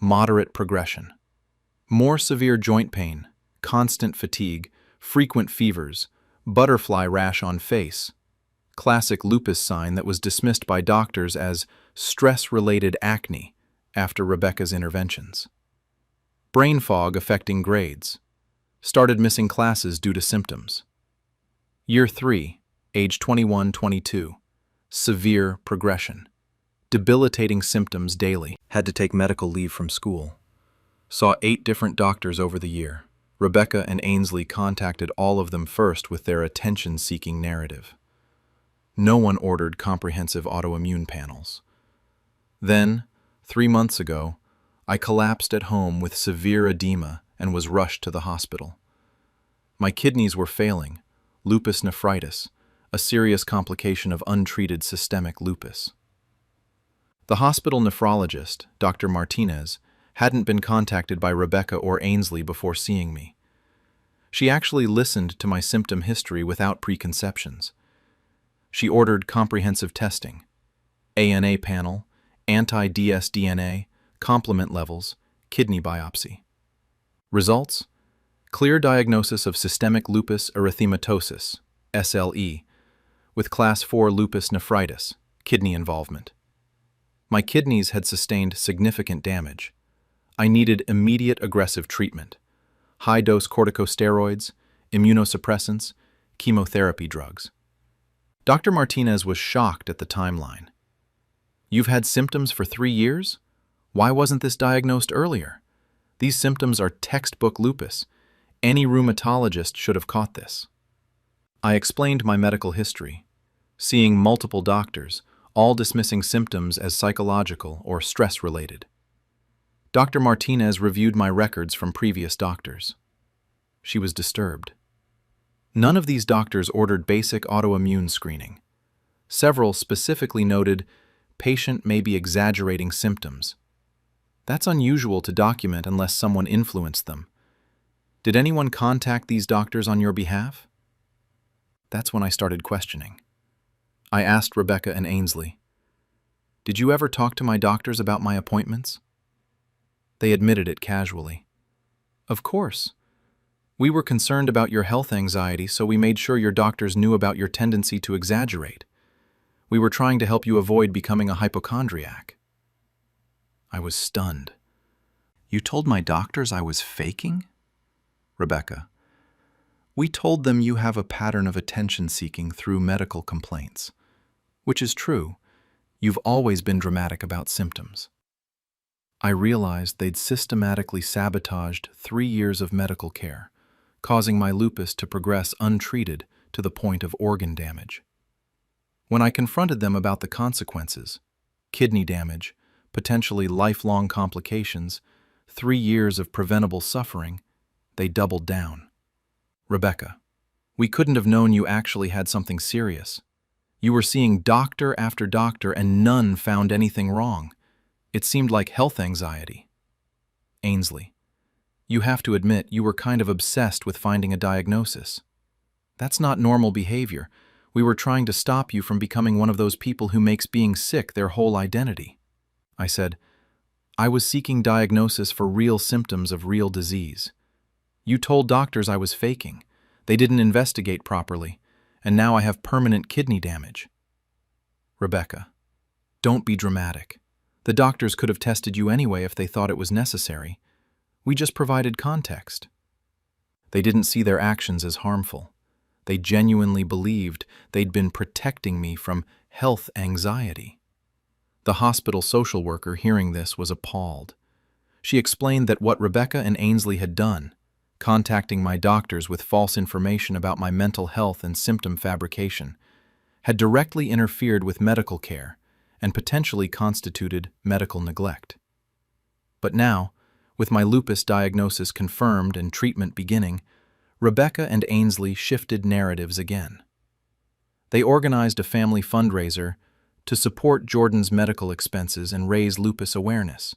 moderate progression. More severe joint pain, constant fatigue, frequent fevers, butterfly rash on face. Classic lupus sign that was dismissed by doctors as stress-related acne after Rebecca's interventions. Brain fog affecting grades. Started missing classes due to symptoms. Year 3, age 21-22, severe progression. Debilitating symptoms daily. Had to take medical leave from school. Saw 8 different doctors over the year. Rebecca and Ainsley contacted all of them first with their attention-seeking narrative. No one ordered comprehensive autoimmune panels. Then, 3 months ago, I collapsed at home with severe edema and was rushed to the hospital. My kidneys were failing, lupus nephritis, a serious complication of untreated systemic lupus. The hospital nephrologist, Dr. Martinez, hadn't been contacted by Rebecca or Ainsley before seeing me. She actually listened to my symptom history without preconceptions. She ordered comprehensive testing, ANA panel, anti-dsDNA, complement levels, kidney biopsy. Results? Clear diagnosis of systemic lupus erythematosus, SLE, with class 4 lupus nephritis, kidney involvement. My kidneys had sustained significant damage. I needed immediate aggressive treatment, high-dose corticosteroids, immunosuppressants, chemotherapy drugs. Dr. Martinez was shocked at the timeline. You've had symptoms for 3 years? Why wasn't this diagnosed earlier? These symptoms are textbook lupus. Any rheumatologist should have caught this. I explained my medical history, seeing multiple doctors, all dismissing symptoms as psychological or stress-related. Dr. Martinez reviewed my records from previous doctors. She was disturbed. None of these doctors ordered basic autoimmune screening. Several specifically noted, patient may be exaggerating symptoms. That's unusual to document unless someone influenced them. Did anyone contact these doctors on your behalf? That's when I started questioning. I asked Rebecca and Ainsley, "Did you ever talk to my doctors about my appointments?" They admitted it casually. "Of course. We were concerned about your health anxiety, so we made sure your doctors knew about your tendency to exaggerate. We were trying to help you avoid becoming a hypochondriac." I was stunned. "You told my doctors I was faking?" Rebecca, "We told them you have a pattern of attention-seeking through medical complaints. Which is true. You've always been dramatic about symptoms." I realized they'd systematically sabotaged 3 years of medical care, causing my lupus to progress untreated to the point of organ damage. When I confronted them about the consequences, kidney damage, potentially lifelong complications, 3 years of preventable suffering, they doubled down. "Rebecca, we couldn't have known you actually had something serious. You were seeing doctor after doctor and none found anything wrong. It seemed like health anxiety." Ainsley, "You have to admit you were kind of obsessed with finding a diagnosis. That's not normal behavior. We were trying to stop you from becoming one of those people who makes being sick their whole identity." I said, "I was seeking diagnosis for real symptoms of real disease. You told doctors I was faking. They didn't investigate properly, and now I have permanent kidney damage." Rebecca, "Don't be dramatic. The doctors could have tested you anyway if they thought it was necessary. We just provided context." They didn't see their actions as harmful. They genuinely believed they'd been protecting me from health anxiety. The hospital social worker, hearing this, was appalled. She explained that what Rebecca and Ainsley had done, contacting my doctors with false information about my mental health and symptom fabrication, had directly interfered with medical care and potentially constituted medical neglect. But now, with my lupus diagnosis confirmed and treatment beginning, Rebecca and Ainsley shifted narratives again. They organized a family fundraiser to support Jordan's medical expenses and raise lupus awareness,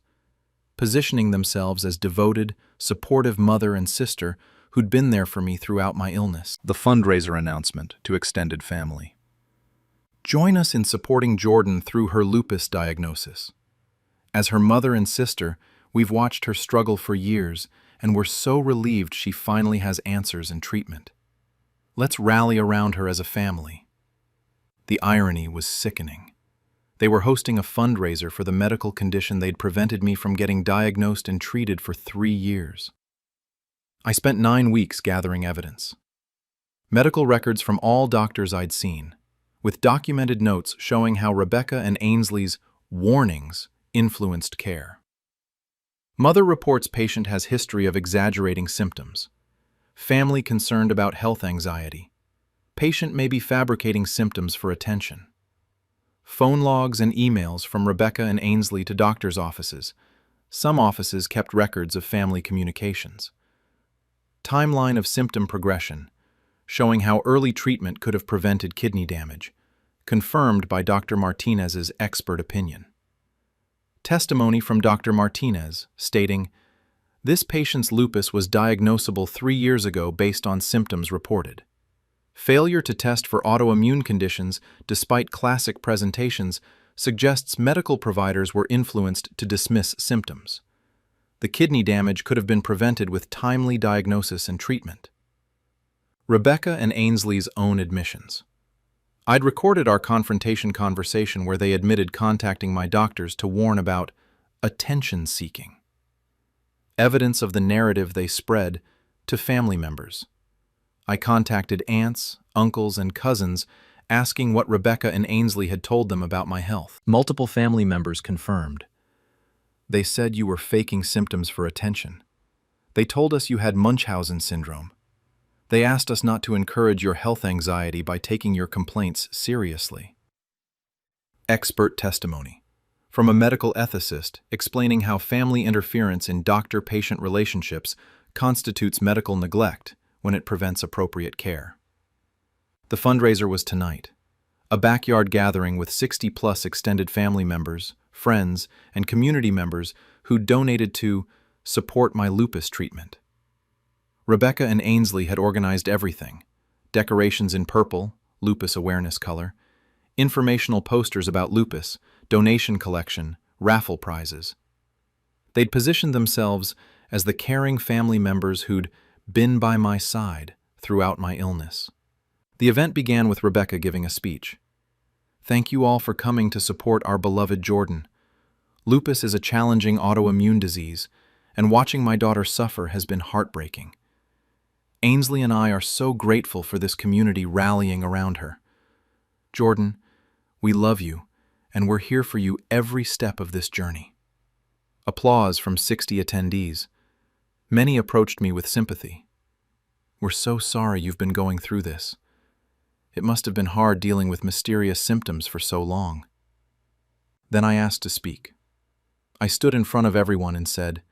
positioning themselves as devoted, supportive mother and sister who'd been there for me throughout my illness. The fundraiser announcement to extended family. Join us in supporting Jordan through her lupus diagnosis. As her mother and sister, we've watched her struggle for years, and we're so relieved she finally has answers and treatment. Let's rally around her as a family. The irony was sickening. They were hosting a fundraiser for the medical condition they'd prevented me from getting diagnosed and treated for 3 years. I spent 9 weeks gathering evidence. Medical records from all doctors I'd seen, with documented notes showing how Rebecca and Ainsley's warnings influenced care. Mother reports patient has history of exaggerating symptoms. Family concerned about health anxiety. Patient may be fabricating symptoms for attention. Phone logs and emails from Rebecca and Ainsley to doctors' offices. Some offices kept records of family communications. Timeline of symptom progression, showing how early treatment could have prevented kidney damage, confirmed by Dr. Martinez's expert opinion. Testimony from Dr. Martinez, stating, "This patient's lupus was diagnosable 3 years ago based on symptoms reported. Failure to test for autoimmune conditions despite classic presentations suggests medical providers were influenced to dismiss symptoms. The kidney damage could have been prevented with timely diagnosis and treatment." Rebecca and Ainsley's own admissions. I'd recorded our confrontation conversation where they admitted contacting my doctors to warn about attention-seeking. Evidence of the narrative they spread to family members. I contacted aunts, uncles, and cousins asking what Rebecca and Ainsley had told them about my health. Multiple family members confirmed. They said you were faking symptoms for attention. They told us you had Munchausen syndrome. They asked us not to encourage your health anxiety by taking your complaints seriously. Expert testimony from a medical ethicist explaining how family interference in doctor-patient relationships constitutes medical neglect when it prevents appropriate care. The fundraiser was tonight, a backyard gathering with 60-plus extended family members, friends, and community members who donated to support my lupus treatment. Rebecca and Ainsley had organized everything: decorations in purple, lupus awareness color, informational posters about lupus, donation collection, raffle prizes. They'd positioned themselves as the caring family members who'd been by my side throughout my illness. The event began with Rebecca giving a speech. "Thank you all for coming to support our beloved Jordan. Lupus is a challenging autoimmune disease, and watching my daughter suffer has been heartbreaking. Ainsley and I are so grateful for this community rallying around her. Jordan, we love you, and we're here for you every step of this journey." Applause from 60 attendees. Many approached me with sympathy. "We're so sorry you've been going through this. It must have been hard dealing with mysterious symptoms for so long." Then I asked to speak. I stood in front of everyone and said,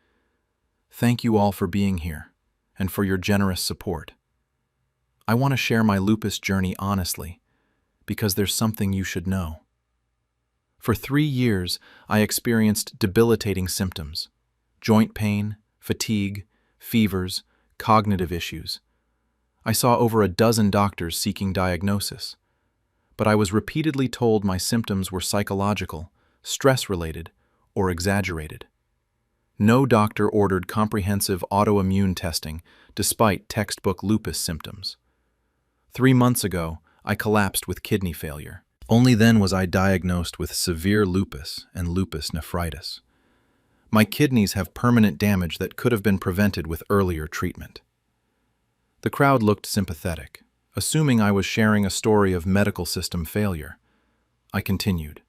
"Thank you all for being here and for your generous support. I want to share my lupus journey honestly, because there's something you should know. For 3 years, I experienced debilitating symptoms: joint pain, fatigue, fevers, cognitive issues. I saw over a dozen doctors seeking diagnosis, but I was repeatedly told my symptoms were psychological, stress-related, or exaggerated. No doctor ordered comprehensive autoimmune testing despite textbook lupus symptoms. 3 months ago, I collapsed with kidney failure. Only then was I diagnosed with severe lupus and lupus nephritis. My kidneys have permanent damage that could have been prevented with earlier treatment." The crowd looked sympathetic, assuming I was sharing a story of medical system failure. I continued.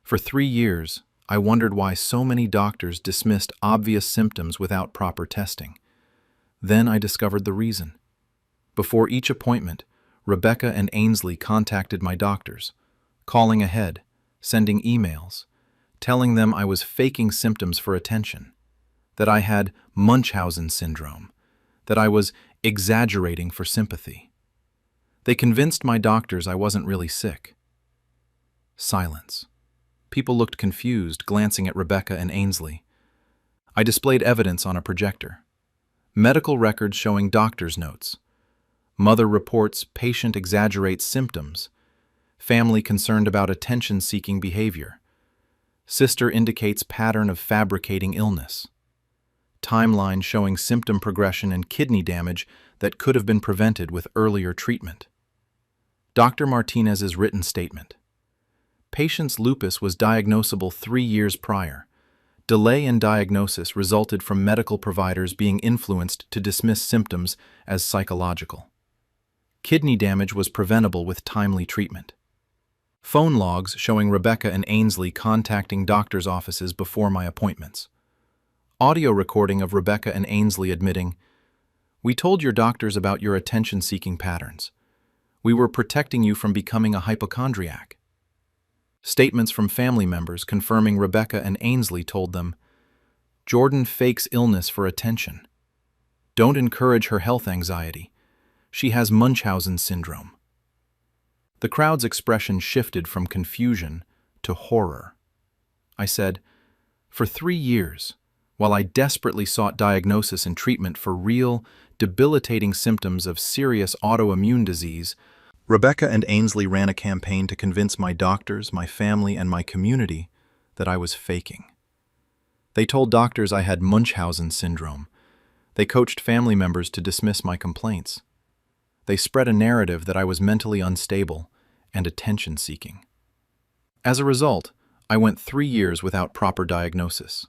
"For 3 years, I wondered why so many doctors dismissed obvious symptoms without proper testing. Then I discovered the reason. Before each appointment, Rebecca and Ainsley contacted my doctors, calling ahead, sending emails, telling them I was faking symptoms for attention, that I had Munchausen syndrome, that I was exaggerating for sympathy. They convinced my doctors I wasn't really sick." Silence. People looked confused, glancing at Rebecca and Ainsley. I displayed evidence on a projector. Medical records showing doctor's notes. Mother reports patient exaggerates symptoms. Family concerned about attention-seeking behavior. Sister indicates pattern of fabricating illness. Timeline showing symptom progression and kidney damage that could have been prevented with earlier treatment. Dr. Martinez's written statement. Patient's lupus was diagnosable 3 years prior. Delay in diagnosis resulted from medical providers being influenced to dismiss symptoms as psychological. Kidney damage was preventable with timely treatment. Phone logs showing Rebecca and Ainsley contacting doctors' offices before my appointments. Audio recording of Rebecca and Ainsley admitting, "We told your doctors about your attention-seeking patterns. We were protecting you from becoming a hypochondriac." Statements from family members confirming Rebecca and Ainsley told them, "Jordan fakes illness for attention. Don't encourage her health anxiety. She has Munchausen syndrome." The crowd's expression shifted from confusion to horror. I said, "For 3 years, while I desperately sought diagnosis and treatment for real, debilitating symptoms of serious autoimmune disease, Rebecca and Ainsley ran a campaign to convince my doctors, my family, and my community that I was faking. They told doctors I had Munchausen syndrome. They coached family members to dismiss my complaints. They spread a narrative that I was mentally unstable and attention-seeking. As a result, I went 3 years without proper diagnosis.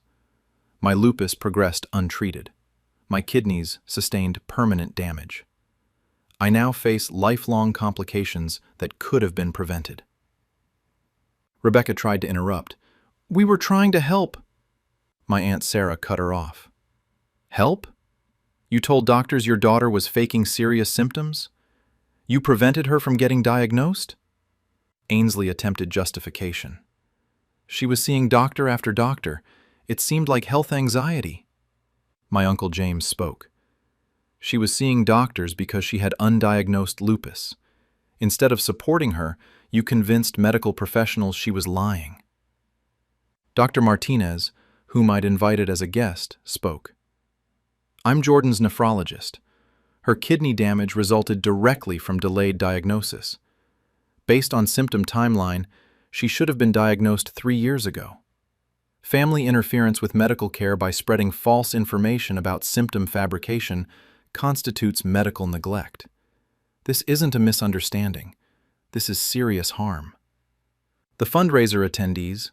My lupus progressed untreated. My kidneys sustained permanent damage. I now face lifelong complications that could have been prevented." Rebecca tried to interrupt. "We were trying to help." My Aunt Sarah cut her off. "Help? You told doctors your daughter was faking serious symptoms? You prevented her from getting diagnosed?" Ainsley attempted justification. "She was seeing doctor after doctor. It seemed like health anxiety." My Uncle James spoke. "She was seeing doctors because she had undiagnosed lupus. Instead of supporting her, you convinced medical professionals she was lying." Dr. Martinez, whom I'd invited as a guest, spoke. "I'm Jordan's nephrologist. Her kidney damage resulted directly from delayed diagnosis. Based on symptom timeline, she should have been diagnosed 3 years ago. Family interference with medical care by spreading false information about symptom fabrication constitutes medical neglect. This isn't a misunderstanding. This is serious harm." The fundraiser attendees,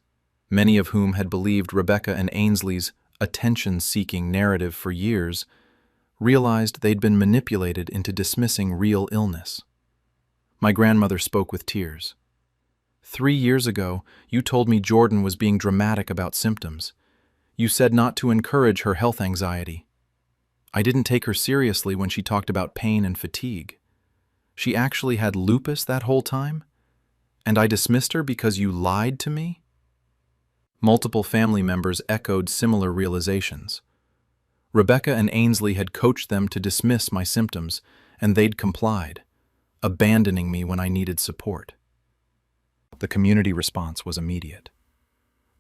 many of whom had believed Rebecca and Ainsley's attention-seeking narrative for years, realized they'd been manipulated into dismissing real illness. My grandmother spoke with tears. 3 years ago, you told me Jordan was being dramatic about symptoms. You said not to encourage her health anxiety. I didn't take her seriously when she talked about pain and fatigue. She actually had lupus that whole time? And I dismissed her because you lied to me?" Multiple family members echoed similar realizations. Rebecca and Ainsley had coached them to dismiss my symptoms, and they'd complied, abandoning me when I needed support. The community response was immediate.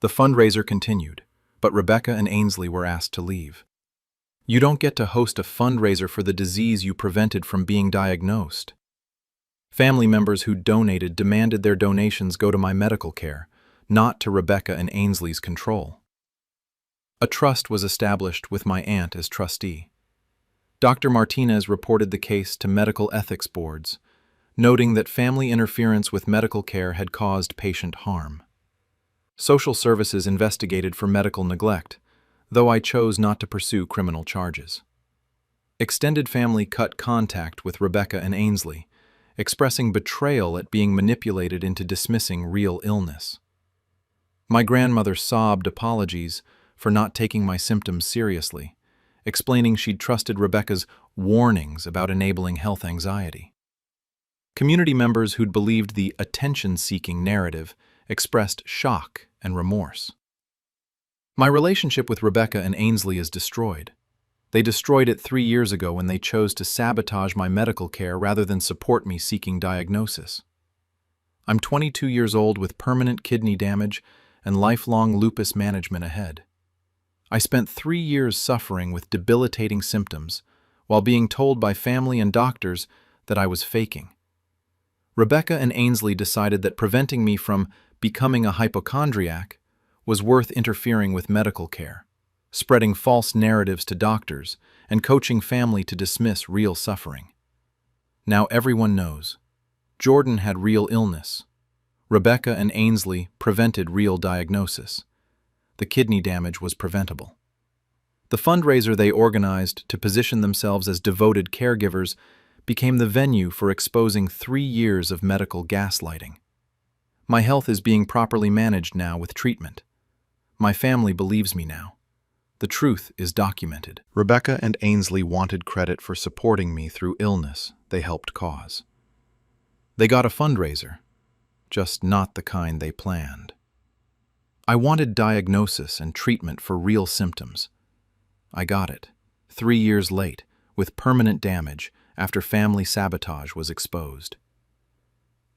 The fundraiser continued, but Rebecca and Ainsley were asked to leave. "You don't get to host a fundraiser for the disease you prevented from being diagnosed." Family members who donated demanded their donations go to my medical care, not to Rebecca and Ainsley's control. A trust was established with my aunt as trustee. Dr. Martinez reported the case to medical ethics boards, noting that family interference with medical care had caused patient harm. Social services investigated for medical neglect, though I chose not to pursue criminal charges. Extended family cut contact with Rebecca and Ainsley, expressing betrayal at being manipulated into dismissing real illness. My grandmother sobbed apologies for not taking my symptoms seriously, explaining she'd trusted Rebecca's warnings about enabling health anxiety. Community members who'd believed the attention-seeking narrative expressed shock and remorse. My relationship with Rebecca and Ainsley is destroyed. They destroyed it 3 years ago when they chose to sabotage my medical care rather than support me seeking diagnosis. I'm 22 years old with permanent kidney damage and lifelong lupus management ahead. I spent 3 years suffering with debilitating symptoms while being told by family and doctors that I was faking. Rebecca and Ainsley decided that preventing me from becoming a hypochondriac was worth interfering with medical care, spreading false narratives to doctors, and coaching family to dismiss real suffering. Now everyone knows. Jordan had real illness. Rebecca and Ainsley prevented real diagnosis. The kidney damage was preventable. The fundraiser they organized to position themselves as devoted caregivers became the venue for exposing 3 years of medical gaslighting. My health is being properly managed now with treatment. My family believes me now. The truth is documented. Rebecca and Ainsley wanted credit for supporting me through illness they helped cause. They got a fundraiser, just not the kind they planned. I wanted diagnosis and treatment for real symptoms. I got it, 3 years late, with permanent damage after family sabotage was exposed.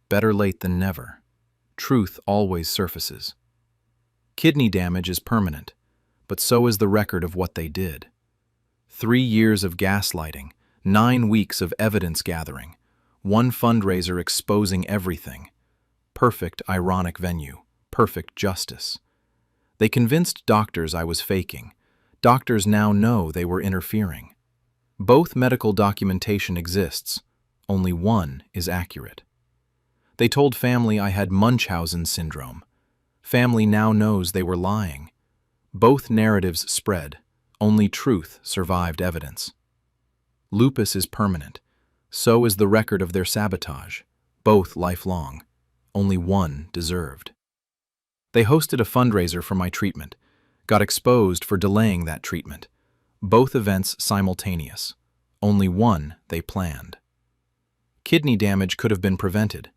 Better late than never. Truth always surfaces. Kidney damage is permanent, but so is the record of what they did. 3 years of gaslighting, 9 weeks of evidence gathering, one fundraiser exposing everything. Perfect ironic venue, perfect justice. They convinced doctors I was faking. Doctors now know they were interfering. Both medical documentation exists, only one is accurate. They told family I had Munchausen syndrome. Family now knows they were lying. Both narratives spread, only truth survived evidence. Lupus is permanent, so is the record of their sabotage, both lifelong. Only one deserved. They hosted a fundraiser for my treatment, got exposed for delaying that treatment. Both events simultaneous, only one they planned. Kidney damage could have been prevented.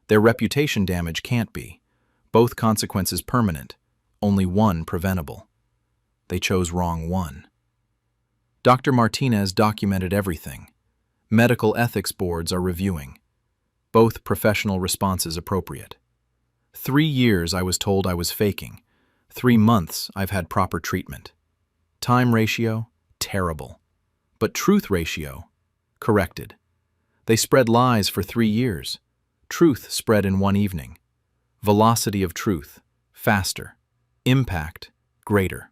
Their reputation damage can't be. Both consequences permanent, only one preventable. They chose wrong one. Dr. Martinez documented everything. Medical ethics boards are reviewing. Both professional responses appropriate. 3 years I was told I was faking. 3 months I've had proper treatment. Time ratio, terrible. But truth ratio, corrected. They spread lies for 3 years. Truth spread in 1 evening. Velocity of truth, faster. Impact, greater.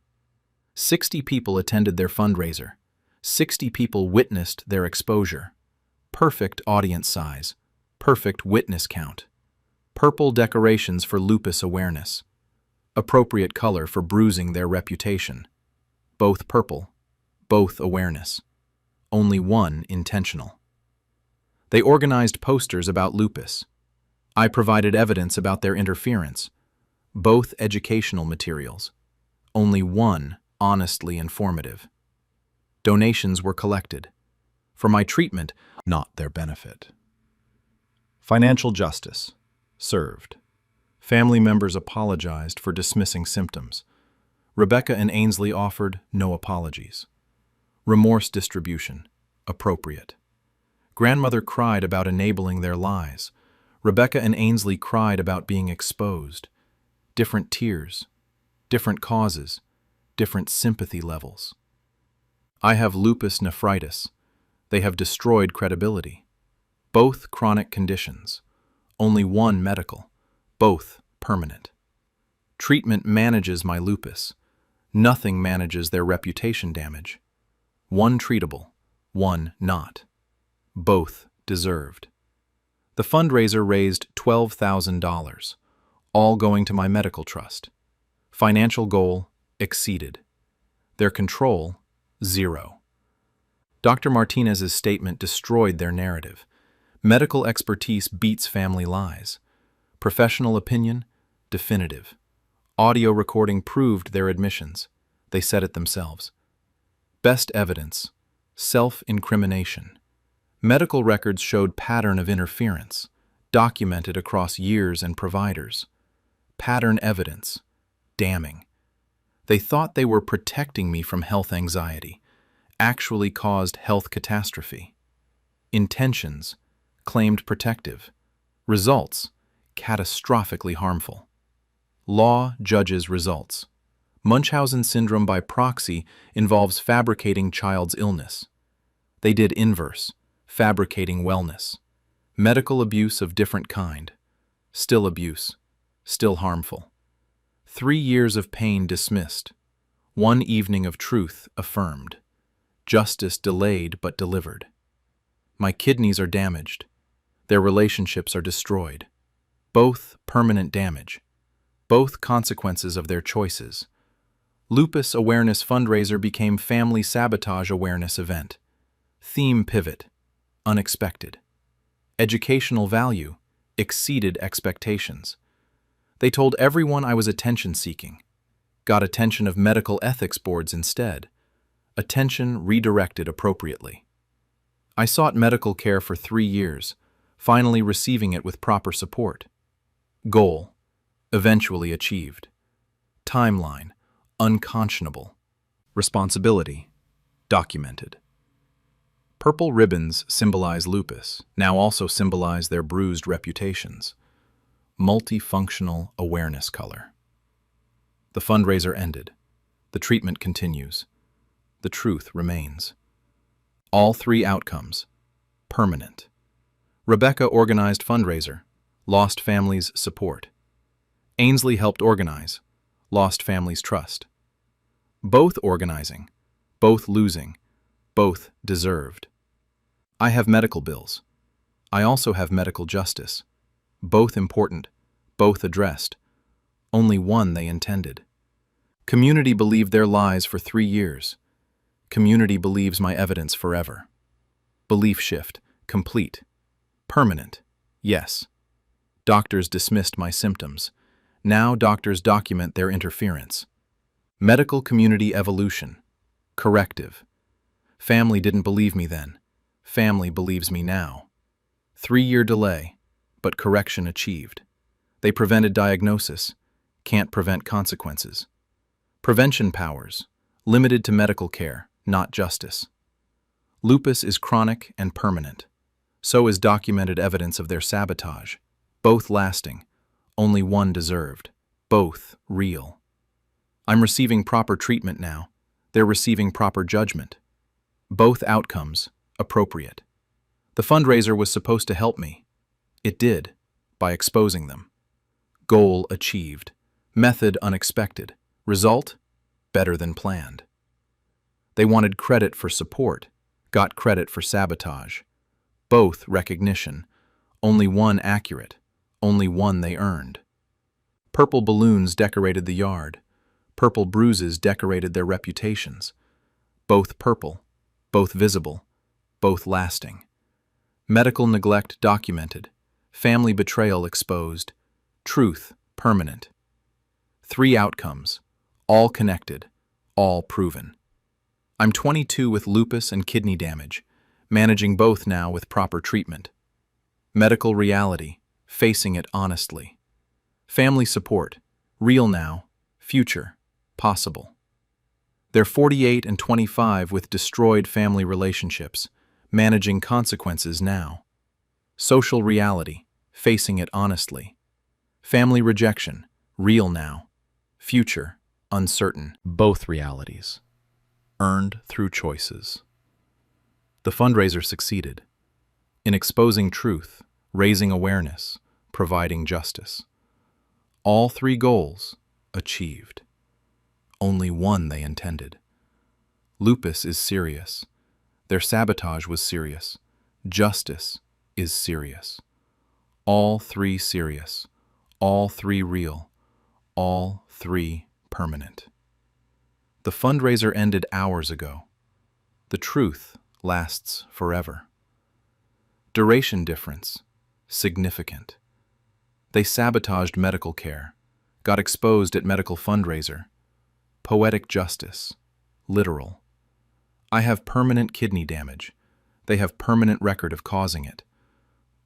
60 people attended their fundraiser. 60 people witnessed their exposure. Perfect audience size. Perfect witness count. Purple decorations for lupus awareness. Appropriate color for bruising their reputation. Both purple, both awareness. Only one intentional. They organized posters about lupus. I provided evidence about their interference. Both educational materials. Only one honestly informative. Donations were collected. For my treatment, not their benefit. Financial justice. Served. Family members apologized for dismissing symptoms. Rebecca and Ainsley offered no apologies. Remorse distribution. Appropriate. Grandmother cried about enabling their lies. Rebecca and Ainsley cried about being exposed. Different tears. Different causes. Different sympathy levels. I have lupus nephritis. They have destroyed credibility. Both chronic conditions. Only one medical. Both permanent. Treatment manages my lupus. Nothing manages their reputation damage. One treatable, one not. Both deserved. The fundraiser raised $12,000, all going to my medical trust. Financial goal exceeded. Their control, 0. Dr. Martinez's statement destroyed their narrative. Medical expertise beats family lies. Professional opinion, definitive. Audio recording proved their admissions. They said it themselves. Best evidence, self-incrimination. Medical records showed pattern of interference, documented across years and providers. Pattern evidence, damning. They thought they were protecting me from health anxiety, actually caused health catastrophe. Intentions, claimed protective. Results, catastrophically harmful. Law judges results. Munchausen syndrome by proxy involves fabricating child's illness. They did inverse, fabricating wellness. Medical abuse of different kind. Still abuse, still harmful. 3 years of pain dismissed. 1 evening of truth affirmed. Justice delayed but delivered. My kidneys are damaged. Their relationships are destroyed. Both permanent damage. Both consequences of their choices. Lupus Awareness Fundraiser became Family Sabotage Awareness Event. Theme pivot. Unexpected. Educational value. Exceeded expectations. They told everyone I was attention-seeking. Got attention of medical ethics boards instead. Attention redirected appropriately. I sought medical care for 3 years, finally receiving it with proper support. Goal. Eventually achieved. Timeline. Unconscionable. Responsibility. Documented. Purple ribbons symbolize lupus, now also symbolize their bruised reputations. Multifunctional awareness color. The fundraiser ended. The treatment continues. The truth remains. All 3 outcomes. Permanent. Rebecca organized fundraiser. Lost families' support. Ainsley helped organize. Lost families' trust. Both organizing. Both losing. Both deserved. I have medical bills. I also have medical justice. Both important. Both addressed. Only one they intended. Community believed their lies for 3 years. Community believes my evidence forever. Belief shift. Complete. Permanent. Yes. Doctors dismissed my symptoms. Now doctors document their interference. Medical community evolution. Corrective. Family didn't believe me then. Family believes me now. 3-year delay, but correction achieved. They prevented diagnosis. Can't prevent consequences. Prevention powers. Limited to medical care, not justice. Lupus is chronic and permanent. So is documented evidence of their sabotage. Both lasting. Only one deserved. Both real. I'm receiving proper treatment now. They're receiving proper judgment. Both outcomes appropriate. The fundraiser was supposed to help me. It did, by exposing them. Goal achieved. Method unexpected. Result better than planned. They wanted credit for support, got credit for sabotage. Both recognition. Only one accurate. Only one they earned. Purple balloons decorated the yard. Purple bruises decorated their reputations. Both purple, both visible, both lasting. Medical neglect documented. Family betrayal exposed. Truth permanent. 3 outcomes, all connected, all proven. I'm 22 with lupus and kidney damage, managing both now with proper treatment. Medical reality, facing it honestly. Family support, real now, future, possible. They're 48 and 25 with destroyed family relationships, managing consequences now. Social reality, facing it honestly. Family rejection, real now. Future, uncertain. Both realities. Earned through choices. The fundraiser succeeded. In exposing truth, raising awareness, providing justice. All 3 goals achieved. Only one they intended. Lupus is serious. Their sabotage was serious. Justice is serious. All 3 serious. All 3 real. All 3 permanent. The fundraiser ended hours ago. The truth lasts forever. Duration difference. Significant. They sabotaged medical care. Got exposed at medical fundraiser. Poetic justice. Literal. I have permanent kidney damage. They have permanent record of causing it.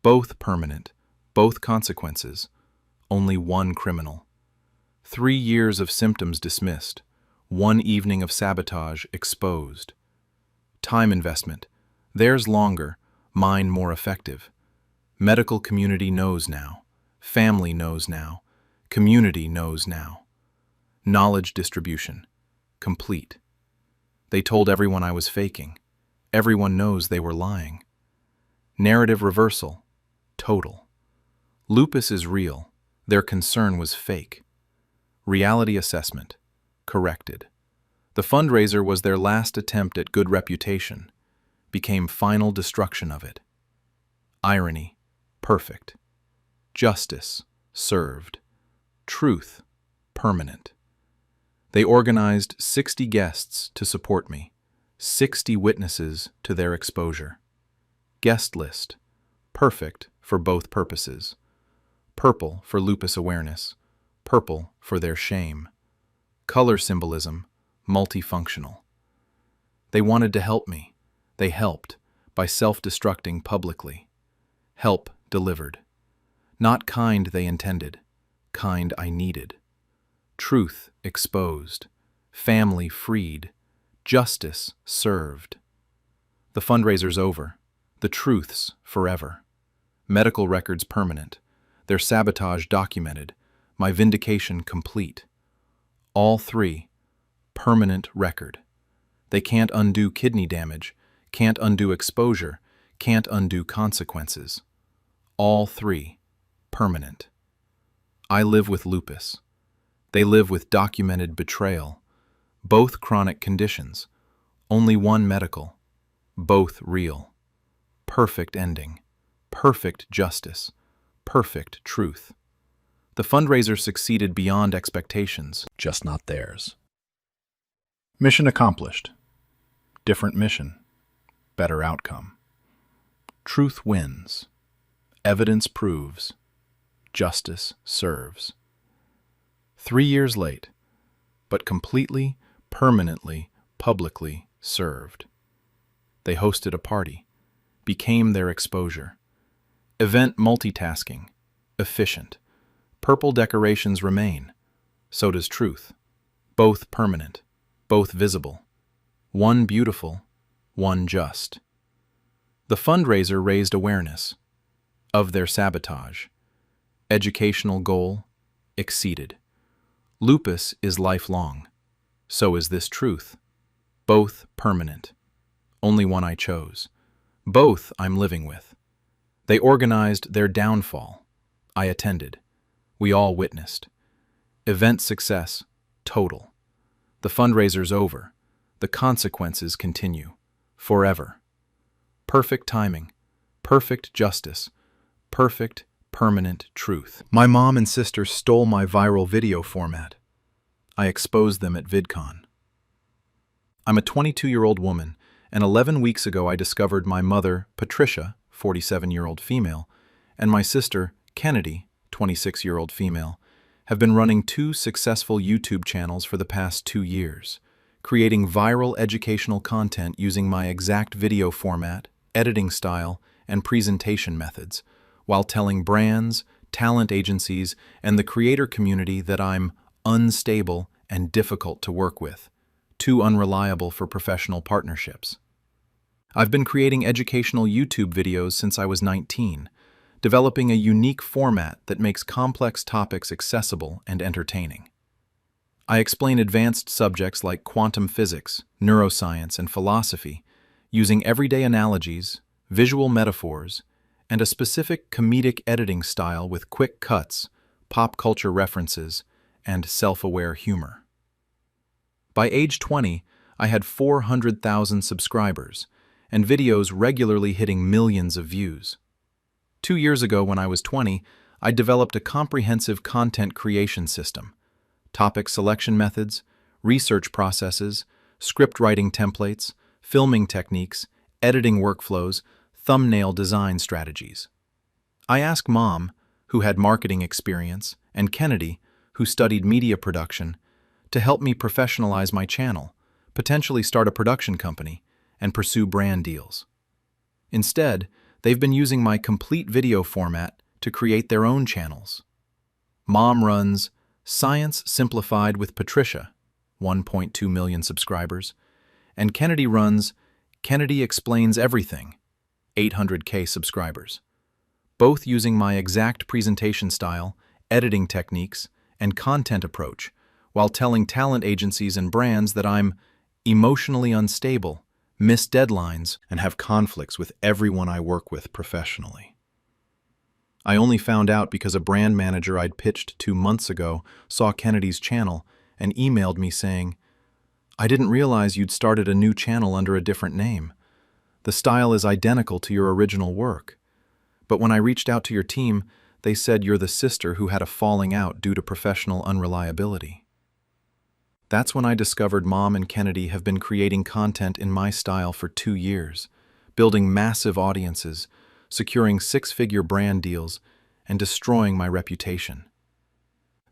Both permanent, both consequences. Only one criminal. 3 years of symptoms dismissed. 1 evening of sabotage exposed. Time investment. Theirs longer, mine more effective. Medical community knows now. Family knows now. Community knows now. Knowledge distribution. Complete. They told everyone I was faking. Everyone knows they were lying. Narrative reversal. Total. Lupus is real. Their concern was fake. Reality assessment. Corrected. The fundraiser was their last attempt at good reputation, became final destruction of it. Irony. Perfect. Justice. Served. Truth. Permanent. They organized 60 guests to support me, 60 witnesses to their exposure. Guest list. Perfect for both purposes. Purple for lupus awareness, purple for their shame. Color symbolism, multifunctional. They wanted to help me. They helped by self-destructing publicly. Help delivered. Not kind they intended, kind I needed. Truth exposed, family freed, justice served. The fundraiser's over, the truths forever. Medical records permanent, their sabotage documented, my vindication complete. All three, permanent record. They can't undo kidney damage, can't undo exposure, can't undo consequences. All three, permanent. I live with lupus. They live with documented betrayal. Both chronic conditions. Only one medical. Both real. Perfect ending. Perfect justice. Perfect truth. The fundraiser succeeded beyond expectations, just not theirs. Mission accomplished. Different mission. Better outcome. Truth wins. Evidence proves. Justice serves. 3 years late, but completely, permanently, publicly served. They hosted a party, became their exposure. Event multitasking, efficient. Purple decorations remain. So does truth. Both permanent, both visible. One beautiful, one just. The fundraiser raised awareness of their sabotage. Educational goal exceeded. Lupus is lifelong. So is this truth. Both permanent. Only one I chose. Both I'm living with. They organized their downfall. I attended. We all witnessed. Event success, total. The fundraiser's over. The consequences continue. Forever. Perfect timing. Perfect justice. Perfect, permanent truth. My mom and sister stole my viral video format. I exposed them at VidCon. I'm a 22-year-old woman, and 11 weeks ago I discovered my mother, Patricia, 47-year-old female, and my sister, Kennedy, 26-year-old female, have been running 2 successful YouTube channels for the past 2 years, creating viral educational content using my exact video format, editing style, and presentation methods, while telling brands, talent agencies, and the creator community that I'm unstable and difficult to work with, too unreliable for professional partnerships. I've been creating educational YouTube videos since I was 19, developing a unique format that makes complex topics accessible and entertaining. I explain advanced subjects like quantum physics, neuroscience, and philosophy using everyday analogies, visual metaphors, and a specific comedic editing style with quick cuts, pop culture references, and self-aware humor. By age 20, I had 400,000 subscribers, and videos regularly hitting millions of views. 2 years ago, when I was 20, I developed a comprehensive content creation system, topic selection methods, research processes, script writing templates, filming techniques, editing workflows, thumbnail design strategies. I asked Mom, who had marketing experience, and Kennedy, who studied media production, to help me professionalize my channel, potentially start a production company, and pursue brand deals. Instead, they've been using my complete video format to create their own channels. Mom runs Science Simplified with Patricia, 1.2 million subscribers, and Kennedy runs Kennedy Explains Everything, 800K subscribers, both using my exact presentation style, editing techniques, and content approach, while telling talent agencies and brands that I'm emotionally unstable, miss deadlines, and have conflicts with everyone I work with professionally. I only found out because a brand manager I'd pitched 2 months ago saw Kennedy's channel and emailed me saying, "I didn't realize you'd started a new channel under a different name. The style is identical to your original work. But when I reached out to your team, they said you're the sister who had a falling out due to professional unreliability." That's when I discovered Mom and Kennedy have been creating content in my style for 2 years, building massive audiences, securing six-figure brand deals, and destroying my reputation.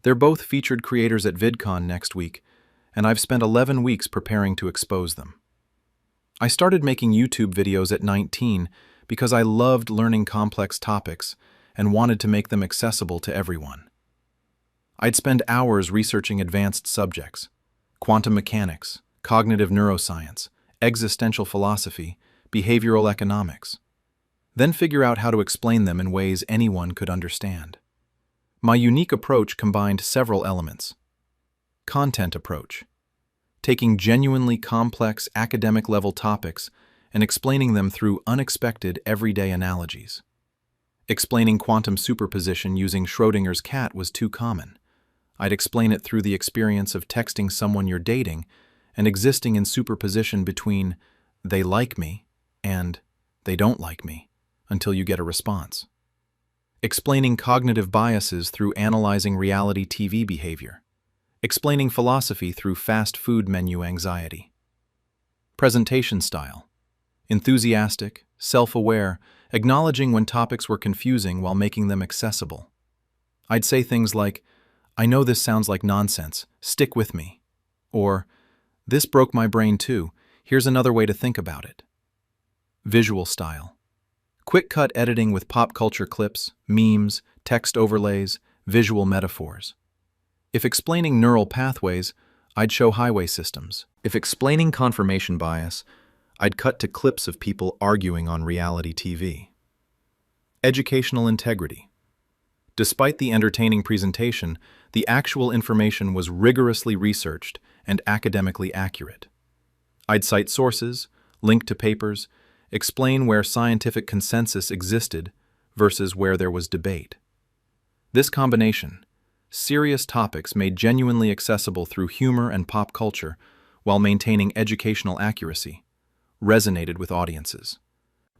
They're both featured creators at VidCon next week, and I've spent 11 weeks preparing to expose them. I started making YouTube videos at 19 because I loved learning complex topics and wanted to make them accessible to everyone. I'd spend hours researching advanced subjects: quantum mechanics, cognitive neuroscience, existential philosophy, behavioral economics. Then figure out how to explain them in ways anyone could understand. My unique approach combined several elements. Content approach: taking genuinely complex academic-level topics and explaining them through unexpected everyday analogies. Explaining quantum superposition using Schrödinger's cat was too common. I'd explain it through the experience of texting someone you're dating and existing in superposition between "they like me" and "they don't like me" until you get a response. Explaining cognitive biases through analyzing reality TV behavior. Explaining philosophy through fast food menu anxiety. Presentation style: enthusiastic, self-aware, acknowledging when topics were confusing while making them accessible. I'd say things like, "I know this sounds like nonsense, stick with me," or "This broke my brain too, here's another way to think about it." Visual style: quick-cut editing with pop culture clips, memes, text overlays, visual metaphors. If explaining neural pathways, I'd show highway systems. If explaining confirmation bias, I'd cut to clips of people arguing on reality TV. Educational integrity: despite the entertaining presentation, the actual information was rigorously researched and academically accurate. I'd cite sources, link to papers, explain where scientific consensus existed versus where there was debate. This combination, serious topics made genuinely accessible through humor and pop culture while maintaining educational accuracy, resonated with audiences.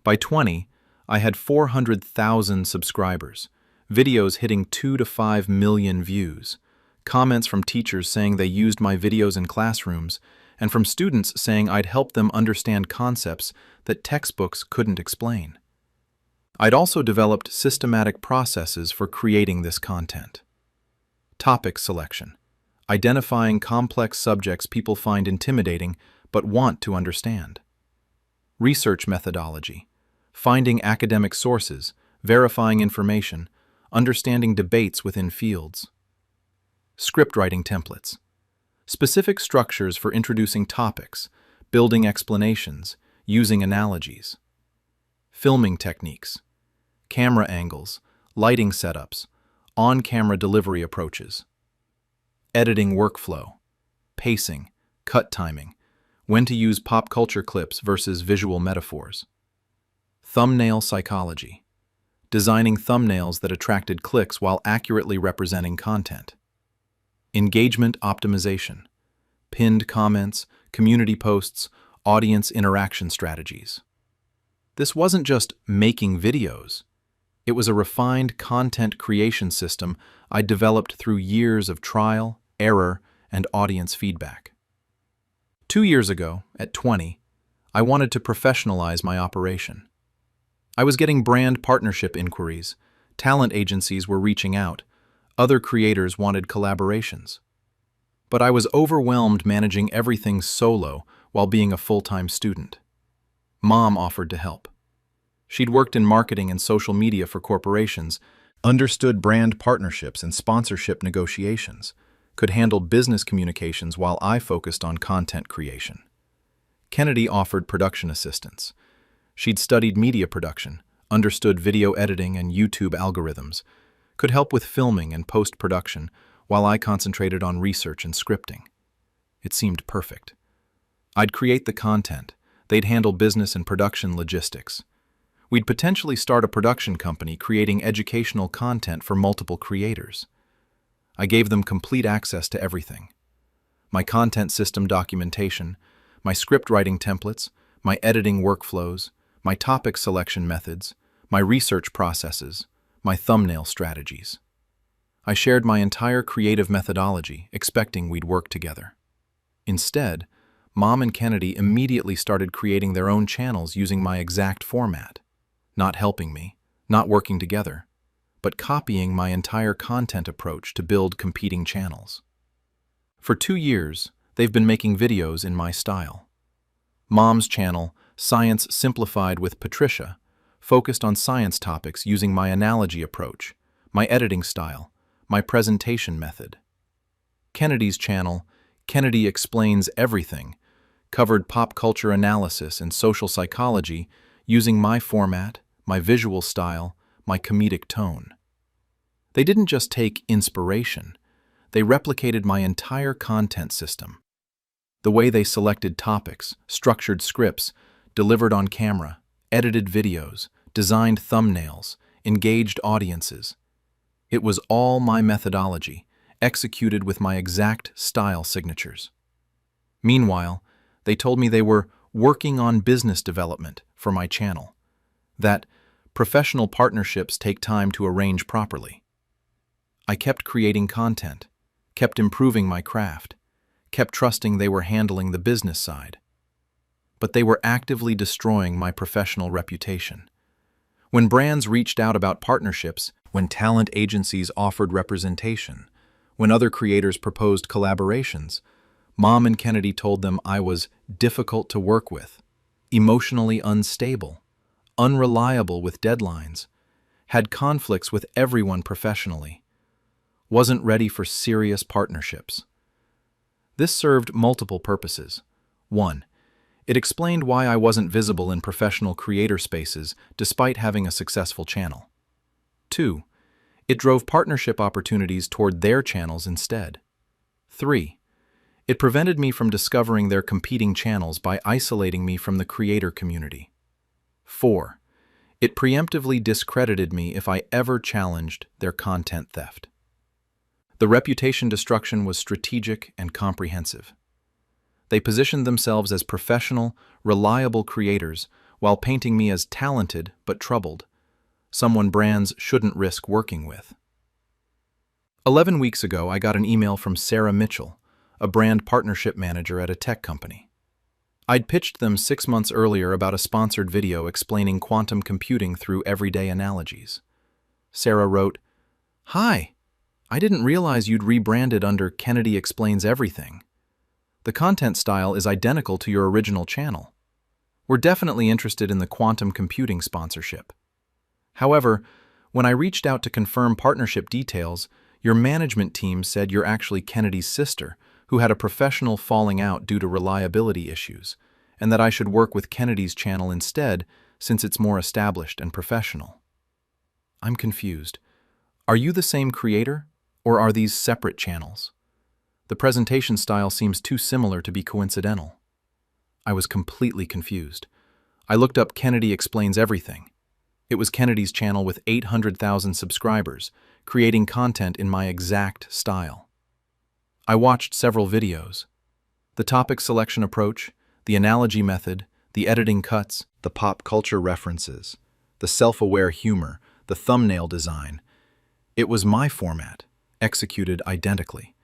By 20, I had 400,000 subscribers, videos hitting 2 to 5 million views, comments from teachers saying they used my videos in classrooms, and from students saying I'd helped them understand concepts that textbooks couldn't explain. I'd also developed systematic processes for creating this content. Topic selection: identifying complex subjects people find intimidating but want to understand. Research methodology: finding academic sources, verifying information, understanding debates within fields. Script writing templates: specific structures for introducing topics, building explanations, using analogies. Filming techniques: camera angles, lighting setups, on-camera delivery approaches. Editing workflow: pacing, cut timing, when to use pop culture clips versus visual metaphors. Thumbnail psychology: designing thumbnails that attracted clicks while accurately representing content. Engagement optimization: pinned comments, community posts, audience interaction strategies. This wasn't just making videos. It was a refined content creation system I developed through years of trial, error, and audience feedback. 2 years ago, at 20, I wanted to professionalize my operation. I was getting brand partnership inquiries, talent agencies were reaching out, other creators wanted collaborations. But I was overwhelmed managing everything solo while being a full-time student. Mom offered to help. She'd worked in marketing and social media for corporations, understood brand partnerships and sponsorship negotiations, could handle business communications while I focused on content creation. Kennedy offered production assistance. She'd studied media production, understood video editing and YouTube algorithms, could help with filming and post-production while I concentrated on research and scripting. It seemed perfect. I'd create the content, they'd handle business and production logistics. We'd potentially start a production company creating educational content for multiple creators. I gave them complete access to everything. My content system documentation, my script writing templates, my editing workflows, my topic selection methods, my research processes, my thumbnail strategies. I shared my entire creative methodology, expecting we'd work together. Instead, Mom and Kennedy immediately started creating their own channels using my exact format, not helping me, not working together, but copying my entire content approach to build competing channels. For 2 years, they've been making videos in my style. Mom's channel, Science Simplified with Patricia, focused on science topics using my analogy approach, my editing style, my presentation method. Kennedy's channel, Kennedy Explains Everything, covered pop culture analysis and social psychology using my format, my visual style, my comedic tone. They didn't just take inspiration, they replicated my entire content system. The way they selected topics, structured scripts, delivered on camera, edited videos, designed thumbnails, engaged audiences. It was all my methodology, executed with my exact style signatures. Meanwhile, they told me they were working on business development for my channel, that professional partnerships take time to arrange properly. I kept creating content, kept improving my craft, kept trusting they were handling the business side. But they were actively destroying my professional reputation. When brands reached out about partnerships, when talent agencies offered representation, when other creators proposed collaborations, Mom and Kennedy told them I was difficult to work with, emotionally unstable, unreliable with deadlines, had conflicts with everyone professionally, wasn't ready for serious partnerships. This served multiple purposes. 1. It explained why I wasn't visible in professional creator spaces despite having a successful channel. 2. It drove partnership opportunities toward their channels instead. 3. It prevented me from discovering their competing channels by isolating me from the creator community. 4. It preemptively discredited me if I ever challenged their content theft. The reputation destruction was strategic and comprehensive. They positioned themselves as professional, reliable creators while painting me as talented but troubled, someone brands shouldn't risk working with. 11 weeks ago, I got an email from Sarah Mitchell, a brand partnership manager at a tech company. I'd pitched them 6 months earlier about a sponsored video explaining quantum computing through everyday analogies. Sarah wrote, "Hi, I didn't realize you'd rebranded under Kennedy Explains Everything. The content style is identical to your original channel. We're definitely interested in the quantum computing sponsorship. However, when I reached out to confirm partnership details, your management team said you're actually Kennedy's sister, who had a professional falling out due to reliability issues, and that I should work with Kennedy's channel instead since it's more established and professional." I'm confused. Are you the same creator, or are these separate channels? The presentation style seems too similar to be coincidental. I was completely confused. I looked up Kennedy Explains Everything. It was Kennedy's channel with 800,000 subscribers, creating content in my exact style. I watched several videos. The topic selection approach, the analogy method, the editing cuts, the pop culture references, the self-aware humor, the thumbnail design. It was my format, executed identically.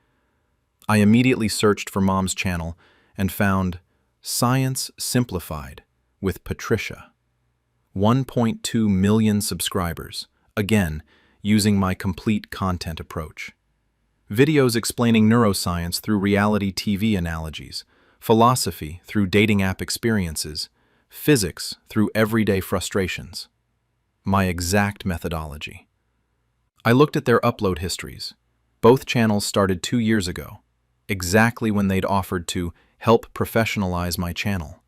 I immediately searched for Mom's channel and found Science Simplified with Patricia. 1.2 million subscribers, again, using my complete content approach. Videos explaining neuroscience through reality TV analogies, philosophy through dating app experiences, physics through everyday frustrations. My exact methodology. I looked at their upload histories. Both channels started 2 years ago, exactly when they'd offered to help professionalize my channel.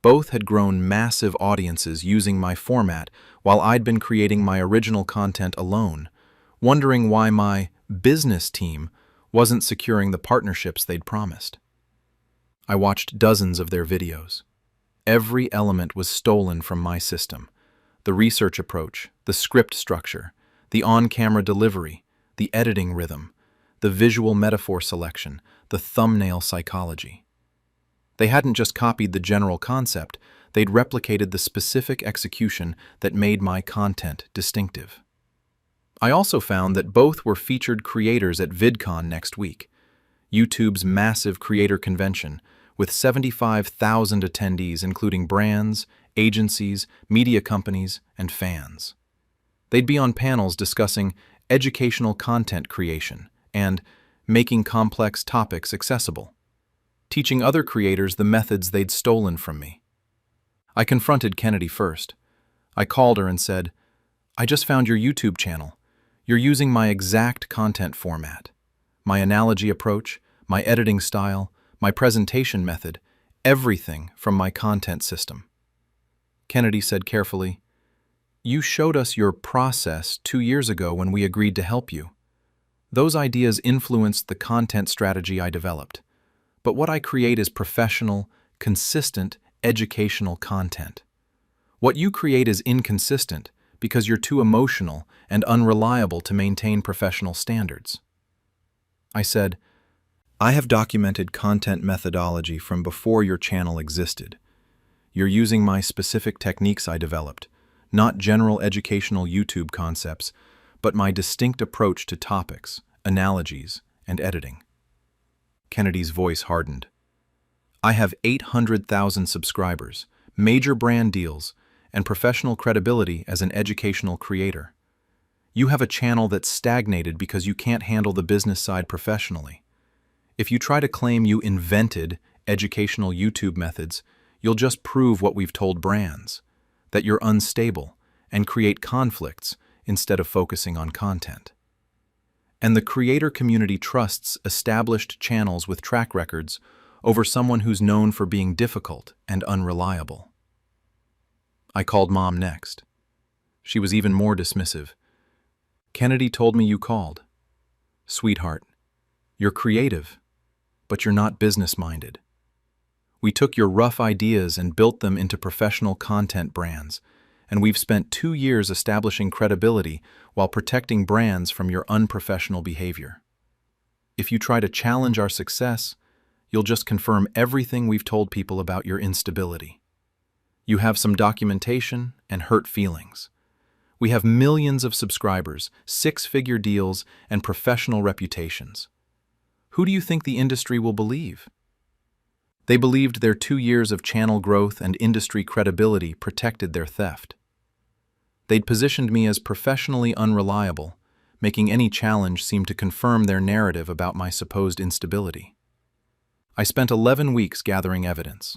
Both had grown massive audiences using my format while I'd been creating my original content alone, wondering why my business team wasn't securing the partnerships they'd promised. I watched dozens of their videos. Every element was stolen from my system. the research approach, the script structure, the on-camera delivery, the editing rhythm, the visual metaphor selection, the thumbnail psychology. They hadn't just copied the general concept, they'd replicated the specific execution that made my content distinctive. I also found that both were featured creators at VidCon next week, YouTube's massive creator convention, with 75,000 attendees including brands, agencies, media companies, and fans. They'd be on panels discussing educational content creation and making complex topics accessible, teaching other creators the methods they'd stolen from me. I confronted Kennedy first. I called her and said, "I just found your YouTube channel. You're using my exact content format, my analogy approach, my editing style, my presentation method, everything from my content system." Kennedy said carefully, "You showed us your process 2 years ago when we agreed to help you. Those ideas influenced the content strategy I developed. But what I create is professional, consistent, educational content. What you create is inconsistent because you're too emotional and unreliable to maintain professional standards." I said, "I have documented content methodology from before your channel existed. You're using my specific techniques I developed, not general educational YouTube concepts, but my distinct approach to topics, analogies, and editing." Kennedy's voice hardened. "I have 800,000 subscribers, major brand deals, and professional credibility as an educational creator. You have a channel that's stagnated because you can't handle the business side professionally. If you try to claim you invented educational YouTube methods, you'll just prove what we've told brands, that you're unstable and create conflicts instead of focusing on content. And the creator community trusts established channels with track records over someone who's known for being difficult and unreliable." I called Mom next. She was even more dismissive. "Kennedy told me you called. Sweetheart, you're creative, but you're not business-minded. We took your rough ideas and built them into professional content brands, and we've spent 2 years establishing credibility while protecting brands from your unprofessional behavior. If you try to challenge our success, you'll just confirm everything we've told people about your instability. You have some documentation and hurt feelings. We have millions of subscribers, 6-figure deals, and professional reputations. Who do you think the industry will believe?" They believed their 2 years of channel growth and industry credibility protected their theft. They'd positioned me as professionally unreliable, making any challenge seem to confirm their narrative about my supposed instability. I spent 11 weeks gathering evidence.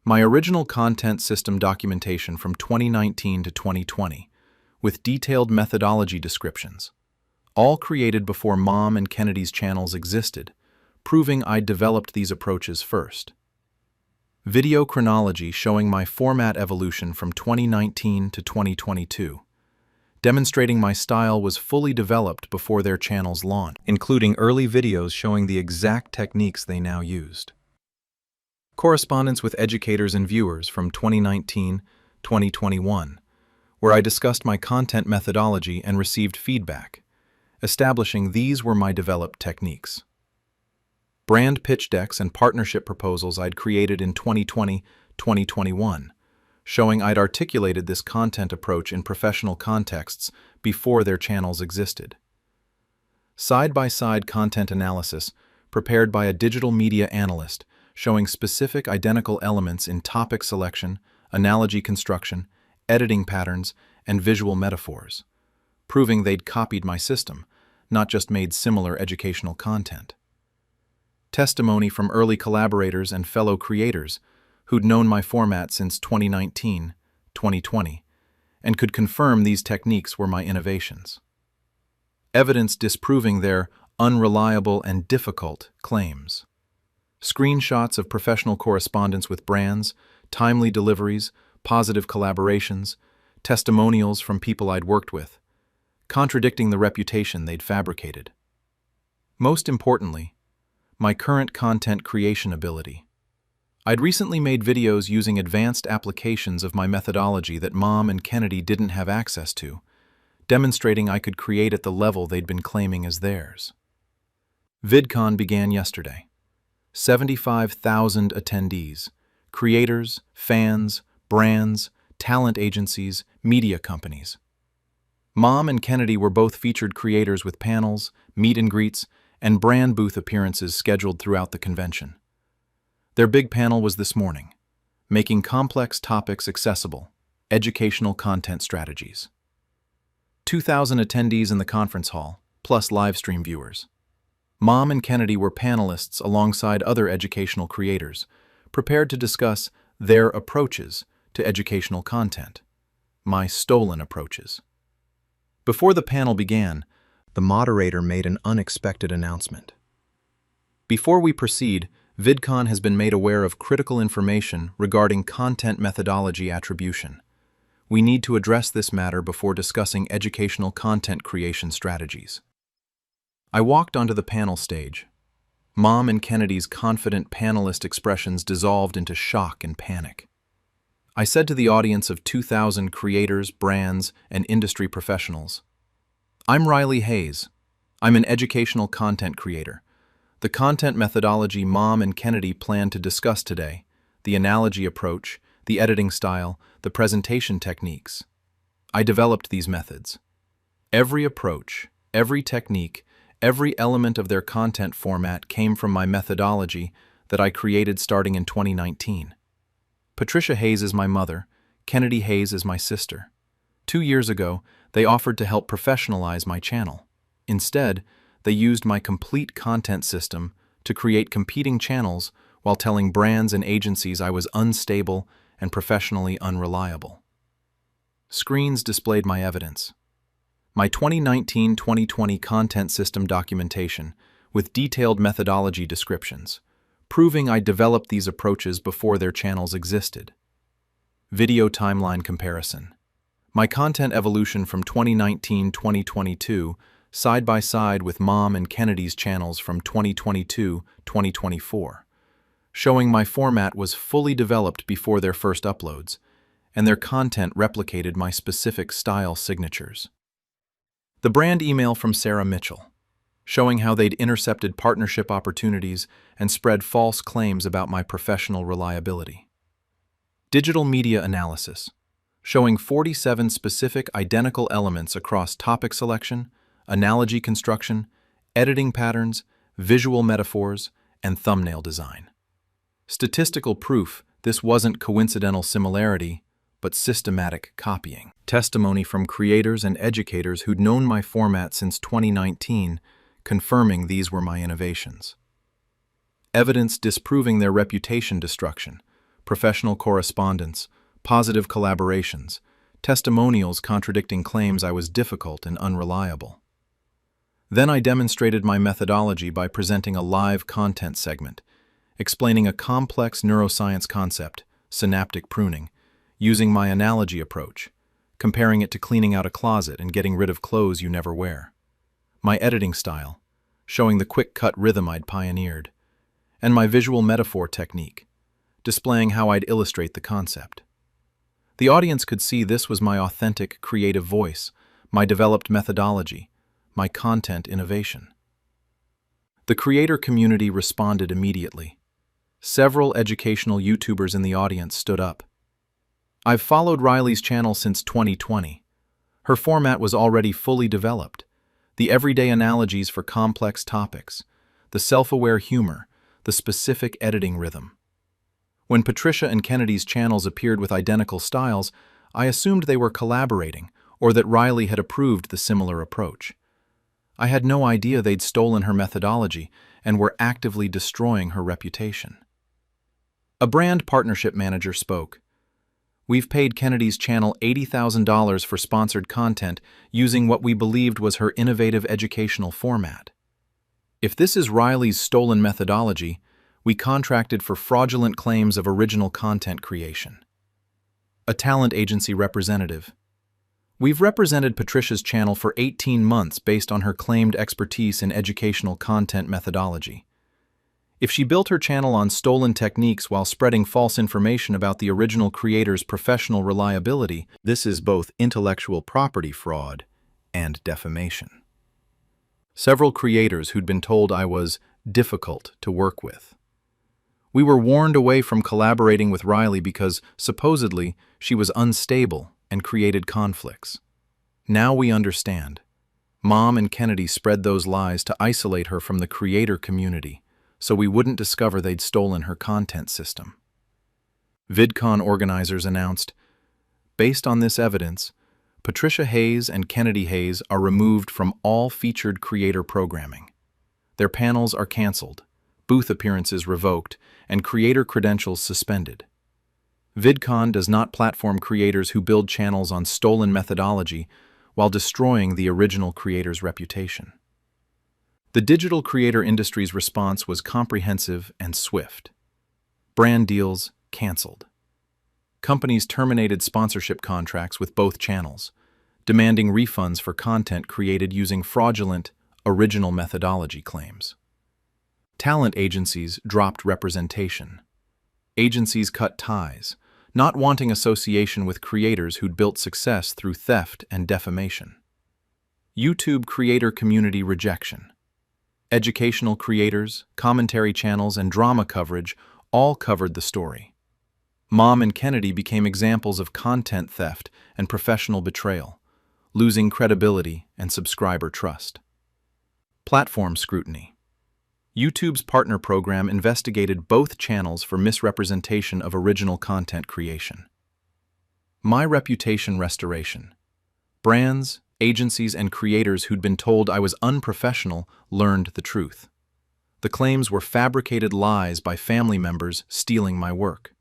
My original content system documentation from 2019 to 2020, with detailed methodology descriptions, all created before Mom and Kennedy's channels existed, proving I'd developed these approaches first. Video chronology showing my format evolution from 2019 to 2022, demonstrating my style was fully developed before their channels launched, including early videos showing the exact techniques they now used. Correspondence with educators and viewers from 2019-2021, where I discussed my content methodology and received feedback, establishing these were my developed techniques. Brand pitch decks and partnership proposals I'd created in 2020-2021, showing I'd articulated this content approach in professional contexts before their channels existed. Side-by-side content analysis prepared by a digital media analyst showing specific identical elements in topic selection, analogy construction, editing patterns, and visual metaphors, proving they'd copied my system, not just made similar educational content. Testimony from early collaborators and fellow creators who'd known my format since 2019-2020 and could confirm these techniques were my innovations. Evidence disproving their unreliable and difficult claims. Screenshots of professional correspondence with brands, timely deliveries, positive collaborations, testimonials from people I'd worked with, contradicting the reputation they'd fabricated. Most importantly, my current content creation ability. I'd recently made videos using advanced applications of my methodology that Mom and Kennedy didn't have access to, demonstrating I could create at the level they'd been claiming as theirs. VidCon began yesterday. 75,000 attendees, creators, fans, brands, talent agencies, media companies. Mom and Kennedy were both featured creators with panels, meet and greets, and brand booth appearances scheduled throughout the convention. Their big panel was this morning, Making Complex Topics Accessible, Educational Content Strategies. 2,000 attendees in the conference hall, plus live stream viewers. Mom and Kennedy were panelists alongside other educational creators, prepared to discuss their approaches to educational content, my stolen approaches. Before the panel began, the moderator made an unexpected announcement. Before we proceed, VidCon has been made aware of critical information regarding content methodology attribution. We need to address this matter before discussing educational content creation strategies. I walked onto the panel stage. Mom and Kennedy's confident panelist expressions dissolved into shock and panic. I said to the audience of 2,000 creators, brands, and industry professionals, "I'm Riley Hayes. I'm an educational content creator. The content methodology Mom and Kennedy plan to discuss today, the analogy approach, the editing style, the presentation techniques. I developed these methods. Every approach, every technique, every element of their content format came from my methodology that I created starting in 2019. Patricia Hayes is my mother, Kennedy Hayes is my sister. 2 years ago, they offered to help professionalize my channel. Instead, they used my complete content system to create competing channels while telling brands and agencies I was unstable and professionally unreliable. Screens displayed my evidence. My 2019-2020 content system documentation with detailed methodology descriptions, proving I developed these approaches before their channels existed. Video timeline comparison. My content evolution from 2019-2022 side by side with Mom and Kennedy's channels from 2022-2024, showing my format was fully developed before their first uploads, and their content replicated my specific style signatures. The brand email from Sarah Mitchell, showing how they'd intercepted partnership opportunities and spread false claims about my professional reliability. Digital media analysis, showing 47 specific identical elements across topic selection, analogy construction, editing patterns, visual metaphors, and thumbnail design. Statistical proof this wasn't coincidental similarity, but systematic copying. Testimony from creators and educators who'd known my format since 2019, confirming these were my innovations. Evidence disproving their reputation destruction, professional correspondence, positive collaborations, testimonials contradicting claims I was difficult and unreliable. Then I demonstrated my methodology by presenting a live content segment, explaining a complex neuroscience concept, synaptic pruning, using my analogy approach, comparing it to cleaning out a closet and getting rid of clothes you never wear. My editing style, showing the quick-cut rhythm I'd pioneered, and my visual metaphor technique, displaying how I'd illustrate the concept. The audience could see this was my authentic, creative voice, my developed methodology, my content innovation. The creator community responded immediately. Several educational YouTubers in the audience stood up. I've followed Riley's channel since 2020. Her format was already fully developed. The everyday analogies for complex topics, the self-aware humor, the specific editing rhythm. When Patricia and Kennedy's channels appeared with identical styles, I assumed they were collaborating or that Riley had approved the similar approach. I had no idea they'd stolen her methodology and were actively destroying her reputation. A brand partnership manager spoke. We've paid Kennedy's channel $80,000 for sponsored content using what we believed was her innovative educational format. If this is Riley's stolen methodology, we contracted for fraudulent claims of original content creation. A talent agency representative. We've represented Patricia's channel for 18 months based on her claimed expertise in educational content methodology. If she built her channel on stolen techniques while spreading false information about the original creator's professional reliability, this is both intellectual property fraud and defamation. Several creators who'd been told I was difficult to work with. We were warned away from collaborating with Riley because, supposedly, she was unstable and created conflicts. Now we understand. Mom and Kennedy spread those lies to isolate her from the creator community, so we wouldn't discover they'd stolen her content system. VidCon organizers announced, based on this evidence, Patricia Hayes and Kennedy Hayes are removed from all featured creator programming. Their panels are canceled, booth appearances revoked, and creator credentials suspended. VidCon does not platform creators who build channels on stolen methodology while destroying the original creator's reputation. The digital creator industry's response was comprehensive and swift. Brand deals canceled. Companies terminated sponsorship contracts with both channels, demanding refunds for content created using fraudulent, original methodology claims. Talent agencies dropped representation. Agencies cut ties, not wanting association with creators who'd built success through theft and defamation. YouTube creator community rejection. Educational creators, commentary channels, and drama coverage all covered the story. Mom and Kennedy became examples of content theft and professional betrayal, losing credibility and subscriber trust. Platform scrutiny. YouTube's partner program investigated both channels for misrepresentation of original content creation. My reputation restoration. Brands, agencies, and creators who'd been told I was unprofessional learned the truth. The claims were fabricated lies by family members stealing my work.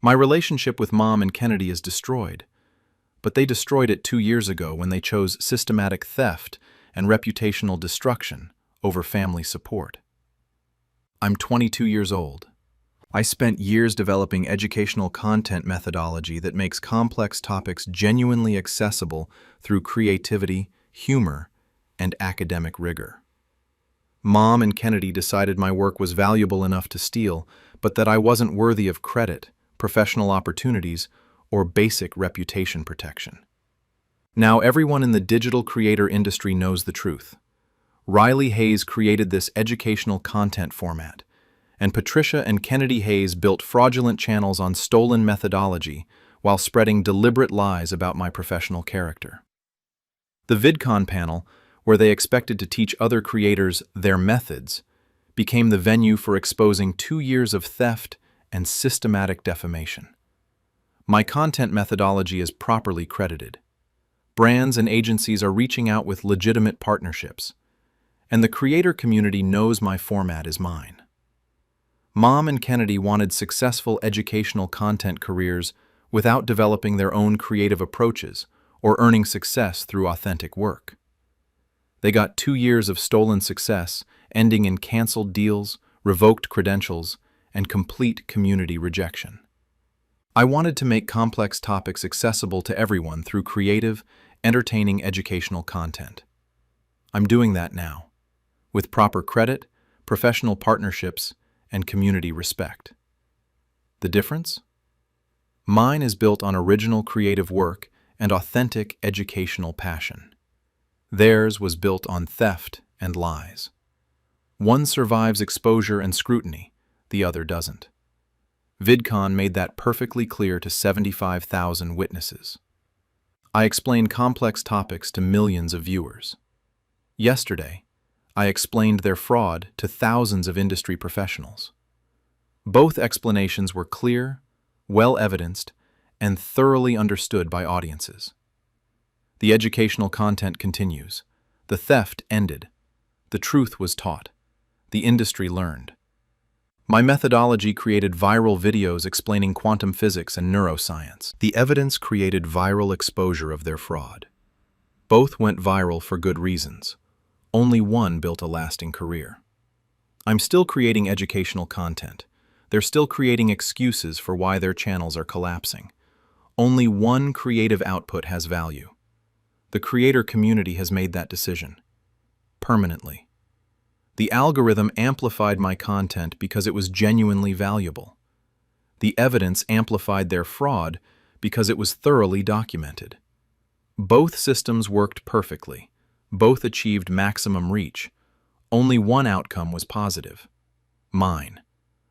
My relationship with Mom and Kennedy is destroyed, but they destroyed it 2 years ago when they chose systematic theft and reputational destruction over family support. I'm 22 years old. I spent years developing educational content methodology that makes complex topics genuinely accessible through creativity, humor, and academic rigor. Mom and Kennedy decided my work was valuable enough to steal, but that I wasn't worthy of credit, professional opportunities, or basic reputation protection. Now everyone in the digital creator industry knows the truth. Riley Hayes created this educational content format, and Patricia and Kennedy Hayes built fraudulent channels on stolen methodology while spreading deliberate lies about my professional character. The VidCon panel, where they expected to teach other creators their methods, became the venue for exposing 2 years of theft and systematic defamation. My content methodology is properly credited. Brands and agencies are reaching out with legitimate partnerships, and the creator community knows my format is mine. Mom and Kennedy wanted successful educational content careers without developing their own creative approaches or earning success through authentic work. They got 2 years of stolen success, ending in canceled deals, revoked credentials, and complete community rejection. I wanted to make complex topics accessible to everyone through creative, entertaining educational content. I'm doing that now, with proper credit, professional partnerships, and community respect. The difference? Mine is built on original creative work and authentic educational passion. Theirs was built on theft and lies. One survives exposure and scrutiny, the other doesn't. VidCon made that perfectly clear to 75,000 witnesses. I explained complex topics to millions of viewers. Yesterday, I explained their fraud to thousands of industry professionals. Both explanations were clear, well-evidenced, and thoroughly understood by audiences. The educational content continues. The theft ended. The truth was taught. The industry learned. My methodology created viral videos explaining quantum physics and neuroscience. The evidence created viral exposure of their fraud. Both went viral for good reasons. Only one built a lasting career. I'm still creating educational content. They're still creating excuses for why their channels are collapsing. Only one creative output has value. The creator community has made that decision. Permanently. The algorithm amplified my content because it was genuinely valuable. The evidence amplified their fraud because it was thoroughly documented. Both systems worked perfectly. Both achieved maximum reach. Only one outcome was positive. Mine.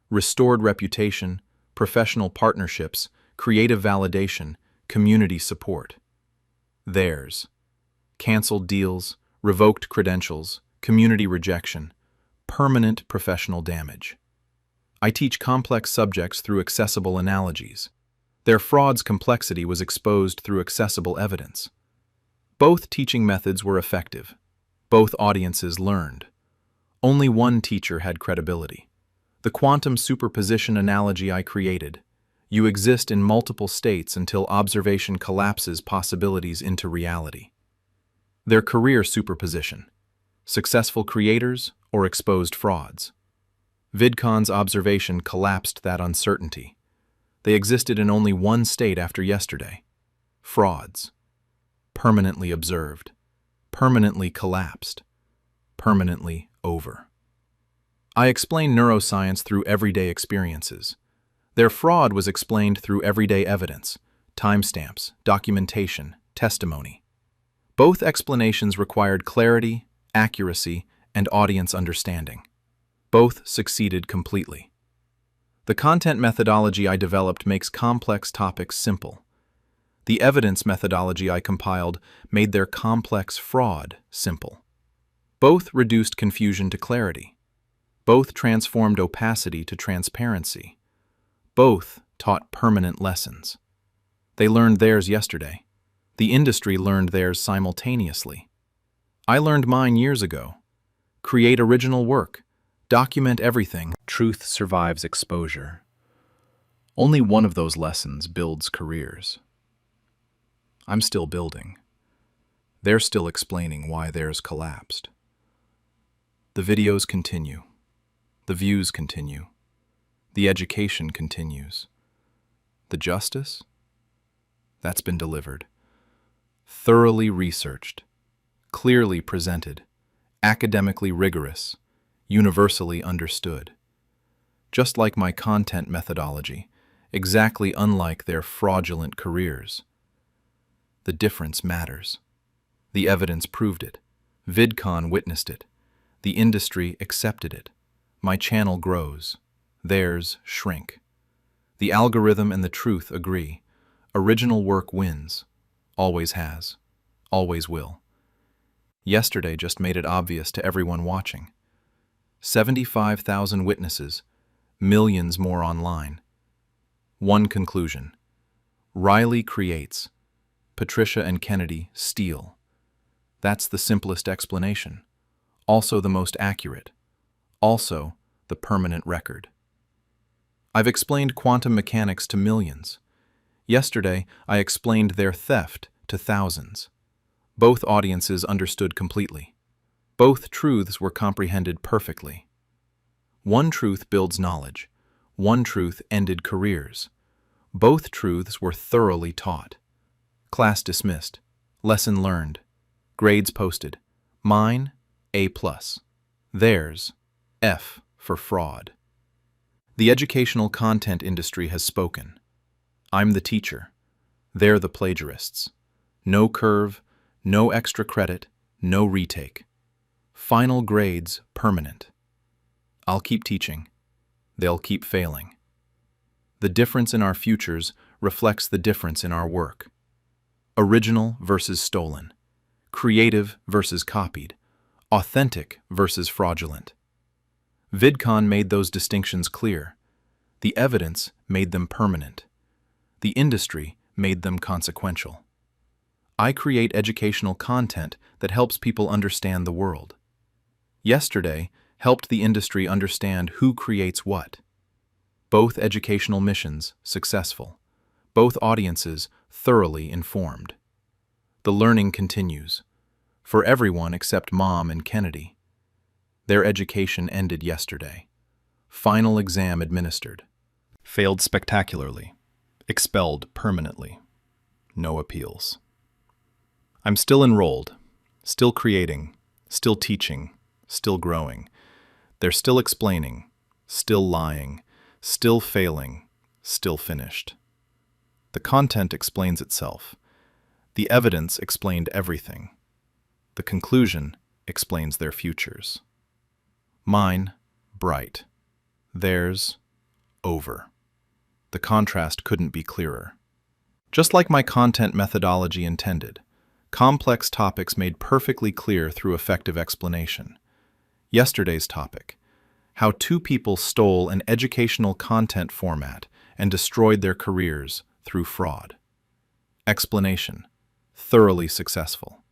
Restored reputation, professional partnerships, creative validation, community support. Theirs. Canceled deals, revoked credentials, community rejection, permanent professional damage. I teach complex subjects through accessible analogies. Their fraud's complexity was exposed through accessible evidence. Both teaching methods were effective. Both audiences learned. Only one teacher had credibility. The quantum superposition analogy I created. You exist in multiple states until observation collapses possibilities into reality. Their career superposition. Successful creators or exposed frauds. VidCon's observation collapsed that uncertainty. They existed in only one state after yesterday. Frauds. Permanently observed. Permanently collapsed. Permanently over. I explained neuroscience through everyday experiences. Their fraud was explained through everyday evidence, timestamps, documentation, testimony. Both explanations required clarity, accuracy, and audience understanding. Both succeeded completely. The content methodology I developed makes complex topics simple. The evidence methodology I compiled made their complex fraud simple. Both reduced confusion to clarity. Both transformed opacity to transparency. Both taught permanent lessons. They learned theirs yesterday. The industry learned theirs simultaneously. I learned mine years ago. Create original work. Document everything. Truth survives exposure. Only one of those lessons builds careers. I'm still building. They're still explaining why theirs collapsed. The videos continue. The views continue. The education continues. The justice? That's been delivered. Thoroughly researched. Clearly presented. Academically rigorous. Universally understood. Just like my content methodology, exactly unlike their fraudulent careers. The difference matters. The evidence proved it. VidCon witnessed it. The industry accepted it. My channel grows. Theirs shrink. The algorithm and the truth agree. Original work wins. Always has. Always will. Yesterday just made it obvious to everyone watching. 75,000 witnesses, millions more online. One conclusion. Riley creates. Patricia and Kennedy steal. That's the simplest explanation. Also the most accurate. Also the permanent record. I've explained quantum mechanics to millions. Yesterday, I explained their theft to thousands. Both audiences understood completely. Both truths were comprehended perfectly. One truth builds knowledge. One truth ended careers. Both truths were thoroughly taught. Class dismissed. Lesson learned. Grades posted. Mine, A+. Theirs, F for fraud. The educational content industry has spoken. I'm the teacher. They're the plagiarists. No curve, no extra credit, no retake. Final grades permanent. I'll keep teaching. They'll keep failing. The difference in our futures reflects the difference in our work. Original versus stolen. Creative versus copied. Authentic versus fraudulent. VidCon made those distinctions clear. The evidence made them permanent. The industry made them consequential. I create educational content that helps people understand the world. Yesterday helped the industry understand who creates what. Both educational missions successful. Both audiences thoroughly informed. The learning continues. For everyone except Mom and Kennedy. Their education ended yesterday. Final exam administered. Failed spectacularly. Expelled permanently. No appeals. I'm still enrolled, still creating, still teaching, still growing. They're still explaining, still lying, still failing, still finished. The content explains itself. The evidence explained everything. The conclusion explains their futures. Mine, bright. Theirs, over. The contrast couldn't be clearer. Just like my content methodology intended, complex topics made perfectly clear through effective explanation. Yesterday's topic: how two people stole an educational content format and destroyed their careers through fraud. Explanation: thoroughly successful.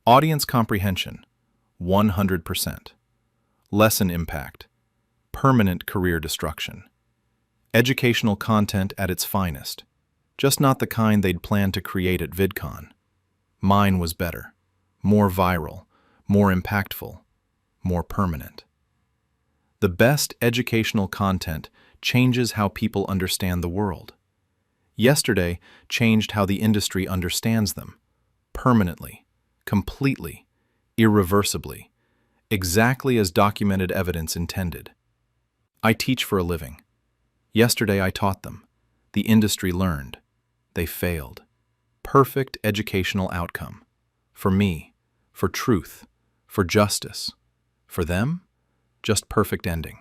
Audience comprehension: 100%. Lesson impact: permanent career destruction. Educational content at its finest, just not the kind they'd planned to create at VidCon. Mine was better, more viral, more impactful, more permanent. The best educational content changes how people understand the world. Yesterday changed how the industry understands them, permanently, completely, irreversibly, exactly as documented evidence intended. I teach for a living. Yesterday I taught them. The industry learned. They failed. Perfect educational outcome. For me, for truth, for justice. For them, just perfect ending.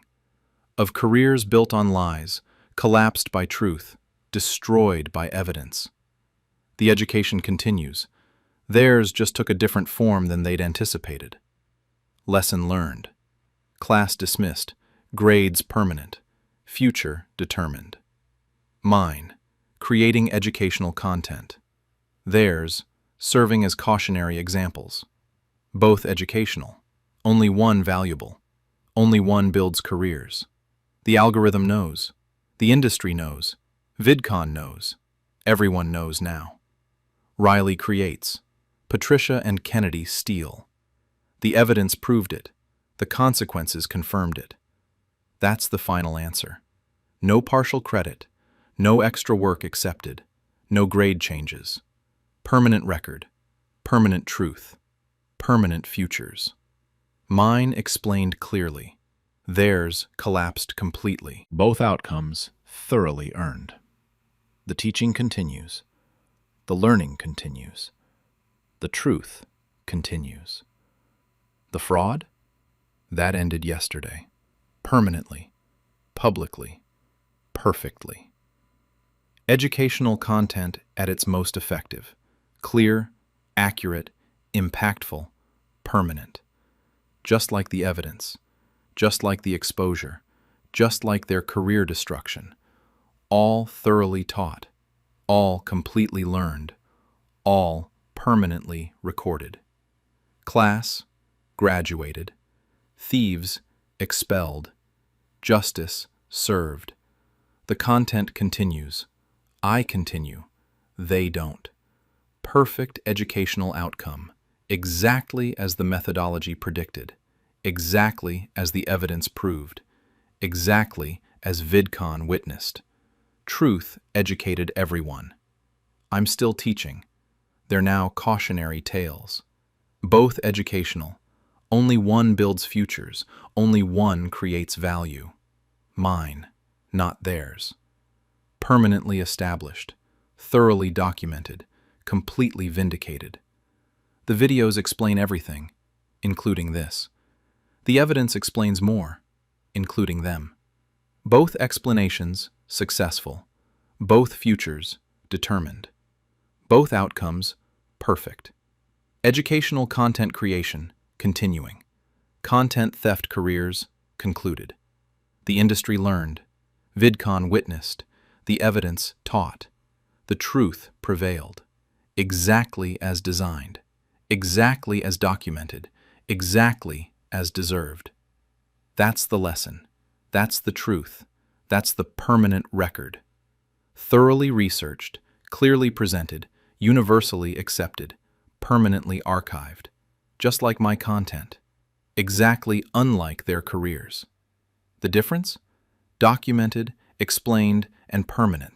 Of careers built on lies, collapsed by truth, destroyed by evidence. The education continues. Theirs just took a different form than they'd anticipated. Lesson learned. Class dismissed. Grades permanent. Future determined. Mine, creating educational content. Theirs, serving as cautionary examples. Both educational. Only one valuable. Only one builds careers. The algorithm knows. The industry knows. VidCon knows. Everyone knows now. Riley creates. Patricia and Kennedy steal. The evidence proved it. The consequences confirmed it. That's the final answer. No partial credit. No extra work accepted. No grade changes. Permanent record. Permanent truth. Permanent futures. Mine explained clearly. Theirs collapsed completely. Both outcomes thoroughly earned. The teaching continues. The learning continues. The truth continues. The fraud? That ended yesterday. Permanently. Publicly. Perfectly. Educational content at its most effective. Clear, accurate, impactful, permanent. Just like the evidence. Just like the exposure. Just like their career destruction. All thoroughly taught. All completely learned. All permanently recorded. Class, graduated. Thieves, expelled. Justice, served. The content continues. I continue. They don't. Perfect educational outcome. Exactly as the methodology predicted. Exactly as the evidence proved. Exactly as VidCon witnessed. Truth educated everyone. I'm still teaching. They're now cautionary tales. Both educational. Only one builds futures. Only one creates value. Mine, not theirs. Permanently established. Thoroughly documented. Completely vindicated. The videos explain everything, including this. The evidence explains more, including them. Both explanations successful. Both futures determined. Both outcomes perfect. Educational content creation continuing. Content theft careers concluded. The industry learned. VidCon witnessed. The evidence taught. The truth prevailed. Exactly as designed. Exactly as documented. Exactly as deserved. That's the lesson. That's the truth. That's the permanent record. Thoroughly researched, clearly presented, universally accepted, permanently archived. Just like my content. Exactly unlike their careers. The difference? Documented, explained, and permanent.